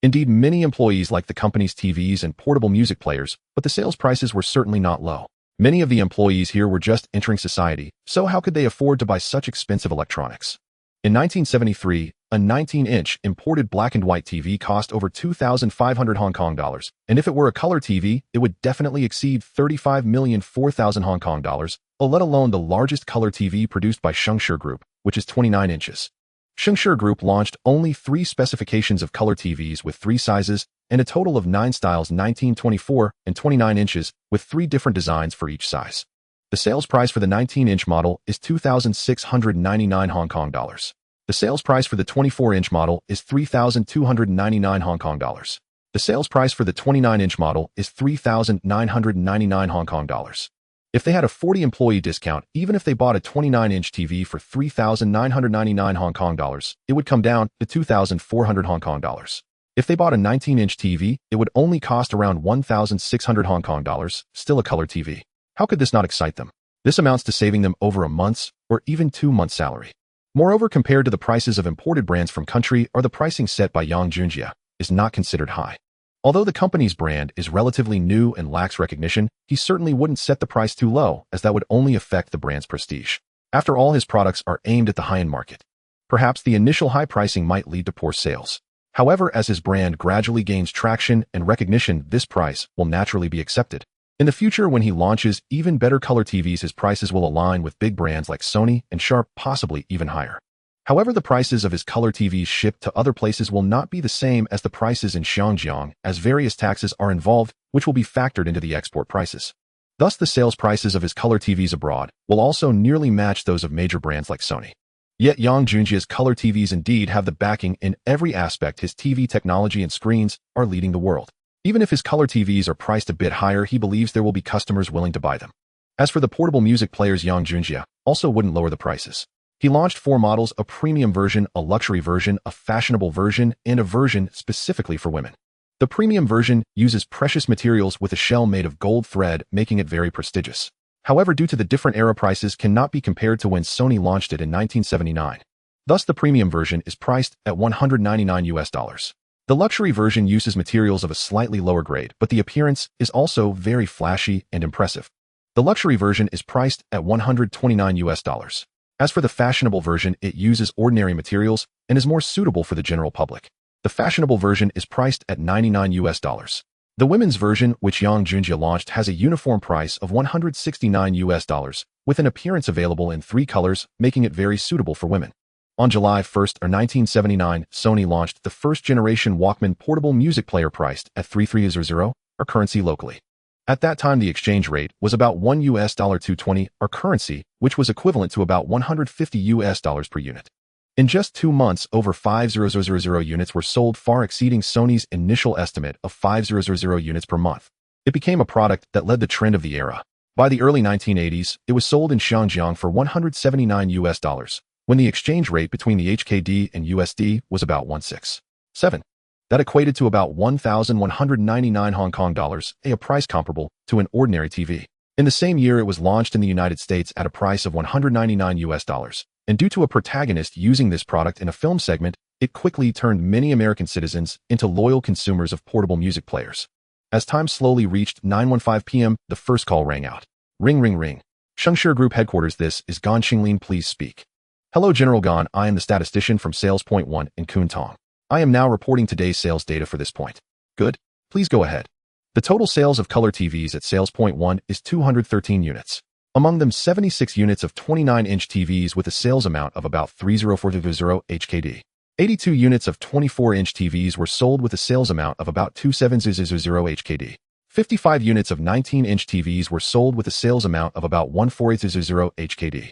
Indeed, many employees liked the company's TVs and portable music players, but the sales prices were certainly not low. Many of the employees here were just entering society, so how could they afford to buy such expensive electronics? In 1973, a 19-inch imported black and white TV cost over 2,500 Hong Kong dollars, and if it were a color TV, it would definitely exceed 35,004,000 Hong Kong dollars, let alone the largest color TV produced by Shengshi Group, which is 29 inches. Shengshi Group launched only 3 specifications of color TVs with 3 sizes and a total of 9 styles: 19, 24, and 29 inches, with 3 different designs for each size. The sales price for the 19-inch model is 2,699 Hong Kong dollars. The sales price for the 24-inch model is 3,299 Hong Kong dollars. The sales price for the 29-inch model is 3,999 Hong Kong dollars. If they had a 40% employee discount, even if they bought a 29-inch TV for 3,999 Hong Kong dollars, it would come down to 2,400 Hong Kong dollars. If they bought a 19-inch TV, it would only cost around 1,600 Hong Kong dollars, still a color TV. How could this not excite them? This amounts to saving them over a month's or even 2 months' salary. Moreover, compared to the prices of imported brands from country, or the pricing set by Yang Junjie is not considered high. Although the company's brand is relatively new and lacks recognition, he certainly wouldn't set the price too low, as that would only affect the brand's prestige. After all, his products are aimed at the high-end market. Perhaps the initial high pricing might lead to poor sales. However, as his brand gradually gains traction and recognition, this price will naturally be accepted. In the future, when he launches even better color TVs, his prices will align with big brands like Sony and Sharp, possibly even higher. However, the prices of his color TVs shipped to other places will not be the same as the prices in Xinjiang, as various taxes are involved, which will be factored into the export prices. Thus, the sales prices of his color TVs abroad will also nearly match those of major brands like Sony. Yet Yang Junjie's color TVs indeed have the backing in every aspect. His TV technology and screens are leading the world. Even if his color TVs are priced a bit higher, he believes there will be customers willing to buy them. As for the portable music players, Yang Junjie also wouldn't lower the prices. He launched 4 models, a premium version, a luxury version, a fashionable version, and a version specifically for women. The premium version uses precious materials with a shell made of gold thread, making it very prestigious. However, due to the different era, prices cannot be compared to when Sony launched it in 1979. Thus, the premium version is priced at $199. The luxury version uses materials of a slightly lower grade, but the appearance is also very flashy and impressive. The luxury version is priced at $129. As for the fashionable version, it uses ordinary materials and is more suitable for the general public. The fashionable version is priced at $99. The women's version, which Yang Junjie launched, has a uniform price of $169, with an appearance available in 3 colors, making it very suitable for women. On July 1st, 1979, Sony launched the first-generation Walkman portable music player priced at $3300, our currency locally. At that time, the exchange rate was about $220, our currency, which was equivalent to about $150 per unit. In just 2 months, over 5,000 units were sold, far exceeding Sony's initial estimate of 5,000 units per month. It became a product that led the trend of the era. By the early 1980s, it was sold in Xinjiang for $179, when the exchange rate between the HKD and USD was about 167. That equated to about 1,199 Hong Kong dollars, a price comparable to an ordinary TV. In the same year, it was launched in the United States at a price of $199, and due to a protagonist using this product in a film segment, it quickly turned many American citizens into loyal consumers of portable music players. As time slowly reached 9:15 p.m., the first call rang out. Ring, ring, ring. Shengshi Group headquarters, this is Gan Qinglin, please speak. Hello, General Gan, I am the statistician from Sales Point 1 in Kuntong. I am now reporting today's sales data for this point. Good, please go ahead. The total sales of color TVs at Sales Point 1 is 213 units. Among them, 76 units of 29-inch TVs with a sales amount of about 30400 HKD. 82 units of 24-inch TVs were sold with a sales amount of about 2700 HKD. 55 units of 19-inch TVs were sold with a sales amount of about 14800 HKD.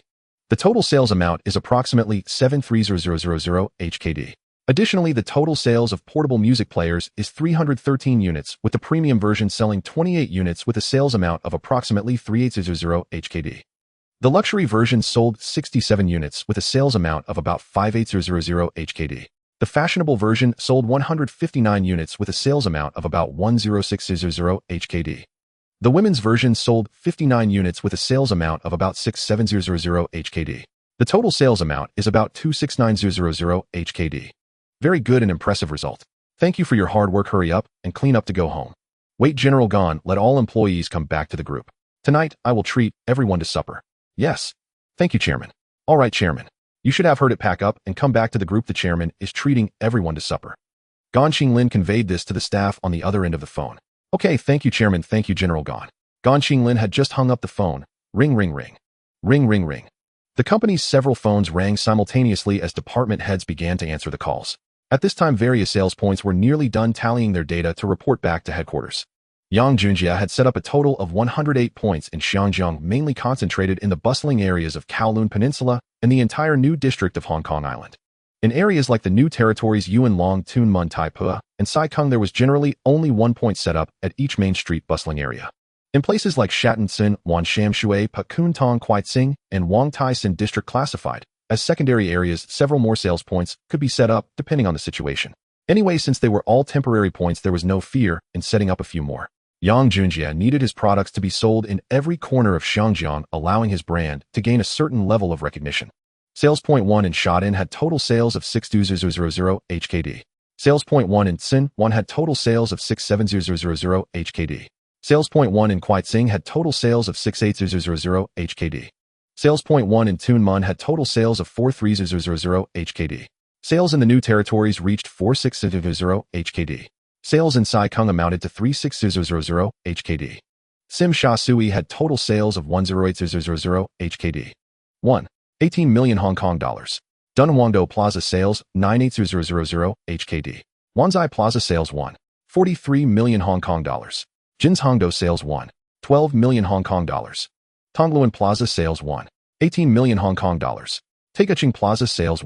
The total sales amount is approximately 73000 HKD. Additionally, the total sales of portable music players is 313 units, with the premium version selling 28 units with a sales amount of approximately 3800 HKD. The luxury version sold 67 units with a sales amount of about 5800 HKD. The fashionable version sold 159 units with a sales amount of about 1060 HKD. The women's version sold 59 units with a sales amount of about 6700 HKD. The total sales amount is about 26900 HKD. Very good and impressive result. Thank you for your hard work. Hurry up and clean up to go home. Wait, General Gan, let all employees come back to the group. Tonight, I will treat everyone to supper. Yes. Thank you, Chairman. All right, Chairman. You should have heard it. Pack up and come back to the group. The Chairman is treating everyone to supper. Gan Qinglin conveyed this to the staff on the other end of the phone. Okay, thank you, Chairman. Thank you, General Gan. Gan Qinglin had just hung up the phone. Ring, ring, ring. Ring, ring, ring. The company's several phones rang simultaneously as department heads began to answer the calls. At this time, various sales points were nearly done tallying their data to report back to headquarters. Yang Junjie had set up a total of 108 points in Xinjiang, mainly concentrated in the bustling areas of Kowloon Peninsula and the entire new district of Hong Kong Island. In areas like the new territories Yuan Long, Tuen Mun, Taipei, and Sai Kung, there was generally only 1 point set up at each main street bustling area. In places like Shatton Sin, Wan Sham Shui, Pakun Tong Kwai Tsing, and Wang Tai Sin district classified as secondary areas, several more sales points could be set up depending on the situation. Anyway, since they were all temporary points, there was no fear in setting up a few more. Yang Junjie needed his products to be sold in every corner of Xinjiang, allowing his brand to gain a certain level of recognition. Sales Point 1 in Shatton had total sales of 62000 HKD. Sales Point 1 in Sin 1 had total sales of 67000 HKD. Sales Point 1 in Kwai Tsing had total sales of 68000 HKD. Sales Point 1 in Tuen Mun had total sales of 43000 HKD. Sales in the new territories reached 4600 HKD. Sales in Sai Kung amounted to 3600 HKD. Sim Sha Sui had total sales of 10800 HKD. 18 million Hong Kong dollars. Dunhuangdo Plaza sales 98000 HKD. Wanzai Plaza sales 43 million Hong Kong dollars. Jinzhongdo sales 12 million Hong Kong dollars. Tongluan Plaza sales 18 million Hong Kong dollars. Taikaching Plaza sales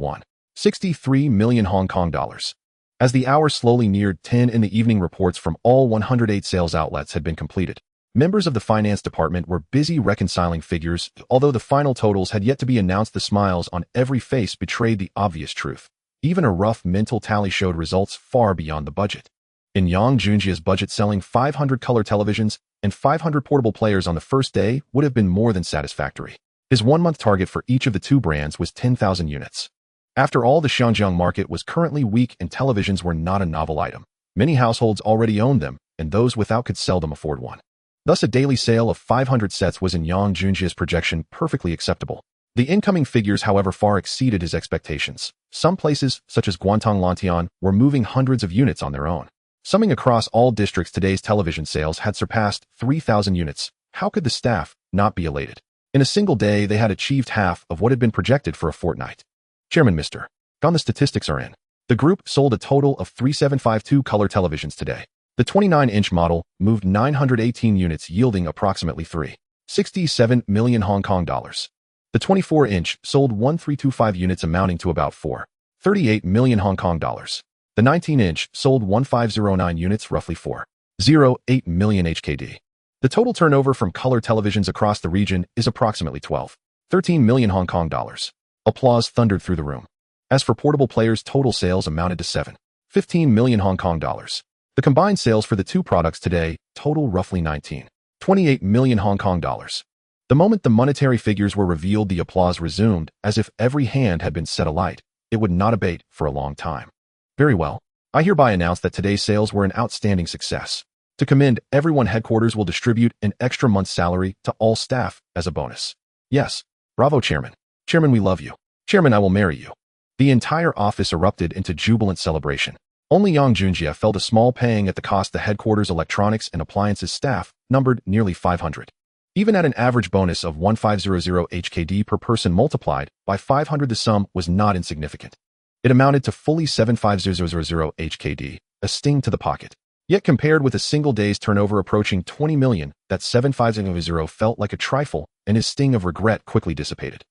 63 million Hong Kong dollars. As the hour slowly neared 10 in the evening, reports from all 108 sales outlets had been completed. Members of the finance department were busy reconciling figures, although the final totals had yet to be announced. The smiles on every face betrayed the obvious truth. Even a rough mental tally showed results far beyond the budget. In Yang Junjia's budget, selling 500 color televisions and 500 portable players on the first day would have been more than satisfactory. His one-month target for each of the two brands was 10,000 units. After all, the Xinjiang market was currently weak and televisions were not a novel item. Many households already owned them, and those without could seldom afford one. Thus, a daily sale of 500 sets was in Yang Junjia's projection perfectly acceptable. The incoming figures, however, far exceeded his expectations. Some places, such as Guangdong Lantian, were moving hundreds of units on their own. Summing across all districts, today's television sales had surpassed 3,000 units. How could the staff not be elated? In a single day, they had achieved half of what had been projected for a fortnight. Chairman Mr. Gon, the statistics are in. The group sold a total of 3752 color televisions today. The 29-inch model moved 918 units, yielding approximately 3.67 million Hong Kong dollars. The 24-inch sold 1325 units, amounting to about 4.38 million Hong Kong dollars. The 19-inch sold 1509 units, roughly 4.08 million HKD. The total turnover from color televisions across the region is approximately 12.13 million Hong Kong dollars. Applause thundered through the room. As for portable players, total sales amounted to 7.15 million Hong Kong dollars. The combined sales for the two products today total roughly 19.28 million Hong Kong dollars. The moment the monetary figures were revealed, the applause resumed, as if every hand had been set alight. It would not abate for a long time. Very well. I hereby announce that today's sales were an outstanding success. To commend everyone, headquarters will distribute an extra month's salary to all staff as a bonus. Yes. Bravo, Chairman. Chairman, we love you. Chairman, I will marry you. The entire office erupted into jubilant celebration. Only Yang Junjia felt a small pang at the cost. The headquarters electronics and appliances staff numbered nearly 500. Even at an average bonus of 1500 HKD per person multiplied by 500, the sum was not insignificant. It amounted to fully 75000 HKD, a sting to the pocket. Yet compared with a single day's turnover approaching 20 million, that 7500 felt like a trifle, and his sting of regret quickly dissipated.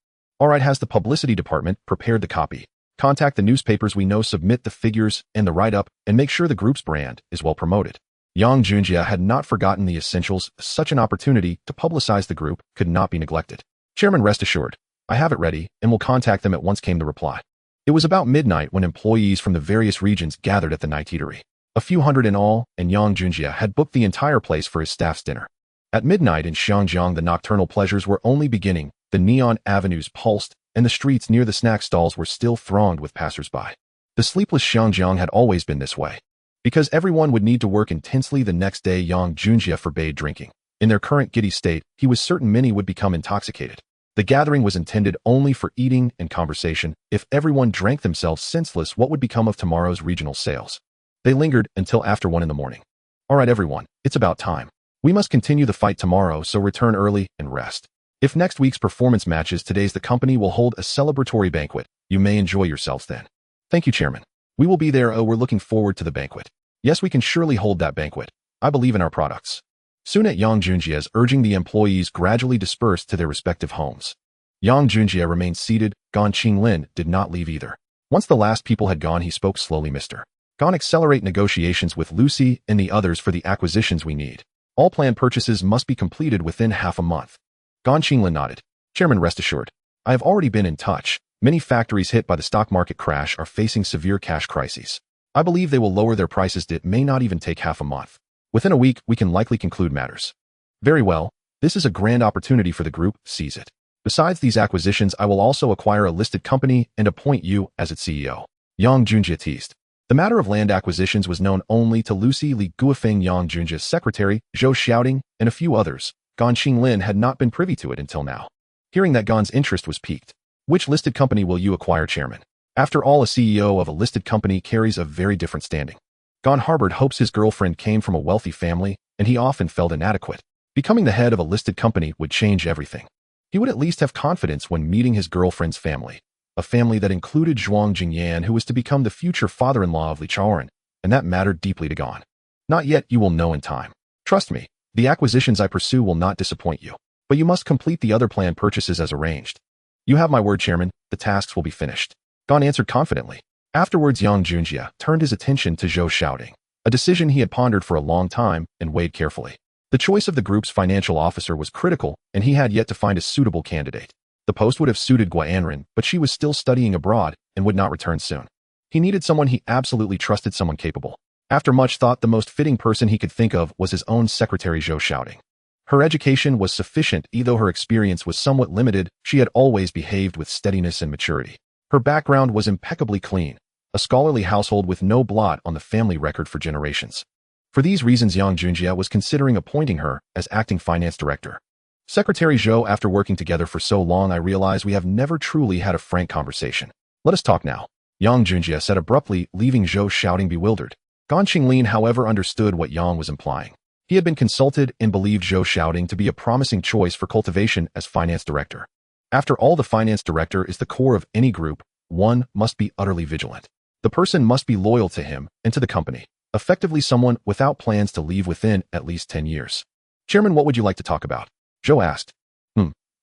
Alright, has the publicity department prepared the copy? Contact the newspapers we know, submit the figures and the write-up, and make sure the group's brand is well promoted. Yang Junjia had not forgotten the essentials. Such an opportunity to publicize the group could not be neglected. Chairman, rest assured, I have it ready and will contact them at once, came the reply. It was about midnight when employees from the various regions gathered at the night eatery. A few hundred in all, and Yang Junjia had booked the entire place for his staff's dinner. At midnight in Xinjiang, the nocturnal pleasures were only beginning. The neon avenues pulsed, and the streets near the snack stalls were still thronged with passers-by. The sleepless Xinjiang had always been this way. Because everyone would need to work intensely the next day, Yang Junjia forbade drinking. In their current giddy state, he was certain many would become intoxicated. The gathering was intended only for eating and conversation. If everyone drank themselves senseless, what would become of tomorrow's regional sales? They lingered until after 1 in the morning. Alright everyone, it's about time. We must continue the fight tomorrow, so return early and rest. If next week's performance matches today's, the company will hold a celebratory banquet. You may enjoy yourselves then. Thank you, Chairman. We will be there. Oh, we're looking forward to the banquet. Yes, we can surely hold that banquet. I believe in our products. Soon at Yang Junjia's urging, the employees gradually dispersed to their respective homes. Yang Junjia remained seated. Gan Qinglin did not leave either. Once the last people had gone, he spoke slowly. Mr. Gan, accelerate negotiations with Lucy and the others for the acquisitions we need. All planned purchases must be completed within half a month. Gan Qinglin nodded. Chairman, rest assured. I have already been in touch. Many factories hit by the stock market crash are facing severe cash crises. I believe they will lower their prices. It may not even take half a month. Within a week, we can likely conclude matters. Very well. This is a grand opportunity for the group. Seize it. Besides these acquisitions, I will also acquire a listed company and appoint you as its CEO. Yang Junjia teased. The matter of land acquisitions was known only to Lucy Li Guofeng, Yang Junjia's secretary, Zhou Xiaoding, and a few others. Gan Qinglin had not been privy to it until now. Hearing that, Gan's interest was piqued. Which listed company will you acquire, Chairman? After all, a CEO of a listed company carries a very different standing. Gan harbored hopes. His girlfriend came from a wealthy family, and he often felt inadequate. Becoming the head of a listed company would change everything. He would at least have confidence when meeting his girlfriend's family, a family that included Zhuang Jingyan, who was to become the future father-in-law of Li Chaoren, and that mattered deeply to Gan. Not yet, you will know in time. Trust me. The acquisitions I pursue will not disappoint you, but you must complete the other planned purchases as arranged. You have my word, Chairman, the tasks will be finished. Gan answered confidently. Afterwards, Yang Junjia turned his attention to Zhou Xiaoding, a decision he had pondered for a long time and weighed carefully. The choice of the group's financial officer was critical, and he had yet to find a suitable candidate. The post would have suited Guanren, but she was still studying abroad and would not return soon. He needed someone he absolutely trusted, someone capable. After much thought, the most fitting person he could think of was his own secretary Zhou Shouting. Her education was sufficient, though her experience was somewhat limited. She had always behaved with steadiness and maturity. Her background was impeccably clean, a scholarly household with no blot on the family record for generations. For these reasons, Yang Junjie was considering appointing her as acting finance director. Secretary Zhou, after working together for so long, I realize we have never truly had a frank conversation. Let us talk now, Yang Junjie said abruptly, leaving Zhou Shouting bewildered. Gan Qinglin, however, understood what Yang was implying. He had been consulted and believed Zhou Shouting to be a promising choice for cultivation as finance director. After all, the finance director is the core of any group. One must be utterly vigilant. The person must be loyal to him and to the company, effectively someone without plans to leave within at least 10 years. Chairman, what would you like to talk about? Zhou asked.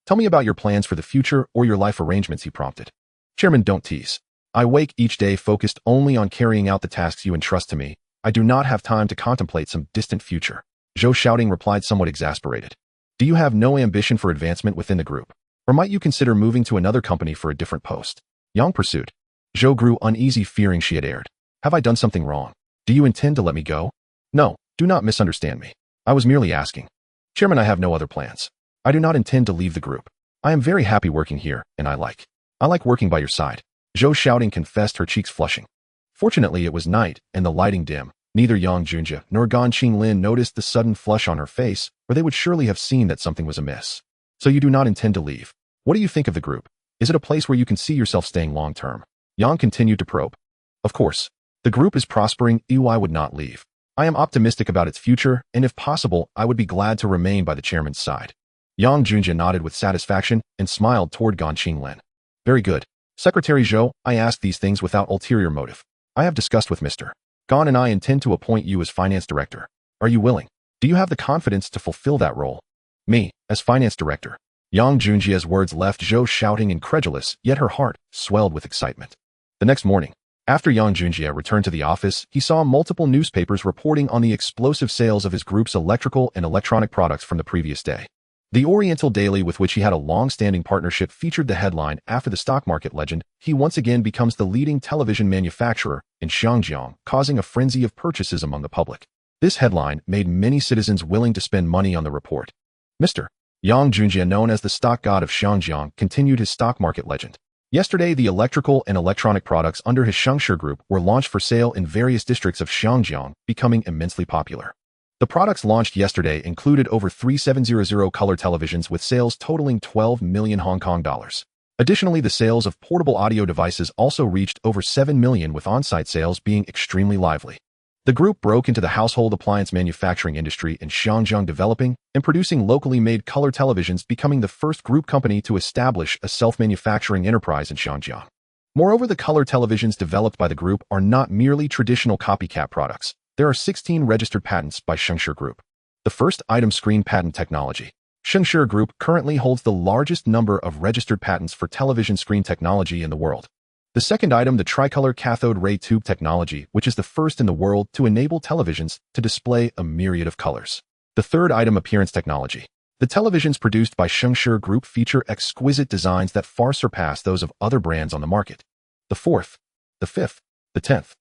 Tell me about your plans for the future or your life arrangements, he prompted. Chairman, don't tease. I wake each day focused only on carrying out the tasks you entrust to me. I do not have time to contemplate some distant future. Zhou Shouting replied, somewhat exasperated. Do you have no ambition for advancement within the group? Or might you consider moving to another company for a different post? Yang pursued. Zhou grew uneasy, fearing she had erred. Have I done something wrong? Do you intend to let me go? No, do not misunderstand me. I was merely asking. Chairman, I have no other plans. I do not intend to leave the group. I am very happy working here, and I like working by your side. Zhou Shouting confessed, her cheeks flushing. Fortunately, it was night, and the lighting dim. Neither Yang Junjie nor Gan Qinglin noticed the sudden flush on her face, or they would surely have seen that something was amiss. So you do not intend to leave. What do you think of the group? Is it a place where you can see yourself staying long-term? Yang continued to probe. Of course. The group is prospering. I would not leave. I am optimistic about its future, and if possible, I would be glad to remain by the chairman's side. Yang Junjie nodded with satisfaction and smiled toward Gan Qinglin. Very good. Secretary Zhou, I ask these things without ulterior motive. I have discussed with Mr. Gan and I intend to appoint you as finance director. Are you willing? Do you have the confidence to fulfill that role? Me, as finance director. Yang Junjie's words left Zhou Shouting incredulous, yet her heart swelled with excitement. The next morning, after Yang Junjie returned to the office, he saw multiple newspapers reporting on the explosive sales of his group's electrical and electronic products from the previous day. The Oriental Daily, with which he had a long-standing partnership, featured the headline, "After the stock market legend, he once again becomes the leading television manufacturer in Xiangjiang," causing a frenzy of purchases among the public. This headline made many citizens willing to spend money on the report. Mr. Yang Junjie, known as the stock god of Xiangjiang, continued his stock market legend. Yesterday, the electrical and electronic products under his Shengshi Group were launched for sale in various districts of Xiangjiang, becoming immensely popular. The products launched yesterday included over 3700 color televisions with sales totaling 12 million Hong Kong dollars. Additionally, the sales of portable audio devices also reached over 7 million, with on-site sales being extremely lively. The group broke into the household appliance manufacturing industry in Xiangjiang, developing and producing locally made color televisions, becoming the first group company to establish a self-manufacturing enterprise in Xiangjiang. Moreover, the color televisions developed by the group are not merely traditional copycat products. There are 16 registered patents by Shengshi Group. The first item, screen patent technology. Shengshi Group currently holds the largest number of registered patents for television screen technology in the world. The second item, the tricolor cathode ray tube technology, which is the first in the world to enable televisions to display a myriad of colors. The third item, appearance technology. The televisions produced by Shengshi Group feature exquisite designs that far surpass those of other brands on the market. The fourth, the fifth, the 10th.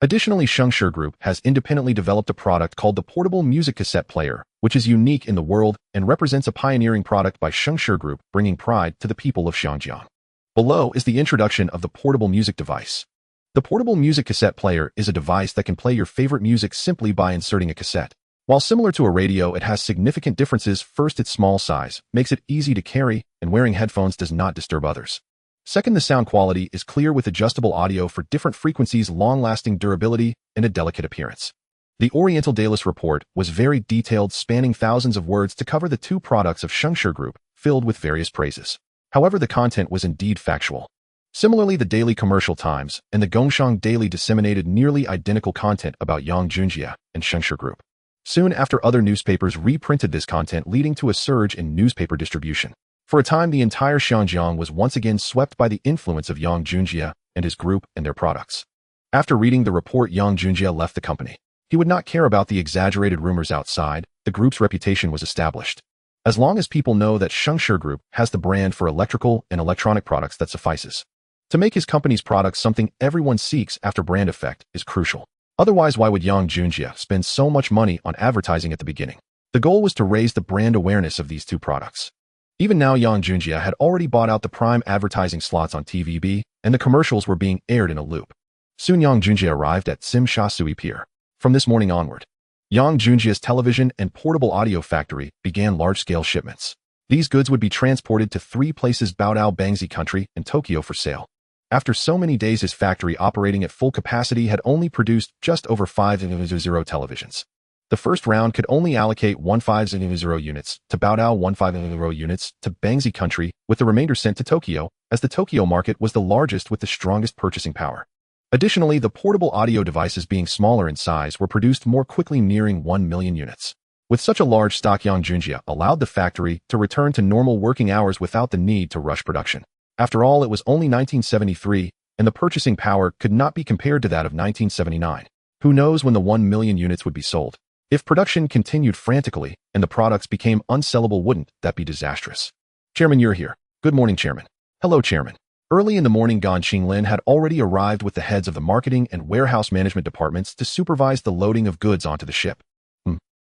Additionally, Shengshi Group has independently developed a product called the portable music cassette player, which is unique in the world and represents a pioneering product by Shengshi Group, bringing pride to the people of Xiangjiang. Below is the introduction of the portable music device. The portable music cassette player is a device that can play your favorite music simply by inserting a cassette. While similar to a radio, it has significant differences. First, its small size makes it easy to carry, and wearing headphones does not disturb others. Second, the sound quality is clear with adjustable audio for different frequencies, long-lasting durability, and a delicate appearance. The Oriental Daily's report was very detailed, spanning thousands of words to cover the two products of Shengshi Group, filled with various praises. However, the content was indeed factual. Similarly, the Daily Commercial Times and the Gongshang Daily disseminated nearly identical content about Yang Junjie and Shengshi Group. Soon after, other newspapers reprinted this content, leading to a surge in newspaper distribution. For a time, the entire Xiangjiang was once again swept by the influence of Yang Junjie and his group and their products. After reading the report, Yang Junjie left the company. He would not care about the exaggerated rumors outside, the group's reputation was established. As long as people know that Shengshi Group has the brand for electrical and electronic products, that suffices. To make his company's products something everyone seeks after brand effect is crucial. Otherwise, why would Yang Junjie spend so much money on advertising at the beginning? The goal was to raise the brand awareness of these two products. Even now, Yang Junjie had already bought out the prime advertising slots on TVB, and the commercials were being aired in a loop. Soon Yang Junjie arrived at Sim Sha Sui Pier. From this morning onward, Yang Junjie's television and portable audio factory began large-scale shipments. These goods would be transported to 3 places: Baodao, Bangzi Country, and Tokyo for sale. After so many days, his factory operating at full capacity had only produced just over 500 televisions. The first round could only allocate 150 units to Baodao, 150 units to Bangzi Country, with the remainder sent to Tokyo, as the Tokyo market was the largest with the strongest purchasing power. Additionally, the portable audio devices, being smaller in size, were produced more quickly, nearing 1 million units. With such a large stock, Yang Junjie allowed the factory to return to normal working hours without the need to rush production. After all, it was only 1973, and the purchasing power could not be compared to that of 1979. Who knows when the 1 million units would be sold? If production continued frantically and the products became unsellable, wouldn't that be disastrous? Chairman, you're here. Good morning, Chairman. Hello, Chairman. Early in the morning, Gan Qinglin had already arrived with the heads of the marketing and warehouse management departments to supervise the loading of goods onto the ship.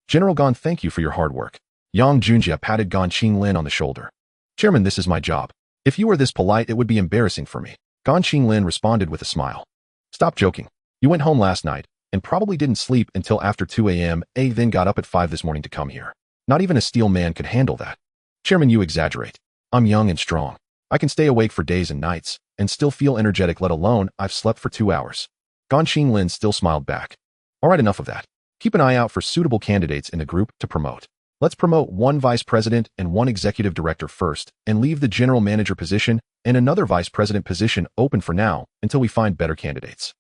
General Gan, thank you for your hard work. Yang Junjie patted Gan Qinglin on the shoulder. Chairman, this is my job. If you were this polite, it would be embarrassing for me. Gan Qinglin responded with a smile. Stop joking. You went home last night and probably didn't sleep until after 2 a.m. Then got up at 5 this morning to come here. Not even a steel man could handle that. Chairman, you exaggerate. I'm young and strong. I can stay awake for days and nights and still feel energetic, let alone I've slept for 2 hours. Gan Qinglin still smiled back. All right, enough of that. Keep an eye out for suitable candidates in the group to promote. Let's promote 1 vice president and 1 executive director first, and leave the general manager position and another vice president position open for now until we find better candidates.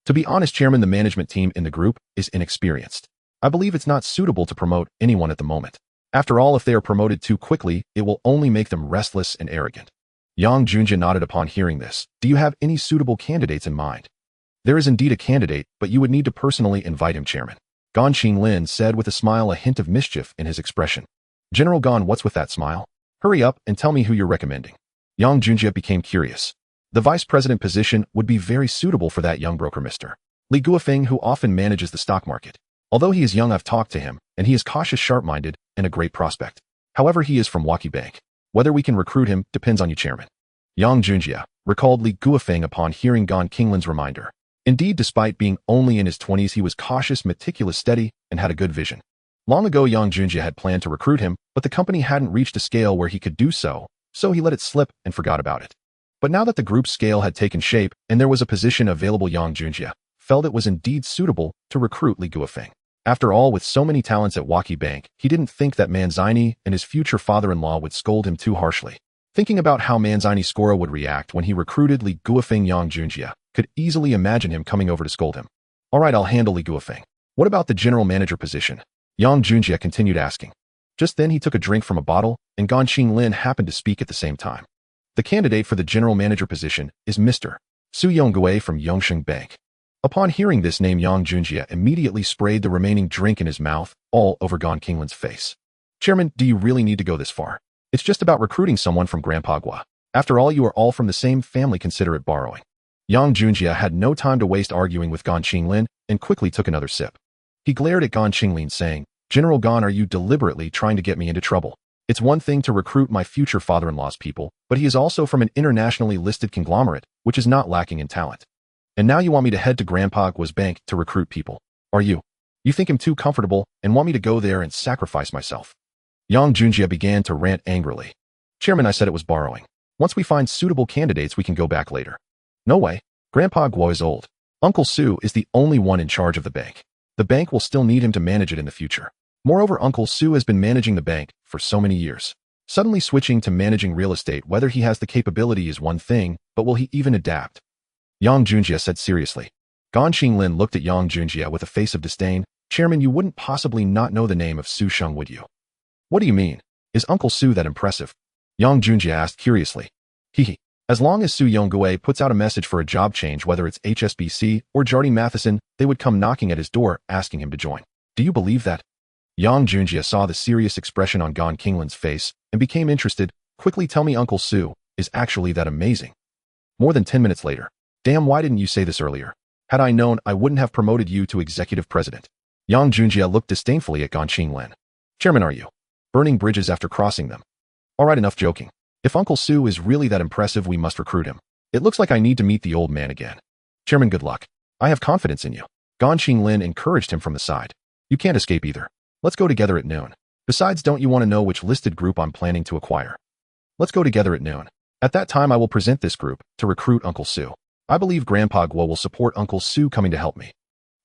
To be honest, Chairman, the management team in the group is inexperienced. I believe it's not suitable to promote anyone at the moment. After all, if they are promoted too quickly, it will only make them restless and arrogant. Yang Junjie nodded upon hearing this. Do you have any suitable candidates in mind? There is indeed a candidate, but you would need to personally invite him, Chairman. Gan Qinglin said with a smile, a hint of mischief in his expression. General Gan, what's with that smile? Hurry up and tell me who you're recommending. Yang Junjie became curious. The vice president position would be very suitable for that young broker, Mr. Li Guofeng, who often manages the stock market. Although he is young, I've talked to him, and he is cautious, sharp-minded, and a great prospect. However, he is from Waki Bank. Whether we can recruit him depends on you, Chairman. Yang Junjie recalled Li Guofeng upon hearing Gan Qinglin's reminder. Indeed, despite being only in his 20s, he was cautious, meticulous, steady, and had a good vision. Long ago, Yang Junjie had planned to recruit him, but the company hadn't reached a scale where he could do so, so he let it slip and forgot about it. But now that the group's scale had taken shape and there was a position available, Yang Junjie felt it was indeed suitable to recruit Li Guofeng. After all, with so many talents at Waki Bank, he didn't think that Manzini and his future father-in-law would scold him too harshly. Thinking about how Manzini Scora would react when he recruited Li Guofeng, Yang Junjie could easily imagine him coming over to scold him. All right, I'll handle Li Guofeng. What about the general manager position? Yang Junjie continued asking. Just then he took a drink from a bottle, and Gan Qinglin happened to speak at the same time. The candidate for the general manager position is Mr. Su Yonggui from Yongsheng Bank. Upon hearing this name, Yang Junjie immediately sprayed the remaining drink in his mouth, all over Gan Qinglin's face. Chairman, do you really need to go this far? It's just about recruiting someone from Grandpa Gua. After all, you are all from the same family, consider it borrowing. Yang Junjie had no time to waste arguing with Gan Qinglin and quickly took another sip. He glared at Gan Qinglin, saying, General Gan, are you deliberately trying to get me into trouble? It's one thing to recruit my future father-in-law's people, but he is also from an internationally listed conglomerate, which is not lacking in talent. And now you want me to head to Grandpa Gua's bank to recruit people. Are you? You think I'm too comfortable and want me to go there and sacrifice myself? Yang Junjie began to rant angrily. Chairman, I said it was borrowing. Once we find suitable candidates, we can go back later. No way. Grandpa Gua is old. Uncle Su is the only one in charge of the bank. The bank will still need him to manage it in the future. Moreover, Uncle Su has been managing the bank for so many years. Suddenly switching to managing real estate, whether he has the capability is one thing, but will he even adapt? Yang Junjie said seriously. Gan Qinglin looked at Yang Junjie with a face of disdain. Chairman, you wouldn't possibly not know the name of Su Sheng, would you? What do you mean? Is Uncle Su that impressive? Yang Junjie asked curiously. Hehe. As long as Su Yonggui puts out a message for a job change, whether it's HSBC or Jardine Matheson, they would come knocking at his door asking him to join. Do you believe that? Yang Junjie saw the serious expression on Gan Qinglin's face and became interested. Quickly tell me Uncle Su is actually that amazing. More than 10 minutes later. Damn, why didn't you say this earlier? Had I known, I wouldn't have promoted you to executive president. Yang Junjie looked disdainfully at Gan Qinglin. Chairman, are you burning bridges after crossing them? All right, enough joking. If Uncle Su is really that impressive, we must recruit him. It looks like I need to meet the old man again. Chairman, good luck. I have confidence in you. Gan Qinglin encouraged him from the side. You can't escape either. Let's go together at noon. Besides, don't you want to know which listed group I'm planning to acquire? Let's go together at noon. At that time, I will present this group to recruit Uncle Su. I believe Grandpa Guo will support Uncle Su coming to help me.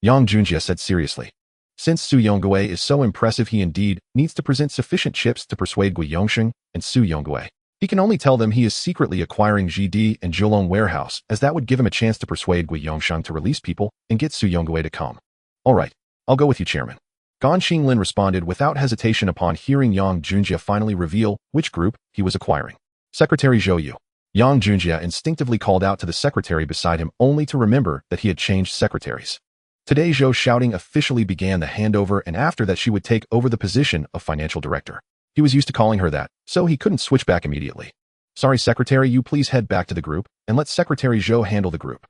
Yang Junjie said seriously. Since Su Yongui is so impressive, he indeed needs to present sufficient chips to persuade Gui Yongsheng and Su Yongui. He can only tell them he is secretly acquiring GD and Zhuolong warehouse, as that would give him a chance to persuade Gui Yongsheng to release people and get Su Yongui to come. All right, I'll go with you, Chairman. Gan Qinglin responded without hesitation upon hearing Yang Junjie finally reveal which group he was acquiring. Secretary Zhou Yu. Yang Junjie instinctively called out to the secretary beside him, only to remember that he had changed secretaries. Today, Zhou Shouting officially began the handover, and after that she would take over the position of financial director. He was used to calling her that, so he couldn't switch back immediately. Sorry, secretary, you please head back to the group and let Secretary Zhou handle the group.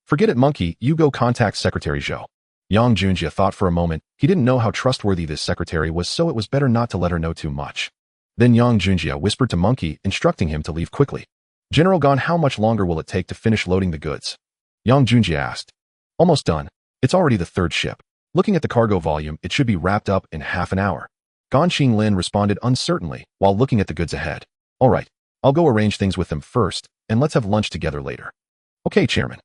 Forget it, monkey, you go contact Secretary Zhou. Yang Junjie thought for a moment. He didn't know how trustworthy this secretary was, so it was better not to let her know too much. Then Yang Junjie whispered to Monkey, instructing him to leave quickly. General Gan, how much longer will it take to finish loading the goods? Yang Junjie asked. Almost done. It's already the third ship. Looking at the cargo volume, it should be wrapped up in half an hour. Gan Qinglin responded uncertainly while looking at the goods ahead. All right, I'll go arrange things with them first, and let's have lunch together later. Okay, Chairman.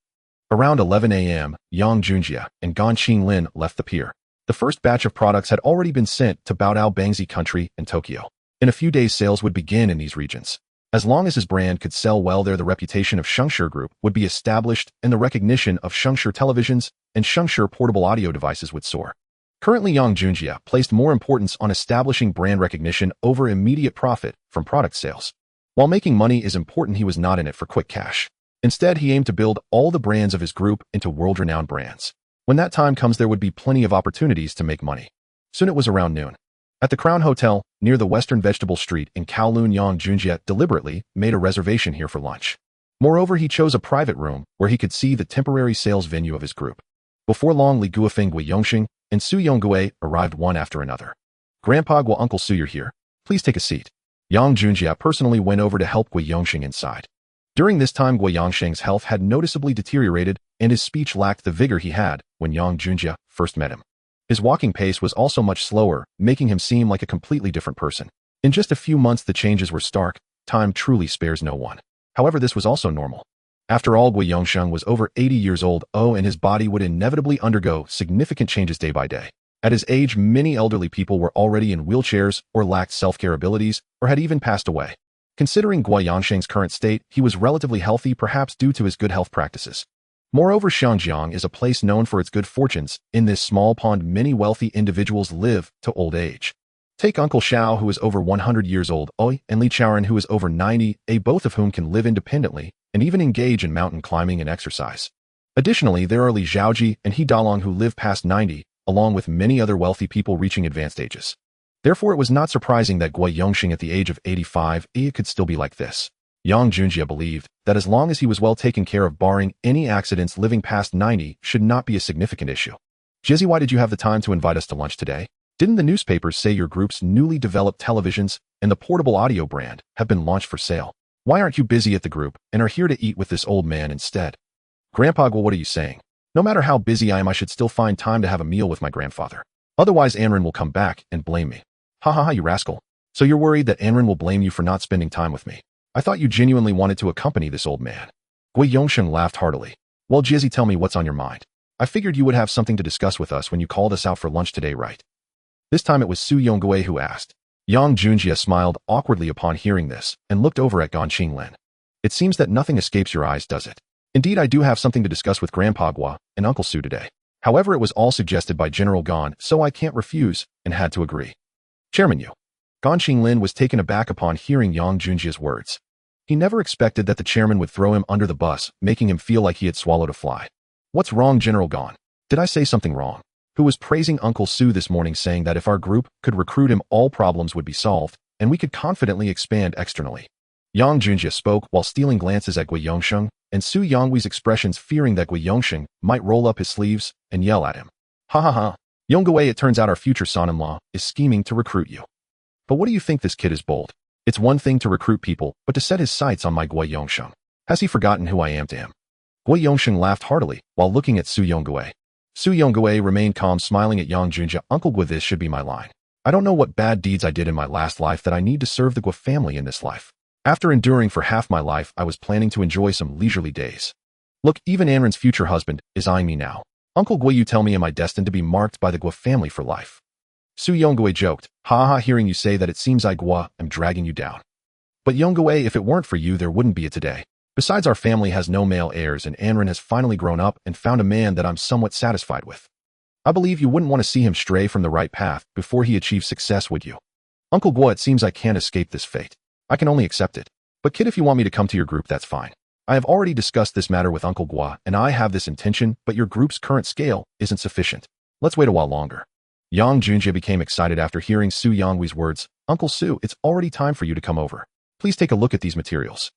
Around 11 a.m., Yang Junjie and Gan Qinglin left the pier. The first batch of products had already been sent to Baodao Bangzi Country and Tokyo. In a few days, sales would begin in these regions. As long as his brand could sell well there, the reputation of Shengshi Group would be established, and the recognition of Shengshi televisions and Shengshi portable audio devices would soar. Currently, Yang Junjie placed more importance on establishing brand recognition over immediate profit from product sales. While making money is important, he was not in it for quick cash. Instead, he aimed to build all the brands of his group into world-renowned brands. When that time comes, there would be plenty of opportunities to make money. Soon it was around noon. At the Crown Hotel, near the Western Vegetable Street in Kowloon, Yang Junjie deliberately made a reservation here for lunch. Moreover, he chose a private room where he could see the temporary sales venue of his group. Before long, Li Guofeng, Gui Yongsheng, and Su Yongui arrived one after another. Grandpa Guo, Uncle Su, you're here. Please take a seat. Yang Junjie personally went over to help Gui Yongsheng inside. During this time, Gui Yongsheng's health had noticeably deteriorated, and his speech lacked the vigor he had when Yang Junjie first met him. His walking pace was also much slower, making him seem like a completely different person. In just a few months, the changes were stark. Time truly spares no one. However, this was also normal. After all, Gui Yongsheng was over 80 years old, and his body would inevitably undergo significant changes day by day. At his age, many elderly people were already in wheelchairs or lacked self-care abilities, or had even passed away. Considering Gui Yongsheng's current state, he was relatively healthy, perhaps due to his good health practices. Moreover, Xiangjiang is a place known for its good fortunes. In this small pond, many wealthy individuals live to old age. Take Uncle Xiao, who is over 100 years old, and Li Chaoran, who is over 90, both of whom can live independently and even engage in mountain climbing and exercise. Additionally, there are Li Zhaoji and He Dalong, who live past 90, along with many other wealthy people reaching advanced ages. Therefore, it was not surprising that Gui Yongsheng at the age of 85 could still be like this. Yang Junjie believed that as long as he was well taken care of, barring any accidents, living past 90 should not be a significant issue. Jizzy, why did you have the time to invite us to lunch today? Didn't the newspapers say your group's newly developed televisions and the portable audio brand have been launched for sale? Why aren't you busy at the group and are here to eat with this old man instead? Grandpa, well, what are you saying? No matter how busy I am, I should still find time to have a meal with my grandfather. Otherwise, Anren will come back and blame me. Ha ha ha, you rascal. So you're worried that Anren will blame you for not spending time with me? I thought you genuinely wanted to accompany this old man. Gui Yongsheng laughed heartily. Well, Jizzy, tell me what's on your mind. I figured you would have something to discuss with us when you called us out for lunch today, right? This time it was Su Yongui who asked. Yang Junjie smiled awkwardly upon hearing this and looked over at Gan Qinglin. It seems that nothing escapes your eyes, does it? Indeed, I do have something to discuss with Grandpa Guo and Uncle Su today. However, it was all suggested by General Gan, so I can't refuse and had to agree. Chairman Yu. Gan Qinglin was taken aback upon hearing Yang Junjie's words. He never expected that the chairman would throw him under the bus, making him feel like he had swallowed a fly. What's wrong, General Gan? Did I say something wrong? who was praising Uncle Sue this morning, saying that if our group could recruit him, all problems would be solved, and we could confidently expand externally. Yang Junjie spoke while stealing glances at Gui Yongsheng and Su Yongwei's expressions, fearing that Gui Yongsheng might roll up his sleeves and yell at him. Ha ha ha. Yongwei, it turns out our future son-in-law is scheming to recruit you. But what do you think, this kid is bold? It's one thing to recruit people, but to set his sights on my Gui Yongsheng. Has he forgotten who I am to him? Gui Yongsheng laughed heartily while looking at Su Yongwei. Su Yongwei remained calm, smiling at Yang Junjie. Uncle Gui, this should be my line. I don't know what bad deeds I did in my last life that I need to serve the Gui family in this life. After enduring for half my life, I was planning to enjoy some leisurely days. Look, even Anren's future husband is eyeing me now. Uncle Gui, you tell me, am I destined to be marked by the Gui family for life? Su Yongwei joked. Ha ha, hearing you say that, it seems I Gui am dragging you down. But Yongwei, if it weren't for you, there wouldn't be a today. Besides, our family has no male heirs, and Anren has finally grown up and found a man that I'm somewhat satisfied with. I believe you wouldn't want to see him stray from the right path before he achieves success, would you? Uncle Gui, it seems I can't escape this fate. I can only accept it. But kid, if you want me to come to your group, that's fine. I have already discussed this matter with Uncle Gui, and I have this intention, but your group's current scale isn't sufficient. Let's wait a while longer. Yang Junjie became excited after hearing Su Yongwei's words. Uncle Su, it's already time for you to come over. Please take a look at these materials.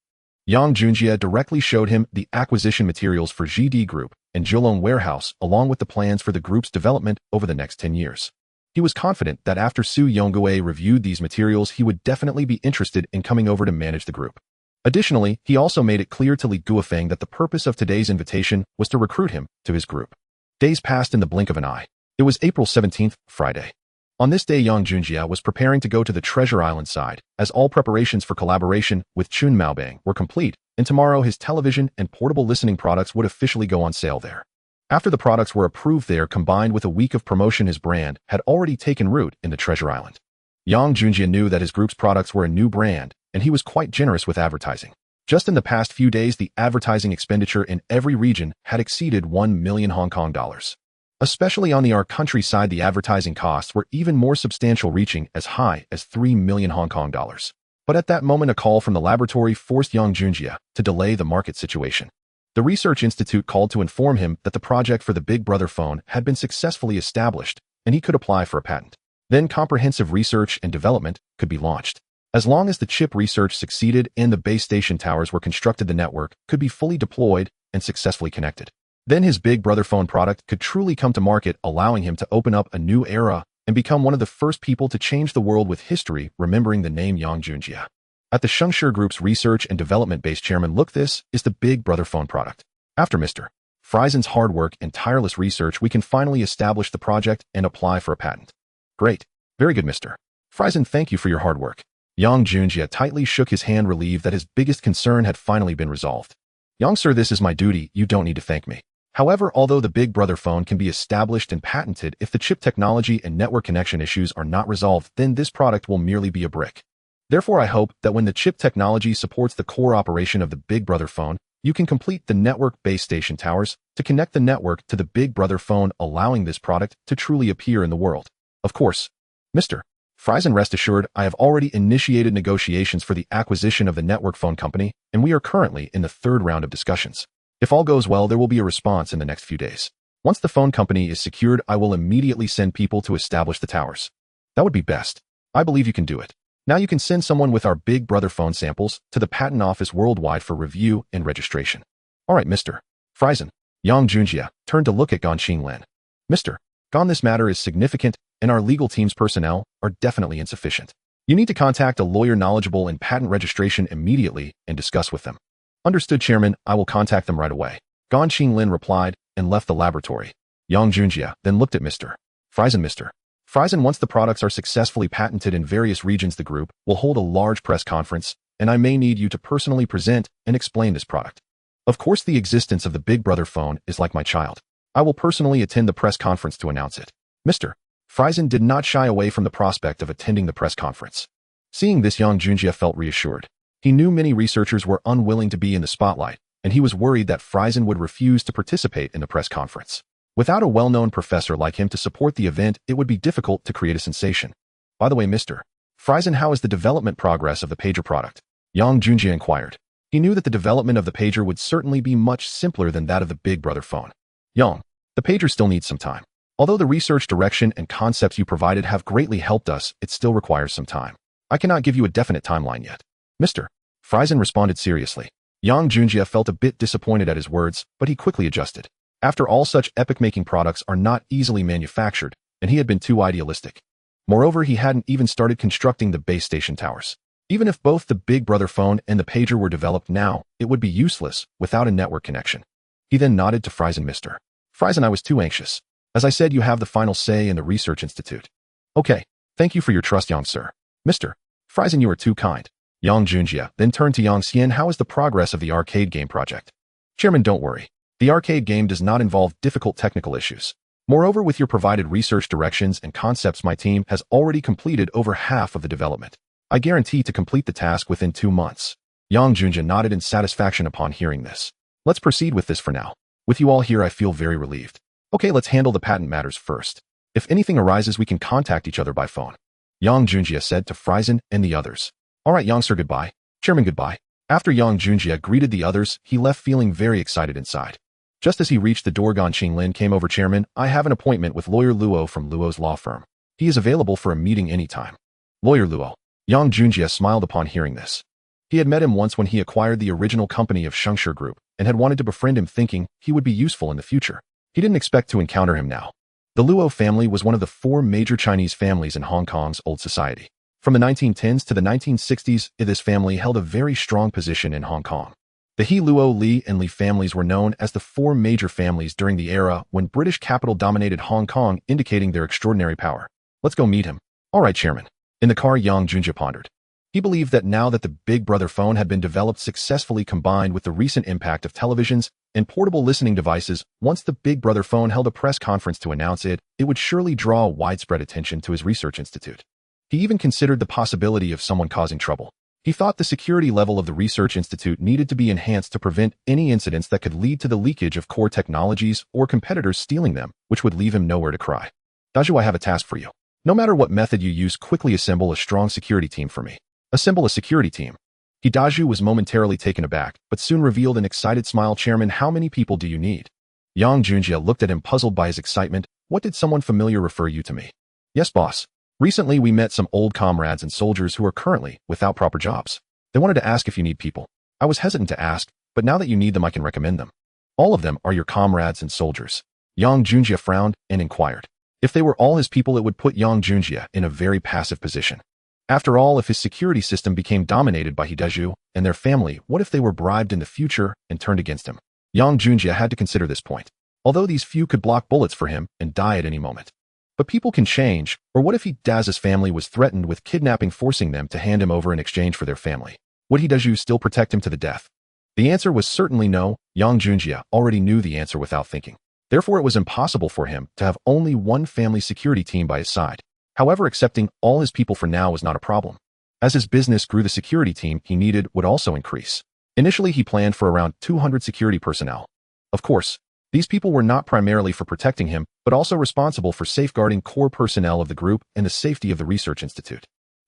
Yang Junjie directly showed him the acquisition materials for GD Group and Jilong Warehouse, along with the plans for the group's development over the next 10 years. He was confident that after Su Yongwei reviewed these materials, he would definitely be interested in coming over to manage the group. Additionally, he also made it clear to Li Guofeng that the purpose of today's invitation was to recruit him to his group. Days passed in the blink of an eye. It was April 17th, Friday. On this day, Yang Junjie was preparing to go to the Treasure Island side, as all preparations for collaboration with Chun Maobang were complete, and tomorrow his television and portable listening products would officially go on sale there. After the products were approved there, combined with a week of promotion, his brand had already taken root in the Treasure Island. Yang Junjie knew that his group's products were a new brand, and he was quite generous with advertising. Just in the past few days, the advertising expenditure in every region had exceeded 1 million Hong Kong dollars. Especially on the our country side, the advertising costs were even more substantial, reaching as high as 3 million Hong Kong dollars. But at that moment, a call from the laboratory forced Yang Junjie to delay the market situation. The research institute called to inform him that the project for the Big Brother phone had been successfully established, and he could apply for a patent. Then comprehensive research and development could be launched. As long as the chip research succeeded and the base station towers were constructed, the network could be fully deployed and successfully connected. Then his Big Brother phone product could truly come to market, allowing him to open up a new era and become one of the first people to change the world with history, remembering the name Yang Junjie. At the Shengshi Group's research and development base chairman, look, this is the Big Brother phone product. After Mr. Freisen's hard work and tireless research, we can finally establish the project and apply for a patent. Great. Very good, Mr. Freisen, thank you for your hard work. Yang Junjie tightly shook his hand, relieved that his biggest concern had finally been resolved. Yang sir, this is my duty, you don't need to thank me. However, although the Big Brother phone can be established and patented, if the chip technology and network connection issues are not resolved, then this product will merely be a brick. Therefore, I hope that when the chip technology supports the core operation of the Big Brother phone, you can complete the network base station towers to connect the network to the Big Brother phone, allowing this product to truly appear in the world. Of course, Mr. Freisen, rest assured, I have already initiated negotiations for the acquisition of the network phone company, and we are currently in the third round of discussions. If all goes well, there will be a response in the next few days. Once the phone company is secured, I will immediately send people to establish the towers. That would be best. I believe you can do it. Now you can send someone with our Big Brother phone samples to the patent office worldwide for review and registration. All right, Mr. Freisen. Yang Junjie turned to look at Gan Qinglin. Mr. Gan, this matter is significant, and our legal team's personnel are definitely insufficient. You need to contact a lawyer knowledgeable in patent registration immediately and discuss with them. Understood, Chairman. I will contact them right away. Gan Qinglin replied and left the laboratory. Yang Junjie then looked at Mr. Freisen. Mr. Freisen, once the products are successfully patented in various regions, the group will hold a large press conference, and I may need you to personally present and explain this product. Of course, the existence of the Big Brother phone is like my child. I will personally attend the press conference to announce it. Mr. Freisen did not shy away from the prospect of attending the press conference. Seeing this, Yang Junjie felt reassured. He knew many researchers were unwilling to be in the spotlight, and he was worried that Freisen would refuse to participate in the press conference. Without a well-known professor like him to support the event, it would be difficult to create a sensation. By the way, Mr. Freisen, how is the development progress of the pager product? Yang Junjie inquired. He knew that the development of the pager would certainly be much simpler than that of the Big Brother phone. Yang, the pager still needs some time. Although the research direction and concepts you provided have greatly helped us, it still requires some time. I cannot give you a definite timeline yet. Mr. Friesen responded seriously. Yang Junjie felt a bit disappointed at his words, but he quickly adjusted. After all, such epic-making products are not easily manufactured, and he had been too idealistic. Moreover, he hadn't even started constructing the base station towers. Even if both the Big Brother phone and the pager were developed now, it would be useless without a network connection. He then nodded to Friesen. Mr. Friesen, I was too anxious. As I said, you have the final say in the Research Institute. Okay, thank you for your trust, young sir. Mr. Friesen, you are too kind. Yang Junjie then turned to Yang Xian. How is the progress of the arcade game project? Chairman, don't worry. The arcade game does not involve difficult technical issues. Moreover, with your provided research directions and concepts, my team has already completed over half of the development. I guarantee to complete the task within 2 months. Yang Junjie nodded in satisfaction upon hearing this. Let's proceed with this for now. With you all here, I feel very relieved. Okay, let's handle the patent matters first. If anything arises, we can contact each other by phone. Yang Junjie said to Friesen and the others. All right, young sir, goodbye. Chairman, goodbye. After Yang Junjie greeted the others, he left feeling very excited inside. Just as he reached the door, Gan Qinglin came over. Chairman, I have an appointment with Lawyer Luo from Luo's law firm. He is available for a meeting anytime. Lawyer Luo. Yang Junjie smiled upon hearing this. He had met him once when he acquired the original company of Shengshi Group and had wanted to befriend him, thinking he would be useful in the future. He didn't expect to encounter him now. The Luo family was one of the 4 major Chinese families in Hong Kong's old society. From the 1910s to the 1960s, this family held a very strong position in Hong Kong. The He, Luo, Li, and Li families were known as the 4 major families during the era when British capital dominated Hong Kong, indicating their extraordinary power. Let's go meet him. All right, Chairman. In the car, Yang Junjie pondered. He believed that now that the Big Brother phone had been developed successfully, combined with the recent impact of televisions and portable listening devices, once the Big Brother phone held a press conference to announce it, it would surely draw widespread attention to his research institute. He even considered the possibility of someone causing trouble. He thought the security level of the Research Institute needed to be enhanced to prevent any incidents that could lead to the leakage of core technologies or competitors stealing them, which would leave him nowhere to cry. Daju, I have a task for you. No matter what method you use, quickly assemble a strong security team for me. Assemble a security team. Daju was momentarily taken aback, but soon revealed an excited smile. Chairman, how many people do you need? Yang Junjie looked at him, puzzled by his excitement. What did someone familiar refer you to me? Yes, boss. Recently, we met some old comrades and soldiers who are currently without proper jobs. They wanted to ask if you need people. I was hesitant to ask, but now that you need them, I can recommend them. All of them are your comrades and soldiers. Yang Junjie frowned and inquired. If they were all his people, it would put Yang Junjie in a very passive position. After all, if his security system became dominated by Daju and their family, what if they were bribed in the future and turned against him? Yang Junjie had to consider this point. Although these few could block bullets for him and die at any moment. But people can change, or what if Daz's family was threatened with kidnapping, forcing them to hand him over in exchange for their family? Would Daju still protect him to the death? The answer was certainly no. Yang Junjie already knew the answer without thinking. Therefore, it was impossible for him to have only one family security team by his side. However, accepting all his people for now was not a problem. As his business grew, the security team he needed would also increase. Initially, he planned for around 200 security personnel. Of course, these people were not primarily for protecting him, but also responsible for safeguarding core personnel of the group and the safety of the Research Institute.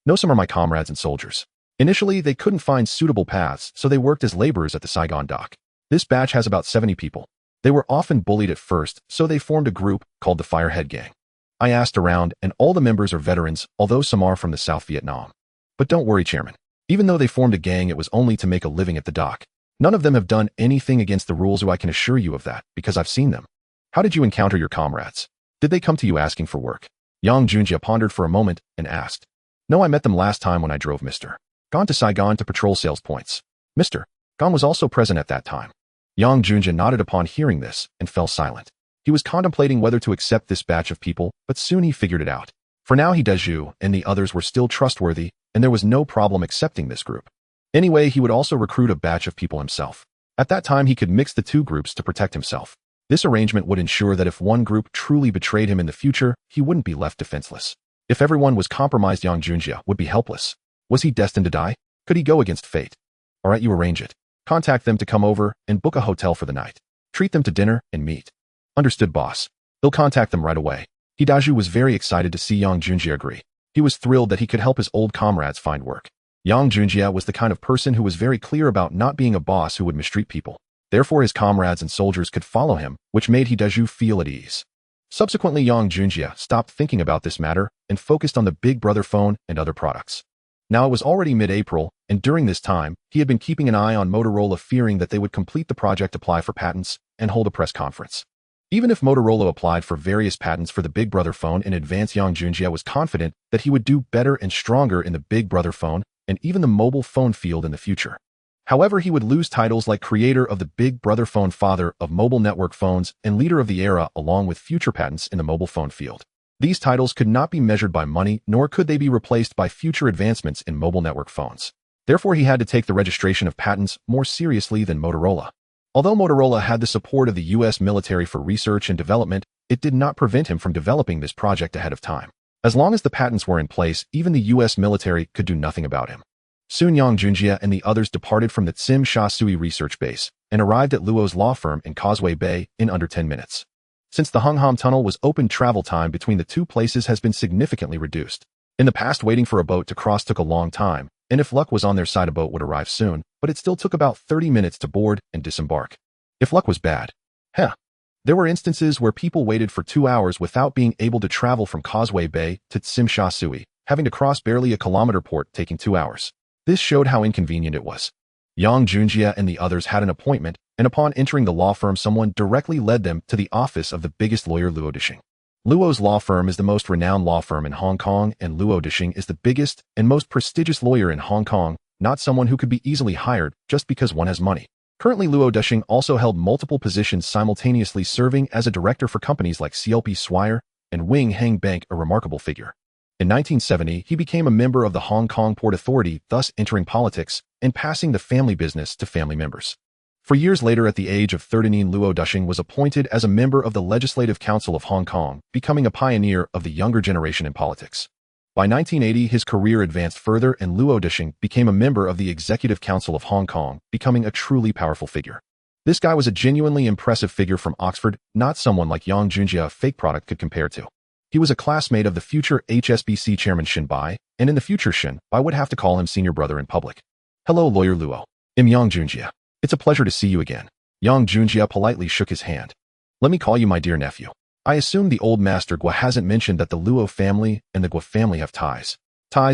No, some are my comrades and soldiers. Initially, they couldn't find suitable paths, so they worked as laborers at the Saigon dock. This batch has about 70 people. They were often bullied at first, so they formed a group called the Firehead Gang. I asked around, and all the members are veterans, although some are from the South Vietnam. But don't worry, Chairman. Even though they formed a gang, it was only to make a living at the dock. None of them have done anything against the rules, I can assure you of that, because I've seen them. How did you encounter your comrades? Did they come to you asking for work? Yang Junjie pondered for a moment and asked. No, I met them last time when I drove Mr. Gone to Saigon to patrol sales points. Mr. Gone was also present at that time. Yang Junjie nodded upon hearing this and fell silent. He was contemplating whether to accept this batch of people, but soon he figured it out. For now, Daju and the others were still trustworthy, and there was no problem accepting this group. Anyway, he would also recruit a batch of people himself. At that time, he could mix the two groups to protect himself. This arrangement would ensure that if one group truly betrayed him in the future, he wouldn't be left defenseless. If everyone was compromised, Yang Junjie would be helpless. Was he destined to die? Could he go against fate? All right, you arrange it. Contact them to come over and book a hotel for the night. Treat them to dinner and meet. Understood, boss. He'll contact them right away. Daju was very excited to see Yang Junjie agree. He was thrilled that he could help his old comrades find work. Yang Junjie was the kind of person who was very clear about not being a boss who would mistreat people. Therefore, his comrades and soldiers could follow him, which made Daju feel at ease. Subsequently, Yang Junjie stopped thinking about this matter and focused on the Big Brother phone and other products. Now it was already mid-April, and during this time, he had been keeping an eye on Motorola, fearing that they would complete the project, apply for patents, and hold a press conference. Even if Motorola applied for various patents for the Big Brother phone in advance, Yang Junjie was confident that he would do better and stronger in the Big Brother phone and even the mobile phone field in the future. However, he would lose titles like creator of the Big Brother phone, father of mobile network phones, and leader of the era, along with future patents in the mobile phone field. These titles could not be measured by money, nor could they be replaced by future advancements in mobile network phones. Therefore, he had to take the registration of patents more seriously than Motorola. Although Motorola had the support of the U.S. military for research and development, it did not prevent him from developing this project ahead of time. As long as the patents were in place, even the U.S. military could do nothing about him. Soon, Yang Junjie and the others departed from the Tsim Sha Tsui research base and arrived at Luo's law firm in Causeway Bay in under 10 minutes. Since the Hungham Tunnel was open, travel time between the two places has been significantly reduced. In the past, waiting for a boat to cross took a long time, and if luck was on their side, a boat would arrive soon, but it still took about 30 minutes to board and disembark. If luck was bad, there were instances where people waited for 2 hours without being able to travel from Causeway Bay to Tsim Sha Tsui, having to cross barely a kilometer port, taking 2 hours. This showed how inconvenient it was. Yang Junjie and the others had an appointment, and upon entering the law firm, someone directly led them to the office of the biggest lawyer, Luo Dishing. Luo's law firm is the most renowned law firm in Hong Kong, and Luo Dishing is the biggest and most prestigious lawyer in Hong Kong, not someone who could be easily hired just because one has money. Currently, Luo Dishing also held multiple positions simultaneously, serving as a director for companies like CLP Swire and Wing Hang Bank, a remarkable figure. In 1970, he became a member of the Hong Kong Port Authority, thus entering politics and passing the family business to family members. For years later, at the age of 39, Luo Dishing was appointed as a member of the Legislative Council of Hong Kong, becoming a pioneer of the younger generation in politics. By 1980, his career advanced further, and Luo Dishing became a member of the Executive Council of Hong Kong, becoming a truly powerful figure. This guy was a genuinely impressive figure from Oxford, not someone like Yang Junjie a fake product could compare to. He was a classmate of the future HSBC chairman Shin Bai, and in the future Shin Bai would have to call him senior brother in public. Hello, lawyer Luo. I'm Yang Junjie. It's a pleasure to see you again. Yang Junjie politely shook his hand. Let me call you my dear nephew. I assume the old master Gua hasn't mentioned that the Luo family and the Gua family have ties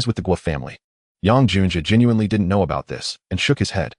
with the Gua family. Yang Junjie genuinely didn't know about this and shook his head.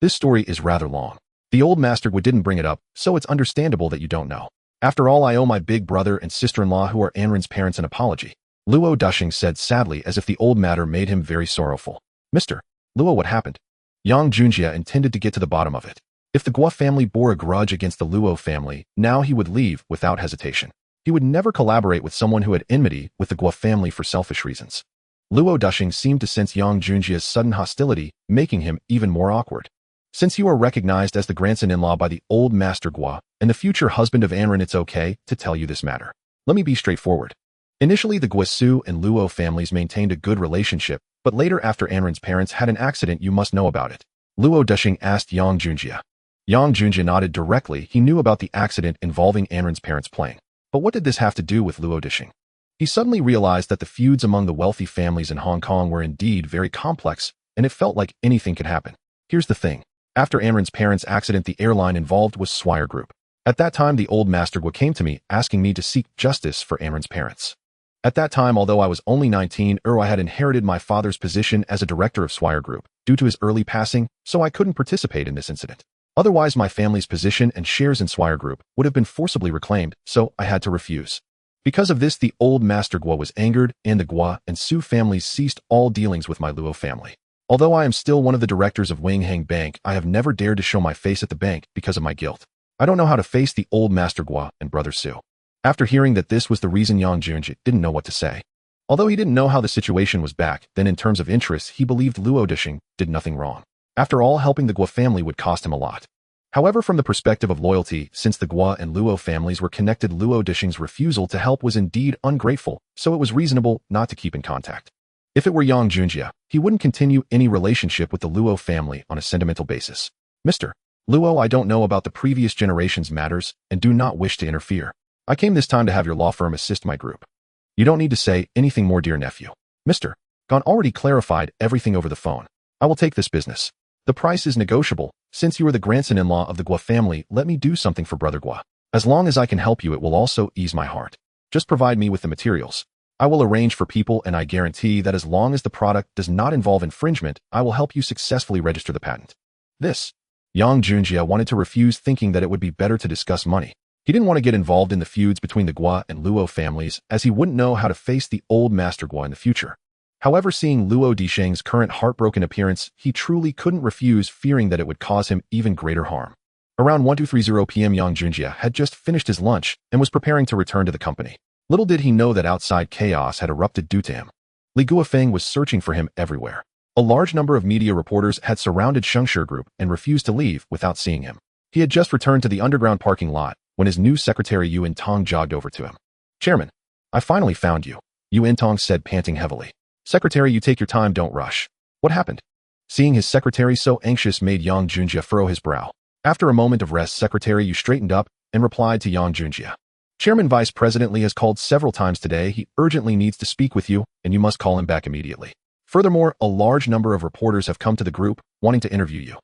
This story is rather long. The old master Gua didn't bring it up, so it's understandable that you don't know. After all, I owe my big brother and sister-in-law, who are Anren's parents, an apology. Luo Dishing said sadly, as if the old matter made him very sorrowful. Mr. Luo, what happened? Yang Junjie intended to get to the bottom of it. If the Gua family bore a grudge against the Luo family, now he would leave without hesitation. He would never collaborate with someone who had enmity with the Gua family for selfish reasons. Luo Dishing seemed to sense Yang Junjie's sudden hostility, making him even more awkward. Since you are recognized as the grandson-in-law by the old master Gua and the future husband of Anren, it's okay to tell you this matter. Let me be straightforward. Initially, the Guasu and Luo families maintained a good relationship, but later, after Anren's parents had an accident, you must know about it. Luo Dishing asked Yang Junjie. Yang Junjie nodded directly. He knew about the accident involving Anren's parents playing. But what did this have to do with Luo Dishing? He suddenly realized that the feuds among the wealthy families in Hong Kong were indeed very complex, and it felt like anything could happen. Here's the thing. After Anren's parents' accident, the airline involved was Swire Group. At that time, the old master Gua came to me, asking me to seek justice for Anren's parents. At that time, although I was only 19, I had inherited my father's position as a director of Swire Group due to his early passing, so I couldn't participate in this incident. Otherwise, my family's position and shares in Swire Group would have been forcibly reclaimed, so I had to refuse. Because of this, the old master Gua was angered, and the Gua and Su families ceased all dealings with my Luo family. Although I am still one of the directors of Wing Hang Bank, I have never dared to show my face at the bank because of my guilt. I don't know how to face the old master Gua and brother Su. After hearing that this was the reason, Yang Junjie didn't know what to say. Although he didn't know how the situation was back then in terms of interests, he believed Luo Dishing did nothing wrong. After all, helping the Gua family would cost him a lot. However, from the perspective of loyalty, since the Gua and Luo families were connected, Luo Dishing's refusal to help was indeed ungrateful, so it was reasonable not to keep in contact. If it were Yang Junjie, he wouldn't continue any relationship with the Luo family on a sentimental basis. Mr. Luo, I don't know about the previous generation's matters and do not wish to interfere. I came this time to have your law firm assist my group. You don't need to say anything more, dear nephew. Mr. Gon already clarified everything over the phone. I will take this business. The price is negotiable. Since you are the grandson-in-law of the Gua family, let me do something for brother Gua. As long as I can help you, it will also ease my heart. Just provide me with the materials. I will arrange for people, and I guarantee that as long as the product does not involve infringement, I will help you successfully register the patent. This. Yang Junjie wanted to refuse, thinking that it would be better to discuss money. He didn't want to get involved in the feuds between the Gua and Luo families, as he wouldn't know how to face the old Master Gua in the future. However, seeing Luo Disheng's current heartbroken appearance, he truly couldn't refuse, fearing that it would cause him even greater harm. Around 1230 p.m. Yang Junjie had just finished his lunch and was preparing to return to the company. Little did he know that outside chaos had erupted due to him. Li Guofeng was searching for him everywhere. A large number of media reporters had surrounded Shengshi Group and refused to leave without seeing him. He had just returned to the underground parking lot when his new secretary Yu Intong jogged over to him. "Chairman, I finally found you," Yu Intong said, panting heavily. "Secretary, you take your time, don't rush. What happened?" Seeing his secretary so anxious made Yang Junjie furrow his brow. After a moment of rest, Secretary Yu straightened up and replied to Yang Junjie. "Chairman, Vice President Li has called several times today. He urgently needs to speak with you, and you must call him back immediately. Furthermore, a large number of reporters have come to the group wanting to interview you.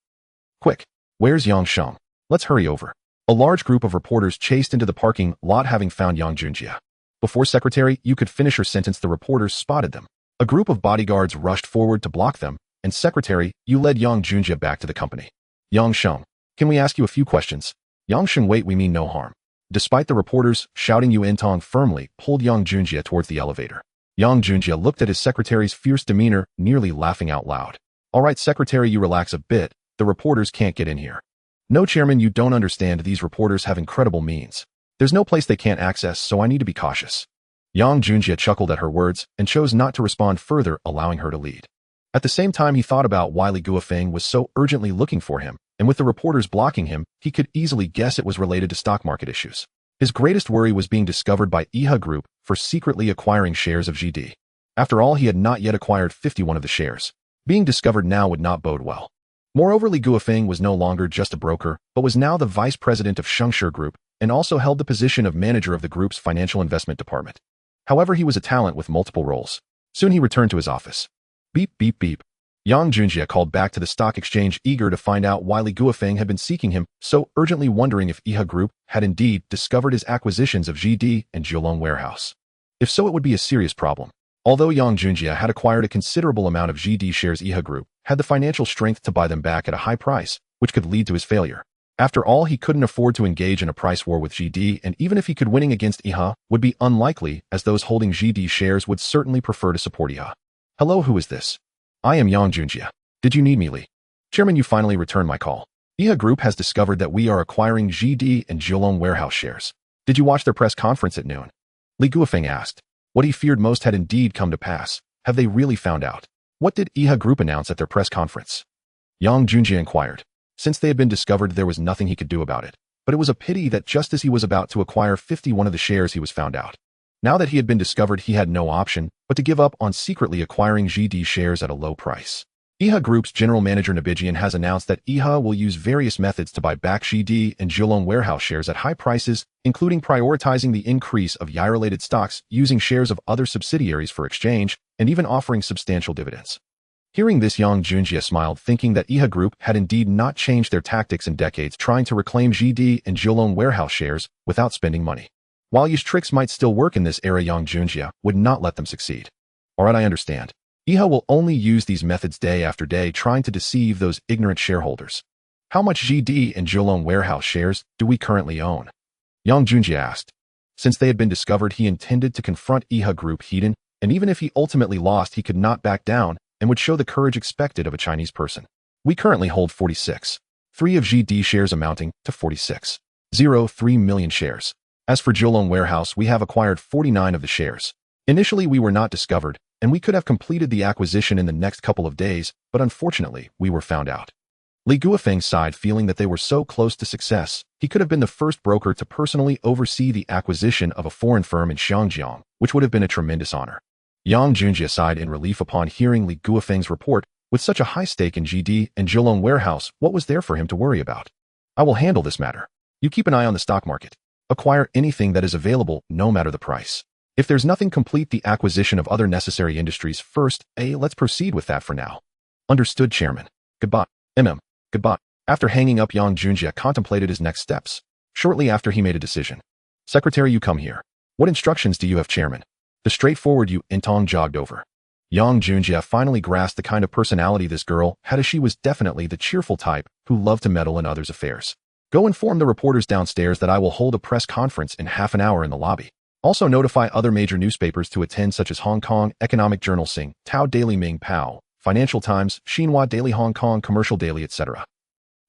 Quick, where's Yang Sheng? Let's hurry over." A large group of reporters chased into the parking lot, having found Yang Junjie. Before Secretary Yu could finish her sentence, the reporters spotted them. A group of bodyguards rushed forward to block them, and Secretary Yu led Yang Junjie back to the company. "Yang Sheng, can we ask you a few questions?" "Yang Sheng, wait, we mean no harm." Despite the reporters shouting, Yu Intong firmly pulled Yang Junjie towards the elevator. Yang Junjie looked at his secretary's fierce demeanor, nearly laughing out loud. "All right, Secretary, you relax a bit. The reporters can't get in here." "No, Chairman, you don't understand. These reporters have incredible means. There's no place they can't access, so I need to be cautious." Yang Junjie chuckled at her words and chose not to respond further, allowing her to lead. At the same time, he thought about why Li Guofeng was so urgently looking for him, and with the reporters blocking him, he could easily guess it was related to stock market issues. His greatest worry was being discovered by Iha Group for secretly acquiring shares of GD. After all, he had not yet acquired 51 of the shares. Being discovered now would not bode well. Moreover, Li Guofeng was no longer just a broker, but was now the vice president of Shengshi Group and also held the position of manager of the group's financial investment department. However, he was a talent with multiple roles. Soon he returned to his office. Beep, beep, beep. Yang Junjie called back to the stock exchange, eager to find out why Li Guofeng had been seeking him, so urgently wondering if Iha Group had indeed discovered his acquisitions of GD and Kowloon warehouse. If so, it would be a serious problem. Although Yang Junjie had acquired a considerable amount of GD shares, Iha Group had the financial strength to buy them back at a high price, which could lead to his failure. After all, he couldn't afford to engage in a price war with GD, and even if he could, winning against Iha would be unlikely, as those holding GD shares would certainly prefer to support Iha. "Hello, who is this?" "I am Yang Junjie. Did you need me, Li?" "Chairman, you finally returned my call. Iha Group has discovered that we are acquiring GD and Kowloon warehouse shares. Did you watch their press conference at noon?" Li Guofeng asked. What he feared most had indeed come to pass. Have they really found out? What did Iha Group announce at their press conference? Yang Junjie inquired. Since they had been discovered, there was nothing he could do about it. But it was a pity that just as he was about to acquire 51 of the shares, he was found out. Now that he had been discovered, he had no option but to give up on secretly acquiring GD shares at a low price. Iha Group's general manager Nabijian has announced that Iha will use various methods to buy back GD and Kowloon warehouse shares at high prices, including prioritizing the increase of Yi-related stocks, using shares of other subsidiaries for exchange, and even offering substantial dividends. Hearing this, Yang Junjie smiled, thinking that Iha Group had indeed not changed their tactics in decades, trying to reclaim GD and Kowloon warehouse shares without spending money. While Yi's tricks might still work in this era, Yang Junjie would not let them succeed. Alright, I understand. Iha will only use these methods day after day, trying to deceive those ignorant shareholders. How much GD and Kowloon warehouse shares do we currently own? Yang Junjie asked. Since they had been discovered, he intended to confront Iha Group head-on, and even if he ultimately lost, he could not back down and would show the courage expected of a Chinese person. We currently hold 46.3 of GD shares, amounting to 46.03 million shares. As for Kowloon warehouse, we have acquired 49 of the shares. Initially, we were not discovered, and we could have completed the acquisition in the next couple of days, but unfortunately, we were found out. Li Guofeng sighed, feeling that they were so close to success. He could have been the first broker to personally oversee the acquisition of a foreign firm in Xiangjiang, which would have been a tremendous honor. Yang Junjie sighed in relief upon hearing Li Guofeng's report. With such a high stake in GD and Kowloon warehouse, what was there for him to worry about? I will handle this matter. You keep an eye on the stock market. Acquire anything that is available, no matter the price. If there's nothing, complete the acquisition of other necessary industries first. Let's proceed with that for now. Understood, Chairman. Goodbye. Goodbye. After hanging up, Yang Junjie contemplated his next steps. Shortly after he made a decision. Secretary, you come here. What instructions do you have, Chairman? The straightforward Yu Intong jogged over. Yang Junjie finally grasped the kind of personality this girl had, as she was definitely the cheerful type who loved to meddle in others' affairs. Go inform the reporters downstairs that I will hold a press conference in half an hour in the lobby. Also notify other major newspapers to attend, such as Hong Kong Economic Journal, Sing, Tao Daily, Ming Pao, Financial Times, Xinhua Daily, Hong Kong Commercial Daily, etc.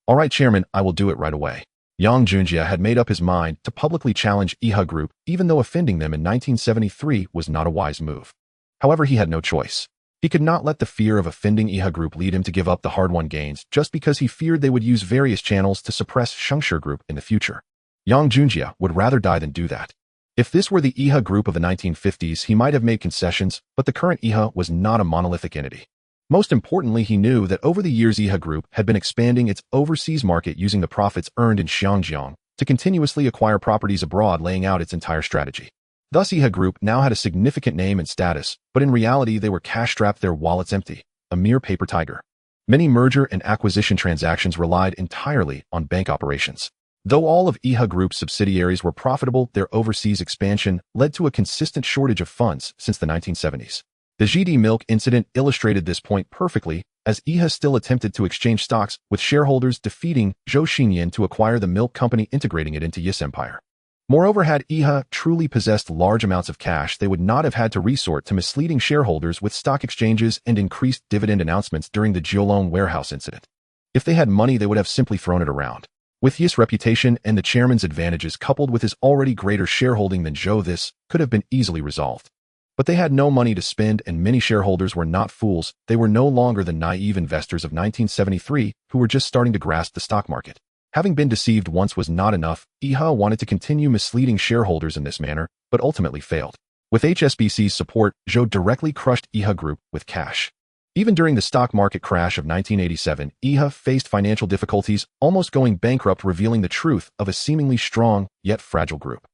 All right, Chairman, I will do it right away. Yang Junjie had made up his mind to publicly challenge IHA Group, even though offending them in 1973 was not a wise move. However, he had no choice. He could not let the fear of offending IHA Group lead him to give up the hard-won gains just because he feared they would use various channels to suppress Shengshi Group in the future. Yang Junjie would rather die than do that. If this were the IHA Group of the 1950s, he might have made concessions, but the current IHA was not a monolithic entity. Most importantly, he knew that over the years IHA Group had been expanding its overseas market using the profits earned in Xinjiang to continuously acquire properties abroad, laying out its entire strategy. Thus, IHA Group now had a significant name and status, but in reality they were cash-strapped, their wallets empty, a mere paper tiger. Many merger and acquisition transactions relied entirely on bank operations. Though all of IHA Group's subsidiaries were profitable, their overseas expansion led to a consistent shortage of funds since the 1970s. The GD Milk incident illustrated this point perfectly, as IHA still attempted to exchange stocks with shareholders, defeating Zhou Xinyan to acquire the milk company, integrating it into Yis Empire. Moreover, had IHA truly possessed large amounts of cash, they would not have had to resort to misleading shareholders with stock exchanges and increased dividend announcements during the Kowloon warehouse incident. If they had money, they would have simply thrown it around. With Yis' reputation and the chairman's advantages coupled with his already greater shareholding than Zhou, this could have been easily resolved. But they had no money to spend, and many shareholders were not fools. They were no longer the naive investors of 1973 who were just starting to grasp the stock market. Having been deceived once was not enough. IHA wanted to continue misleading shareholders in this manner, but ultimately failed. With HSBC's support, Zhou directly crushed IHA Group with cash. Even during the stock market crash of 1987, IHA faced financial difficulties, almost going bankrupt, revealing the truth of a seemingly strong, yet fragile group.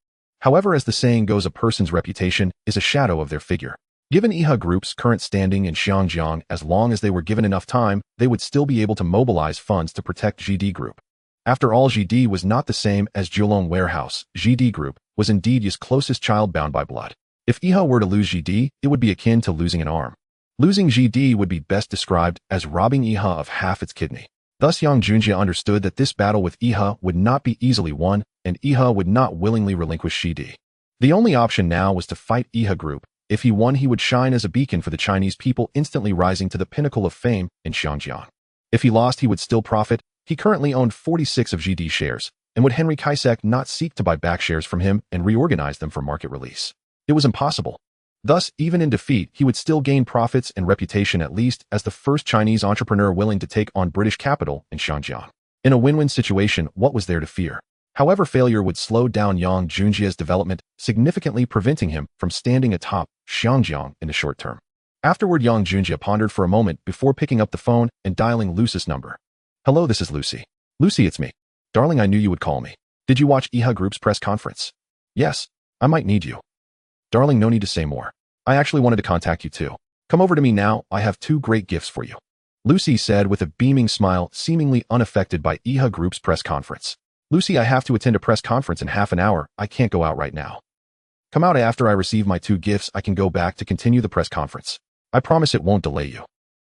However, as the saying goes, a person's reputation is a shadow of their figure. Given IHA Group's current standing in Xinjiang, as long as they were given enough time, they would still be able to mobilize funds to protect GD Group. After all, GD was not the same as Kowloon Warehouse. GD Group was indeed Yi's closest child, bound by blood. If IHA were to lose GD, it would be akin to losing an arm. Losing GD would be best described as robbing IHA of half its kidney. Thus, Yang Junjie understood that this battle with IHA would not be easily won, and IHA would not willingly relinquish GD. The only option now was to fight IHA Group. If he won, he would shine as a beacon for the Chinese people, instantly rising to the pinnacle of fame in Xinjiang. If he lost, he would still profit. He currently owned 46 of GD shares, and would Henry Kaisek not seek to buy back shares from him and reorganize them for market release? It was impossible. Thus, even in defeat, he would still gain profits and reputation, at least as the first Chinese entrepreneur willing to take on British capital in Xinjiang. In a win-win situation, what was there to fear? However, failure would slow down Yang Junjie's development, significantly preventing him from standing atop Xinjiang in the short term. Afterward, Yang Junjie pondered for a moment before picking up the phone and dialing Lucy's number. Hello, this is Lucy. Lucy, it's me. Darling, I knew you would call me. Did you watch IHA Group's press conference? Yes, I might need you. Darling, no need to say more. I actually wanted to contact you too. Come over to me now, I have 2 great gifts for you. Lucy said with a beaming smile, seemingly unaffected by IHA Group's press conference. Lucy, I have to attend a press conference in half an hour. I can't go out right now. Come out after I receive my 2 gifts. I can go back to continue the press conference. I promise it won't delay you.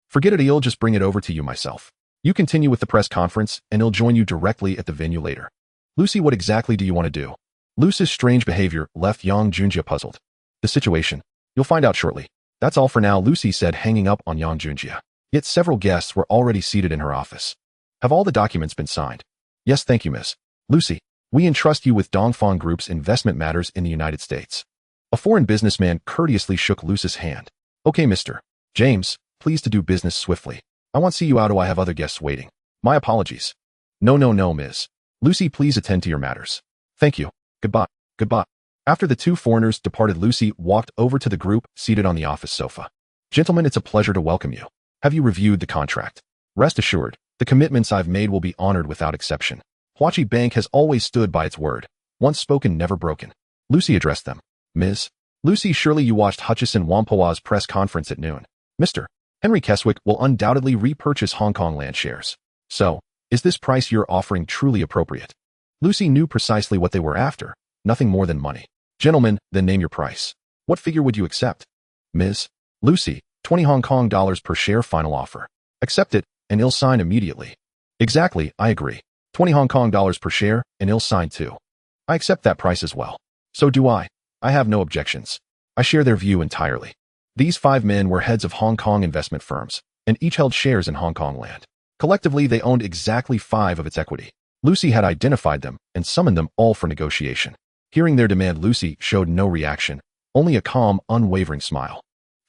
Forget it, I'll just bring it over to you myself. You continue with the press conference, and I'll join you directly at the venue later. Lucy, what exactly do you want to do? Lucy's strange behavior left Yang Junjie puzzled. The situation. You'll find out shortly. That's all for now, Lucy said, hanging up on Yang Junjie. Yet several guests were already seated in her office. Have all the documents been signed? Yes, thank you, Miss. Lucy, we entrust you with Dongfang Group's investment matters in the United States. A foreign businessman courteously shook Lucy's hand. Okay, Mr. James, please to do business swiftly. I won't see you out, I have other guests waiting. My apologies. No, Miss. Lucy, please attend to your matters. Thank you. Goodbye. Goodbye. After the 2 foreigners departed, Lucy walked over to the group seated on the office sofa. Gentlemen, it's a pleasure to welcome you. Have you reviewed the contract? Rest assured, the commitments I've made will be honored without exception. Huachi Bank has always stood by its word. Once spoken, never broken. Lucy addressed them. Ms. Lucy, surely you watched Hutchison Whampoa's press conference at noon. Mr. Henry Keswick will undoubtedly repurchase Hong Kong land shares. So, is this price you're offering truly appropriate? Lucy knew precisely what they were after, nothing more than money. Gentlemen, then name your price. What figure would you accept? Ms. Lucy, 20 Hong Kong dollars per share final offer. Accept it, and I'll sign immediately. Exactly, I agree. 20 Hong Kong dollars per share, and I'll sign too. I accept that price as well. So do I. I have no objections. I share their view entirely. These 5 men were heads of Hong Kong investment firms, and each held shares in Hong Kong land. Collectively, they owned exactly 5 of its equity. Lucy had identified them and summoned them all for negotiation. Hearing their demand, Lucy showed no reaction, only a calm, unwavering smile.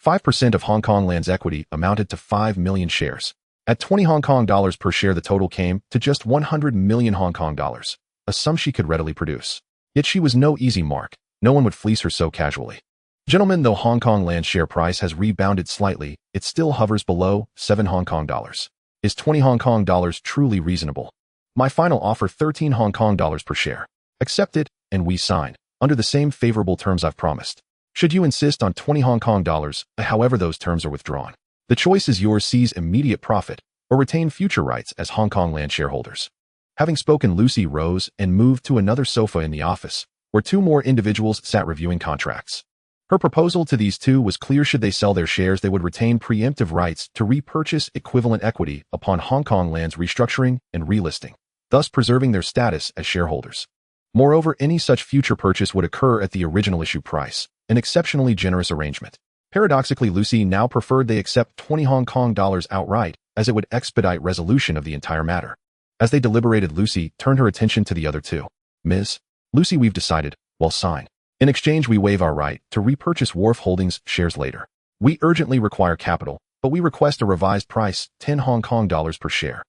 5% of Hong Kong land's equity amounted to 5 million shares. At 20 Hong Kong dollars per share, the total came to just 100 million Hong Kong dollars, a sum she could readily produce. Yet she was no easy mark. No one would fleece her so casually. Gentlemen, though Hong Kong land share price has rebounded slightly, it still hovers below 7 Hong Kong dollars. Is 20 Hong Kong dollars truly reasonable? My final offer 13 Hong Kong dollars per share. Accept it, and we sign, under the same favorable terms I've promised. Should you insist on 20 Hong Kong dollars, however those terms are withdrawn, the choice is yours: seize immediate profit or retain future rights as Hong Kong land shareholders. Having spoken, Lucy rose and moved to another sofa in the office, where 2 more individuals sat reviewing contracts. Her proposal to these 2 was clear: should they sell their shares, they would retain preemptive rights to repurchase equivalent equity upon Hong Kong land's restructuring and relisting, thus preserving their status as shareholders. Moreover, any such future purchase would occur at the original issue price, an exceptionally generous arrangement. Paradoxically, Lucy now preferred they accept 20 Hong Kong dollars outright, as it would expedite resolution of the entire matter. As they deliberated, Lucy turned her attention to the other 2. Ms. Lucy, we've decided, well, sign. In exchange, we waive our right to repurchase Wharf Holdings shares later. We urgently require capital, but we request a revised price, 10 Hong Kong dollars per share.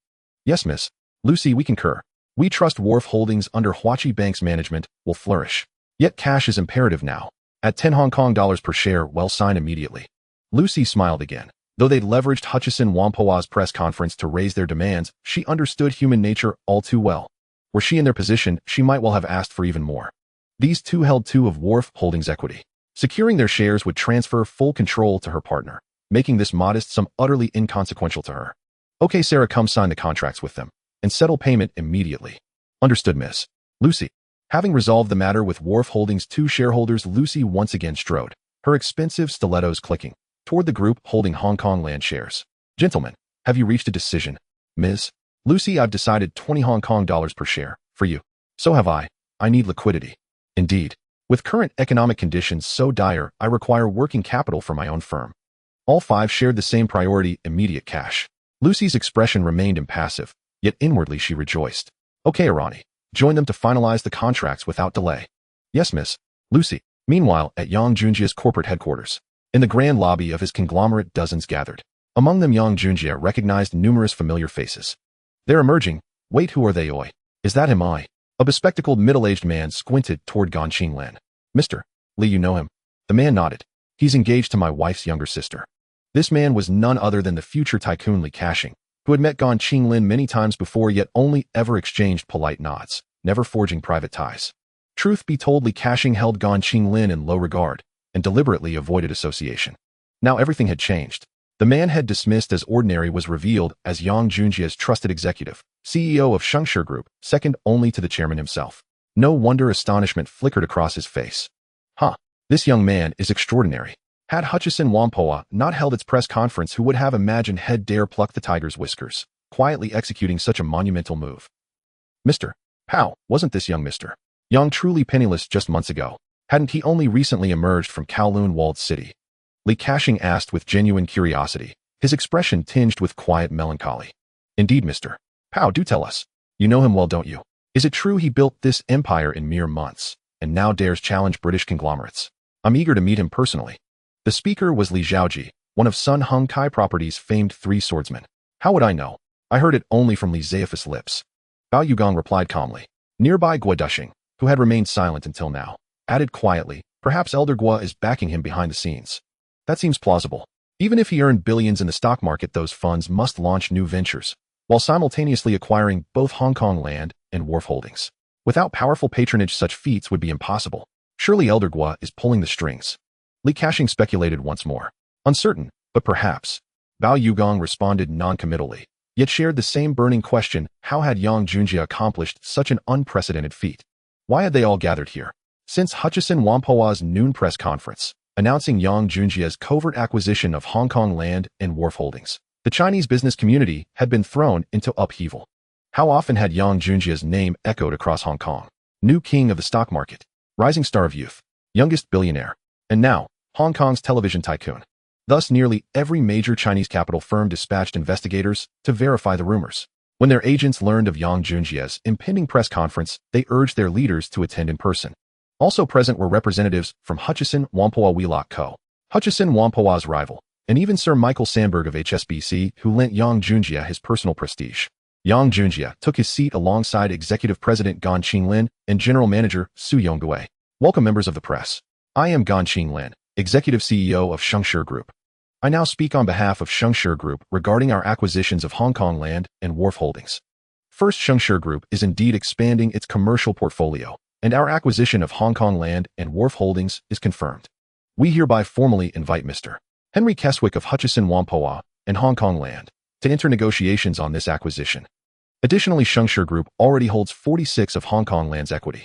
Yes, Miss Lucy, we concur. We trust Wharf Holdings under Huachi Bank's management will flourish. Yet cash is imperative now. At 10 Hong Kong dollars per share, well, sign immediately. Lucy smiled again. Though they'd leveraged Hutchison Whampoa's press conference to raise their demands, she understood human nature all too well. Were she in their position, she might well have asked for even more. These 2 held 2 of Wharf Holdings' equity. Securing their shares would transfer full control to her partner, making this modest sum utterly inconsequential to her. Okay, Sarah, come sign the contracts with them, and settle payment immediately. Understood, Miss Lucy. Having resolved the matter with Wharf Holdings' 2 shareholders, Lucy once again strode, her expensive stilettos clicking, toward the group holding Hong Kong land shares. Gentlemen, have you reached a decision? Ms. Lucy, I've decided 20 Hong Kong dollars per share, for you. So have I. I need liquidity. Indeed. With current economic conditions so dire, I require working capital for my own firm. All 5 shared the same priority: immediate cash. Lucy's expression remained impassive, yet inwardly she rejoiced. Okay, Irani. Join them to finalize the contracts without delay. Yes, Miss Lucy. Meanwhile, at Yang Junjia's corporate headquarters, in the grand lobby of his conglomerate, dozens gathered. Among them, Yang Junjia recognized numerous familiar faces. They're emerging. Wait, who are they? Oi. Is that him? A bespectacled middle-aged man squinted toward Gan Qinglan. Mr. Li, you know him? The man nodded. He's engaged to my wife's younger sister. This man was none other than the future tycoon Li Ka-shing, who had met Gan Qinglan many times before, yet only ever exchanged polite nods, never forging private ties. Truth be told, Li Ka-shing held Gan Qinglan in low regard and deliberately avoided association. Now everything had changed. The man had dismissed as ordinary was revealed as Yang Junjia's trusted executive, CEO of Shengshi Group, second only to the chairman himself. No wonder astonishment flickered across his face. This young man is extraordinary. Had Hutchison Whampoa not held its press conference, who would have imagined he'd dare pluck the tiger's whiskers, quietly executing such a monumental move? Mr. How wasn't this young Mr. Yang truly penniless just months ago? Hadn't he only recently emerged from Kowloon walled city? Li Ka-shing asked with genuine curiosity, his expression tinged with quiet melancholy. Indeed, Mr. Pow, do tell us. You know him well, don't you? Is it true he built this empire in mere months, and now dares challenge British conglomerates? I'm eager to meet him personally. The speaker was Li Zhaoji, one of Sun Hung Kai Properties' famed 3 swordsmen. How would I know? I heard it only from Li Zayaf's lips. Bao Yugong replied calmly. Nearby Gua Dushing, who had remained silent until now, added quietly, perhaps Elder Gua is backing him behind the scenes. That seems plausible. Even if he earned billions in the stock market, those funds must launch new ventures, while simultaneously acquiring both Hong Kong land and Wharf Holdings. Without powerful patronage, such feats would be impossible. Surely Elder Gua is pulling the strings. Li Ka-shing speculated once more. Uncertain, but perhaps. Bao Yugong responded non-committally. yet shared the same burning question: how had Yang Junjie accomplished such an unprecedented feat? Why had they all gathered here? Since Hutchison Whampoa's noon press conference, announcing Yang Junjie's covert acquisition of Hong Kong land and wharf holdings, the Chinese business community had been thrown into upheaval. How often had Yang Junjie's name echoed across Hong Kong? New king of the stock market, rising star of youth, youngest billionaire, and now, Hong Kong's television tycoon. Thus, nearly every major Chinese capital firm dispatched investigators to verify the rumors. When their agents learned of Yang Junjie's impending press conference, they urged their leaders to attend in person. Also present were representatives from Hutchison Whampoa Wheelock Co., Hutchison Whampoa's rival, and even Sir Michael Sandberg of HSBC, who lent Yang Junjie his personal prestige. Yang Junjie took his seat alongside Executive President Gan Qinglin and General Manager Su Yonggui. Welcome, members of the press. I am Gan Qinglin, Executive CEO of Shengshi Group. I now speak on behalf of Shengshi Group regarding our acquisitions of Hong Kong land and wharf holdings. First, Shengshi Group is indeed expanding its commercial portfolio, and our acquisition of Hong Kong land and wharf holdings is confirmed. We hereby formally invite Mr. Henry Keswick of Hutchison Whampoa and Hong Kong land to enter negotiations on this acquisition. Additionally, Shengshi Group already holds 46 of Hong Kong land's equity.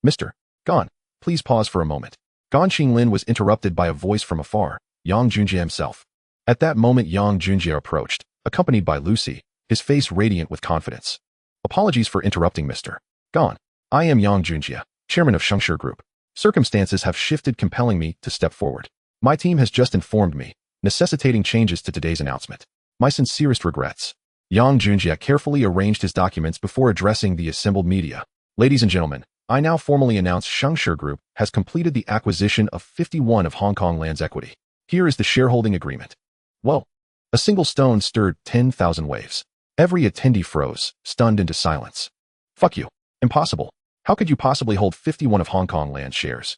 Mr. Gan, please pause for a moment. Gan Qinglin was interrupted by a voice from afar, Yang Junjie himself. At that moment, Yang Junjie approached, accompanied by Lucy, his face radiant with confidence. Apologies for interrupting, Mr. Gan. I am Yang Junjie, chairman of Shengshi Group. Circumstances have shifted, compelling me to step forward. My team has just informed me, necessitating changes to today's announcement. My sincerest regrets. Yang Junjie carefully arranged his documents before addressing the assembled media. Ladies and gentlemen, I now formally announce Shengshi Group has completed the acquisition of 51 of Hong Kong land's equity. Here is the shareholding agreement. Whoa! A single stone stirred 10,000 waves. Every attendee froze, stunned into silence. Fuck you. Impossible. How could you possibly hold 51 of Hong Kong land shares?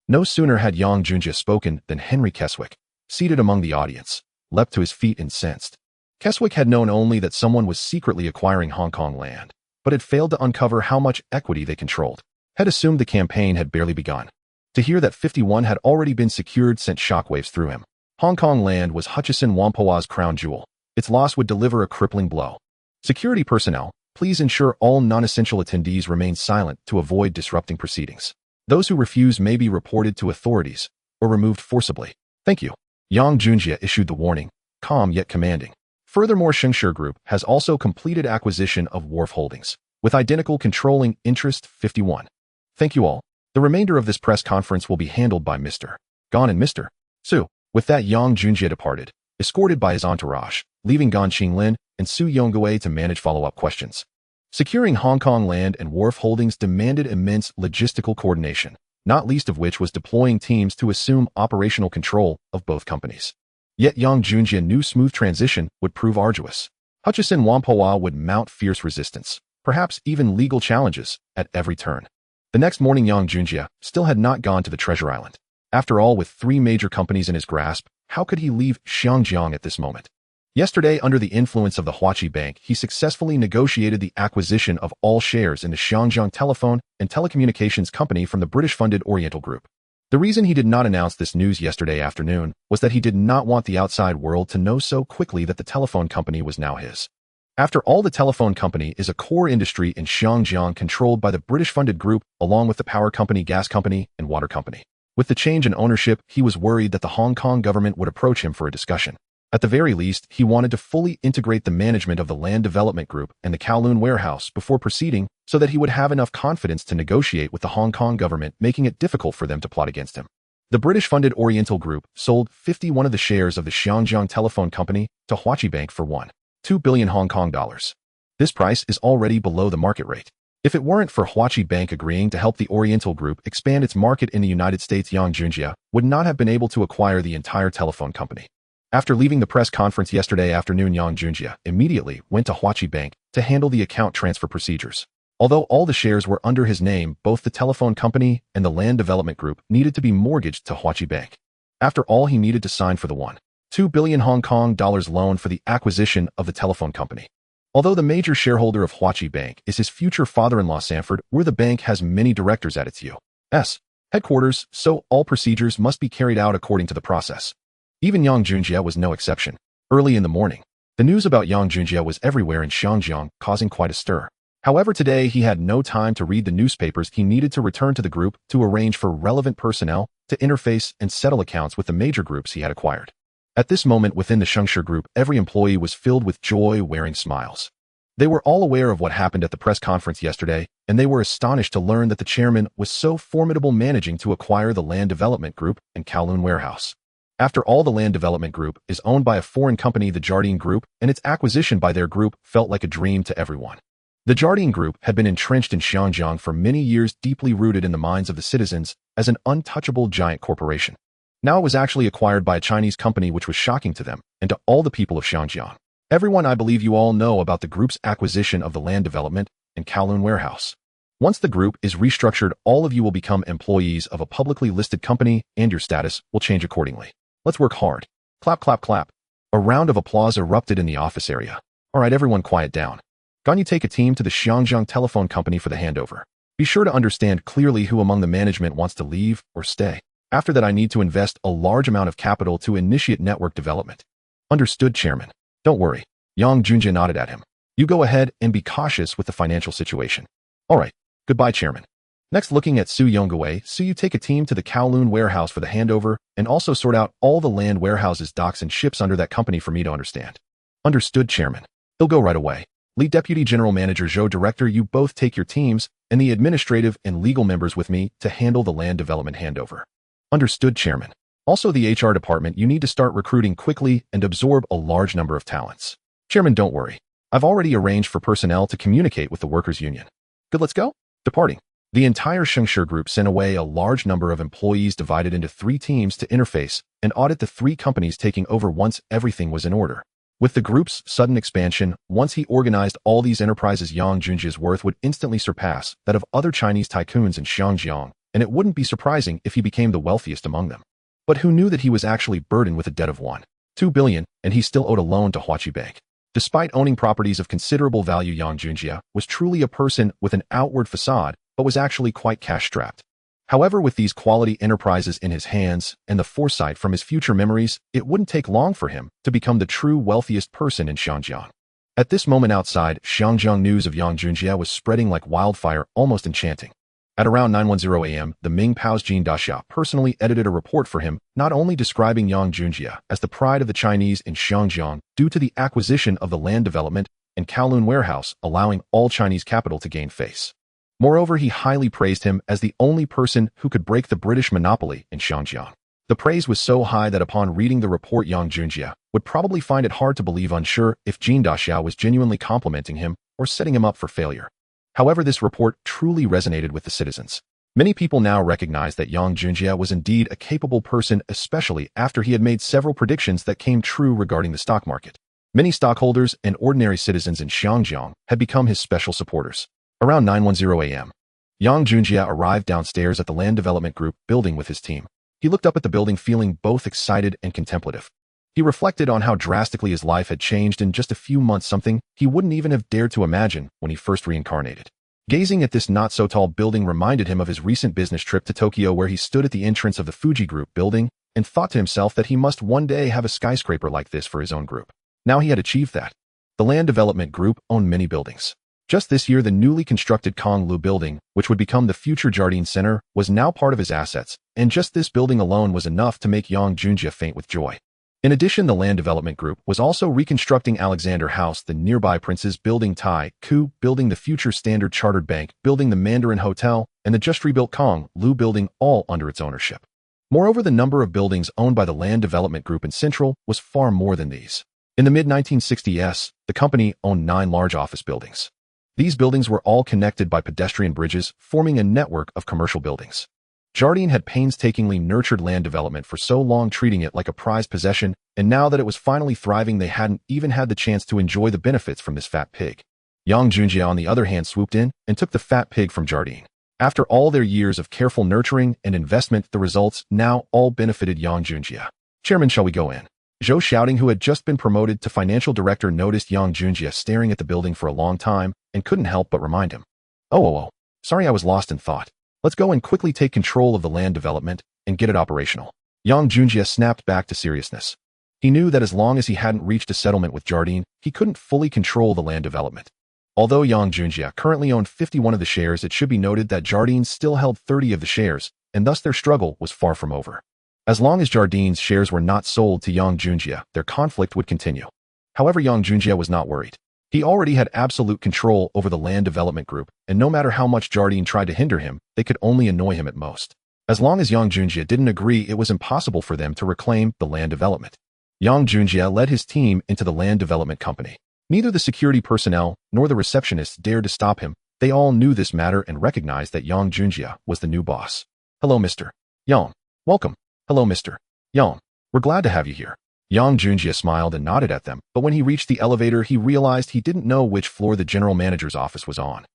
No sooner had Yang Junjie spoken than Henry Keswick, seated among the audience, leapt to his feet incensed. Keswick had known only that someone was secretly acquiring Hong Kong land, but had failed to uncover how much equity they controlled. Had assumed the campaign had barely begun. To hear that 51 had already been secured sent shockwaves through him. Hong Kong land was Hutchison Whampoa's crown jewel. Its loss would deliver a crippling blow. Security personnel, please ensure all non-essential attendees remain silent to avoid disrupting proceedings. Those who refuse may be reported to authorities or removed forcibly. Thank you. Yang Junjie issued the warning, calm yet commanding. Furthermore, Shengshi Group has also completed acquisition of wharf holdings, with identical controlling interest 51. Thank you all. The remainder of this press conference will be handled by Mr. Gan and Mr. Su. With that, Yang Junjie departed, escorted by his entourage, leaving Gan Qinglin and Su Yonggui to manage follow-up questions. Securing Hong Kong land and wharf holdings demanded immense logistical coordination, not least of which was deploying teams to assume operational control of both companies. Yet Yang Junjie knew smooth transition would prove arduous. Hutchison Whampoa would mount fierce resistance, perhaps even legal challenges, at every turn. The next morning, Yang Junjie still had not gone to the Treasure Island. After all, with 3 major companies in his grasp, how could he leave Xiangjiang at this moment? Yesterday, under the influence of the Huachi Bank, he successfully negotiated the acquisition of all shares in the Xiangjiang Telephone and Telecommunications Company from the British-funded Oriental Group. The reason he did not announce this news yesterday afternoon was that he did not want the outside world to know so quickly that the telephone company was now his. After all, the telephone company is a core industry in Xiangjiang controlled by the British-funded group along with the power company, gas company, and water company. With the change in ownership, he was worried that the Hong Kong government would approach him for a discussion. At the very least, he wanted to fully integrate the management of the Land Development Group and the Kowloon warehouse before proceeding so that he would have enough confidence to negotiate with the Hong Kong government, making it difficult for them to plot against him. The British-funded Oriental Group sold 51 of the shares of the Xiangjiang Telephone Company to Huachi Bank for 1.2 billion Hong Kong dollars. This price is already below the market rate. If it weren't for Huachi Bank agreeing to help the Oriental Group expand its market in the United States, Yang Junjie would not have been able to acquire the entire telephone company. After leaving the press conference yesterday afternoon, Yang Junjie immediately went to Huachi Bank to handle the account transfer procedures. Although all the shares were under his name, both the telephone company and the Land Development Group needed to be mortgaged to Huachi Bank. After all, he needed to sign for the 1.2 billion Hong Kong dollars loan for the acquisition of the telephone company. Although the major shareholder of Huachi Bank is his future father-in-law Sanford, where the bank has many directors at its U.S. headquarters, so all procedures must be carried out according to the process. Even Yang Junjie was no exception. Early in the morning, The news about Yang Junjie was everywhere in Xiangjiang, causing quite a stir. However, today he had no time to read the newspapers. He needed to return to the group to arrange for relevant personnel to interface and settle accounts with the major groups he had acquired. At this moment within the Shengshi group, every employee was filled with joy, wearing smiles. They were all aware of what happened at the press conference yesterday, and they were astonished to learn that the chairman was so formidable, managing to acquire the Land Development Group and Kowloon Warehouse. After all, the Land Development Group is owned by a foreign company, the Jardine Group, and its acquisition by their group felt like a dream to everyone. The Jardine Group had been entrenched in Xiangjiang for many years, deeply rooted in the minds of the citizens as an untouchable giant corporation. Now it was actually acquired by a Chinese company, which was shocking to them and to all the people of Xiangjiang. Everyone, I believe you all know about the group's acquisition of the Land Development and Kowloon Warehouse. Once the group is restructured, all of you will become employees of a publicly listed company, and your status will change accordingly. Let's work hard. Clap, clap, clap. A round of applause erupted in the office area. All right, everyone, quiet down. Can you take a team to the Xiangjiang Telephone Company for the handover? Be sure to understand clearly who among the management wants to leave or stay. After that, I need to invest a large amount of capital to initiate network development. Understood, Chairman. Don't worry. Yang Junjie nodded at him. You go ahead and be cautious with the financial situation. All right. Goodbye, Chairman. Next, looking at Su Yongwei, Su, you take a team to the Kowloon warehouse for the handover and also sort out all the land warehouses, docks, and ships under that company for me to understand. Understood, Chairman. He'll go right away. Lead Deputy General Manager Zhou, Director, you both take your teams and the administrative and legal members with me to handle the land development handover. Understood, Chairman. Also, the HR department, you need to start recruiting quickly and absorb a large number of talents. Chairman, don't worry. I've already arranged for personnel to communicate with the workers' union. Good, let's go. Departing. The entire Shengshi group sent away a large number of employees divided into 3 teams to interface and audit the 3 companies taking over once everything was in order. With the group's sudden expansion, once he organized all these enterprises, Yang Junjie's worth would instantly surpass that of other Chinese tycoons in Xiangjiang, and it wouldn't be surprising if he became the wealthiest among them. But who knew that he was actually burdened with a debt of 1.2 billion, and he still owed a loan to Huachi Bank. Despite owning properties of considerable value, Yang Junjie was truly a person with an outward facade, but was actually quite cash-strapped. However, with these quality enterprises in his hands and the foresight from his future memories, it wouldn't take long for him to become the true wealthiest person in Xiangjiang. At this moment outside Xiangjiang, news of Yang Junjie was spreading like wildfire, almost enchanting. At around 9:10 a.m., the Ming Pao's Jin Daxia personally edited a report for him, not only describing Yang Junjie as the pride of the Chinese in Xiangjiang due to the acquisition of the land development and Kowloon warehouse, allowing all Chinese capital to gain face. Moreover, he highly praised him as the only person who could break the British monopoly in Xiangjiang. The praise was so high that upon reading the report, Yang Junjie would probably find it hard to believe, unsure if Jin Daxia was genuinely complimenting him or setting him up for failure. However, this report truly resonated with the citizens. Many people now recognize that Yang Junjie was indeed a capable person, especially after he had made several predictions that came true regarding the stock market. Many stockholders and ordinary citizens in Xiangjiang had become his special supporters. Around 9:10 a.m., Yang Junjie arrived downstairs at the Land Development Group building with his team. He looked up at the building feeling both excited and contemplative. He reflected on how drastically his life had changed in just a few months, something he wouldn't even have dared to imagine when he first reincarnated. Gazing at this not-so-tall building reminded him of his recent business trip to Tokyo, where he stood at the entrance of the Fuji Group building and thought to himself that he must one day have a skyscraper like this for his own group. Now he had achieved that. The Land Development Group owned many buildings. Just this year, the newly constructed Kowloon building, which would become the future Jardine Center, was now part of his assets, and just this building alone was enough to make Yang Junjie faint with joy. In addition, the Land Development Group was also reconstructing Alexander House, the nearby Prince's Building, Tai-Ku building, the future Standard Chartered Bank building, the Mandarin Hotel, and the just rebuilt Kowloon building, all under its ownership. Moreover, the number of buildings owned by the Land Development Group in Central was far more than these. In the mid-1960s, the company owned 9 large office buildings. These buildings were all connected by pedestrian bridges, forming a network of commercial buildings. Jardine had painstakingly nurtured land development for so long, treating it like a prized possession, and now that it was finally thriving, they hadn't even had the chance to enjoy the benefits from this fat pig. Yang Junjie, on the other hand, swooped in and took the fat pig from Jardine. After all their years of careful nurturing and investment, the results now all benefited Yang Junjie. Chairman, shall we go in? Zhou Shouting, who had just been promoted to financial director, noticed Yang Junjie staring at the building for a long time and couldn't help but remind him. Oh, sorry, I was lost in thought. Let's go and quickly take control of the land development and get it operational. Yang Junjie snapped back to seriousness. He knew that as long as he hadn't reached a settlement with Jardine, he couldn't fully control the land development. Although Yang Junjie currently owned 51 of the shares, it should be noted that Jardine still held 30 of the shares, and thus their struggle was far from over. As long as Jardine's shares were not sold to Yang Junjie, their conflict would continue. However, Yang Junjie was not worried. He already had absolute control over the land development group, and no matter how much Jardine tried to hinder him, they could only annoy him at most. As long as Yang Junjie didn't agree, it was impossible for them to reclaim the land development. Yang Junjie led his team into the land development company. Neither the security personnel nor the receptionists dared to stop him. They all knew this matter and recognized that Yang Junjie was the new boss. Hello, Mr. Yang. Welcome. Hello, Mr. Yang. We're glad to have you here. Yang Junjie smiled and nodded at them, but when he reached the elevator, he realized he didn't know which floor the general manager's office was on.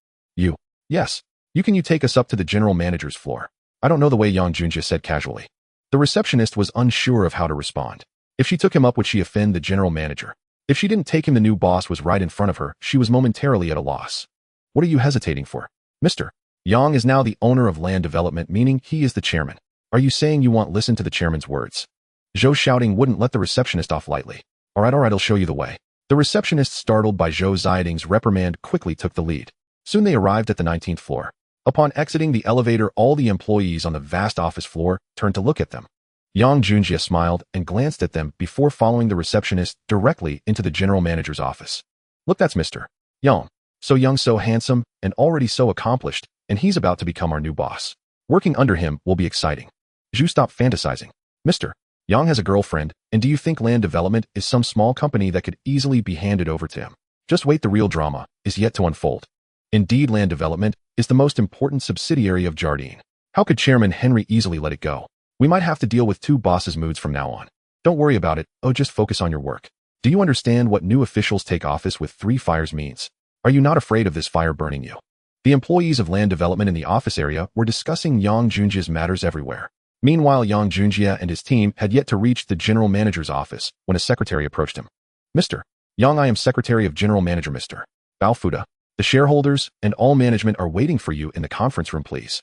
Yes. Can you take us up to the general manager's floor? I don't know the way, Yang Junjie said casually. The receptionist was unsure of how to respond. If she took him up, would she offend the general manager? If she didn't take him, the new boss was right in front of her. She was momentarily at a loss. What are you hesitating for? Mr. Yang is now the owner of land development, meaning he is the chairman. Are you saying you won't listen to the chairman's words? Zhou's shouting wouldn't let the receptionist off lightly. All right, I'll show you the way. The receptionist, startled by Zhou Ziyading's reprimand, quickly took the lead. Soon they arrived at the 19th floor. Upon exiting the elevator, all the employees on the vast office floor turned to look at them. Yang Junjie smiled and glanced at them before following the receptionist directly into the general manager's office. Look, that's Mr. Yang. So young, so handsome, and already so accomplished, and he's about to become our new boss. Working under him will be exciting. Zhou, stop fantasizing. Mr. Yang has a girlfriend, and do you think land development is some small company that could easily be handed over to him? Just wait, the real drama is yet to unfold. Indeed, land development is the most important subsidiary of Jardine. How could Chairman Henry easily let it go? We might have to deal with two bosses' moods from now on. Don't worry about it. Just focus on your work. Do you understand what new officials take office with 3 fires means? Are you not afraid of this fire burning you? The employees of land development in the office area were discussing Yang Junjie's matters everywhere. Meanwhile, Yang Junjie and his team had yet to reach the general manager's office when a secretary approached him. Mr. Yang, I am secretary of general manager Mr. Bao Fuda. The shareholders and all management are waiting for you in the conference room, please.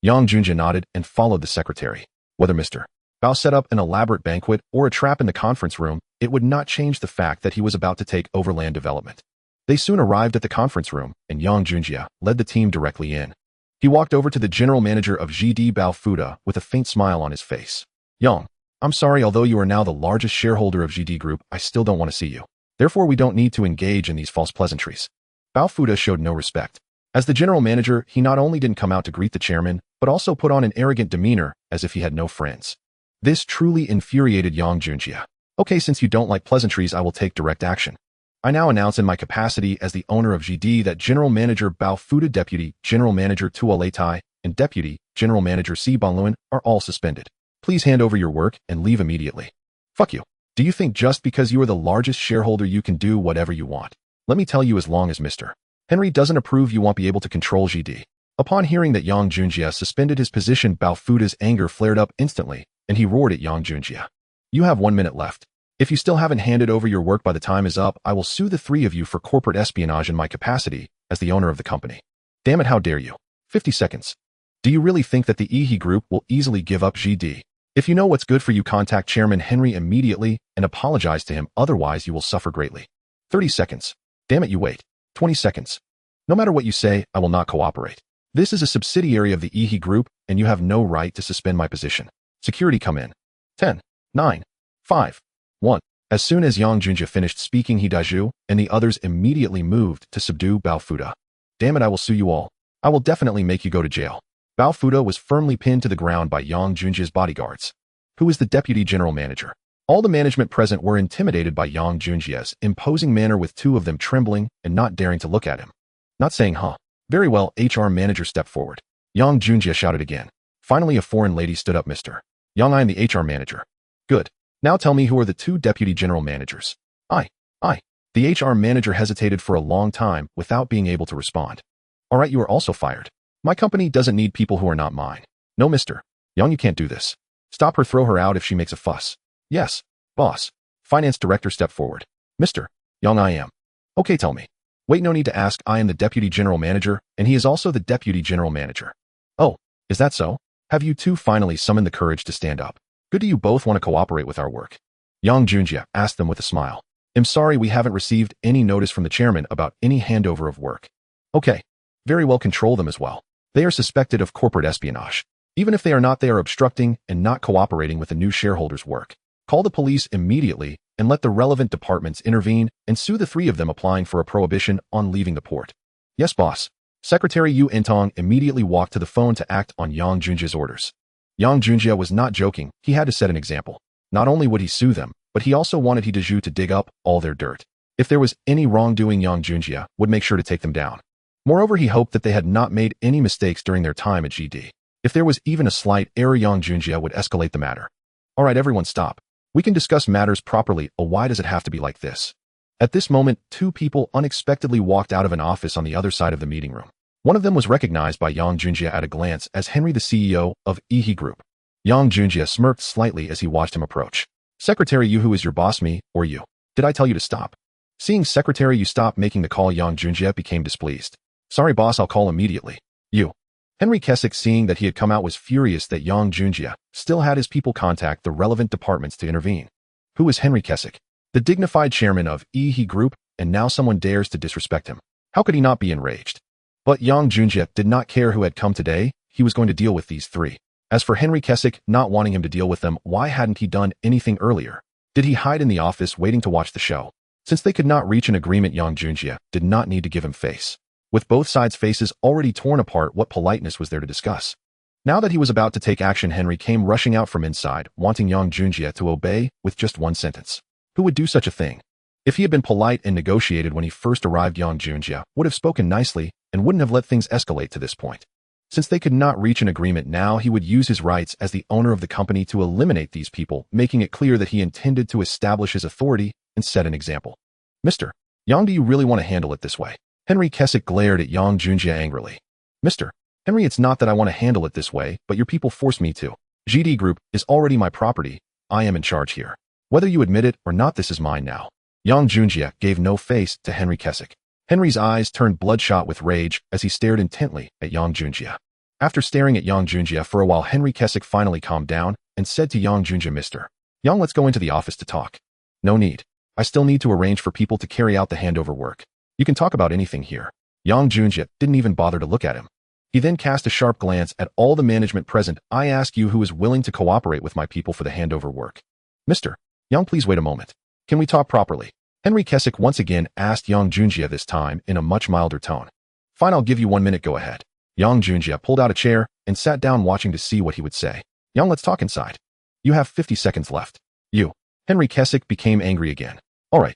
Yang Junjie nodded and followed the secretary. Whether Mr. Bao set up an elaborate banquet or a trap in the conference room, it would not change the fact that he was about to take over land development. They soon arrived at the conference room, and Yang Junjie led the team directly in. He walked over to the general manager of GD Bao Fuda with a faint smile on his face. Yang, I'm sorry, although you are now the largest shareholder of GD Group, I still don't want to see you. Therefore, we don't need to engage in these false pleasantries. Bao Fuda showed no respect. As the general manager, he not only didn't come out to greet the chairman, but also put on an arrogant demeanor as if he had no friends. This truly infuriated Yang Junjie. Okay, since you don't like pleasantries, I will take direct action. I now announce in my capacity as the owner of GD that General Manager Bao Fuda, Deputy General Manager Tua Leitai, and Deputy General Manager Si Banluan are all suspended. Please hand over your work and leave immediately. Fuck you. Do you think just because you are the largest shareholder you can do whatever you want? Let me tell you, as long as Mr. Henry doesn't approve, you won't be able to control GD. Upon hearing that Yang Junjie suspended his position, Bao Fuda's anger flared up instantly, and he roared at Yang Junjie. You have 1 minute left. If you still haven't handed over your work by the time is up, I will sue the 3 of you for corporate espionage in my capacity as the owner of the company. Damn it, how dare you? 50 seconds. Do you really think that the Ehe Group will easily give up GD? If you know what's good for you, contact Chairman Henry immediately and apologize to him, otherwise you will suffer greatly. 30 seconds. Damn it, you wait. 20 seconds. No matter what you say, I will not cooperate. This is a subsidiary of the Ehe Group, and you have no right to suspend my position. Security, come in. 10, 9, 5, 1. As soon as Yang Junjie finished speaking, he Daiju and the others immediately moved to subdue Bao Fuda. Damn it, I will sue you all. I will definitely make you go to jail. Bao Fuda was firmly pinned to the ground by Yang Junjie's bodyguards. Who is the deputy general manager? All the management present were intimidated by Yang Junjie's imposing manner, with 2 of them trembling and not daring to look at him. Not saying, huh? Very well, HR manager stepped forward. Yang Junjie shouted again. Finally, a foreign lady stood up. Mr. Yang, I am the HR manager. Good. Now tell me, who are the 2 deputy general managers? I. The HR manager hesitated for a long time without being able to respond. All right, you are also fired. My company doesn't need people who are not mine. No, Mr. Yang, you can't do this. Stop her, throw her out if she makes a fuss. Yes, boss. Finance director stepped forward. Mr. Yang, I am. Okay, tell me. Wait, no need to ask, I am the deputy general manager, and he is also the deputy general manager. Oh, is that so? Have you 2 finally summoned the courage to stand up? Good, do you both want to cooperate with our work? Yang Junjie asked them with a smile. I'm sorry, we haven't received any notice from the chairman about any handover of work. Okay. Very well, control them as well. They are suspected of corporate espionage. Even if they are not, they are obstructing and not cooperating with the new shareholders' work. Call the police immediately and let the relevant departments intervene and sue the three of them applying for a prohibition on leaving the port. Yes, boss. Secretary Yu Intong immediately walked to the phone to act on Yang Junjie's orders. Yang Junjie was not joking. He had to set an example. Not only would he sue them, but he also wanted He Dezhu to dig up all their dirt. If there was any wrongdoing, Yang Junjie would make sure to take them down. Moreover, he hoped that they had not made any mistakes during their time at GD. If there was even a slight error, Yang Junjie would escalate the matter. All right, everyone stop. We can discuss matters properly. Why does it have to be like this? At this moment, two people unexpectedly walked out of an office on the other side of the meeting room. One of them was recognized by Yang Junjie at a glance as Henry, the CEO of Ehe Group. Yang Junjie smirked slightly as he watched him approach. Secretary Yu, who is your boss, me or you? Did I tell you to stop? Seeing Secretary Yu stop making the call, Yang Junjie became displeased. Sorry, boss, I'll call immediately. You. Henry Keswick, seeing that he had come out, was furious that Yang Junjie still had his people contact the relevant departments to intervene. Who is Henry Keswick? The dignified chairman of Ehe Group, and now someone dares to disrespect him. How could he not be enraged? But Yang Junjie did not care who had come today. He was going to deal with these three. As for Henry Keswick not wanting him to deal with them, why hadn't he done anything earlier? Did he hide in the office waiting to watch the show? Since they could not reach an agreement, Yang Junjie did not need to give him face. With both sides' faces already torn apart, what politeness was there to discuss? Now that he was about to take action, Henry came rushing out from inside, wanting Yang Junjie to obey with just one sentence. Who would do such a thing? If he had been polite and negotiated when he first arrived, Yang Junjie would have spoken nicely and wouldn't have let things escalate to this point. Since they could not reach an agreement now, he would use his rights as the owner of the company to eliminate these people, making it clear that he intended to establish his authority and set an example. Mr. Yang, do you really want to handle it this way? Henry Keswick glared at Yang Junjie angrily. Mr. Henry, it's not that I want to handle it this way, but your people forced me to. GD Group is already my property. I am in charge here. Whether you admit it or not, this is mine now. Yang Junjie gave no face to Henry Keswick. Henry's eyes turned bloodshot with rage as he stared intently at Yang Junjie. After staring at Yang Junjie for a while, Henry Keswick finally calmed down and said to Yang Junjie, Mr. Yang, let's go into the office to talk. No need. I still need to arrange for people to carry out the handover work. You can talk about anything here. Yang Junjie didn't even bother to look at him. He then cast a sharp glance at all the management present. I ask you, who is willing to cooperate with my people for the handover work? Mr. Yang, please wait a moment. Can we talk properly? Henry Keswick once again asked Yang Junjie, this time in a much milder tone. Fine, I'll give you 1 minute, go ahead. Yang Junjie pulled out a chair and sat down, watching to see what he would say. Yang, let's talk inside. You have 50 seconds left. You. Henry Keswick became angry again. All right.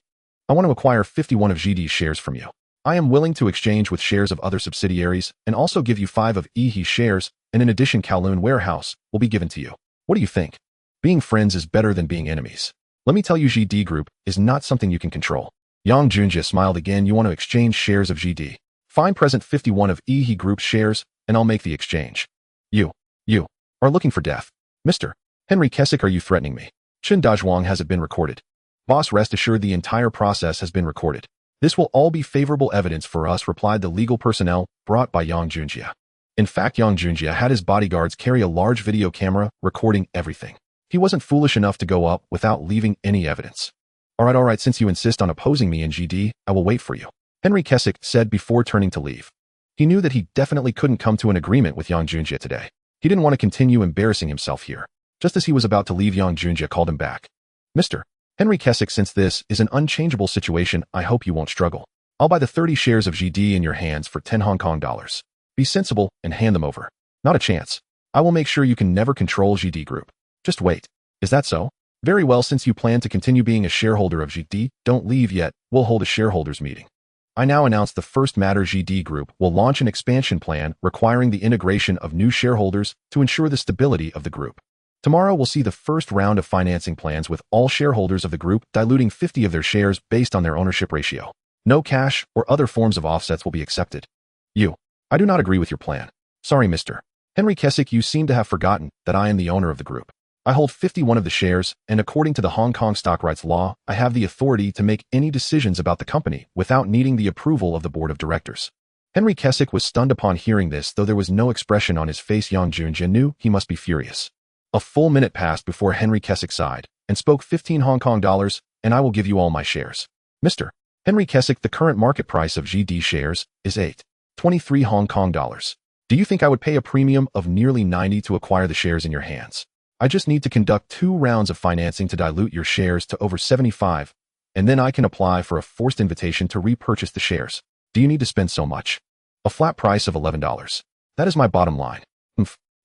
I want to acquire 51 of GD's shares from you. I am willing to exchange with shares of other subsidiaries and also give you 5 of Ehe shares, and in addition, Kowloon warehouse will be given to you. What do you think? Being friends is better than being enemies. Let me tell you, GD Group is not something you can control. Yang Junjie smiled again. You want to exchange shares of GD? Fine, present 51 of Ehe Group's shares, and I'll make the exchange. You are looking for death. Mr. Henry Keswick, are you threatening me? Chen Dazhuang, has it been recorded? Boss, rest assured the entire process has been recorded. This will all be favorable evidence for us, replied the legal personnel brought by Yang Junjie. In fact, Yang Junjie had his bodyguards carry a large video camera recording everything. He wasn't foolish enough to go up without leaving any evidence. All right, since you insist on opposing me in GD, I will wait for you, Henry Keswick said before turning to leave. He knew that he definitely couldn't come to an agreement with Yang Junjie today. He didn't want to continue embarrassing himself here. Just as he was about to leave, Yang Junjie called him back. Mr. Henry Keswick, since this is an unchangeable situation, I hope you won't struggle. I'll buy the 30 shares of GD in your hands for 10 Hong Kong dollars. Be sensible and hand them over. Not a chance. I will make sure you can never control GD Group. Just wait. Is that so? Very well, since you plan to continue being a shareholder of GD, don't leave yet. We'll hold a shareholders meeting. I now announce the first matter. GD Group will launch an expansion plan requiring the integration of new shareholders to ensure the stability of the group. Tomorrow we'll see the first round of financing plans with all shareholders of the group diluting 50 of their shares based on their ownership ratio. No cash or other forms of offsets will be accepted. I do not agree with your plan. Sorry, Mr. Henry Keswick, you seem to have forgotten that I am the owner of the group. I hold 51 of the shares, and according to the Hong Kong stock rights law, I have the authority to make any decisions about the company without needing the approval of the board of directors. Henry Keswick was stunned upon hearing this, though there was no expression on his face. Yang Junjie knew he must be furious. A full minute passed before Henry Keswick sighed. and spoke 15 Hong Kong dollars, and I will give you all my shares. Mr. Henry Kessick, the current market price of GD shares is 8.23 Hong Kong dollars. Do you think I would pay a premium of nearly 90 to acquire the shares in your hands? I just need to conduct 2 rounds of financing to dilute your shares to over 75, and then I can apply for a forced invitation to repurchase the shares. Do you need to spend so much? A flat price of $11. That is my bottom line.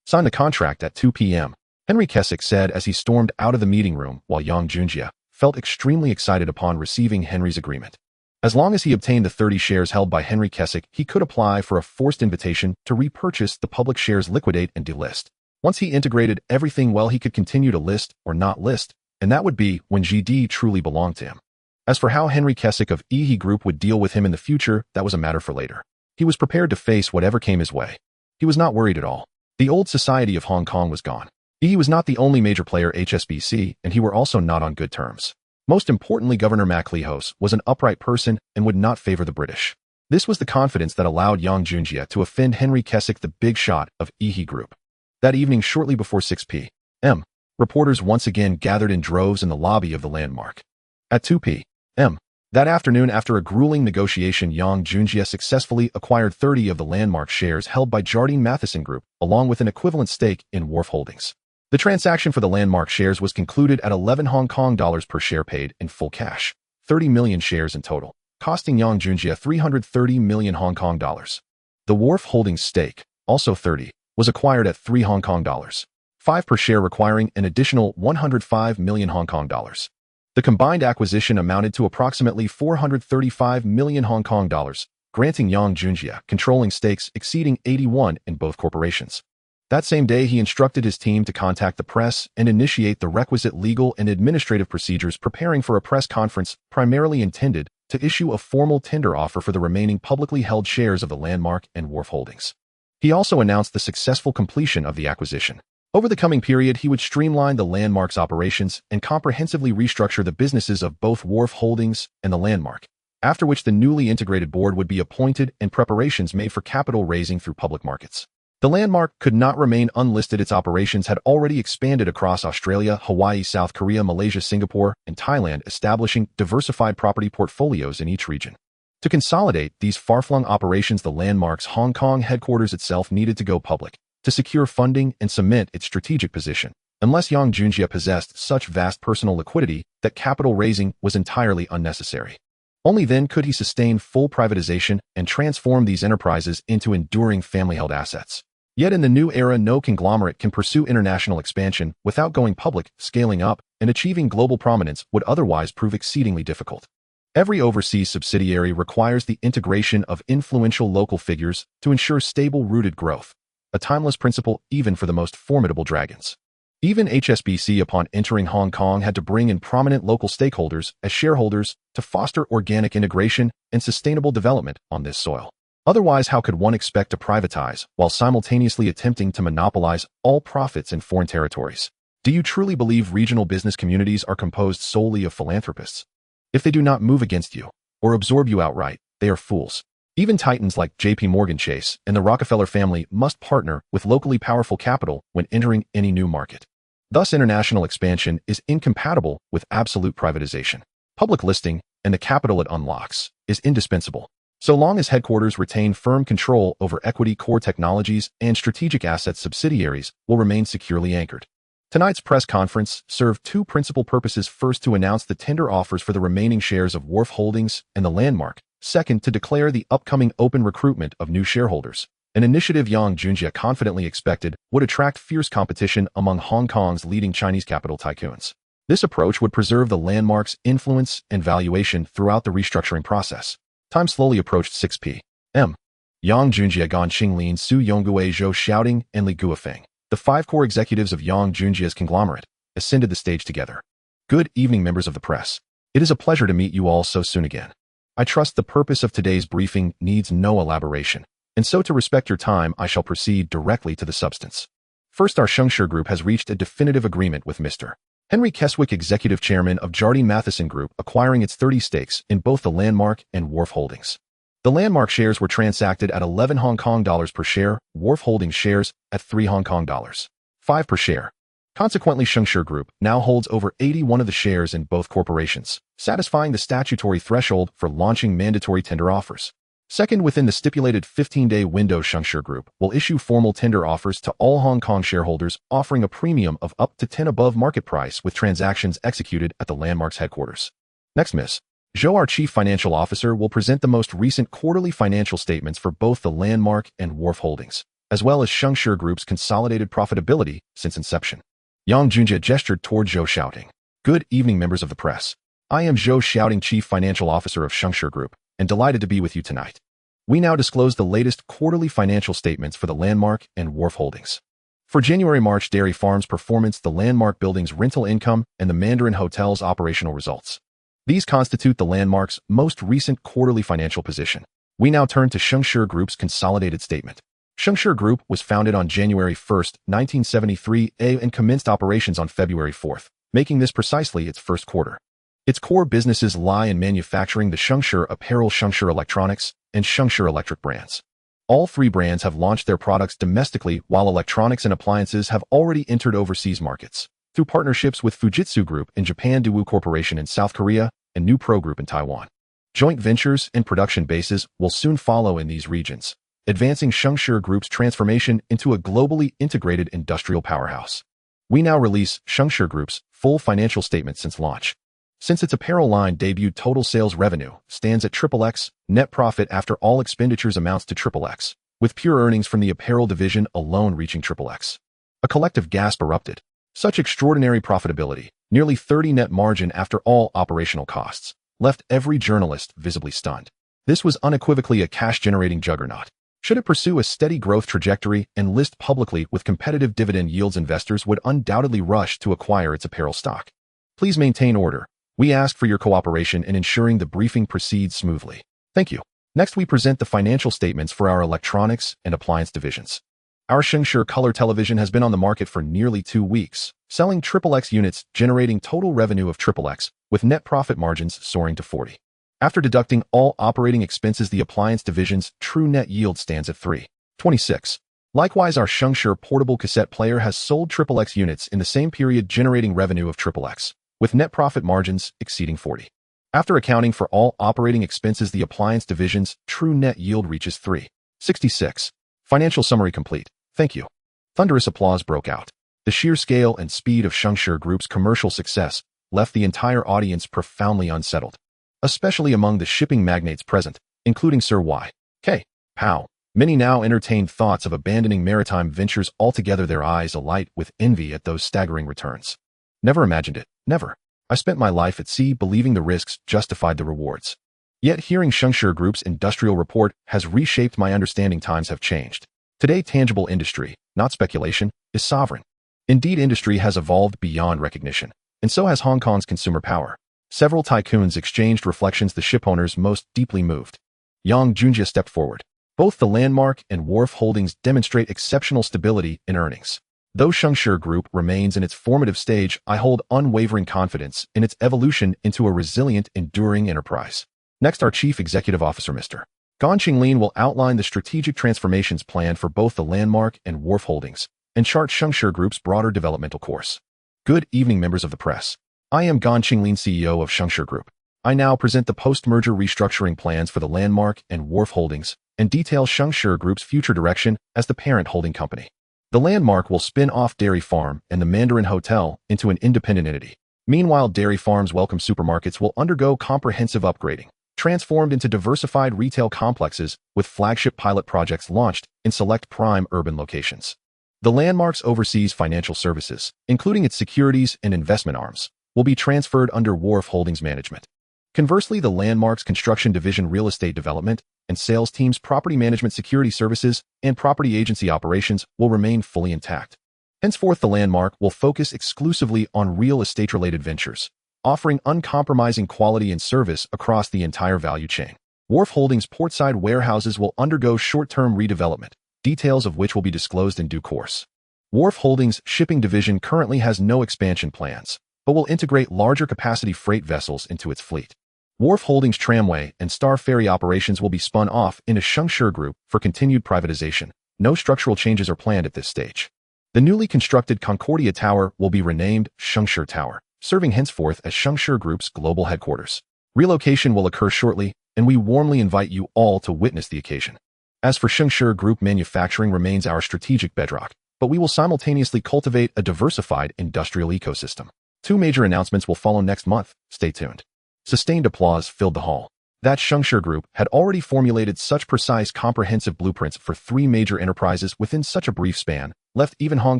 Sign the contract at 2 p.m. Henry Kessick said as he stormed out of the meeting room, while Yang Junjie felt extremely excited upon receiving Henry's agreement. As long as he obtained the 30 shares held by Henry Kessick, he could apply for a forced invitation to repurchase the public shares, liquidate and delist. Once he integrated everything well, he could continue to list or not list, and that would be when GD truly belonged to him. As for how Henry Kessick of EHE Group would deal with him in the future, that was a matter for later. He was prepared to face whatever came his way. He was not worried at all. The old society of Hong Kong was gone. He was not the only major player HSBC, and he were also not on good terms. Most importantly, Governor MacLehose was an upright person and would not favor the British. This was the confidence that allowed Yang Junjie to offend Henry Kessick, the big shot of EHE Group. That evening, shortly before 6 p.m., reporters once again gathered in droves in the lobby of the Landmark. At 2 p.m. that afternoon, after a grueling negotiation, Yang Junjie successfully acquired 30 of the Landmark shares held by Jardine Matheson Group, along with an equivalent stake in Wharf Holdings. The transaction for the Landmark shares was concluded at 11 Hong Kong dollars per share, paid in full cash, 30 million shares in total, costing Yang Junjie 330 million Hong Kong dollars. The Wharf Holdings stake, also 30, was acquired at 3 Hong Kong dollars, 5 per share, requiring an additional 105 million Hong Kong dollars. The combined acquisition amounted to approximately 435 million Hong Kong dollars, granting Yang Junjie controlling stakes exceeding 81 in both corporations. That same day, he instructed his team to contact the press and initiate the requisite legal and administrative procedures, preparing for a press conference primarily intended to issue a formal tender offer for the remaining publicly held shares of the Landmark and Wharf Holdings. He also announced the successful completion of the acquisition. Over the coming period, he would streamline the Landmark's operations and comprehensively restructure the businesses of both Wharf Holdings and the Landmark, after which the newly integrated board would be appointed and preparations made for capital raising through public markets. The Landmark could not remain unlisted. Its operations had already expanded across Australia, Hawaii, South Korea, Malaysia, Singapore, and Thailand, establishing diversified property portfolios in each region. To consolidate these far-flung operations, the Landmark's Hong Kong headquarters itself needed to go public to secure funding and cement its strategic position, unless Yang Junjie possessed such vast personal liquidity that capital raising was entirely unnecessary. Only then could he sustain full privatization and transform these enterprises into enduring family-held assets. Yet in the new era, no conglomerate can pursue international expansion without going public. Scaling up and achieving global prominence would otherwise prove exceedingly difficult. Every overseas subsidiary requires the integration of influential local figures to ensure stable-rooted growth, a timeless principle even for the most formidable dragons. Even HSBC, upon entering Hong Kong, had to bring in prominent local stakeholders as shareholders to foster organic integration and sustainable development on this soil. Otherwise, how could one expect to privatize while simultaneously attempting to monopolize all profits in foreign territories? Do you truly believe regional business communities are composed solely of philanthropists? If they do not move against you or absorb you outright, they are fools. Even titans like J.P. Morgan Chase and the Rockefeller family must partner with locally powerful capital when entering any new market. Thus, international expansion is incompatible with absolute privatization. Public listing and the capital it unlocks is indispensable. So long as headquarters retain firm control over equity, core technologies, and strategic assets, subsidiaries will remain securely anchored. Tonight's press conference served 2 principal purposes. First, to announce the tender offers for the remaining shares of Wharf Holdings and the Landmark. Second, to declare the upcoming open recruitment of new shareholders, an initiative Yang Junjie confidently expected would attract fierce competition among Hong Kong's leading Chinese capital tycoons. This approach would preserve the Landmark's influence and valuation throughout the restructuring process. Time slowly approached 6 p.m. Yang Junjie, Gan Qinglin, Su Yonggue, Zhou Xiaoding, and Li Guofeng, the 5 core executives of Yang Junjie's conglomerate, ascended the stage together. Good evening, members of the press. It is a pleasure to meet you all so soon again. I trust the purpose of today's briefing needs no elaboration, and so to respect your time, I shall proceed directly to the substance. First, our Shengshi Group has reached a definitive agreement with Mr. Henry Kessick, executive chairman of Jardine Matheson Group, acquiring its 30 stakes in both the Landmark and Wharf Holdings. The Landmark shares were transacted at 11 Hong Kong dollars per share, Wharf Holdings shares at 3 Hong Kong dollars, 5 per share. Consequently, Shengshi Group now holds over 81% of the shares in both corporations, satisfying the statutory threshold for launching mandatory tender offers. Second, within the stipulated 15-day window, Shengshi Group will issue formal tender offers to all Hong Kong shareholders, offering a premium of up to 10 above market price with transactions executed at the Landmark's headquarters. Next, Ms. Zhou, our Chief Financial Officer, will present the most recent quarterly financial statements for both the Landmark and Wharf Holdings, as well as Shengshi Group's consolidated profitability since inception. Yang Junjie gestured toward Zhou, shouting, "Good evening, members of the press. I am Zhou Shouting, Chief Financial Officer of Shengshi Group, and delighted to be with you tonight. We now disclose the latest quarterly financial statements for the Landmark and Wharf Holdings. For January-March Dairy Farm's performance, the Landmark Building's rental income, and the Mandarin Hotel's operational results. These constitute the Landmark's most recent quarterly financial position. We now turn to Shengshi Group's consolidated statement. Shengshi Group was founded on January 1, 1973, and commenced operations on February 4, making this precisely its first quarter. Its core businesses lie in manufacturing the Shengshi Apparel, Shengshi Electronics, and Shengshi Electric brands. All three brands have launched their products domestically, while electronics and appliances have already entered overseas markets through partnerships with Fujitsu Group in Japan, Daewoo Corporation in South Korea, and New Pro Group in Taiwan. Joint ventures and production bases will soon follow in these regions, advancing Shengshi Group's transformation into a globally integrated industrial powerhouse. We now release Shengshi Group's full financial statement since launch. Since its apparel line debuted, total sales revenue stands at XXX, net profit after all expenditures amounts to XXX, with pure earnings from the apparel division alone reaching XXX. A collective gasp erupted. Such extraordinary profitability, nearly 30% net margin after all operational costs, left every journalist visibly stunned. This was unequivocally a cash-generating juggernaut. Should it pursue a steady growth trajectory and list publicly with competitive dividend yields, investors would undoubtedly rush to acquire its apparel stock. Please maintain order. We ask for your cooperation in ensuring the briefing proceeds smoothly. Thank you. Next, we present the financial statements for our electronics and appliance divisions. Our Shengshi color television has been on the market for nearly 2 weeks, selling XXX units, generating total revenue of XXX, with net profit margins soaring to 40%. After deducting all operating expenses, the appliance division's true net yield stands at 3.26. Likewise, our Shengshi portable cassette player has sold XXX units in the same period, generating revenue of XXX, with net profit margins exceeding 40%. After accounting for all operating expenses, the appliance division's true net yield reaches 3.66. Financial summary complete. Thank you. Thunderous applause broke out. The sheer scale and speed of Shengshi Group's commercial success left the entire audience profoundly unsettled, especially among the shipping magnates present, including Sir Y.K. Pow. Many now entertained thoughts of abandoning maritime ventures altogether, their eyes alight with envy at those staggering returns. Never imagined it. Never. I spent my life at sea believing the risks justified the rewards. Yet hearing Shengshi Group's industrial report has reshaped my understanding. Times have changed. Today, tangible industry, not speculation, is sovereign. Indeed, industry has evolved beyond recognition, and so has Hong Kong's consumer power. Several tycoons exchanged reflections, the shipowners most deeply moved. Yang Junjie stepped forward. Both the Landmark and Wharf Holdings demonstrate exceptional stability in earnings. Though Shengshi Group remains in its formative stage, I hold unwavering confidence in its evolution into a resilient, enduring enterprise. Next, our Chief Executive Officer, Mr. Gan Qinglin, will outline the strategic transformations planned for both the Landmark and Wharf Holdings and chart Shengshi Group's broader developmental course. Good evening, members of the press. I am Gan Qinglin, CEO of Shengshi Group. I now present the post-merger restructuring plans for the Landmark and Wharf Holdings and detail Shengshi Group's future direction as the parent holding company. The Landmark will spin off Dairy Farm and the Mandarin Hotel into an independent entity. Meanwhile, Dairy Farm's welcome supermarkets will undergo comprehensive upgrading, transformed into diversified retail complexes with flagship pilot projects launched in select prime urban locations. The Landmark's overseas financial services, including its securities and investment arms, will be transferred under Wharf Holdings management. Conversely, the Landmark's construction division, real estate development and sales teams, property management, security services, and property agency operations will remain fully intact. Henceforth, the Landmark will focus exclusively on real estate-related ventures, offering uncompromising quality and service across the entire value chain. Wharf Holdings' portside warehouses will undergo short-term redevelopment, details of which will be disclosed in due course. Wharf Holdings' shipping division currently has no expansion plans, but will integrate larger capacity freight vessels into its fleet. Wharf Holdings' tramway and Star Ferry operations will be spun off into Shengshi Group for continued privatization. No structural changes are planned at this stage. The newly constructed Concordia Tower will be renamed Shengshi Tower, serving henceforth as Shengshi Group's global headquarters. Relocation will occur shortly, and we warmly invite you all to witness the occasion. As for Shengshi Group, manufacturing remains our strategic bedrock, but we will simultaneously cultivate a diversified industrial ecosystem. 2 major announcements will follow next month. Stay tuned. Sustained applause filled the hall. That Shengshi Group had already formulated such precise, comprehensive blueprints for 3 major enterprises within such a brief span, left even Hong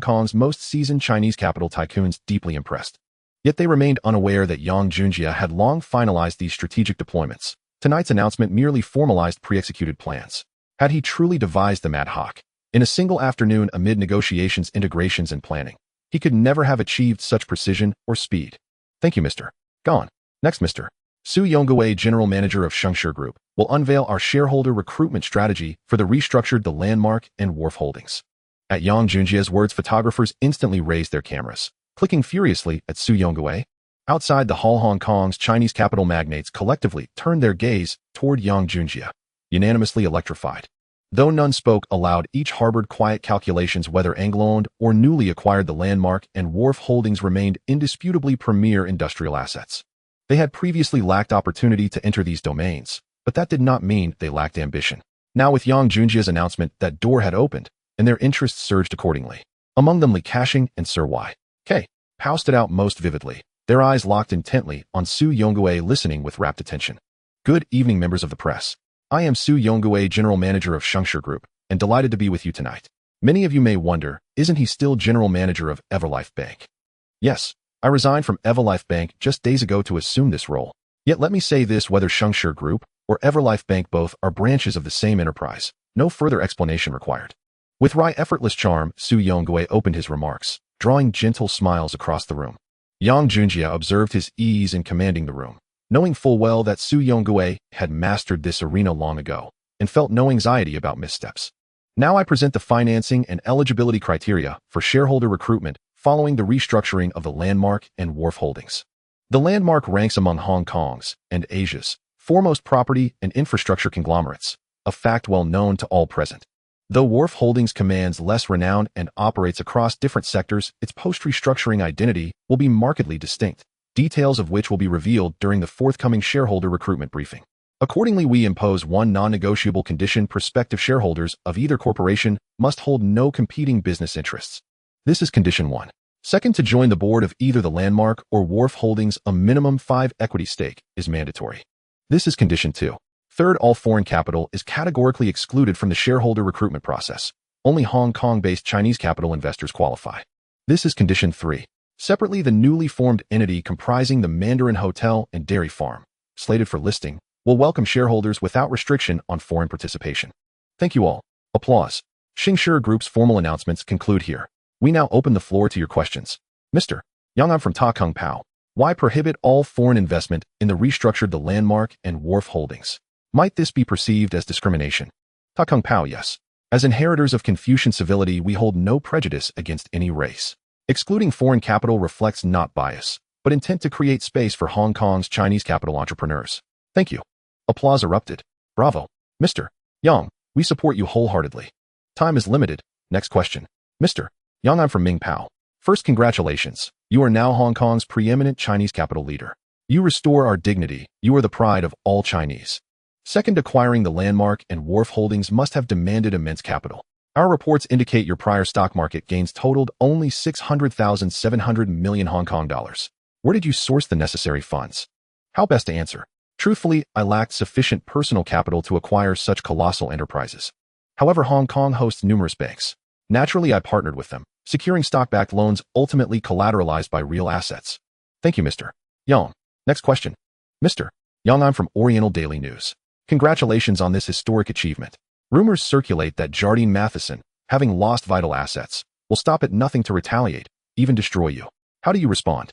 Kong's most seasoned Chinese capital tycoons deeply impressed. Yet they remained unaware that Yang Junjie had long finalized these strategic deployments. Tonight's announcement merely formalized pre-executed plans. Had he truly devised them ad hoc, in a single afternoon amid negotiations, integrations, and planning, he could never have achieved such precision or speed. Thank you, Mr. Gone. Next, Mr. Su Yongwei, General Manager of Shengshi Group, will unveil our shareholder recruitment strategy for the restructured The Landmark and Wharf Holdings. At Yang Junjie's words, photographers instantly raised their cameras, clicking furiously at Su Yongwei. Outside the hall, Hong Kong's Chinese capital magnates collectively turned their gaze toward Yang Junjie, unanimously electrified. Though none spoke aloud, each harbored quiet calculations whether Anglo-owned or newly acquired The Landmark and Wharf Holdings remained indisputably premier industrial assets. They had previously lacked opportunity to enter these domains, but that did not mean they lacked ambition. Now, with Yang Junjie's announcement, that door had opened, and their interests surged accordingly. Among them, Li Ka-shing and Sir Y.K. Pao stood out most vividly, their eyes locked intently on Su Yongwei, listening with rapt attention. Good evening, members of the press. I am Su Yongwei, General Manager of Shengshi Group, and delighted to be with you tonight. Many of you may wonder, isn't he still General Manager of Everlife Bank? Yes, I resigned from Everlife Bank just days ago to assume this role. Yet let me say this, whether Shengshi Group or Everlife Bank, both are branches of the same enterprise. No further explanation required. With wry, effortless charm, Su Yongwei opened his remarks, drawing gentle smiles across the room. Yang Junjie observed his ease in commanding the room, knowing full well that Su Yongwei had mastered this arena long ago and felt no anxiety about missteps. Now I present the financing and eligibility criteria for shareholder recruitment following the restructuring of The Landmark and Wharf Holdings. The Landmark ranks among Hong Kong's and Asia's foremost property and infrastructure conglomerates, a fact well known to all present. Though Wharf Holdings commands less renown and operates across different sectors, its post-restructuring identity will be markedly distinct, details of which will be revealed during the forthcoming shareholder recruitment briefing. Accordingly, we impose one non-negotiable condition: prospective shareholders of either corporation must hold no competing business interests. This is Condition 1. Second, to join the board of either The Landmark or Wharf Holdings, a minimum 5 equity stake is mandatory. This is Condition 2. Third, all foreign capital is categorically excluded from the shareholder recruitment process. Only Hong Kong-based Chinese capital investors qualify. This is Condition 3. Separately, the newly formed entity comprising the Mandarin Hotel and Dairy Farm, slated for listing, will welcome shareholders without restriction on foreign participation. Thank you all. Applause. Shengshi Group's formal announcements conclude here. We now open the floor to your questions. Mr. Yang, I'm from Ta Kung Pao. Why prohibit all foreign investment in the restructured The Landmark and Wharf Holdings? Might this be perceived as discrimination? Ta Kung Pao, yes. As inheritors of Confucian civility, we hold no prejudice against any race. Excluding foreign capital reflects not bias, but intent to create space for Hong Kong's Chinese capital entrepreneurs. Thank you. Applause erupted. Bravo. Mr. Yang, we support you wholeheartedly. Time is limited. Next question. Mr. Yang, I'm from Ming Pao. First, congratulations. You are now Hong Kong's preeminent Chinese capital leader. You restore our dignity. You are the pride of all Chinese. Second, acquiring The Landmark and Wharf Holdings must have demanded immense capital. Our reports indicate your prior stock market gains totaled only 600,700 million Hong Kong dollars. Where did you source the necessary funds? How best to answer? Truthfully, I lacked sufficient personal capital to acquire such colossal enterprises. However, Hong Kong hosts numerous banks. Naturally, I partnered with them, securing stock-backed loans ultimately collateralized by real assets. Thank you, Mr. Yang. Next question. Mr. Yang, I'm from Oriental Daily News. Congratulations on this historic achievement. Rumors circulate that Jardine Matheson, having lost vital assets, will stop at nothing to retaliate, even destroy you. How do you respond?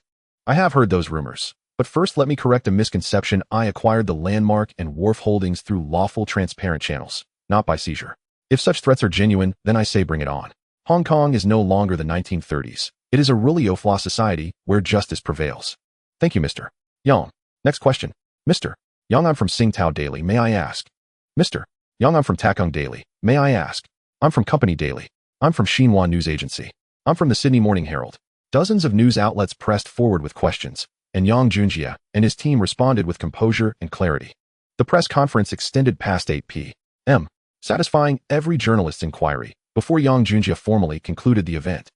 I have heard those rumors, but first let me correct a misconception. I acquired The Landmark and Wharf Holdings through lawful, transparent channels, not by seizure. If such threats are genuine, then I say bring it on. Hong Kong is no longer the 1930s. It is a really au-fla society where justice prevails. Thank you, Mr. Yang. Next question. Mr. Yang, I'm from Singtao Daily. May I ask? Mr. Yang, I'm from Takung Daily. May I ask? I'm from Company Daily. I'm from Xinhua News Agency. I'm from the Sydney Morning Herald. Dozens of news outlets pressed forward with questions, and Yang Junjie and his team responded with composure and clarity. The press conference extended past 8 p.m., satisfying every journalist's inquiry before Yang Junjie formally concluded the event.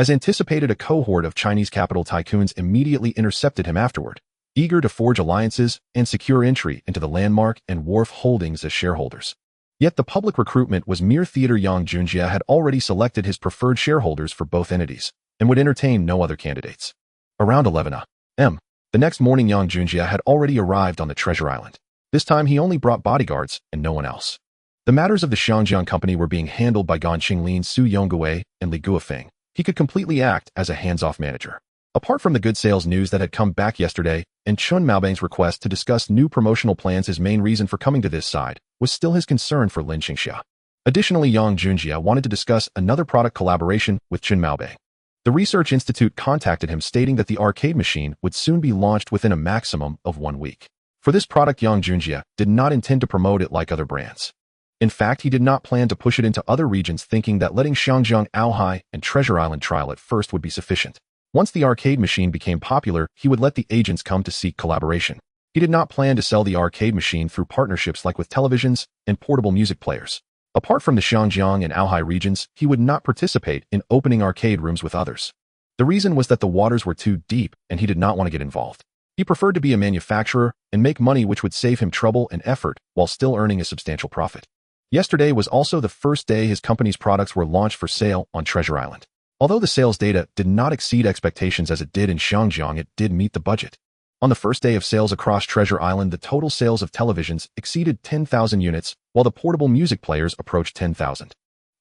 As anticipated, a cohort of Chinese capital tycoons immediately intercepted him afterward, eager to forge alliances and secure entry into the Landmark and Wharf holdings as shareholders. Yet the public recruitment was mere theater. Yang Junjie had already selected his preferred shareholders for both entities and would entertain no other candidates. Around 11 a.m., the next morning, Yang Junjie had already arrived on the Treasure Island. This time he only brought bodyguards and no one else. The matters of the Xiangjiang Company were being handled by Gan Qinglin, Su Yongguei, and Li Guofeng. He could completely act as a hands-off manager. Apart from the good sales news that had come back yesterday and Chun Maobang's request to discuss new promotional plans, his main reason for coming to this side was still his concern for Lin Qingxia. Additionally, Yang Junjie wanted to discuss another product collaboration with Chun Maobang. The Research Institute contacted him stating that the arcade machine would soon be launched within a maximum of 1 week. For this product, Yang Junjie did not intend to promote it like other brands. In fact, he did not plan to push it into other regions, thinking that letting Xiangjiang, Aohai, and Treasure Island trial it first would be sufficient. Once the arcade machine became popular, he would let the agents come to seek collaboration. He did not plan to sell the arcade machine through partnerships like with televisions and portable music players. Apart from the Xiangjiang and Aohai regions, he would not participate in opening arcade rooms with others. The reason was that the waters were too deep and he did not want to get involved. He preferred to be a manufacturer and make money, which would save him trouble and effort while still earning a substantial profit. Yesterday was also the first day his company's products were launched for sale on Treasure Island. Although the sales data did not exceed expectations as it did in Xiangjiang, it did meet the budget. On the first day of sales across Treasure Island, the total sales of televisions exceeded 10,000 units, while the portable music players approached 10,000.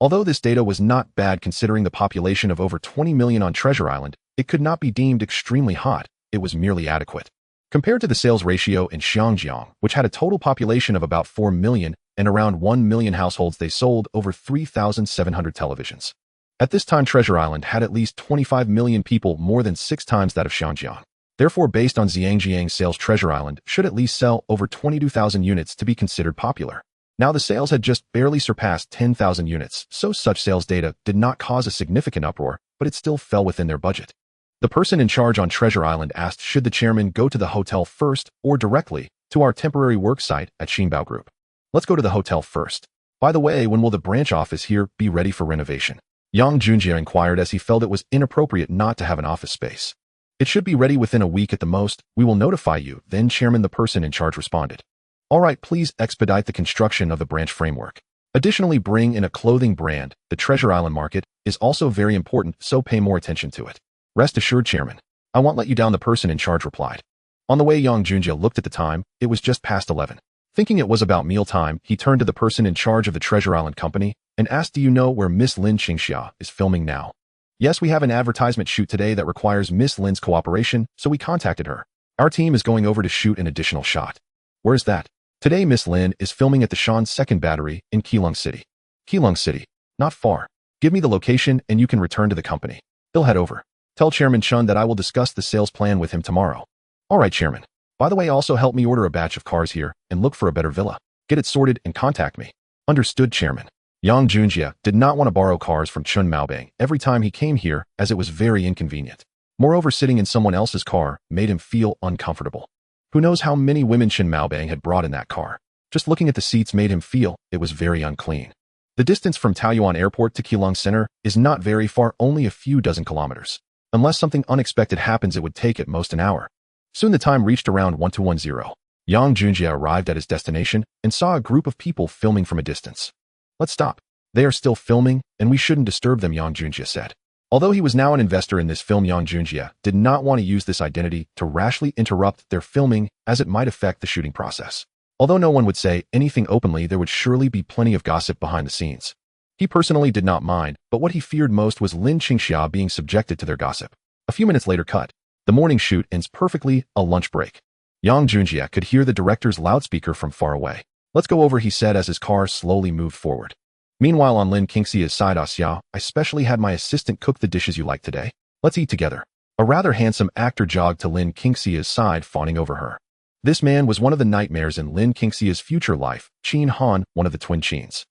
Although this data was not bad considering the population of over 20 million on Treasure Island, it could not be deemed extremely hot. It was merely adequate. Compared to the sales ratio in Xiangjiang, which had a total population of about 4 million and around 1 million households, they sold over 3,700 televisions. At this time, Treasure Island had at least 25 million people, more than 6 times that of Xiangjiang. Therefore, based on Xiangjiang's sales, Treasure Island should at least sell over 22,000 units to be considered popular. Now, the sales had just barely surpassed 10,000 units, so such sales data did not cause a significant uproar, but it still fell within their budget. The person in charge on Treasure Island asked should the chairman go to the hotel first or directly to our temporary work site at Xinbao Group. Let's go to the hotel first. By the way, when will the branch office here be ready for renovation? Yang Junjie inquired as he felt it was inappropriate not to have an office space. It should be ready within a week at the most. We will notify you. Then chairman, the person in charge, responded. All right, please expedite the construction of the branch framework. Additionally, bring in a clothing brand. The Treasure Island market is also very important, so pay more attention to it. Rest assured, chairman. I won't let you down, the person in charge replied. On the way, Yang Junjie looked at the time. It was just past 11. Thinking it was about mealtime, he turned to the person in charge of the Treasure Island company and asked, do you know where Miss Lin Qingxia is filming now? Yes, we have an advertisement shoot today that requires Miss Lin's cooperation, so we contacted her. Our team is going over to shoot an additional shot. Where's that? Today, Miss Lin is filming at the Shan's second battery in Kowloon City. Kowloon City. Not far. Give me the location and you can return to the company. He'll head over. Tell Chairman Chun that I will discuss the sales plan with him tomorrow. All right, Chairman. By the way, also help me order a batch of cars here and look for a better villa. Get it sorted and contact me. Understood, Chairman. Yang Junjie did not want to borrow cars from Chun Maobang every time he came here, as it was very inconvenient. Moreover, sitting in someone else's car made him feel uncomfortable. Who knows how many women Chun Maobang had brought in that car? Just looking at the seats made him feel it was very unclean. The distance from Taoyuan Airport to Kowloon Center is not very far, only a few dozen kilometers. Unless something unexpected happens, it would take at most an hour. Soon the time reached around 1210. Yang Junjie arrived at his destination and saw a group of people filming from a distance. Let's stop. They are still filming, and we shouldn't disturb them, Yang Junjie said. Although he was now an investor in this film, Yang Junjie did not want to use this identity to rashly interrupt their filming, as it might affect the shooting process. Although no one would say anything openly, there would surely be plenty of gossip behind the scenes. He personally did not mind, but what he feared most was Lin Qingxia being subjected to their gossip. A few minutes later, cut. The morning shoot ends perfectly, a lunch break. Yang Junjie could hear the director's loudspeaker from far away. Let's go over, he said as his car slowly moved forward. Meanwhile, on Lin Qingxia's side, Xiao, I specially had my assistant cook the dishes you like today. Let's eat together. A rather handsome actor jogged to Lin Qingxia's side, fawning over her. This man was one of the nightmares in Lin Qingxia's future life, Qin Han, one of the twin Qins.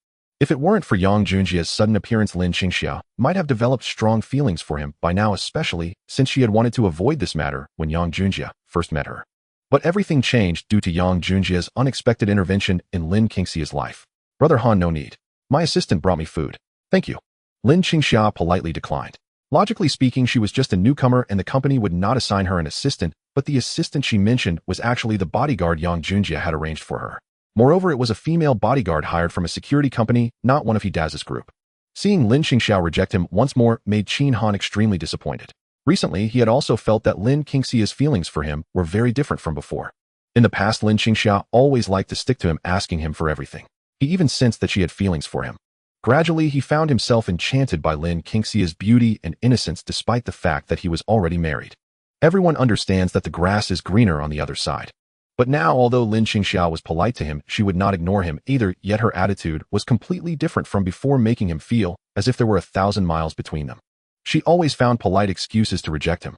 If it weren't for Yang Junjia's sudden appearance, Lin Qingxia might have developed strong feelings for him by now, especially since she had wanted to avoid this matter when Yang Junjia first met her. But everything changed due to Yang Junjia's unexpected intervention in Lin Qingxia's life. Brother Han, no need. My assistant brought me food. Thank you. Lin Qingxia politely declined. Logically speaking, she was just a newcomer and the company would not assign her an assistant, but the assistant she mentioned was actually the bodyguard Yang Junjia had arranged for her. Moreover, it was a female bodyguard hired from a security company, not one of Hidaz's group. Seeing Lin Qingxia reject him once more made Qin Han extremely disappointed. Recently, he had also felt that Lin Qingxia's feelings for him were very different from before. In the past, Lin Qingxia always liked to stick to him, asking him for everything. He even sensed that she had feelings for him. Gradually, he found himself enchanted by Lin Qingxia's beauty and innocence despite the fact that he was already married. Everyone understands that the grass is greener on the other side. But now, although Lin Qingxia was polite to him, she would not ignore him either, yet her attitude was completely different from before, making him feel as if there were 1,000 miles between them. She always found polite excuses to reject him.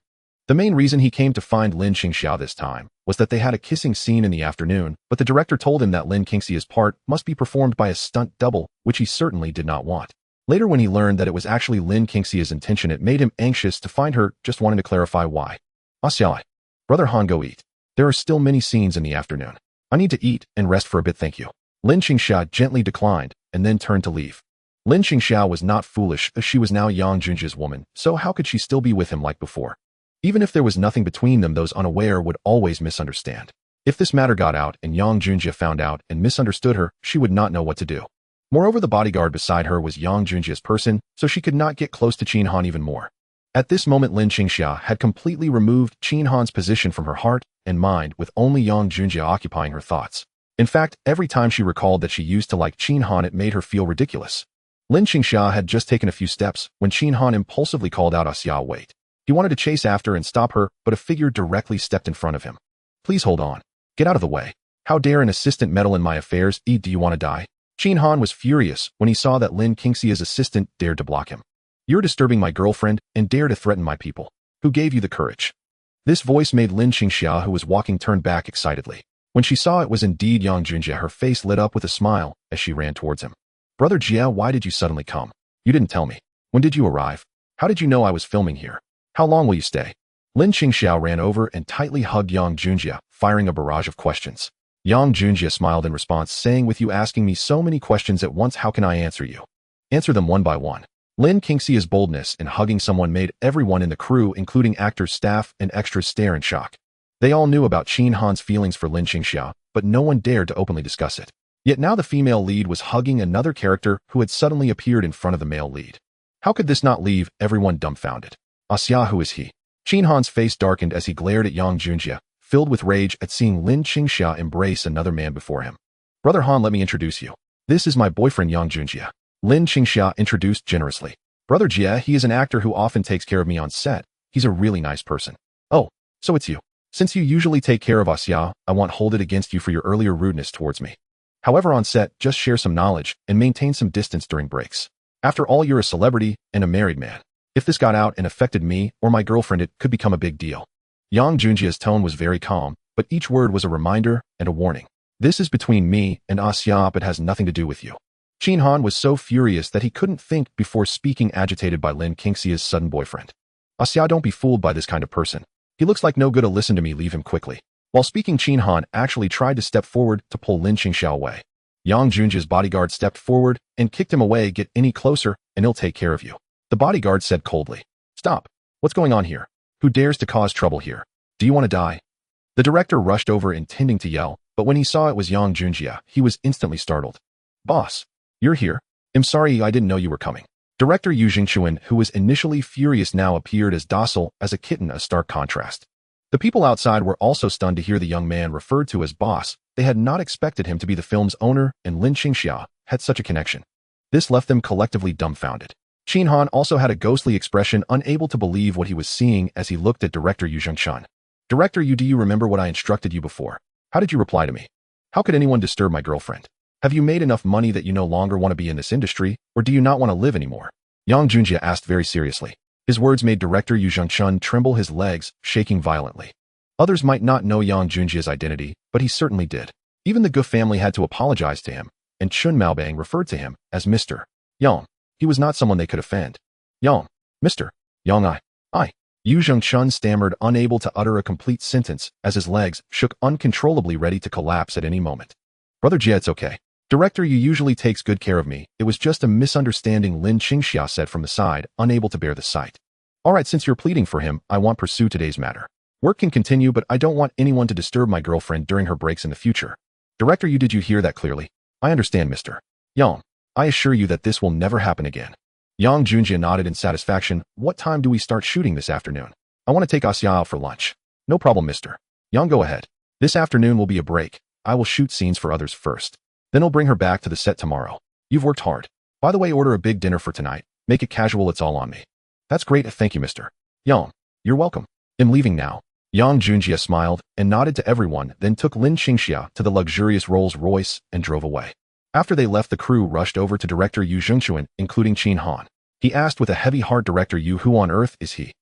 The main reason he came to find Lin Qingxia this time was that they had a kissing scene in the afternoon, but the director told him that Lin Qingxia's part must be performed by a stunt double, which he certainly did not want. Later, when he learned that it was actually Lin Qingxia's intention, it made him anxious to find her, just wanting to clarify why. Xiao, Brother Han, go eat. There are still many scenes in the afternoon. I need to eat and rest for a bit, thank you. Lin Qingxia gently declined and then turned to leave. Lin Qingxia was not foolish, as she was now Yang Junjia's woman, so how could she still be with him like before? Even if there was nothing between them, those unaware would always misunderstand. If this matter got out and Yang Junjia found out and misunderstood her, she would not know what to do. Moreover, the bodyguard beside her was Yang Junjia's person, so she could not get close to Qin Han even more. At this moment, Lin Qingxia had completely removed Qin Han's position from her heart and mind, with only Yang Junjia occupying her thoughts. In fact, every time she recalled that she used to like Qin Han, it made her feel ridiculous. Lin Qingxia had just taken a few steps when Qin Han impulsively called out, Xiao, wait. He wanted to chase after and stop her, but a figure directly stepped in front of him. Please hold on. Get out of the way. How dare an assistant meddle in my affairs? Do you want to die? Qin Han was furious when he saw that Lin Qingxia's assistant dared to block him. You're disturbing my girlfriend and dare to threaten my people. Who gave you the courage? This voice made Lin Qingxia, who was walking, turn back excitedly. When she saw it was indeed Yang Junjia, her face lit up with a smile as she ran towards him. Brother Jia, why did you suddenly come? You didn't tell me. When did you arrive? How did you know I was filming here? How long will you stay? Lin Qingxia ran over and tightly hugged Yang Junjia, firing a barrage of questions. Yang Junjia smiled in response, saying, with you asking me so many questions at once, how can I answer you? Answer them one by one. Lin Qingxia's boldness in hugging someone made everyone in the crew, including actors, staff, and extras, stare in shock. They all knew about Qin Han's feelings for Lin Qingxia, but no one dared to openly discuss it. Yet now the female lead was hugging another character who had suddenly appeared in front of the male lead. How could this not leave everyone dumbfounded? Xia, who is he? Qin Han's face darkened as he glared at Yang Junjia, filled with rage at seeing Lin Qingxia embrace another man before him. Brother Han, let me introduce you. This is my boyfriend Yang Junjia. Lin Qingxia introduced generously. Brother Jia, he is an actor who often takes care of me on set. He's a really nice person. Oh, so it's you. Since you usually take care of Xia, I won't hold it against you for your earlier rudeness towards me. However, on set, just share some knowledge and maintain some distance during breaks. After all, you're a celebrity and a married man. If this got out and affected me or my girlfriend, it could become a big deal. Yang Junjia's tone was very calm, but each word was a reminder and a warning. This is between me and Xia, but has nothing to do with you. Qin Han was so furious that he couldn't think before speaking, agitated by Lin Qingxia's sudden boyfriend. Xia, don't be fooled by this kind of person. He looks like no good. Listen to me, leave him quickly. While speaking, Qin Han actually tried to step forward to pull Lin Qingxia away. Yang Junjia's bodyguard stepped forward and kicked him away. Get any closer and he'll take care of you. The bodyguard said coldly. Stop. What's going on here? Who dares to cause trouble here? Do you want to die? The director rushed over intending to yell, but when he saw it was Yang Junjia, he was instantly startled. Boss. You're here? I'm sorry, I didn't know you were coming. Director Yu Jingchuan, who was initially furious, now appeared as docile as a kitten, a stark contrast. The people outside were also stunned to hear the young man referred to as boss. They had not expected him to be the film's owner, and Lin Qingxia had such a connection. This left them collectively dumbfounded. Qin Han also had a ghostly expression, unable to believe what he was seeing as he looked at Director Yu Jingchuan. Director Yu, do you remember what I instructed you before? How did you reply to me? How could anyone disturb my girlfriend? Have you made enough money that you no longer want to be in this industry, or do you not want to live anymore? Yang Junjia asked very seriously. His words made Director Yu Jingchuan tremble, his legs shaking violently. Others might not know Yang Junjia's identity, but he certainly did. Even the Gu family had to apologize to him, and Chun Maobang referred to him as Mr. Yang. He was not someone they could offend. Yang. Mr. Yang I. Yu Zhengchun stammered, unable to utter a complete sentence, as his legs shook uncontrollably, ready to collapse at any moment. Brother Jie, it's okay. Director Yu usually takes good care of me. It was just a misunderstanding, Lin Qingxia said from the side, unable to bear the sight. Alright, since you're pleading for him, I won't pursue today's matter. Work can continue, but I don't want anyone to disturb my girlfriend during her breaks in the future. Director Yu, did you hear that clearly? I understand, Mr. Yang. I assure you that this will never happen again. Yang Junjie nodded in satisfaction. What time do we start shooting this afternoon? I want to take Asya out for lunch. No problem, Mr. Yang, go ahead. This afternoon will be a break. I will shoot scenes for others first. Then I'll bring her back to the set tomorrow. You've worked hard. By the way, order a big dinner for tonight. Make it casual, it's all on me. That's great, thank you, Mr. Yang. You're welcome. I'm leaving now. Yang Junjie smiled and nodded to everyone, then took Lin Qingxia to the luxurious Rolls-Royce and drove away. After they left, the crew rushed over to director Yu Zhengchuan, including Qin Han. He asked with a heavy heart, Director Yu, who on earth is he?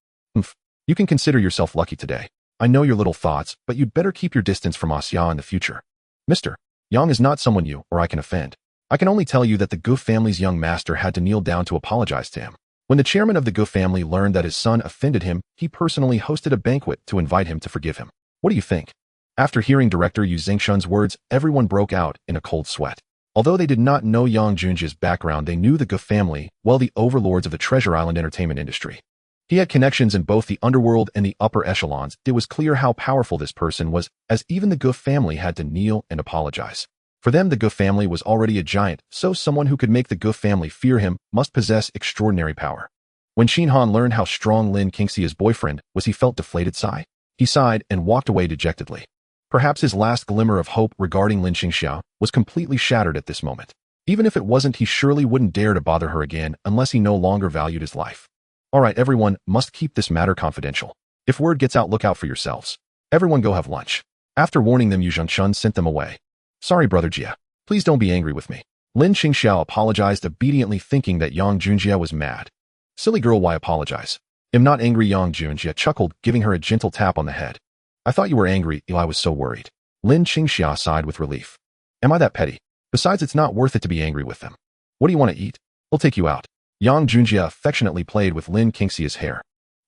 You can consider yourself lucky today. I know your little thoughts, but you'd better keep your distance from Asya in the future. Mr. Yang is not someone you or I can offend. I can only tell you that the Gu family's young master had to kneel down to apologize to him. When the chairman of the Gu family learned that his son offended him, he personally hosted a banquet to invite him to forgive him. What do you think? After hearing Director Yu Zhengshun's words, everyone broke out in a cold sweat. Although they did not know Yang Junjie's background, they knew the Gu family, well, the overlords of the Treasure Island entertainment industry. He had connections in both the underworld and the upper echelons. It was clear how powerful this person was, as even the Gu family had to kneel and apologize. For them, the Gu family was already a giant, so someone who could make the Gu family fear him must possess extraordinary power. When Qin Han learned how strong Lin Qingxia's boyfriend was, he felt deflated sigh. He sighed and walked away dejectedly. Perhaps his last glimmer of hope regarding Lin Qingxia was completely shattered at this moment. Even if it wasn't, he surely wouldn't dare to bother her again unless he no longer valued his life. Alright, everyone must keep this matter confidential. If word gets out, look out for yourselves. Everyone go have lunch. After warning them, Yu Zhengchun sent them away. Sorry, Brother Jie. Please don't be angry with me. Lin Qingxia apologized obediently, thinking that Yang Junjie was mad. Silly girl, why apologize? I'm not angry, Yang Junjie chuckled, giving her a gentle tap on the head. I thought you were angry. I was so worried. Lin Qingxia sighed with relief. Am I that petty? Besides, it's not worth it to be angry with them. What do you want to eat? I'll take you out. Yang Junjie affectionately played with Lin Qingxia's hair.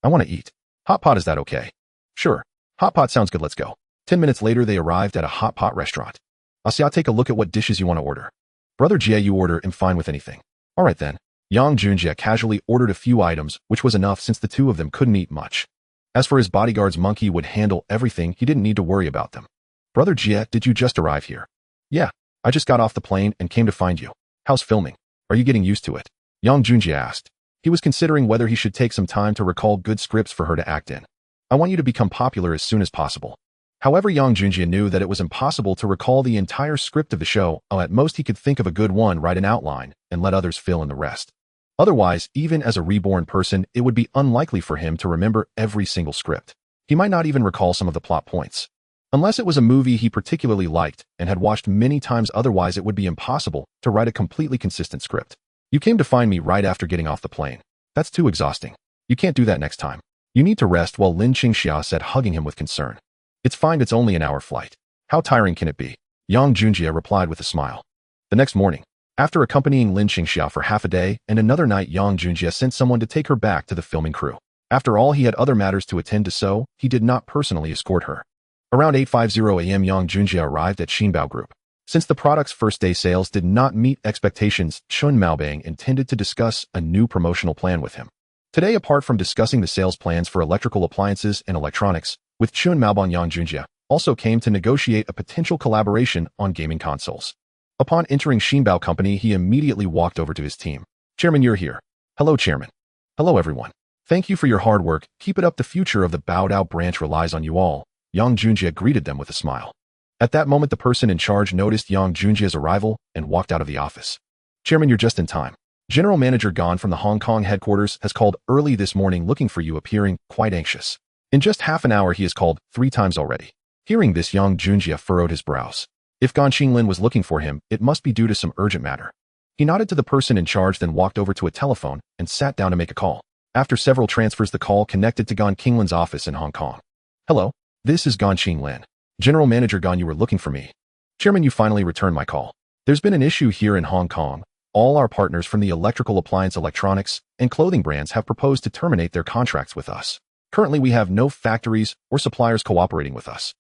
I want to eat. Hot pot, is that okay? Sure. Hot pot sounds good, let's go. 10 minutes later, they arrived at a hot pot restaurant. Asya, take a look at what dishes you want to order. Brother Jie, you order, I'm fine with anything. Alright then. Yang Junjie casually ordered a few items, which was enough since the two of them couldn't eat much. As for his bodyguards, Monkey would handle everything. He didn't need to worry about them. Brother Jie, did you just arrive here? Yeah, I just got off the plane and came to find you. How's filming? Are you getting used to it? Yang Junjie asked. He was considering whether he should take some time to recall good scripts for her to act in. I want you to become popular as soon as possible. However, Yang Junjie knew that it was impossible to recall the entire script of the show. At most, he could think of a good one, write an outline, and let others fill in the rest. Otherwise, even as a reborn person, it would be unlikely for him to remember every single script. He might not even recall some of the plot points. Unless it was a movie he particularly liked and had watched many times, otherwise it would be impossible to write a completely consistent script. You came to find me right after getting off the plane. That's too exhausting. You can't do that next time. You need to rest, while Lin Qingxia said, hugging him with concern. It's fine, it's only an hour flight. How tiring can it be? Yang Junjie replied with a smile. The next morning, after accompanying Lin Qingxia for half a day and another night, Yang Junjie sent someone to take her back to the filming crew. After all, he had other matters to attend to, so he did not personally escort her. Around 8:50 a.m., Yang Junjie arrived at Xinbao Group. Since the product's first day sales did not meet expectations, Chun Maobang intended to discuss a new promotional plan with him. Today, apart from discussing the sales plans for electrical appliances and electronics, with Chun Maobang, Yang Junjie also came to negotiate a potential collaboration on gaming consoles. Upon entering Xinbao Company, he immediately walked over to his team. Chairman, you're here. Hello, Chairman. Hello, everyone. Thank you for your hard work. Keep it up. The future of the Baodao branch relies on you all. Yang Junjie greeted them with a smile. At that moment, the person in charge noticed Yang Junjie's arrival and walked out of the office. Chairman, you're just in time. General Manager Gon from the Hong Kong headquarters has called early this morning looking for you, appearing quite anxious. In just half an hour, he has called 3 times already. Hearing this, Yang Junjie furrowed his brows. If Gan Qinglin was looking for him, it must be due to some urgent matter. He nodded to the person in charge, then walked over to a telephone and sat down to make a call. After several transfers, the call connected to Gan Qinglin's office in Hong Kong. Hello, this is Gan Qinglin. General Manager Gan, you were looking for me. Chairman, you finally returned my call. There's been an issue here in Hong Kong. All our partners from the electrical appliance, electronics, and clothing brands have proposed to terminate their contracts with us. Currently, we have no factories or suppliers cooperating with us.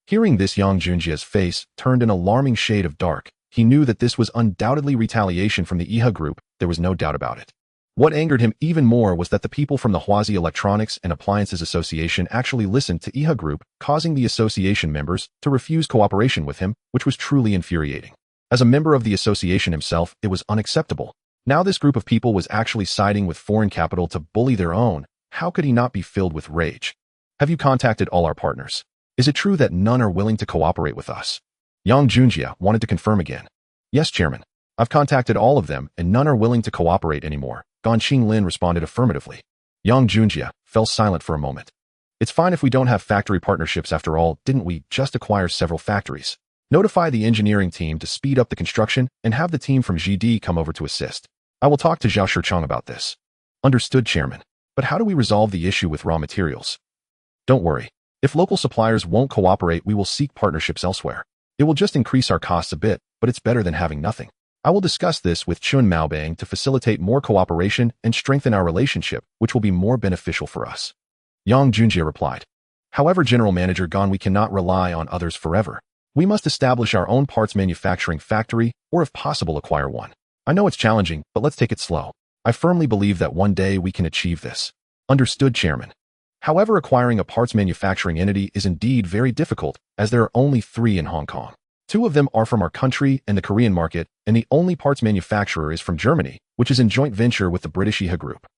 Hearing this, Yang Junjia's face turned an alarming shade of dark. He knew that this was undoubtedly retaliation from the IHA group. There was no doubt about it. What angered him even more was that the people from the Huazi Electronics and Appliances Association actually listened to IHA group, causing the association members to refuse cooperation with him, which was truly infuriating. As a member of the association himself, it was unacceptable. Now this group of people was actually siding with foreign capital to bully their own. How could he not be filled with rage? Have you contacted all our partners? Is it true that none are willing to cooperate with us? Yang Junjia wanted to confirm again. Yes, Chairman. I've contacted all of them and none are willing to cooperate anymore. Gan Qinglin responded affirmatively. Yang Junjia fell silent for a moment. It's fine if we don't have factory partnerships after all, didn't we just acquire several factories? Notify the engineering team to speed up the construction and have the team from GD come over to assist. I will talk to Zhao Shichang about this. Understood, Chairman. But how do we resolve the issue with raw materials? Don't worry. If local suppliers won't cooperate, we will seek partnerships elsewhere. It will just increase our costs a bit, but it's better than having nothing. I will discuss this with Chun Maobang to facilitate more cooperation and strengthen our relationship, which will be more beneficial for us. Yang Junjia replied. However, General Manager Gan, we cannot rely on others forever. We must establish our own parts manufacturing factory, or if possible, acquire one. I know it's challenging, but let's take it slow. I firmly believe that one day we can achieve this. Understood, Chairman. However, acquiring a parts manufacturing entity is indeed very difficult, as there are only 3 in Hong Kong. 2 of them are from our country and the Korean market, and the only parts manufacturer is from Germany, which is in joint venture with the British IHA Group.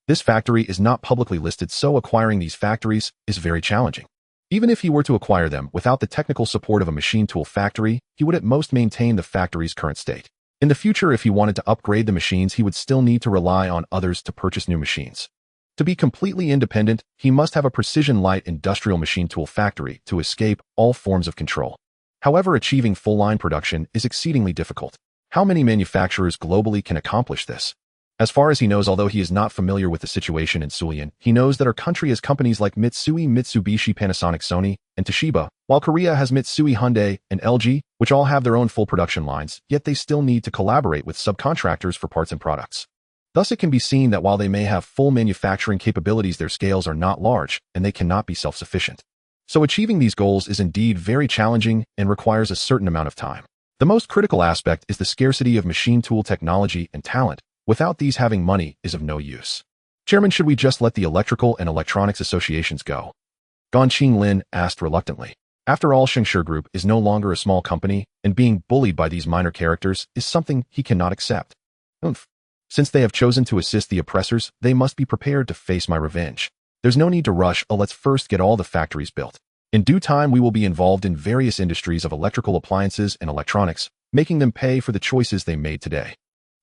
This factory is not publicly listed, so acquiring these factories is very challenging. Even if he were to acquire them without the technical support of a machine tool factory, he would at most maintain the factory's current state. In the future, if he wanted to upgrade the machines, he would still need to rely on others to purchase new machines. To be completely independent, he must have a precision light industrial machine tool factory to escape all forms of control. However, achieving full-line production is exceedingly difficult. How many manufacturers globally can accomplish this? As far as he knows, although he is not familiar with the situation in Sulian, he knows that our country has companies like Mitsui, Mitsubishi, Panasonic, Sony, and Toshiba, while Korea has Mitsui, Hyundai, and LG, which all have their own full production lines, yet they still need to collaborate with subcontractors for parts and products. Thus, it can be seen that while they may have full manufacturing capabilities, their scales are not large, and they cannot be self-sufficient. So achieving these goals is indeed very challenging and requires a certain amount of time. The most critical aspect is the scarcity of machine tool technology and talent. Without these, having money is of no use. Chairman, should we just let the electrical and electronics associations go? Gan Qinglin asked reluctantly. After all, Shengshi Group is no longer a small company, and being bullied by these minor characters is something he cannot accept. Since they have chosen to assist the oppressors, they must be prepared to face my revenge. There's no need to rush. Let's first get all the factories built. In due time, we will be involved in various industries of electrical appliances and electronics, making them pay for the choices they made today.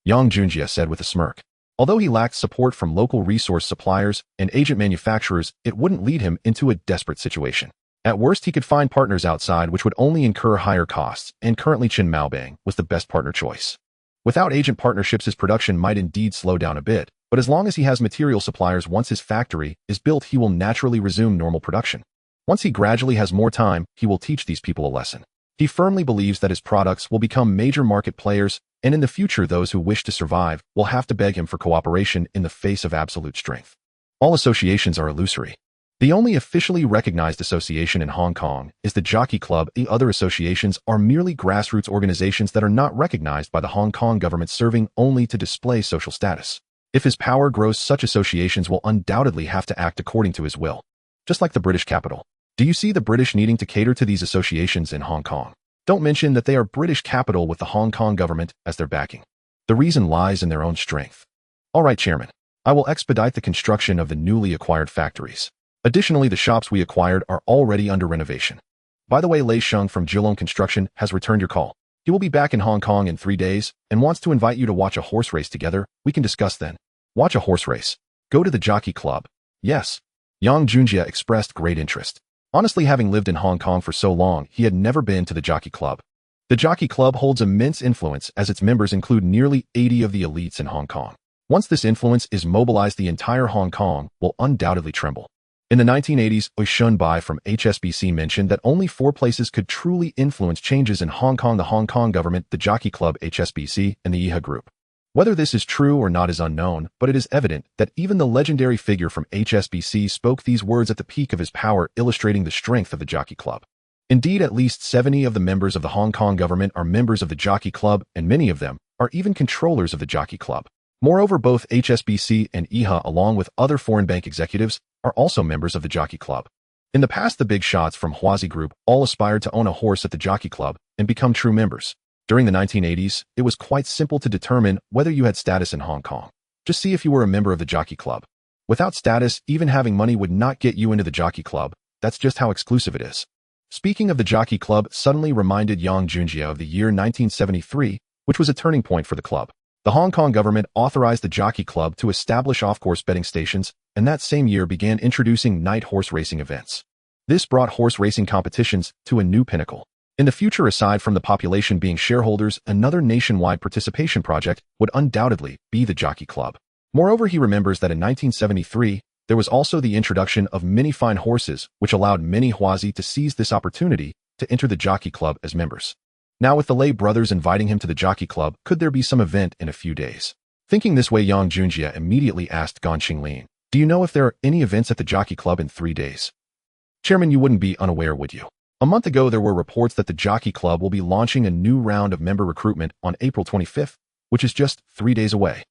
Yang Junjia said with a smirk. Although he lacked support from local resource suppliers and agent manufacturers, it wouldn't lead him into a desperate situation. At worst, he could find partners outside, which would only incur higher costs, and currently Chen Maobang was the best partner choice. Without agent partnerships, his production might indeed slow down a bit, but as long as he has material suppliers, once his factory is built, he will naturally resume normal production. Once he gradually has more time, he will teach these people a lesson. He firmly believes that his products will become major market players, and in the future those who wish to survive will have to beg him for cooperation in the face of absolute strength. All associations are illusory. The only officially recognized association in Hong Kong is the Jockey Club. The other associations are merely grassroots organizations that are not recognized by the Hong Kong government, serving only to display social status. If his power grows, such associations will undoubtedly have to act according to his will. Just like the British capital. Do you see the British needing to cater to these associations in Hong Kong? Don't mention that they are British capital with the Hong Kong government as their backing. The reason lies in their own strength. All right, Chairman. I will expedite the construction of the newly acquired factories. Additionally, the shops we acquired are already under renovation. By the way, Lei Sheng from Jilong Construction has returned your call. He will be back in Hong Kong in 3 days and wants to invite you to watch a horse race together. We can discuss then. Watch a horse race. Go to the Jockey Club. Yes. Yang Junjia expressed great interest. Honestly, having lived in Hong Kong for so long, he had never been to the Jockey Club. The Jockey Club holds immense influence as its members include nearly 80 of the elites in Hong Kong. Once this influence is mobilized, the entire Hong Kong will undoubtedly tremble. In the 1980s, Oi Shun Bai from HSBC mentioned that only 4 places could truly influence changes in Hong Kong: the Hong Kong government, the Jockey Club, HSBC, and the IHA Group. Whether this is true or not is unknown, but it is evident that even the legendary figure from HSBC spoke these words at the peak of his power, illustrating the strength of the Jockey Club. Indeed, at least 70 of the members of the Hong Kong government are members of the Jockey Club, and many of them are even controllers of the Jockey Club. Moreover, both HSBC and IHA, along with other foreign bank executives, are also members of the Jockey Club. In the past, the big shots from Huazi Group all aspired to own a horse at the Jockey Club and become true members. During the 1980s, it was quite simple to determine whether you had status in Hong Kong. Just see if you were a member of the Jockey Club. Without status, even having money would not get you into the Jockey Club. That's just how exclusive it is. Speaking of the Jockey Club suddenly reminded Yang Junjie of the year 1973, which was a turning point for the club. The Hong Kong government authorized the Jockey Club to establish off-course betting stations, and that same year began introducing night horse racing events. This brought horse racing competitions to a new pinnacle. In the future, aside from the population being shareholders, another nationwide participation project would undoubtedly be the Jockey Club. Moreover, he remembers that in 1973, there was also the introduction of many fine horses, which allowed many Huazi to seize this opportunity to enter the Jockey Club as members. Now, with the Lei brothers inviting him to the Jockey Club, could there be some event in a few days? Thinking this way, Yang Junjie immediately asked Gan Qinglin, "Do you know if there are any events at the Jockey Club in 3 days?" "Chairman, you wouldn't be unaware, would you? A month ago, there were reports that the Jockey Club will be launching a new round of member recruitment on April 25th, which is just 3 days away.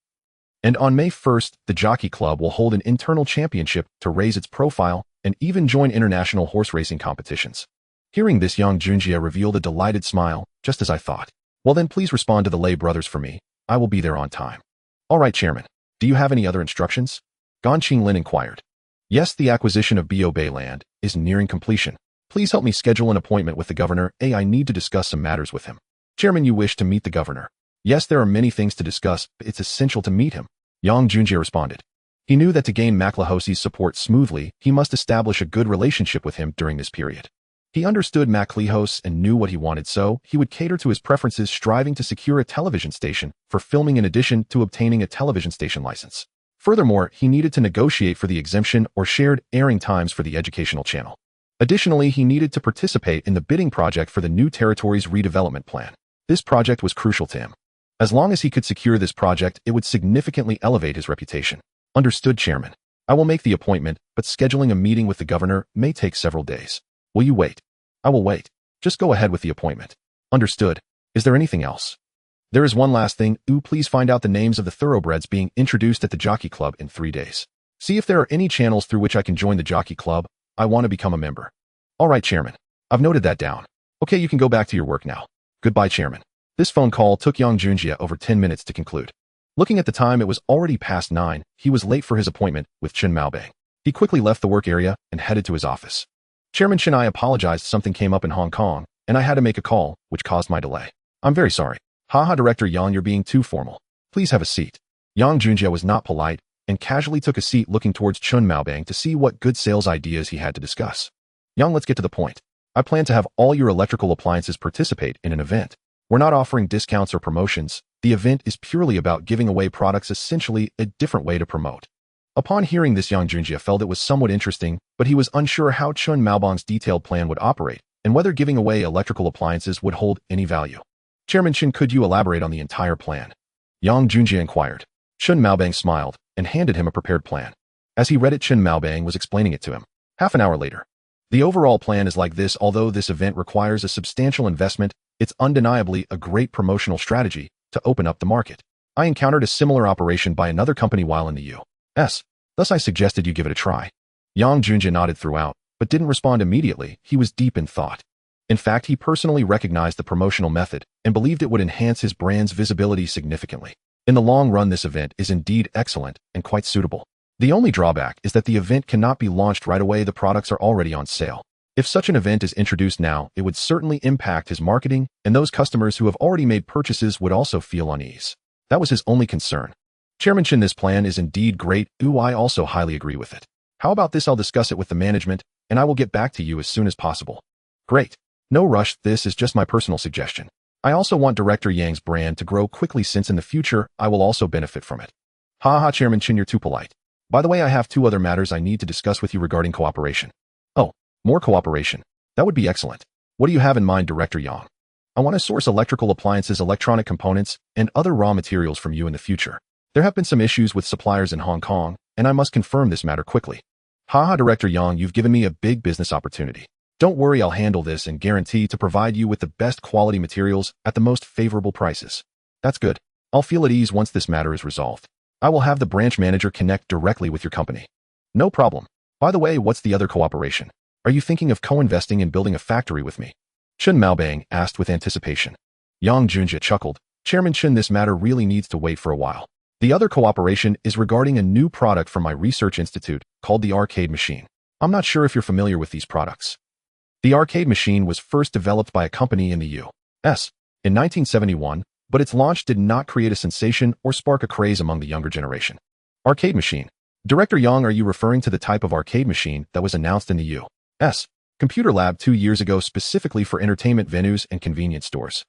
And on May 1st, the Jockey Club will hold an internal championship to raise its profile and even join international horse racing competitions." Hearing this, Yang Junjie revealed a delighted smile, just as I thought. "Well then, please respond to the Lei brothers for me. I will be there on time." "All right, Chairman. Do you have any other instructions?" Gan Qinglin inquired. "Yes, the acquisition of Bo Bay land is nearing completion. Please help me schedule an appointment with the governor. I need to discuss some matters with him." "Chairman, you wish to meet the governor?" "Yes, there are many things to discuss, but it's essential to meet him," Yang Junjie responded. He knew that to gain Maklahosi's support smoothly, he must establish a good relationship with him during this period. He understood Maklahos and knew what he wanted, so he would cater to his preferences, striving to secure a television station for filming in addition to obtaining a television station license. Furthermore, he needed to negotiate for the exemption or shared airing times for the educational channel. Additionally, he needed to participate in the bidding project for the new territories redevelopment plan. This project was crucial to him. As long as he could secure this project, it would significantly elevate his reputation. "Understood, Chairman. I will make the appointment, but scheduling a meeting with the governor may take several days. Will you wait?" "I will wait. Just go ahead with the appointment." "Understood. Is there anything else?" "There is one last thing. Please find out the names of the thoroughbreds being introduced at the Jockey Club in 3 days. See if there are any channels through which I can join the Jockey Club. I want to become a member." "All right, Chairman. I've noted that down. Okay, you can go back to your work now. Goodbye, Chairman." This phone call took Yang Junjie over 10 minutes to conclude. Looking at the time, it was already past 9. He was late for his appointment with Chen Maobang. He quickly left the work area and headed to his office. "Chairman Chen, I apologized. Something came up in Hong Kong, and I had to make a call, which caused my delay. I'm very sorry." "Haha, Director Yang, you're being too formal. Please have a seat." Yang Junjie was not polite and casually took a seat, looking towards Chen Maobang to see what good sales ideas he had to discuss. "Yang, let's get to the point. I plan to have all your electrical appliances participate in an event. We're not offering discounts or promotions. The event is purely about giving away products, essentially a different way to promote." Upon hearing this, Yang Junjie felt it was somewhat interesting, but he was unsure how Chen Maobang's detailed plan would operate and whether giving away electrical appliances would hold any value. "Chairman Chen, could you elaborate on the entire plan?" Yang Junjie inquired. Chen Maobang smiled and handed him a prepared plan. As he read it, Chen Maobang was explaining it to him. Half an hour later. "The overall plan is like this. Although this event requires a substantial investment, it's undeniably a great promotional strategy to open up the market. I encountered a similar operation by another company while in the U.S. Thus I suggested you give it a try." Yang Junjie nodded throughout, but didn't respond immediately. He was deep in thought. In fact, he personally recognized the promotional method and believed it would enhance his brand's visibility significantly. In the long run, this event is indeed excellent and quite suitable. The only drawback is that the event cannot be launched right away. The products are already on sale. If such an event is introduced now, it would certainly impact his marketing, and those customers who have already made purchases would also feel unease. That was his only concern. "Chairman Chen, this plan is indeed great. I also highly agree with it. How about this? I'll discuss it with the management, and I will get back to you as soon as possible." "Great. No rush. This is just my personal suggestion. I also want Director Yang's brand to grow quickly, since in the future, I will also benefit from it." "Haha, Chairman Chen, you're too polite. By the way, I have two other matters I need to discuss with you regarding cooperation. Oh, more cooperation. That would be excellent. What do you have in mind, Director Yang? I want to source electrical appliances, electronic components, and other raw materials from you in the future. There have been some issues with suppliers in Hong Kong, and I must confirm this matter quickly. Haha, Director Yang, you've given me a big business opportunity. Don't worry, I'll handle this and guarantee to provide you with the best quality materials at the most favorable prices. That's good. I'll feel at ease once this matter is resolved. I will have the branch manager connect directly with your company. No problem. By the way, what's the other cooperation? Are you thinking of co-investing in building a factory with me? Chen Maobang asked with anticipation. Yang Junjie chuckled. Chairman Chen, this matter really needs to wait for a while. The other cooperation is regarding a new product from my research institute called the arcade machine. I'm not sure if you're familiar with these products. The arcade machine was first developed by a company in the U.S. in 1971, but its launch did not create a sensation or spark a craze among the younger generation. Arcade machine. Director Yang, are you referring to the type of arcade machine that was announced in the U.S. Computer Lab 2 years ago specifically for entertainment venues and convenience stores?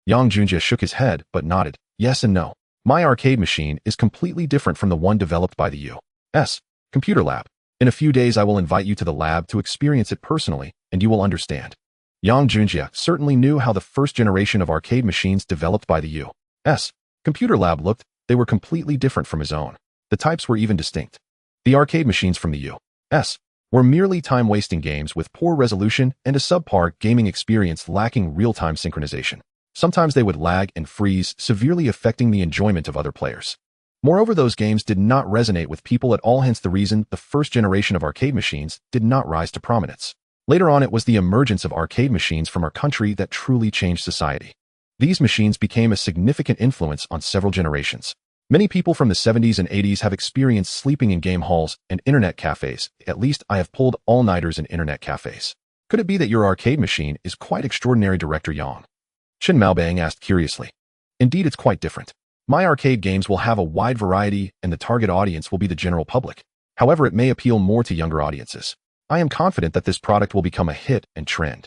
Yang Junjie shook his head but nodded. Yes and no. My arcade machine is completely different from the one developed by the U.S. Computer Lab. In a few days I will invite you to the lab to experience it personally, and you will understand. Yang Junjie certainly knew how the first generation of arcade machines developed by the U.S. Computer Lab looked. They were completely different from his own. The types were even distinct. The arcade machines from the U.S. were merely time-wasting games with poor resolution and a subpar gaming experience lacking real-time synchronization. Sometimes they would lag and freeze, severely affecting the enjoyment of other players. Moreover, those games did not resonate with people at all, hence the reason the first generation of arcade machines did not rise to prominence. Later on, it was the emergence of arcade machines from our country that truly changed society. These machines became a significant influence on several generations. Many people from the 70s and 80s have experienced sleeping in game halls and internet cafes. At least I have pulled all-nighters in internet cafes. Could it be that your arcade machine is quite extraordinary, Director Yang? Chen Maobang asked curiously. Indeed, it's quite different. My arcade games will have a wide variety and the target audience will be the general public. However, it may appeal more to younger audiences. I am confident that this product will become a hit and trend.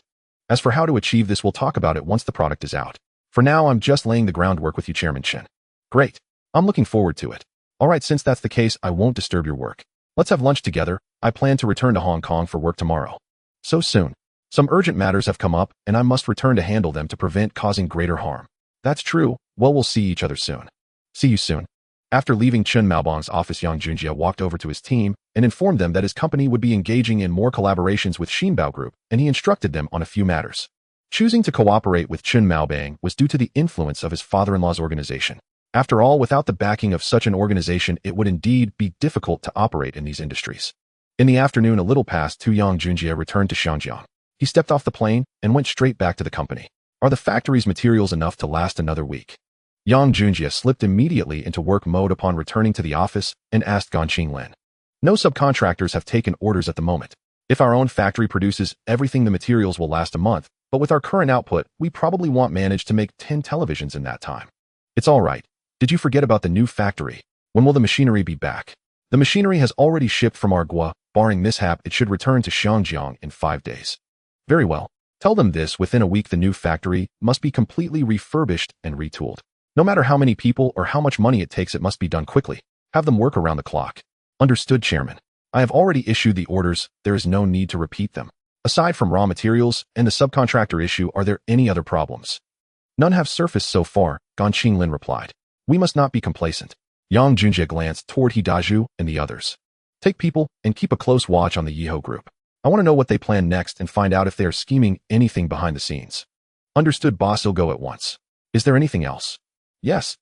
As for how to achieve this, we'll talk about it once the product is out. For now, I'm just laying the groundwork with you, Chairman Chen. Great. I'm looking forward to it. Alright, since that's the case, I won't disturb your work. Let's have lunch together. I plan to return to Hong Kong for work tomorrow. So soon. Some urgent matters have come up, and I must return to handle them to prevent causing greater harm. That's true. Well, we'll see each other soon. See you soon. After leaving Chen Maobang's office, Yang Junjie walked over to his team and informed them that his company would be engaging in more collaborations with Xinbao Group, and he instructed them on a few matters. Choosing to cooperate with Chen Maobang was due to the influence of his father-in-law's organization. After all, without the backing of such an organization, it would indeed be difficult to operate in these industries. In the afternoon, a little past 2, Yang Junjie returned to Shanjiang. He stepped off the plane and went straight back to the company. Are the factory's materials enough to last another week? Yang Junjie slipped immediately into work mode upon returning to the office and asked Gan Qinglin. No subcontractors have taken orders at the moment. If our own factory produces everything, the materials will last a month, but with our current output, we probably won't manage to make 10 televisions in that time. It's all right. Did you forget about the new factory? When will the machinery be back? The machinery has already shipped from Argua. Barring mishap, it should return to Shanjiang in 5 days. Very well. Tell them this: within a week the new factory must be completely refurbished and retooled. No matter how many people or how much money it takes, it must be done quickly. Have them work around the clock. Understood, Chairman. I have already issued the orders. There is no need to repeat them. Aside from raw materials and the subcontractor issue, are there any other problems? None have surfaced so far, Gan Qinglin replied. We must not be complacent. Yang Junjie glanced toward He Daju and the others. Take people and keep a close watch on the Yiho group. I want to know what they plan next and find out if they are scheming anything behind the scenes. Understood, boss. I'll go at once. Is there anything else? Yes.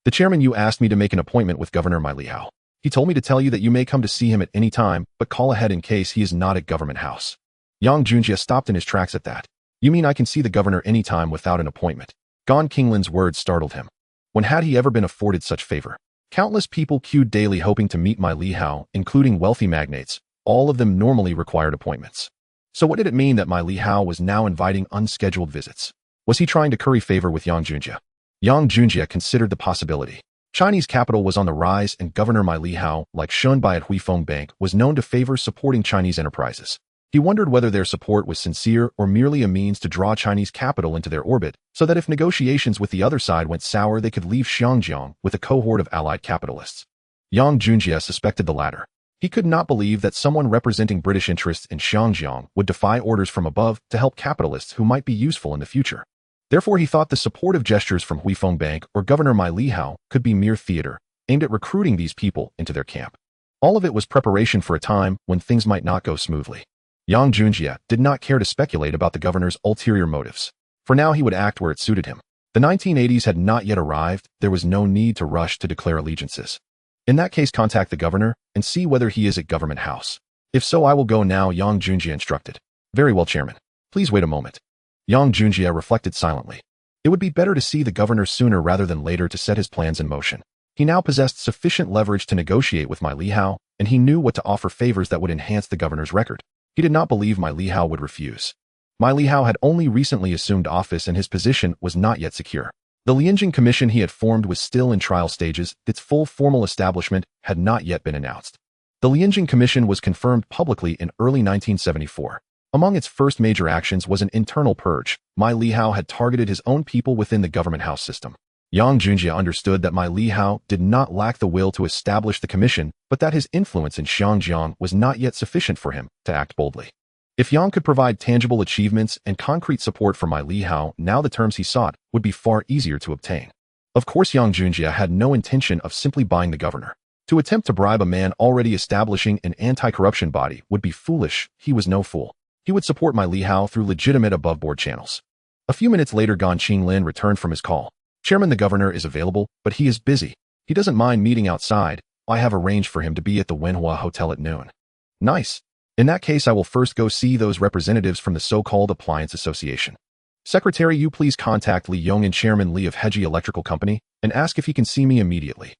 The chairman, you asked me to make an appointment with Governor Mai Lihao. He told me to tell you that you may come to see him at any time, but call ahead in case he is not at Government House. Yang Junjie stopped in his tracks at that. You mean I can see the governor any time without an appointment? Gan Qinglin's words startled him. When had he ever been afforded such favor? Countless people queued daily hoping to meet Mai Lihao, including wealthy magnates. All of them normally required appointments. So what did it mean that Mai Lihao was now inviting unscheduled visits? Was he trying to curry favor with Yang Junjie? Yang Junjie considered the possibility. Chinese capital was on the rise, and Governor Mai Lihao, like Shunbai at Huifeng Bank, was known to favor supporting Chinese enterprises. He wondered whether their support was sincere or merely a means to draw Chinese capital into their orbit, so that if negotiations with the other side went sour, they could leave Xinjiang with a cohort of allied capitalists. Yang Junjie suspected the latter. He could not believe that someone representing British interests in Xiangjiang would defy orders from above to help capitalists who might be useful in the future. Therefore, he thought the supportive gestures from Huifeng Bank or Governor Mai Lihao could be mere theater, aimed at recruiting these people into their camp. All of it was preparation for a time when things might not go smoothly. Yang Junjie did not care to speculate about the governor's ulterior motives. For now, he would act where it suited him. The 1980s had not yet arrived. There was no need to rush to declare allegiances. In that case, contact the governor and see whether he is at Government House. If so, I will go now, Yang Junjie instructed. Very well, Chairman. Please wait a moment. Yang Junjie reflected silently. It would be better to see the governor sooner rather than later to set his plans in motion. He now possessed sufficient leverage to negotiate with Mai Lihao, and he knew what to offer favors that would enhance the governor's record. He did not believe Mai Lihao would refuse. Mai Lihao had only recently assumed office and his position was not yet secure. The Lianjing Commission he had formed was still in trial stages. Its full formal establishment had not yet been announced. The Lianjing Commission was confirmed publicly in early 1974. Among its first major actions was an internal purge. Mai Lihao had targeted his own people within the government house system. Yang Junjie understood that Mai Lihao did not lack the will to establish the commission, but that his influence in Xiangjiang was not yet sufficient for him to act boldly. If Yang could provide tangible achievements and concrete support for Mai Lihao, now the terms he sought would be far easier to obtain. Of course, Yang Junjie had no intention of simply buying the governor. To attempt to bribe a man already establishing an anti-corruption body would be foolish. He was no fool. He would support Mai Lihao through legitimate above-board channels. A few minutes later, Gan Qinglin returned from his call. Chairman, the governor is available, but he is busy. He doesn't mind meeting outside. I have arranged for him to be at the Wenhua Hotel at noon. Nice. In that case, I will first go see those representatives from the so-called Appliance Association. Secretary, you please contact Li Yongin, Chairman Li of Heji Electrical Company, and ask if he can see me immediately.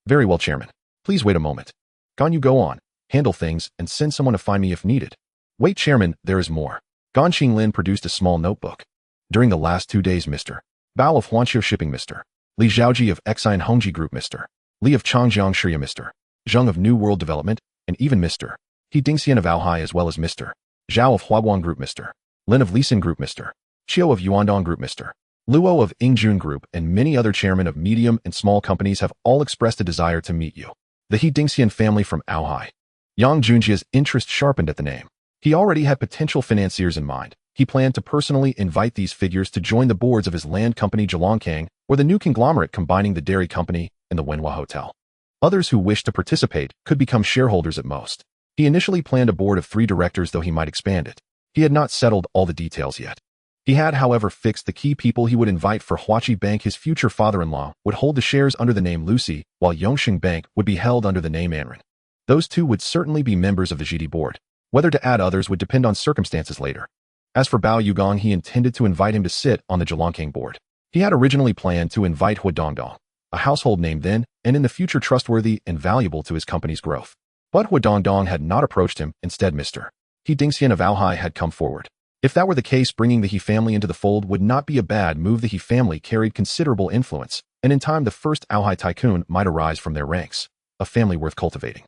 Very well, Chairman. Please wait a moment. Gan, you go on, handle things, and send someone to find me if needed. Wait, Chairman, there is more. Gan Qinglin produced a small notebook. During the last 2 days, Mr. Bao of Huanqiu Shipping, Mr. Li Zhaoji of Exine Hongji Group, Mr. Li of Changjiang Shirya, Mr. Zheng of New World Development, and even Mr. He Dingxian of Aohai, as well as Mr. Zhao of Huaguang Group, Mr. Lin of Lisin Group, Mr. Qiu of Yuandong Group, Mr. Luo of Ingjun Group, and many other chairmen of medium and small companies have all expressed a desire to meet you. The He Dingxian family from Aohai. Yang Junjie's interest sharpened at the name. He already had potential financiers in mind. He planned to personally invite these figures to join the boards of his land company Zhelonkang or the new conglomerate combining the dairy company and the Wenhua Hotel. Others who wished to participate could become shareholders at most. He initially planned a board of 3 directors, though he might expand it. He had not settled all the details yet. He had, however, fixed the key people he would invite for Huachi Bank. His future father-in-law would hold the shares under the name Lucy, while Yongxing Bank would be held under the name Anren. Those two would certainly be members of the GD board. Whether to add others would depend on circumstances later. As for Bao Yugong, he intended to invite him to sit on the Zhelonkang board. He had originally planned to invite Hua Dongdong, a household name then and in the future trustworthy and valuable to his company's growth. But Hua Dongdong had not approached him. Instead, Mr. He Dingxian of Aohai had come forward. If that were the case, bringing the He family into the fold would not be a bad move. The He family carried considerable influence, and in time the first Aohai tycoon might arise from their ranks, a family worth cultivating.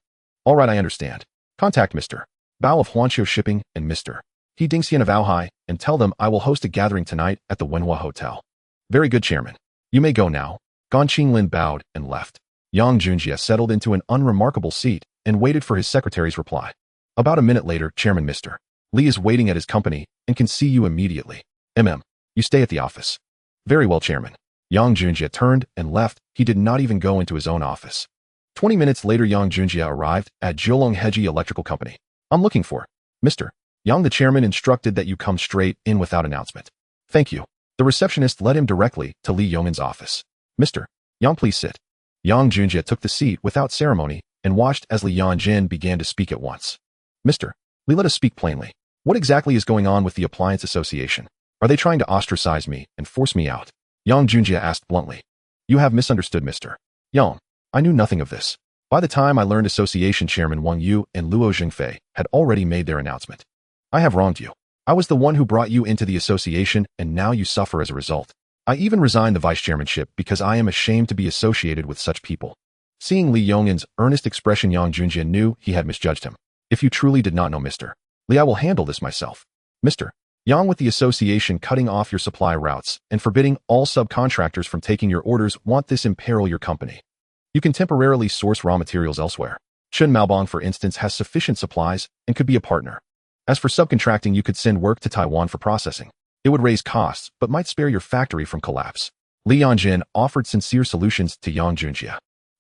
All right, I understand. Contact Mr. Bao of Huanqiu Shipping and Mr. He Dingxian of Aohai and tell them I will host a gathering tonight at the Wenhua Hotel. Very good, Chairman. You may go now. Gan Qinglin bowed and left. Yang Junjie settled into an unremarkable seat and waited for his secretary's reply. About a minute later, Chairman, Mr. Li is waiting at his company and can see you immediately. You stay at the office. Very well, Chairman. Yang Junjie turned and left. He did not even go into his own office. 20 minutes later, Yang Junjie arrived at Jiulong Heji Electrical Company. I'm looking for Mr. Yang. The chairman instructed that you come straight in without announcement. Thank you. The receptionist led him directly to Li Yong'in's office. Mr. Yang, please sit. Yang Junjie took the seat without ceremony and watched as Li Yanjin began to speak at once. Mr. Li, let us speak plainly. What exactly is going on with the Appliance Association? Are they trying to ostracize me and force me out? Yang Junjie asked bluntly. You have misunderstood, Mr. Yang. I knew nothing of this. By the time I learned Association Chairman Wang Yu and Luo Jingfei had already made their announcement. I have wronged you. I was the one who brought you into the association, and now you suffer as a result. I even resigned the vice chairmanship because I am ashamed to be associated with such people. Seeing Li Yong'in's earnest expression, Yang Junjie knew he had misjudged him. If you truly did not know, Mr. Li, I will handle this myself. Mr. Yang, with the association cutting off your supply routes and forbidding all subcontractors from taking your orders, want this imperil your company. You can temporarily source raw materials elsewhere. Chun Maobong, for instance, has sufficient supplies and could be a partner. As for subcontracting, you could send work to Taiwan for processing. It would raise costs, but might spare your factory from collapse. Li Yanjin offered sincere solutions to Yang Junjie.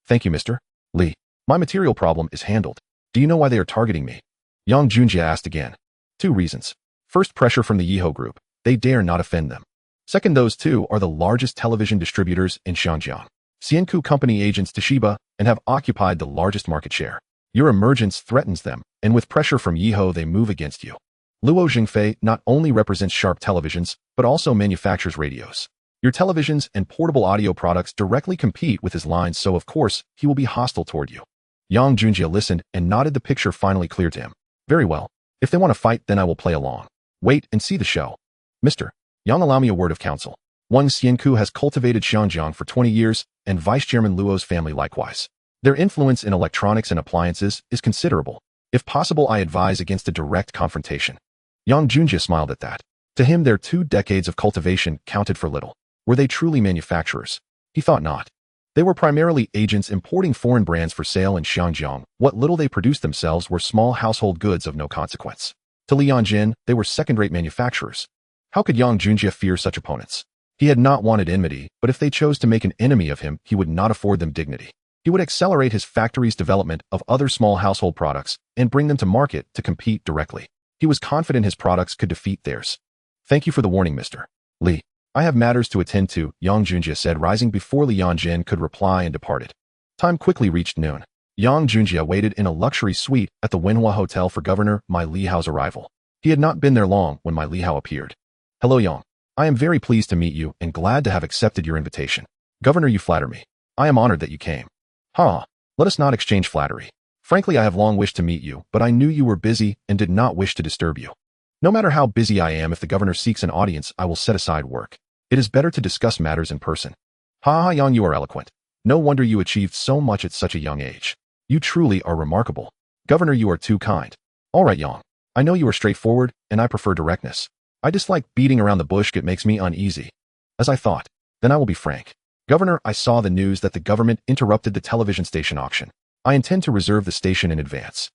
Thank you, Mr. Li. My material problem is handled. Do you know why they are targeting me? Yang Junjie asked again. 2 reasons. First, pressure from the Yiho Group. They dare not offend them. Second, those two are the largest television distributors in Xinjiang. Xianku Company agents Toshiba and have occupied the largest market share. Your emergence threatens them, and with pressure from Yiho, they move against you. Luo Jingfei not only represents Sharp Televisions, but also manufactures radios. Your televisions and portable audio products directly compete with his lines, so of course, he will be hostile toward you. Yang Junjie listened and nodded, the picture finally clear to him. Very well. If they want to fight, then I will play along. Wait and see the show. Mr. Yang, allow me a word of counsel. One Xianku has cultivated Xinjiang for 20 years, and Vice Chairman Luo's family likewise. Their influence in electronics and appliances is considerable. If possible, I advise against a direct confrontation. Yang Junjie smiled at that. To him, their 2 decades of cultivation counted for little. Were they truly manufacturers? He thought not. They were primarily agents importing foreign brands for sale in Xinjiang. What little they produced themselves were small household goods of no consequence. To Li Yanjin, they were second-rate manufacturers. How could Yang Junjie fear such opponents? He had not wanted enmity, but if they chose to make an enemy of him, he would not afford them dignity. He would accelerate his factory's development of other small household products and bring them to market to compete directly. He was confident his products could defeat theirs. Thank you for the warning, Mr. Li. I have matters to attend to, Yang Junjie said, rising before Li Yanjin could reply, and departed. Time quickly reached noon. Yang Junjie waited in a luxury suite at the Wenhua Hotel for Governor Mai Lihao's arrival. He had not been there long when Mai Lihao appeared. Hello, Yang. I am very pleased to meet you and glad to have accepted your invitation. Governor, you flatter me. I am honored that you came. Let us not exchange flattery. Frankly, I have long wished to meet you, but I knew you were busy and did not wish to disturb you. No matter how busy I am, if the governor seeks an audience, I will set aside work. It is better to discuss matters in person. Yang, you are eloquent. No wonder you achieved so much at such a young age. You truly are remarkable. Governor, you are too kind. All right, Yang. I know you are straightforward, and I prefer directness. I dislike beating around the bush. It makes me uneasy. As I thought. Then I will be frank. Governor, I saw the news that the government interrupted the television station auction. I intend to reserve the station in advance.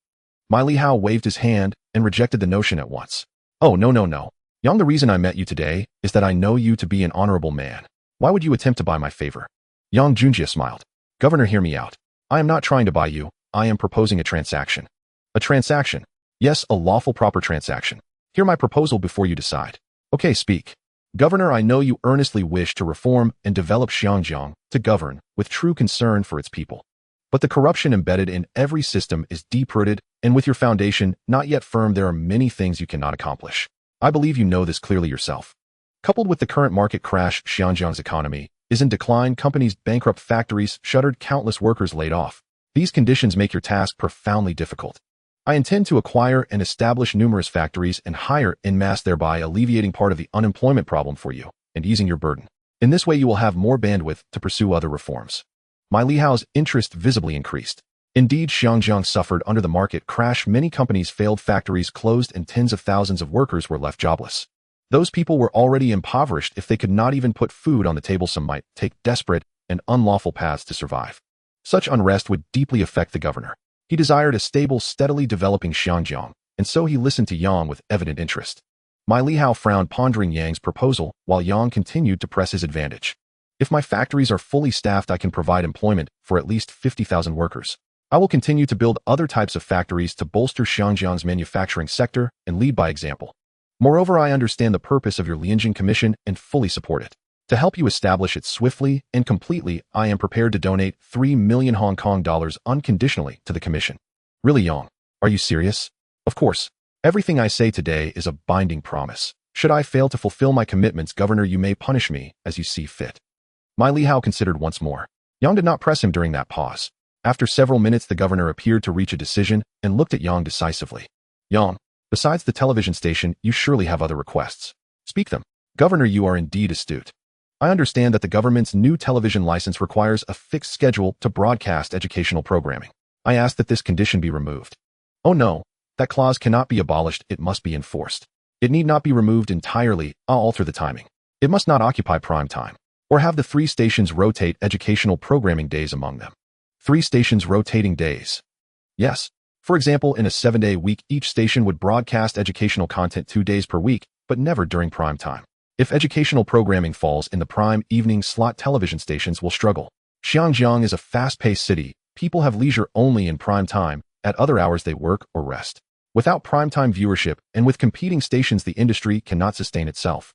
Mai Lihao waved his hand and rejected the notion at once. Oh, no. Yang, the reason I met you today is that I know you to be an honorable man. Why would you attempt to buy my favor? Yang Junjie smiled. Governor, hear me out. I am not trying to buy you. I am proposing a transaction. A transaction? Yes, a lawful, proper transaction. Hear my proposal before you decide. Okay, speak. Governor, I know you earnestly wish to reform and develop Xinjiang to govern with true concern for its people. But the corruption embedded in every system is deep-rooted, and with your foundation not yet firm, there are many things you cannot accomplish. I believe you know this clearly yourself. Coupled with the current market crash, Xinjiang's economy is in decline, companies bankrupt, factories shuttered, countless workers laid off. These conditions make your task profoundly difficult. I intend to acquire and establish numerous factories and hire en masse, thereby alleviating part of the unemployment problem for you and easing your burden. In this way, you will have more bandwidth to pursue other reforms. Mai Lihao's interest visibly increased. Indeed, Xinjiang suffered under the market crash. Many companies failed, factories closed, and tens of thousands of workers were left jobless. Those people were already impoverished. If they could not even put food on the table, some might take desperate and unlawful paths to survive. Such unrest would deeply affect the governor. He desired a stable, steadily developing Xinjiang, and so he listened to Yang with evident interest. Mai Lihao frowned, pondering Yang's proposal, while Yang continued to press his advantage. If my factories are fully staffed, I can provide employment for at least 50,000 workers. I will continue to build other types of factories to bolster Xinjiang's manufacturing sector and lead by example. Moreover, I understand the purpose of your Lianjin Commission and fully support it. To help you establish it swiftly and completely, I am prepared to donate 3 million Hong Kong dollars unconditionally to the commission. Really, Yang? Are you serious? Of course. Everything I say today is a binding promise. Should I fail to fulfill my commitments, Governor, you may punish me as you see fit. Mai Lihao considered once more. Yang did not press him during that pause. After several minutes, the governor appeared to reach a decision and looked at Yang decisively. Yang, besides the television station, you surely have other requests. Speak them. Governor, you are indeed astute. I understand that the government's new television license requires a fixed schedule to broadcast educational programming. I ask that this condition be removed. Oh no, that clause cannot be abolished, it must be enforced. It need not be removed entirely, I'll alter the timing. It must not occupy prime time, or have the 3 stations rotate educational programming days among them. 3 stations rotating days. Yes. For example, in a 7-day week, each station would broadcast educational content 2 days per week, but never during prime time. If educational programming falls in the prime evening slot, television stations will struggle. Xiangjiang is a fast-paced city. People have leisure only in prime time. At other hours they work or rest. Without primetime viewership and with competing stations, the industry cannot sustain itself.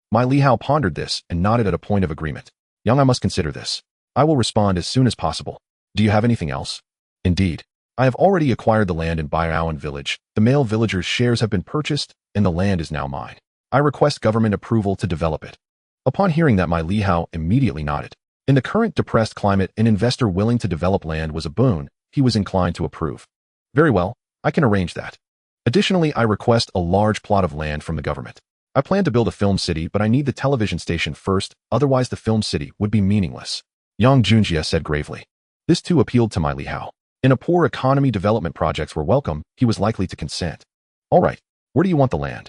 Mai Lihao pondered this and nodded at a point of agreement. Yang, I must consider this. I will respond as soon as possible. Do you have anything else? Indeed. I have already acquired the land in Baiaoan village. The male villagers' shares have been purchased, and the land is now mine. I request government approval to develop it. Upon hearing that, Mai Lihao immediately nodded. In the current depressed climate, an investor willing to develop land was a boon. He was inclined to approve. Very well, I can arrange that. Additionally, I request a large plot of land from the government. I plan to build a film city, but I need the television station first, otherwise the film city would be meaningless. Yang Junjie said gravely. This too appealed to Mai Lihao. In a poor economy, development projects were welcome. He was likely to consent. All right, where do you want the land?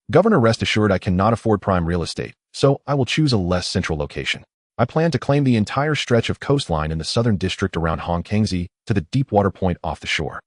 Governor, rest assured I cannot afford prime real estate, so I will choose a less central location. I plan to claim the entire stretch of coastline in the southern district around Hongkongzi to the deep water point off the shore.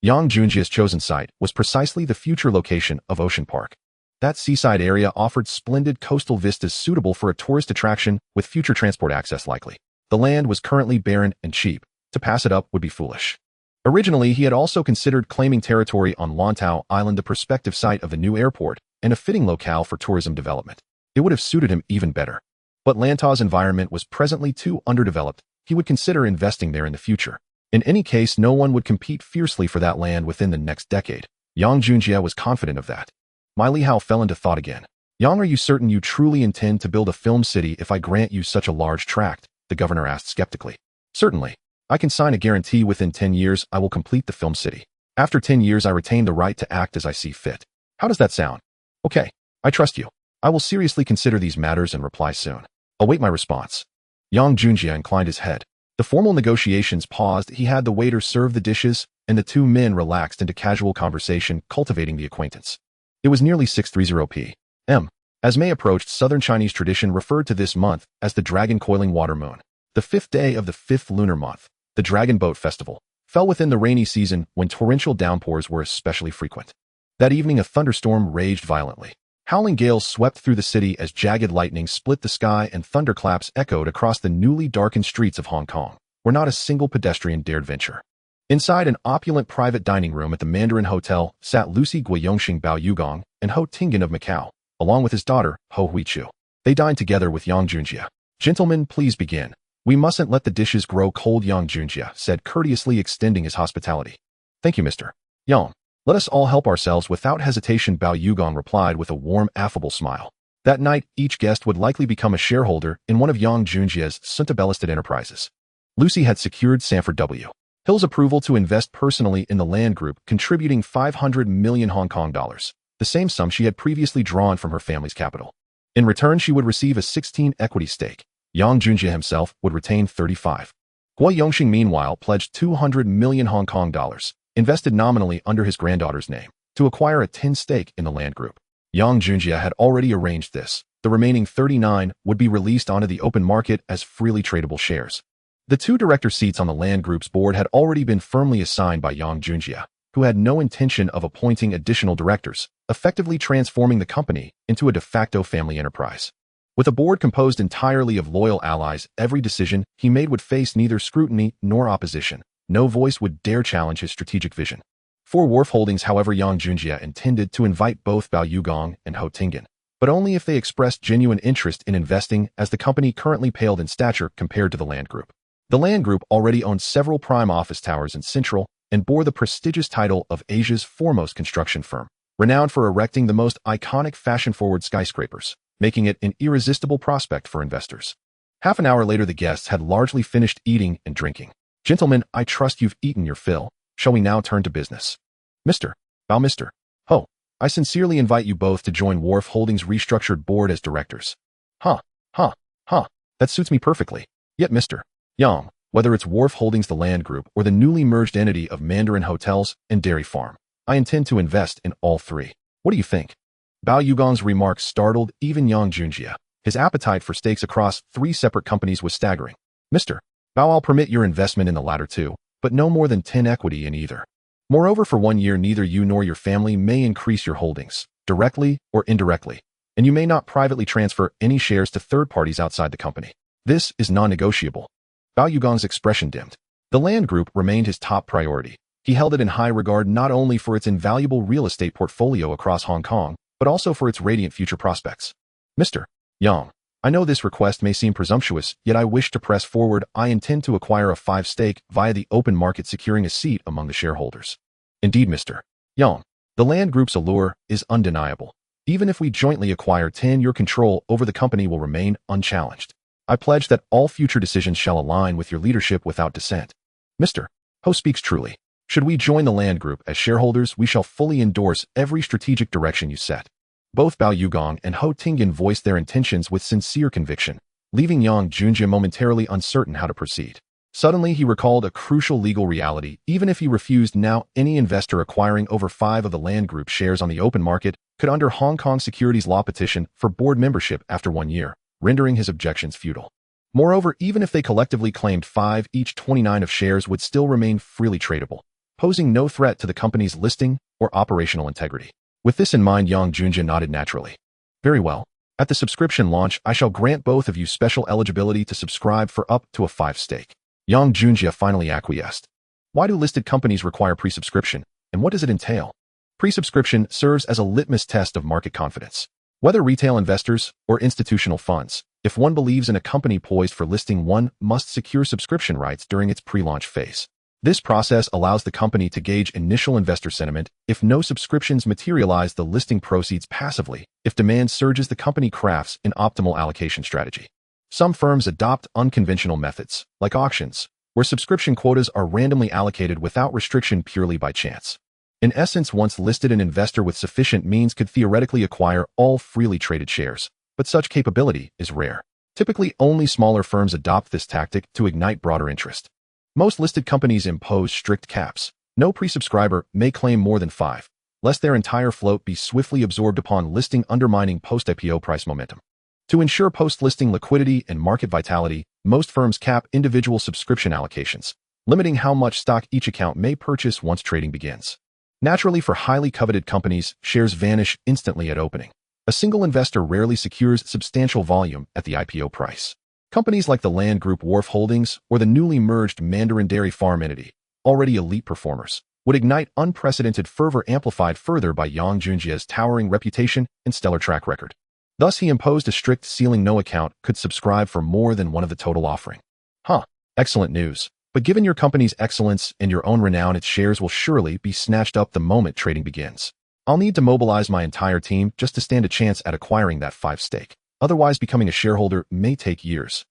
Yang Junjie's chosen site was precisely the future location of Ocean Park. That seaside area offered splendid coastal vistas suitable for a tourist attraction with future transport access likely. The land was currently barren and cheap. To pass it up would be foolish. Originally, he had also considered claiming territory on Lantau Island, the prospective site of the new airport, and a fitting locale for tourism development. It would have suited him even better. But Lantau's environment was presently too underdeveloped. He would consider investing there in the future. In any case, no one would compete fiercely for that land within the next decade. Yang Junjie was confident of that. Mai Lihao fell into thought again. Yang, are you certain you truly intend to build a film city if I grant you such a large tract? The governor asked skeptically. Certainly. I can sign a guarantee within 10 years I will complete the film city. After 10 years I retain the right to act as I see fit. How does that sound? Okay, I trust you. I will seriously consider these matters and reply soon. Await my response. Yang Junjie inclined his head. The formal negotiations paused. He had the waiter serve the dishes, and the two men relaxed into casual conversation, cultivating the acquaintance. It was nearly 6:30 p.m. As May approached, Southern Chinese tradition referred to this month as the Dragon Coiling Water Moon. The 5th day of the 5th lunar month, the Dragon Boat Festival, fell within the rainy season when torrential downpours were especially frequent. That evening a thunderstorm raged violently. Howling gales swept through the city as jagged lightning split the sky and thunderclaps echoed across the newly darkened streets of Hong Kong, where not a single pedestrian dared venture. Inside an opulent private dining room at the Mandarin Hotel sat Lucy Guiyongxing Bao Yugong and Ho Tingyan of Macau, along with his daughter, Ho Huichu. They dined together with Yang Junjie. Gentlemen, please begin. We mustn't let the dishes grow cold, Yang Junjie said, courteously extending his hospitality. Thank you, Mr. Yang. Let us all help ourselves without hesitation, Bao Yugong replied with a warm, affable smile. That night, each guest would likely become a shareholder in one of Yang Junjie's Suntabellisted enterprises. Lucy had secured Sanford W. Hill's approval to invest personally in the land group, contributing 500 million Hong Kong dollars, the same sum she had previously drawn from her family's capital. In return, she would receive a 16% equity stake. Yang Junjie himself would retain 35%. Guo Yongxing, meanwhile, pledged 200 million Hong Kong dollars, invested nominally under his granddaughter's name, to acquire a 10% stake in the land group. Yang Junjie had already arranged this. The remaining 39% would be released onto the open market as freely tradable shares. The 2 director seats on the land group's board had already been firmly assigned by Yang Junjie, who had no intention of appointing additional directors, effectively transforming the company into a de facto family enterprise. With a board composed entirely of loyal allies, every decision he made would face neither scrutiny nor opposition. No voice would dare challenge his strategic vision. For Wharf Holdings, however, Yang Junjie intended to invite both Bao Yugong and Ho Tingyan, but only if they expressed genuine interest in investing, as the company currently paled in stature compared to the land group. The land group already owned several prime office towers in Central and bore the prestigious title of Asia's foremost construction firm, renowned for erecting the most iconic fashion-forward skyscrapers, making it an irresistible prospect for investors. Half an hour later, the guests had largely finished eating and drinking. Gentlemen, I trust you've eaten your fill. Shall we now turn to business? Mr. Ho, I sincerely invite you both to join Wharf Holdings' restructured board as directors. That suits me perfectly. Yet, Mr. Yang, whether it's Wharf Holdings, the land group, or the newly merged entity of Mandarin Hotels and Dairy Farm, I intend to invest in all 3. What do you think? Bao Yugong's remarks startled even Yang Junjie. His appetite for stakes across 3 separate companies was staggering. Mr. Bao, I'll permit your investment in the latter two, but no more than 10 equity in either. Moreover, for 1 year, neither you nor your family may increase your holdings, directly or indirectly, and you may not privately transfer any shares to third parties outside the company. This is non-negotiable. Bao Yugong's expression dimmed. The land group remained his top priority. He held it in high regard not only for its invaluable real estate portfolio across Hong Kong, but also for its radiant future prospects. Mr. Yang, I know this request may seem presumptuous, yet I wish to press forward. I intend to acquire a 5 stake via the open market, securing a seat among the shareholders. Indeed, Mr. Yang, the land group's allure is undeniable. Even if we jointly acquire 10, your control over the company will remain unchallenged. I pledge that all future decisions shall align with your leadership without dissent. Mr. Ho speaks truly. Should we join the land group as shareholders, we shall fully endorse every strategic direction you set. Both Bao Yugong and Ho Tingyan voiced their intentions with sincere conviction, leaving Yang Junjie momentarily uncertain how to proceed. Suddenly, he recalled a crucial legal reality. Even if he refused now, any investor acquiring over 5 of the land group shares on the open market could, under Hong Kong securities law, petition for board membership after 1 year, rendering his objections futile. Moreover, even if they collectively claimed 5 each, 29 of shares would still remain freely tradable, posing no threat to the company's listing or operational integrity. With this in mind, Yang Junjie nodded naturally. Very well. At the subscription launch, I shall grant both of you special eligibility to subscribe for up to a 5 stake. Yang Junjie finally acquiesced. Why do listed companies require pre-subscription, and what does it entail? Pre-subscription serves as a litmus test of market confidence. Whether retail investors or institutional funds, if one believes in a company poised for listing, one must secure subscription rights during its pre-launch phase. This process allows the company to gauge initial investor sentiment. If no subscriptions materialize, the listing proceeds passively. If demand surges, the company crafts an optimal allocation strategy. Some firms adopt unconventional methods, like auctions, where subscription quotas are randomly allocated without restriction purely by chance. In essence, once listed, an investor with sufficient means could theoretically acquire all freely traded shares, but such capability is rare. Typically, only smaller firms adopt this tactic to ignite broader interest. Most listed companies impose strict caps. No pre-subscriber may claim more than 5, lest their entire float be swiftly absorbed upon listing, undermining post-IPO price momentum. To ensure post-listing liquidity and market vitality, most firms cap individual subscription allocations, limiting how much stock each account may purchase once trading begins. Naturally, for highly coveted companies, shares vanish instantly at opening. A single investor rarely secures substantial volume at the IPO price. Companies like the Land Group Wharf Holdings or the newly merged Mandarin Dairy Farm entity, already elite performers, would ignite unprecedented fervor, amplified further by Yang Junjie's towering reputation and stellar track record. Thus, he imposed a strict ceiling: no account could subscribe for more than 1 of the total offering. Excellent news. But given your company's excellence and your own renown, its shares will surely be snatched up the moment trading begins. I'll need to mobilize my entire team just to stand a chance at acquiring that 5 stake. Otherwise, becoming a shareholder may take years.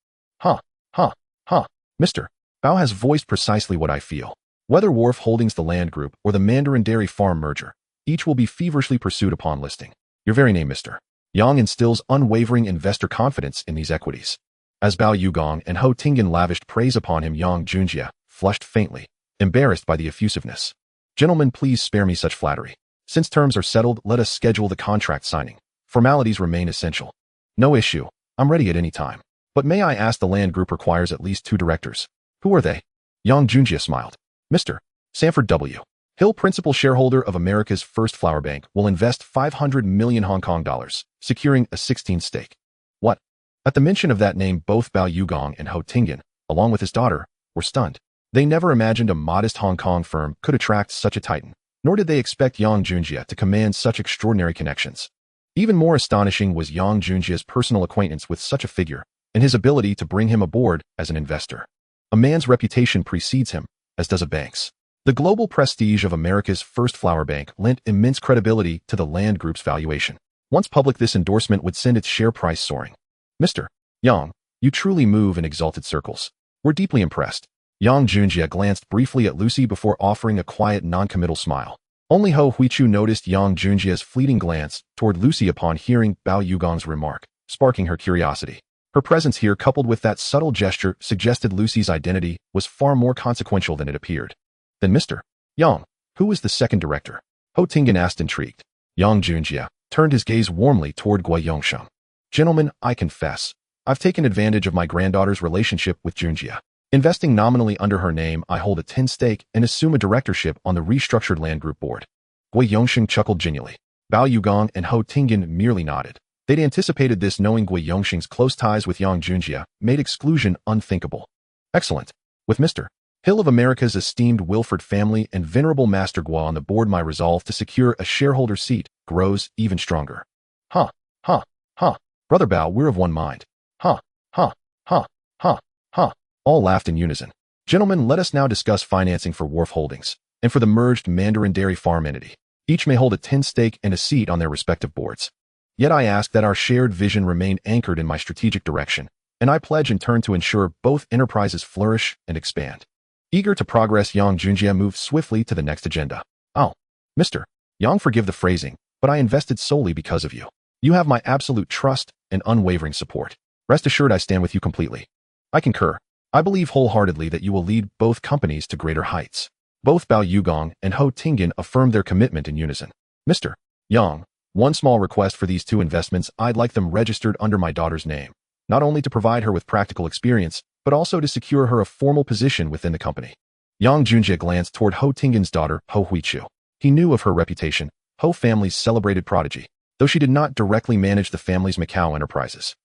Mr. Bao has voiced precisely what I feel. Whether Wharf Holdings, the Land Group, or the Mandarin Dairy Farm merger, each will be feverishly pursued upon listing. Your very name, Mr. Yang, instills unwavering investor confidence in these equities. As Bao Yugong and Ho Tingyan lavished praise upon him, Yang Junjie flushed faintly, embarrassed by the effusiveness. Gentlemen, please spare me such flattery. Since terms are settled, let us schedule the contract signing. Formalities remain essential. No issue. I'm ready at any time. But may I ask, the Land Group requires at least 2 directors. Who are they? Yang Junjie smiled. Mr. Sanford W. Hill, principal shareholder of America's First Flower Bank, will invest 500 million Hong Kong dollars, securing a 16 stake. What? At the mention of that name, both Bao Yugong and Ho Tingyan, along with his daughter, were stunned. They never imagined a modest Hong Kong firm could attract such a titan, nor did they expect Yang Junjie to command such extraordinary connections. Even more astonishing was Yang Junjie's personal acquaintance with such a figure, and his ability to bring him aboard as an investor. A man's reputation precedes him, as does a bank's. The global prestige of America's First Flower Bank lent immense credibility to the Land Group's valuation. Once public, this endorsement would send its share price soaring. Mr. Yang, you truly move in exalted circles. We're deeply impressed. Yang Junjie glanced briefly at Lucy before offering a quiet, non-committal smile. Only Ho Huichu noticed Yang Junjie's fleeting glance toward Lucy upon hearing Bao Yugong's remark, sparking her curiosity. Her presence here, coupled with that subtle gesture, suggested Lucy's identity was far more consequential than it appeared. Then Mr. Yang, who is the second director? Ho Tingyan asked, intrigued. Yang Junjie turned his gaze warmly toward Gui Yongsheng. Gentlemen, I confess, I've taken advantage of my granddaughter's relationship with Junjie. Investing nominally under her name, I hold a 10 stake and assume a directorship on the restructured land group board. Gui Yongxing chuckled genially. Bao Yugong and Ho Tingyan merely nodded. They'd anticipated this, knowing Gui Yongxing's close ties with Yang Junjie made exclusion unthinkable. Excellent. With Mr. Hill of America's esteemed Wilford family and venerable Master Gua on the board, my resolve to secure a shareholder seat grows even stronger. Huh, huh, huh. Brother Bao, we're of one mind. Huh, huh, huh, huh, huh. All laughed in unison. Gentlemen, let us now discuss financing for Wharf Holdings and for the merged Mandarin Dairy Farm entity. Each may hold a 10 stake and a seat on their respective boards. Yet I ask that our shared vision remain anchored in my strategic direction, and I pledge in turn to ensure both enterprises flourish and expand. Eager to progress, Yang Junjie moved swiftly to the next agenda. Oh, Mr. Yang, forgive the phrasing, but I invested solely because of you. You have my absolute trust and unwavering support. Rest assured I stand with you completely. I concur. I believe wholeheartedly that you will lead both companies to greater heights. Both Bao Yugong and Ho Tingyan affirmed their commitment in unison. Mr. Yang, one small request for these two investments: I'd like them registered under my daughter's name, not only to provide her with practical experience, but also to secure her a formal position within the company. Yang Junjie glanced toward Ho Tingyan's daughter, Ho Huichu. He knew of her reputation, Ho family's celebrated prodigy, though she did not directly manage the family's Macau enterprises.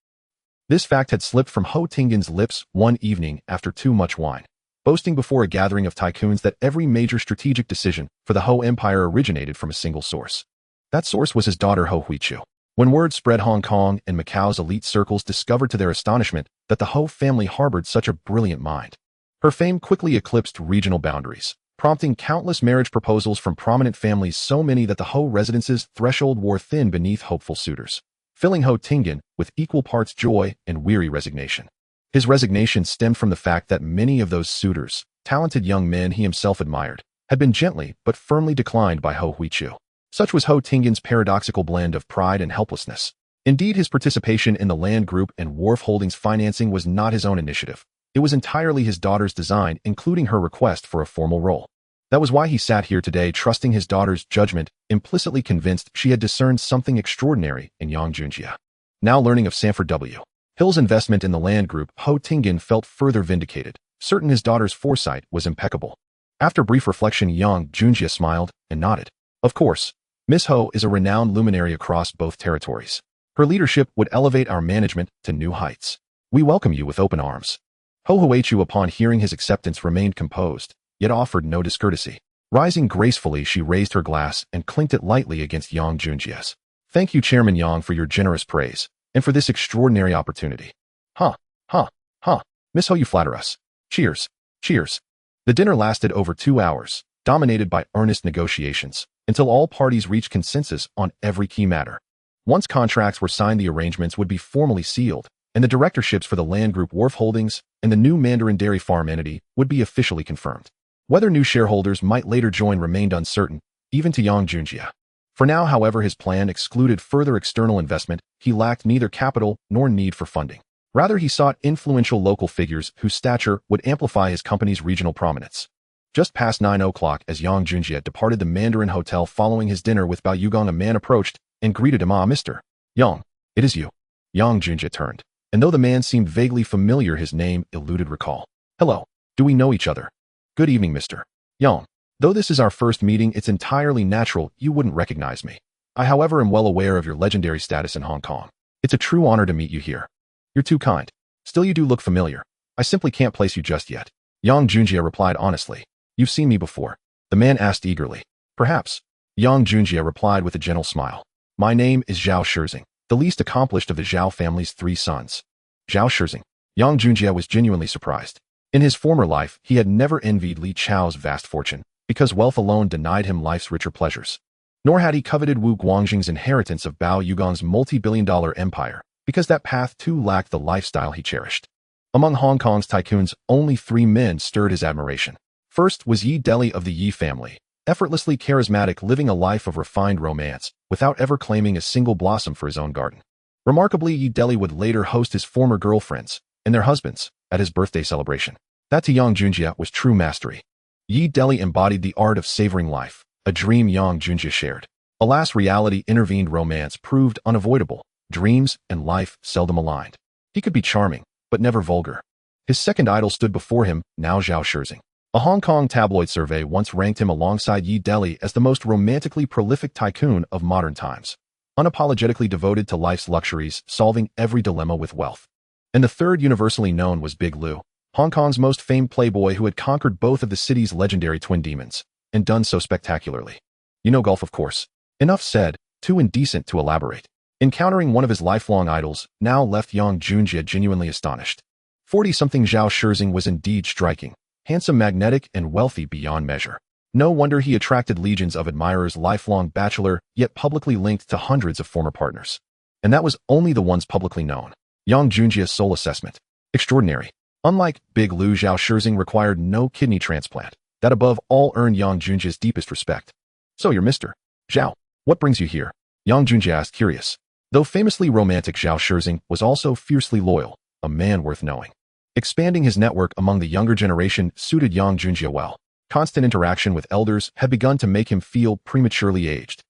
This fact had slipped from Ho Tingyan's lips one evening after too much wine, boasting before a gathering of tycoons that every major strategic decision for the Ho Empire originated from a single source. That source was his daughter, Ho Huichu. When word spread, Hong Kong and Macau's elite circles discovered to their astonishment that the Ho family harbored such a brilliant mind. Her fame quickly eclipsed regional boundaries, prompting countless marriage proposals from prominent families, so many that the Ho residence's threshold wore thin beneath hopeful suitors, filling Ho Tingyan with equal parts joy and weary resignation. His resignation stemmed from the fact that many of those suitors, talented young men he himself admired, had been gently but firmly declined by Ho Huichu. Such was Ho Tingyan's paradoxical blend of pride and helplessness. Indeed, his participation in the land group and Wharf Holdings financing was not his own initiative. It was entirely his daughter's design, including her request for a formal role. That was why he sat here today, trusting his daughter's judgment, implicitly convinced she had discerned something extraordinary in Yang Junjie. Now learning of Sanford W. Hill's investment in the land group, Ho Tingyan felt further vindicated, certain his daughter's foresight was impeccable. After brief reflection, Yang Junjie smiled and nodded. Of course, Miss Ho is a renowned luminary across both territories. Her leadership would elevate our management to new heights. We welcome you with open arms. Ho Huichu, upon hearing his acceptance, remained composed, yet offered no discourtesy. Rising gracefully, she raised her glass and clinked it lightly against Yang Junjie's. Thank you, Chairman Yang, for your generous praise, and for this extraordinary opportunity. Huh, huh, huh. Miss Ho, you flatter us. Cheers, cheers. The dinner lasted over 2 hours, dominated by earnest negotiations, until all parties reached consensus on every key matter. Once contracts were signed, the arrangements would be formally sealed, and the directorships for the land group Wharf Holdings and the new Mandarin Dairy Farm entity would be officially confirmed. Whether new shareholders might later join remained uncertain, even to Yang Junjie. For now, however, his plan excluded further external investment. He lacked neither capital nor need for funding. Rather, he sought influential local figures whose stature would amplify his company's regional prominence. Just past 9 o'clock, as Yang Junjie departed the Mandarin Hotel following his dinner with Bao Yugong, a man approached and greeted him. Ah, Mr. Yang, it is you. Yang Junjie turned, and though the man seemed vaguely familiar, his name eluded recall. Hello, do we know each other? Good evening, Mr. Yang. Though this is our first meeting, it's entirely natural you wouldn't recognize me. I, however, am well aware of your legendary status in Hong Kong. It's a true honor to meet you here. You're too kind. Still, you do look familiar. I simply can't place you just yet. Yang Junjie replied honestly. You've seen me before. The man asked eagerly. Perhaps. Yang Junjie replied with a gentle smile. My name is Zhao Shizing, the least accomplished of the Zhao family's 3 sons. Zhao Shizing. Yang Junjie was genuinely surprised. In his former life, he had never envied Li Chao's vast fortune, because wealth alone denied him life's richer pleasures. Nor had he coveted Wu Guangjing's inheritance of Bao Yugong's multi-billion-dollar empire, because that path too lacked the lifestyle he cherished. Among Hong Kong's tycoons, only 3 men stirred his admiration. First was Yi Deli of the Yi family, effortlessly charismatic, living a life of refined romance, without ever claiming a single blossom for his own garden. Remarkably, Yi Deli would later host his former girlfriends and their husbands at his birthday celebration. That to Yang Junjie was true mastery. Yi Deli embodied the art of savoring life, a dream Yang Junjie shared. Alas, reality intervened. Romance proved unavoidable. Dreams and life seldom aligned. He could be charming, but never vulgar. His second idol stood before him, now Zhao Shizing. A Hong Kong tabloid survey once ranked him alongside Yi Deli as the most romantically prolific tycoon of modern times, unapologetically devoted to life's luxuries, solving every dilemma with wealth. And the third universally known was Big Lou, Hong Kong's most famed playboy who had conquered both of the city's legendary twin demons, and done so spectacularly. You know golf, of course. Enough said, too indecent to elaborate. Encountering one of his lifelong idols now left Yang Junjie genuinely astonished. 40-something Zhao Shizing was indeed striking, handsome, magnetic, and wealthy beyond measure. No wonder he attracted legions of admirers, lifelong bachelor, yet publicly linked to hundreds of former partners. And that was only the ones publicly known. Yang Junjie's sole assessment. Extraordinary. Unlike Big Lou, Zhao Shizing required no kidney transplant. That above all earned Yang Junjie's deepest respect. So you're Mr. Zhao. What brings you here? Yang Junjie asked, curious. Though famously romantic, Zhao Shizing was also fiercely loyal, a man worth knowing. Expanding his network among the younger generation suited Yang Junjie well. Constant interaction with elders had begun to make him feel prematurely aged.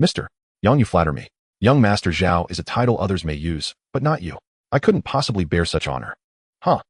Mr. Yang, you flatter me. Young Master Zhao is a title others may use, but not you. I couldn't possibly bear such honor. Huh.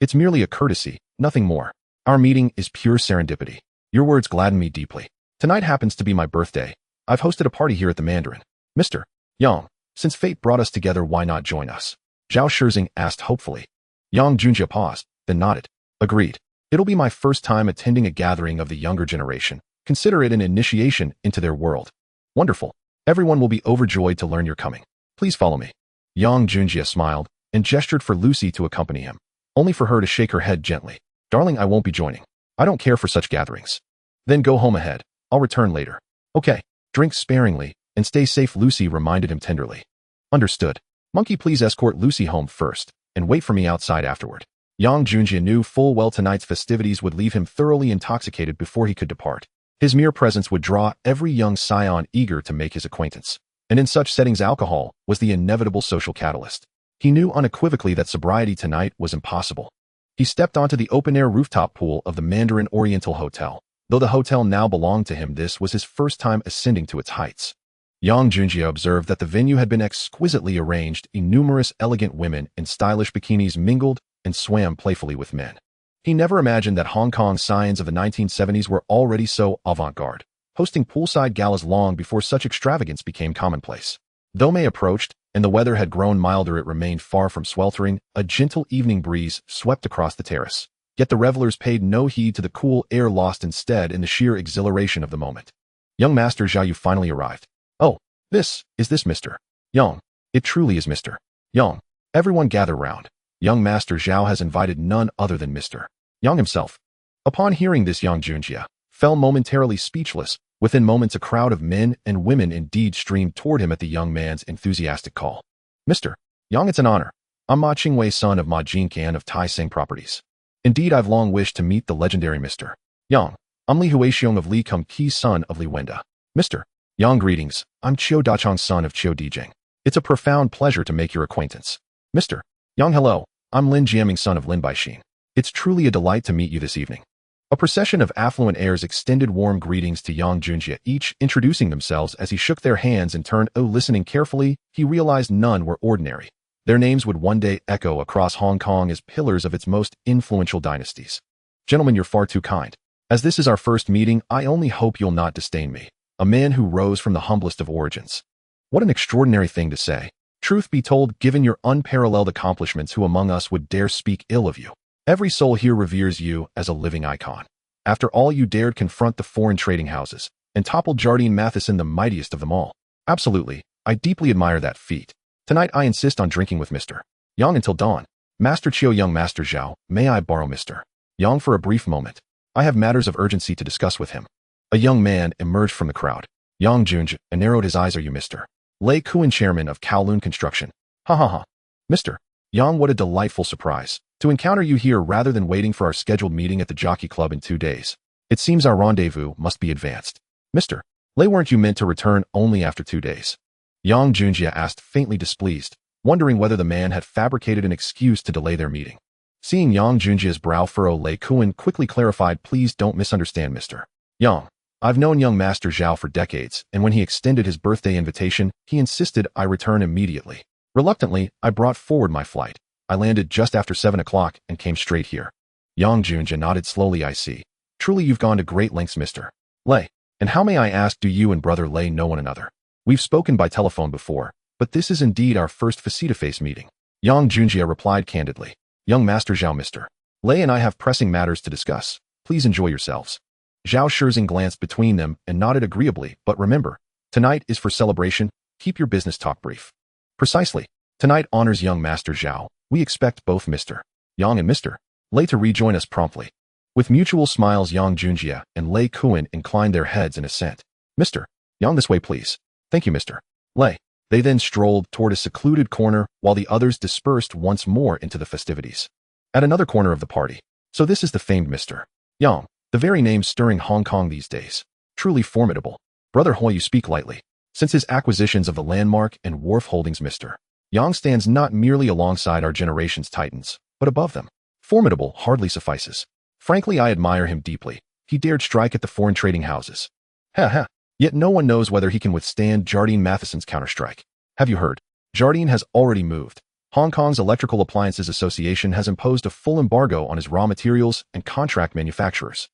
It's merely a courtesy, nothing more. Our meeting is pure serendipity. Your words gladden me deeply. Tonight happens to be my birthday. I've hosted a party here at the Mandarin. Mr. Yang, since fate brought us together, why not join us? Zhao Shizing asked hopefully. Yang Junjie paused, then nodded. Agreed. It'll be my first time attending a gathering of the younger generation. Consider it an initiation into their world. Wonderful. Everyone will be overjoyed to learn you're coming. Please follow me. Yang Junjie smiled and gestured for Lucy to accompany him, only for her to shake her head gently. Darling, I won't be joining. I don't care for such gatherings. Then go home ahead. I'll return later. Okay. Drink sparingly and stay safe, Lucy reminded him tenderly. Understood. Monkey, please escort Lucy home first and wait for me outside afterward. Yang Junjie knew full well tonight's festivities would leave him thoroughly intoxicated before he could depart. His mere presence would draw every young scion eager to make his acquaintance. And in such settings, alcohol was the inevitable social catalyst. He knew unequivocally that sobriety tonight was impossible. He stepped onto the open-air rooftop pool of the Mandarin Oriental Hotel. Though the hotel now belonged to him, this was his first time ascending to its heights. Yang Junjie observed that the venue had been exquisitely arranged. Numerous elegant women in stylish bikinis mingled and swam playfully with men. He never imagined that Hong Kong scions of the 1970s were already so avant-garde, hosting poolside galas long before such extravagance became commonplace. Though May approached, and the weather had grown milder, it remained far from sweltering. A gentle evening breeze swept across the terrace. Yet the revelers paid no heed to the cool air, lost instead in the sheer exhilaration of the moment. Young Master Zhao, you finally arrived. Oh, is this Mr. Yang? It truly is Mr. Yang. Everyone gather round. Young Master Zhao has invited none other than Mr. Yang himself. Upon hearing this, Yang Junjie fell momentarily speechless. Within moments, a crowd of men and women indeed streamed toward him at the young man's enthusiastic call. Mr. Yang, it's an honor. I'm Ma Qingwei, son of Ma Jincan of Tai Seng Properties. Indeed, I've long wished to meet the legendary Mr. Yang. I'm Li Huixiong of Li Kum Ki, son of Li Wenda. Mr. Yang, greetings. I'm Qiu Dachong, son of Qiu Dijing. It's a profound pleasure to make your acquaintance. Mr. Yang, hello. I'm Lin Jiaming, son of Lin Baixin. It's truly a delight to meet you this evening. A procession of affluent heirs extended warm greetings to Yang Junjie, each introducing themselves as he shook their hands and turned. Listening carefully, he realized none were ordinary. Their names would one day echo across Hong Kong as pillars of its most influential dynasties. Gentlemen, you're far too kind. As this is our first meeting, I only hope you'll not disdain me, a man who rose from the humblest of origins. What an extraordinary thing to say. Truth be told, given your unparalleled accomplishments, who among us would dare speak ill of you? Every soul here reveres you as a living icon. After all, you dared confront the foreign trading houses and toppled Jardine Matheson, the mightiest of them all. Absolutely, I deeply admire that feat. Tonight I insist on drinking with Mr. Yang until dawn. Master Qiu, Young Master Zhao, may I borrow Mr. Yang for a brief moment? I have matters of urgency to discuss with him. A young man emerged from the crowd. Yang Junjie narrowed his eyes. Are you Mr. Lei Kuan, chairman of Kowloon Construction? Ha. Mr. Yang, what a delightful surprise to encounter you here rather than waiting for our scheduled meeting at the Jockey Club in 2 days. It seems our rendezvous must be advanced. Mr. Lei, weren't you meant to return only after 2 days? Yang Junjie asked, faintly displeased, wondering whether the man had fabricated an excuse to delay their meeting. Seeing Yang Junjie's brow furrow, Lei Kuan quickly clarified, please don't misunderstand, Mr. Yang. I've known young Master Zhao for decades, and when he extended his birthday invitation, he insisted I return immediately. Reluctantly, I brought forward my flight. I landed just after 7 o'clock and came straight here. Yang Junjia nodded slowly. I see. Truly you've gone to great lengths, Mr. Lei. And how may I ask, do you and brother Lei know one another? We've spoken by telephone before, but this is indeed our first face-to-face meeting. Yang Junjia replied candidly. Young Master Zhao, Mr. Lei and I have pressing matters to discuss. Please enjoy yourselves. Zhao Shizing glanced between them and nodded agreeably, but remember, tonight is for celebration. Keep your business talk brief. Precisely. Tonight honors young Master Zhao. We expect both Mr. Yang and Mr. Lei to rejoin us promptly. With mutual smiles, Yang Junjia and Lei Kuan inclined their heads in assent. Mr. Yang, this way please. Thank you, Mr. Lei. They then strolled toward a secluded corner while the others dispersed once more into the festivities. At another corner of the party. So this is the famed Mr. Yang, the very name stirring Hong Kong these days. Truly formidable. Brother Hui, you speak lightly. Since his acquisitions of the Landmark and Wharf Holdings, Mr. Yang stands not merely alongside our generation's titans, but above them. Formidable hardly suffices. Frankly, I admire him deeply. He dared strike at the foreign trading houses. Ha ha. Yet no one knows whether he can withstand Jardine Matheson's counterstrike. Have you heard? Jardine has already moved. Hong Kong's Electrical Appliances Association has imposed a full embargo on his raw materials and contract manufacturers.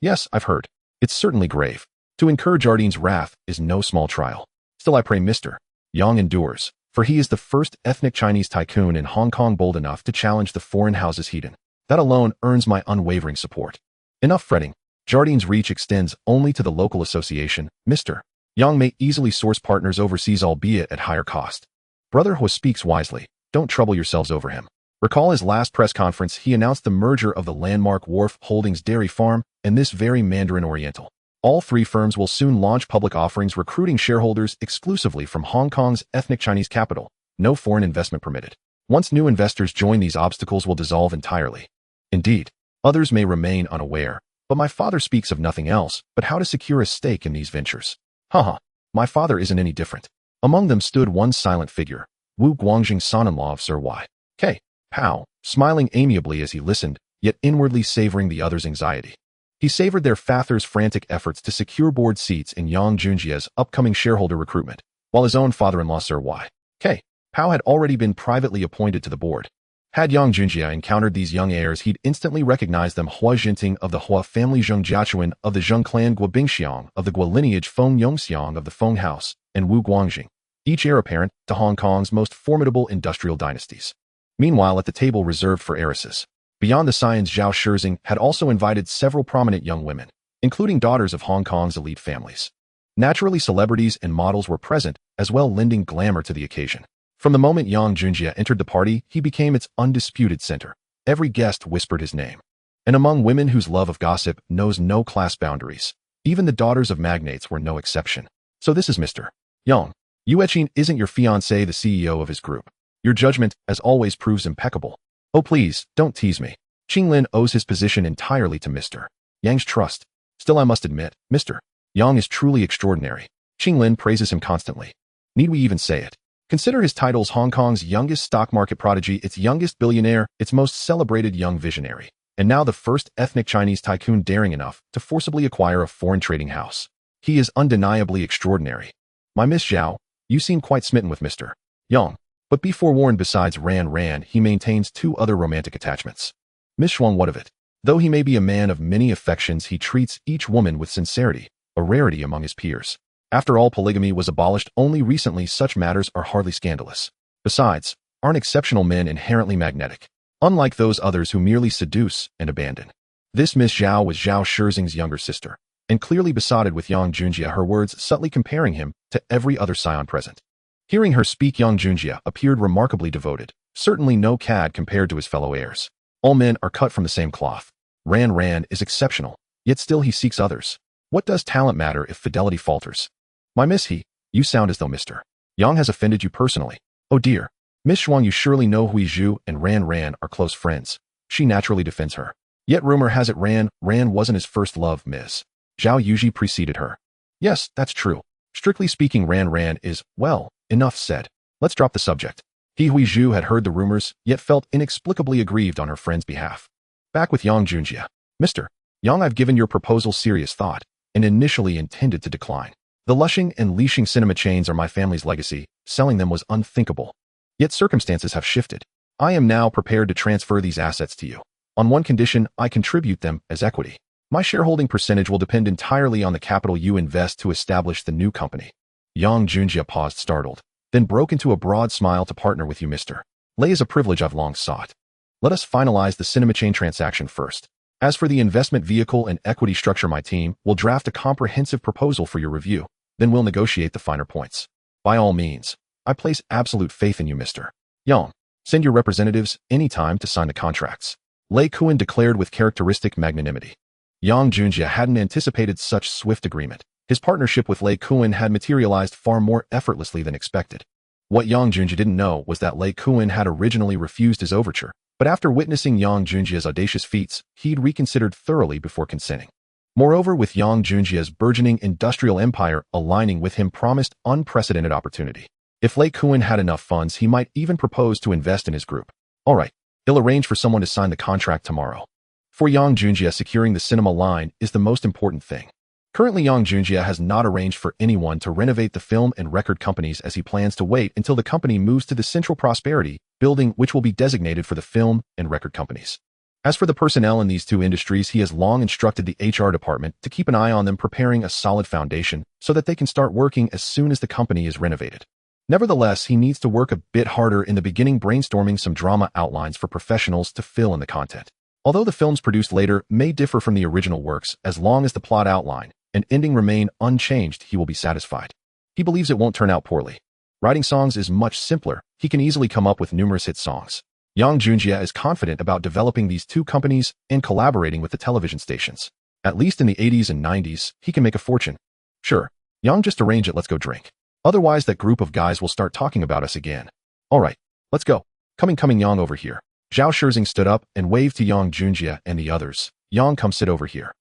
Yes, I've heard. It's certainly grave. To incur Jardine's wrath is no small trial. Still, I pray Mr. Yang endures, for he is the first ethnic Chinese tycoon in Hong Kong bold enough to challenge the foreign house's heathen. That alone earns my unwavering support. Enough fretting. Jardine's reach extends only to the local association. Mr. Yang may easily source partners overseas, albeit at higher cost. Brother Hui speaks wisely. Don't trouble yourselves over him. Recall his last press conference, he announced the merger of the Landmark Wharf Holdings Dairy Farm and this very Mandarin Oriental. All three firms will soon launch public offerings recruiting shareholders exclusively from Hong Kong's ethnic Chinese capital. No foreign investment permitted. Once new investors join, these obstacles will dissolve entirely. Indeed, others may remain unaware, but my father speaks of nothing else but how to secure a stake in these ventures. Haha, my father isn't any different. Among them stood one silent figure, Wu Guangjing, son-in-law of Sir Y.K. Pao, smiling amiably as he listened, yet inwardly savoring the other's anxiety. He savored their father's frantic efforts to secure board seats in Yang Junjia's upcoming shareholder recruitment, while his own father-in-law Sir Y.K. Pao had already been privately appointed to the board. Had Yang Junjia encountered these young heirs, he'd instantly recognized them. Hua Jinting of the Hua family, Zheng Jiachuan of the Zheng clan, Guo Bingxiang of the Guo lineage, Feng Yongxiang of the Feng house, and Wu Guangjing, each heir apparent to Hong Kong's most formidable industrial dynasties. Meanwhile, at the table reserved for heiresses, beyond the scions, Zhao Shizing had also invited several prominent young women, including daughters of Hong Kong's elite families. Naturally, celebrities and models were present, as well, lending glamour to the occasion. From the moment Yang Junjia entered the party, he became its undisputed center. Every guest whispered his name. And among women whose love of gossip knows no class boundaries, even the daughters of magnates were no exception. So this is Mr. Yang. Yueqin isn't your fiancé, the CEO of his group. Your judgment, as always, proves impeccable. Oh please, don't tease me. Qinglin owes his position entirely to Mr. Yang's trust. Still, I must admit, Mr. Yang is truly extraordinary. Qinglin praises him constantly. Need we even say it? Consider his titles: Hong Kong's youngest stock market prodigy, its youngest billionaire, its most celebrated young visionary, and now the first ethnic Chinese tycoon daring enough to forcibly acquire a foreign trading house. He is undeniably extraordinary. My Miss Zhao, you seem quite smitten with Mr. Yang. But be forewarned, besides Ran, he maintains two other romantic attachments. Miss Shuang, what of it? Though he may be a man of many affections, he treats each woman with sincerity, a rarity among his peers. After all, polygamy was abolished only recently. Such matters are hardly scandalous. Besides, aren't exceptional men inherently magnetic, unlike those others who merely seduce and abandon? This Miss Zhao was Zhao Shizing's younger sister, and clearly besotted with Yang Junjia, her words subtly comparing him to every other scion present. Hearing her speak, Yang Junjia appeared remarkably devoted, certainly no cad compared to his fellow heirs. All men are cut from the same cloth. Ran is exceptional, yet still he seeks others. What does talent matter if fidelity falters? My Miss you sound as though Mr. Yang has offended you personally. Oh dear. Miss Shuang, you surely know Hui Zhu and Ran are close friends. She naturally defends her. Yet rumor has it Ran wasn't his first love. Ms. Zhao Yuji preceded her. Yes, that's true. Strictly speaking, Ran is, well, enough said. Let's drop the subject. Hui Zhu had heard the rumors, yet felt inexplicably aggrieved on her friend's behalf. Back with Yang Junjia. Mr. Yang, I've given your proposal serious thought, and initially intended to decline. The Lushing and Lishing cinema chains are my family's legacy. Selling them was unthinkable. Yet circumstances have shifted. I am now prepared to transfer these assets to you. On one condition, I contribute them as equity. My shareholding percentage will depend entirely on the capital you invest to establish the new company. Yang Junjie paused startled, then broke into a broad smile to partner with you, Mr. Lei is a privilege I've long sought. Let us finalize the cinema chain transaction first. As for the investment vehicle and equity structure, my team will draft a comprehensive proposal for your review, then we'll negotiate the finer points. By all means, I place absolute faith in you, Mr. Yang. Send your representatives anytime to sign the contracts. Lei Kuan declared with characteristic magnanimity. Yang Junjie hadn't anticipated such swift agreement. His partnership with Lei Kuan had materialized far more effortlessly than expected. What Yang Junjie didn't know was that Lei Kuan had originally refused his overture, but after witnessing Yang Junjie's audacious feats, he'd reconsidered thoroughly before consenting. Moreover, with Yang Junjie's burgeoning industrial empire aligning with him promised unprecedented opportunity. If Lei Kuan had enough funds, he might even propose to invest in his group. All right, he'll arrange for someone to sign the contract tomorrow. For Yang Junjie, securing the cinema line is the most important thing. Currently, Yang Junjie has not arranged for anyone to renovate the film and record companies, as he plans to wait until the company moves to the Central Prosperity building, which will be designated for the film and record companies. As for the personnel in these two industries, he has long instructed the HR department to keep an eye on them, preparing a solid foundation so that they can start working as soon as the company is renovated. Nevertheless, he needs to work a bit harder in the beginning, brainstorming some drama outlines for professionals to fill in the content. Although the films produced later may differ from the original works, as long as the plot outline and ending remain unchanged, he will be satisfied. He believes it won't turn out poorly. Writing songs is much simpler. He can easily come up with numerous hit songs. Yang Junjie is confident about developing these two companies and collaborating with the television stations. At least in the 80s and 90s, he can make a fortune. Sure, Yang, just arrange it, let's go drink. Otherwise that group of guys will start talking about us again. All right, let's go. Coming Yang, over here. Zhao Shizing stood up and waved to Yang Junjie and the others. Yang, come sit over here.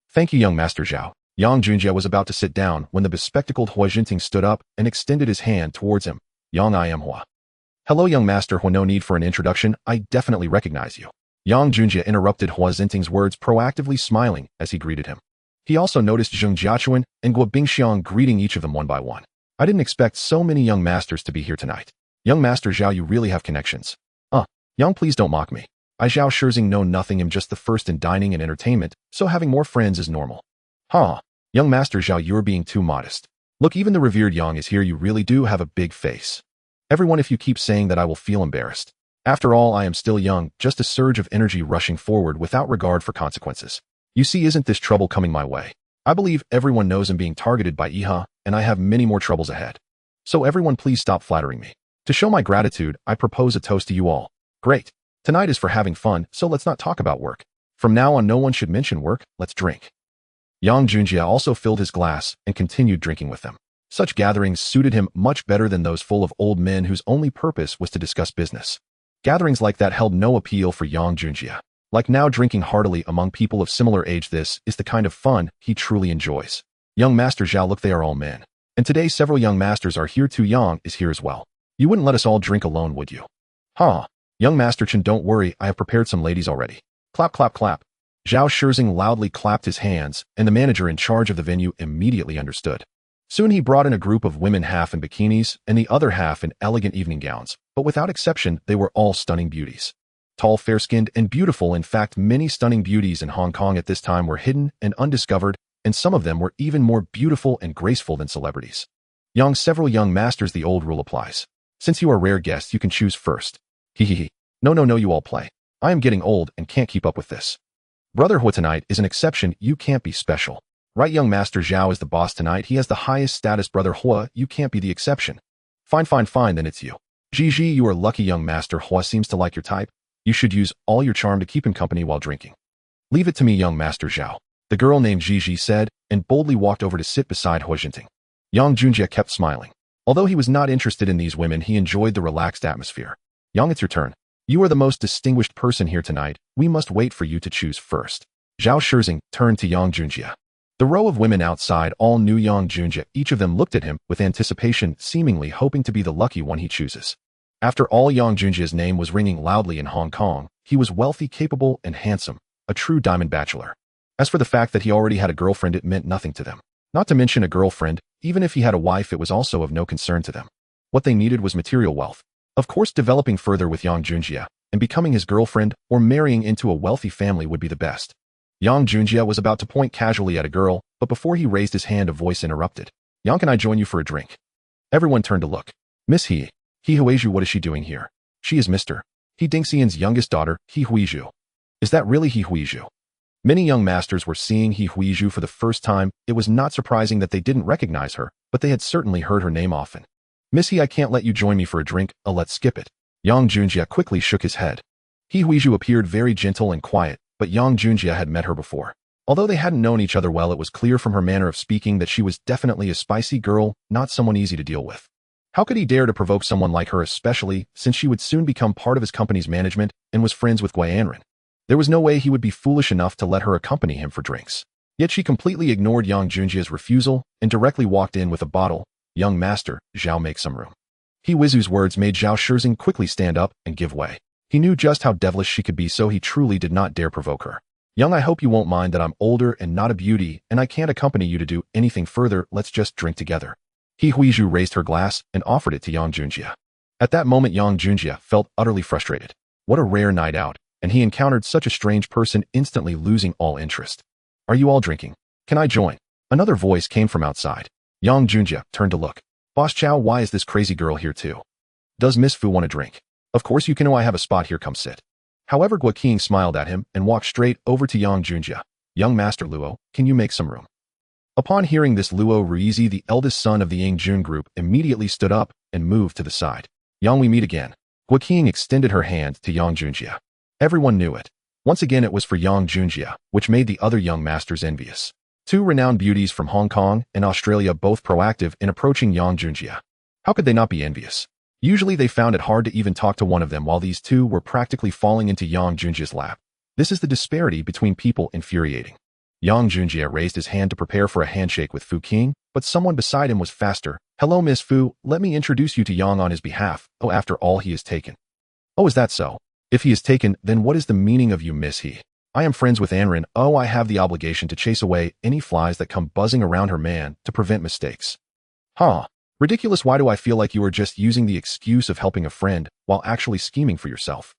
Thank you, young Master Zhao. Yang Junjie was about to sit down when the bespectacled Hua Jinting stood up and extended his hand towards him. Yang, I am Hua. Hello, young Master Hua, no need for an introduction, I definitely recognize you. Yang Junjie interrupted Hua Jinting's words, proactively smiling as he greeted him. He also noticed Zheng Jiachuan and Guo Bingxiang greeting each of them one by one. I didn't expect so many young masters to be here tonight. Young Master Zhao, you really have connections. Yang, please don't mock me. I Zhao Shizing know nothing, am just the first in dining and entertainment, so having more friends is normal. Young Master Zhao, you're being too modest. Look, even the revered Yang is here, you really do have a big face. Everyone, if you keep saying that, I will feel embarrassed. After all, I am still young, just a surge of energy rushing forward without regard for consequences. You see, isn't this trouble coming my way? I believe everyone knows I'm being targeted by Iha, and I have many more troubles ahead. So everyone, please stop flattering me. To show my gratitude, I propose a toast to you all. Great. Tonight is for having fun, so let's not talk about work. From now on, no one should mention work, let's drink. Yang Junjie also filled his glass and continued drinking with them. Such gatherings suited him much better than those full of old men whose only purpose was to discuss business. Gatherings like that held no appeal for Yang Junjie. Like now, drinking heartily among people of similar age, this is the kind of fun he truly enjoys. Young Master Zhao, look, they are all men. And today several young masters are here too. Yang is here as well. You wouldn't let us all drink alone, would you? Young Master Chen, don't worry, I have prepared some ladies already. Clap, clap, clap. Zhao Shizing loudly clapped his hands, and the manager in charge of the venue immediately understood. Soon he brought in a group of women, half in bikinis and the other half in elegant evening gowns, but without exception, they were all stunning beauties. Tall, fair-skinned, and beautiful. In fact, many stunning beauties in Hong Kong at this time were hidden and undiscovered, and some of them were even more beautiful and graceful than celebrities. Several young masters, the old rule applies. Since you are rare guests, you can choose first. Hehehe. No, you all play. I am getting old and can't keep up with this. Brother Hua tonight is an exception, you can't be special. Right, young Master Zhao is the boss tonight, he has the highest status. Brother Hua, you can't be the exception. Fine, then it's you. Gigi, you are lucky. Young Master Hua seems to like your type. You should use all your charm to keep him company while drinking. Leave it to me, young Master Zhao. The girl named Gigi said, and boldly walked over to sit beside Hua Jinting. Yang Junjie kept smiling. Although he was not interested in these women, he enjoyed the relaxed atmosphere. Yang, it's your turn. You are the most distinguished person here tonight. We must wait for you to choose first. Zhao Shizing turned to Yang Junjie. The row of women outside all knew Yang Junjie. Each of them looked at him with anticipation, seemingly hoping to be the lucky one he chooses. After all, Yang Junjie's name was ringing loudly in Hong Kong. He was wealthy, capable, and handsome, a true diamond bachelor. As for the fact that he already had a girlfriend, it meant nothing to them. Not to mention a girlfriend, even if he had a wife, it was also of no concern to them. What they needed was material wealth. Of course, developing further with Yang Junjie, and becoming his girlfriend or marrying into a wealthy family would be the best. Yang Junjie was about to point casually at a girl, but before he raised his hand a voice interrupted. Yang, can I join you for a drink? Everyone turned to look. Miss He Huizhu, what is she doing here? She is Mr. He Dingxian's youngest daughter, He Huizhu. Is that really He Huizhu? Many young masters were seeing He Huizhu for the first time. It was not surprising that they didn't recognize her, but they had certainly heard her name often. Miss He, I can't let you join me for a drink, let's skip it. Yang Junjie quickly shook his head. He Huizhu appeared very gentle and quiet, but Yang Junjie had met her before. Although they hadn't known each other well, it was clear from her manner of speaking that she was definitely a spicy girl, not someone easy to deal with. How could he dare to provoke someone like her, especially since she would soon become part of his company's management and was friends with Guianren? There was no way he would be foolish enough to let her accompany him for drinks. Yet she completely ignored Yang Junjie's refusal and directly walked in with a bottle. Young master, Zhao, make some room. He Huizhu's words made Zhao Shirzing quickly stand up and give way. He knew just how devilish she could be, so he truly did not dare provoke her. Young, I hope you won't mind that I'm older and not a beauty, and I can't accompany you to do anything further. Let's just drink together. He Huizhu raised her glass and offered it to Yang Junjie. At that moment, Yang Junjie felt utterly frustrated. What a rare night out, and he encountered such a strange person, instantly losing all interest. Are you all drinking? Can I join? Another voice came from outside. Yang Junjie turned to look. Boss Chow, why is this crazy girl here too? Does Miss Fu want a drink? Of course you can. I have a spot here, come sit. However, Gua Qing smiled at him and walked straight over to Yang Junjie. Young Master Luo, can you make some room? Upon hearing this, Luo Ruizi, the eldest son of the Yang Jun group, immediately stood up and moved to the side. Yang, we meet again. Gua Qing extended her hand to Yang Junjie. Everyone knew it. Once again, it was for Yang Junjie, which made the other young masters envious. Two renowned beauties from Hong Kong and Australia, both proactive in approaching Yang Junjie. How could they not be envious? Usually they found it hard to even talk to one of them, while these two were practically falling into Yang Junjie's lap. This is the disparity between people infuriating. Yang Junjie raised his hand to prepare for a handshake with Fu Qing, but someone beside him was faster. Hello, Miss Fu, let me introduce you to Yang on his behalf. Oh, after all, he is taken. Oh, is that so? If he is taken, then what is the meaning of you, Miss He? I am friends with Anren. Oh, I have the obligation to chase away any flies that come buzzing around her man to prevent mistakes. Huh. Ridiculous. Why do I feel like you are just using the excuse of helping a friend while actually scheming for yourself?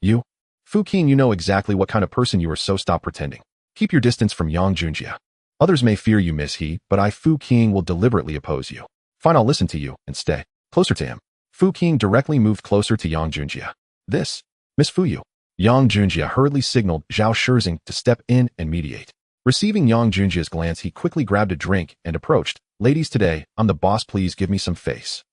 You? Fu Qing, you know exactly what kind of person you are, so stop pretending. Keep your distance from Yang Junjie. Others may fear you, Miss He, but I, Fu Qing, will deliberately oppose you. Fine, I'll listen to you and stay closer to him. Fu Qing directly moved closer to Yang Junjie. This, Miss Fu Yu. Yang Junjie hurriedly signaled Zhao Shirzing to step in and mediate. Receiving Yang Junjie's glance, he quickly grabbed a drink and approached. Ladies, today, I'm the boss, please give me some face.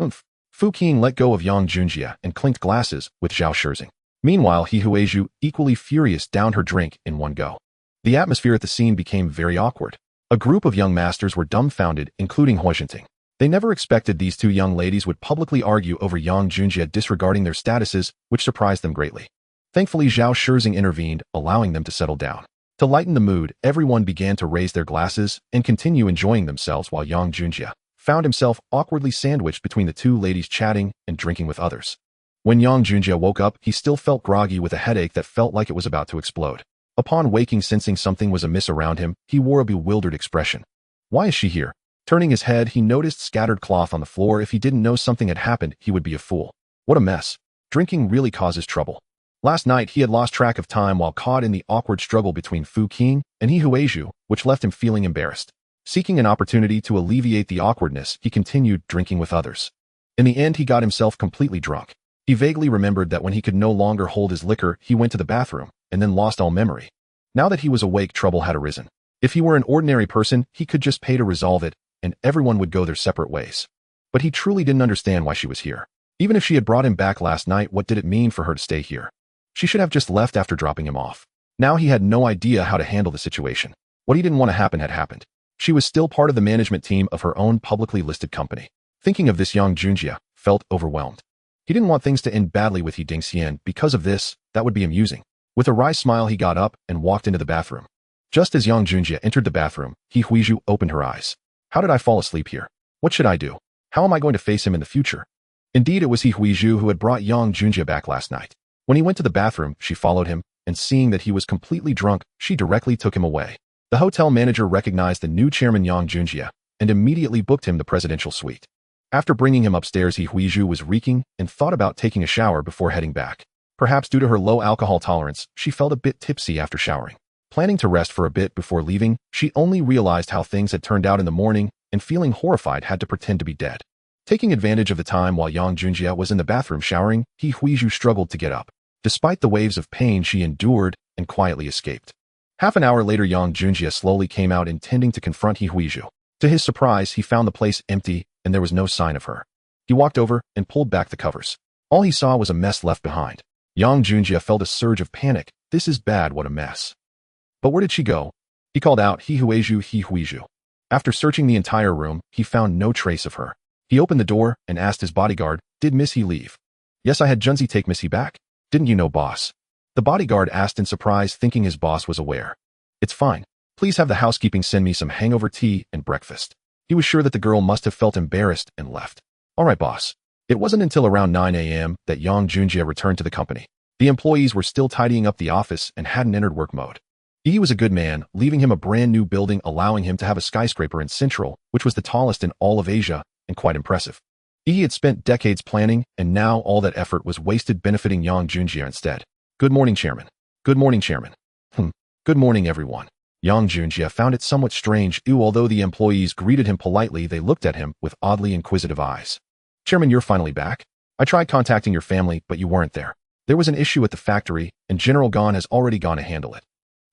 Oomph. Fu Qing let go of Yang Junjie and clinked glasses with Zhao Shirzing. Meanwhile, He Huizhu, equally furious, downed her drink in one go. The atmosphere at the scene became very awkward. A group of young masters were dumbfounded, including Huizhenting. They never expected these two young ladies would publicly argue over Yang Junjie disregarding their statuses, which surprised them greatly. Thankfully, Zhao Shirzing intervened, allowing them to settle down. To lighten the mood, everyone began to raise their glasses and continue enjoying themselves, while Yang Junjie found himself awkwardly sandwiched between the two ladies, chatting and drinking with others. When Yang Junjie woke up, he still felt groggy with a headache that felt like it was about to explode. Upon waking, sensing something was amiss around him, he wore a bewildered expression. Why is she here? Turning his head, he noticed scattered cloth on the floor. If he didn't know something had happened, he would be a fool. What a mess. Drinking really causes trouble. Last night, he had lost track of time while caught in the awkward struggle between Fu Qing and He Huizhu, which left him feeling embarrassed. Seeking an opportunity to alleviate the awkwardness, he continued drinking with others. In the end, he got himself completely drunk. He vaguely remembered that when he could no longer hold his liquor, he went to the bathroom and then lost all memory. Now that he was awake, trouble had arisen. If he were an ordinary person, he could just pay to resolve it, and everyone would go their separate ways. But he truly didn't understand why she was here. Even if she had brought him back last night, what did it mean for her to stay here? She should have just left after dropping him off. Now he had no idea how to handle the situation. What he didn't want to happen had happened. She was still part of the management team of her own publicly listed company. Thinking of this, Yang Junjie felt overwhelmed. He didn't want things to end badly with He Dingxian. Because of this, that would be amusing. With a wry smile, he got up and walked into the bathroom. Just as Yang Junjie entered the bathroom, He Huizhu opened her eyes. How did I fall asleep here? What should I do? How am I going to face him in the future? Indeed, it was He Huizhu who had brought Yang Junjie back last night. When he went to the bathroom, she followed him, and seeing that he was completely drunk, she directly took him away. The hotel manager recognized the new chairman Yang Junjie and immediately booked him the presidential suite. After bringing him upstairs, He Huizhu was reeking and thought about taking a shower before heading back. Perhaps due to her low alcohol tolerance, she felt a bit tipsy after showering. Planning to rest for a bit before leaving, she only realized how things had turned out in the morning and feeling horrified had to pretend to be dead. Taking advantage of the time while Yang Junjie was in the bathroom showering, He Huizhu struggled to get up. Despite the waves of pain she endured and quietly escaped. Half an hour later, Yang Junjie slowly came out intending to confront He Huizhu. To his surprise, he found the place empty and there was no sign of her. He walked over and pulled back the covers. All he saw was a mess left behind. Yang Junjie felt a surge of panic. This is bad, what a mess. But where did she go? He called out, He Huizhu, He Huizhu. After searching the entire room, he found no trace of her. He opened the door and asked his bodyguard, did Miss He leave? Yes, I had Junzi take Miss He back. Didn't you know, boss? The bodyguard asked in surprise, thinking his boss was aware. It's fine. Please have the housekeeping send me some hangover tea and breakfast. He was sure that the girl must have felt embarrassed and left. All right, boss. It wasn't until around 9 a.m. that Yang Junjie returned to the company. The employees were still tidying up the office and hadn't entered work mode. He was a good man, leaving him a brand new building allowing him to have a skyscraper in Central, which was the tallest in all of Asia, and quite impressive. He had spent decades planning, and now all that effort was wasted benefiting Yang Junjie instead. Good morning, Chairman. Good morning, Chairman. Good morning, everyone. Yang Junjie found it somewhat strange, although the employees greeted him politely, they looked at him with oddly inquisitive eyes. Chairman, you're finally back. I tried contacting your family, but you weren't there. There was an issue at the factory, and General Gan has already gone to handle it.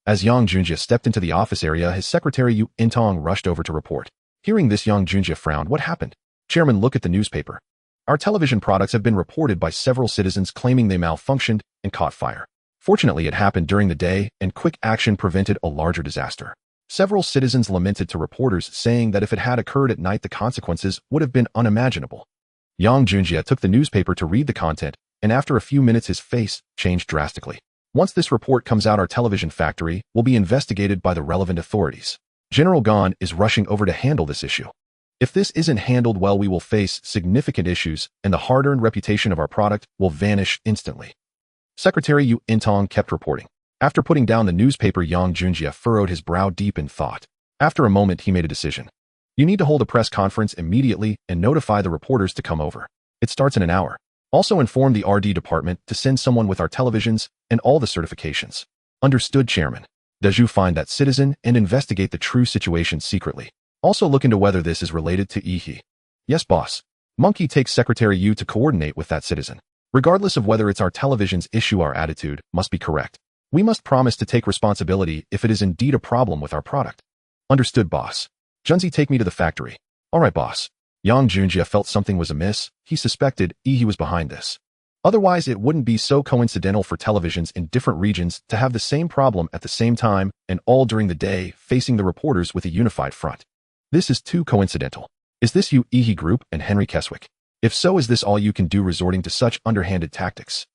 As Yang Junjie stepped into the office area, his secretary Yu Intong rushed over to report. Hearing this, Yang Junjie frowned. What happened? Chairman, look at the newspaper. Our television products have been reported by several citizens claiming they malfunctioned and caught fire. Fortunately, it happened during the day, and quick action prevented a larger disaster. Several citizens lamented to reporters, saying that if it had occurred at night, the consequences would have been unimaginable. Yang Junjie took the newspaper to read the content, and after a few minutes his face changed drastically. Once this report comes out, our television factory will be investigated by the relevant authorities. General Gan is rushing over to handle this issue. If this isn't handled well, we will face significant issues, and the hard-earned reputation of our product will vanish instantly. Secretary Yu Intong kept reporting. After putting down the newspaper, Yang Junjie furrowed his brow deep in thought. After a moment, he made a decision. You need to hold a press conference immediately and notify the reporters to come over. It starts in an hour. Also inform the RD department to send someone with our televisions and all the certifications. Understood, Chairman. Does you find that citizen and investigate the true situation secretly? Also look into whether this is related to Ihi. Yes, boss. Monkey takes Secretary Yu to coordinate with that citizen. Regardless of whether it's our television's issue, our attitude must be correct. We must promise to take responsibility if it is indeed a problem with our product. Understood, boss. Junzi, take me to the factory. All right, boss. Yang Junjie felt something was amiss. He suspected Ihi was behind this. Otherwise, it wouldn't be so coincidental for televisions in different regions to have the same problem at the same time and all during the day, facing the reporters with a unified front. This is too coincidental. Is this you, Ihi Group, and Henry Keswick? If so, is this all you can do, resorting to such underhanded tactics?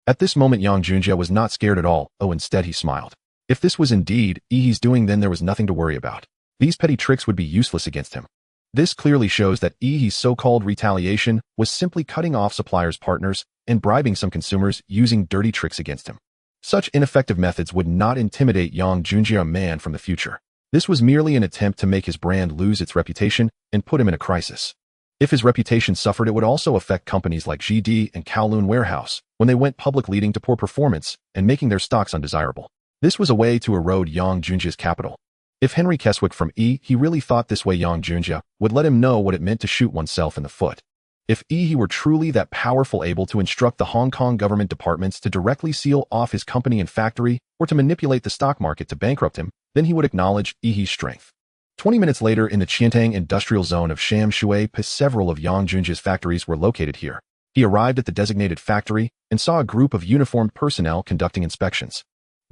At this moment, Yang Junjie was not scared at all. Instead he smiled. If this was indeed Ihi's doing, then there was nothing to worry about. These petty tricks would be useless against him. This clearly shows that Ihi's so-called retaliation was simply cutting off suppliers' partners and bribing some consumers using dirty tricks against him. Such ineffective methods would not intimidate Yang Junjie, a man from the future. This was merely an attempt to make his brand lose its reputation and put him in a crisis. If his reputation suffered, it would also affect companies like GD and Kowloon Warehouse when they went public, leading to poor performance and making their stocks undesirable. This was a way to erode Yang Junjie's capital. If Henry Keswick from he really thought this way, Yang Junjie would let him know what it meant to shoot oneself in the foot. If he were truly that powerful, able to instruct the Hong Kong government departments to directly seal off his company and factory or to manipulate the stock market to bankrupt him, then he would acknowledge Ihi's strength. 20 minutes later, in the Qiantang industrial zone of Sham Shui, several of Yang Junjie's factories were located here. He arrived at the designated factory and saw a group of uniformed personnel conducting inspections.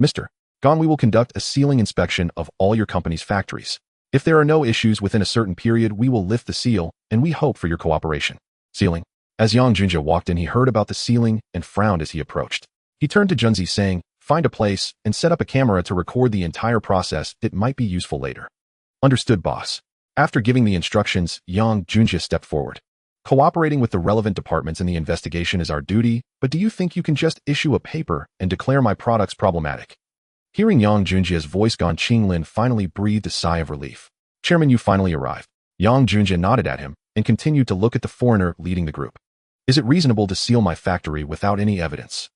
Mr. Gan, we will conduct a sealing inspection of all your company's factories. If there are no issues within a certain period, we will lift the seal, and we hope for your cooperation. Sealing. As Yang Junjie walked in, he heard about the sealing and frowned as he approached. He turned to Junzi, saying, find a place and set up a camera to record the entire process. It might be useful later. Understood, boss. After giving the instructions, Yang Junjie stepped forward. Cooperating with the relevant departments in the investigation is our duty, but do you think you can just issue a paper and declare my products problematic? Hearing Yang Junjie's voice, Gan Qinglin finally breathed a sigh of relief. Chairman, you finally arrived. Yang Junjie nodded at him and continued to look at the foreigner leading the group. Is it reasonable to seal my factory without any evidence?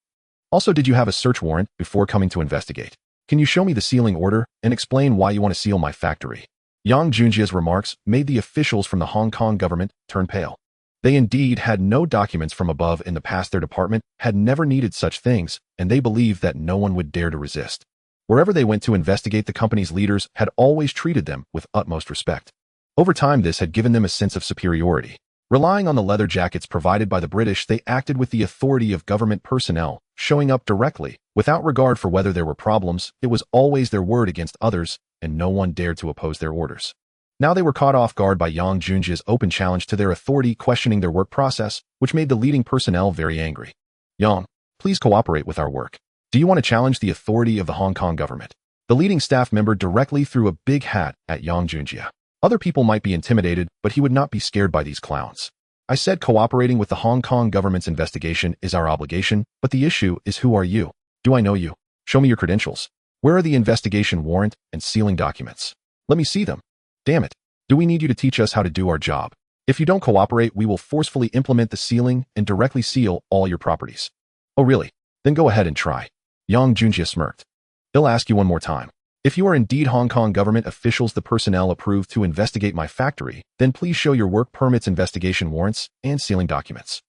Also, did you have a search warrant before coming to investigate? Can you show me the sealing order and explain why you want to seal my factory? Yang Junjia's remarks made the officials from the Hong Kong government turn pale. They indeed had no documents from above in the past. Their department had never needed such things, and they believed that no one would dare to resist. Wherever they went to investigate, the company's leaders had always treated them with utmost respect. Over time, this had given them a sense of superiority. Relying on the leather jackets provided by the British, they acted with the authority of government personnel, showing up directly, without regard for whether there were problems. It was always their word against others, and no one dared to oppose their orders. Now they were caught off guard by Yang Junjia's open challenge to their authority, questioning their work process, which made the leading personnel very angry. Yang, please cooperate with our work. Do you want to challenge the authority of the Hong Kong government? The leading staff member directly threw a big hat at Yang Junjia. Other people might be intimidated, but he would not be scared by these clowns. I said cooperating with the Hong Kong government's investigation is our obligation, but the issue is, who are you? Do I know you? Show me your credentials. Where are the investigation warrant and sealing documents? Let me see them. Damn it. Do we need you to teach us how to do our job? If you don't cooperate, we will forcefully implement the sealing and directly seal all your properties. Oh really? Then go ahead and try. Yang Junjia smirked. They'll ask you one more time. If you are indeed Hong Kong government officials the personnel approved to investigate my factory, then please show your work permits, investigation warrants, and sealing documents.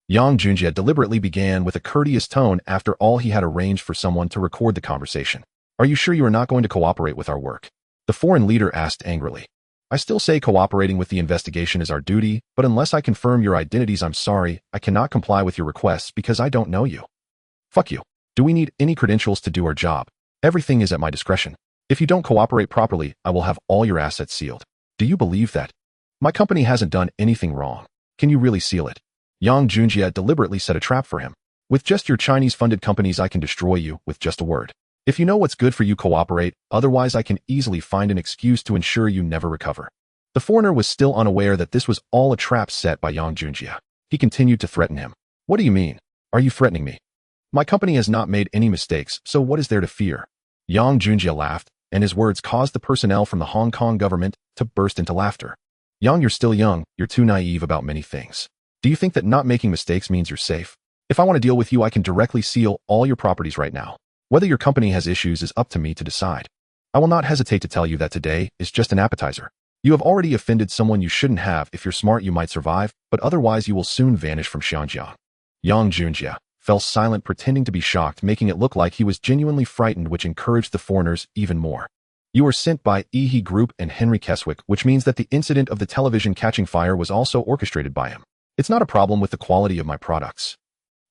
Yang Junjia deliberately began with a courteous tone. After all, he had arranged for someone to record the conversation. Are you sure you are not going to cooperate with our work? The foreign leader asked angrily. I still say cooperating with the investigation is our duty, but unless I confirm your identities, I'm sorry, I cannot comply with your requests because I don't know you. Fuck you. Do we need any credentials to do our job? Everything is at my discretion. If you don't cooperate properly, I will have all your assets sealed. Do you believe that? My company hasn't done anything wrong. Can you really seal it? Yang Junjia deliberately set a trap for him. With just your Chinese-funded companies, I can destroy you with just a word. If you know what's good for you, cooperate, otherwise I can easily find an excuse to ensure you never recover. The foreigner was still unaware that this was all a trap set by Yang Junjia. He continued to threaten him. What do you mean? Are you threatening me? My company has not made any mistakes, so what is there to fear? Yang Junjia laughed, and his words caused the personnel from the Hong Kong government to burst into laughter. Yang, you're still young, you're too naive about many things. Do you think that not making mistakes means you're safe? If I want to deal with you, I can directly seal all your properties right now. Whether your company has issues is up to me to decide. I will not hesitate to tell you that today is just an appetizer. You have already offended someone you shouldn't have. If you're smart, you might survive, but otherwise you will soon vanish from Xianjiang. Yang Junjia fell silent, pretending to be shocked, making it look like he was genuinely frightened, which encouraged the foreigners even more. You were sent by He Group and Henry Keswick, which means that the incident of the television catching fire was also orchestrated by him. It's not a problem with the quality of my products.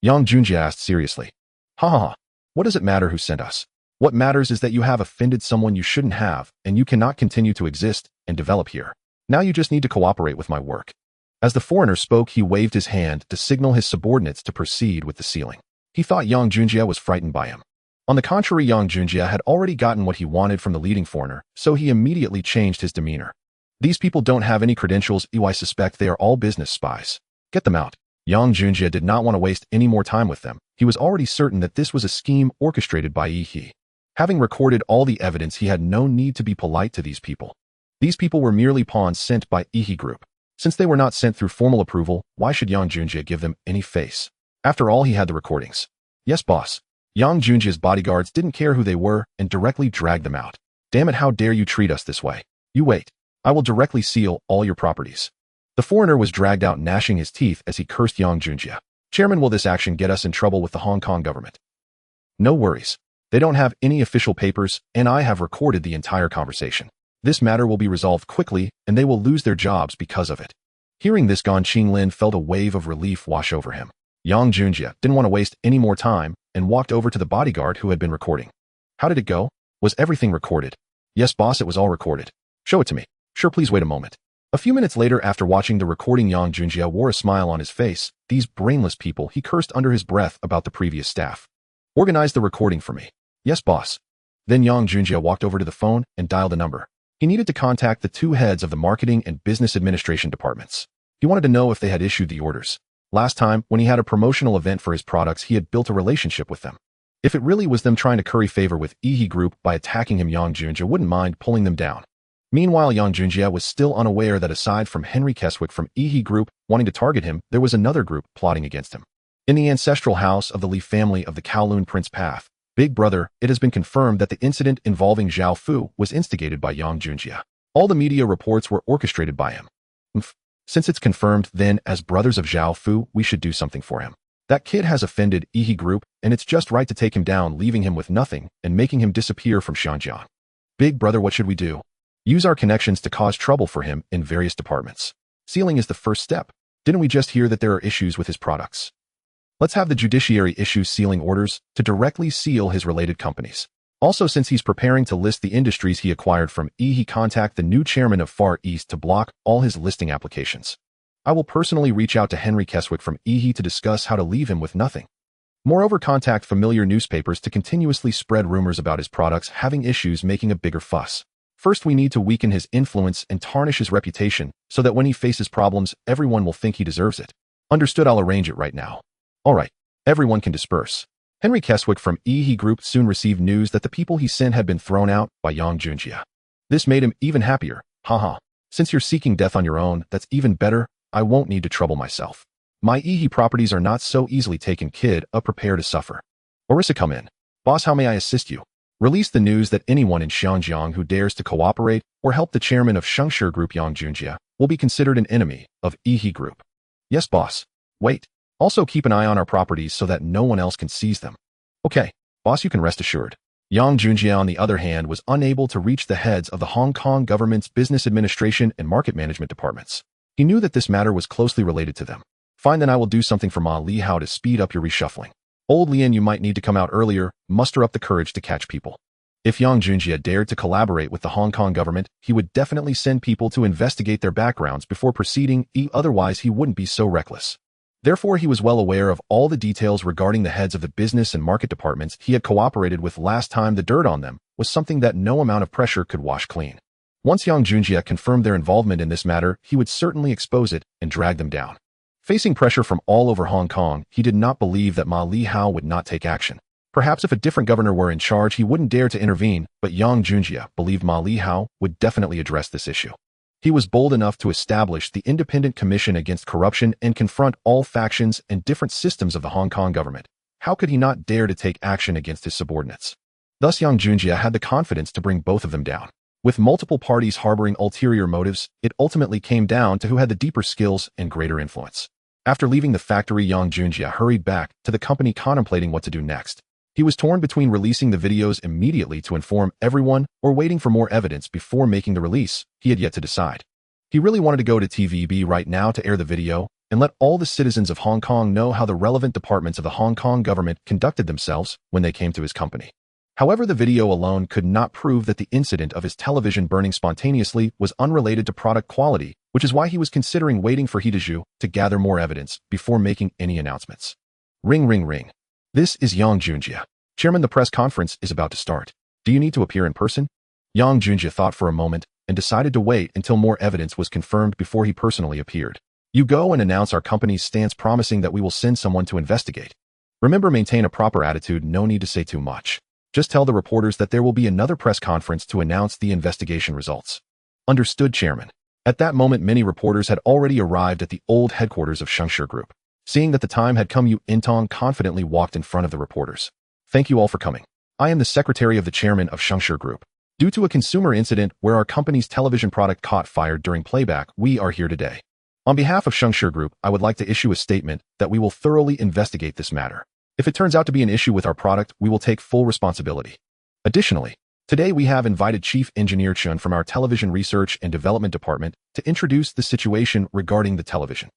Yang Junjia asked seriously. Ha ha ha. What does it matter who sent us? What matters is that you have offended someone you shouldn't have, and you cannot continue to exist and develop here. Now you just need to cooperate with my work. As the foreigner spoke, he waved his hand to signal his subordinates to proceed with the sealing. He thought Yang Junjia was frightened by him. On the contrary, Yang Junjia had already gotten what he wanted from the leading foreigner, so he immediately changed his demeanor. These people don't have any credentials. I suspect they are all business spies. Get them out. Yang Junjia did not want to waste any more time with them. He was already certain that this was a scheme orchestrated by He. Having recorded all the evidence, he had no need to be polite to these people. These people were merely pawns sent by He Group. Since they were not sent through formal approval, why should Yang Junjia give them any face? After all, he had the recordings. Yes, boss. Yang Junjia's bodyguards didn't care who they were and directly dragged them out. Damn it, how dare you treat us this way? You wait. I will directly seal all your properties. The foreigner was dragged out, gnashing his teeth as he cursed Yang Junjia. Chairman, will this action get us in trouble with the Hong Kong government? No worries. They don't have any official papers, and I have recorded the entire conversation. This matter will be resolved quickly, and they will lose their jobs because of it. Hearing this, Gan Qinglin felt a wave of relief wash over him. Yang Junjia didn't want to waste any more time and walked over to the bodyguard who had been recording. How did it go? Was everything recorded? Yes, boss, it was all recorded. Show it to me. Sure, please wait a moment. A few minutes later, after watching the recording, Yang Junjia wore a smile on his face. These brainless people, he cursed under his breath about the previous staff. Organize the recording for me. Yes, boss. Then Yang Junjia walked over to the phone and dialed a number. He needed to contact the two heads of the marketing and business administration departments. He wanted to know if they had issued the orders. Last time, when he had a promotional event for his products, he had built a relationship with them. If it really was them trying to curry favor with He Group by attacking him, Yang Junjia wouldn't mind pulling them down. Meanwhile, Yang Junjia was still unaware that aside from Henry Keswick from He Group wanting to target him, there was another group plotting against him. In the ancestral house of the Li family of the Kowloon Prince Path, Big Brother, it has been confirmed that the incident involving Zhao Fu was instigated by Yang Junjie. All the media reports were orchestrated by him. Since it's confirmed, then, as brothers of Zhao Fu, we should do something for him. That kid has offended Yi Group, and it's just right to take him down, leaving him with nothing and making him disappear from Xinjiang. Big Brother, what should we do? Use our connections to cause trouble for him in various departments. Sealing is the first step. Didn't we just hear that there are issues with his products? Let's have the judiciary issue sealing orders to directly seal his related companies. Also, since he's preparing to list the industries he acquired from he contact the new chairman of Far East to block all his listing applications. I will personally reach out to Henry Keswick from to discuss how to leave him with nothing. Moreover, contact familiar newspapers to continuously spread rumors about his products having issues, making a bigger fuss. First, we need to weaken his influence and tarnish his reputation so that when he faces problems, everyone will think he deserves it. Understood, I'll arrange it right now. All right, everyone can disperse. Henry Keswick from Group soon received news that the people he sent had been thrown out by Yang Junjie. This made him even happier. Haha. Since you're seeking death on your own, that's even better. I won't need to trouble myself. My properties are not so easily taken, kid. Prepare to suffer. Orisa, come in. Boss, how may I assist you? Release the news that anyone in Xinjiang who dares to cooperate or help the chairman of Shengshi Group, Yang Junjie, will be considered an enemy of Group. Yes, boss. Wait. Also keep an eye on our properties so that no one else can seize them. Okay, boss, you can rest assured. Yang Junjie, on the other hand, was unable to reach the heads of the Hong Kong government's business administration and market management departments. He knew that this matter was closely related to them. Fine, then I will do something for Ma Li Hao to speed up your reshuffling. Old Lian, you might need to come out earlier, muster up the courage to catch people. If Yang Junjie dared to collaborate with the Hong Kong government, he would definitely send people to investigate their backgrounds before proceeding, otherwise he wouldn't be so reckless. Therefore, he was well aware of all the details regarding the heads of the business and market departments he had cooperated with last time. The dirt on them was something that no amount of pressure could wash clean. Once Yang Junjie confirmed their involvement in this matter, he would certainly expose it and drag them down. Facing pressure from all over Hong Kong, he did not believe that Ma Li Hao would not take action. Perhaps if a different governor were in charge, he wouldn't dare to intervene, but Yang Junjie believed Ma Li Hao would definitely address this issue. He was bold enough to establish the Independent Commission Against Corruption and confront all factions and different systems of the Hong Kong government. How could he not dare to take action against his subordinates? Thus, Yang Junjie had the confidence to bring both of them down. With multiple parties harboring ulterior motives, it ultimately came down to who had the deeper skills and greater influence. After leaving the factory, Yang Junjie hurried back to the company, contemplating what to do next. He was torn between releasing the videos immediately to inform everyone or waiting for more evidence before making the release. He had yet to decide. He really wanted to go to TVB right now to air the video and let all the citizens of Hong Kong know how the relevant departments of the Hong Kong government conducted themselves when they came to his company. However, the video alone could not prove that the incident of his television burning spontaneously was unrelated to product quality, which is why he was considering waiting for Hidaju to gather more evidence before making any announcements. Ring, ring, ring. This is Yang Junjie. Chairman, the press conference is about to start. Do you need to appear in person? Yang Junjie thought for a moment and decided to wait until more evidence was confirmed before he personally appeared. You go and announce our company's stance, promising that we will send someone to investigate. Remember, maintain a proper attitude, no need to say too much. Just tell the reporters that there will be another press conference to announce the investigation results. Understood, Chairman. At that moment, many reporters had already arrived at the old headquarters of Shengshi Group. Seeing that the time had come, Yu Intong confidently walked in front of the reporters. Thank you all for coming. I am the secretary of the chairman of Shengshi Group. Due to a consumer incident where our company's television product caught fire during playback, we are here today. On behalf of Shengshi Group, I would like to issue a statement that we will thoroughly investigate this matter. If it turns out to be an issue with our product, we will take full responsibility. Additionally, today we have invited Chief Engineer Chun from our Television Research and Development Department to introduce the situation regarding the television.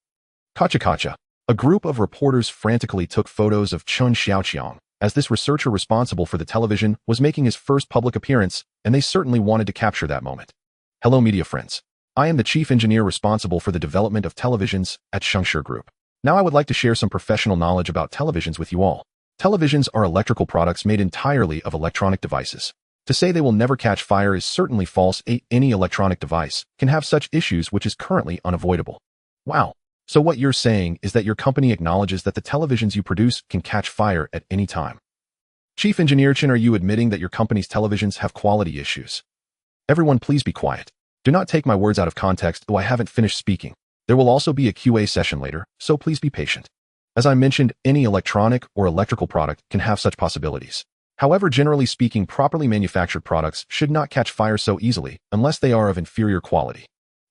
Kacha. A group of reporters frantically took photos of Chun Xiaoqiang, as this researcher responsible for the television was making his first public appearance, and they certainly wanted to capture that moment. Hello, media friends. I am the chief engineer responsible for the development of televisions at Shengshi Group. Now I would like to share some professional knowledge about televisions with you all. Televisions are electrical products made entirely of electronic devices. To say they will never catch fire is certainly false. Any electronic device can have such issues, which is currently unavoidable. Wow. So what you're saying is that your company acknowledges that the televisions you produce can catch fire at any time. Chief Engineer Chin, are you admitting that your company's televisions have quality issues? Everyone, please be quiet. Do not take my words out of context, though I haven't finished speaking. There will also be a QA session later, so please be patient. As I mentioned, any electronic or electrical product can have such possibilities. However, generally speaking, properly manufactured products should not catch fire so easily unless they are of inferior quality.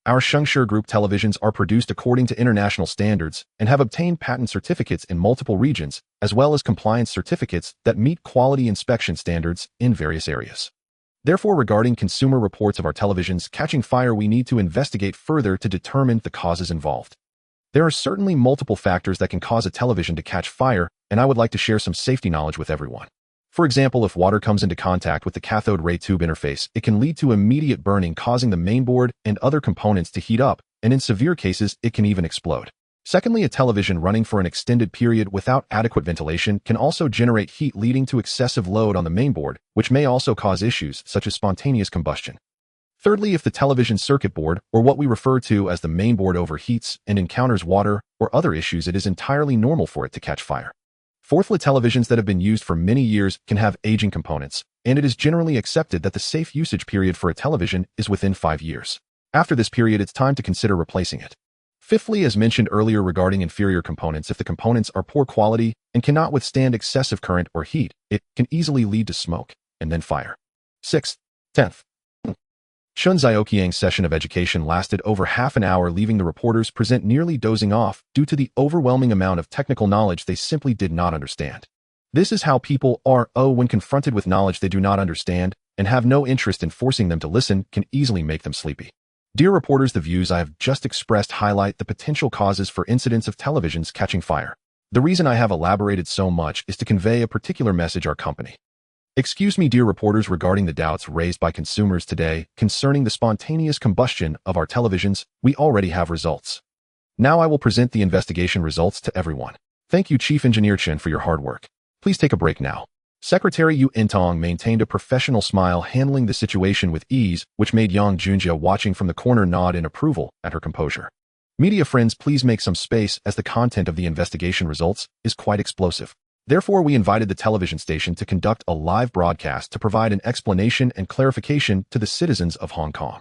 Our Shengshi Group televisions are produced according to international standards and have obtained patent certificates in multiple regions, as well as compliance certificates that meet quality inspection standards in various areas. Therefore, regarding consumer reports of our televisions catching fire, we need to investigate further to determine the causes involved. There are certainly multiple factors that can cause a television to catch fire, and I would like to share some safety knowledge with everyone. For example, if water comes into contact with the cathode ray tube interface, it can lead to immediate burning, causing the mainboard and other components to heat up, and in severe cases, it can even explode. Secondly, a television running for an extended period without adequate ventilation can also generate heat, leading to excessive load on the mainboard, which may also cause issues such as spontaneous combustion. Thirdly, if the television circuit board, or what we refer to as the mainboard, overheats and encounters water or other issues, it is entirely normal for it to catch fire. Fourthly, televisions that have been used for many years can have aging components, and it is generally accepted that the safe usage period for a television is within 5 years. After this period, it's time to consider replacing it. Fifthly, as mentioned earlier regarding inferior components, if the components are poor quality and cannot withstand excessive current or heat, it can easily lead to smoke and then fire. 6th. 10th. Shun Zioqiang's session of education lasted over half an hour, leaving the reporters present nearly dozing off due to the overwhelming amount of technical knowledge they simply did not understand. This is how people are when confronted with knowledge they do not understand and have no interest in. Forcing them to listen can easily make them sleepy. Dear reporters, the views I have just expressed highlight the potential causes for incidents of televisions catching fire. The reason I have elaborated so much is to convey a particular message our company. Excuse me, dear reporters, regarding the doubts raised by consumers today concerning the spontaneous combustion of our televisions, we already have results. Now I will present the investigation results to everyone. Thank you, Chief Engineer Chen, for your hard work. Please take a break now. Secretary Yu Intong maintained a professional smile, handling the situation with ease, which made Yang Junjia, watching from the corner, nod in approval at her composure. Media friends, please make some space, as the content of the investigation results is quite explosive. Therefore, we invited the television station to conduct a live broadcast to provide an explanation and clarification to the citizens of Hong Kong.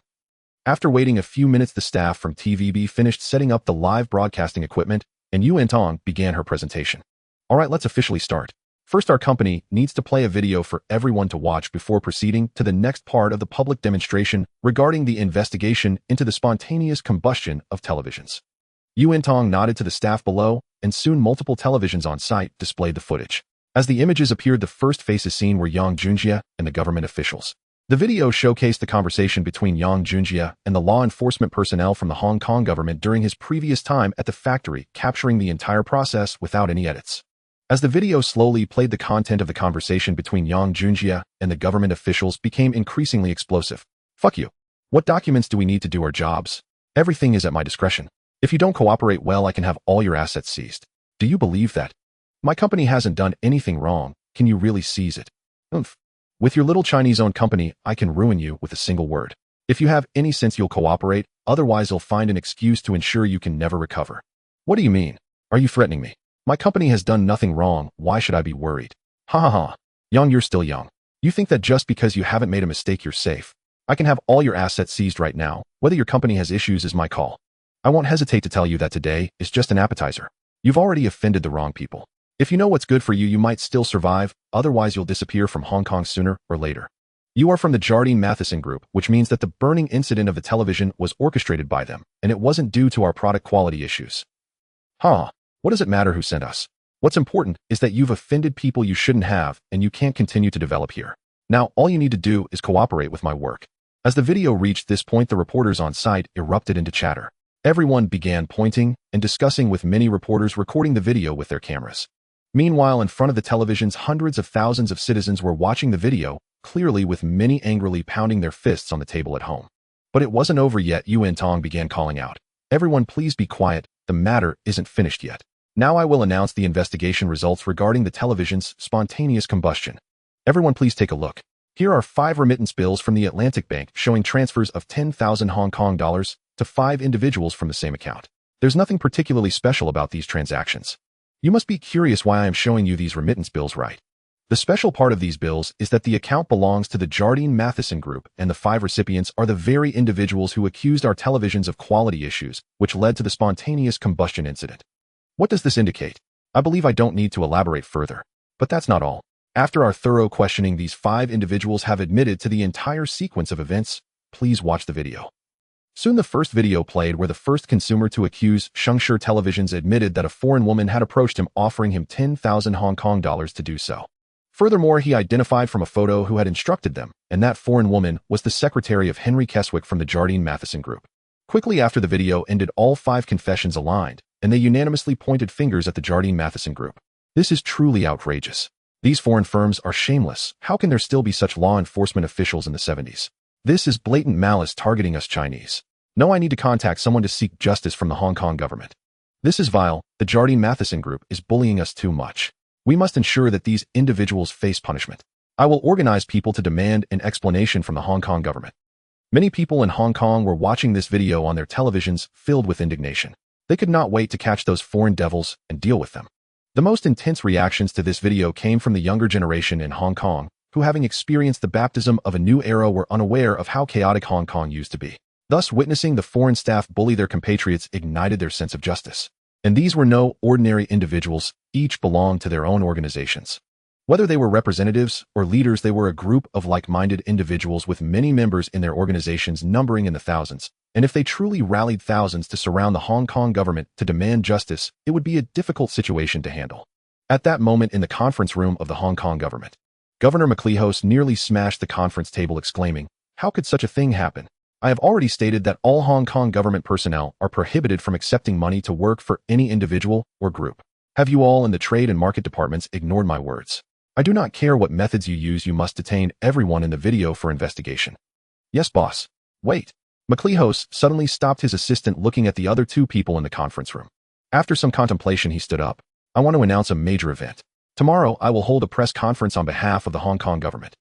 After waiting a few minutes, the staff from TVB finished setting up the live broadcasting equipment, and Yu Intong began her presentation. All right, let's officially start. First, our company needs to play a video for everyone to watch before proceeding to the next part of the public demonstration regarding the investigation into the spontaneous combustion of televisions. Yu Intong nodded to the staff below, and soon multiple televisions on site displayed the footage. As the images appeared, the first faces seen were Yang Junjia and the government officials. The video showcased the conversation between Yang Junjia and the law enforcement personnel from the Hong Kong government during his previous time at the factory, capturing the entire process without any edits. As the video slowly played, the content of the conversation between Yang Junjia and the government officials became increasingly explosive. Fuck you. What documents do we need to do our jobs? Everything is at my discretion. If you don't cooperate well, I can have all your assets seized. Do you believe that? My company hasn't done anything wrong. Can you really seize it? Oomph. With your little Chinese-owned company, I can ruin you with a single word. If you have any sense, you'll cooperate, otherwise you'll find an excuse to ensure you can never recover. What do you mean? Are you threatening me? My company has done nothing wrong. Why should I be worried? Ha ha ha. Yang, you're still young. You think that just because you haven't made a mistake, you're safe. I can have all your assets seized right now. Whether your company has issues is my call. I won't hesitate to tell you that today is just an appetizer. You've already offended the wrong people. If you know what's good for you, you might still survive, otherwise you'll disappear from Hong Kong sooner or later. You are from the Jardine Matheson Group, which means that the burning incident of the television was orchestrated by them, and it wasn't due to our product quality issues. Huh, what does it matter who sent us? What's important is that you've offended people you shouldn't have, and you can't continue to develop here. Now, all you need to do is cooperate with my work. As the video reached this point, the reporters on site erupted into chatter. Everyone began pointing and discussing, with many reporters recording the video with their cameras. Meanwhile, in front of the televisions, hundreds of thousands of citizens were watching the video, clearly with many angrily pounding their fists on the table at home. But it wasn't over yet. Yu Intong began calling out. Everyone, please be quiet. The matter isn't finished yet. Now I will announce the investigation results regarding the television's spontaneous combustion. Everyone, please take a look. Here are 5 remittance bills from the Atlantic Bank showing transfers of 10,000 Hong Kong dollars to 5 individuals from the same account. There's nothing particularly special about these transactions. You must be curious why I am showing you these remittance bills, right? The special part of these bills is that the account belongs to the Jardine Matheson Group, and the 5 recipients are the very individuals who accused our televisions of quality issues, which led to the spontaneous combustion incident. What does this indicate? I believe I don't need to elaborate further. But that's not all. After our thorough questioning, these 5 individuals have admitted to the entire sequence of events. Please watch the video. Soon the first video played where the first consumer to accuse Shengshi Televisions admitted that a foreign woman had approached him offering him 10,000 Hong Kong dollars to do so. Furthermore, he identified from a photo who had instructed them, and that foreign woman was the secretary of Henry Keswick from the Jardine Matheson Group. Quickly after the video ended, all 5 confessions aligned, and they unanimously pointed fingers at the Jardine Matheson Group. This is truly outrageous. These foreign firms are shameless. How can there still be such law enforcement officials in the 70s? This is blatant malice targeting us Chinese. No, I need to contact someone to seek justice from the Hong Kong government. This is vile. The Jardine Matheson Group is bullying us too much. We must ensure that these individuals face punishment. I will organize people to demand an explanation from the Hong Kong government. Many people in Hong Kong were watching this video on their televisions, filled with indignation. They could not wait to catch those foreign devils and deal with them. The most intense reactions to this video came from the younger generation in Hong Kong, who, having experienced the baptism of a new era, were unaware of how chaotic Hong Kong used to be. Thus, witnessing the foreign staff bully their compatriots ignited their sense of justice. And these were no ordinary individuals. Each belonged to their own organizations. Whether they were representatives or leaders, they were a group of like-minded individuals with many members in their organizations numbering in the thousands. And if they truly rallied thousands to surround the Hong Kong government to demand justice, it would be a difficult situation to handle. At that moment, in the conference room of the Hong Kong government, Governor McLehose nearly smashed the conference table, exclaiming, "How could such a thing happen? I have already stated that all Hong Kong government personnel are prohibited from accepting money to work for any individual or group. Have you all in the trade and market departments ignored my words? I do not care what methods you use, you must detain everyone in the video for investigation." "Yes, boss." "Wait." McLehose suddenly stopped his assistant, looking at the other 2 people in the conference room. After some contemplation, he stood up. "I want to announce a major event. Tomorrow, I will hold a press conference on behalf of the Hong Kong government.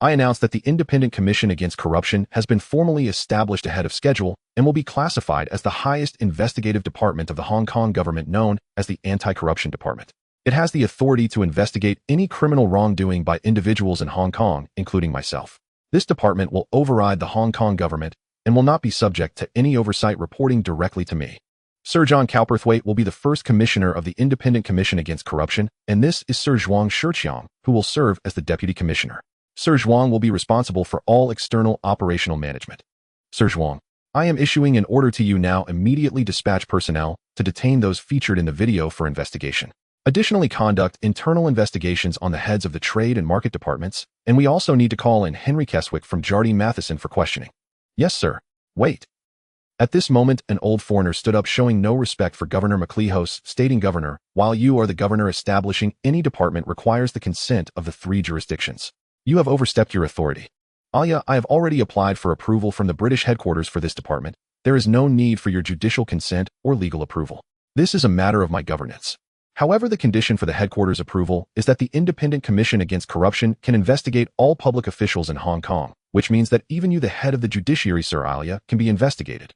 I announce that the Independent Commission Against Corruption has been formally established ahead of schedule and will be classified as the highest investigative department of the Hong Kong government, known as the Anti-Corruption Department. It has the authority to investigate any criminal wrongdoing by individuals in Hong Kong, including myself. This department will override the Hong Kong government and will not be subject to any oversight, reporting directly to me. Sir John Cowperthwaite will be the first commissioner of the Independent Commission Against Corruption, and this is Sir Zhuang Shiqiang, who will serve as the deputy commissioner. Sir Zhuang will be responsible for all external operational management. Sir Zhuang, I am issuing an order to you now. Immediately dispatch personnel to detain those featured in the video for investigation. Additionally, conduct internal investigations on the heads of the trade and market departments, and we also need to call in Henry Keswick from Jardine Matheson for questioning." "Yes, sir." "Wait." At this moment, an old foreigner stood up, showing no respect for Governor McLehose, stating, "Governor, while you are the governor, establishing any department requires the consent of the 3 jurisdictions. You have overstepped your authority. Alia, I have already applied for approval from the British headquarters for this department. There is no need for your judicial consent or legal approval. This is a matter of my governance. However, the condition for the headquarters approval is that the Independent Commission Against Corruption can investigate all public officials in Hong Kong, which means that even you, the head of the judiciary, Sir Alia, can be investigated.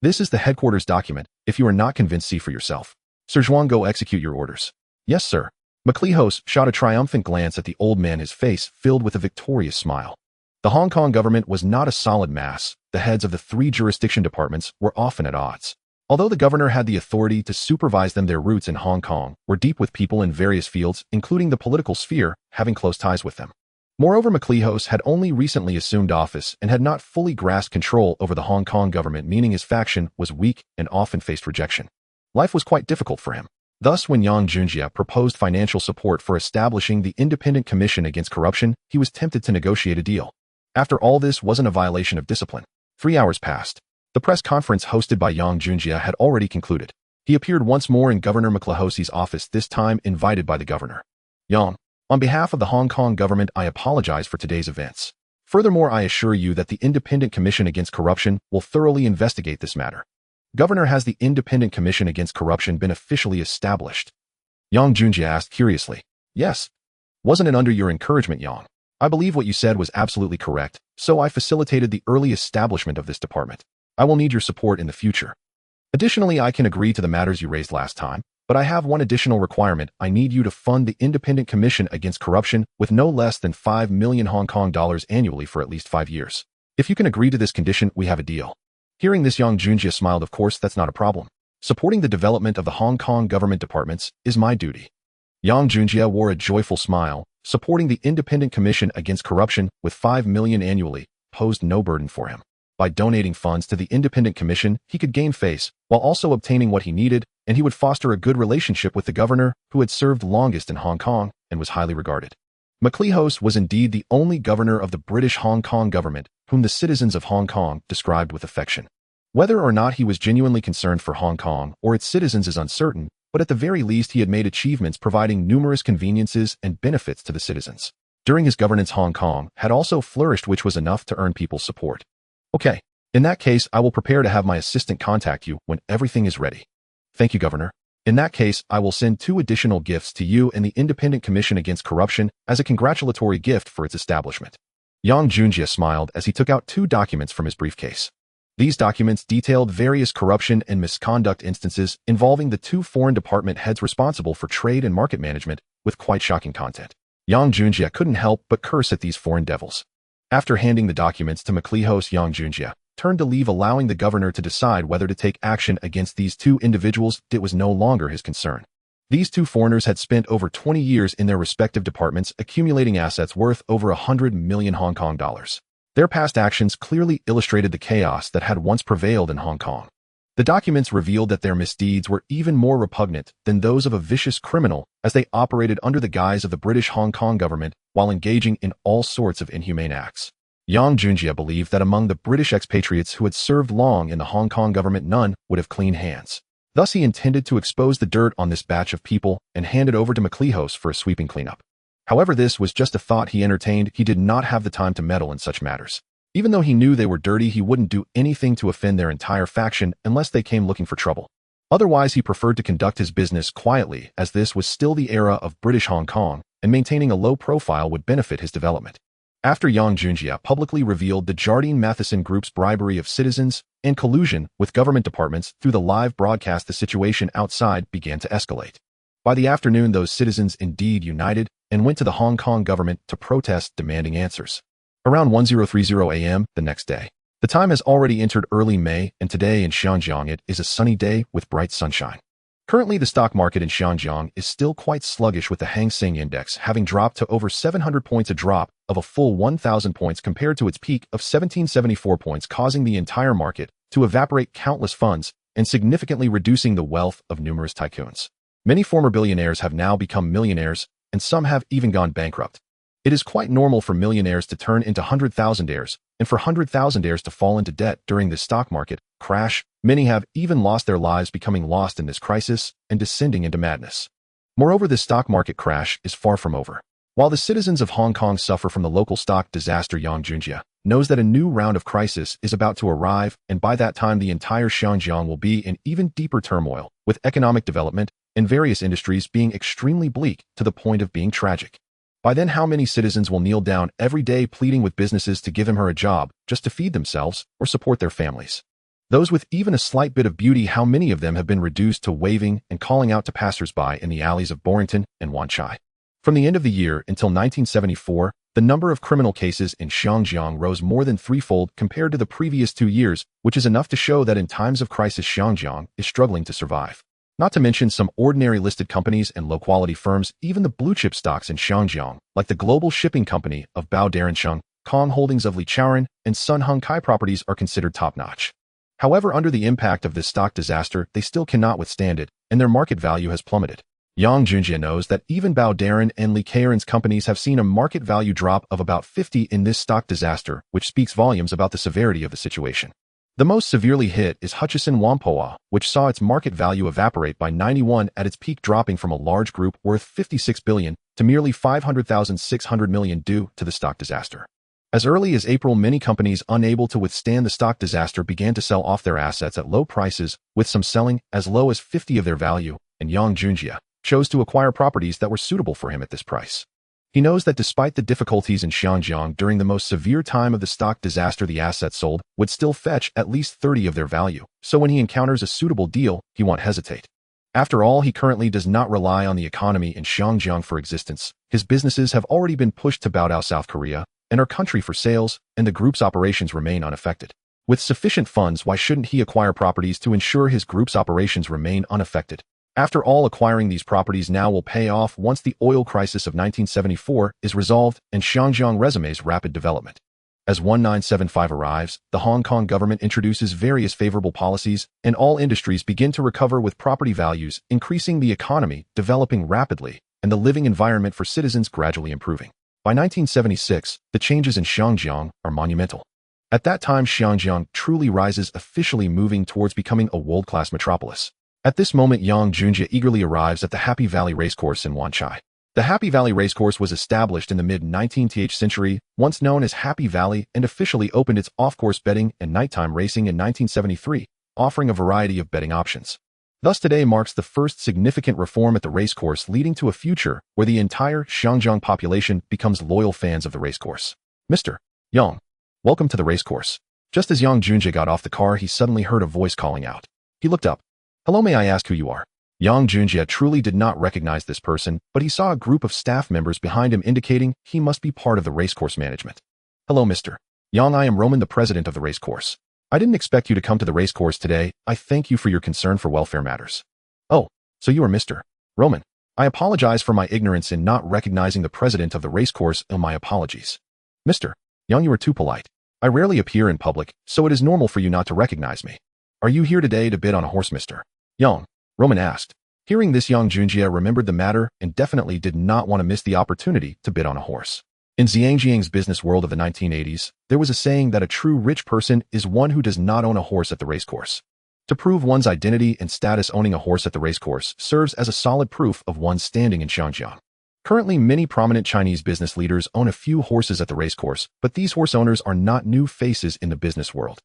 This is the headquarters document. If you are not convinced, see for yourself. Sir Zhuang, go execute your orders." "Yes, sir." McLehose shot a triumphant glance at the old man, his face filled with a victorious smile. The Hong Kong government was not a solid mass. The heads of the 3 jurisdiction departments were often at odds. Although the governor had the authority to supervise them, their roots in Hong Kong were deep, with people in various fields, including the political sphere, having close ties with them. Moreover, McLehose had only recently assumed office and had not fully grasped control over the Hong Kong government, meaning his faction was weak and often faced rejection. Life was quite difficult for him. Thus, when Yang Junjie proposed financial support for establishing the Independent Commission Against Corruption, he was tempted to negotiate a deal. After all, this wasn't a violation of discipline. 3 hours passed. The press conference hosted by Yang Junjie had already concluded. He appeared once more in Governor McLehose's office, this time invited by the governor. "Yang, on behalf of the Hong Kong government, I apologize for today's events. Furthermore, I assure you that the Independent Commission Against Corruption will thoroughly investigate this matter." "Governor, has the Independent Commission Against Corruption been officially established?" Yang Junjie asked curiously. "Yes." "Wasn't it under your encouragement, Yang? I believe what you said was absolutely correct, so I facilitated the early establishment of this department. I will need your support in the future. Additionally, I can agree to the matters you raised last time, but I have one additional requirement. I need you to fund the Independent Commission Against Corruption with no less than 5 million Hong Kong dollars annually for at least 5 years. If you can agree to this condition, we have a deal." Hearing this, Yang Junjie smiled. "Of course, that's not a problem. Supporting the development of the Hong Kong government departments is my duty. Yang Junjie wore a joyful smile. Supporting the Independent Commission Against Corruption with 5 million annually posed no burden for him. By donating funds to the Independent Commission, he could gain face, while also obtaining what he needed, and he would foster a good relationship with the governor, who had served longest in Hong Kong and was highly regarded. MacLehose was indeed the only governor of the British Hong Kong government whom the citizens of Hong Kong described with affection. Whether or not he was genuinely concerned for Hong Kong or its citizens is uncertain, but at the very least he had made achievements providing numerous conveniences and benefits to the citizens. During his governance, Hong Kong had also flourished, which was enough to earn people's support. Okay, in that case, I will prepare to have my assistant contact you when everything is ready. Thank you, Governor. In that case, I will send 2 additional gifts to you and the Independent Commission Against Corruption as a congratulatory gift for its establishment. Yang Junjie smiled as he took out 2 documents from his briefcase. These documents detailed various corruption and misconduct instances involving the 2 foreign department heads responsible for trade and market management, with quite shocking content. Yang Junjie couldn't help but curse at these foreign devils. After handing the documents to MacLehose, Yang Junjie turned to leave, allowing the governor to decide whether to take action against these 2 individuals. It was no longer his concern. These 2 foreigners had spent over 20 years in their respective departments, accumulating assets worth over 100 million Hong Kong dollars. Their past actions clearly illustrated the chaos that had once prevailed in Hong Kong. The documents revealed that their misdeeds were even more repugnant than those of a vicious criminal, as they operated under the guise of the British Hong Kong government while engaging in all sorts of inhumane acts. Yang Junjie believed that among the British expatriates who had served long in the Hong Kong government, none would have clean hands. Thus he intended to expose the dirt on this batch of people and hand it over to MacLehose for a sweeping cleanup. However, this was just a thought he entertained. He did not have the time to meddle in such matters. Even though he knew they were dirty, he wouldn't do anything to offend their entire faction unless they came looking for trouble. Otherwise, he preferred to conduct his business quietly, as this was still the era of British Hong Kong, and maintaining a low profile would benefit his development. After Yang Junjie publicly revealed the Jardine Matheson Group's bribery of citizens and collusion with government departments through the live broadcast, the situation outside began to escalate. By the afternoon, those citizens indeed united and went to the Hong Kong government to protest, demanding answers. Around 10:30 a.m. the next day. The time has already entered early May, and today in Xinjiang it is a sunny day with bright sunshine. Currently, the stock market in Xinjiang is still quite sluggish, with the Hang Seng Index having dropped to over 700 points, a drop of a full 1,000 points compared to its peak of 1,774 points, causing the entire market to evaporate countless funds and significantly reducing the wealth of numerous tycoons. Many former billionaires have now become millionaires, and some have even gone bankrupt. It is quite normal for millionaires to turn into 100,000aires, and for 100,000aires to fall into debt during this stock market crash. Many have even lost their lives, becoming lost in this crisis and descending into madness. Moreover, this stock market crash is far from over. While the citizens of Hong Kong suffer from the local stock disaster, Yang Junjie knows that a new round of crisis is about to arrive, and by that time the entire Xinjiang will be in even deeper turmoil, with economic development and various industries being extremely bleak to the point of being tragic. By then, how many citizens will kneel down every day pleading with businesses to give him or her a job just to feed themselves or support their families? Those with even a slight bit of beauty, how many of them have been reduced to waving and calling out to passers-by in the alleys of Borington and Wan Chai? From the end of the year until 1974, the number of criminal cases in Xinjiang rose more than threefold compared to the previous 2 years, which is enough to show that in times of crisis Xinjiang is struggling to survive. Not to mention some ordinary listed companies and low-quality firms, even the blue-chip stocks in Xinjiang, like the global shipping company of Bao Darensheng, Kong Holdings of Li Chaoren, and Sun Hung Kai Properties are considered top-notch. However, under the impact of this stock disaster, they still cannot withstand it, and their market value has plummeted. Yang Junjie knows that even Bao Daren and Li Chaoren's companies have seen a market value drop of about 50 in this stock disaster, which speaks volumes about the severity of the situation. The most severely hit is Hutchison Whampoa, which saw its market value evaporate by 91 at its peak, dropping from a large group worth 56 billion to merely 500,600 million due to the stock disaster. As early as April, many companies unable to withstand the stock disaster began to sell off their assets at low prices, with some selling as low as 50 of their value, and Yang Junjie chose to acquire properties that were suitable for him at this price. He knows that despite the difficulties in Xinjiang during the most severe time of the stock disaster, the assets sold would still fetch at least 30 of their value, so when he encounters a suitable deal, he won't hesitate. After all, he currently does not rely on the economy in Xinjiang for existence. His businesses have already been pushed to Baodao, South Korea, and are country for sales, and the group's operations remain unaffected. With sufficient funds, why shouldn't he acquire properties to ensure his group's operations remain unaffected? After all, acquiring these properties now will pay off once the oil crisis of 1974 is resolved and Xinjiang resumes rapid development. As 1975 arrives, the Hong Kong government introduces various favorable policies, and all industries begin to recover with property values, increasing the economy, developing rapidly, and the living environment for citizens gradually improving. By 1976, the changes in Xinjiang are monumental. At that time, Xinjiang truly rises, officially moving towards becoming a world-class metropolis. At this moment, Yang Junjie eagerly arrives at the Happy Valley Racecourse in Wanchai. The Happy Valley Racecourse was established in the mid-19th century, once known as Happy Valley, and officially opened its off-course betting and nighttime racing in 1973, offering a variety of betting options. Thus today marks the first significant reform at the racecourse, leading to a future where the entire Xinjiang population becomes loyal fans of the racecourse. Mr. Yang, welcome to the racecourse. Just as Yang Junjie got off the car, he suddenly heard a voice calling out. He looked up. Hello, may I ask who you are? Yang Junjie truly did not recognize this person, but he saw a group of staff members behind him, indicating he must be part of the racecourse management. Hello, Mr. Yang, I am Roman, the president of the racecourse. I didn't expect you to come to the racecourse today. I thank you for your concern for welfare matters. Oh, so you are Mr. Roman. I apologize for my ignorance in not recognizing the president of the racecourse, and my apologies. Mr. Yang, you are too polite. I rarely appear in public, so it is normal for you not to recognize me. Are you here today to bid on a horse, Mr. Yang? Roman asked. Hearing this, Yang Junjie remembered the matter and definitely did not want to miss the opportunity to bid on a horse. In Zhangjiang's business world of the 1980s, there was a saying that a true rich person is one who does not own a horse at the racecourse. To prove one's identity and status, owning a horse at the racecourse serves as a solid proof of one's standing in Xinjiang. Currently, many prominent Chinese business leaders own a few horses at the racecourse, but these horse owners are not new faces in the business world.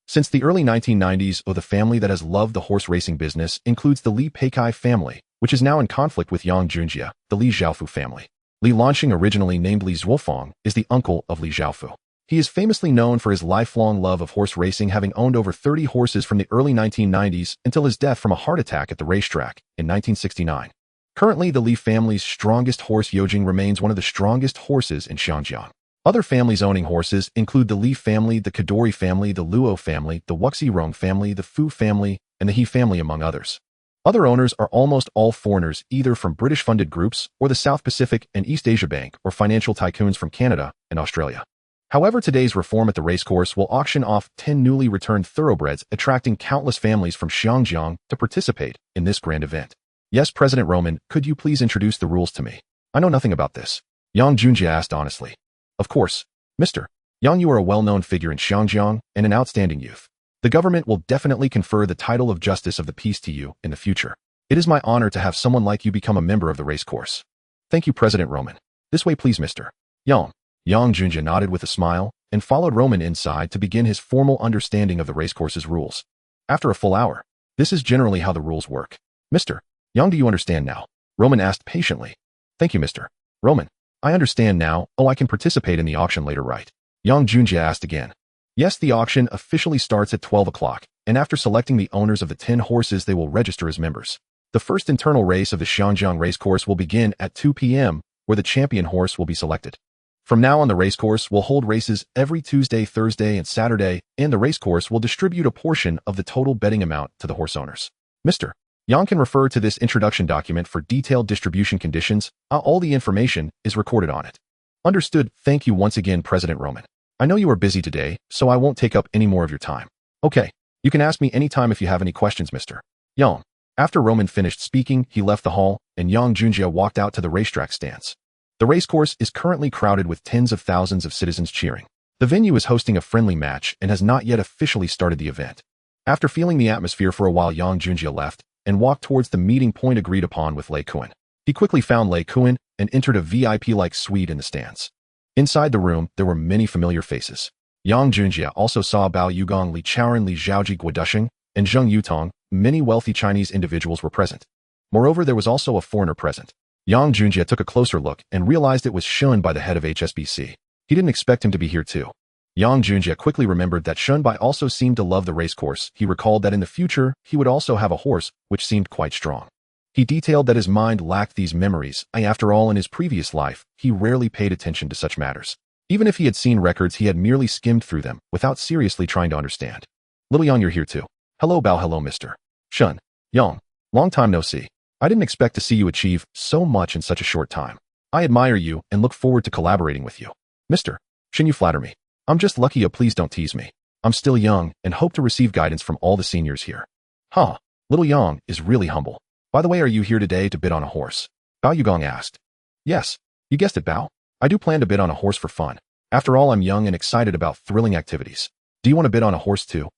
Since the early 1990s, the family that has loved the horse racing business includes the Li Peikai family, which is now in conflict with Yang Junjie, the Li Zhaofu family. Li Lanxing, originally named Li Zuofeng, is the uncle of Li Zhaofu. He is famously known for his lifelong love of horse racing, having owned over 30 horses from the early 1990s until his death from a heart attack at the racetrack in 1969. Currently, the Li family's strongest horse Yojing remains one of the strongest horses in Xinjiang. Other families owning horses include the Li family, the Kadori family, the Luo family, the Wuxirong family, the Fu family, and the He family, among others. Other owners are almost all foreigners, either from British-funded groups or the South Pacific and East Asia Bank, or financial tycoons from Canada and Australia. However, today's reform at the racecourse will auction off 10 newly returned thoroughbreds, attracting countless families from Xinjiang to participate in this grand event. Yes, President Roman, could you please introduce the rules to me? I know nothing about this. Yang Junjie asked honestly. Of course, Mr. Yang, you are a well-known figure in Xinjiang and an outstanding youth. The government will definitely confer the title of Justice of the Peace to you in the future. It is my honor to have someone like you become a member of the racecourse. Thank you, President Roman. This way, please, Mr. Yang. Yang Junjie nodded with a smile and followed Roman inside to begin his formal understanding of the racecourse's rules. After a full hour, this is generally how the rules work. Mr. Yang, do you understand now? Roman asked patiently. Thank you, Mr. Roman. I understand now. Oh, I can participate in the auction later, right? Yang Junjie asked again. Yes, the auction officially starts at 12 o'clock, and after selecting the owners of the 10 horses, they will register as members. The first internal race of the Xinjiang racecourse will begin at 2 p.m., where the champion horse will be selected. From now on, the racecourse will hold races every Tuesday, Thursday, and Saturday, and the racecourse will distribute a portion of the total betting amount to the horse owners. Mr. Yang can refer to this introduction document for detailed distribution conditions. All the information is recorded on it. Understood. Thank you once again, President Roman. I know you are busy today, so I won't take up any more of your time. Okay, you can ask me anytime if you have any questions, Mr. Yang. After Roman finished speaking, he left the hall, and Yang Junjie walked out to the racetrack stands. The racecourse is currently crowded with tens of thousands of citizens cheering. The venue is hosting a friendly match and has not yet officially started the event. After feeling the atmosphere for a while, Yang Junjie left and walked towards the meeting point agreed upon with Lei Kuan. He quickly found Lei Kuan and entered a VIP-like suite in the stands. Inside the room, there were many familiar faces. Yang Junjie also saw Bao Yugong, Li Chaoran, Li Zhaoji Guodusheng, and Zheng Yutong. Many wealthy Chinese individuals were present. Moreover, there was also a foreigner present. Yang Junjie took a closer look and realized it was Shun Bai, the head of HSBC. He didn't expect him to be here too. Yang Junjie quickly remembered that Shun Bai also seemed to love the racecourse. He recalled that in the future, he would also have a horse, which seemed quite strong. He detailed that his mind lacked these memories. After all, in his previous life, he rarely paid attention to such matters. Even if he had seen records, he had merely skimmed through them without seriously trying to understand. Little Yang, you're here too. Hello Bao, hello Mr. Shun. Yang. Long time no see. I didn't expect to see you achieve so much in such a short time. I admire you and look forward to collaborating with you. Mr. Shin, you flatter me. I'm just lucky, please don't tease me. I'm still young and hope to receive guidance from all the seniors here. Huh. Little Yang is really humble. By the way, are you here today to bid on a horse? Bao Yugong asked. Yes. You guessed it, Bao. I do plan to bid on a horse for fun. After all, I'm young and excited about thrilling activities. Do you want to bid on a horse too?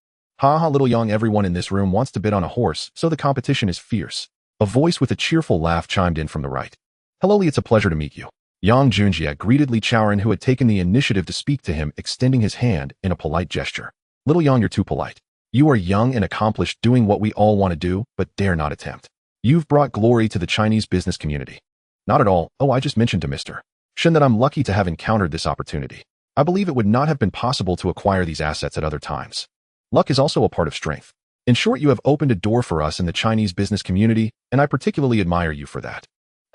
Ha ha, Little Yang, everyone in this room wants to bid on a horse, so the competition is fierce. A voice with a cheerful laugh chimed in from the right. Hello Li, it's a pleasure to meet you. Yang Junjie greeted Li Chaoran, who had taken the initiative to speak to him, extending his hand in a polite gesture. Little Yang, you're too polite. You are young and accomplished, doing what we all want to do, but dare not attempt. You've brought glory to the Chinese business community. Not at all. Oh, I just mentioned to Mr. Shin that I'm lucky to have encountered this opportunity. I believe it would not have been possible to acquire these assets at other times. Luck is also a part of strength. In short, you have opened a door for us in the Chinese business community, and I particularly admire you for that.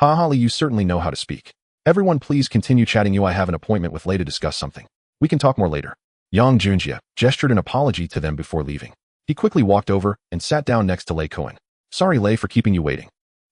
Ha ha, Li, you certainly know how to speak. Everyone please continue chatting. I have an appointment with Lei to discuss something. We can talk more later. Yang Junjie gestured an apology to them before leaving. He quickly walked over and sat down next to Lei Cohen. Sorry Lei for keeping you waiting.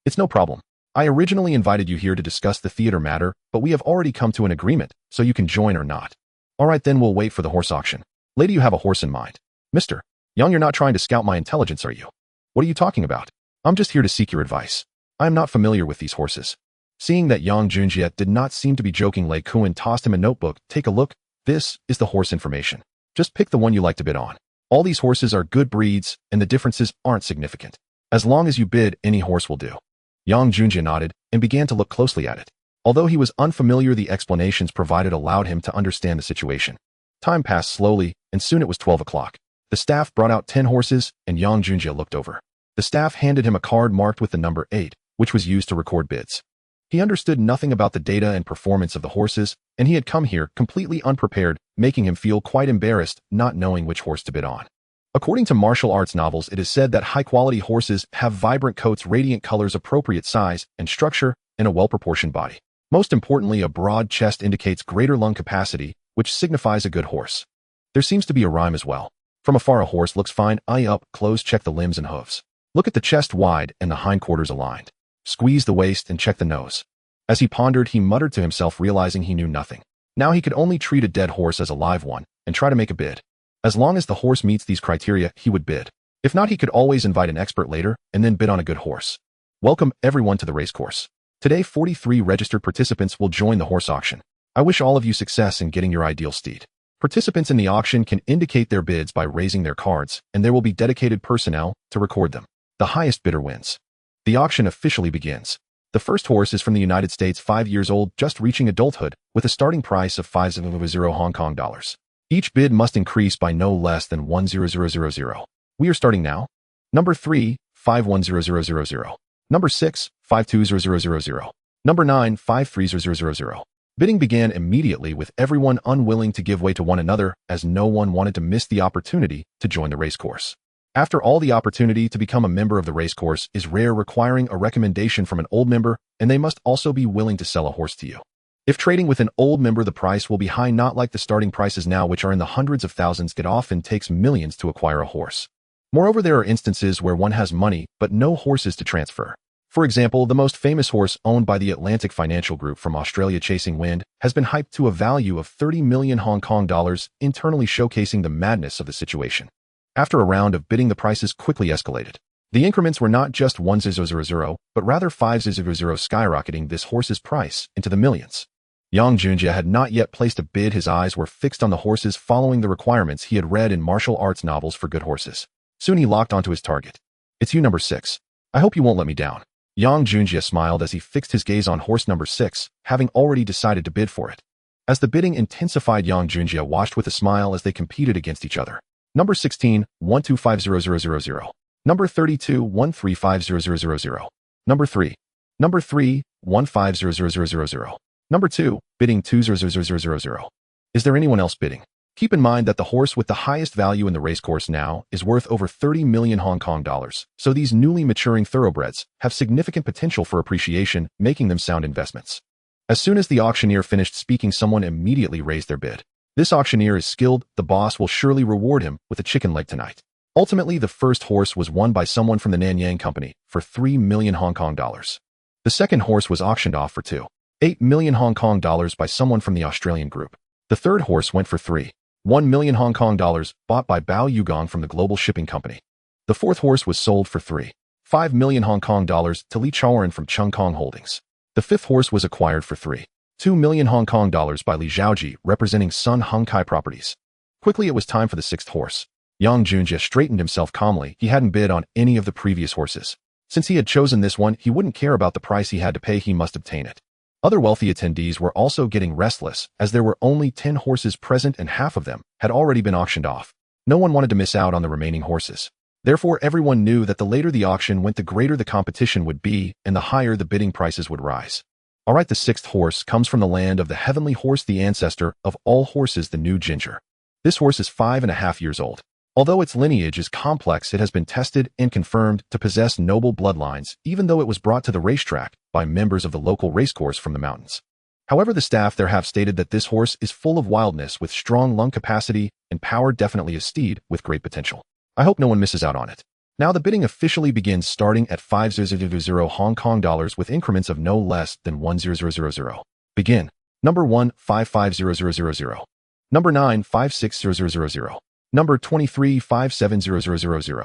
It's no problem. I originally invited you here to discuss the theater matter, but we have already come to an agreement, so you can join or not. Alright then, we'll wait for the horse auction. Lady, you have a horse in mind. Mr. Yang, you're not trying to scout my intelligence, are you? What are you talking about? I'm just here to seek your advice. I am not familiar with these horses. Seeing that Yang Junjie did not seem to be joking, Lei Cohen tossed him a notebook. Take a look. This is the horse information. Just pick the one you like to bid on. All these horses are good breeds, and the differences aren't significant. As long as you bid, any horse will do. Yang Junjie nodded and began to look closely at it. Although he was unfamiliar, the explanations provided allowed him to understand the situation. Time passed slowly, and soon it was 12 o'clock. The staff brought out 10 horses, and Yang Junjie looked over. The staff handed him a card marked with the number 8, which was used to record bids. He understood nothing about the data and performance of the horses, and he had come here completely unprepared, making him feel quite embarrassed, not knowing which horse to bid on. According to martial arts novels, it is said that high-quality horses have vibrant coats, radiant colors, appropriate size and structure, and a well-proportioned body. Most importantly, a broad chest indicates greater lung capacity, which signifies a good horse. There seems to be a rhyme as well. From afar, a horse looks fine. Eye up, close, check the limbs and hooves. Look at the chest wide and the hindquarters aligned. Squeeze the waist and check the nose. As he pondered, he muttered to himself, realizing he knew nothing. Now he could only treat a dead horse as a live one and try to make a bid. As long as the horse meets these criteria, he would bid. If not, he could always invite an expert later and then bid on a good horse. Welcome, everyone, to the racecourse. Today, 43 registered participants will join the horse auction. I wish all of you success in getting your ideal steed. Participants in the auction can indicate their bids by raising their cards, and there will be dedicated personnel to record them. The highest bidder wins. The auction officially begins. The first horse is from the United States, 5 years old, just reaching adulthood, with a starting price of 500 Hong Kong dollars. Each bid must increase by no less than 100,000. We are starting now. Number 3, 510000. Number 6, 520000. Number 9, 53000. Bidding began immediately, with everyone unwilling to give way to one another, as no one wanted to miss the opportunity to join the racecourse. After all, the opportunity to become a member of the racecourse is rare, requiring a recommendation from an old member, and they must also be willing to sell a horse to you. If trading with an old member, the price will be high, not like the starting prices now, which are in the hundreds of thousands. It often takes millions to acquire a horse. Moreover, there are instances where one has money, but no horses to transfer. For example, the most famous horse owned by the Atlantic Financial Group from Australia, Chasing Wind, has been hyped to a value of 30 million Hong Kong dollars, internally showcasing the madness of the situation. After a round of bidding, the prices quickly escalated. The increments were not just 1,000, but rather 5,000, skyrocketing this horse's price into the millions. Yang Junjie had not yet placed a bid. His eyes were fixed on the horses, following the requirements he had read in martial arts novels for good horses. Soon he locked onto his target. It's you, number 6. I hope you won't let me down. Yang Junjie smiled as he fixed his gaze on horse number 6, having already decided to bid for it. As the bidding intensified, Yang Junjie watched with a smile as they competed against each other. Number 16, 1250000. Number 32, 1350000. Number 3. Number 3, 1500000. Number 2, bidding 20000. Is there anyone else bidding? Keep in mind that the horse with the highest value in the racecourse now is worth over 30 million Hong Kong dollars, so these newly maturing thoroughbreds have significant potential for appreciation, making them sound investments. As soon as the auctioneer finished speaking, someone immediately raised their bid. This auctioneer is skilled. The boss will surely reward him with a chicken leg tonight. Ultimately, the first horse was won by someone from the Nanyang Company for 3 million Hong Kong dollars. The second horse was auctioned off for 2.8 million Hong Kong dollars by someone from the Australian group. The third horse went for 3.1 million Hong Kong dollars, bought by Bao Yugong from the Global Shipping Company. The fourth horse was sold for 3.5 million Hong Kong dollars to Li Chaoran from Chung Kong Holdings. The fifth horse was acquired for 3.2 million Hong Kong dollars by Li Zhaoji, representing Sun Hung Kai Properties. Quickly, it was time for the sixth horse. Yang Junjie straightened himself calmly. He hadn't bid on any of the previous horses. Since he had chosen this one, he wouldn't care about the price he had to pay. He must obtain it. Other wealthy attendees were also getting restless, as there were only 10 horses present and half of them had already been auctioned off. No one wanted to miss out on the remaining horses. Therefore, everyone knew that the later the auction went, the greater the competition would be, and the higher the bidding prices would rise. Alright, the sixth horse comes from the land of the heavenly horse, the ancestor of all horses, the new ginger. This horse is 5.5 years old. Although its lineage is complex, it has been tested and confirmed to possess noble bloodlines, even though it was brought to the racetrack by members of the local racecourse from the mountains. However, the staff there have stated that this horse is full of wildness with strong lung capacity and power, definitely a steed with great potential. I hope no one misses out on it. Now the bidding officially begins, starting at 5,000 Hong Kong dollars with increments of no less than 1,000. Begin. Number 1, 55,000. Number 9, 56,000. Number 23, 57,000.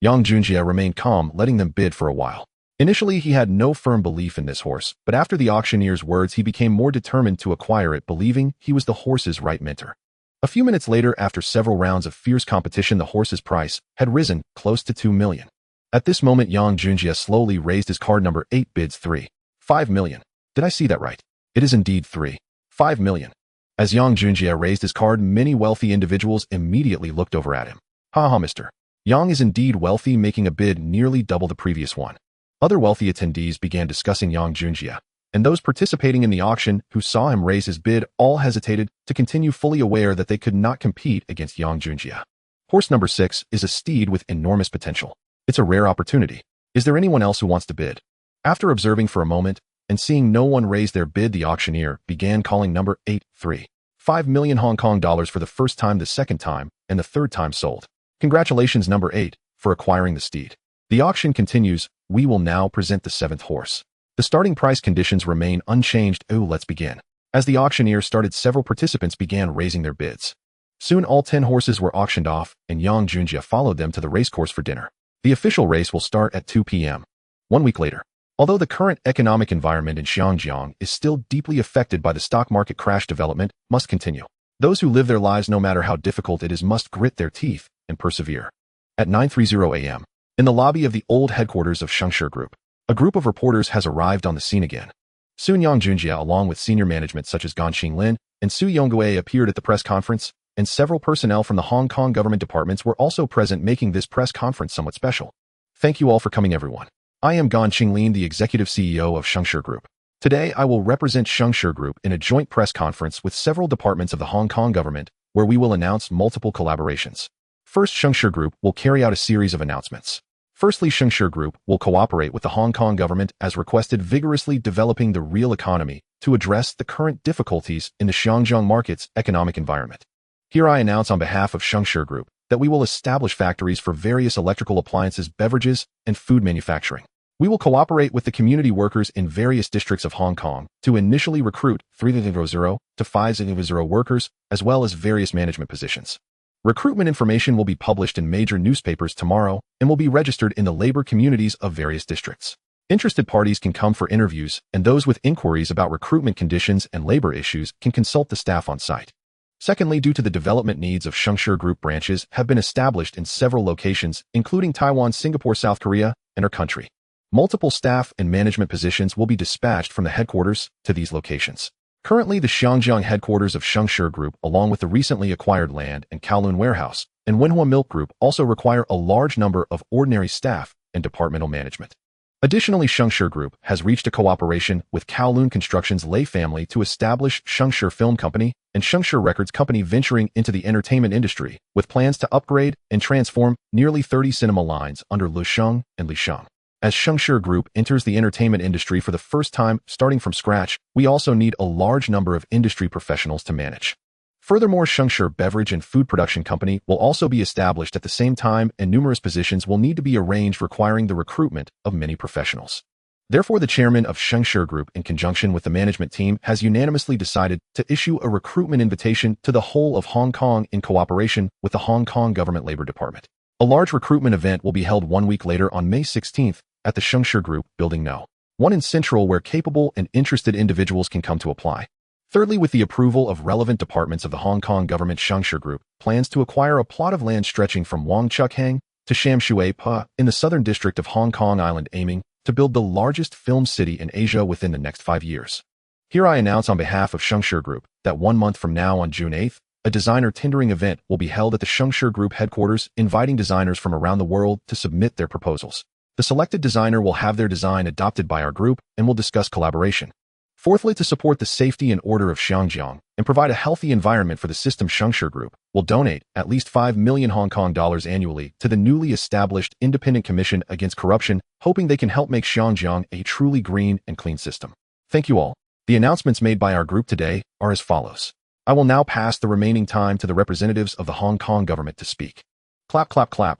Yang Junjie remained calm, letting them bid for a while. Initially, he had no firm belief in this horse, but after the auctioneer's words, he became more determined to acquire it, believing he was the horse's right mentor. A few minutes later, after several rounds of fierce competition, the horse's price had risen close to 2 million. At this moment, Yang Junjie slowly raised his card. Number 8 bids 3.5 million. Did I see that right? It is indeed 3.5 million. As Yang Junjie raised his card, many wealthy individuals immediately looked over at him. Haha, Mr. Yang is indeed wealthy, making a bid nearly double the previous one. Other wealthy attendees began discussing Yang Junjie, and those participating in the auction who saw him raise his bid all hesitated to continue, fully aware that they could not compete against Yang Junjie. Horse number 6 is a steed with enormous potential. It's a rare opportunity. Is there anyone else who wants to bid? After observing for a moment and seeing no one raise their bid, the auctioneer began calling number 8, 3.5 million Hong Kong dollars for the first time, the second time, and the third time sold. Congratulations, number 8, for acquiring the steed. The auction continues. We will now present the 7th horse. The starting price conditions remain unchanged. Let's begin. As the auctioneer started, several participants began raising their bids. Soon all 10 horses were auctioned off, and Yang Junjie followed them to the racecourse for dinner. The official race will start at 2 p.m. 1 week later. Although the current economic environment in Xiangjiang is still deeply affected by the stock market crash, development must continue. Those who live their lives, no matter how difficult it is, must grit their teeth and persevere. At 9:30 a.m., in the lobby of the old headquarters of Shengshi Group, a group of reporters has arrived on the scene again. Soon Yang Junjie, along with senior management such as Gan Xinglin and Su Yongwei, appeared at the press conference, and several personnel from the Hong Kong government departments were also present, making this press conference somewhat special. Thank you all for coming, everyone. I am Gan Xinglin, the executive CEO of Shengshi Group. Today, I will represent Shengshi Group in a joint press conference with several departments of the Hong Kong government, where we will announce multiple collaborations. First, Shengshi Group will carry out a series of announcements. Firstly, Shengshi Group will cooperate with the Hong Kong government as requested, vigorously developing the real economy to address the current difficulties in the Xiangjiang market's economic environment. Here I announce on behalf of Shengshi Group that we will establish factories for various electrical appliances, beverages, and food manufacturing. We will cooperate with the community workers in various districts of Hong Kong to initially recruit 300 to 500 workers, as well as various management positions. Recruitment information will be published in major newspapers tomorrow and will be registered in the labor communities of various districts. Interested parties can come for interviews, and those with inquiries about recruitment conditions and labor issues can consult the staff on site. Secondly, due to the development needs of Shengshi Group, branches have been established in several locations, including Taiwan, Singapore, South Korea, and our country. Multiple staff and management positions will be dispatched from the headquarters to these locations. Currently, the Xiangjiang headquarters of Shengshi Group, along with the recently acquired land and Kowloon warehouse and Wenhua Milk Group, also require a large number of ordinary staff and departmental management. Additionally, Shengshi Group has reached a cooperation with Kowloon Construction's Lei family to establish Shengshi Film Company and Shengshi Records Company, venturing into the entertainment industry with plans to upgrade and transform nearly 30 cinema lines under Lu Sheng and Li Sheng. As Shengshi Group enters the entertainment industry for the first time, starting from scratch, we also need a large number of industry professionals to manage. Furthermore, Shengshi Beverage and Food Production Company will also be established at the same time, and numerous positions will need to be arranged, requiring the recruitment of many professionals. Therefore, the chairman of Shengshi Group, in conjunction with the management team, has unanimously decided to issue a recruitment invitation to the whole of Hong Kong in cooperation with the Hong Kong Government Labor Department. A large recruitment event will be held 1 week later on May 16th at the Shengshi Group Building No. 1 in Central, where capable and interested individuals can come to apply. Thirdly, with the approval of relevant departments of the Hong Kong government, Shengshi Group plans to acquire a plot of land stretching from Wong Chuk Hang to Sham Shui Pa in the southern district of Hong Kong Island, aiming to build the largest film city in Asia within the next 5 years. Here I announce on behalf of Shengshi Group that 1 month from now, on June 8th, a designer tendering event will be held at the Shengshi Group headquarters, inviting designers from around the world to submit their proposals. The selected designer will have their design adopted by our group and will discuss collaboration. Fourthly, to support the safety and order of Xinjiang and provide a healthy environment for the system, Shengshi Group will donate at least 5 million Hong Kong dollars annually to the newly established Independent Commission Against Corruption, hoping they can help make Xinjiang a truly green and clean system. Thank you all. The announcements made by our group today are as follows. I will now pass the remaining time to the representatives of the Hong Kong government to speak. Clap, clap, clap.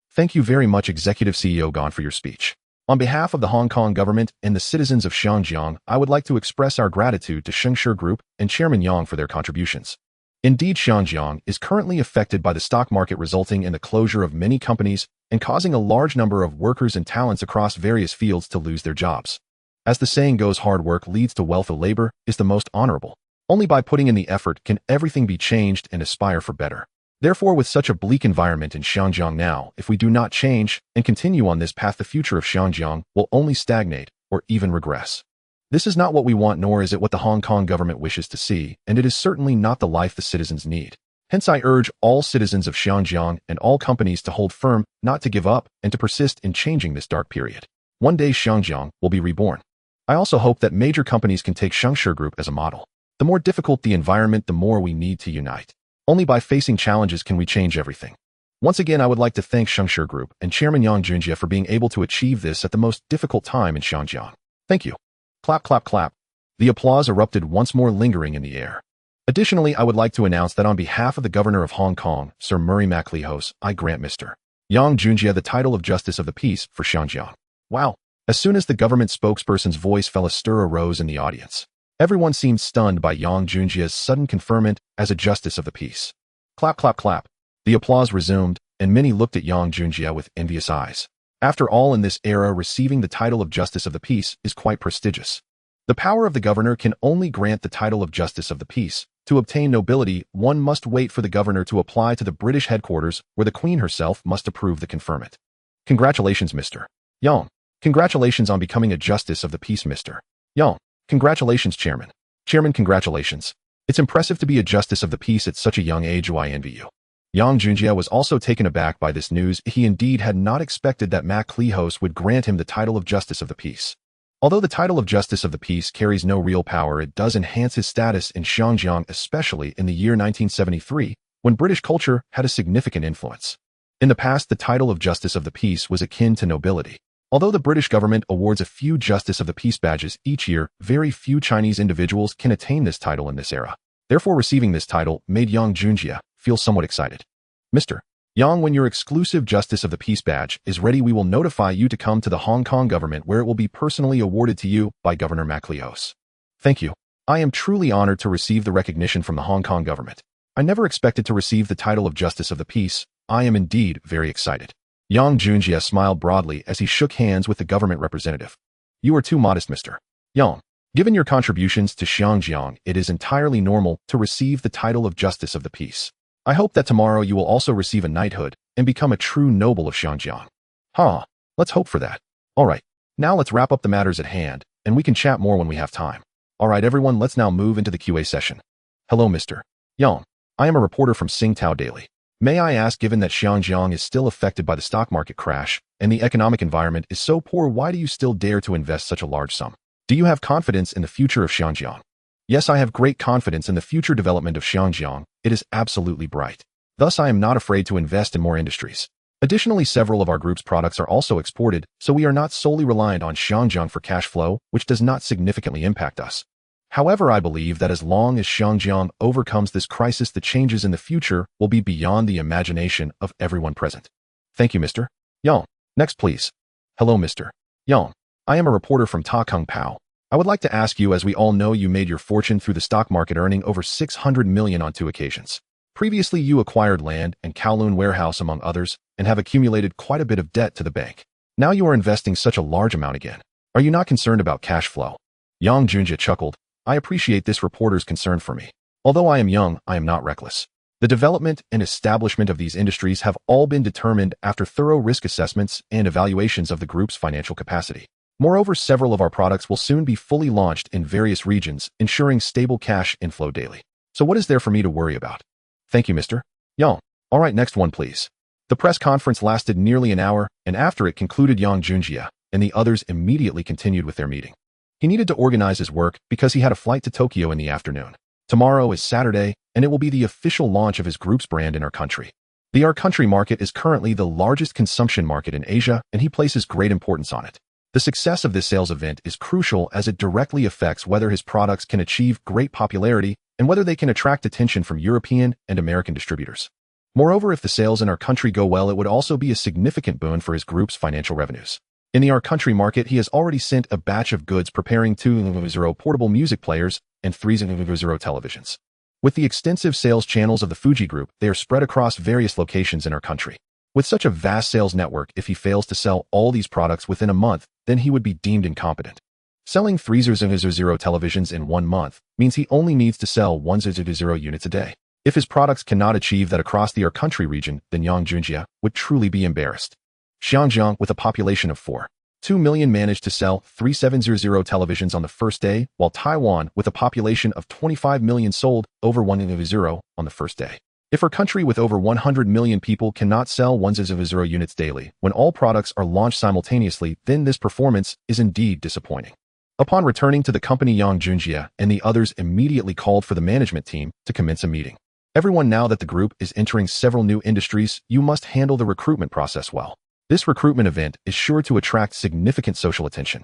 Thank you very much, Executive CEO Gan, for your speech. On behalf of the Hong Kong government and the citizens of Xinjiang, I would like to express our gratitude to Shengshi Group and Chairman Yang for their contributions. Indeed, Xinjiang is currently affected by the stock market, resulting in the closure of many companies and causing a large number of workers and talents across various fields to lose their jobs. As the saying goes, hard work leads to wealth. The labor is the most honorable. Only by putting in the effort can everything be changed and aspire for better. Therefore, with such a bleak environment in Xinjiang now, if we do not change and continue on this path, the future of Xinjiang will only stagnate or even regress. This is not what we want, nor is it what the Hong Kong government wishes to see, and it is certainly not the life the citizens need. Hence, I urge all citizens of Xinjiang and all companies to hold firm, not to give up, and to persist in changing this dark period. One day, Xinjiang will be reborn. I also hope that major companies can take Shengshi Group as a model. The more difficult the environment, the more we need to unite. Only by facing challenges can we change everything. Once again, I would like to thank Shengshi Group and Chairman Yang Junjie for being able to achieve this at the most difficult time in Xinjiang. Thank you. Clap, clap, clap. The applause erupted once more, lingering in the air. Additionally, I would like to announce that on behalf of the Governor of Hong Kong, Sir Murray MacLehose, I grant Mr. Yang Junjie the title of Justice of the Peace for Xinjiang. Wow. As soon as the government spokesperson's voice fell, a stir arose in the audience. Everyone seemed stunned by Yang Junjie's sudden conferment as a Justice of the Peace. Clap, clap, clap. The applause resumed, and many looked at Yang Junjie with envious eyes. After all, in this era, receiving the title of Justice of the Peace is quite prestigious. The power of the governor can only grant the title of Justice of the Peace. To obtain nobility, one must wait for the governor to apply to the British headquarters, where the Queen herself must approve the conferment. Congratulations, Mr. Yang. Congratulations on becoming a Justice of the Peace, Mr. Yang. Congratulations, Chairman. Chairman, congratulations. It's impressive to be a Justice of the Peace at such a young age. I envy you. Yang Junjie was also taken aback by this news. He indeed had not expected that MacLehose would grant him the title of Justice of the Peace. Although the title of Justice of the Peace carries no real power, it does enhance his status in Xinjiang, especially in the year 1973, when British culture had a significant influence. In the past, the title of Justice of the Peace was akin to nobility. Although the British government awards a few Justice of the Peace badges each year, very few Chinese individuals can attain this title in this era. Therefore, receiving this title made Yang Junjie feel somewhat excited. Mr. Yang, when your exclusive Justice of the Peace badge is ready, we will notify you to come to the Hong Kong government, where it will be personally awarded to you by Governor MacLehose. Thank you. I am truly honored to receive the recognition from the Hong Kong government. I never expected to receive the title of Justice of the Peace. I am indeed very excited. Yang Junjie smiled broadly as he shook hands with the government representative. You are too modest, Mr. Yang. Given your contributions to Xinjiang, it is entirely normal to receive the title of Justice of the Peace. I hope that tomorrow you will also receive a knighthood and become a true noble of Xinjiang. Let's hope for that. Alright, now let's wrap up the matters at hand, and we can chat more when we have time. Alright everyone, let's now move into the QA session. Hello, Mr. Yang. I am a reporter from Singtao Daily. May I ask, given that Xinjiang is still affected by the stock market crash and the economic environment is so poor, why do you still dare to invest such a large sum? Do you have confidence in the future of Xinjiang? Yes, I have great confidence in the future development of Xinjiang. It is absolutely bright. Thus, I am not afraid to invest in more industries. Additionally, several of our group's products are also exported, so we are not solely reliant on Xiangjiang for cash flow, which does not significantly impact us. However, I believe that as long as Xiangjiang overcomes this crisis, the changes in the future will be beyond the imagination of everyone present. Thank you, Mr. Yang. Next, please. Hello, Mr. Yang. I am a reporter from Ta Kung Pao. I would like to ask you, as we all know, you made your fortune through the stock market, earning over 600 million on 2 occasions. Previously, you acquired land and Kowloon warehouse, among others, and have accumulated quite a bit of debt to the bank. Now you are investing such a large amount again. Are you not concerned about cash flow? Yang Junjie chuckled. I appreciate this reporter's concern for me. Although I am young, I am not reckless. The development and establishment of these industries have all been determined after thorough risk assessments and evaluations of the group's financial capacity. Moreover, several of our products will soon be fully launched in various regions, ensuring stable cash inflow daily. So what is there for me to worry about? Thank you, Mr. Yang. All right, next one, please. The press conference lasted nearly an hour, and after it concluded, Yang Junjie and the others immediately continued with their meeting. He needed to organize his work because he had a flight to Tokyo in the afternoon. Tomorrow is Saturday, and it will be the official launch of his group's brand in our country. The our country market is currently the largest consumption market in Asia, and he places great importance on it. The success of this sales event is crucial as it directly affects whether his products can achieve great popularity and whether they can attract attention from European and American distributors. Moreover, if the sales in our country go well, it would also be a significant boon for his group's financial revenues. In the our country market, he has already sent a batch of goods, preparing 2 portable music players and 3 televisions. With the extensive sales channels of the Fuji Group, they are spread across various locations in our country. With such a vast sales network, if he fails to sell all these products within a month, then he would be deemed incompetent. Selling 3 televisions in 1 month means he only needs to sell 1 units a day. If his products cannot achieve that across the our country region, then Yang Junjie would truly be embarrassed. Xiangjiang, with a population of 4.2 million, managed to sell 3 televisions on the first day, while Taiwan, with a population of 25 million, sold over 1 on the first day. If our country with over 100 million people cannot sell 1 units daily when all products are launched simultaneously, then this performance is indeed disappointing. Upon returning to the company, Yang Junjie and the others immediately called for the management team to commence a meeting. Everyone, now that the group is entering several new industries, you must handle the recruitment process well. This recruitment event is sure to attract significant social attention.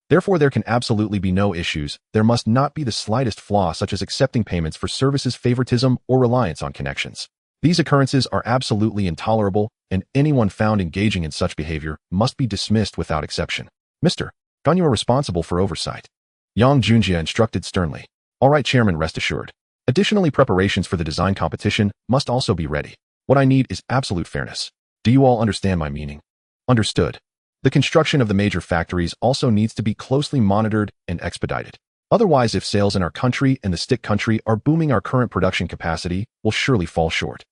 Therefore, there can absolutely be no issues. There must not be the slightest flaw, such as accepting payments for services, favoritism, or reliance on connections. These occurrences are absolutely intolerable, and anyone found engaging in such behavior must be dismissed without exception. Mr. Gan, you are responsible for oversight. Yang Junjie instructed sternly. All right, Chairman, rest assured. Additionally, preparations for the design competition must also be ready. What I need is absolute fairness. Do you all understand my meaning? Understood. The construction of the major factories also needs to be closely monitored and expedited. Otherwise, if sales in our country and the stick country are booming, our current production capacity will surely fall short.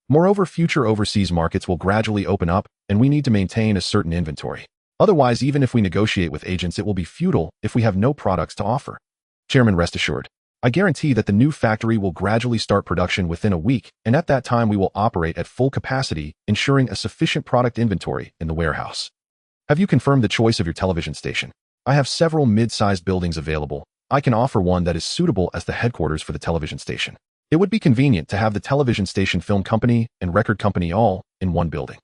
Moreover, future overseas markets will gradually open up, and we need to maintain a certain inventory. Otherwise, even if we negotiate with agents, it will be futile if we have no products to offer. Chairman, rest assured. I guarantee that the new factory will gradually start production within a week, and at that time we will operate at full capacity, ensuring a sufficient product inventory in the warehouse. Have you confirmed the choice of your television station? I have several mid-sized buildings available. I can offer one that is suitable as the headquarters for the television station. It would be convenient to have the television station, film company, and record company all in one building.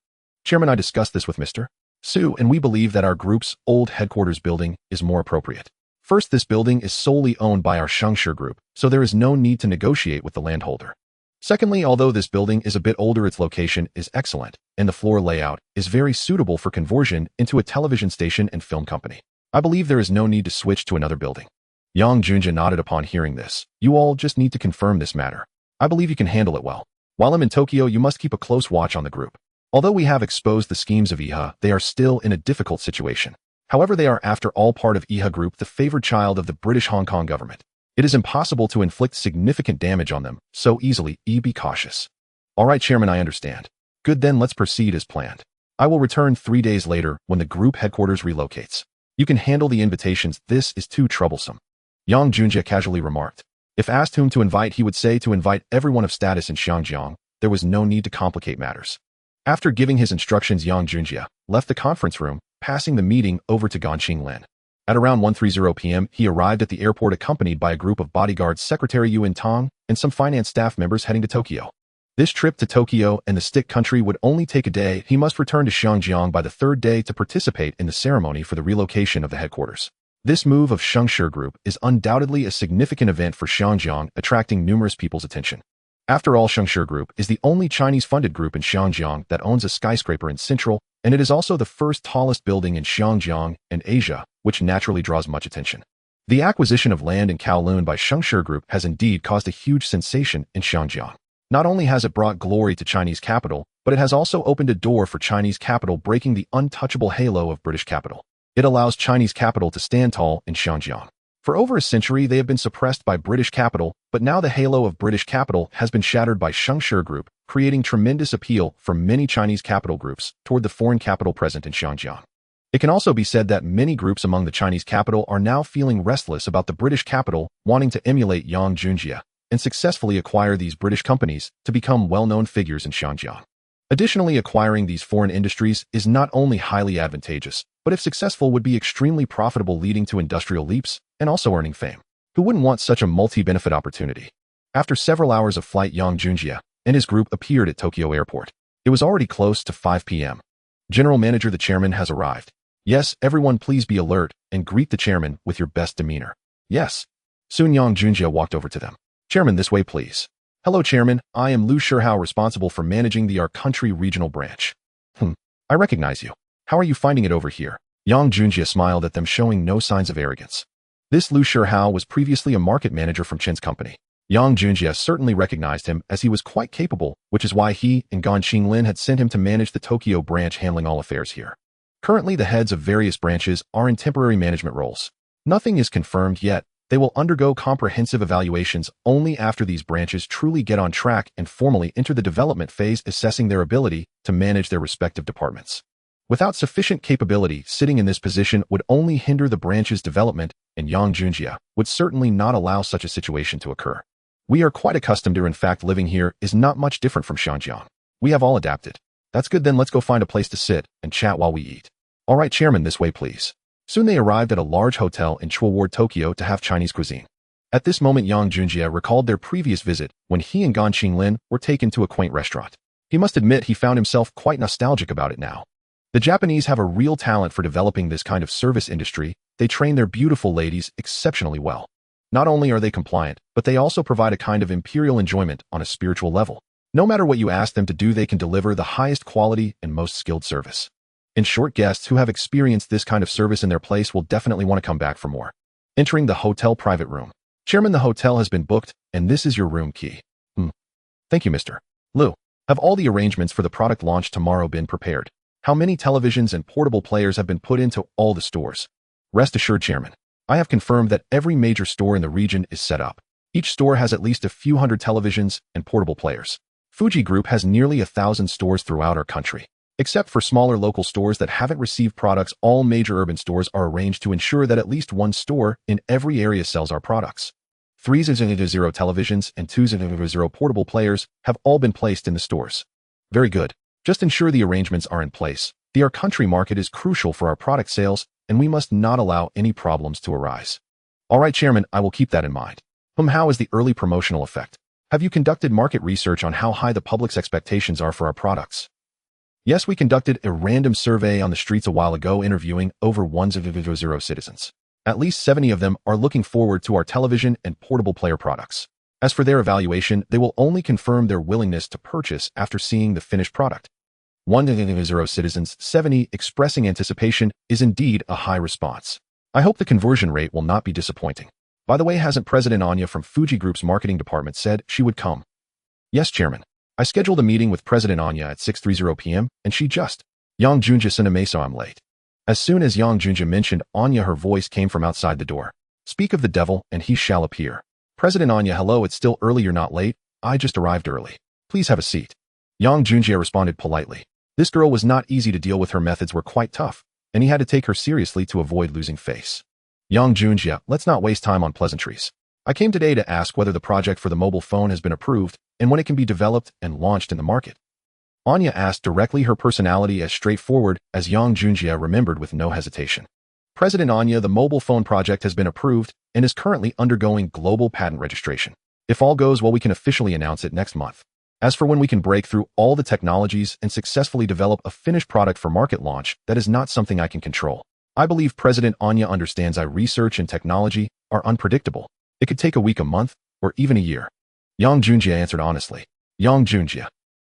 Chairman, I discussed this with Mr. Su, and we believe that our group's old headquarters building is more appropriate. First, this building is solely owned by our Shengshi Group, so there is no need to negotiate with the landholder. Secondly, although this building is a bit older, its location is excellent, and the floor layout is very suitable for conversion into a television station and film company. I believe there is no need to switch to another building. Yang Junjie nodded upon hearing this. You all just need to confirm this matter. I believe you can handle it well. While I'm in Tokyo, you must keep a close watch on the group. Although we have exposed the schemes of IHA, they are still in a difficult situation. However, they are after all part of IHA Group, the favored child of the British Hong Kong government. It is impossible to inflict significant damage on them so easily. Be cautious. All right, Chairman, I understand. Good, then let's proceed as planned. I will return 3 days later when the group headquarters relocates. You can handle the invitations. This is too troublesome. Yang Junjie casually remarked. If asked whom to invite, he would say to invite everyone of status in Xiangjiang. There was no need to complicate matters. After giving his instructions, Yang Junjie left the conference room, passing the meeting over to Gan Qinglin. At around 1:30 p.m., he arrived at the airport accompanied by a group of bodyguards, Secretary Yuan Tong, and some finance staff members heading to Tokyo. This trip to Tokyo and the stick country would only take a day. He must return to Xiangjiang by the third day to participate in the ceremony for the relocation of the headquarters. This move of Shengshi Group is undoubtedly a significant event for Xiangjiang, attracting numerous people's attention. After all, Shengshi Group is the only Chinese-funded group in Xiangjiang that owns a skyscraper in Central, and it is also the first tallest building in Xiangjiang and Asia, which naturally draws much attention. The acquisition of land in Kowloon by Shengshi Group has indeed caused a huge sensation in Xiangjiang. Not only has it brought glory to Chinese capital, but it has also opened a door for Chinese capital breaking the untouchable halo of British capital. It allows Chinese capital to stand tall in Xiangjiang. For over a century, they have been suppressed by British capital, but now the halo of British capital has been shattered by Shengshi Group, creating tremendous appeal for many Chinese capital groups toward the foreign capital present in Xiangjiang. It can also be said that many groups among the Chinese capital are now feeling restless about the British capital, wanting to emulate Yang Junjie and successfully acquire these British companies to become well-known figures in Xiangjiang. Additionally, acquiring these foreign industries is not only highly advantageous, but if successful would be extremely profitable, leading to industrial leaps and also earning fame. Who wouldn't want such a multi-benefit opportunity? After several hours of flight, Yang Junjie and his group appeared at Tokyo Airport. It was already close to 5 p.m. General Manager, the chairman, has arrived. Yes, everyone please be alert and greet the chairman with your best demeanor. Yes. Soon Yang Junjie walked over to them. Chairman, this way please. Hello Chairman, I am Liu Shihao, responsible for managing the Our Country regional branch. I recognize you. How are you finding it over here? Yang Junjie smiled at them, showing no signs of arrogance. This Liu Shihao was previously a market manager from Chen's company. Yang Junjie certainly recognized him, as he was quite capable, which is why he and Gan Qinglin had sent him to manage the Tokyo branch, handling all affairs here. Currently, the heads of various branches are in temporary management roles. Nothing is confirmed yet. They will undergo comprehensive evaluations only after these branches truly get on track and formally enter the development phase, assessing their ability to manage their respective departments. Without sufficient capability, sitting in this position would only hinder the branch's development, and Yang Junjie would certainly not allow such a situation to occur. We are quite accustomed to, in fact, living here is not much different from Xiangjiang. We have all adapted. That's good, then let's go find a place to sit and chat while we eat. All right, Chairman, this way please. Soon they arrived at a large hotel in Chua Ward, Tokyo, to have Chinese cuisine. At this moment, Yang Junjie recalled their previous visit when he and Gan Qinglin were taken to a quaint restaurant. He must admit he found himself quite nostalgic about it now. The Japanese have a real talent for developing this kind of service industry. They train their beautiful ladies exceptionally well. Not only are they compliant, but they also provide a kind of imperial enjoyment on a spiritual level. No matter what you ask them to do, they can deliver the highest quality and most skilled service. In short, guests who have experienced this kind of service in their place will definitely want to come back for more. Entering the hotel private room. Chairman, the hotel has been booked, and this is your room key. Thank you, Mr. Liu. Have all the arrangements for the product launch tomorrow been prepared? How many televisions and portable players have been put into all the stores? Rest assured, Chairman. I have confirmed that every major store in the region is set up. Each store has at least a few hundred televisions and portable players. Fuji Group has nearly 1,000 stores throughout our country. Except for smaller local stores that haven't received products, all major urban stores are arranged to ensure that at least one store in every area sells our products. 300 televisions and 200 portable players have all been placed in the stores. Very good. Just ensure the arrangements are in place. The Our Country market is crucial for our product sales, and we must not allow any problems to arise. All right, Chairman, I will keep that in mind. How is the early promotional effect? Have you conducted market research on how high the public's expectations are for our products? Yes, we conducted a random survey on the streets a while ago, interviewing over 100 citizens. At least 70 of them are looking forward to our television and portable player products. As for their evaluation, they will only confirm their willingness to purchase after seeing the finished product. 100 citizens, 70 expressing anticipation is indeed a high response. I hope the conversion rate will not be disappointing. By the way, hasn't President Anya from Fuji Group's marketing department said she would come? Yes, Chairman. I scheduled a meeting with President Anya at 6:30 p.m. and she just. Yang Junjie sent so I'm late. As soon as Yang Junjie mentioned Anya, her voice came from outside the door. Speak of the devil and he shall appear. President Anya, hello, it's still early, you're not late. I just arrived early. Please have a seat. Yang Junjie responded politely. This girl was not easy to deal with, her methods were quite tough, and he had to take her seriously to avoid losing face. Yang Junjie, let's not waste time on pleasantries. I came today to ask whether the project for the mobile phone has been approved and when it can be developed and launched in the market. Anya asked directly, her personality as straightforward as Yang Junjie remembered with no hesitation. President Anya, the mobile phone project has been approved and is currently undergoing global patent registration. If all goes well, we can officially announce it next month. As for when we can break through all the technologies and successfully develop a finished product for market launch, that is not something I can control. I believe President Anya understands research and technology are unpredictable. It could take a week, a month, or even a year. Yang Junjie answered honestly. Yang Junjie.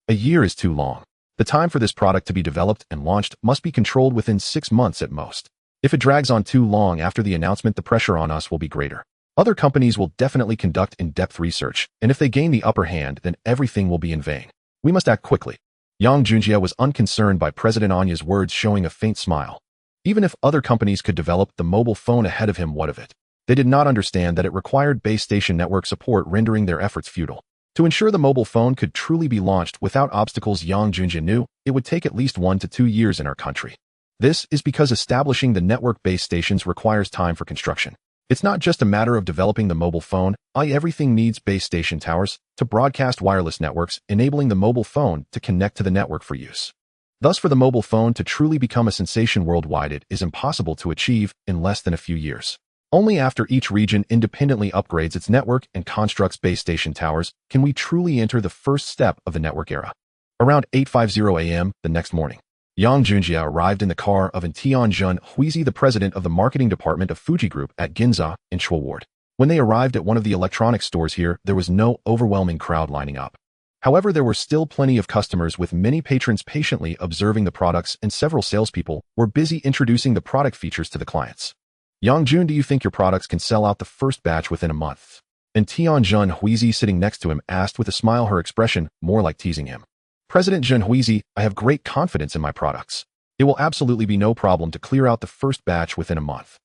A year is too long. The time for this product to be developed and launched must be controlled within 6 months at most. If it drags on too long after the announcement, the pressure on us will be greater. Other companies will definitely conduct in-depth research, and if they gain the upper hand, then everything will be in vain. We must act quickly. Yang Junjie was unconcerned by President Anya's words, showing a faint smile. Even if other companies could develop the mobile phone ahead of him, what of it? They did not understand that it required base station network support, rendering their efforts futile. To ensure the mobile phone could truly be launched without obstacles, Yang Junjie knew it would take at least 1 to 2 years in our country. This is because establishing the network base stations requires time for construction. It's not just a matter of developing the mobile phone, everything needs base station towers to broadcast wireless networks, enabling the mobile phone to connect to the network for use. Thus, for the mobile phone to truly become a sensation worldwide, it is impossible to achieve in less than a few years. Only after each region independently upgrades its network and constructs base station towers can we truly enter the first step of the network era. Around 8:50 a.m. the next morning, Yang Junjie arrived in the car of Tianjun Huizi, the president of the marketing department of Fuji Group at Ginza in Shuo Ward. When they arrived at one of the electronics stores here, there was no overwhelming crowd lining up. However, there were still plenty of customers, with many patrons patiently observing the products, and several salespeople were busy introducing the product features to the clients. Yang Jun, do you think your products can sell out the first batch within a month? And Tianjun Huizi, sitting next to him, asked with a smile, her expression more like teasing him. President Jun Huizi, I have great confidence in my products. It will absolutely be no problem to clear out the first batch within a month.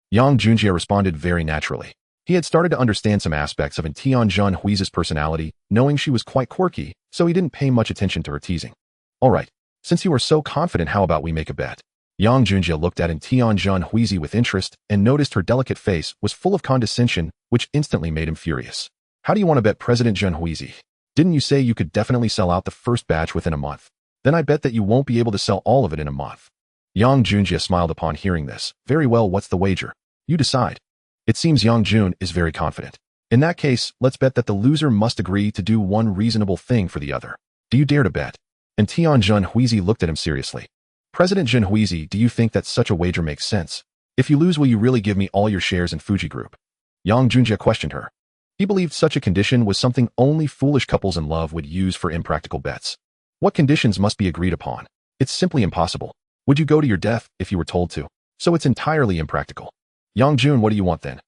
Yang Junjie responded very naturally. He had started to understand some aspects of Tianjun Huizi's personality, knowing she was quite quirky, so he didn't pay much attention to her teasing. All right, since you are so confident, how about we make a bet? Yang Junjie looked at Tianjun Huizi with interest and noticed her delicate face was full of condescension, which instantly made him furious. How do you want to bet, President Jun Huizi? Didn't you say you could definitely sell out the first batch within a month? Then I bet that you won't be able to sell all of it in a month. Yang Junjie smiled upon hearing this. Very well, what's the wager? You decide. It seems Yang Jun is very confident. In that case, let's bet that the loser must agree to do one reasonable thing for the other. Do you dare to bet? And Tianjun Huizi looked at him seriously. President Jun Huizi, do you think that such a wager makes sense? If you lose, will you really give me all your shares in Fuji Group? Yang Junjie questioned her. He believed such a condition was something only foolish couples in love would use for impractical bets. What conditions must be agreed upon? It's simply impossible. Would you go to your death if you were told to? So it's entirely impractical. Yang Jun, what do you want then?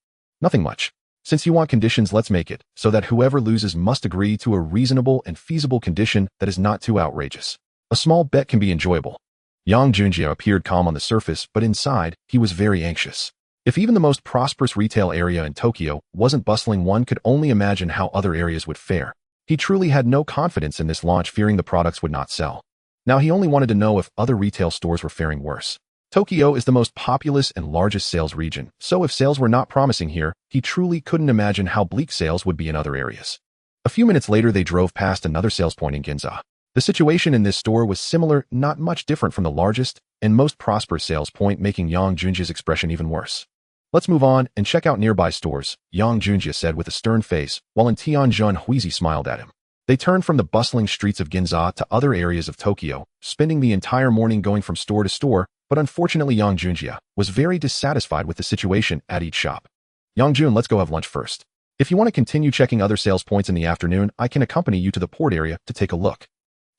Nothing much. Since you want conditions, let's make it so that whoever loses must agree to a reasonable and feasible condition that is not too outrageous. A small bet can be enjoyable. Yang Junjie appeared calm on the surface, but inside, he was very anxious. If even the most prosperous retail area in Tokyo wasn't bustling, one could only imagine how other areas would fare. He truly had no confidence in this launch, fearing the products would not sell. Now he only wanted to know if other retail stores were faring worse. Tokyo is the most populous and largest sales region, so if sales were not promising here, he truly couldn't imagine how bleak sales would be in other areas. A few minutes later, they drove past another sales point in Ginza. The situation in this store was similar, not much different from the largest and most prosperous sales point, making Yang Junjie's expression even worse. Let's move on and check out nearby stores, Yang Junjie said with a stern face, while Tianjun Huizi smiled at him. They turned from the bustling streets of Ginza to other areas of Tokyo, spending the entire morning going from store to store, but unfortunately Yang Junjie was very dissatisfied with the situation at each shop. Yang Jun, let's go have lunch first. If you want to continue checking other sales points in the afternoon, I can accompany you to the port area to take a look.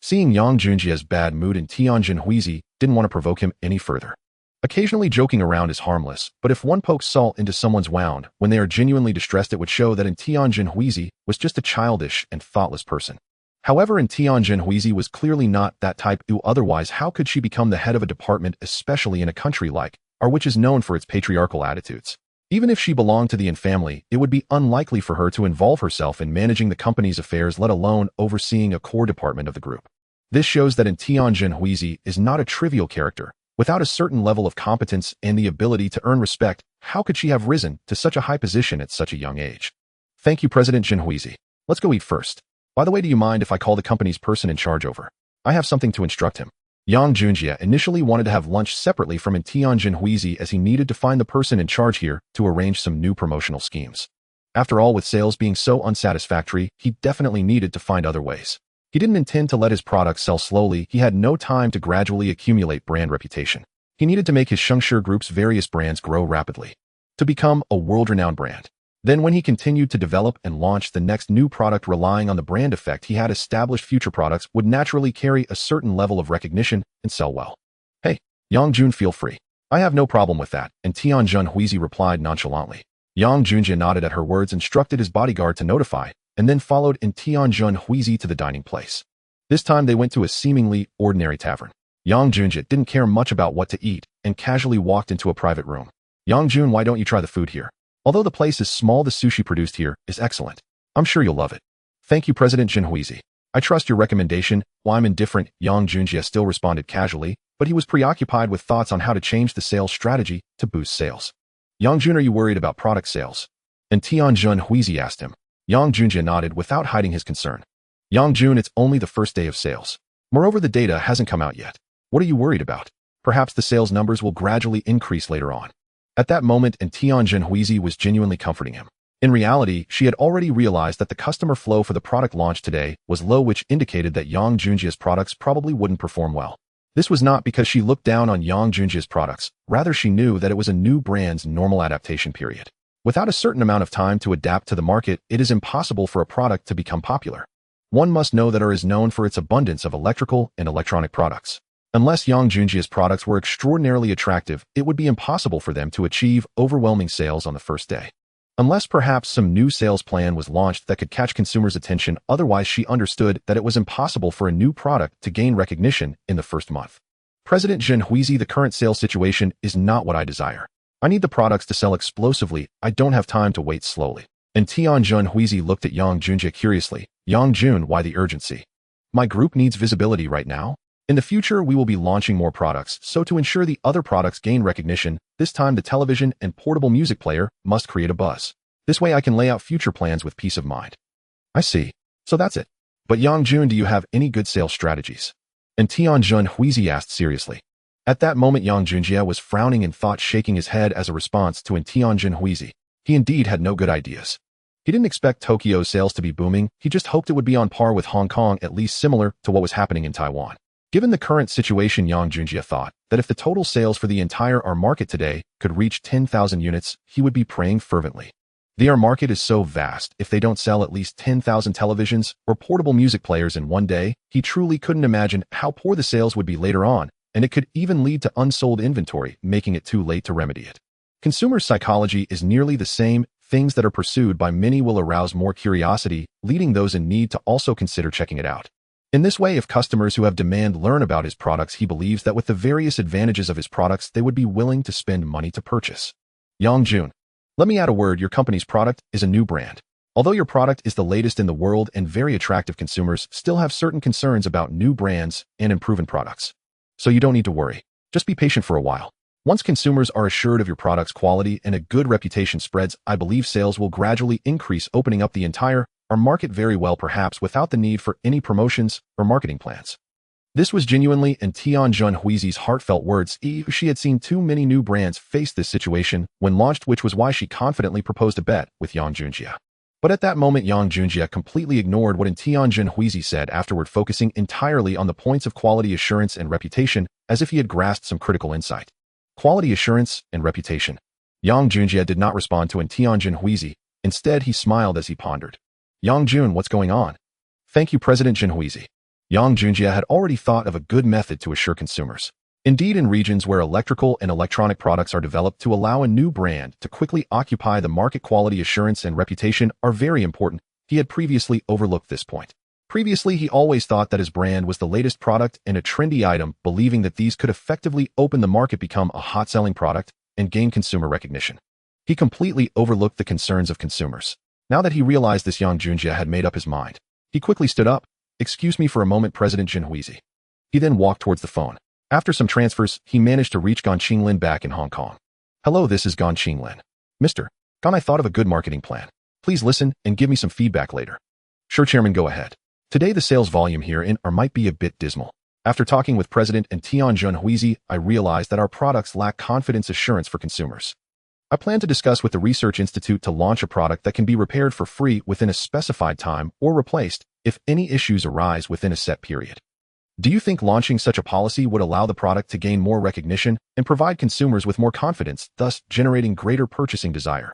Seeing Yang Junjie's bad mood, Tianjun Huizi didn't want to provoke him any further. Occasionally joking around is harmless, but if one pokes salt into someone's wound when they are genuinely distressed, it would show that Tianjun Huizi was just a childish and thoughtless person. However, Tianjun Huizi was clearly not that type. Otherwise, how could she become the head of a department, especially in a country like ours, which is known for its patriarchal attitudes? Even if she belonged to the Yin family, it would be unlikely for her to involve herself in managing the company's affairs, let alone overseeing a core department of the group. This shows that Tianjun Huizi is not a trivial character. Without a certain level of competence and the ability to earn respect, how could she have risen to such a high position at such a young age? Thank you, President Jun Huizi. Let's go eat first. By the way, do you mind if I call the company's person in charge over? I have something to instruct him. Yang Junjie initially wanted to have lunch separately from Tianjun Huizi, as he needed to find the person in charge here to arrange some new promotional schemes. After all, with sales being so unsatisfactory, he definitely needed to find other ways. He didn't intend to let his products sell slowly. He had no time to gradually accumulate brand reputation. He needed to make his Shengshi Group's various brands grow rapidly to become a world-renowned brand. Then when he continued to develop and launch the next new product relying on the brand effect he had established, future products would naturally carry a certain level of recognition and sell well. Hey, Yang Jun, feel free. I have no problem with that, and Tianjun Huizi replied nonchalantly. Yang Junjie nodded at her words, instructed his bodyguard to notify, and then followed in Tianjun Huizi to the dining place. This time they went to a seemingly ordinary tavern. Yang Junjie didn't care much about what to eat and casually walked into a private room. Yang Jun, why don't you try the food here? Although the place is small, the sushi produced here is excellent. I'm sure you'll love it. Thank you, President Jin Huizi. I trust your recommendation. While I'm indifferent, Yang Junjie still responded casually, but he was preoccupied with thoughts on how to change the sales strategy to boost sales. Yang Jun, are you worried about product sales? And Tianjun Huizi asked him. Yang Junjie nodded without hiding his concern. Yang Jun, it's only the first day of sales. Moreover, the data hasn't come out yet. What are you worried about? Perhaps the sales numbers will gradually increase later on. At that moment, and Tianjun Huizi was genuinely comforting him. In reality, she had already realized that the customer flow for the product launch today was low, which indicated that Yang Junjie's products probably wouldn't perform well. This was not because she looked down on Yang Junjie's products. Rather, she knew that it was a new brand's normal adaptation period. Without a certain amount of time to adapt to the market, it is impossible for a product to become popular. One must know that is known for its abundance of electrical and electronic products. Unless Yang Junjie's products were extraordinarily attractive, it would be impossible for them to achieve overwhelming sales on the first day. Unless perhaps some new sales plan was launched that could catch consumers' attention, otherwise she understood that it was impossible for a new product to gain recognition in the first month. President Jin Huizi, the current sales situation is not what I desire. I need the products to sell explosively. I don't have time to wait slowly. And Tianjun Huizi looked at Yang Junjie curiously. Yang Jun, why the urgency? My group needs visibility right now. In the future, we will be launching more products, so to ensure the other products gain recognition, this time the television and portable music player must create a buzz. This way I can lay out future plans with peace of mind. I see. So that's it. But Yang Jun, do you have any good sales strategies? And Tianjun Huizi asked seriously. At that moment, Yang Junjie was frowning and thought, shaking his head as a response to Tianjun Huizi. He indeed had no good ideas. He didn't expect Tokyo's sales to be booming. He just hoped it would be on par with Hong Kong, at least similar to what was happening in Taiwan. Given the current situation, Yang Junjie thought that if the total sales for the entire AR market today could reach 10,000 units, he would be praying fervently. The AR market is so vast, if they don't sell at least 10,000 televisions or portable music players in one day, he truly couldn't imagine how poor the sales would be later on, and it could even lead to unsold inventory, making it too late to remedy it. Consumer psychology is nearly the same. Things that are pursued by many will arouse more curiosity, leading those in need to also consider checking it out. In this way, if customers who have demand learn about his products, he believes that with the various advantages of his products, they would be willing to spend money to purchase. Yang Jun, let me add a word. Your company's product is a new brand. Although your product is the latest in the world and very attractive, consumers still have certain concerns about new brands and unproven products. So you don't need to worry. Just be patient for a while. Once consumers are assured of your product's quality and a good reputation spreads, I believe sales will gradually increase, opening up the entire AR market very well, perhaps without the need for any promotions or marketing plans. This was genuinely in Tianjun Huizi's heartfelt words. She had seen too many new brands face this situation when launched, which was why she confidently proposed a bet with Yang Junjie. But at that moment, Yang Junjie completely ignored what Tianjun Huizi said afterward, focusing entirely on the points of quality assurance and reputation, as if he had grasped some critical insight. Quality assurance and reputation. Yang Junjie did not respond to Tianjun Huizi. Instead, he smiled as he pondered. Yang Jun, what's going on? Thank you, President Jin Huizi. Yang Junjie had already thought of a good method to assure consumers. Indeed, in regions where electrical and electronic products are developed to allow a new brand to quickly occupy the market, quality assurance and reputation are very important. He had previously overlooked this point. Previously, he always thought that his brand was the latest product and a trendy item, believing that these could effectively open the market, become a hot-selling product, and gain consumer recognition. He completely overlooked the concerns of consumers. Now that he realized this, Yang Junjie had made up his mind. He quickly stood up. Excuse me for a moment, President Jin Huizi. He then walked towards the phone. After some transfers, he managed to reach Gan Qinglin back in Hong Kong. Hello, this is Gan Qinglin. Mr. Gan, I thought of a good marketing plan. Please listen and give me some feedback later. Sure, Chairman, go ahead. Today the sales volume here in AR might be a bit dismal. After talking with President and Tianjun Huizi, I realized that our products lack confidence assurance for consumers. I plan to discuss with the Research Institute to launch a product that can be repaired for free within a specified time or replaced if any issues arise within a set period. Do you think launching such a policy would allow the product to gain more recognition and provide consumers with more confidence, thus generating greater purchasing desire?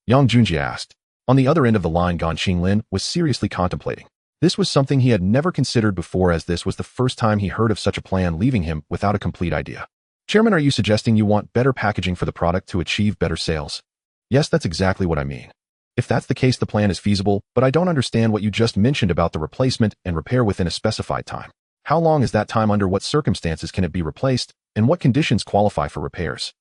Yang Junjie asked. On the other end of the line, Gan Qinglin was seriously contemplating. This was something he had never considered before, as this was the first time he heard of such a plan, leaving him without a complete idea. Chairman, are you suggesting you want better packaging for the product to achieve better sales? Yes, that's exactly what I mean. If that's the case, the plan is feasible, but I don't understand what you just mentioned about the replacement and repair within a specified time. How long is that time? Under what circumstances can it be replaced, and what conditions qualify for repairs?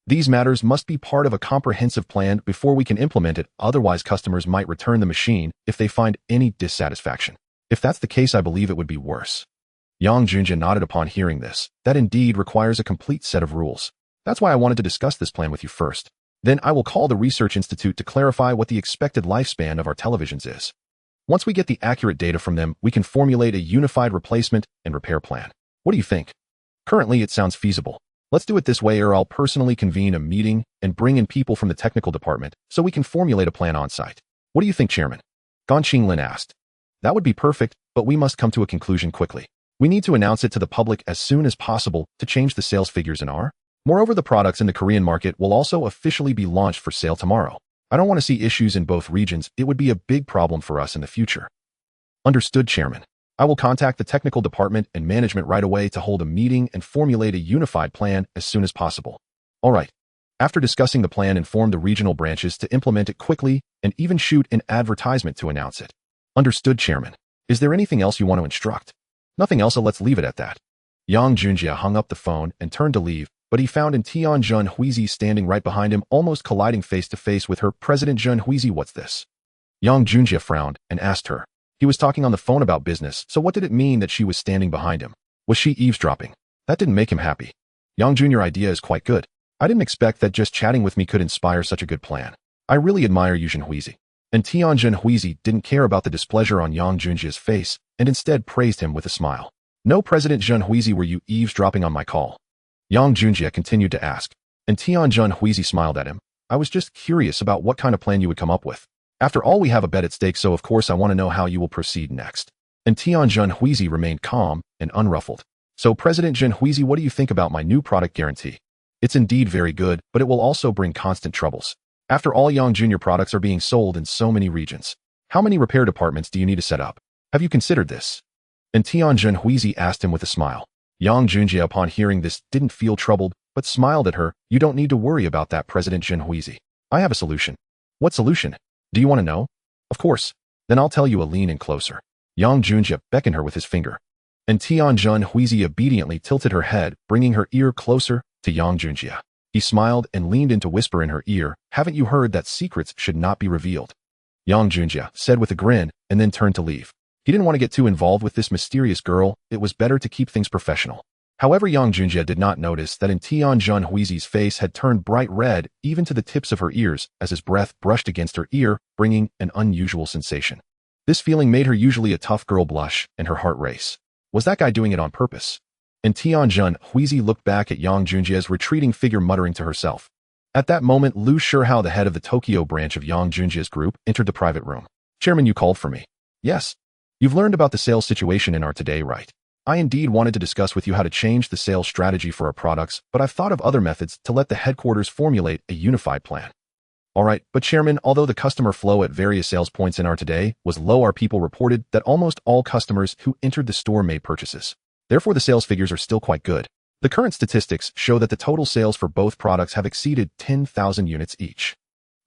These matters must be part of a comprehensive plan before we can implement it, otherwise customers might return the machine if they find any dissatisfaction. If that's the case, I believe it would be worse. Yang Junjie nodded upon hearing this. That indeed requires a complete set of rules. That's why I wanted to discuss this plan with you first. Then I will call the Research Institute to clarify what the expected lifespan of our televisions is. Once we get the accurate data from them, we can formulate a unified replacement and repair plan. What do you think? Currently, it sounds feasible. Let's do it this way, or I'll personally convene a meeting and bring in people from the technical department so we can formulate a plan on site. What do you think, Chairman? Gan Qinglin asked. That would be perfect, but we must come to a conclusion quickly. We need to announce it to the public as soon as possible to change the sales figures in our. Moreover, the products in the Korean market will also officially be launched for sale tomorrow. I don't want to see issues in both regions. It would be a big problem for us in the future. Understood, Chairman. I will contact the technical department and management right away to hold a meeting and formulate a unified plan as soon as possible. All right. After discussing the plan, inform the regional branches to implement it quickly and even shoot an advertisement to announce it. Understood, Chairman. Is there anything else you want to instruct? Nothing else, so let's leave it at that. Yang Junjie hung up the phone and turned to leave, but he found Tianjun Huizi standing right behind him, almost colliding face to face with her. President Jun Huizi, what's this? Yang Junjie frowned and asked her. He was talking on the phone about business, so what did it mean that she was standing behind him? Was she eavesdropping? That didn't make him happy. Yang Jun, your idea is quite good. I didn't expect that just chatting with me could inspire such a good plan. I really admire you, Jun Huizi. And Tianjun Huizi didn't care about the displeasure on Yang Junjie's face and instead praised him with a smile. No, President Jun Huizi, were you eavesdropping on my call? Yang Junjie continued to ask, and Tianjun Huizi smiled at him. I was just curious about what kind of plan you would come up with. After all, we have a bet at stake, so of course I want to know how you will proceed next. And Tianjun Huizi remained calm and unruffled. So President Jun Huizi, what do you think about my new product guarantee? It's indeed very good, but it will also bring constant troubles. After all, Yang Junior products are being sold in so many regions. How many repair departments do you need to set up? Have you considered this? And Tianjun Huizi asked him with a smile. Yang Junjie, upon hearing this, didn't feel troubled, but smiled at her. You don't need to worry about that, President Jun Huizi. I have a solution. What solution? Do you want to know? Of course. Then I'll tell you. Lean in closer. Yang Junjie beckoned her with his finger. And Tianjun Huizi obediently tilted her head, bringing her ear closer to Yang Junjie. He smiled and leaned in to whisper in her ear, haven't you heard that secrets should not be revealed? Yang Junjie said with a grin, and then turned to leave. He didn't want to get too involved with this mysterious girl. It was better to keep things professional. However, Yang Junjie did not notice that Tianjun Huizi's face had turned bright red, even to the tips of her ears, as his breath brushed against her ear, bringing an unusual sensation. This feeling made her usually a tough girl blush, and her heart race. Was that guy doing it on purpose? And Tianjun Huizi looked back at Yang Junjie's retreating figure, muttering to herself. At that moment, Lu Shihao, the head of the Tokyo branch of Yang Junjie's group, entered the private room. Chairman, you called for me. Yes. You've learned about the sales situation in our today, right? I indeed wanted to discuss with you how to change the sales strategy for our products, but I've thought of other methods to let the headquarters formulate a unified plan. All right, but Chairman, although the customer flow at various sales points in our today was low, our people reported that almost all customers who entered the store made purchases. Therefore, the sales figures are still quite good. The current statistics show that the total sales for both products have exceeded 10,000 units each.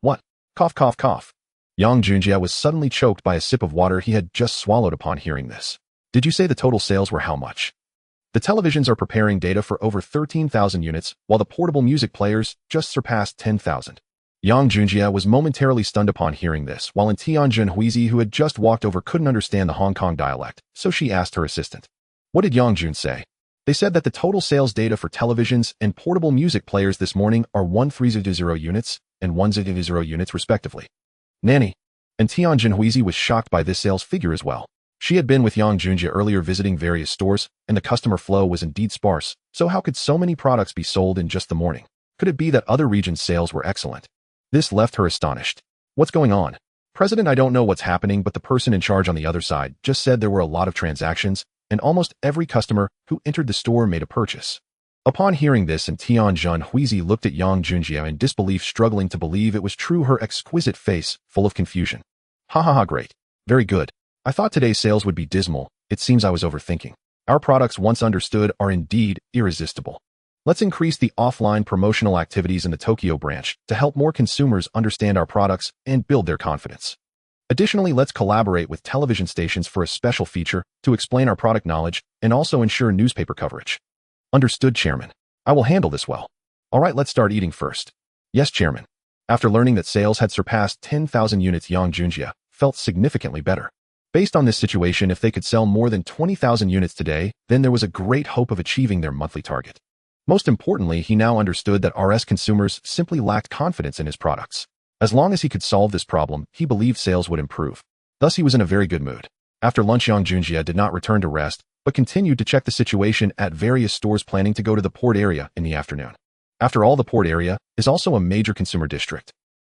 What? Cough, cough, cough. Yang Junjie was suddenly choked by a sip of water he had just swallowed upon hearing this. Did you say the total sales were how much? The televisions are preparing data for over 13,000 units, while the portable music players just surpassed 10,000. Yang Junjie was momentarily stunned upon hearing this, while Tianjun Huizi, who had just walked over, couldn't understand the Hong Kong dialect, so she asked her assistant. What did Yang Jun say? They said that the total sales data for televisions and portable music players this morning are 1300 units and 100 units respectively. Nanny. And Tianjun Huizi was shocked by this sales figure as well. She had been with Yang Junjie earlier visiting various stores, and the customer flow was indeed sparse, so how could so many products be sold in just the morning? Could it be that other regions' sales were excellent? This left her astonished. What's going on? President, I don't know what's happening, but the person in charge on the other side just said there were a lot of transactions, and almost every customer who entered the store made a purchase. Upon hearing this, and Tianjun Huizi looked at Yang Junjie in disbelief, struggling to believe it was true, her exquisite face full of confusion. Ha ha ha, great. Very good. I thought today's sales would be dismal. It seems I was overthinking. Our products, once understood, are indeed irresistible. Let's increase the offline promotional activities in the Tokyo branch to help more consumers understand our products and build their confidence. Additionally, let's collaborate with television stations for a special feature to explain our product knowledge and also ensure newspaper coverage. Understood, Chairman. I will handle this well. All right, let's start eating first. Yes, Chairman. After learning that sales had surpassed 10,000 units, Yang Junjie felt significantly better. Based on this situation, if they could sell more than 20,000 units today, then there was a great hope of achieving their monthly target. Most importantly, he now understood that RS consumers simply lacked confidence in his products. As long as he could solve this problem, he believed sales would improve. Thus, he was in a very good mood. After lunch, Yang Junjie did not return to rest, but continued to check the situation at various stores, planning to go to the port area in the afternoon. After all, the port area is also a major consumer district.